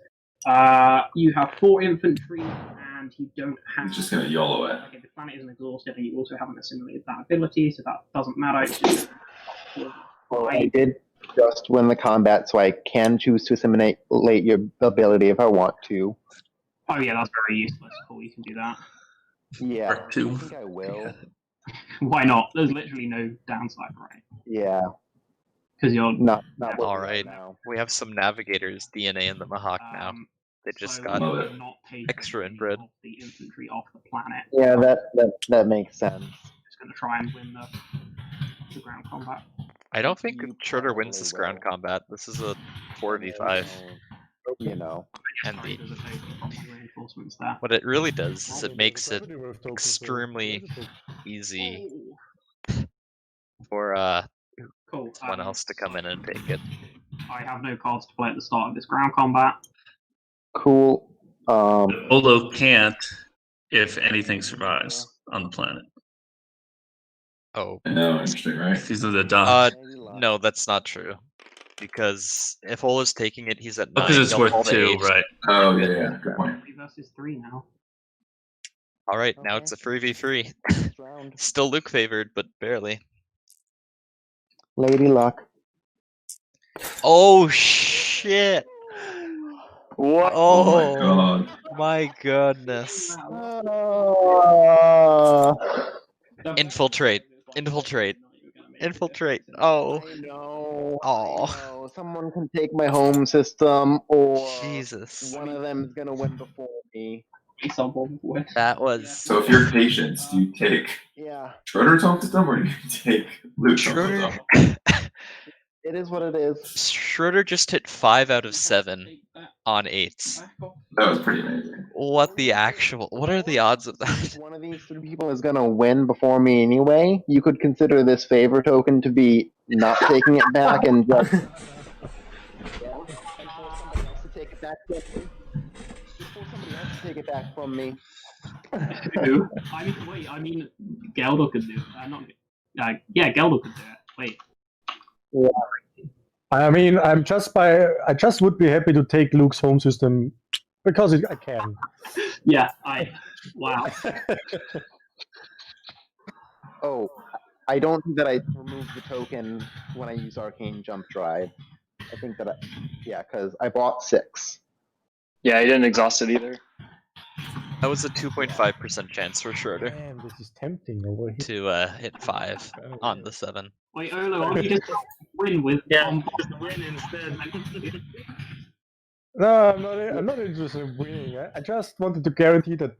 You have 4 infantry, and you don't have. He's just gonna YOLO it. Okay, the planet isn't exhausted, and you also haven't assimilated that ability, so that doesn't matter. It's just. Well, I did just win the combat, so I can choose to assimilate your ability if I want to. Oh yeah, that's very useless. Cool, you can do that. Yeah, Part 2. I think I will. Why not? There's literally no downside, right? Yeah. Because you're not Alright, we have some Navigators DNA in the Mahact now. They just got extra inbred. The infantry off the planet. Yeah, that makes sense. Just going to try and win the ground combat. I don't think Schroeder wins this ground combat. This is a 4v5. You know. And reinforcements there. what it really does is it makes it extremely easy for someone else to come in and take it. I have no cards to play at the start of this ground combat. Cool. Olo can't if anything survives on the planet. Oh. No, interesting, right? He's in the dock. No, that's not true. Because if Ola's taking it, he's at 9. Because it's he'll worth fall to 2, 8. right? Oh, yeah, good point. 3 versus 3 now. Alright, now it's a 3v3. Still Luke favored, but barely. Lady Luck. Oh shit! What? Oh my goodness. Infiltrate. Infiltrate. Infiltrate. Oh. Oh. Someone can take my home system, or Jesus. one of them is gonna win before me. That was. So if you're Patience, do you take Schroeder's home system, or do you take Luke's home system? It is what it is. Schroeder just hit 5 out of 7 on 8s. That was pretty amazing. What the actual? What are the odds of that? One of these 3 people is gonna win before me anyway. You could consider this favor token to be not taking it back and just. Take it back take it back from me. Who? I mean, Gheldor could do it. Yeah, Gheldor could do it. Wait. Yeah. I mean, I just would be happy to take Luke's home system because I can. Yeah, wow. Oh, I don't think that I removed the token when I use Arcane Jump Drive. I think that because I bought 6. Yeah, I didn't exhaust it either. That was a 2.5% chance for Schroeder. Damn, this is tempting over here. To hit 5 on the 7. Wait, Olo, aren't you just win with win instead? No, I'm not interested in winning. I just wanted to guarantee that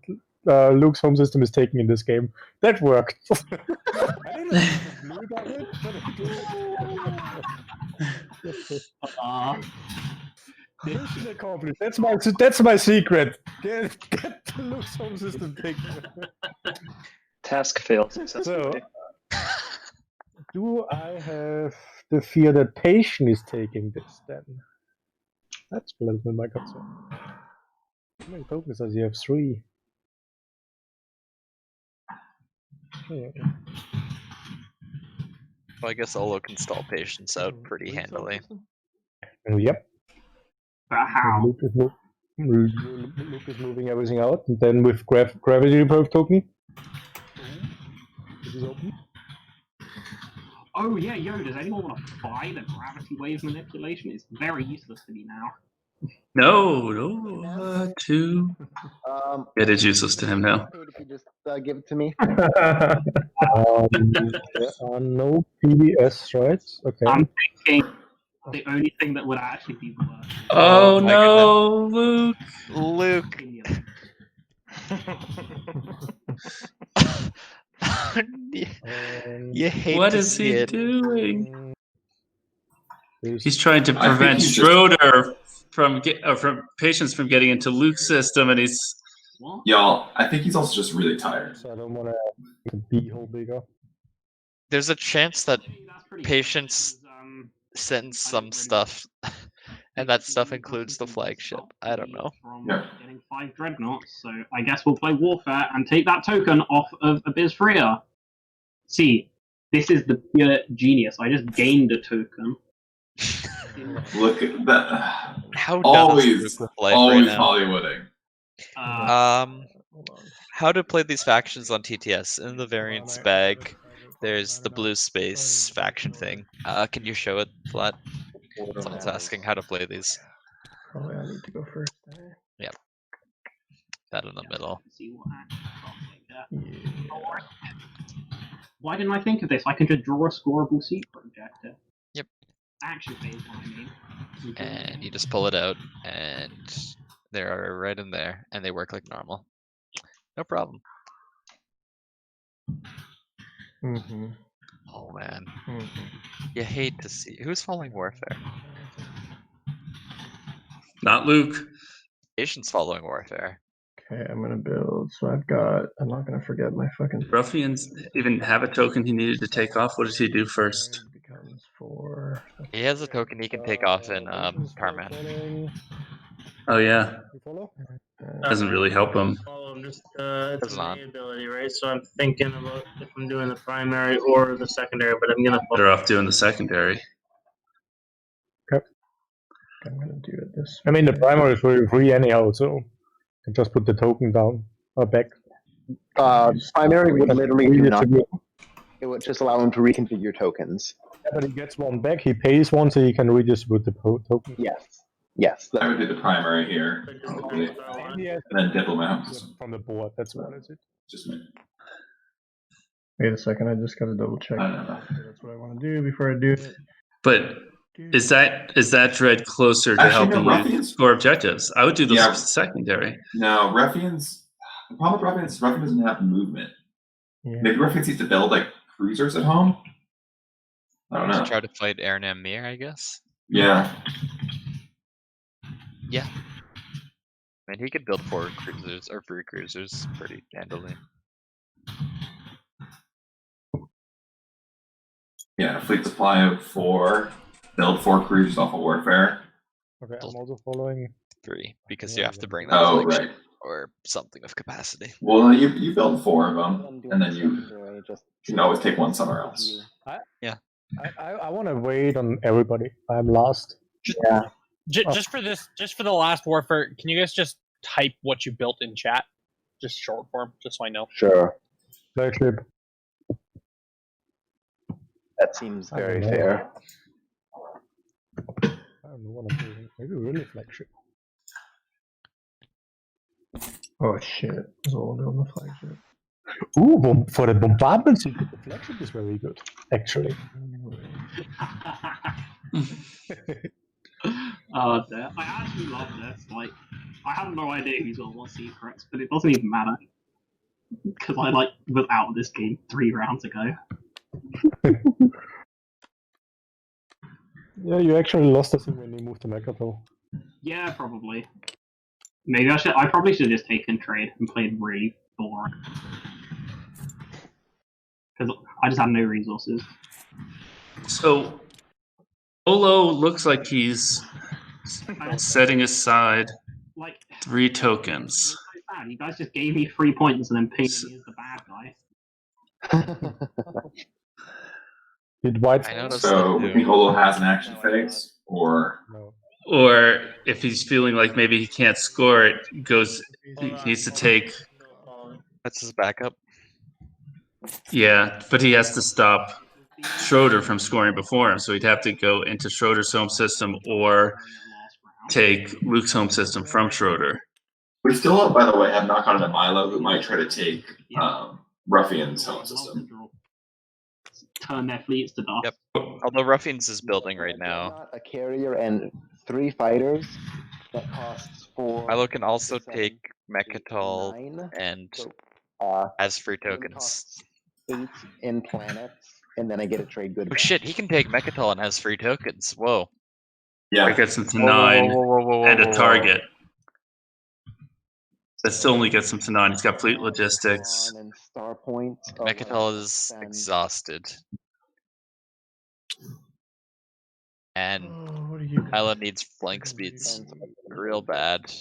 Luke's home system is taking in this game. That worked. I didn't know if Blue done it, but it mission accomplished. That's my secret. Get Luke's home system taken. Task failed successfully. So, do I have the fear that Patient is taking this then? That's a little bit my concern. How many tokens does he have? 3. Okay. Well, I guess Olo can stall Patience out pretty handily. Yep. How? Luke is moving everything out, and then with gravity reproof token. This is open. Oh yeah, yo, does anyone want to buy the gravity wave manipulation? It's very useless to me now. No, it is useless to him now. If you just give it to me. There are no PBS, right? Okay. I'm thinking the only thing that would actually be worth. Oh no, Luke! Luke! You hate What to is see he it. doing? He's trying to prevent Schroeder from Patience from getting into Luke's system, and he's. Y'all, I think he's also just really tired. So I don't want to be whole bigger. There's a chance that Patience sends some stuff, and that stuff includes the flagship. I don't know. Getting 5 dreadnoughts, so I guess we'll play Warfare and take that token off of Abyss Freya. See, this is the pure genius. I just gained a token. Look at that. How always right Hollywooding. How to play these factions on TTS. In the variants bag, there's the blue space faction thing. Can you show it, Flat? Someone's asking how to play these. Probably I need to go first. Yep. That in the middle. Why didn't I think of this? I can just draw a scoreable seed projector. Yep. Action phase, what I mean. And you just pull it out, and they're right in there, and they work like normal. No problem. Mm-hmm. Oh man. Mm-hmm. You hate to see. Who's following Warfare? Not Luke. Patience following Warfare. Okay, I'm gonna build. So I'm not gonna forget my fucking. Ruffians even have a token he needed to take off. What does he do first? Becomes 4. He has a token he can take off in Parman. Oh yeah. Doesn't really help him. I'm just it's a main ability, right? So I'm thinking about if I'm doing the primary or the secondary, but I'm gonna. Better off doing the secondary. Okay. I'm gonna do it this. I mean, the primary is very free anyhow, so you can just put the token down or back. Primary would literally do nothing. It would just allow him to reconfigure tokens. Yeah, but he gets one back. He pays one, so he can redistribute the token. Yes. Yes. I would do the primary here, probably. And then diplomat. From the board, that's what is it. Just me. Wait a second, I just gotta double check. That's what I want to do before I do it. But is that dread closer to helping you score objectives? I would do the secondary. No, Ruffians. The problem with Ruffians is Ruffian doesn't have movement. Yeah. Maybe Ruffians needs to build like cruisers at home. I don't know. Try to fight Ernam Mir, I guess. Yeah. Yeah. I mean, he could build 4 cruisers or 3 cruisers pretty handily. Yeah, a fleet supply of 4. Build 4 cruisers off of Warfare. Okay, I'm also following 3 because you have to bring that right. or something of capacity. Well, you build 4 of them, and then you can always take one somewhere else. I want to wait on everybody. I'm lost. Yeah. Just for the last Warfare, can you guys just type what you built in chat? Just short form, just so I know. Sure. Flagship. That seems very fair. I don't know what I'm doing. Maybe really flagship. Oh shit! So on the flagship. Ooh, for the bombardment secret, the flagship is very good, actually. I actually love this. Like, I have no idea who's got what secrets, but it doesn't even matter because I was out of this game 3 rounds ago. Yeah, you actually lost the thing when you moved to Mechatol. Yeah, probably. Maybe I probably should have just taken trade and played really boring. Because I just have no resources. So, Olo looks like he's setting aside 3 tokens. It's so sad. You guys just gave me 3 points and then pinged me as the bad guy. Did White? So, you think Olo has an action phase, or no? Or if he's feeling like maybe he can't score it, he needs to take. That's his backup. Yeah, but he has to stop Schroeder from scoring before him, so he'd have to go into Schroeder's home system or take Luke's home system from Schroeder. we still, by the way, have knock on to Mylo, who might try to take Ruffians' home system. Turn their fleets to dust. Yep. Although Ruffians is building right now. A carrier and 3 fighters that costs 4. Mylo can also take Mechatol and has free tokens. 8 in planets, and then I get a trade good. Oh shit, he can take Mechatol and has free tokens. Whoa. Yeah, it gets him to 9 and a target. That still only gets him to 9. He's got fleet logistics. And star points. Mechatol is exhausted. And Mylo needs flank speeds real bad.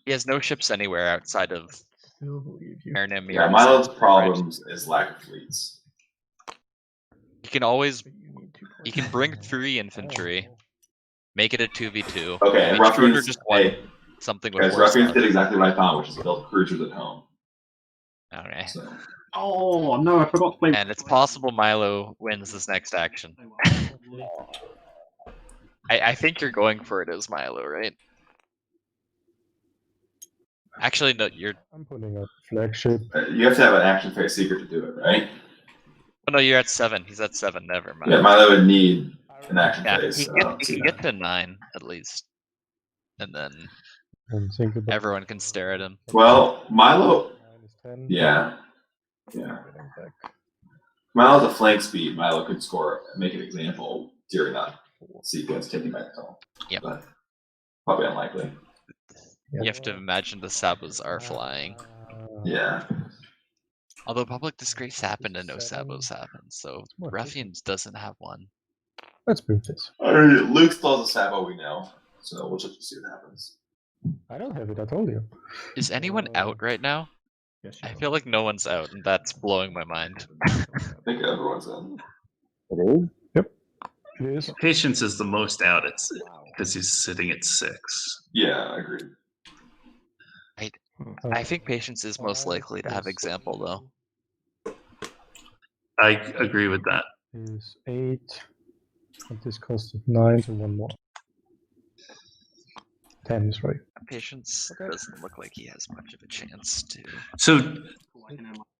He has no ships anywhere outside of Marinam. Yeah, Mylo's problems is lack of fleets. He can bring 3 infantry, make it a 2v2. Okay, and Ruffians just won something with guys, Ruffians did exactly what I thought, which is build cruisers at home. Okay. So. Oh no, I forgot to play. And it's possible Mylo wins this next action. I think you're going for it as Mylo, right? Actually, no, I'm putting a flagship. You have to have an action phase secret to do it, right? Oh no, you're at 7. He's at 7. Never mind. Yeah, Mylo would need an action phase. He can get to 9 at least, and then everyone can stare at him. Well, Mylo. Yeah. Mylo's a flank speed. Mylo could score, make an example during that sequence, taking Mechatol. Yep. But probably unlikely. You have to imagine the sabos are flying. Yeah. Although public disgrace happened and no sabos happened, so Ruffians doesn't have one. Let's move this. Luke still has a sabo, we know. So we'll just see what happens. I don't have it, I told you. Is anyone out right now? I feel like no one's out, and that's blowing my mind. I think everyone's in. It is? Yep. It is. Patience is the most out, because he's sitting at 6. Yeah, I agree. I think Patience is most likely to have example, though. I agree with that. Is 8. And this costs 9, so 1 more. 10 is right. Patience doesn't look like he has much of a chance to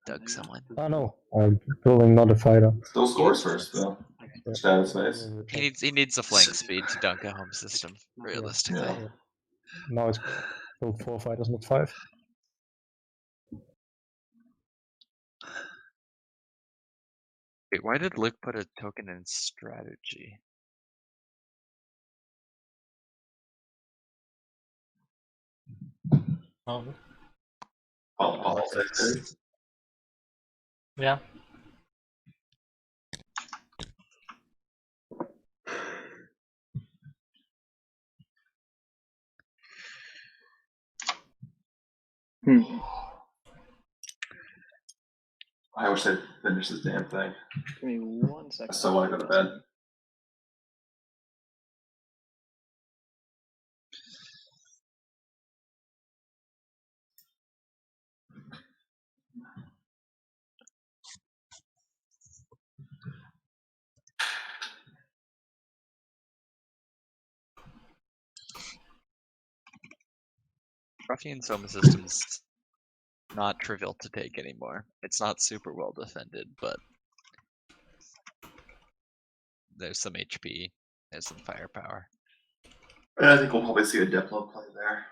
dug someone. Oh no, I'm building not a fighter. Still scores first, though. Status phase. He needs a flank speed to dunk a home system, realistically. Yeah. Now it's build 4 fighters, not 5. Wait, why did Luke put a token in strategy? Politics. Yeah. I wish I'd finished this damn thing. Give me 1 second. I still want to go to bed. Ruffian's home system's not trivial to take anymore. It's not super well defended, but there's some HP, there's some firepower. I think we'll probably see a Diplo play there.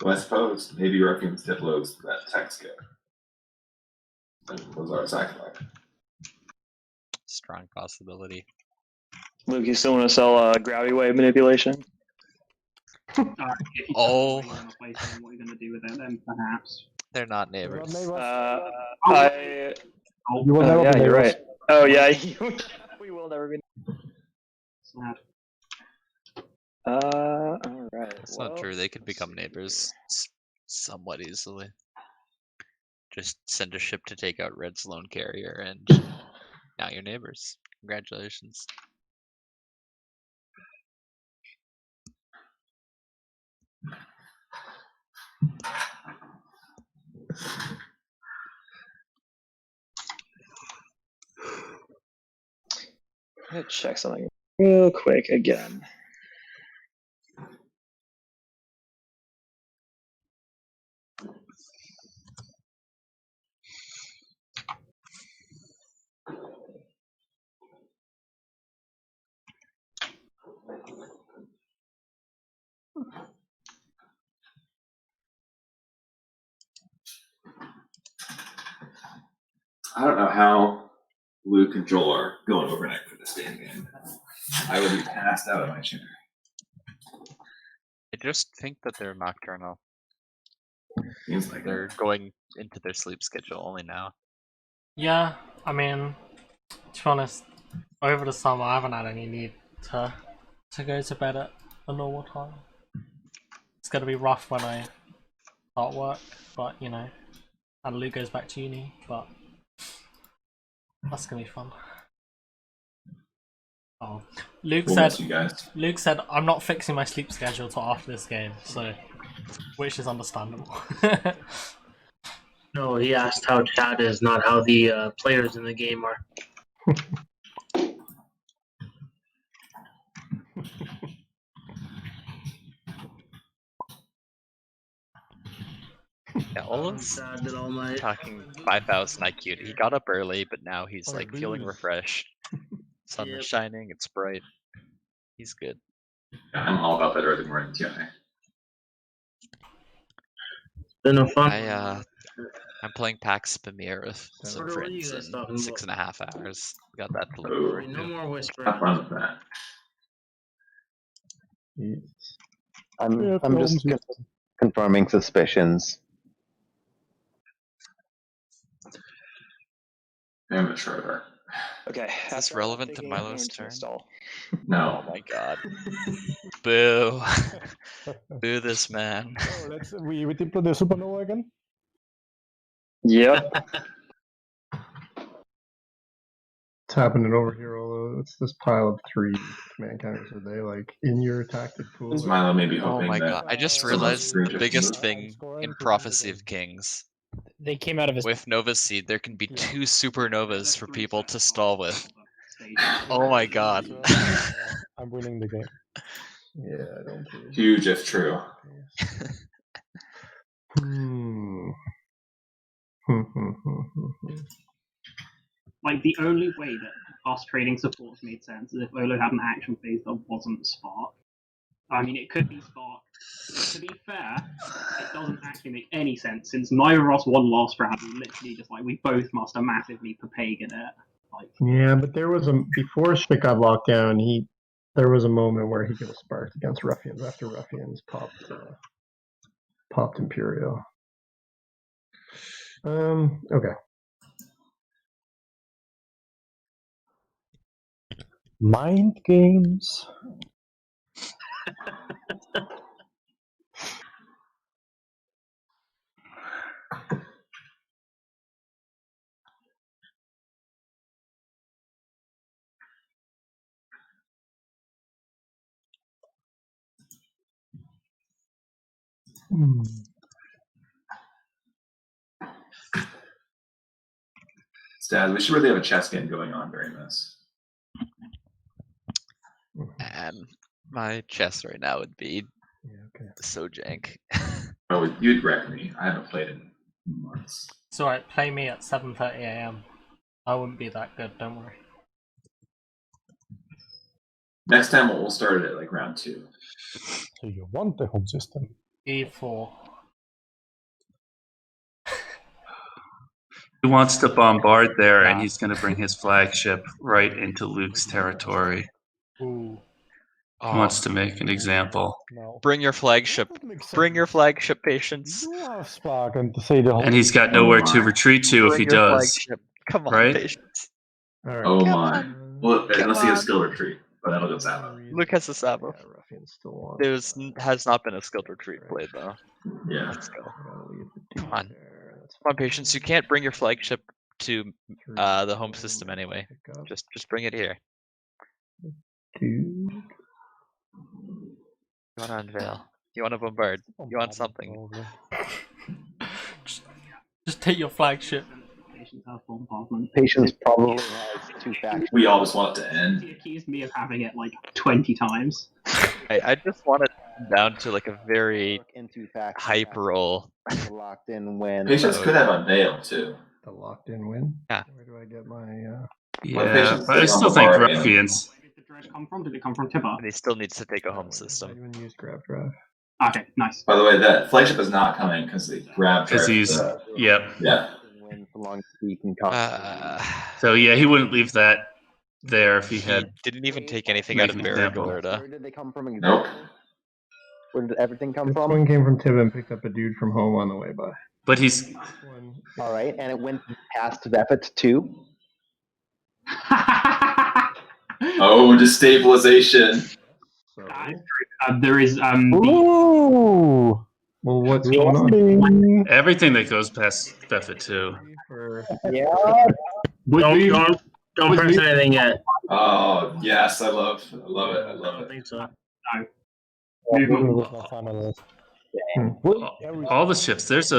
So I suppose maybe Ruffians Diplo's that text skip. Those are sacrifice. Strong possibility. Luke, you still want to sell gravity wave manipulation? If you Oh. what are you going to do with it then, perhaps? They're not neighbors. You will yeah, never be you're neighbors. right. Oh yeah, we will never be. Sad. All right. That's not true. They could become neighbors somewhat easily. Just send a ship to take out Red's lone carrier, and now you're neighbors. Congratulations. I'm gonna check something real quick again. I don't know how Luke and Joel are going overnight for this damn game. I would be passed out of my chair. I just think that they're nocturnal. Seems like They're going into their sleep schedule only now. Yeah, I mean, to be honest, over the summer I haven't had any need to go to bed at a normal time. It's gonna be rough when I start work, but you know, and Luke goes back to uni, but that's gonna be fun. Oh, Luke We'll said. miss you guys. Luke said I'm not fixing my sleep schedule till after this game, so which is understandable. No, he asked how chat is, not how the players in the game are. Yeah, Olaf's sad that all my talking 5,000 IQ. He got up early, but now he's like feeling refreshed. Sun is shining, it's bright. He's good. I'm all about that early morning TI. been a fun. I'm playing Pax Pamir with some What are you friends guys in talking 6.5 hours. Got that to look Ooh. forward No to. more whispering. Have fun with that. I'm just confirming suspicions. Damn it, Schroeder. Okay. Is this relevant to Mylo's turn? No. Oh my god. Boo. Boo this man. Oh, we deploy the supernova again? Yep. What's happening over here, Olo? It's this pile of 3 command counters. Are they like in your tactic pool? Is Mylo maybe Oh hoping my that god. I just some of realized those the biggest things- thing in Prophecy of Kings. They came out of his. With Nova Seed, there can be 2 supernovas for people to stall with. Oh my god. I'm winning the game. Yeah, I don't care. Huge if true. Like, the only way that us trading supports made sense is if Olo had an action phase that wasn't Spark. I mean, it could be Spark. To be fair, it doesn't actually make any sense since neither of us won last round. We literally just like we both must have massively papagan it. Like, Yeah, but there was before shit got locked down. There was a moment where he could have sparked against Ruffians after Ruffians popped Imperial. Okay. Mind games. Staz, we should really have a chess game going on during this. And my chess right now would be so jank. Oh, you'd wreck me. I haven't played in months. It's alright, play me at 7:30 AM. I wouldn't be that good, don't worry. Next time we'll start it at like round 2. So you want the home system? E4. He wants to bombard there, and he's going to bring his flagship right into Luke's territory. Ooh. He wants to make an example. No. Bring your flagship. Bring your flagship, Patience. You have Spark and say the whole. And he's got nowhere to retreat to if he Bring your does. flagship. Come on, Right? Patience. All right. Oh Come my. on. Well, Come unless he has on. skill retreat, but that'll go Sabo. Luke has the Sabo. Yeah, Ruffians still want. There's has not been a skilled retreat played though. Yeah. Let's go. Gotta leave the Come dude on. there. That's Come on, Patience. You can't bring your flagship to through the home system anyway. pick up Just bring it here. dude. You want to unveil. You want to bombard. You want something. Just take your flagship. Patience probably has 2 factions. We all just want it to end. He accused me of having it like 20 times. I just want it down to like a very In 2 factions. hype roll. Locked in when. Patience could have unveil too. The locked in win. Yeah. Where do I get my? Yeah, but I still think Ruffians. Where did the dredge come from? Did it come from Tibber? And he still needs to take a home I system. even use grab drive. Okay, nice. By the way, that flagship is not coming because they grabbed. Because he's. Yep. Yeah. When so long as he can come. So yeah, he wouldn't leave that there if he had. Didn't even take anything out of Make an example. Barragorda. Where did they come from? Nope. Where did everything come This from? one came from Tib and picked up a dude from home on the way by. But he's. This one, All right, and it went past Veffet too. Oh, destabilization. so, There is Ooh. well, what's going on? Everything that goes past Buffett too. For, Yeah. Don't press anything yet. Oh yes, I love it. I love I it. think so. All the ships. There's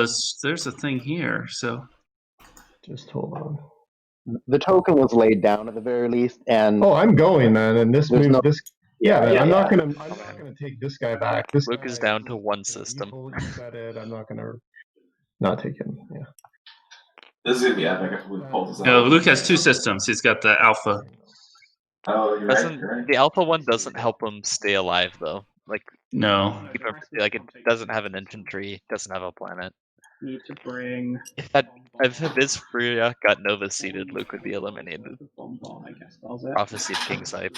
a thing here. So just hold on. The token was laid down at the very least, and Oh, I'm going, man. And this There's move, no- this. Yeah, man, yeah, I'm not yeah. gonna take this guy back. This Luke guy is down to one you system. hold, you bet it. I'm not gonna not take him. Yeah. This is gonna be epic if we pull this out. no, Luke has 2 systems. He's got the Alpha. Oh, you're right. Doesn't You're right. the alpha one doesn't help him stay alive though? Like No. like it doesn't have an infantry, doesn't have a planet. need to bring. If Abysphria got Nova seeded, Luke would be eliminated. Bombard, I guess, does it? Prophecy King's Hype.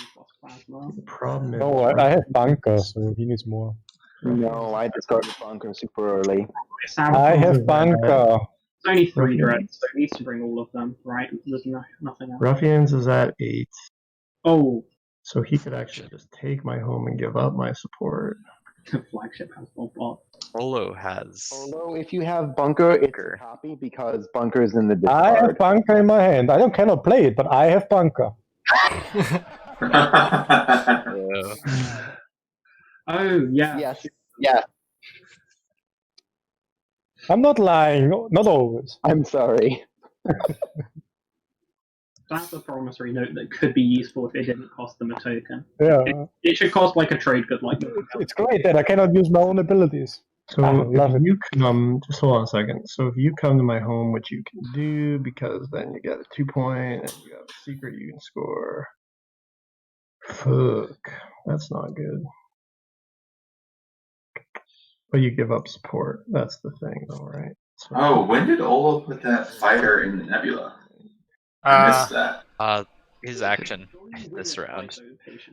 The problem is. No, I have bunker, so he needs more. no, I discarded bunker super early. I have bunker. It's only 3 Ruffians. dreads, so it needs to bring all of them, right? There's nothing else. Ruffians is at 8, Oh, so he could actually just take my home and give up my support. the flagship has bombard. Olo has. Although if you have bunker, it's a copy because bunker is in the I have discard. bunker in my hand. I cannot play it, but I have bunker. Oh, yeah. Yes. Yeah. I'm not lying. Not always. I'm sorry. That's a promissory note that could be useful if it didn't cost them a token. Yeah. It should cost like a trade good like It's great that I cannot use my own abilities. So I love if it. you come, just hold on a second. So if you come to my home, which you can do, because then you get a 2-point and you have a secret you can score. Fuck, that's not good. But you give up support. That's the thing, though, right? So, Oh, when did Olo put that fighter in the nebula? I missed that. His action this round.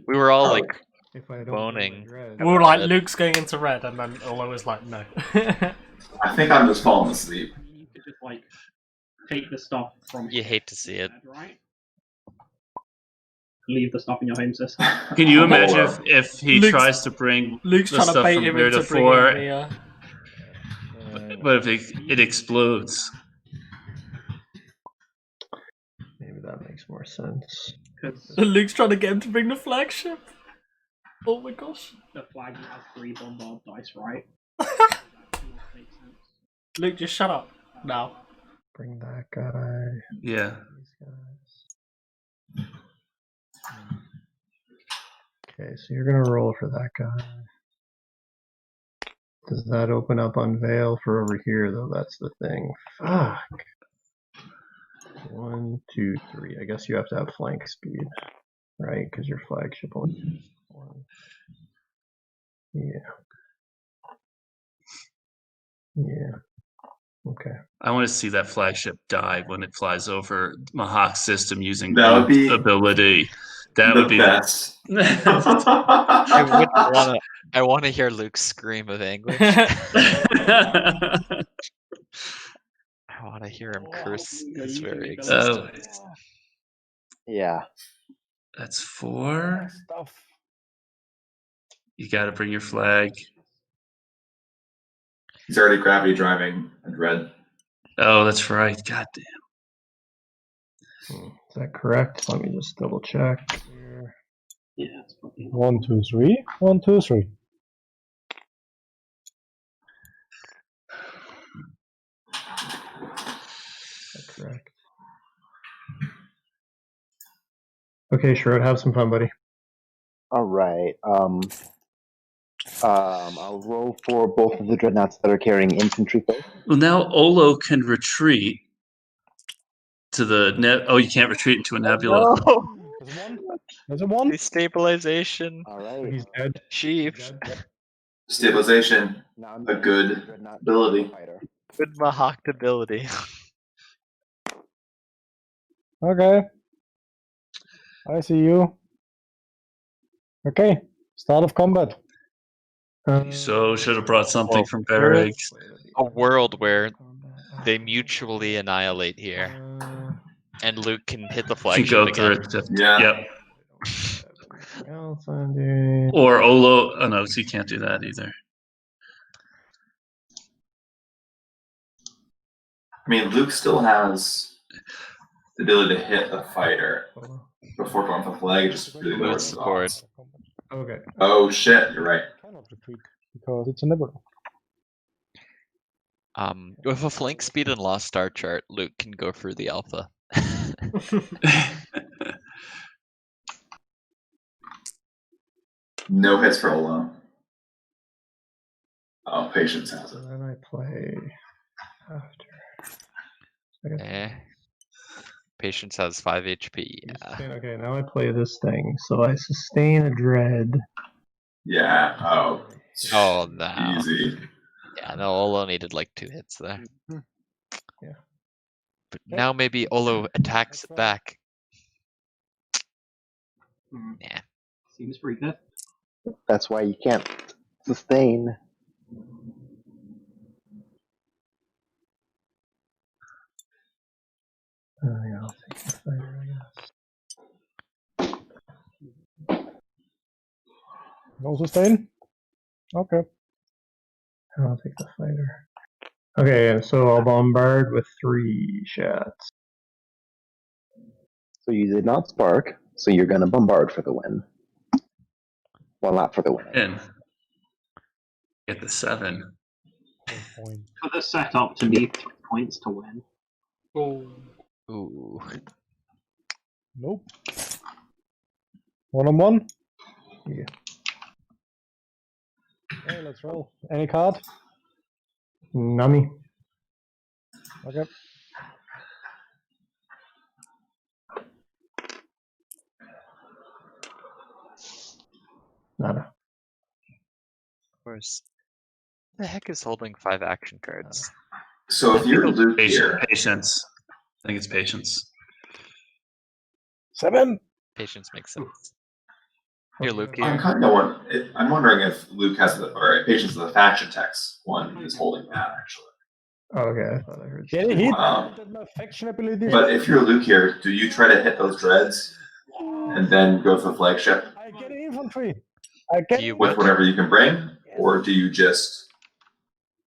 We were all like if I don't moaning. We were like, Luke's going into red, and then Olo was like, no. I think I'm just falling asleep. You could just like take the stuff from You hate to see it. right? Leave the stuff in your home system. Can you imagine if he Luke's- tries to bring Luke's the trying to stuff bait from him here into to bringing 4, the. but if it explodes? maybe that makes more sense. Luke's trying to get him to bring the flagship. Oh my gosh. The flag has 3 bombard dice, right? Luke, just shut up now. Bring that guy. Yeah. These guys. Okay, so you're gonna roll for that guy. Does that open up Unveil for over here, though? That's the thing. Fuck. 1, 2, 3. I guess you have to have flank speed. right? Because your flagship only. Yeah. Yeah. Okay. I want to see that flagship die when it flies over Mahact system using That would be ability. That the would be best. I wouldn't want to. I want to hear Luke's scream of anguish. I want to hear him curse his very existence. Yeah. That's 4. You got to bring your flag. He's already gravity driving a dread. Oh, that's right. God damn. Is that correct? Let me just double check. Yeah. 1, 2, 3. 1, 2, 3. Is that correct? Okay, Schroeder, have some fun, buddy. All right. I'll roll for both of the dreadnoughts that are carrying infantry first. Well, now Olo can retreat to the Oh, you can't retreat into a nebula. No. There's a 1. Destabilization. All right. He's dead. Sheesh. Stabilization, a good ability. Good Mahact ability. Okay. I see you. Okay. Start of combat. So should have brought something from barracks. A world where they mutually annihilate here, and Luke can hit the Can flagship go again. through it. Yeah. Yep. Else I'm doing. Or Olo. Oh no, so you can't do that either. I mean, Luke still has the ability to hit a fighter before going for the flag. Just really lower What's the board? Okay. Oh shit, you're right. Cannot retreat because it's a nebula. With a flank speed and lost star chart, Luke can go for the alpha. No hits for Olo. Oh, Patience has it. Then I play after. Patience has 5 HP. Yeah. Okay, now I play this thing. So I sustain a dread. Yeah. Oh. Oh no. Easy. Yeah, no, Olo needed like 2 hits there. Yeah. But now maybe Olo attacks it back. Yeah. Seems pretty good. That's why you can't sustain. Yeah, I'll take the fighter, I guess. No sustain? Okay. I'll take the fighter. Okay, and so I'll bombard with 3 shots. So you did not spark, so you're going to bombard for the win. Well, not for the win. And get the 7. For the setup to need 3 points to win. Ooh. Nope. 1-on-1? Yeah. Okay, let's roll. Any card? Nami. Okay. Nada. Of course. Who the heck is holding 5 action cards? So if you're Luke here, Patience. I think it's patience. 7. Patience makes sense. Here, Luke. Here. I'm kind of I'm wondering if Luke has or Patience the faction text one is holding that actually. Okay, I thought I heard. Get a hit. My faction ability. But if you're Luke here, do you try to hit those dreads and then go for the flagship? I get infantry. I get with whatever you can bring, or do you just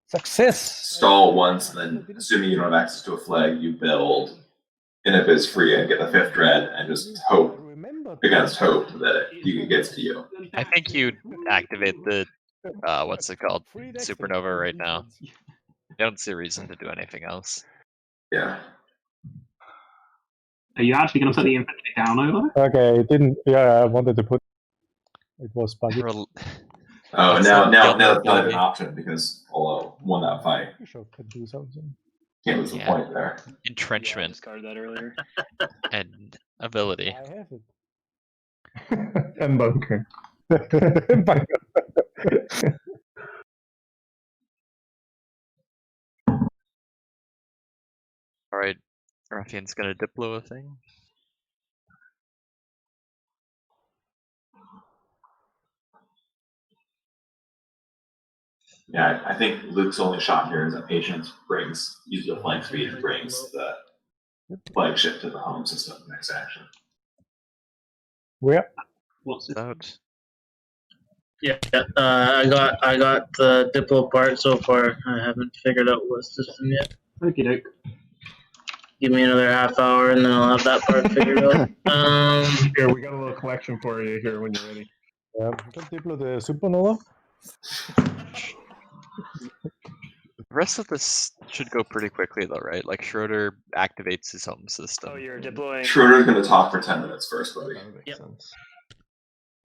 success stall once and then, assuming you don't have access to a flag, you build Inhibis free and get the 5th dread and just hope against hope that it gets to you? I think you activate the what's it called? Supernova right now. I don't see a reason to do anything else. Yeah. Are you actually going to put the infantry down over? Okay, it didn't. Yeah, I wanted to put. It was buggy. Oh, now it's not an option because Olo won that fight. Could do something. Can't lose the point there. Entrenchment. Discarded that earlier. And ability. I have it. And bunker. Alright, Ruffian's gonna Diplo a thing. Yeah, I think Luke's only shot here is that Patience uses the flank speed and brings the flagship to the home system next action. Where? What's it? Out. Yeah, I got the Diplo part so far. I haven't figured out what system yet. Okie doke. Give me another half hour and then I'll have that part figured out. Here, we got a little collection for you here when you're ready. Yeah, you can Diplo the Supernova. The rest of this should go pretty quickly though, right? Like Schroeder activates his home system. Oh, you're deploying. Schroeder's going to talk for 10 minutes first, buddy. Yep.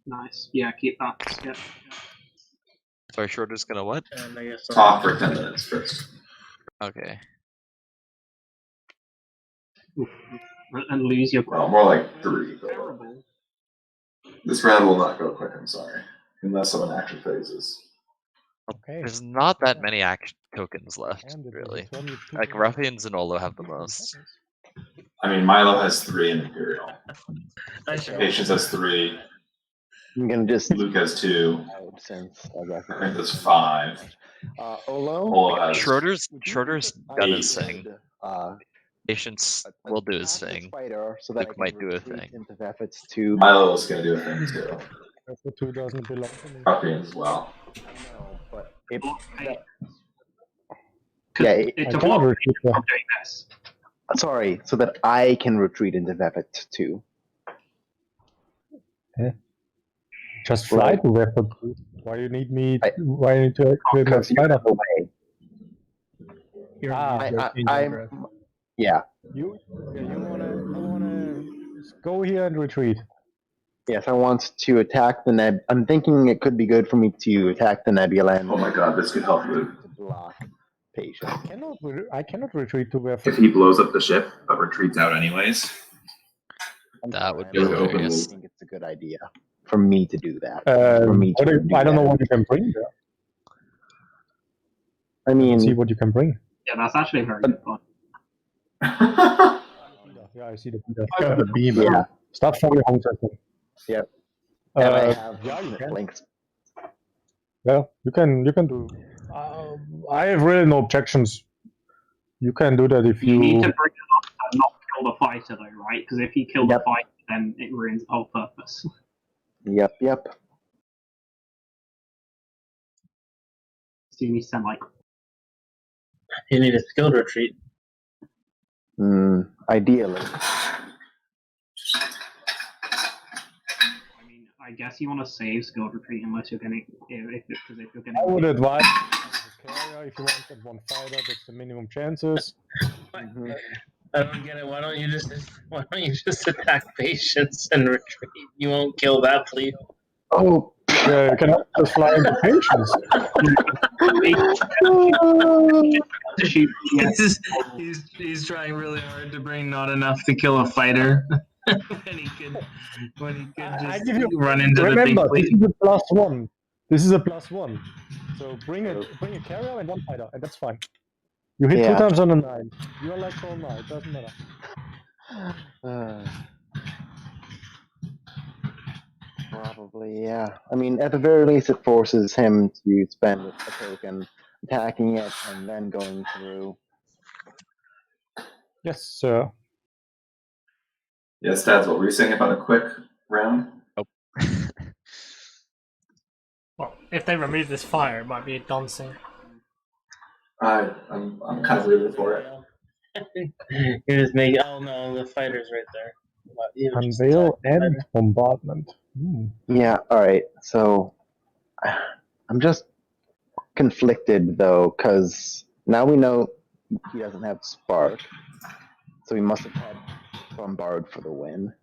Nice. Yeah, keep that. Yeah. Sorry, Schroeder's gonna what? And I guess Talk for 10 minutes first. Okay. And lose your. Well, more like 3. But Terrible. this round will not go quick, I'm sorry. Unless someone actually phases. Okay. There's not that many action tokens left, really. Like Ruffians and Olo have the most. I mean, Mylo has 3 in Imperial. Patience has 3. I'm gonna just Luke has 2. since I think there's 5. Olo has Schroeder's done his thing. Uh, Patience will do his thing. fighter, so that Luke might do a thing. into efforts to Milo's going to do a thing too. The 2 doesn't belong to me. Ruffians as well. No, but it, It's a block. I'm doing this. sorry, so that I can retreat into efforts too. Just fly to weapon. Why you need me? Why you need to activate my spider? I'm yeah. You wanna go here and retreat. Yes, I want to attack the neb. I'm thinking it could be good for me to attack the nebula and Oh my god, this could help Luke. block patient. I cannot retreat to weapon. If he blows up the ship but retreats out anyways. That would be Just open hilarious. I think it's a good idea for me to do that. I don't know what you can bring there. I mean, see what you can bring. Yeah, that's actually very good fun. Yeah, I see the Got the beam. Yeah. Start from your home system. Yep. And I have you can. links. Yeah, you can do. I have really no objections. You can do that if You you. need to bring it up and not kill the fighter, though, right? Because if you kill the fighter, then it ruins the whole purpose. Yep. So you need to send, like. You need a skilled retreat. Ideally. I guess you want to save skilled retreat unless you're getting if you're getting. I would advise carrier if you want that one fighter. That's the minimum chances. I don't get it. Why don't you just attack Patience and retreat? You won't kill that fleet. Oh, yeah, you can just fly into Patience. He's trying really hard to bring not enough to kill a fighter. when he could just run into remember, the big this is a +1. This is a +1. So bring a carrier and one fighter, and that's fine. You hit 2 times on a 9. You are like all 9. It doesn't matter. Probably, yeah. I mean, at the very least, it forces him to spend a token attacking it and then going through. Yes, sir. Yes, Stats, what were you saying about a quick round? Oh. Well, if they remove this fire, it might be dancing. I'm kind of rooting for it. You just make. Oh no, the fighter's right there. Unveil and bombardment. Yeah, alright. So, I'm just conflicted, though, because now we know he doesn't have Spark. So he must have had Bombard for the win.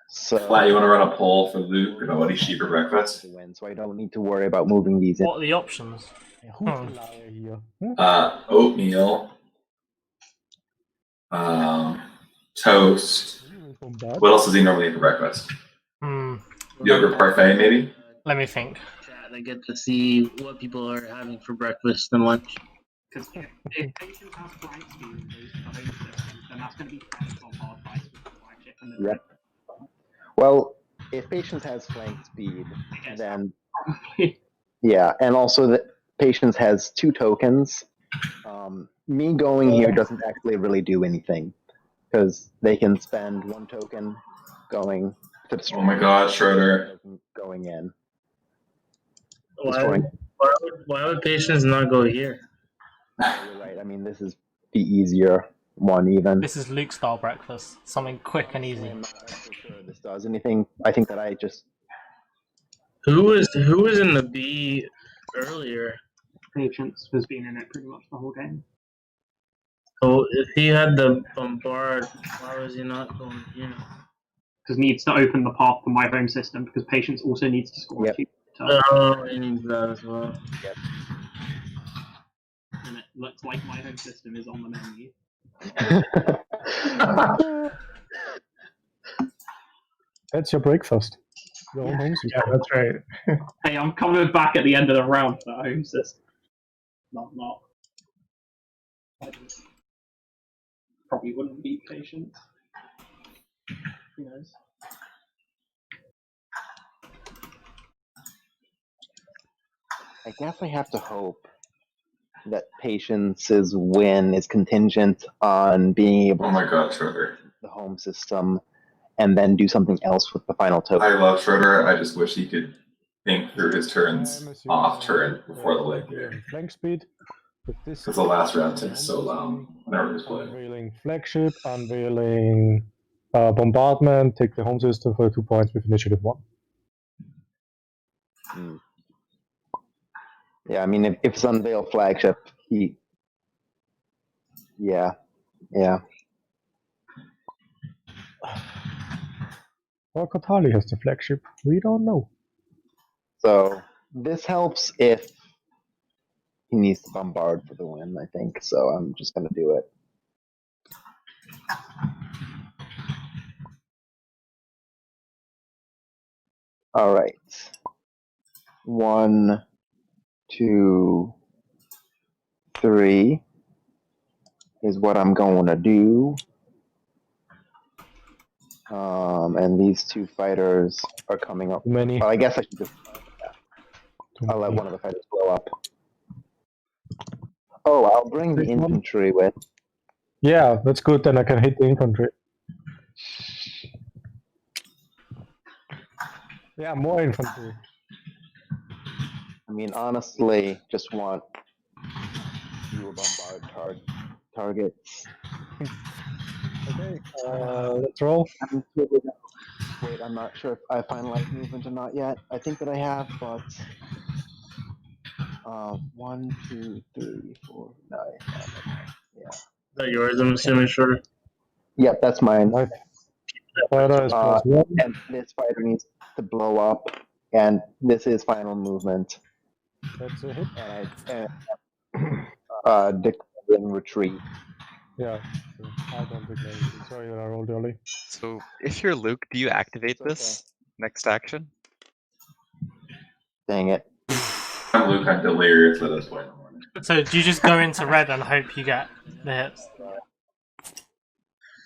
So, Flat, you want to run a poll for Luke about what he should eat for breakfast? So I don't need to worry about moving these in. What are the options? Oatmeal, toast, What else does he normally eat for breakfast? Yogurt parfait, maybe? Let me think. I get to see what people are having for breakfast and lunch. Because if patients have flank speed and goes to the home system, then that's going to be fast on hard dice with the flagship and the Yep. Well, if Patience has flank speed, then yeah, and also that Patience has 2 tokens. Me going here doesn't actually really do anything because they can spend 1 token going to destroy. Oh my god, Schroeder. Going in. Why would Patience not go here? You're right. I mean, this is the easier one, even. This is Luke style breakfast. Something quick and easy. I'm not actually sure this does anything. I think that I just. Who was in the B earlier? Patience has been in it pretty much the whole game. So if he had the bombard, why was he not going here? Because needs to open the path to my home system, because Patience also needs to score a few. Oh, he needs that as well. Yep. And it looks like my home system is on the menu. That's your breakfast. Your own home system. Yeah, that's right. Hey, I'm coming back at the end of the round for home system. Not. Probably wouldn't be Patient. Who knows? I guess I have to hope that Patience's win is contingent on being able Oh my god, Schroeder. the home system and then do something else with the final token. I love Schroeder. I just wish he could think through his turns off turn before the late game. Flank speed. Because the last round takes so long whenever he's playing. Unveiling flagship, unveiling bombardment, take the home system for 2 points with initiative 1. Yeah, I mean, if it's unveil flagship, he. Yeah. Or Kortali has the flagship. We don't know. So this helps if he needs to bombard for the win, I think. So I'm just going to do it. All right. 1, 2, 3 is what I'm going to do. And these 2 fighters are coming up. Many. Well, I guess I should just. I'll let one of the fighters blow up. Oh, I'll bring the infantry with. Yeah, that's good. Then I can hit the infantry. Yeah, more infantry. I mean, honestly, just want fewer bombard targets. Okay, let's roll. Wait, I'm not sure if I finalized movement or not yet. I think that I have, but 1, 2, 3, 4, 9. Yeah. Is that yours? I'm assuming, Schroeder. Yep, that's mine. Fighter is +1. And this fighter needs to blow up, and this is final movement. That's a hit. And declaring retreat. Yeah, so I don't declare it. Sorry that I rolled early. So if you're Luke, do you activate this next action? Dang it. I'm Luke, I'm delirious at this point. So do you just go into red and hope you get the hits?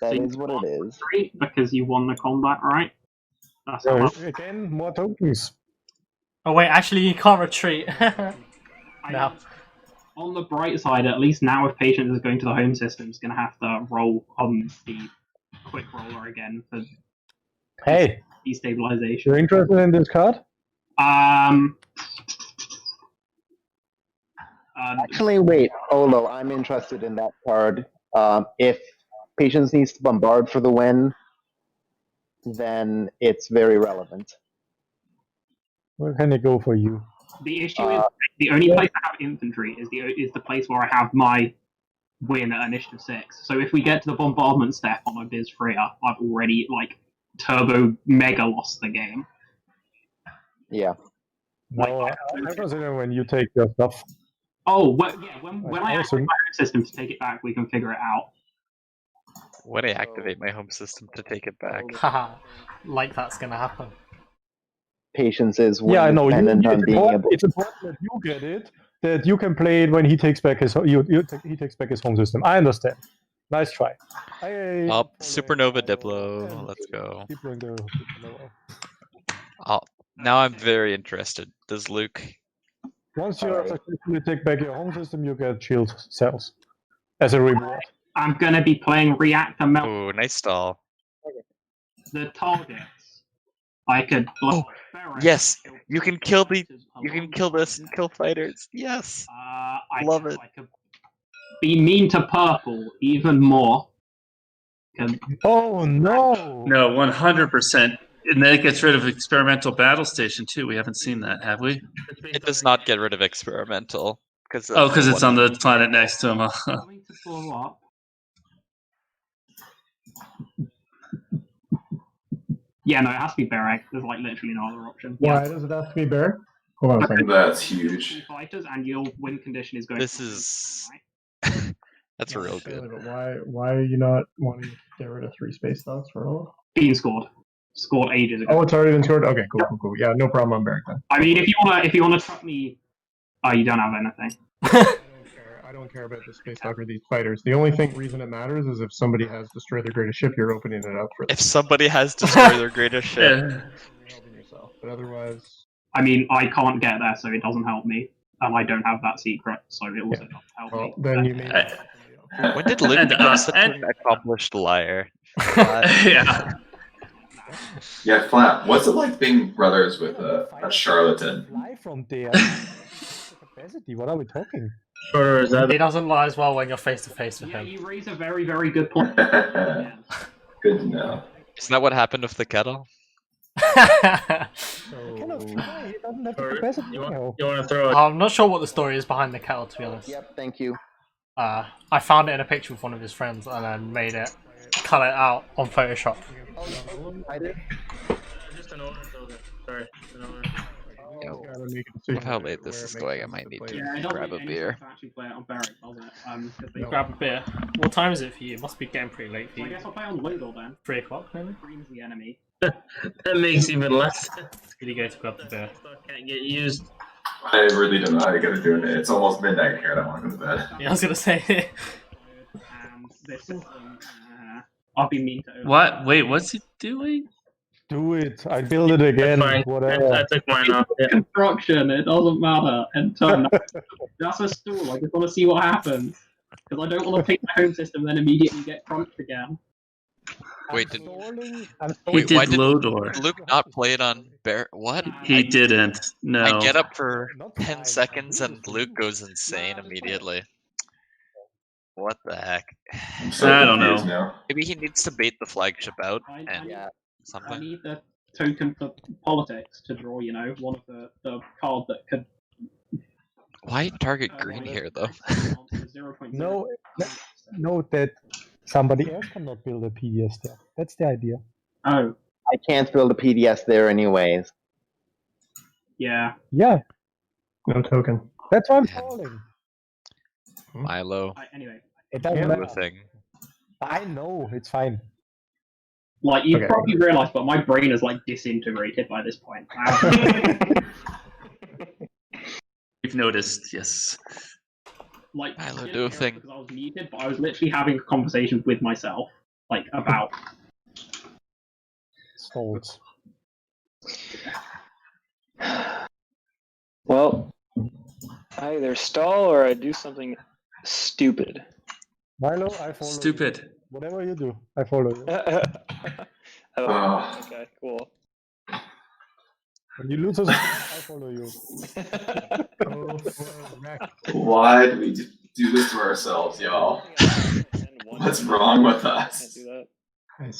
That is what it is. Because you won the combat, right? That's So, how again, more tokens. Oh wait, actually you can't retreat. No. On the bright side, at least now if Patience is going to the home system, is going to have to roll on the quick roller again for Hey, destabilization. you're interested in this card? Actually, wait, Olo, I'm interested in that card. If Patience needs to bombard for the win, then it's very relevant. Where can it go for you? The issue is the only place I have infantry is the place where I have my win at initiative 6. So if we get to the bombardment step on my Biz Freya, I've already turbo mega lost the game. Yeah. No, I consider when you take your stuff. Oh, well, yeah. When I activate my own system to take it back, we can figure it out. When I activate my home system to take it back. Haha, like that's gonna happen. Patience is Yeah, I know. dependent on being able. It's important that you get it, that you can play it when he takes back his he takes back his home system. I understand. Nice try. Oh, Supernova Diplo. Let's go. Oh, now I'm very interested. Does Luke? Once you successfully take back your home system, you get shield cells as a reward. I'm gonna be playing Reactor Melt. Ooh, nice stall. The targets. I could. Yes, you can kill the. You can kill this and kill fighters. Yes. Love it. I could be mean to purple even more. Oh no! No, 100%. And then it gets rid of experimental battle station too. We haven't seen that, have we? It does not get rid of experimental because Because it's on the planet next to him. Going to blow up. Yeah, no, it has to be Berek. There's like literally no other option. Why does it have to be Bear? Hold on a second. That's huge. Fighters and your win condition is going. This is. That's real good. But why are you not wanting to get rid of 3 space dots for all? Being scored ages ago. Oh, it's already been scored. Okay, cool. Yeah, no problem on Barrack then. I mean, if you wanna truck me, you don't have anything. I don't care about the space dog or these fighters. The only reason it matters is if somebody has destroyed their greatest ship, you're opening it up for them. If somebody has destroyed their greatest ship. You're helping yourself. But otherwise, I mean, I can't get there, so it doesn't help me. I don't have that secret, so it also doesn't help me. Then you may. When did Luke become such an accomplished liar? Yeah. Yeah, Flap. What's it like being brothers with a charlatan? Fly from there. Capacity. What are we talking? He doesn't lie as well when you're face to face with him. You raise a very, very good point. Good to know. Isn't that what happened with the kettle? You want to throw it? I'm not sure what the story is behind the kettle, to be honest. Yep, thank you. I found it in a picture with one of his friends and then made it, cut it out on Photoshop. I did. Just an order, sorry. With how late this is going, I might need to grab a beer. Grab a beer. What time is it for you? It must be getting pretty late for you. I guess I'll play on Gheldor then. 3 o'clock, maybe? Green's the enemy. That makes even less sense. Did you go to grab the beer? Can't get used. I really don't know how to get it doing it. It's almost midnight here and I want to go to bed. Yeah, I was gonna say. This is, I'll be mean to. What? Wait, what's he doing? Do it. I build it again. Whatever. I took mine off. Yeah. Construction. It doesn't matter. And turn. That's a stool. I just want to see what happens because I don't want to pick my home system and then immediately get crunched again. Wait, did Gheldor. Luke not play it on Bear? What? He didn't. No. I get up for 10 seconds and Luke goes insane immediately. What the heck? I don't know. Maybe he needs to bait the flagship out and I something. need the token for politics to draw. One of the card that could. Why target green here though? No, note that somebody else cannot build a PDS there. That's the idea. Oh. I can't build a PDS there anyways. Yeah. Yeah. No token. That's why I'm calling. Mylo. Anyway. It doesn't matter. Thing. I know, it's fine. Like, you probably realise, but my brain is, like, disintegrated by this point. We've noticed, yes. Like, Mylo, do a thing. Because I was muted, but I was literally having a conversation with myself, like, about... Souls. Well, I either stall or I do something stupid. Mylo, I follow Stupid. you. Whatever you do, I follow you. Okay, cool. When you lose us, I follow you. Why do we do this to ourselves, y'all? What's wrong with us?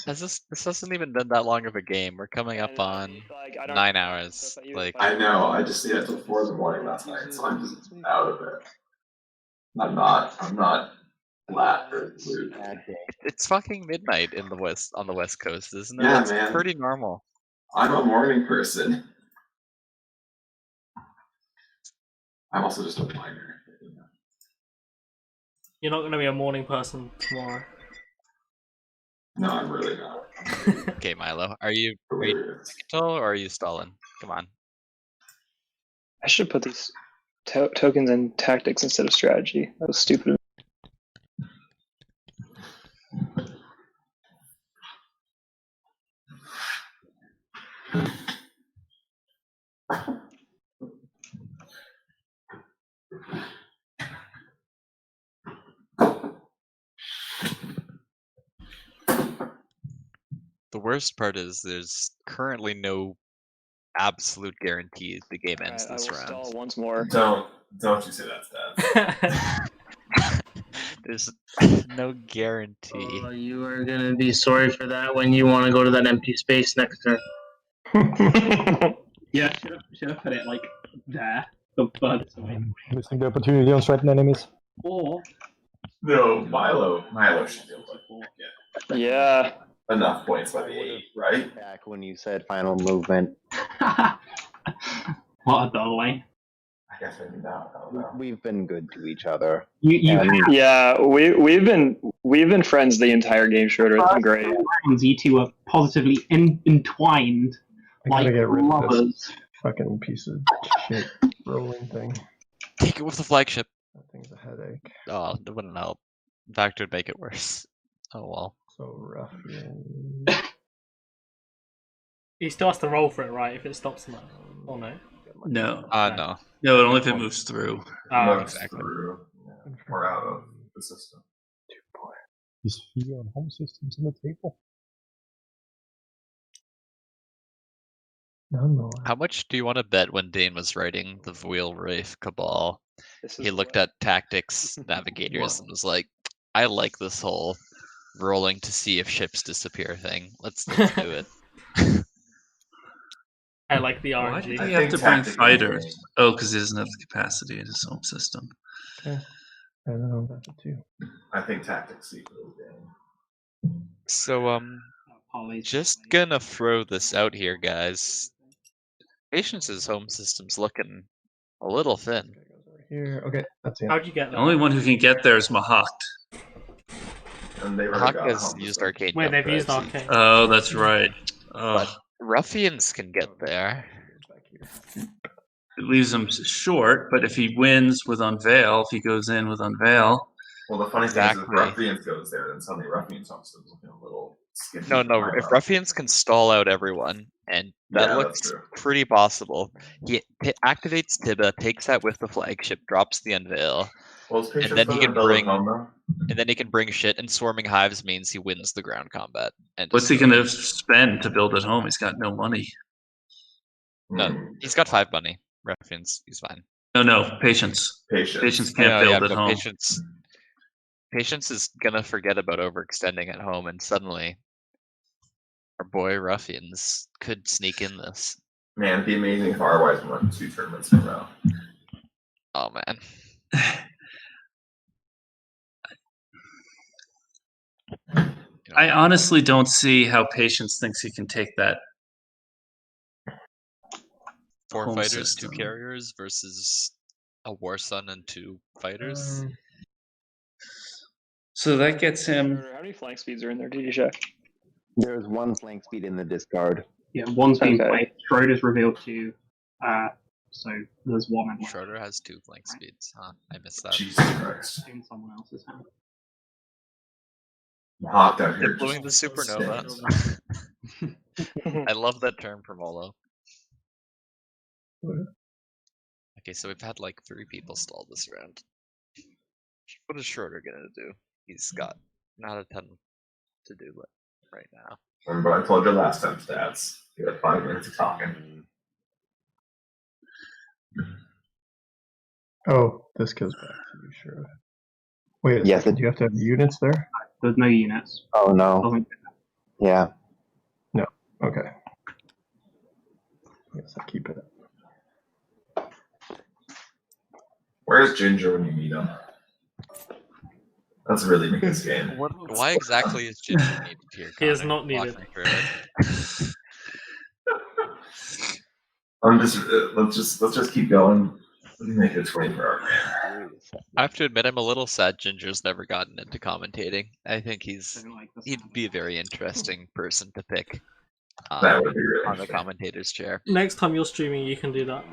This hasn't even been that long of a game. We're coming up on 9 hours. Like I know. I just stayed up till 4 in the morning last night, so I'm just out of it. I'm not flat or blue. it's fucking midnight in the west on the west coast, isn't it? Yeah, It's man. pretty normal. I'm a morning person. I'm also just a miner. You're not going to be a morning person tomorrow. No, I'm really not. Okay, Mylo, are you Digital or are you Stalin? Come on. I should put these tokens in tactics instead of strategy. That was stupid. The worst part is there's currently no absolute guarantee the game ends this round. Stall once more. Don't you say that, Stats. There's no guarantee. Oh, you are gonna be sorry for that when you want to go to that empty space next turn. Yeah, should have put it like there, the furthest away. Missing the opportunity on threatened enemies. Or No, Mylo should be able to get Yeah. enough points by the 8, right? Back when you said final movement. what a doorway. I guess maybe not. We've been good to each other. Yeah, we've been friends the entire game, Schroeder. It's been great. You two are positively entwined. I gotta like get rid of lovers. this fucking piece of shit rolling thing. Take it with the flagship. That thing's a headache. Oh, it wouldn't help. In fact, it would make it worse. Oh well. So Ruffian. He still has to roll for it, right? If it stops him. Or no? No. No. No, only if it moves through. Oh, exactly. We're out of the system. Is fear on home systems on the table? No. How much do you want to bet when Dane was writing the Wheel Wraith Cabal? He looked at tactics, navigators, and was like, I like this whole rolling to see if ships disappear thing. Let's do it. I like the Why RNG. did he have to bring fighters? Oh, because he doesn't have the capacity in his home system. Okay. I don't know about it too. I think tactics equals game. So, just gonna throw this out here, guys. Patience's home system's looking a little thin. Here, okay, that's it. How'd you get The that? only one who can get there is Mahact. And they've Hawk has used Arcane. Wait, they've Jump, used right? Arcane. Oh, that's right. But Ruffians can get there. It leaves him short, but if he wins with Unveil, if he goes in with Unveil. Well, the funny thing is, if Exactly. Ruffians goes there, then suddenly Ruffians home system's looking a little sketchy. No, if Ruffians can stall out everyone, and that Yeah, looks that's true. pretty possible. He activates Tiba, takes that with the flagship, drops the Unveil, Well, is and Patience then he gonna can build bring, at home, though? and then he can bring shit. And swarming hives means he wins the ground combat. And What's he going to spend to build at home? He's got no money. No, he's got 5 money. Ruffians, he's fine. No, Patience. Patience can't build at home. Patience is gonna forget about overextending at home, and suddenly our boy Ruffians could sneak in this. Man, it'd be amazing if Arwise won 2 tournaments in a row. Oh man. I honestly don't see how Patience thinks he can take that. 4 home fighters, system. 2 carriers versus a War Sun and 2 fighters. So that gets him. How many flank speeds are in there? Did you check? There's 1 flank speed in the discard. Yeah, one's being Okay. played. Schroeder's revealed 2. So there's 1 and 1 Schroeder has 2 flank speeds. Huh? I missed that. Jesus Christ. in someone else's hand. Hawk down here. They're blowing the just supernova. stands. I love that term for Molo. Okay, so we've had like 3 people stall this round. What is Schroeder gonna do? He's got not a ton to do right now. Remember I told you last time, Stats. You had 5 minutes of talking. Oh, this goes back to you, sure. Wait a Yes, second, do you have to have units there? There's no units. Oh no. Doesn't- Yeah. No. Okay. Yes, I keep it. Where's Ginger when you meet him? That's really making this game. Why exactly is Ginger needed here? He is Connor? not Walk needed. me through it. I'm just let's just keep going. Let me make it a 24-hour game. I have to admit, I'm a little sad Ginger's never gotten into commentating. I think he'd be a very interesting person to pick That would be really on the commentator's chair. Next time you're streaming, you can do that.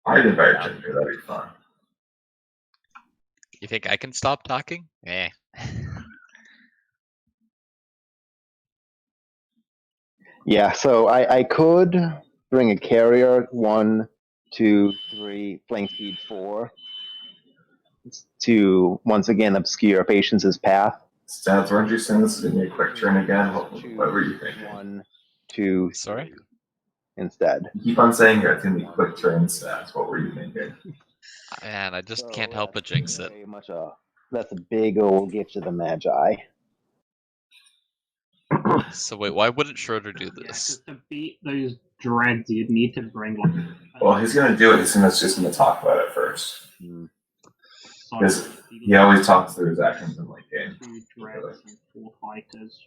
I'd invite Ginger. That'd be fun. You think I can stop talking? Eh. Yeah, so I could bring a carrier 1, 2, 3, flank speed 4 to once again obscure Patience's path. Stats, weren't you saying this is gonna be a quick turn again? What were you thinking? 1, 2, sorry. Instead. You keep on saying it's gonna be quick turn stats. What were you thinking? Man, I just can't help but jinx it. That's a big old gift to the Magi. So wait, why wouldn't Schroeder do this? To beat those dreads, you'd need to bring like. Well, he's gonna do it. He's just gonna talk about it first. Because he always talks through his actions in late game. 2 dreads and 4 fighters,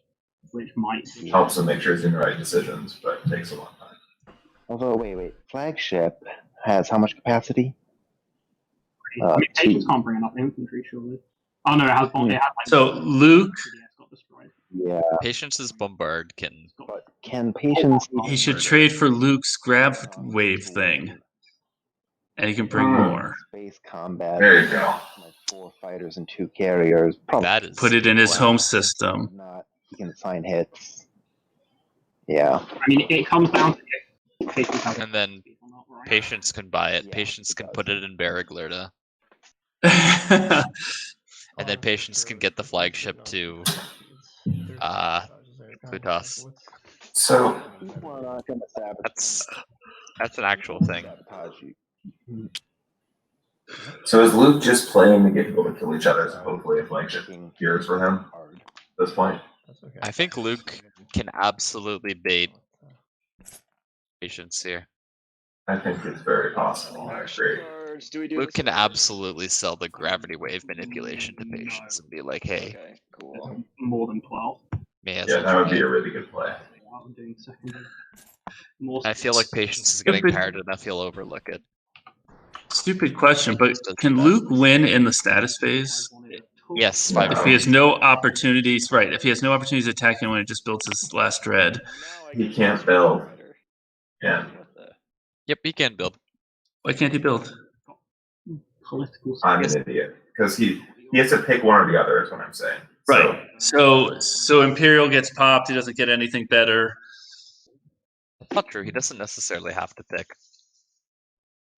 which might Helps him make sure he's doing the right decisions, but it takes a long time. Although, wait. Flagship has how much capacity? Patience can't bring enough infantry, surely. Oh no, it has. So Luke. Yeah. Patience's bombard can. But can Patience? He should trade for Luke's grab wave thing, and he can bring more. Space combat. There you go. Like 4 fighters and 2 carriers. Probably That is. Put it in his home system. not. He can assign hits. Yeah. I mean, it comes down to if Patience has And then Patience can buy it. Patience can put it in Barraglerda. And then Patience can get the flagship to Plutos. So that's an actual thing. So is Luke just playing to get people to kill each other, so hopefully a flagship cures for him at this point? I think Luke can absolutely bait Patience here. I think it's very possible. I agree. Luke can absolutely sell the gravity wave manipulation to Patience and be like, hey. Okay, cool. more than 12. Yeah, that would be a really good play. I'm doing secondary. I feel like Patience is getting tired enough, he'll overlook it. Stupid question, but can Luke win in the status phase? Yes, If he has no opportunities, right? If he has no opportunities to attack anyone, it just builds his last dread. He can't build. Yeah. Yep, he can build. Why can't he build? Political. I'm an idiot because he has to pick one or the other. Is what I'm saying. Right. So Imperial gets popped. He doesn't get anything better. That's not true. He doesn't necessarily have to pick.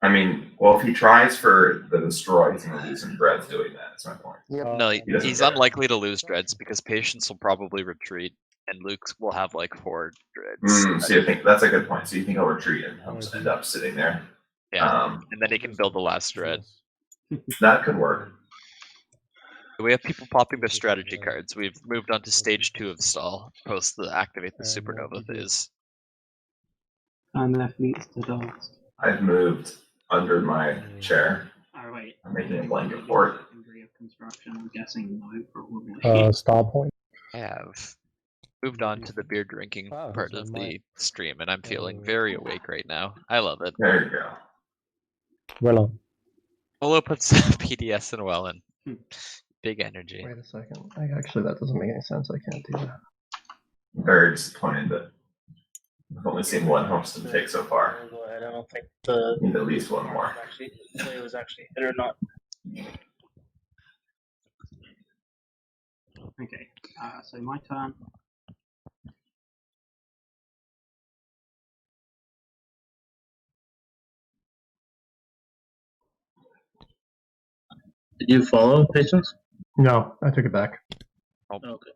I mean, well, if he tries for the destroy, he's going to lose some dreads doing that. That's my point. No, he's unlikely to lose dreads because Patience will probably retreat, and Luke will have like 4 dreads. So you think that's a good point. So you think he'll retreat and he'll just end up sitting there? Yeah, and then he can build the last dread. That could work. We have people popping their strategy cards. We've moved on to stage 2 of stall, post the activate the supernova phase. And their fleets to dust. I've moved under my chair. Oh wait. I'm making a blanket fort. Degree of construction. I'm guessing no, probably. Star point. I have moved on to the beer drinking part of the stream, and I'm feeling very awake right now. I love it. There you go. Well on. Polo puts PDS in well and big energy. Wait a second. Actually, that doesn't make any sense. I can't do that. I'm very disappointed that I've only seen one host take so far. Go ahead. I don't think the Need at least one more. play was actually hit or not. Okay. So my turn. Did you follow Patience? No, I took it back. Okay.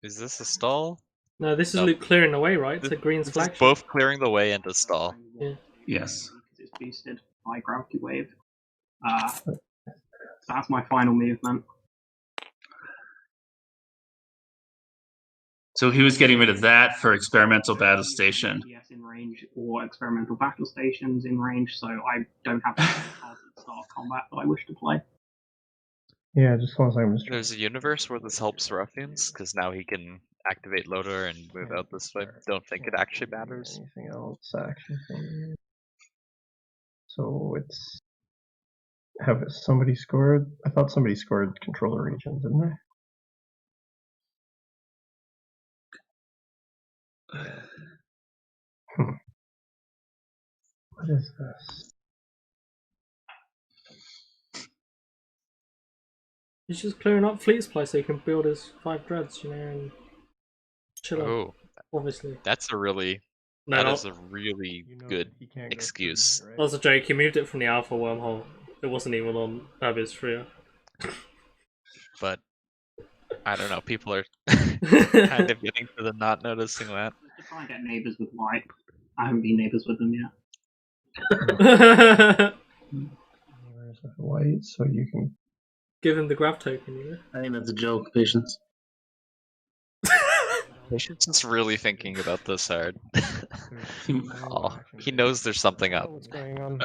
Is this a stall? No, this is Nope. Luke clearing the way, right? To Green's This is flagship. both clearing the way and a stall. Yeah. Yes. Because it's boosted by gravity wave. That's my final movement. So he was getting rid of that for experimental battle station. Yes, in range, or experimental battle stations in range, so I don't have cards at the start of combat that I wish to play. Yeah, just one second. There's a universe where this helps Ruffians, because now he can activate Loader and move out this way. Don't think it actually matters. Anything else? Action thing. So it's Have somebody scored? I thought somebody scored controller region, didn't they? What is this? He's just clearing up Fleet's place so he can build his 5 dreads, you know, and chill out. Oh, Obviously. that's a really No, that no. is a really good excuse. That was a joke. He moved it from the alpha wormhole. It wasn't even on Abyss Freer. But I don't know. People are kind of getting to the not noticing that. Just try and get neighbours with white. I haven't been neighbours with them yet. Where's the white? So you can give him the grab token, you know? I think that's a joke, Patience. Patience is really thinking about this hard. Oh, he knows there's something up. What's going on?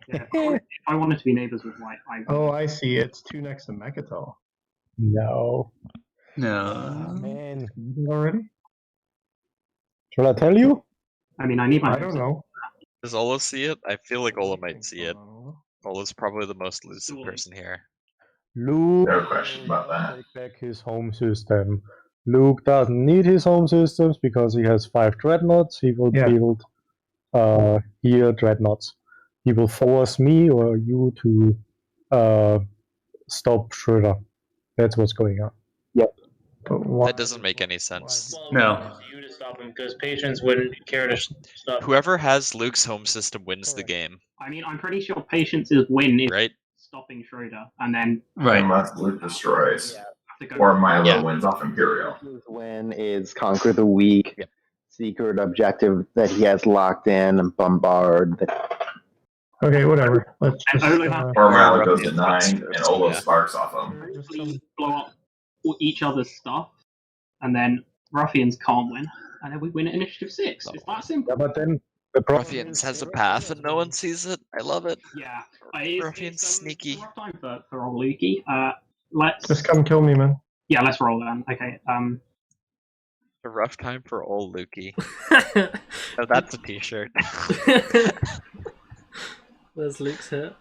Yeah, if I wanted to be neighbours with white, I would. Oh, I see. It's 2 next to Mechatol. No. No. Man. Already? Shall I tell you? I mean, I need my. I don't know. Does Ola see it? I feel like Ola might see it. Ola's probably the most lucid person here. Luke No question about that. take back his home system. Luke doesn't need his home systems because he has 5 dreadnoughts. He will build here dreadnoughts. He will force me or you to stop Schroeder. That's what's going on. Yep. That doesn't make any sense. No. You to stop him because Patience wouldn't care to stop. Whoever has Luke's home system wins the game. I mean, I'm pretty sure Patience's win is right? stopping Schroeder, and then Unless Luke destroys. Or Mylo wins off Imperial. His win is conquer the weak, secret objective that he has locked in, and bombard. Okay, whatever. Let's just. Or Mylo goes to 9 and Olo sparks off him. Please blow up each other's stuff, and then Ruffians can't win, and then we win at initiative 6. It's that simple. Yeah, but then Ruffians has a path and no one sees it. I love it. Yeah, Ruffians sneaky. It's a rough time for old Lukey. Let's Just come kill me, man. Yeah, let's roll then. Okay. A rough time for old Lukey. Oh, that's a t-shirt. There's Luke's hit.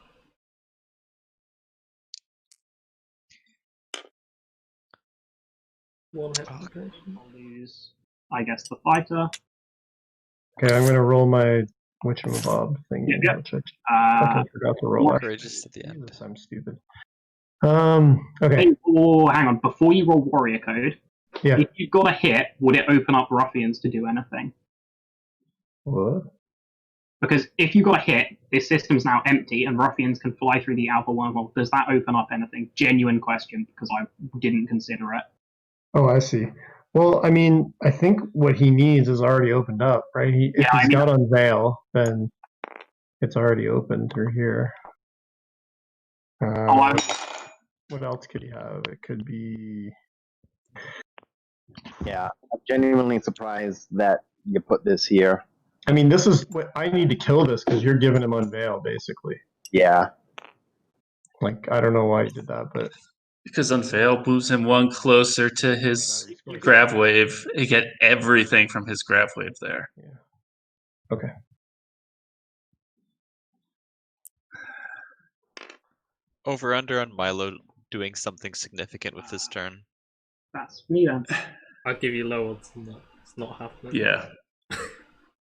One hit. I'll lose, I guess, the fighter. Okay, I'm gonna roll my whatchamabob thing. Yep. Which I fucking forgot to roll. Courageous at the end. Jesus, I'm stupid. Okay. Hey, hang on. Before you roll warrior code, Yeah. if you've got a hit, would it open up Ruffians to do anything? What? Because if you got a hit, this system's now empty, and Ruffians can fly through the alpha wormhole. Does that open up anything? Genuine question, because I didn't consider it. Oh, I see. Well, I mean, I think what he needs is already opened up, right? If he's got Unveil, then it's already open through here. What else could he have? It could be. Yeah, I'm genuinely surprised that you put this here. I mean, this is what I need to kill this because you're giving him Unveil, basically. Yeah. Like, I don't know why you did that, but. Because Unveil moves him one closer to his grav wave. You get everything from his grav wave there. Okay. Over under on Mylo doing something significant with his turn. That's me then. I'll give you low odds on that. It's not happening. Yeah.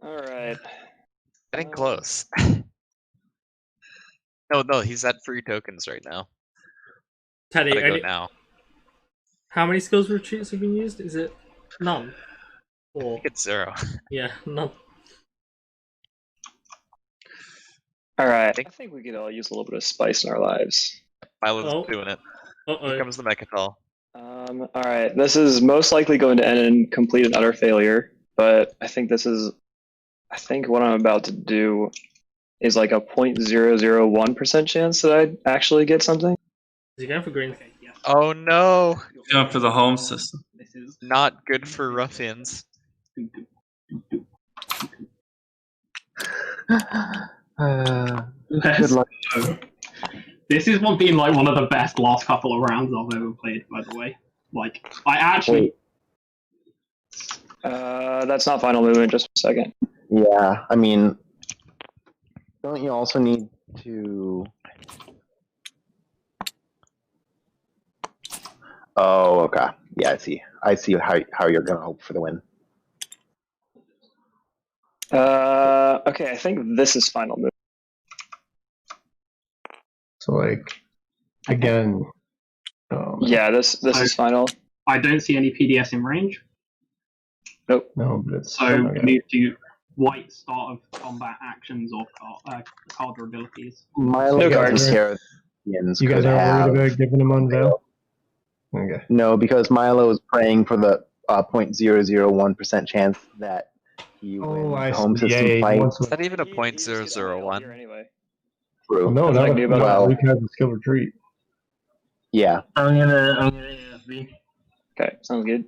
All right. Getting close. No, he's at free tokens right now. Teddy, Gotta go now. How many skills retreats have been used? Is it none? Or I think it's 0. Yeah, none. All right. I think we could all use a little bit of spice in our lives. Mylo's doing it. Here comes the Mechatol. All right. This is most likely going to end in complete and utter failure, but I think what I'm about to do is like a 0.001% chance that I'd actually get something. Is he going for green? Oh no! Going for the home system. This is not good for Ruffians. Good luck. This has been like one of the best last couple of rounds I've ever played, by the way. Like, I actually. That's not final movement, just a second. Yeah, I mean, don't you also need to Oh, okay. Yeah, I see. I see how you're gonna hope for the win. Okay, I think this is final move. So like, again. Yeah, this is final. I don't see any PDS in range. Nope. No, but it's So move to white start of combat actions or card or abilities. Mylo No doesn't cards. care. You guys aren't worried about giving him unveil? Okay. No, because Mylo is praying for the 0.001% chance that he wins I the home see. system Yeah, fight. Is that even a 0.001? Anyway. True. No, That's not like if new about Luke has a skill retreat. Yeah. I'm gonna AFB. Okay, sounds good.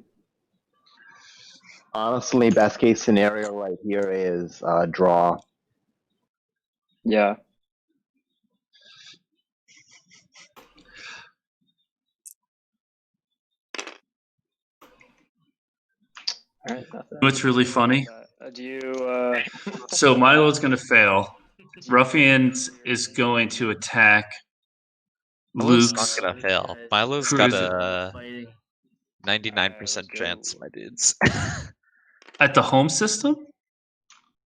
Honestly, best case scenario right here is draw. Yeah. All right, nothing. What's really funny? Do you? So Milo's going to fail. Ruffians is going to attack Milo's Luke's. not gonna fail. Milo's got cruiser. a 99% chance, my dudes. At the home system?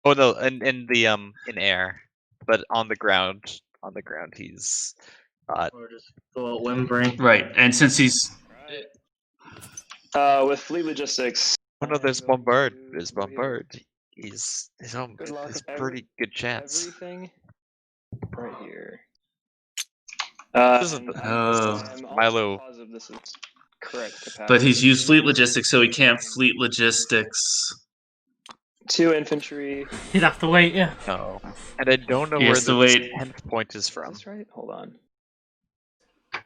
Oh no, in the in air, but on the ground, he's Or just go out whimpering. Right, and since he's with fleet logistics. Oh no, there's Bombard. There's Bombard. He's home. It's pretty good chance. Everything right here. This isn't Mylo. Positive this is correct capacity. but he's used fleet logistics, so he can't fleet logistics. 2 infantry. He'd have to wait, yeah. No, and I don't know He where has to the wait. 10th point is from. That's right. Hold on.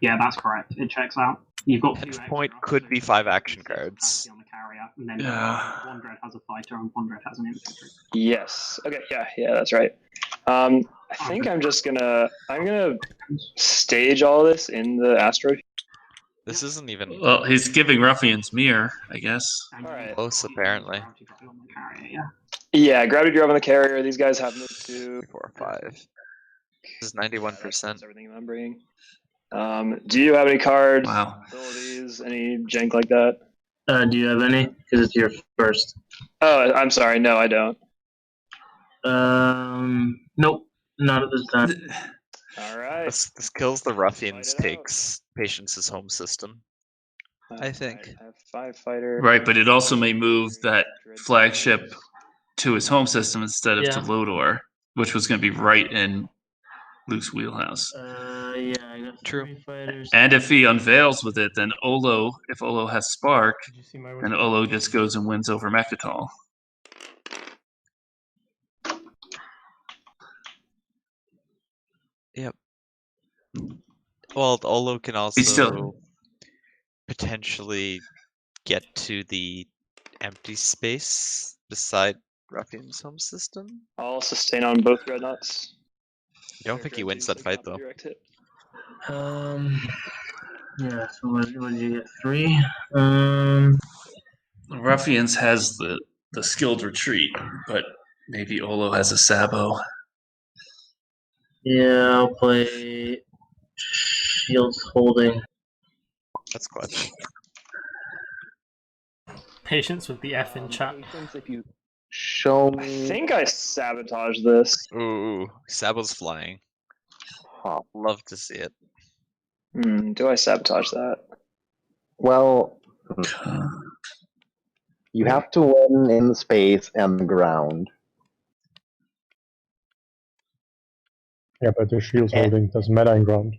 Yeah, that's correct. It checks out. You've got 2 10th point could be 5 action cards. on the carrier, and then Yeah. one dread has a fighter and one dread has an infantry. Yes. Okay. Yeah. That's right. I think I'm gonna stage all this in the asteroid. This isn't even Well, he's giving Ruffians mirror, I guess. All right. close, apparently. Yeah, gravity drop on the carrier. These guys have move 2, 4, 5. This is 91%. Everything I'm bringing. Do you have any cards? Wow. Abilities? Any jank like that? Do you have any? Because it's your first. Oh, I'm sorry. No, I don't. Nope, not at this time. All right. This kills the Ruffians, takes Patience's home system. I think. I have 5 fighter. Right, but it also may move that flagship to his home system instead of to Gheldor, which was going to be right in Luke's wheelhouse. Yeah, I got True. 3 fighters. And if he unveils with it, then if Olo has Spark, then Olo just goes and wins over Mechatol. Yep. Well, Olo can also potentially get to the empty space beside Ruffian's home system. I'll sustain on both dreadnoughts. I don't think he wins that fight though. Direct hit. Yeah, so what did you get? 3? Ruffians has the skilled retreat, but maybe Olo has a Sabo. Yeah, I'll play Shields Holding. That's clutch. Patience with the F in chat. If you show I me. think I sabotaged this. Ooh, Sabo's flying. Love to see it. Do I sabotage that? Well, you have to win in the space and the ground. Yeah, but the shield's holding doesn't matter in ground.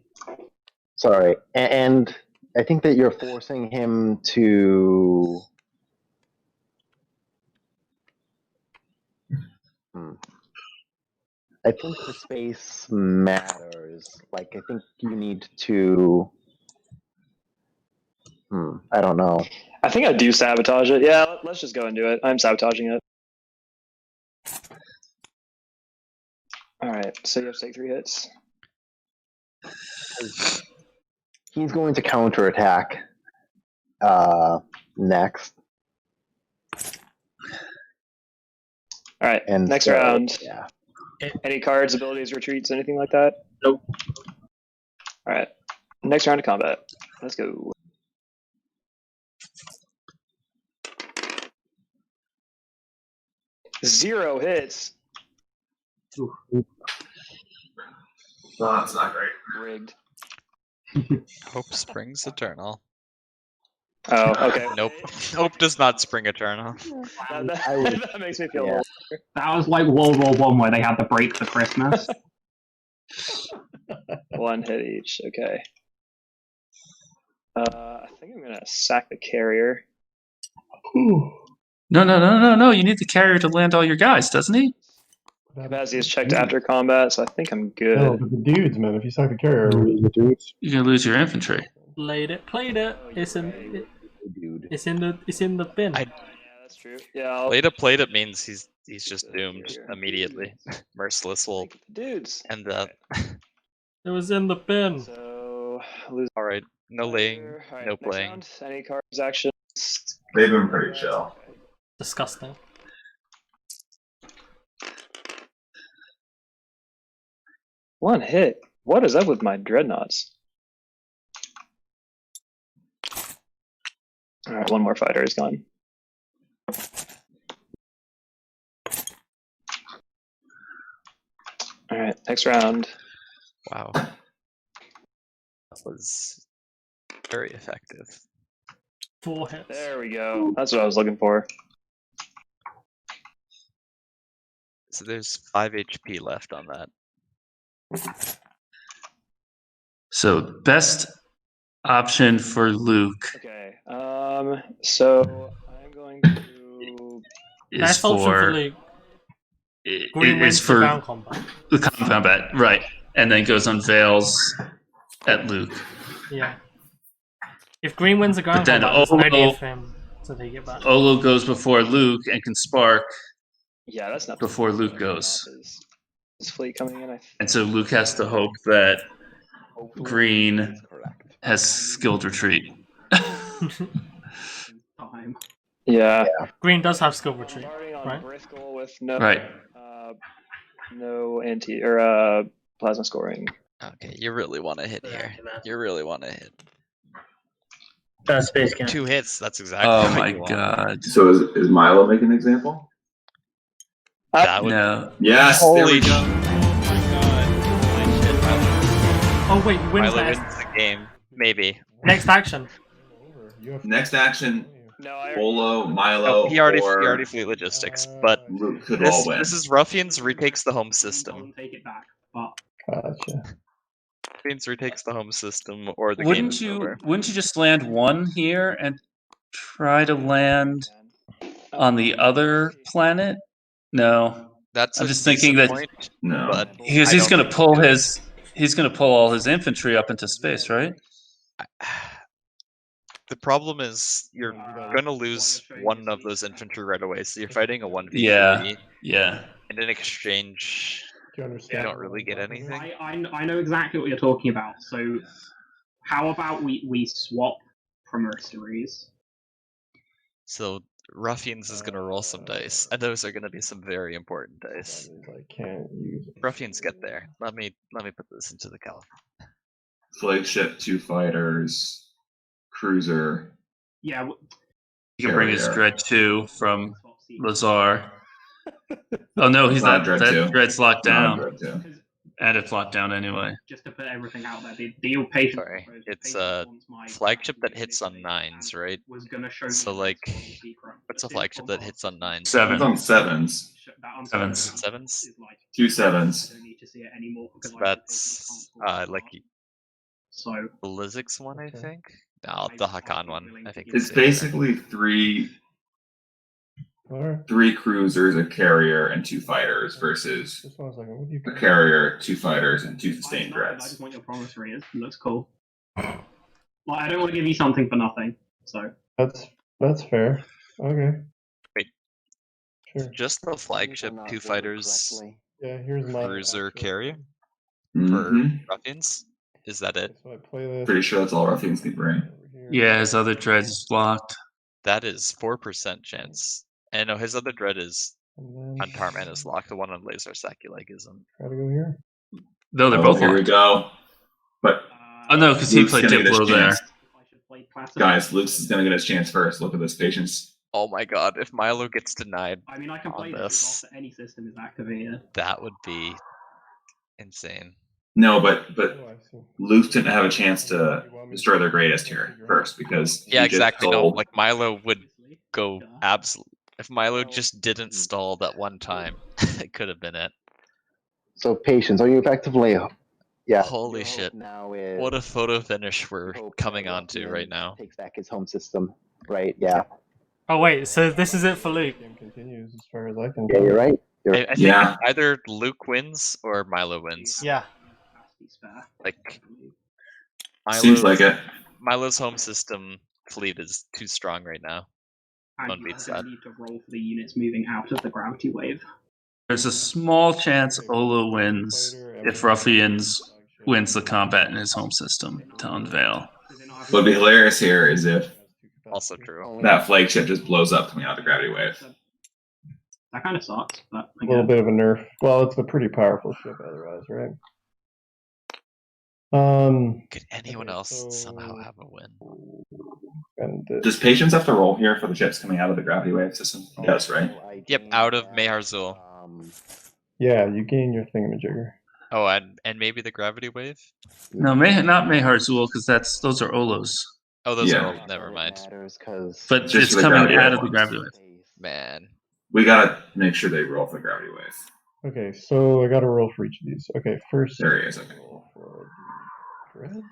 Sorry, and I think that you're forcing him to. I think the space matters. Like, I think you need to. I don't know. I think I do sabotage it. Yeah, let's just go and do it. I'm sabotaging it. Alright, so you have to take 3 hits. He's going to counterattack next. Alright, And next so, round. Yeah. Any cards, abilities, retreats, anything like that? Nope. Alright, next round of combat. Let's go. 0 hits. Oh, that's not great. Rigged. Hope springs eternal. Oh, okay. Nope. Hope does not spring eternal. That makes me feel a little. That was like World War One where they had the break for Christmas. 1 hit each. Okay. I think I'm gonna sack the carrier. No. You need the carrier to land all your guys, doesn't he? Capacity is checked after combat, so I think I'm good. No, but the dudes, man. If you suck the carrier, the dudes. You're gonna lose your infantry. Played it. It's in the bin. Yeah, that's true. Yeah. Played it means he's just doomed immediately. Merciless will dudes end that. It was in the bin. So All right, no laying, Alright, no next playing. round. Any cards actions? They've been pretty chill. Disgusting. One hit. What is up with my dreadnoughts? Alright, one more fighter is gone. Alright, next round. Wow. That was very effective. 4 hits. There we go. That's what I was looking for. So there's 5 HP left on that. So best option for Luke Okay. So I'm going to. is Best option for Luke. Green wins for ground combat. the combat, right? And then goes on Veils at Luke. Yeah. If Green wins the ground But then combat, there's no Olo- need for him to take it back. Olo goes before Luke and can spark Yeah, that's not before Luke goes. His fleet coming in. And so Luke has to hope that Green has skilled retreat. Yeah. Green does have skill retreat, right? Bristol with no Right. No anti or plasma scoring. Okay, you really want to hit here. You really want to hit. Space Camp. 2 hits. That's exactly. Oh what my you want. god. So is Mylo making an example? That would. No. Yes. There we Holy go. Oh wait, he wins Mylo that. wins the game. Maybe. Next action. Next action. No, I Olo, Mylo, No, he already or fleet logistics, but Luke could all win. this is Ruffians retakes the home system. Take it back. But Gotcha. Ruffians retakes the home system, or the game is over. Wouldn't you just land one here and try to land on the other planet? No. That's I'm a just thinking that point, No. but because I he's don't gonna think pull he could. he's gonna pull all his infantry up into space, right? The problem is you're gonna lose one of those infantry right away, so you're fighting a 1v3. Yeah. And in exchange, Do you you understand? don't really get anything. I know exactly what you're talking about. So how about we swap for mercenaries? So Ruffians is gonna roll some dice, and those are gonna be some very important dice. I can't use it. Ruffians get there. Let me put this into the calc. Flagship, 2 fighters, cruiser. Yeah. He can bring his Carrier. Dread 2 from Lazar. Oh no, he's Not not. Dread 2. That Dread's locked Not down. Dread 2. And it's locked down anyway. Just to put everything out there, the deal patient. Sorry, it's a flagship that hits on 9s, right? Was gonna show So like, what's a flagship that hits on 9s? It's 7. on 7s. Sevens. 7s? 2 7s. Don't need to see it anymore because That's like so the Lizix one, I think. No, the Hakan one. I think It's the basically 3 Alright. 3 cruisers, a carrier, and 2 fighters versus Just 1 second. What do you a carrier, 2 fighters, and 2 sustained I dreads. just want your promissory. It looks cool. Like I don't want to give you something for nothing. So That's fair. Okay. Wait. Sure. Just the flagship, 2 fighters, Yeah, here's my cruiser, carrier for Mhm. Ruffians. Is that it? So I play this. Pretty sure that's all Ruffians can bring. Yeah, his other Dread is blocked. That is 4% chance. And no, his other dread is And on then Tarman is locked. The one on Laser Saculac isn't. try to go here. No, they're Oh, both here we locked. go. But Oh no, because he Luke's played gonna get his Diplo there. chance. Guys, Luke's is gonna get his chance first. Look at this patience. Oh my god, if Mylo gets denied I mean, I can play on this this, after any system is activated. that would be insane. No, but Oh, I see. Luke didn't have a chance to destroy their greatest here first because Yeah, he exactly. just No, told. like Mylo would go absolute. If Mylo just didn't stall that one time, it could have been it. So patience. Are you effectively? Yeah. Holy your hope shit! Now is What a photo finish we're hope coming that onto right Ruffians now. takes back his home system, right? Yeah. Oh wait, so this is it for Luke. Game continues as far as I can Yeah, tell. you're right. I think either Luke wins or Mylo wins. Yeah. Like Seems like it. Milo's home system fleet is too strong right now. And One you beats also that. need to roll for the units moving out of the gravity wave. There's a small chance Olo wins if Ruffians wins the combat in his home system to unveil. What'd be hilarious here is if Also true. that flagship just blows up coming out of the gravity wave. That kind of sucks, but A little bit of a nerf. Well, it's a pretty powerful ship otherwise, right? Could anyone else somehow have a win? And Does Patience have to roll here for the ships coming out of the gravity wave system? He does, right? Yep, out of Maharzul. yeah, you gain your thingamajigger. Oh, and maybe the gravity wave? No, not Maharzul because those are Olos. Oh, those Yeah. are all. Never mind. But Just it's for the coming gravity out wave of the ones. gravity wave. Man. We gotta make sure they roll for the gravity wave. Okay, so I got to roll for each of these. Okay, first. There he is. Okay. Roll for the dredge.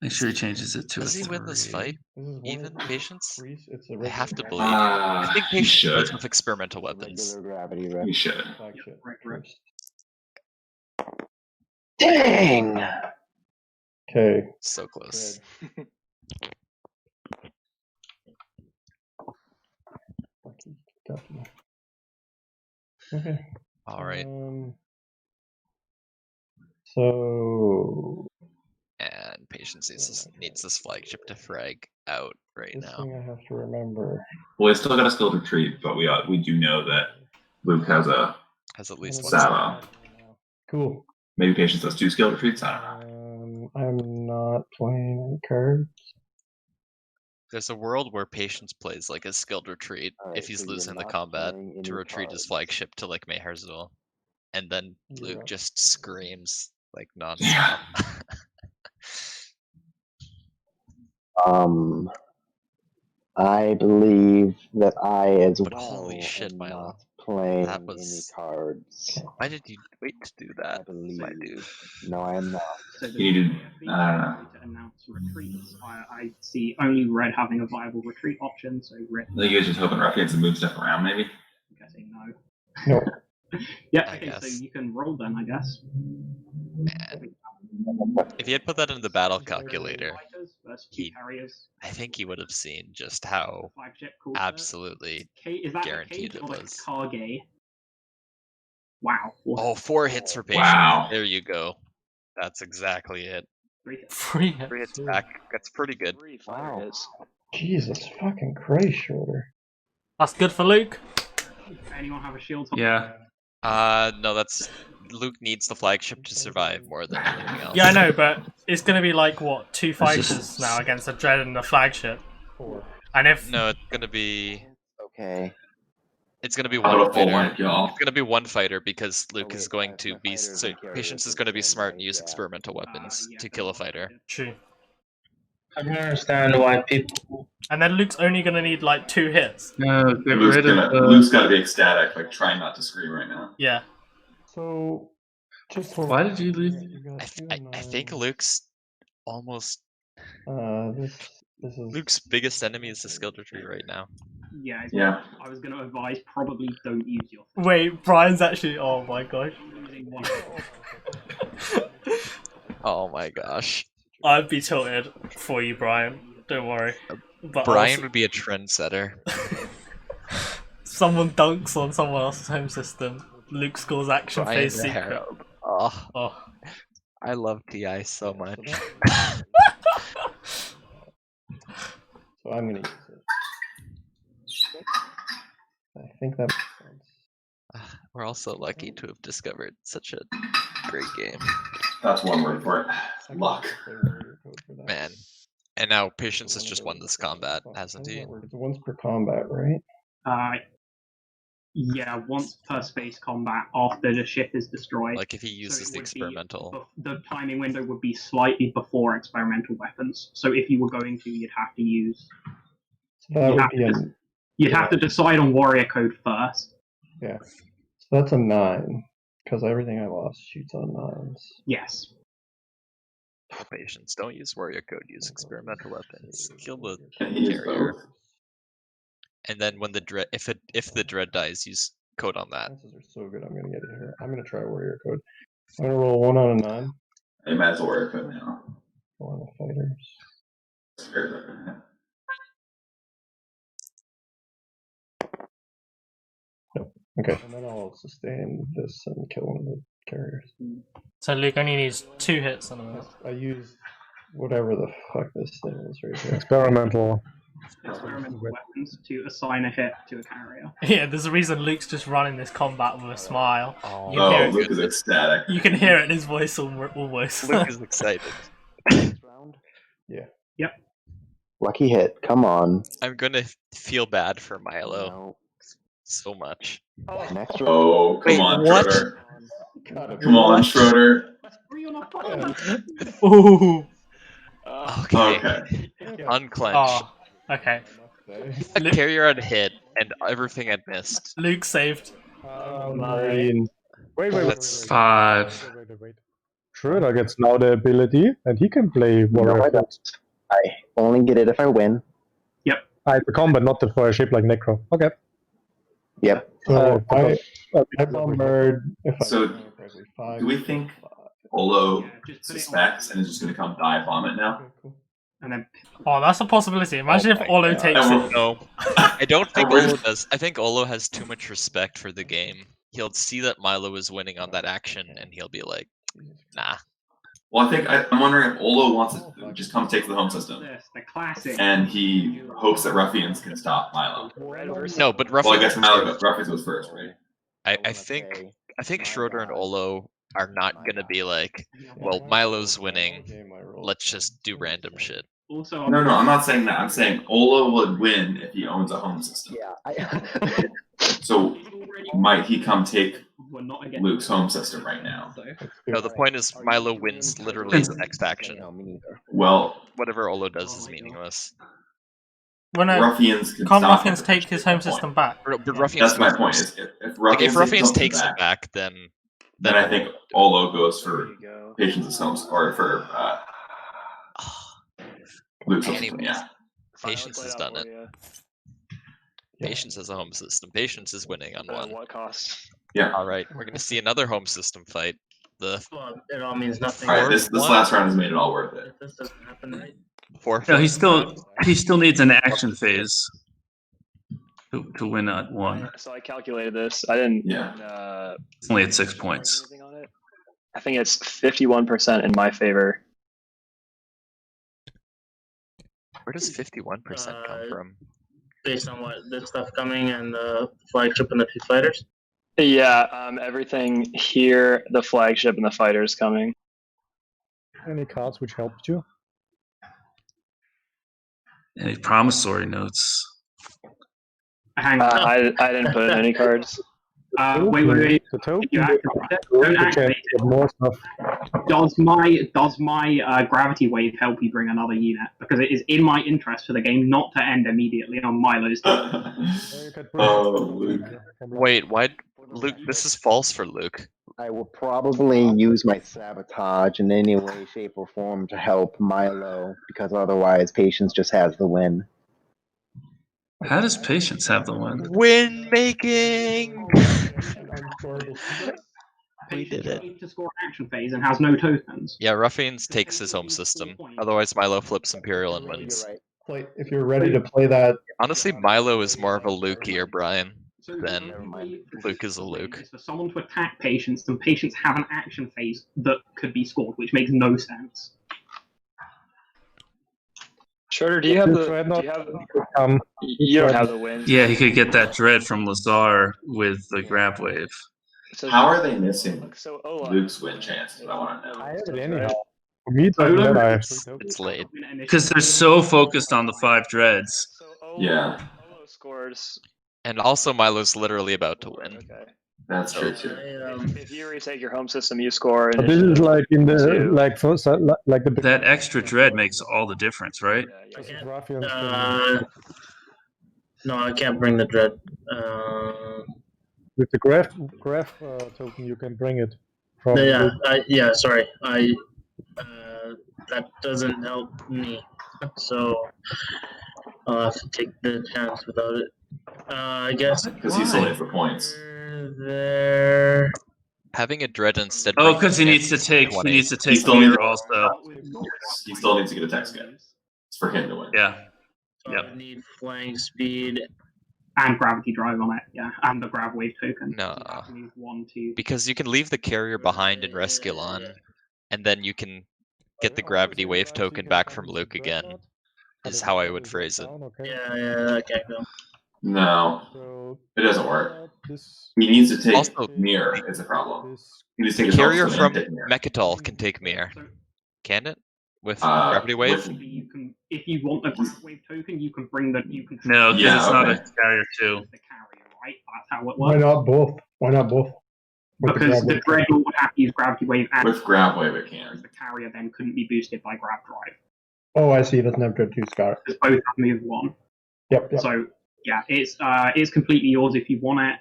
Make sure he changes it to Does a he win this 3. fight? This is one Even of Patience? It's a I have to regular believe. Ah, I think he Patience should. wins with experimental weapons. Gravity, right? He should. flagship right. first. Dang! Okay. So close. Ducky. Okay. All right. So. And Patience needs this flagship to frag out right This now. thing I have to remember. Well, we still got a skilled retreat, but we do know that Luke has at least one. Saba. Cool. Maybe Patience has 2 skilled retreats. I don't know. I'm not playing any cards. There's a world where Patience plays like a skilled retreat Alright, if he's so you're losing the not combat playing any to retreat his cards. flagship to like Maharzul. And then Luke Yeah. just screams like nonstop. Yeah. I believe that I as But well holy shit, am Mylo. not playing That was- any cards. Why did you wait to do I that, believe. my dude? No, I am not. So You needed. I don't know. to announce retreats. I see only red having a viable retreat option, so red. I think he was just hoping Ruffians would move stuff around, maybe. I'm guessing no. No. Yeah, I okay, so guess. you can roll then, I guess. Man. If he had put that in the battle calculator, Fighters versus he- carriers. I think he would have seen just how Flagship called absolutely is that guaranteed the it cage or was. the Kage? Wow. Oh, 4 hits for Patience. Wow. There you go. That's exactly it. 3 hits. 3 3 hits back. That's pretty good. Wow. Jesus fucking Christ, Schroeder. That's good for Luke. Anyone have a shield? Yeah. No, that's Luke needs the flagship to survive more than anything else. Yeah, I know, but it's going to be like, what, 2 just- fighters now against the Dread and the flagship. And if... No, it's gonna be. Okay. It's gonna be How one about a full fighter. one, y'all? It's gonna be one fighter because Luke Okay, is going a to be. fighter So who carries Patience is the going to be gen, smart and right? use Yeah. experimental weapons yeah, to kill a fighter. True. I don't understand why people. And then Luke's only going to need like 2 hits. No, get Luke's rid of Luke's got to be ecstatic, like trying not to scream right now. Yeah. So, just hold Why on. did you lose? You got two I think nines. Luke's almost. This is Luke's biggest enemy is the skilled retreat right now. Yeah, Yeah. I was going to advise probably don't use your Wait, Brian's actually... Oh my gosh. using one. Oh my gosh. I'd be tilted for you, Brian. Don't worry. But Brian also, would be a trendsetter. someone dunks on someone else's home system. Luke scores action Brian phase the secret. Herald. Oh, Oh. I love TI so much. So I'm gonna use it. I think that makes sense. We're also lucky to have discovered such a great game. That's one word for it. I can Luck. also play warrior code for that. Man. And now Patience has just won this combat, hasn't he? It's once per combat, right? Yeah, once per space combat after the ship is destroyed. Like if he uses the experimental. The timing window would be slightly before experimental weapons. So if you were going to, you'd have to use. You'd have to decide on warrior code first. Yeah. So that's a 9 because everything I lost shoots on 9s. Yes. Patience, don't use warrior code. Use experimental weapons. Kill the carrier. And then when the dread, if the dread dies, use code on that. Chances are so good. I'm gonna get it here. I'm gonna try warrior code. I'm gonna roll 1 out of 9. You might as well warrior code now. 4 on the fighters. Nope. Okay. And then I'll sustain this and kill one of the carriers. So Luke only needs 2 hits on him. I use whatever the fuck this thing is right here. Experimental. Experimental weapons to assign a hit to a carrier. Yeah, there's a reason Luke's just running this combat with a smile. Oh, Luke is ecstatic. You can hear it in his voice almost. Luke is excited. Yeah. Yep. Lucky hit. Come on. I'm gonna feel bad for Mylo so much. Next round. Oh, come Wait, on, what? Schroeder. Come on, Schroeder. Ooh. Okay. Unclench. Oh, okay. A carrier had hit and everything had missed. Luke saved. Wait. That's 5. Wait. Schroeder gets now the ability, and he can play warrior. No, I don't. I only get it if I win. Yep. The combat, not the for a shape like Necro. Okay. Yep. So I bombard if I So, remember correctly, 5. Do we think Olo suspects and is just going to come dive bomb it now? And then. Oh, that's a possibility. Imagine if Olo takes it. No, I don't think Olo does. I think Olo has too much respect for the game. He'll see that Mylo is winning on that action, and he'll be like, nah. Well, I'm wondering if Olo wants to just come take the home system. The classic. And he hopes that Ruffians can stop Mylo. No, but Well, I guess Ruffians Ruffians goes first, right? I think Schroeder and Olo are not gonna be like, well, Mylo's winning, let's just do random shit. Also, No, I'm not saying that. I'm saying Olo would win if he owns a home system. Yeah. So might he come take Luke's home system right now? No, the point is Mylo wins literally the next action. Well, whatever Olo does is meaningless. Well, no, Ruffians can can't stop Ruffians him. take his home system back? But Ruffians That's my goes point. first. Is if Like, if Ruffians takes takes it back, then I think Olo goes for Patience's home or for Luke's home system. Yeah. Patience has done it. Patience has a home system. Patience is winning on one. What cost? Yeah. All right, we're gonna see another home system fight. The It all means nothing. All right. This last round has made it all worth it. If this doesn't happen, right? No, he still needs an action phase to win at 1. So I calculated this. I didn't. Yeah. It's only at 6 points. I think it's 51% in my favor. Where does 51% come from? Based on what this stuff coming and the flagship and the 2 fighters. Yeah, everything here, the flagship and the fighters coming. Any cards which helped you? Any promissory notes? Hang on. I didn't put in any cards. Wait. The token. You don't activate it. More stuff. Does my gravity wave help you bring another unit? Because it is in my interest for the game not to end immediately on Mylo's turn. Luke. Wait, why, Luke? This is false for Luke. I will probably use my sabotage in any way, shape, or form to help Mylo, because otherwise Patience just has the win. How does Patience have the win? Win making. We did it. To score an action phase and has no tokens. Yeah, Ruffians takes his home system. Otherwise, Mylo flips Imperial and wins. If you're ready to play that. Honestly, Mylo is more of a Lukey or Brian than Luke is a Luke. It's for someone to attack Patience, and Patience have an action phase that could be scored, which makes no sense. Schroeder, do you have the? You don't have the win. Yeah, he could get that dread from Lazar with the grab wave. How are they missing So Luke's win chances? I want to know. I have it anyhow. For me, it doesn't matter. I have 3 tokens. It's late. Because they're so focused on the 5 dreads. Yeah. Olo scores. And also, Milo's literally about to win. Okay. That's true too. If you retake your home system, you score. But this is like in the two. like for like the That extra dread makes all the difference, right? Ruffians. No, I can't bring the dread. With the graph token, you can bring it. From Yeah, sorry. That doesn't help me. So I'll have to take the chance without it. I guess. Because he's still in for points. There. Having a dread instead. Oh, because he needs to take. 20. He needs to He take still meter needs also. He still needs to get a tech skin. It's for him to win. Yeah. So I need flying speed. And gravity drive on it, yeah, and the grav wave token. No. Move 1, 2. Because you can leave the carrier behind in Resculon, and then you can get the gravity wave token back from Luke again, is how I would phrase it. Yeah, that can't go. No, it doesn't work. He needs to take mirror is a problem. He needs to take his Carrier ultimate from and take mirror. Mechatol can take mirror. Can it? With gravity wave? You can, if you want the grav wave token, you can bring the. You can. No, because it's not a carrier too. The carrier, right? That's how it Why works. not both? Why not both? With Because the wave Dreadnought would have to use gravity wave, and With grav wave it can. the carrier then couldn't be boosted by grav drive. Oh, I see. That's never two scar. Because both have move 1. Yep. So yeah, it's completely yours if you want it.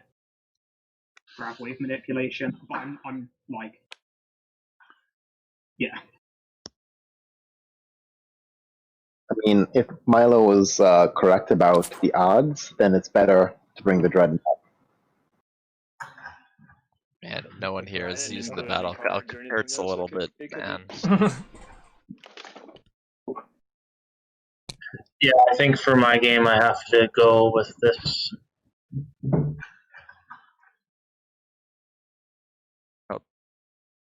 Grav wave manipulation, but I'm like, yeah. I mean, if Mylo was correct about the odds, then it's better to bring the Dreadnought. Man, no one here is using the battle calc. Hurts a little bit, man. Yeah, I think for my game I have to go with this.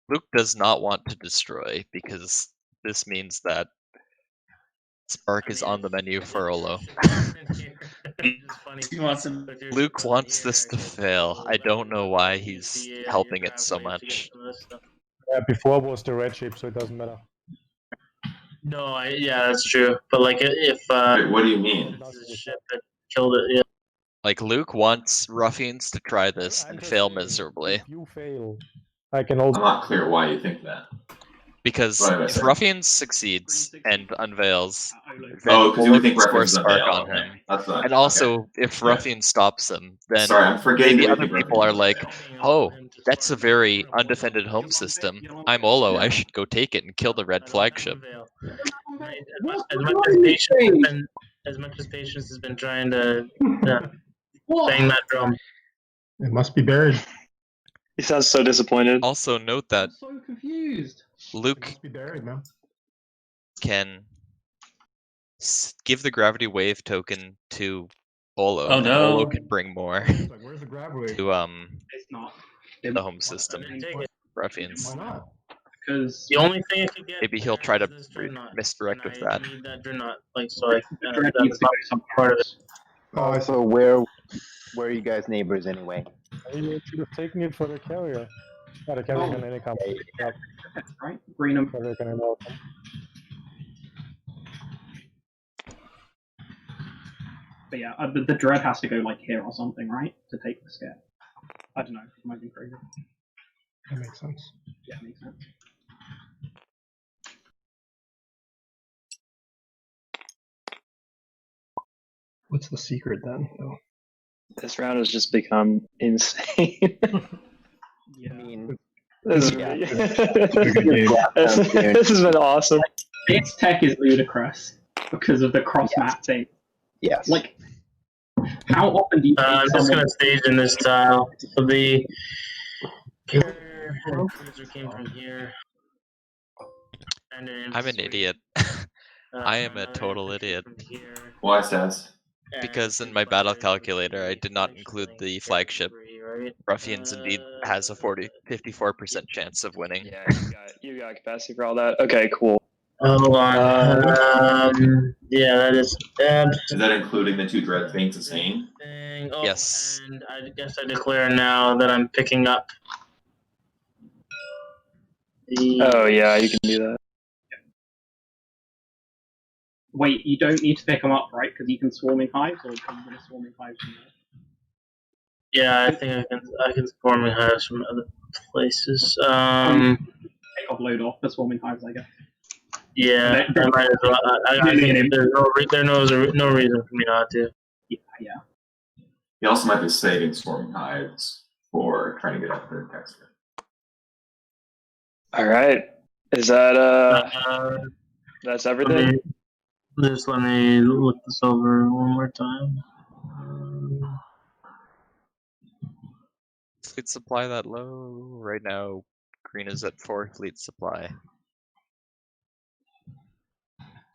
Luke does not want to destroy, because this means that Spark is on the menu for Olo. Luke wants this to fail. I don't know why he's helping it so much. Yeah, before was the red shape, so it doesn't matter. No, yeah, that's true. But like, if Wait, what do you mean? the ship that killed it, yeah. Like, Luke wants Ruffians to try this and fail miserably. If you fail, I can also. I'm not clear why you think that. Because What am I if saying? Ruffians succeeds and unveils, then Oh, because you Olo think can score Ruffians Spark unveil, on okay. him. That's not, And also, okay. if Yeah. Ruffian stops him, then Sorry, I'm forgetting maybe that other we think people are Ruffians like, oh, that's a very undefended home system. I'm Olo, I should go take it and kill the red flagship. As much as Patience has been trying to bang that drum. It must be buried. He sounds so disappointed. Also, note that So confused. Luke It must be buried, man. can give the gravity wave token to Olo. Oh, and no. Olo can bring more It's like, where's the grab wave? to It's not. the home system. Take it. Ruffians. Why not? Because The only thing I could get. Maybe he'll try to is this Dreadnought, misdirect and with I that. need that Dreadnought, like, so I, the Dread needs that's to not go somewhere part of it. Oh, I see. so where are you guys neighbors anyway? You should have taken it for the carrier. Yeah, the carrier can any come. Yeah, right? Green and carrier can any come. but yeah, the Dread has to go like here or something, right? To take the scare. I don't know. It might be crazy. That makes sense. Yeah, it makes sense. What's the secret then? though? This round has just become insane. Yeah. I mean, This, Yeah. this has been awesome. Its tech is ludicrous because of the cross map thing. yes. Like, how often do you? I'm just someone- gonna stage in this tile. So the cruiser came from here. And then I'm an idiot. I am a total idiot. Why, Stas? Because in my battle calculator, I did not include the flagship. Ruffians indeed has a 54% chance of winning. Yeah, you got capacity for all that. Okay, cool. Hold on. Yeah, that is Is that including the 2 dread things the same? thing. Oh, Yes. And I guess I declare now that I'm picking up the. Oh yeah, you can do that. Wait, you don't need to pick them up, right? Because you can swarm in hives, or are you going to swarm in hives from there? Yeah, I think I can swarm in hives from other places. Take offload off the swarming hives, I guess. Yeah, I might as well. I think there's no reason for me not to. Yeah. You also might be saving swarming hives for trying to get a third texture. All right. Is that that's everything? Let me look this over one more time. Fleet supply that low right now. Green is at 4 fleet supply.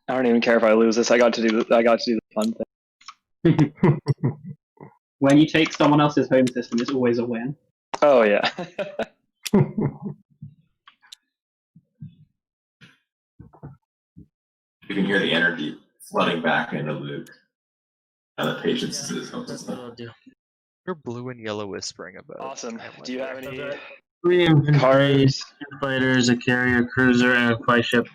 I don't even care if I lose this. I got to do the fun thing. When you take someone else's home system, it's always a win. Oh yeah. You can hear the energy flooding back into Luke. And the patience is his home system. You're blue and yellow whispering about. Awesome. Do you have any 3 infantry, cards? 2 fighters, a carrier, cruiser, and a flagship.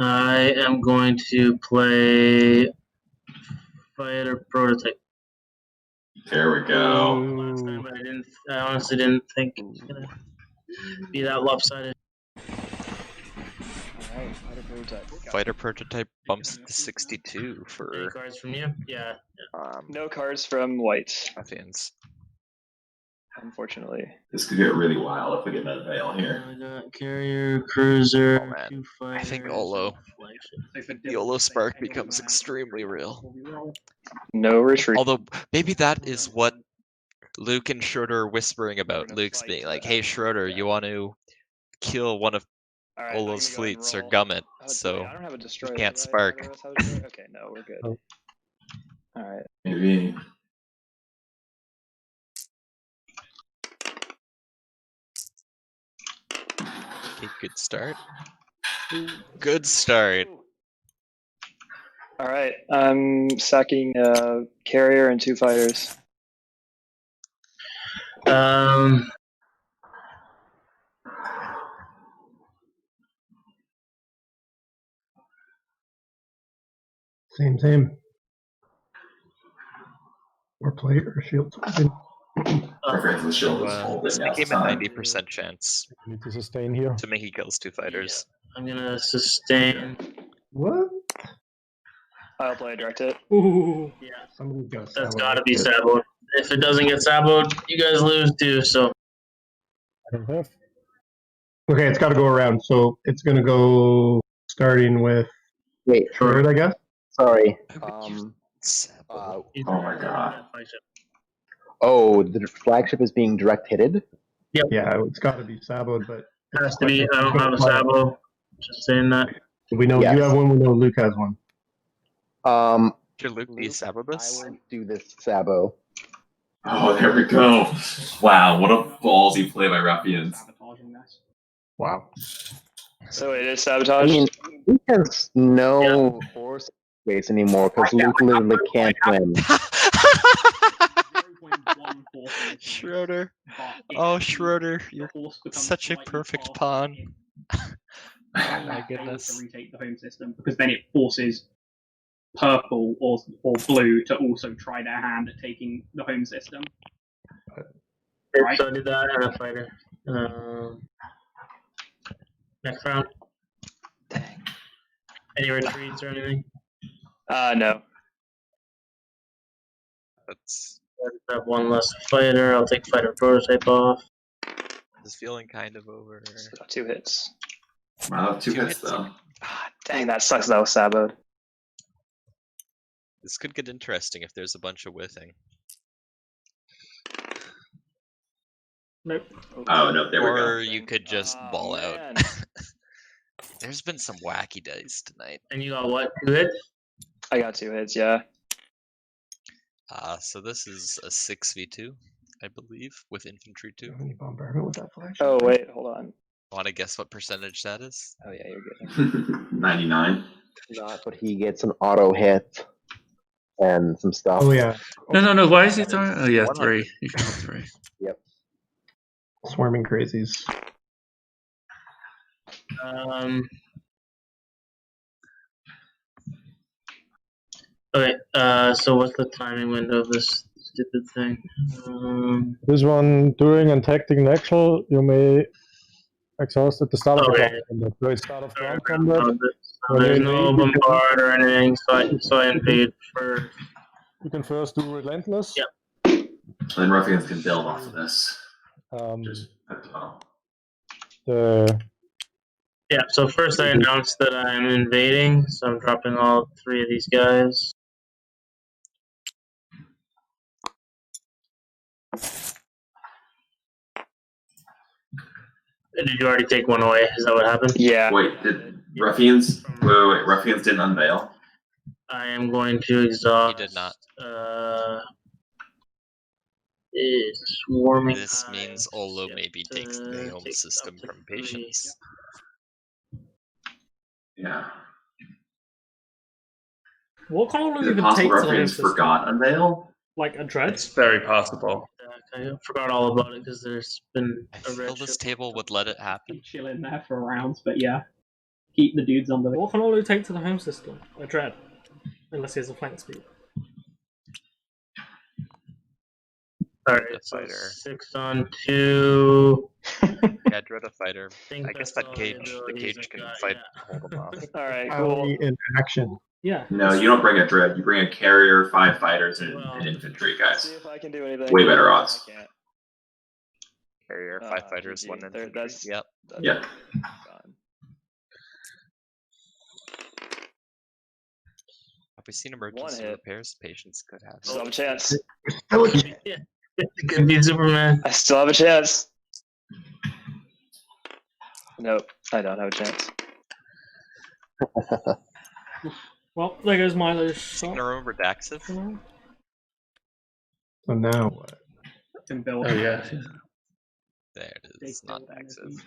I am going to play fighter prototype. There we go. Last time, but I honestly didn't think it was gonna be that lopsided. Alright, Fighter prototype bumps to 62 for. Any cards from you? Yeah. No cards from white. Ruffians. Unfortunately. This could get really wild if we get that veil here. I got carrier, cruiser, 2 fighters. I think Olo. The Olo spark becomes extremely real. No retreat. Although maybe that is what Luke and Schroeder are whispering about. Luke's being like, "Hey Schroeder, you want to kill one of Olo's fleets or gum it, so I don't have a destroyer, you can't right? spark." Okay, no, we're good. Alright. Maybe. Okay, good start. Good start. Alright, I'm sacking carrier and 2 fighters. Same. Or plate or shield. The shield is This holding became a 90% chance I need to sustain here. to make he kills 2 fighters. I'm gonna sustain. What? I'll play direct hit. Ooh. Yeah, somebody's got. That's gotta be saboed. If it doesn't get saboed, you guys lose too. So. I don't have. Okay, it's got to go around. So it's gonna go starting with. Wait, Short, I guess. sorry. Oh my god. Oh, the flagship is being direct hitted? Yep. Yeah, it's got to be saboed, but. It has to be. I don't have a sabo. Just saying that. We know Yes. you have one. We know Luke has one. Should Luke be sabo this? I will do this sabo. Oh, there we go. Wow, what a ballsy play by Ruffians. Wow. So it is I sabotage? mean, Luke has no force space anymore because Luke literally can't win. Schroeder. Oh, Schroeder, you're such a perfect pawn. Oh my goodness. To retake the home system, because then it forces purple or blue to also try their hand at taking the home system. Right. So I did that and a fighter. Next round. Dang. Any retreats or anything? No. That's. I have 1 less fighter. I'll take fighter prototype off. This feeling kind of over. 2 hits. Wow, 2 hits though. Dang, that sucks. That was saboed. This could get interesting if there's a bunch of whiffing. Nope. Oh no, there we go. Or you could just ball man. out. There's been some wacky dice tonight. And you got what? 2 hits? I got 2 hits, yeah. So this is a 6v2, I believe, with infantry 2. Any bombardment with that flagship? Oh, wait, hold on. Want to guess what percentage that is? Oh, yeah, you're good. 99. Not, but he gets an auto hit and some stuff. Oh yeah. No. Why is he throwing? Oh yeah, 100. 3. You can have 3. Yep. Swarming crazies. Okay. So what's the timing window of this stupid thing? This one, during and tactic in action, you may exhaust at the start of the Okay. ground combat. So it's start of ground combat. So When there's you no invade, bombard or anything, so I invade first. You can first do relentless. Yep. Then Ruffians can build off of this. Um, At the bottom. Yeah, so first I announced that I'm invading, so I'm dropping all 3 of these guys. Did you already take one away? Is that what happened? Yeah. Wait, did Ruffians? Wait. Ruffians didn't unveil. I am going to exhaust. He did not. Swarming. This means Olo maybe takes the home system from Patience. Yeah. What kind of Is it even possible take to the home Ruffians system? forgot unveil? Like a dread? It's very possible. I forgot all about it because there's been I a feel red this ship. table would let it happen. Chill in there for rounds, but yeah. Keep the dudes on the. What can Olu take to the home system? A dread. Unless he has a flank speed. Alright, so 6 on 2. Yeah, dread a fighter. I guess that cage, the cage can fight, hold them off. Alright, Cool. cool. In action. Yeah. No, you don't bring a dread. You bring a carrier, 5 fighters, and an infantry, guys. See if I can do anything. Way better odds. I can't. Carrier, 5 fighters, GG. 1 infantry. That's- Yep. Yep. Gone. Have we seen emergency hit. repairs? Patience could have. Still have a chance. It could be Superman. I still have a chance. Nope, I don't have a chance. Well, there goes Mylo's Seen shot. our own Redaxive? So now what? Can build. Oh yeah. There it is, not Daxive.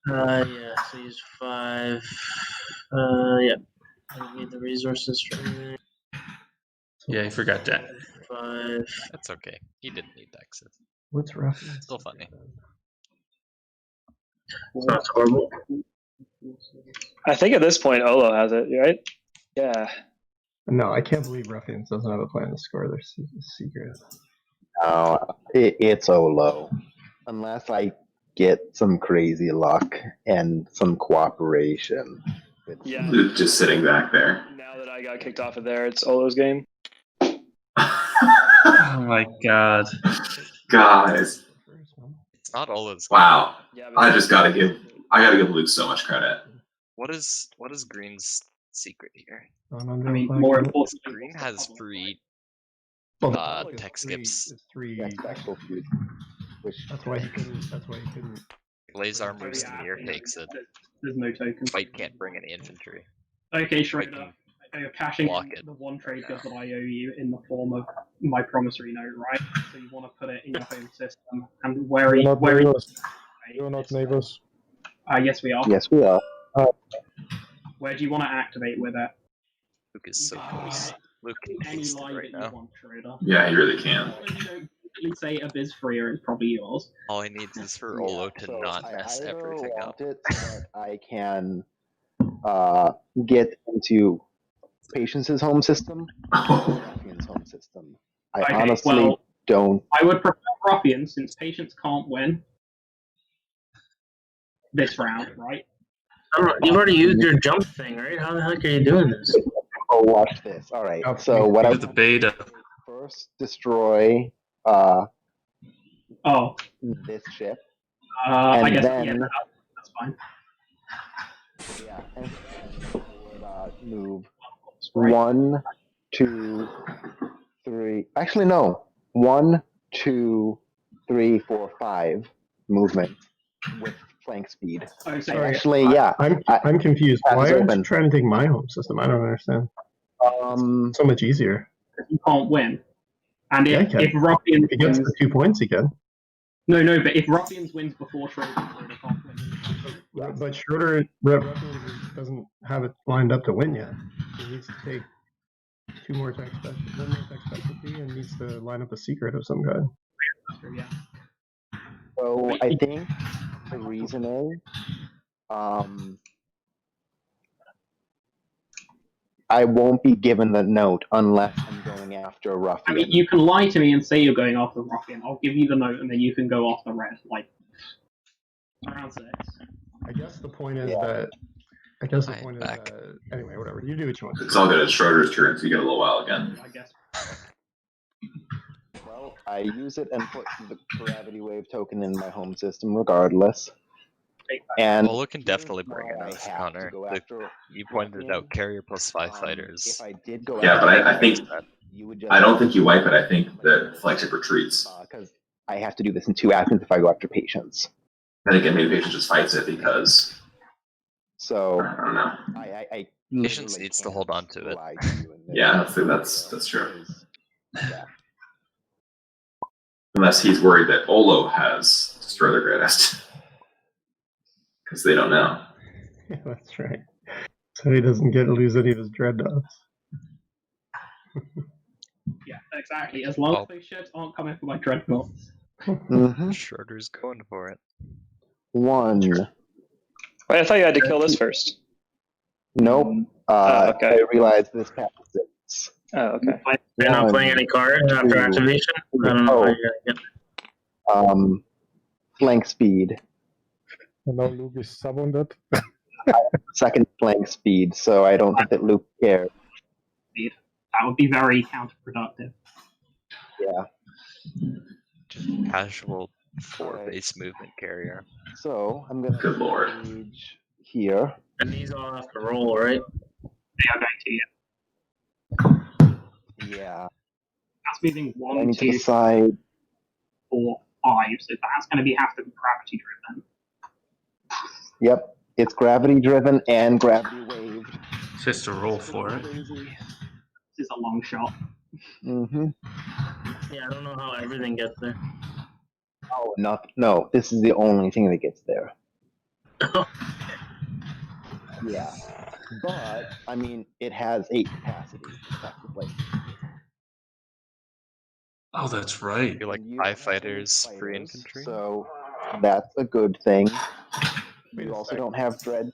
Yeah, so use 5. Yeah. I don't need the resources from there. Yeah, you forgot that. 5. That's okay. He didn't need Daxive. What's rough? Still funny. It's not horrible. I think at this point Olo has it, right? Yeah. No, I can't believe Ruffians doesn't have a plan to score their secret. Oh, it's Olo. Unless I get some crazy luck and some cooperation. Yeah. Luke just sitting back there. Now that I got kicked off of there, it's Olo's game. Oh my god. Guys. It's not Ola's. Wow. Yeah, I gotta give Luke so much credit. What is Green's secret here? I mean, more importantly, Green has free Well, tech skips. It's 3. Special food. That's why he couldn't. Blazar moves to near, takes it. there's no token. Fight can't bring any infantry. Okay, Schroeder. You're cashing block in it. the 1 trade that I owe you in the form of my promissory note, right? So you want to put it in your home system. And where are You're you? not Where are you? neighbors. You're not neighbors. Yes, we are. Yes, we are. Where do you want to activate with it? Luke is so close. Luke can Any taste it line right that you now. want, Schroeder. Yeah, he really can. You don't really say Abyss Freer is probably yours. All he needs is for Olo to So not I mess either everything want up. it so that I can get into Patience's home system or Ruffian's home system. I Okay, honestly well, don't. I would prefer Ruffian since Patience can't win this round, right? You've already used your jump thing, right? How the heck are you doing this? Oh, watch this. All right. So what I Did the beta. first destroy this ship, and I guess then yeah, that's fine. yeah, and then I would move 1, 2, 3. Actually, no. 1, 2, 3, 4, 5 movement with flank speed. Oh, so I'm confused. Path Why is aren't you open. trying to take my home system? I don't understand. So much easier. You can't win. And Yeah, if Ruffians If he gets wins, the 2 points, he can. no, but if Ruffians wins before Schroeder can't win. But Schroeder doesn't have it lined up to win yet. He needs to take 2 more tech specialty, 1 more tech specialty, and needs to line up a secret of some kind. Yeah. So I think the reason is, I won't be given the note unless I'm going after a I ruffian. mean, you can lie to me and say you're going after the ruffian. I'll give you the note, and then you can go off the red. Like around 6. I guess the point is that. I guess the point is that. Anyway, whatever. You do what you want. It's all good. It's Schroeder's turn, so you get a little while again. I guess. Well, I use it and put the gravity wave token in my home system regardless. And Olo can definitely bring it up, Connor. You pointed out carrier plus 5 fighters. If I did go Yeah, but I think you would just I don't think you wipe it. I think that flagship retreats. Because I have to do this in 2 actions if I go after patience. And again, maybe patience just fights it because. So I don't know. I Patience needs to hold on to it. Yeah, that's true. Yeah. Unless he's worried that Olo has Destroy the Greatest. Because they don't know. Yeah, that's right. So he doesn't get to lose any of his dreadnoughts. Yeah, exactly. As long as those ships aren't coming for my dreadnoughts. Schroeder's going for it. 1. Wait, I thought you had to kill this first. Nope. Okay. I realized this passes. Oh, okay. You're not playing any card after activation? I don't know how you're gonna get. Flank speed. Now Luke is summoned. Second flank speed, so I don't think that Luke cares. That would be very counterproductive. Yeah. Just casual 4 base movement carrier. So I'm gonna Good lord. engage here. And these all have to roll, right? They are going to, yeah. Yeah. That's moving I 1, need to 2, decide. 4, 5. So that's going to have to be gravity driven. Yep. It's gravity driven and gravity waved. Just to roll for it. This is a long shot. Mm-hmm. Yeah, I don't know how everything gets there. Oh, no. This is the only thing that gets there. Yeah. But, I mean, it has 8 capacity, effectively. Oh, that's right. You're like 5 fighters, 3 infantry. So, that's a good thing. You also don't have dread.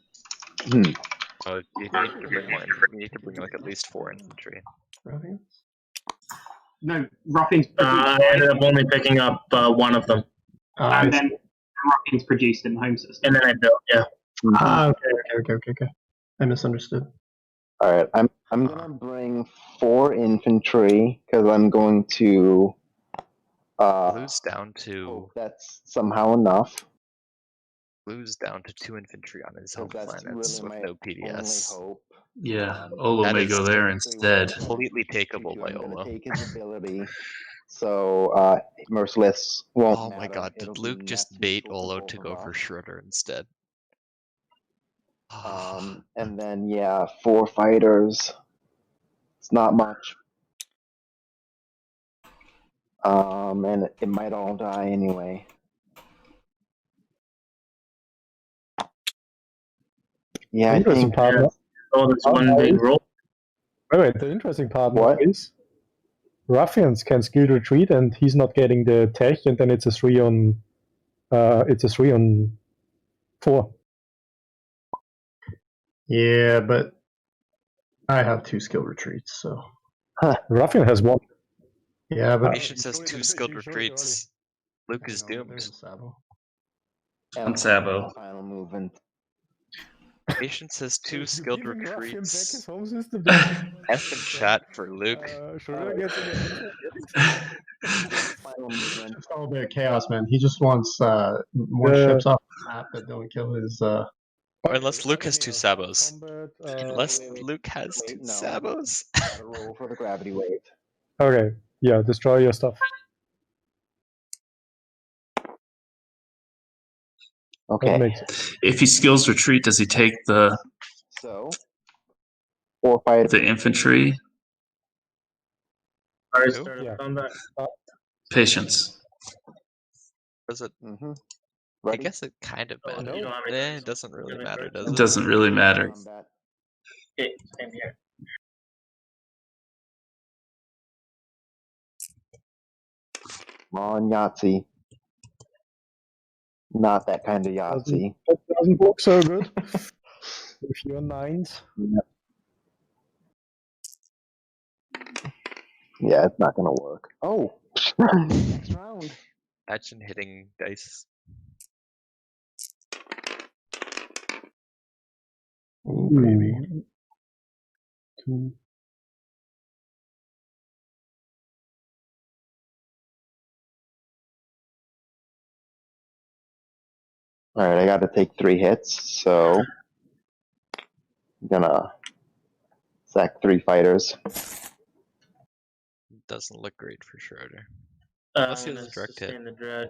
Oh, you need to bring more. You need to bring like at least 4 infantry. Ruffians? No, Ruffians. I ended up only picking up 1 of them. And then Ruffians produced in the home system. And then I built, yeah. Okay. I misunderstood. All right, I'm gonna bring 4 infantry because I'm going to Blue's down to. That's somehow enough. Blue's down to 2 infantry on his home planets with no PDS. Yeah, Olo may go there instead. Completely takeable by Olo. Take his ability, so Merciless won't. Oh my god, did Luke just bait Olo to go for Schroeder instead? And then 4 fighters. It's not much. And it might all die anyway. Yeah, I think. Oh, there's one big roll. Wait, the interesting part is Ruffians can skill retreat, and he's not getting the tech, and then it's a 3 on. It's a 3 on 4. Yeah, but I have 2 skill retreats, so. Ruffian has 1. Yeah, but Patience has 2 skilled retreats. Luke is doomed. And Sabo. Final movement. Patience has 2 skilled retreats. Home system. F in chat for Luke. It's all a bit of chaos, man. He just wants more ships off the map that don't kill his. Or unless Luke has 2 sabos. Unless Luke has 2 sabos. Roll for the gravity wave. Okay, yeah, destroy your stuff. Okay. If he skills retreat, does he take the 4 fighters? The infantry? Combat. Patience. Does it? I guess it kind of matters. It doesn't really matter, does it? It doesn't really matter. Okay, same here. Come on, Yahtzee. Not that kind of Yahtzee. That doesn't look so good. If you're 9s. Yep. Yeah, it's not gonna work. Oh, next round. Imagine hitting dice. Maybe. Two. All right, I got to take 3 hits, so I'm gonna sack 3 fighters. Doesn't look great for Schroeder. I'm Unless he has gonna a direct hit. sustain the dread.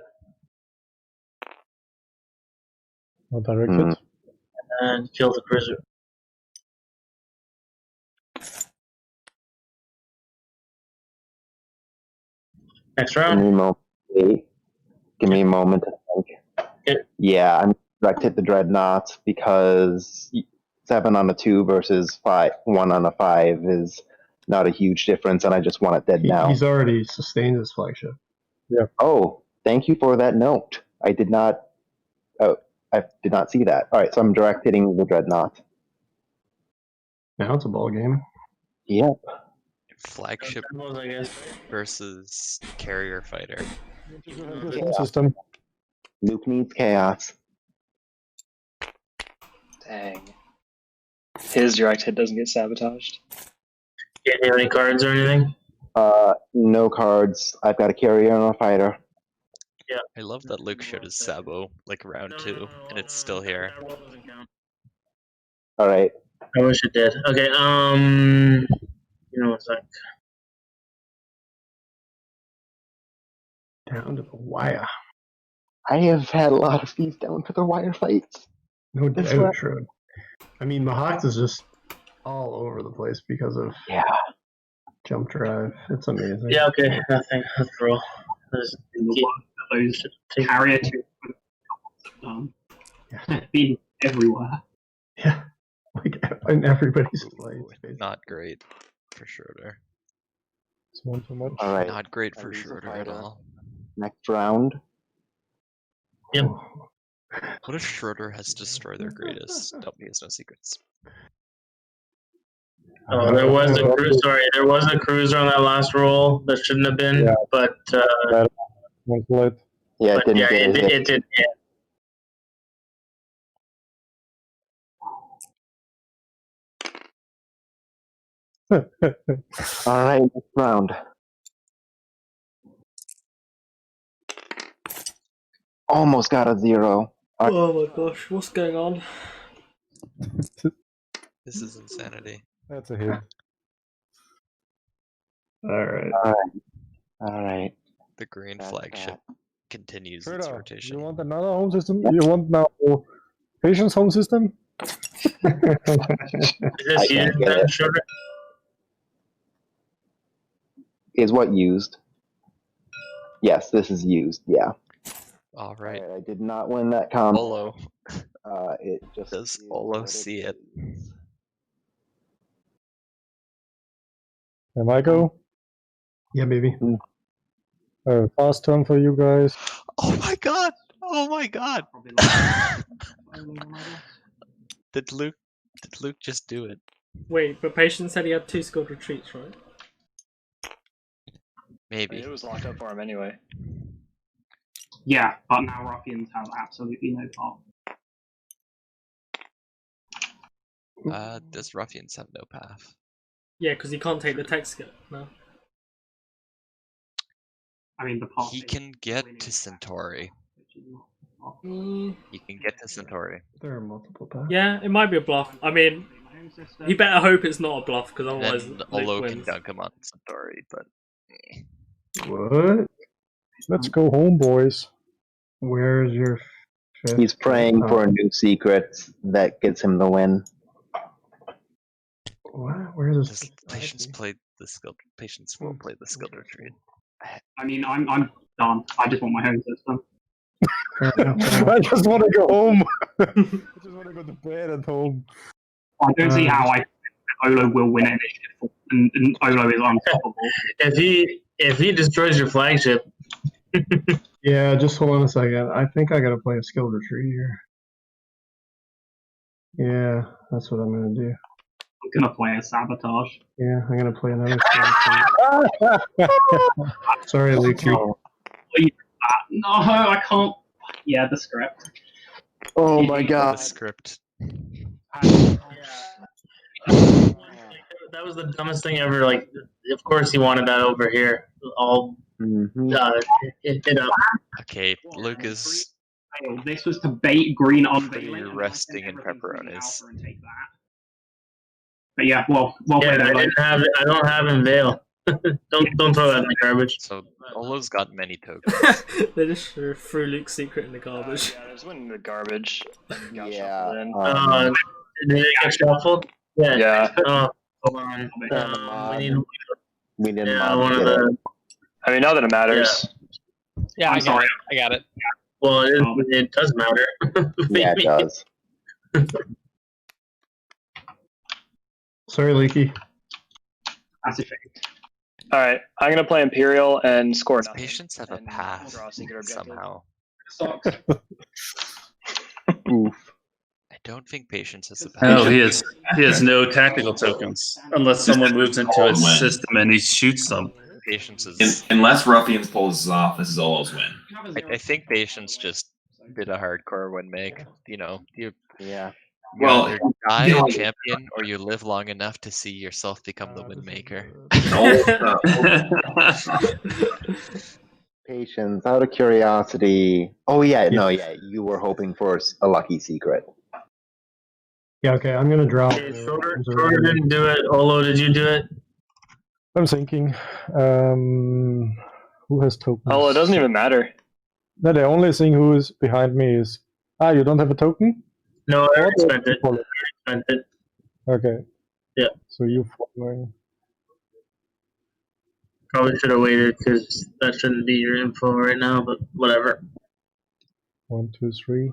Not directed. And kill the cruiser. Next Give round. me a moment. Wait. Give me a moment to think. Yeah, I'm direct hit the dreadnought because 7 on a 2 versus 1 on a 5 is not a huge difference, and I just want it dead now. He's already sustained his flagship. Yeah. Oh, thank you for that note. I did not. Oh, I did not see that. All right, so I'm direct hitting the dreadnought. Now it's a ball game. Yep. Flagship I guess. versus carrier fighter. System. Luke needs chaos. Dang. His direct hit doesn't get sabotaged. Do you have any cards or anything? No cards. I've got a carrier and a fighter. Yeah. I love that Luke showed his Sabo like round 2, and it's still here. All right. I wish it did. Okay, you know, it's like Down to the wire. I have had a lot of these down to the wire fights. No This doubt, one- Shroud. I mean, Mahact is just all over the place because of jump drive. It's amazing. yeah, okay, nothing. Let's roll. Let's keep Carrier to been everywhere. Yeah, like in everybody's plays. Not great for Schroeder. It's one too much. All right. Not great for Use a Schroeder at fighter. all. Next round. Yep. What if Schroeder has destroyed their greatest? Nope, he has no secrets. Oh, there was a cruiser. Sorry, there was a cruiser on that last roll. That shouldn't have been, Yeah. but Yeah, but yeah, it did. Yeah. All right, next round. Almost got a 0. Oh my gosh, what's going on? This is insanity. That's a hit. All right. All right. The green flagship continues its Schroeder, rotation. you want another home system? You want now Patience home system? Is this used then, Schroeder? Is what used? Yes, this is used. Yeah. All right. I did not win that comp. Olo. It just Does Olo see it? Am I go? Yeah, baby. Fast turn for you guys. Oh my god! Oh my god! Did Luke just do it? Wait, but Patience said he had 2 skilled retreats, right? Maybe. It was locked up for him anyway. Yeah, but now Ruffians have absolutely no path. Does Ruffians have no path? Yeah, because he can't take the text skill. No. I mean, the path. He can get to Centauri. He can get to Centauri. There are multiple paths. Yeah, it might be a bluff. I mean, he better hope it's not a bluff, because otherwise Then Luke Olo can wins. dunk him on Centauri, but What? Let's go home, boys. Where's your fifth? He's praying for a new secret that gets him the win. What? Where is this? Patience played the skilled. Patience will play the skilled retreat. I mean, I'm done. I just want my home system. I just want to go home. I just want to go to bed at home. I don't see how Olo will win initiative, and Olo is unstoppable. If he destroys your flagship. Yeah, just hold on a second. I think I gotta play a skilled retreat here. Yeah, that's what I'm gonna do. Gonna play a sabotage. Yeah, I'm gonna play another. Sorry, Luke. No, I can't. Yeah, the script. Oh my The god. script. That was the dumbest thing ever. Like, of course he wanted that over here. All hit up. Okay, Luke is This was to bait green on pretty resting in pepperonis. But yeah, well Yeah, played. I don't have him veil. don't throw that in the garbage. So Olo's got many tokens. They just threw Luke's secret in the garbage. Yeah, there's one in the garbage. Yeah. Did it get shuffled? Yeah. Yeah. Oh, hold on. We didn't one of the. I mean, not that it matters. Yeah, I got it. Well, it does matter. Yeah, it does. Sorry, Leaky. That's a shame. All right, I'm gonna play Imperial and score nothing. Patience have a path somehow. Sucks. Oof. I don't think patience has a path. No, he has no tactical tokens unless someone moves into his system and he shoots them. Patience is. Unless Ruffians pulls this off, this is Olo's win. I think patience just did a hardcore win make. You know, you Well, either die a champion or you live long enough to see yourself become the win maker. Patience, out of curiosity. Oh yeah, no, yeah, you were hoping for a lucky secret. Yeah, okay, I'm gonna draw. Schroeder didn't do it. Olo, did you do it? I'm thinking. Who has tokens? Oh, it doesn't even matter. No, the only thing who is behind me is. You don't have a token? No, I already spent it. Okay. Yeah. So you following. Probably should have waited because that shouldn't be your info right now, but whatever. 1, 2, 3.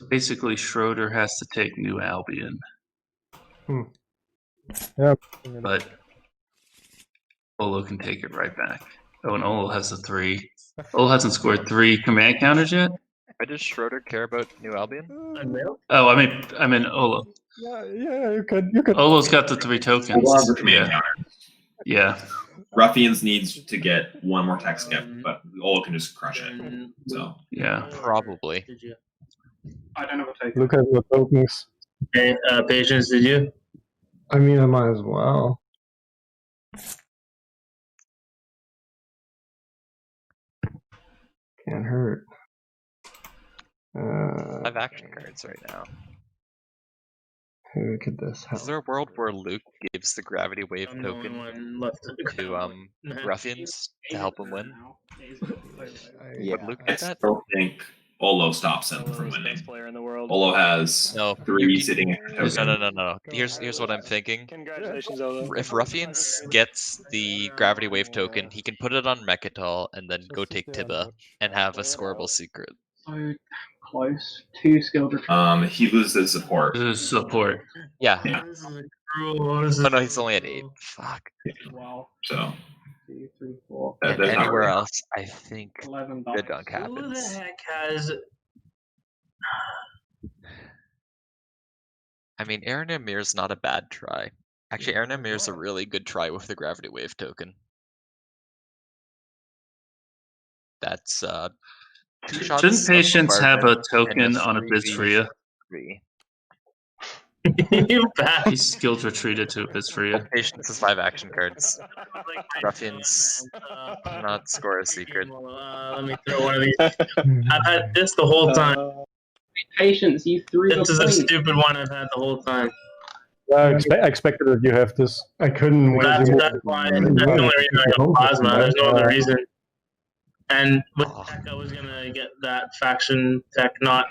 Basically, Schroeder has to take New Albion. Yeah. But Olo can take it right back. Oh, and Olo has the 3. Olo hasn't scored 3 command counters yet. Why does Schroeder care about New Albion? Oh, I mean Olo. Yeah, you can. Olo's got the 3 tokens. Olo the command Yeah. counter. Yeah. Ruffians needs to get one more tech skip, but Olo can just crush it. So yeah, probably. I don't have a token. Look at the tokens. Okay, Patience, did you? I mean, I might as well. Can't hurt. 5 action cards right now. Who could this help? Is there a world where Luke gives the gravity wave token to Ruffians to help him win? Yeah. Would Luke do I that? still think Olo stops him from winning. Player in the world. Olo has 3 sitting in No. Here's what I'm thinking. Congratulations, Olo. If Ruffians gets the gravity wave token, he can put it on Mechatol and then go take Tiba and have a scoreable secret. So close. 2 skilled He loses support. Support. Yeah. This is cruel. This is Oh no, he's only at 8. Fuck. Well, So 2, 3, 4. And that's not anywhere really- else, I think 11 good dice. dunk Who the happens. heck has? I mean, Aaron Amir's not a bad try. Actually, Aaron Amir's a really good try with the gravity wave token. That's 2 shots. Shouldn't Patience have a bombardment token and on a 3v3. Bizfria? You bastard. He's skilled retreated to a Bizfria. Patience has 5 action cards. Ruffians cannot score a secret. Let me throw one of these. I've had this the whole time. Patience, you threw This is the a point. stupid one I've had the whole time. I expected that you have this. I couldn't wait. That's why. That's the only reason I got plasma. There's no other reason. And with tech, I was gonna get that faction tech, not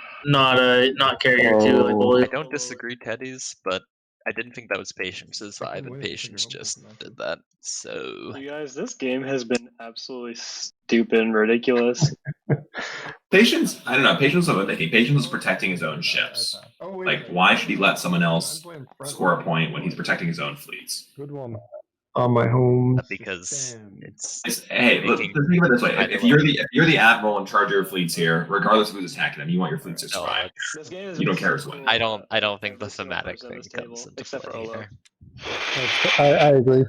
carrier too. Like I don't disagree, Teddy's, but I didn't think that was Patience's vibe, and Patience just did that. So You guys, this game has been absolutely stupid and ridiculous. Patience, I don't know. Patience was thinking. Patience was protecting his own ships. Like, why should he let someone else score a point when he's protecting his own fleets? Good one. on my home. Because Hey, look, think of it this way: if you're the admiral in charge of your fleets here, regardless of who's attacking them, you want your fleets to survive. You don't care who's winning. I don't think the thematic thing comes into play here. I agree.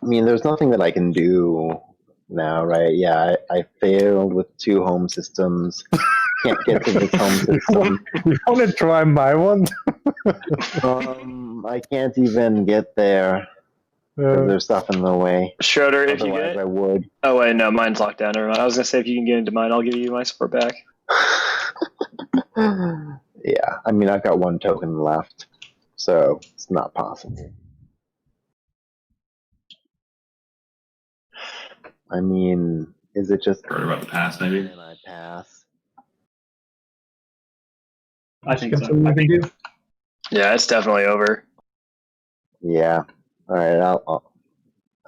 I mean, there's nothing that I can do now, right? Yeah, I failed with 2 home systems. Can't get to this home system. You want to try my one? I can't even get there. There's stuff in the way. Schroeder, if you get it, I would. Oh wait, no, mine's locked down. Never mind. I was gonna say if you can get into mine, I'll give you my support back. Yeah, I mean, I've got 1 token left, so it's not possible. I mean, is it just... Heard about the pass, maybe? Can I pass? I think so. Yeah, it's definitely over. Yeah. All right.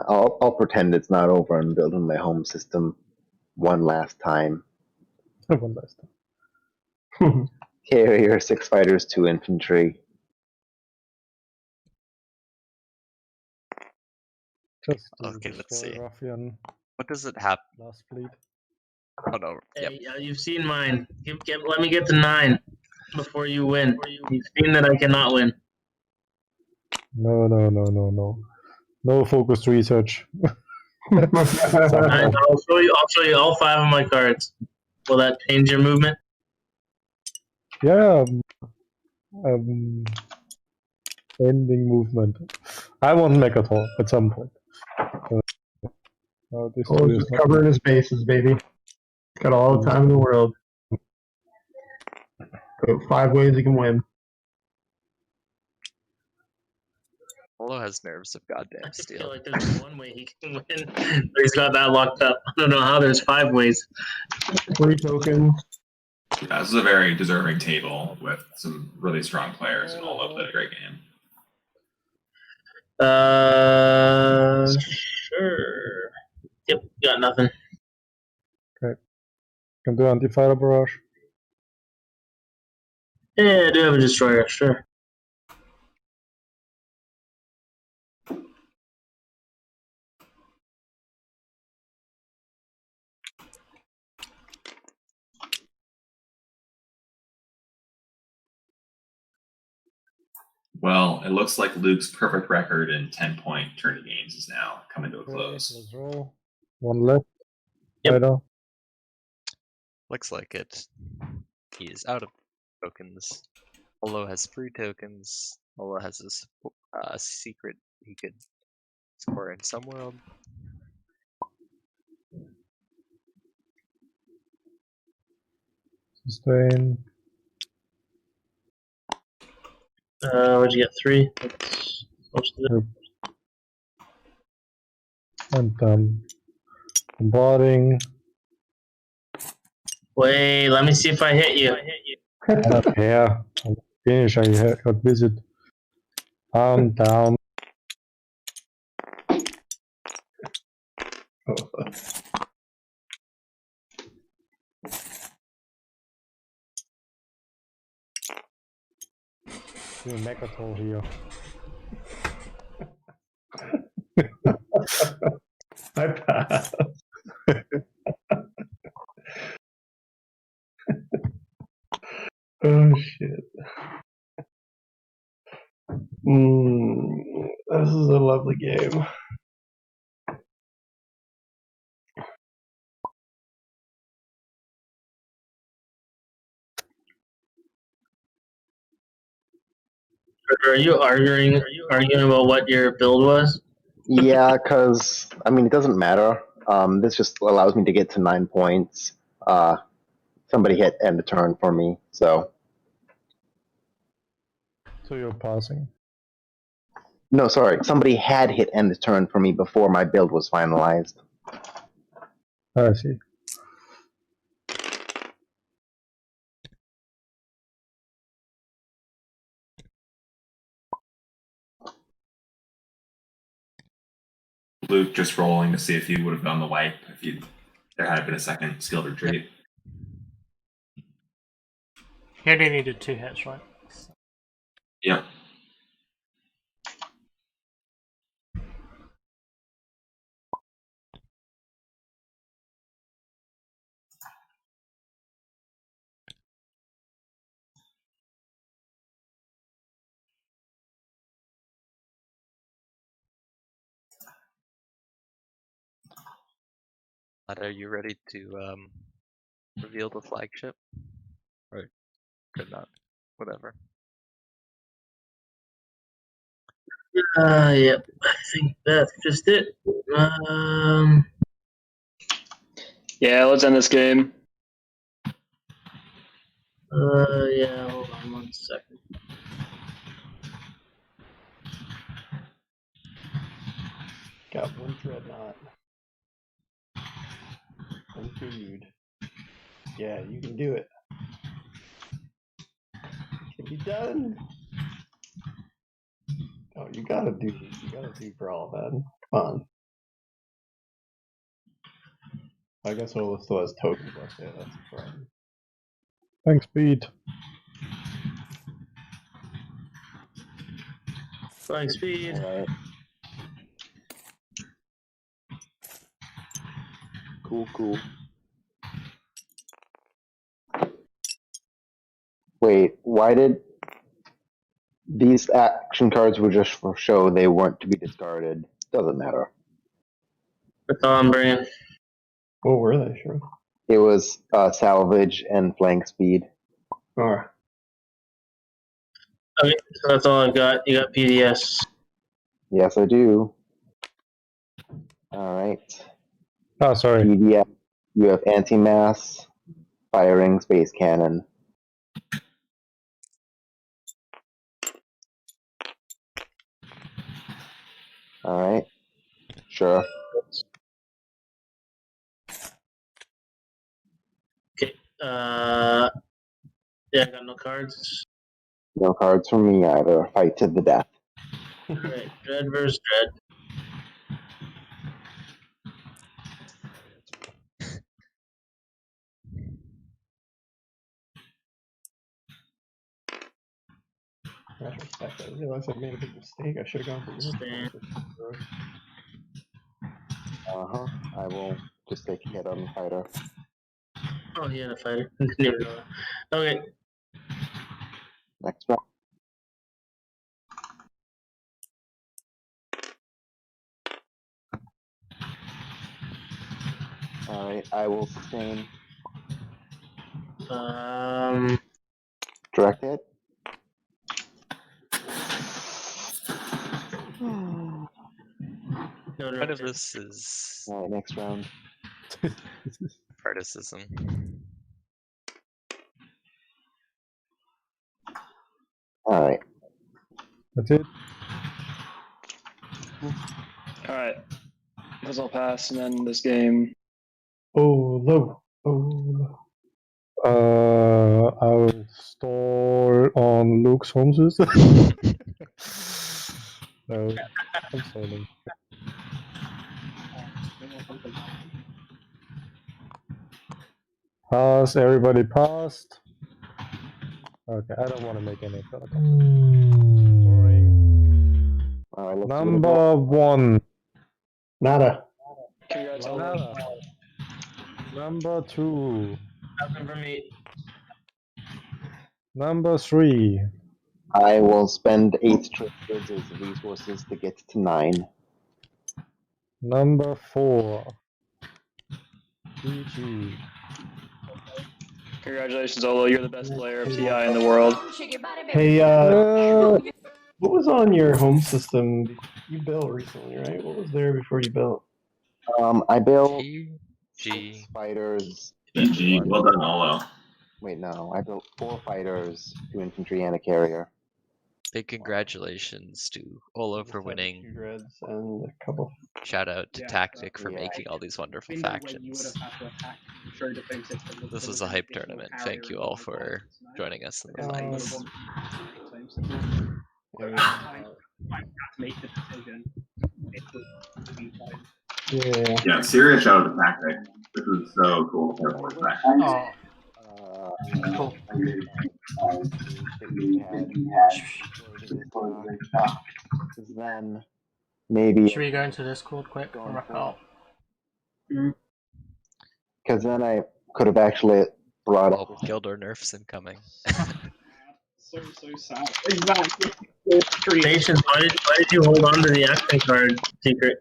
I'll pretend it's not over and build in my home system one last time. One last time. Carrier, 6 fighters, 2 infantry. Just okay, let's see. Ruffian. What does it have? Last fleet. Oh no. Yep. Hey, you've seen mine. Let me get to 9 before you win. You've seen that I cannot win. No. No focused research. I'll show you all 5 of my cards. Will that change your movement? Yeah. Ending movement. I want Megator at some point. Just covering his bases, baby. Got all the time in the world. Go 5 ways he can win. Polo has nerves of goddamn steel. I feel like there's 1 way he can win, but he's got that locked up. I don't know how there's 5 ways. 3 tokens. Yeah, this is a very deserving table with some really strong players, and all played a great game. Sure. Yep, got nothing. Okay. Can do anti-fire barrage. Yeah, I do have a destroyer, sure. Well, it looks like Luke's perfect record in 10-point tourney games is now coming to a close. Let's roll. 1 left. Yep. Looks like it. He is out of tokens. Polo has 3 tokens. Polo has a secret he could score in some world. Sustain. What'd you get? 3? That's most of it. And bombarding. Wait, let me see if I hit you. I don't care. I'm finished. I got visit. Down. Megator here. I pass. Oh shit. This is a lovely game. Are you arguing about what your build was? Yeah, because, I mean, it doesn't matter. This just allows me to get to 9 points. Somebody hit end of turn for me, so... So you're passing? No, sorry. Somebody had hit end of turn for me before my build was finalized. I see. Luke just rolling to see if he would have done the wipe if there had been a second skilled retreat. He only needed 2 hits, right? Yeah. Are you ready to reveal the flagship? Or could not? Whatever. Yep. I think that's just it. Yeah, let's end this game. Yeah. Hold on 1 second. Got one dreadnought. One food. Yeah, you can do it. Can be done. Oh, you gotta do this. You gotta do Brawl, man. Come on. I guess Ola still has tokens left there. That's the problem. Thanks, Pete. Flying speed. Alright. Cool. Wait, why did these action cards were just for show? They weren't to be discarded. Doesn't matter. That's all I'm bringing. What were they, sure? It was salvage and flank speed. Alright. Okay, so that's all I've got. You got PDS. Yes, I do. Alright. Oh, sorry. PDS. You have anti-mass, firing, space cannon. Alright. Sure. Okay. Yeah, I got no cards. No cards from me either. Fight to the death. Alright, Dread versus Dread. Retrospect, I realized I made a big mistake. I should have gone for your Uh-huh. I will just take a hit on the fighter. Oh, he had a fighter. Didn't even know that. Okay. Next round. Alright, I will sustain. Direct hit. None of this is Alright, next round. criticism. Alright. That's it. Alright. This will pass and then this game. Oh, low. Oh, I will store on Luke's home system. No, I'm stalling. Pass, everybody passed. Okay, I don't want to make any further comments. Boring. Number 1. Nada. Nada. Number 2. Nothing for me. Number 3. I will spend 8 treasures as resources to get to 9. Number 4. GG. Congratulations, Olo. You're the best player of TI in the world. Hey, what was on your home system? You built recently, right? What was there before you built? I built G. 6 fighters. GG, well done, Olo. Wait, no. I built 4 fighters, 2 infantry, and a carrier. Big congratulations to Olo for winning. 2 dreads and a couple. Shout out to Tactic for making all these wonderful Windows where you would factions. have had to attack Schroeder thing system. This was a hype tournament. Thank you all for joining us in the finals. I make the decision. It was Yeah, serious shout out to Tactic. This was so cool for our first match. Cool. then maybe Should we go into Discord quick and wrap it up? because then I could have actually brought up Gheldor nerfs incoming. So sad. Exactly. Patience, why did you hold on to the action card secret?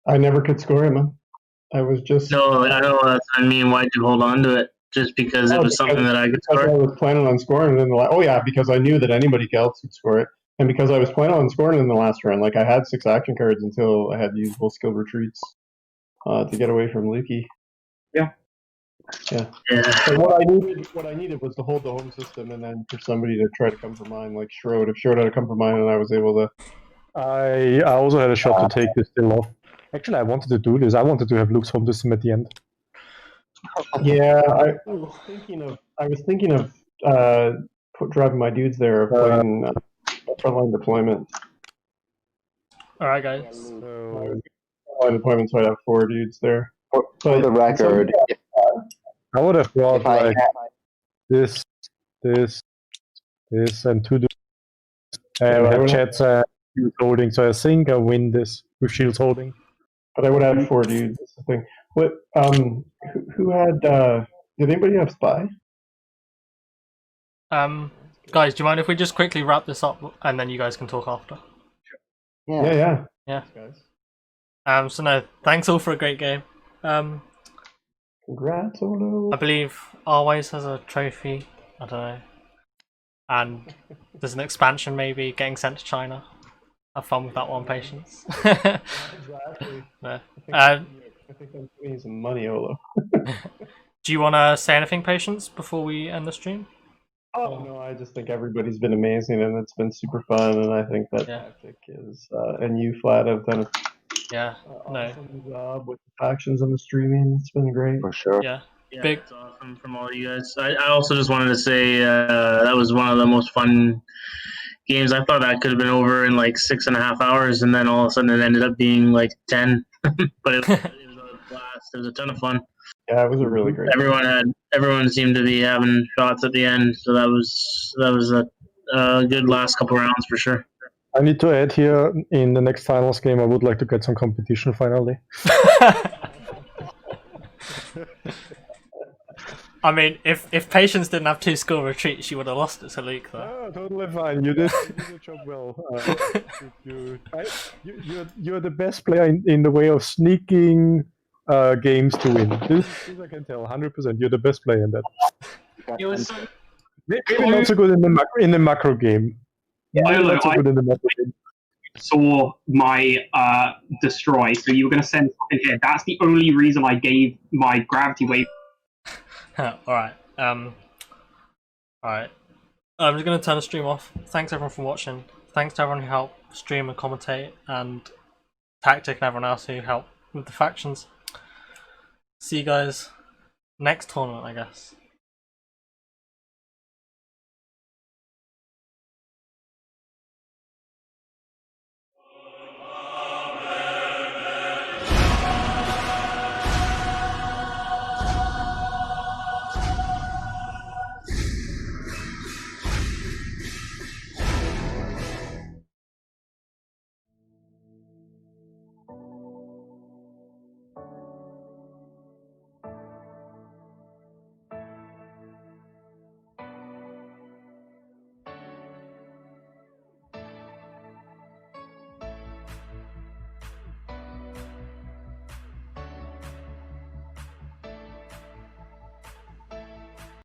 I never could score him. Man. I was just No, I know. I mean, why'd you hold on to it? Just because it was something that I could because I score? was planning on scoring in the oh yeah, because I knew that anybody else could score it, and because I was planning on scoring in the last round. Like I had 6 action cards until I had usable skill retreats to get away from Lukey. Yeah. Yeah. So what I needed was to hold the home system, and then for somebody to try to come for mine, like Schroeder. If Schroeder had to come for mine, and I was able to. I also had a shot to take this still off. Actually, I wanted to do this. I wanted to have Luke's home system at the end. Yeah, I was thinking of driving my dudes there, playing frontline deployment. Alright, guys. Frontline deployment, so I'd have 4 dudes there. For the record, I would have brought if I like this, and 2 dudes, and have Chats shields holding. So I think I win this with shields holding. But I would have 4 dudes. That's the thing. What? Who had? Did anybody have spy? Guys, do you mind if we just quickly wrap this up and then you guys can talk after? Yeah. So no, thanks all for a great game. Congrats, Olo. I believe Always has a trophy. I don't know. And there's an expansion maybe getting sent to China. Have fun with that one, Patience. Exactly. No. I think I'm putting some money, Olo. Do you want to say anything, Patience, before we end the stream? Oh no, I just think everybody's been amazing and it's been super fun, and I think that Tactic is and you flat have done awesome job with the factions and the streaming. It's been great for sure. Yeah, big. It's awesome from all you guys. I also just wanted to say that was one of the most fun games. I thought that could have been over in like 6.5 hours, and then all of a sudden it ended up being like 10. But it was a blast. It was a ton of fun. Yeah, it was a really great. Everyone seemed to be having shots at the end, so that was a good last couple rounds for sure. I need to add here, in the next finals game, I would like to get some competition finally. I mean, if Patience didn't have 2 skill retreats, she would have lost it to Luke, though. Oh, totally fine. You did your job well. You're the best player in the way of sneaking games to win. This I can tell, 100%. You're the best player in that. It was so... Maybe not so good in the macro game. Yeah, not so good in the macro game. Saw my destroy, so you were going to send something here. That's the only reason I gave my gravity wave. Alright. Alright. I'm just going to turn the stream off. Thanks everyone for watching. Thanks to everyone who helped stream and commentate, and Tactic and everyone else who helped with the factions. See you guys next tournament, I guess.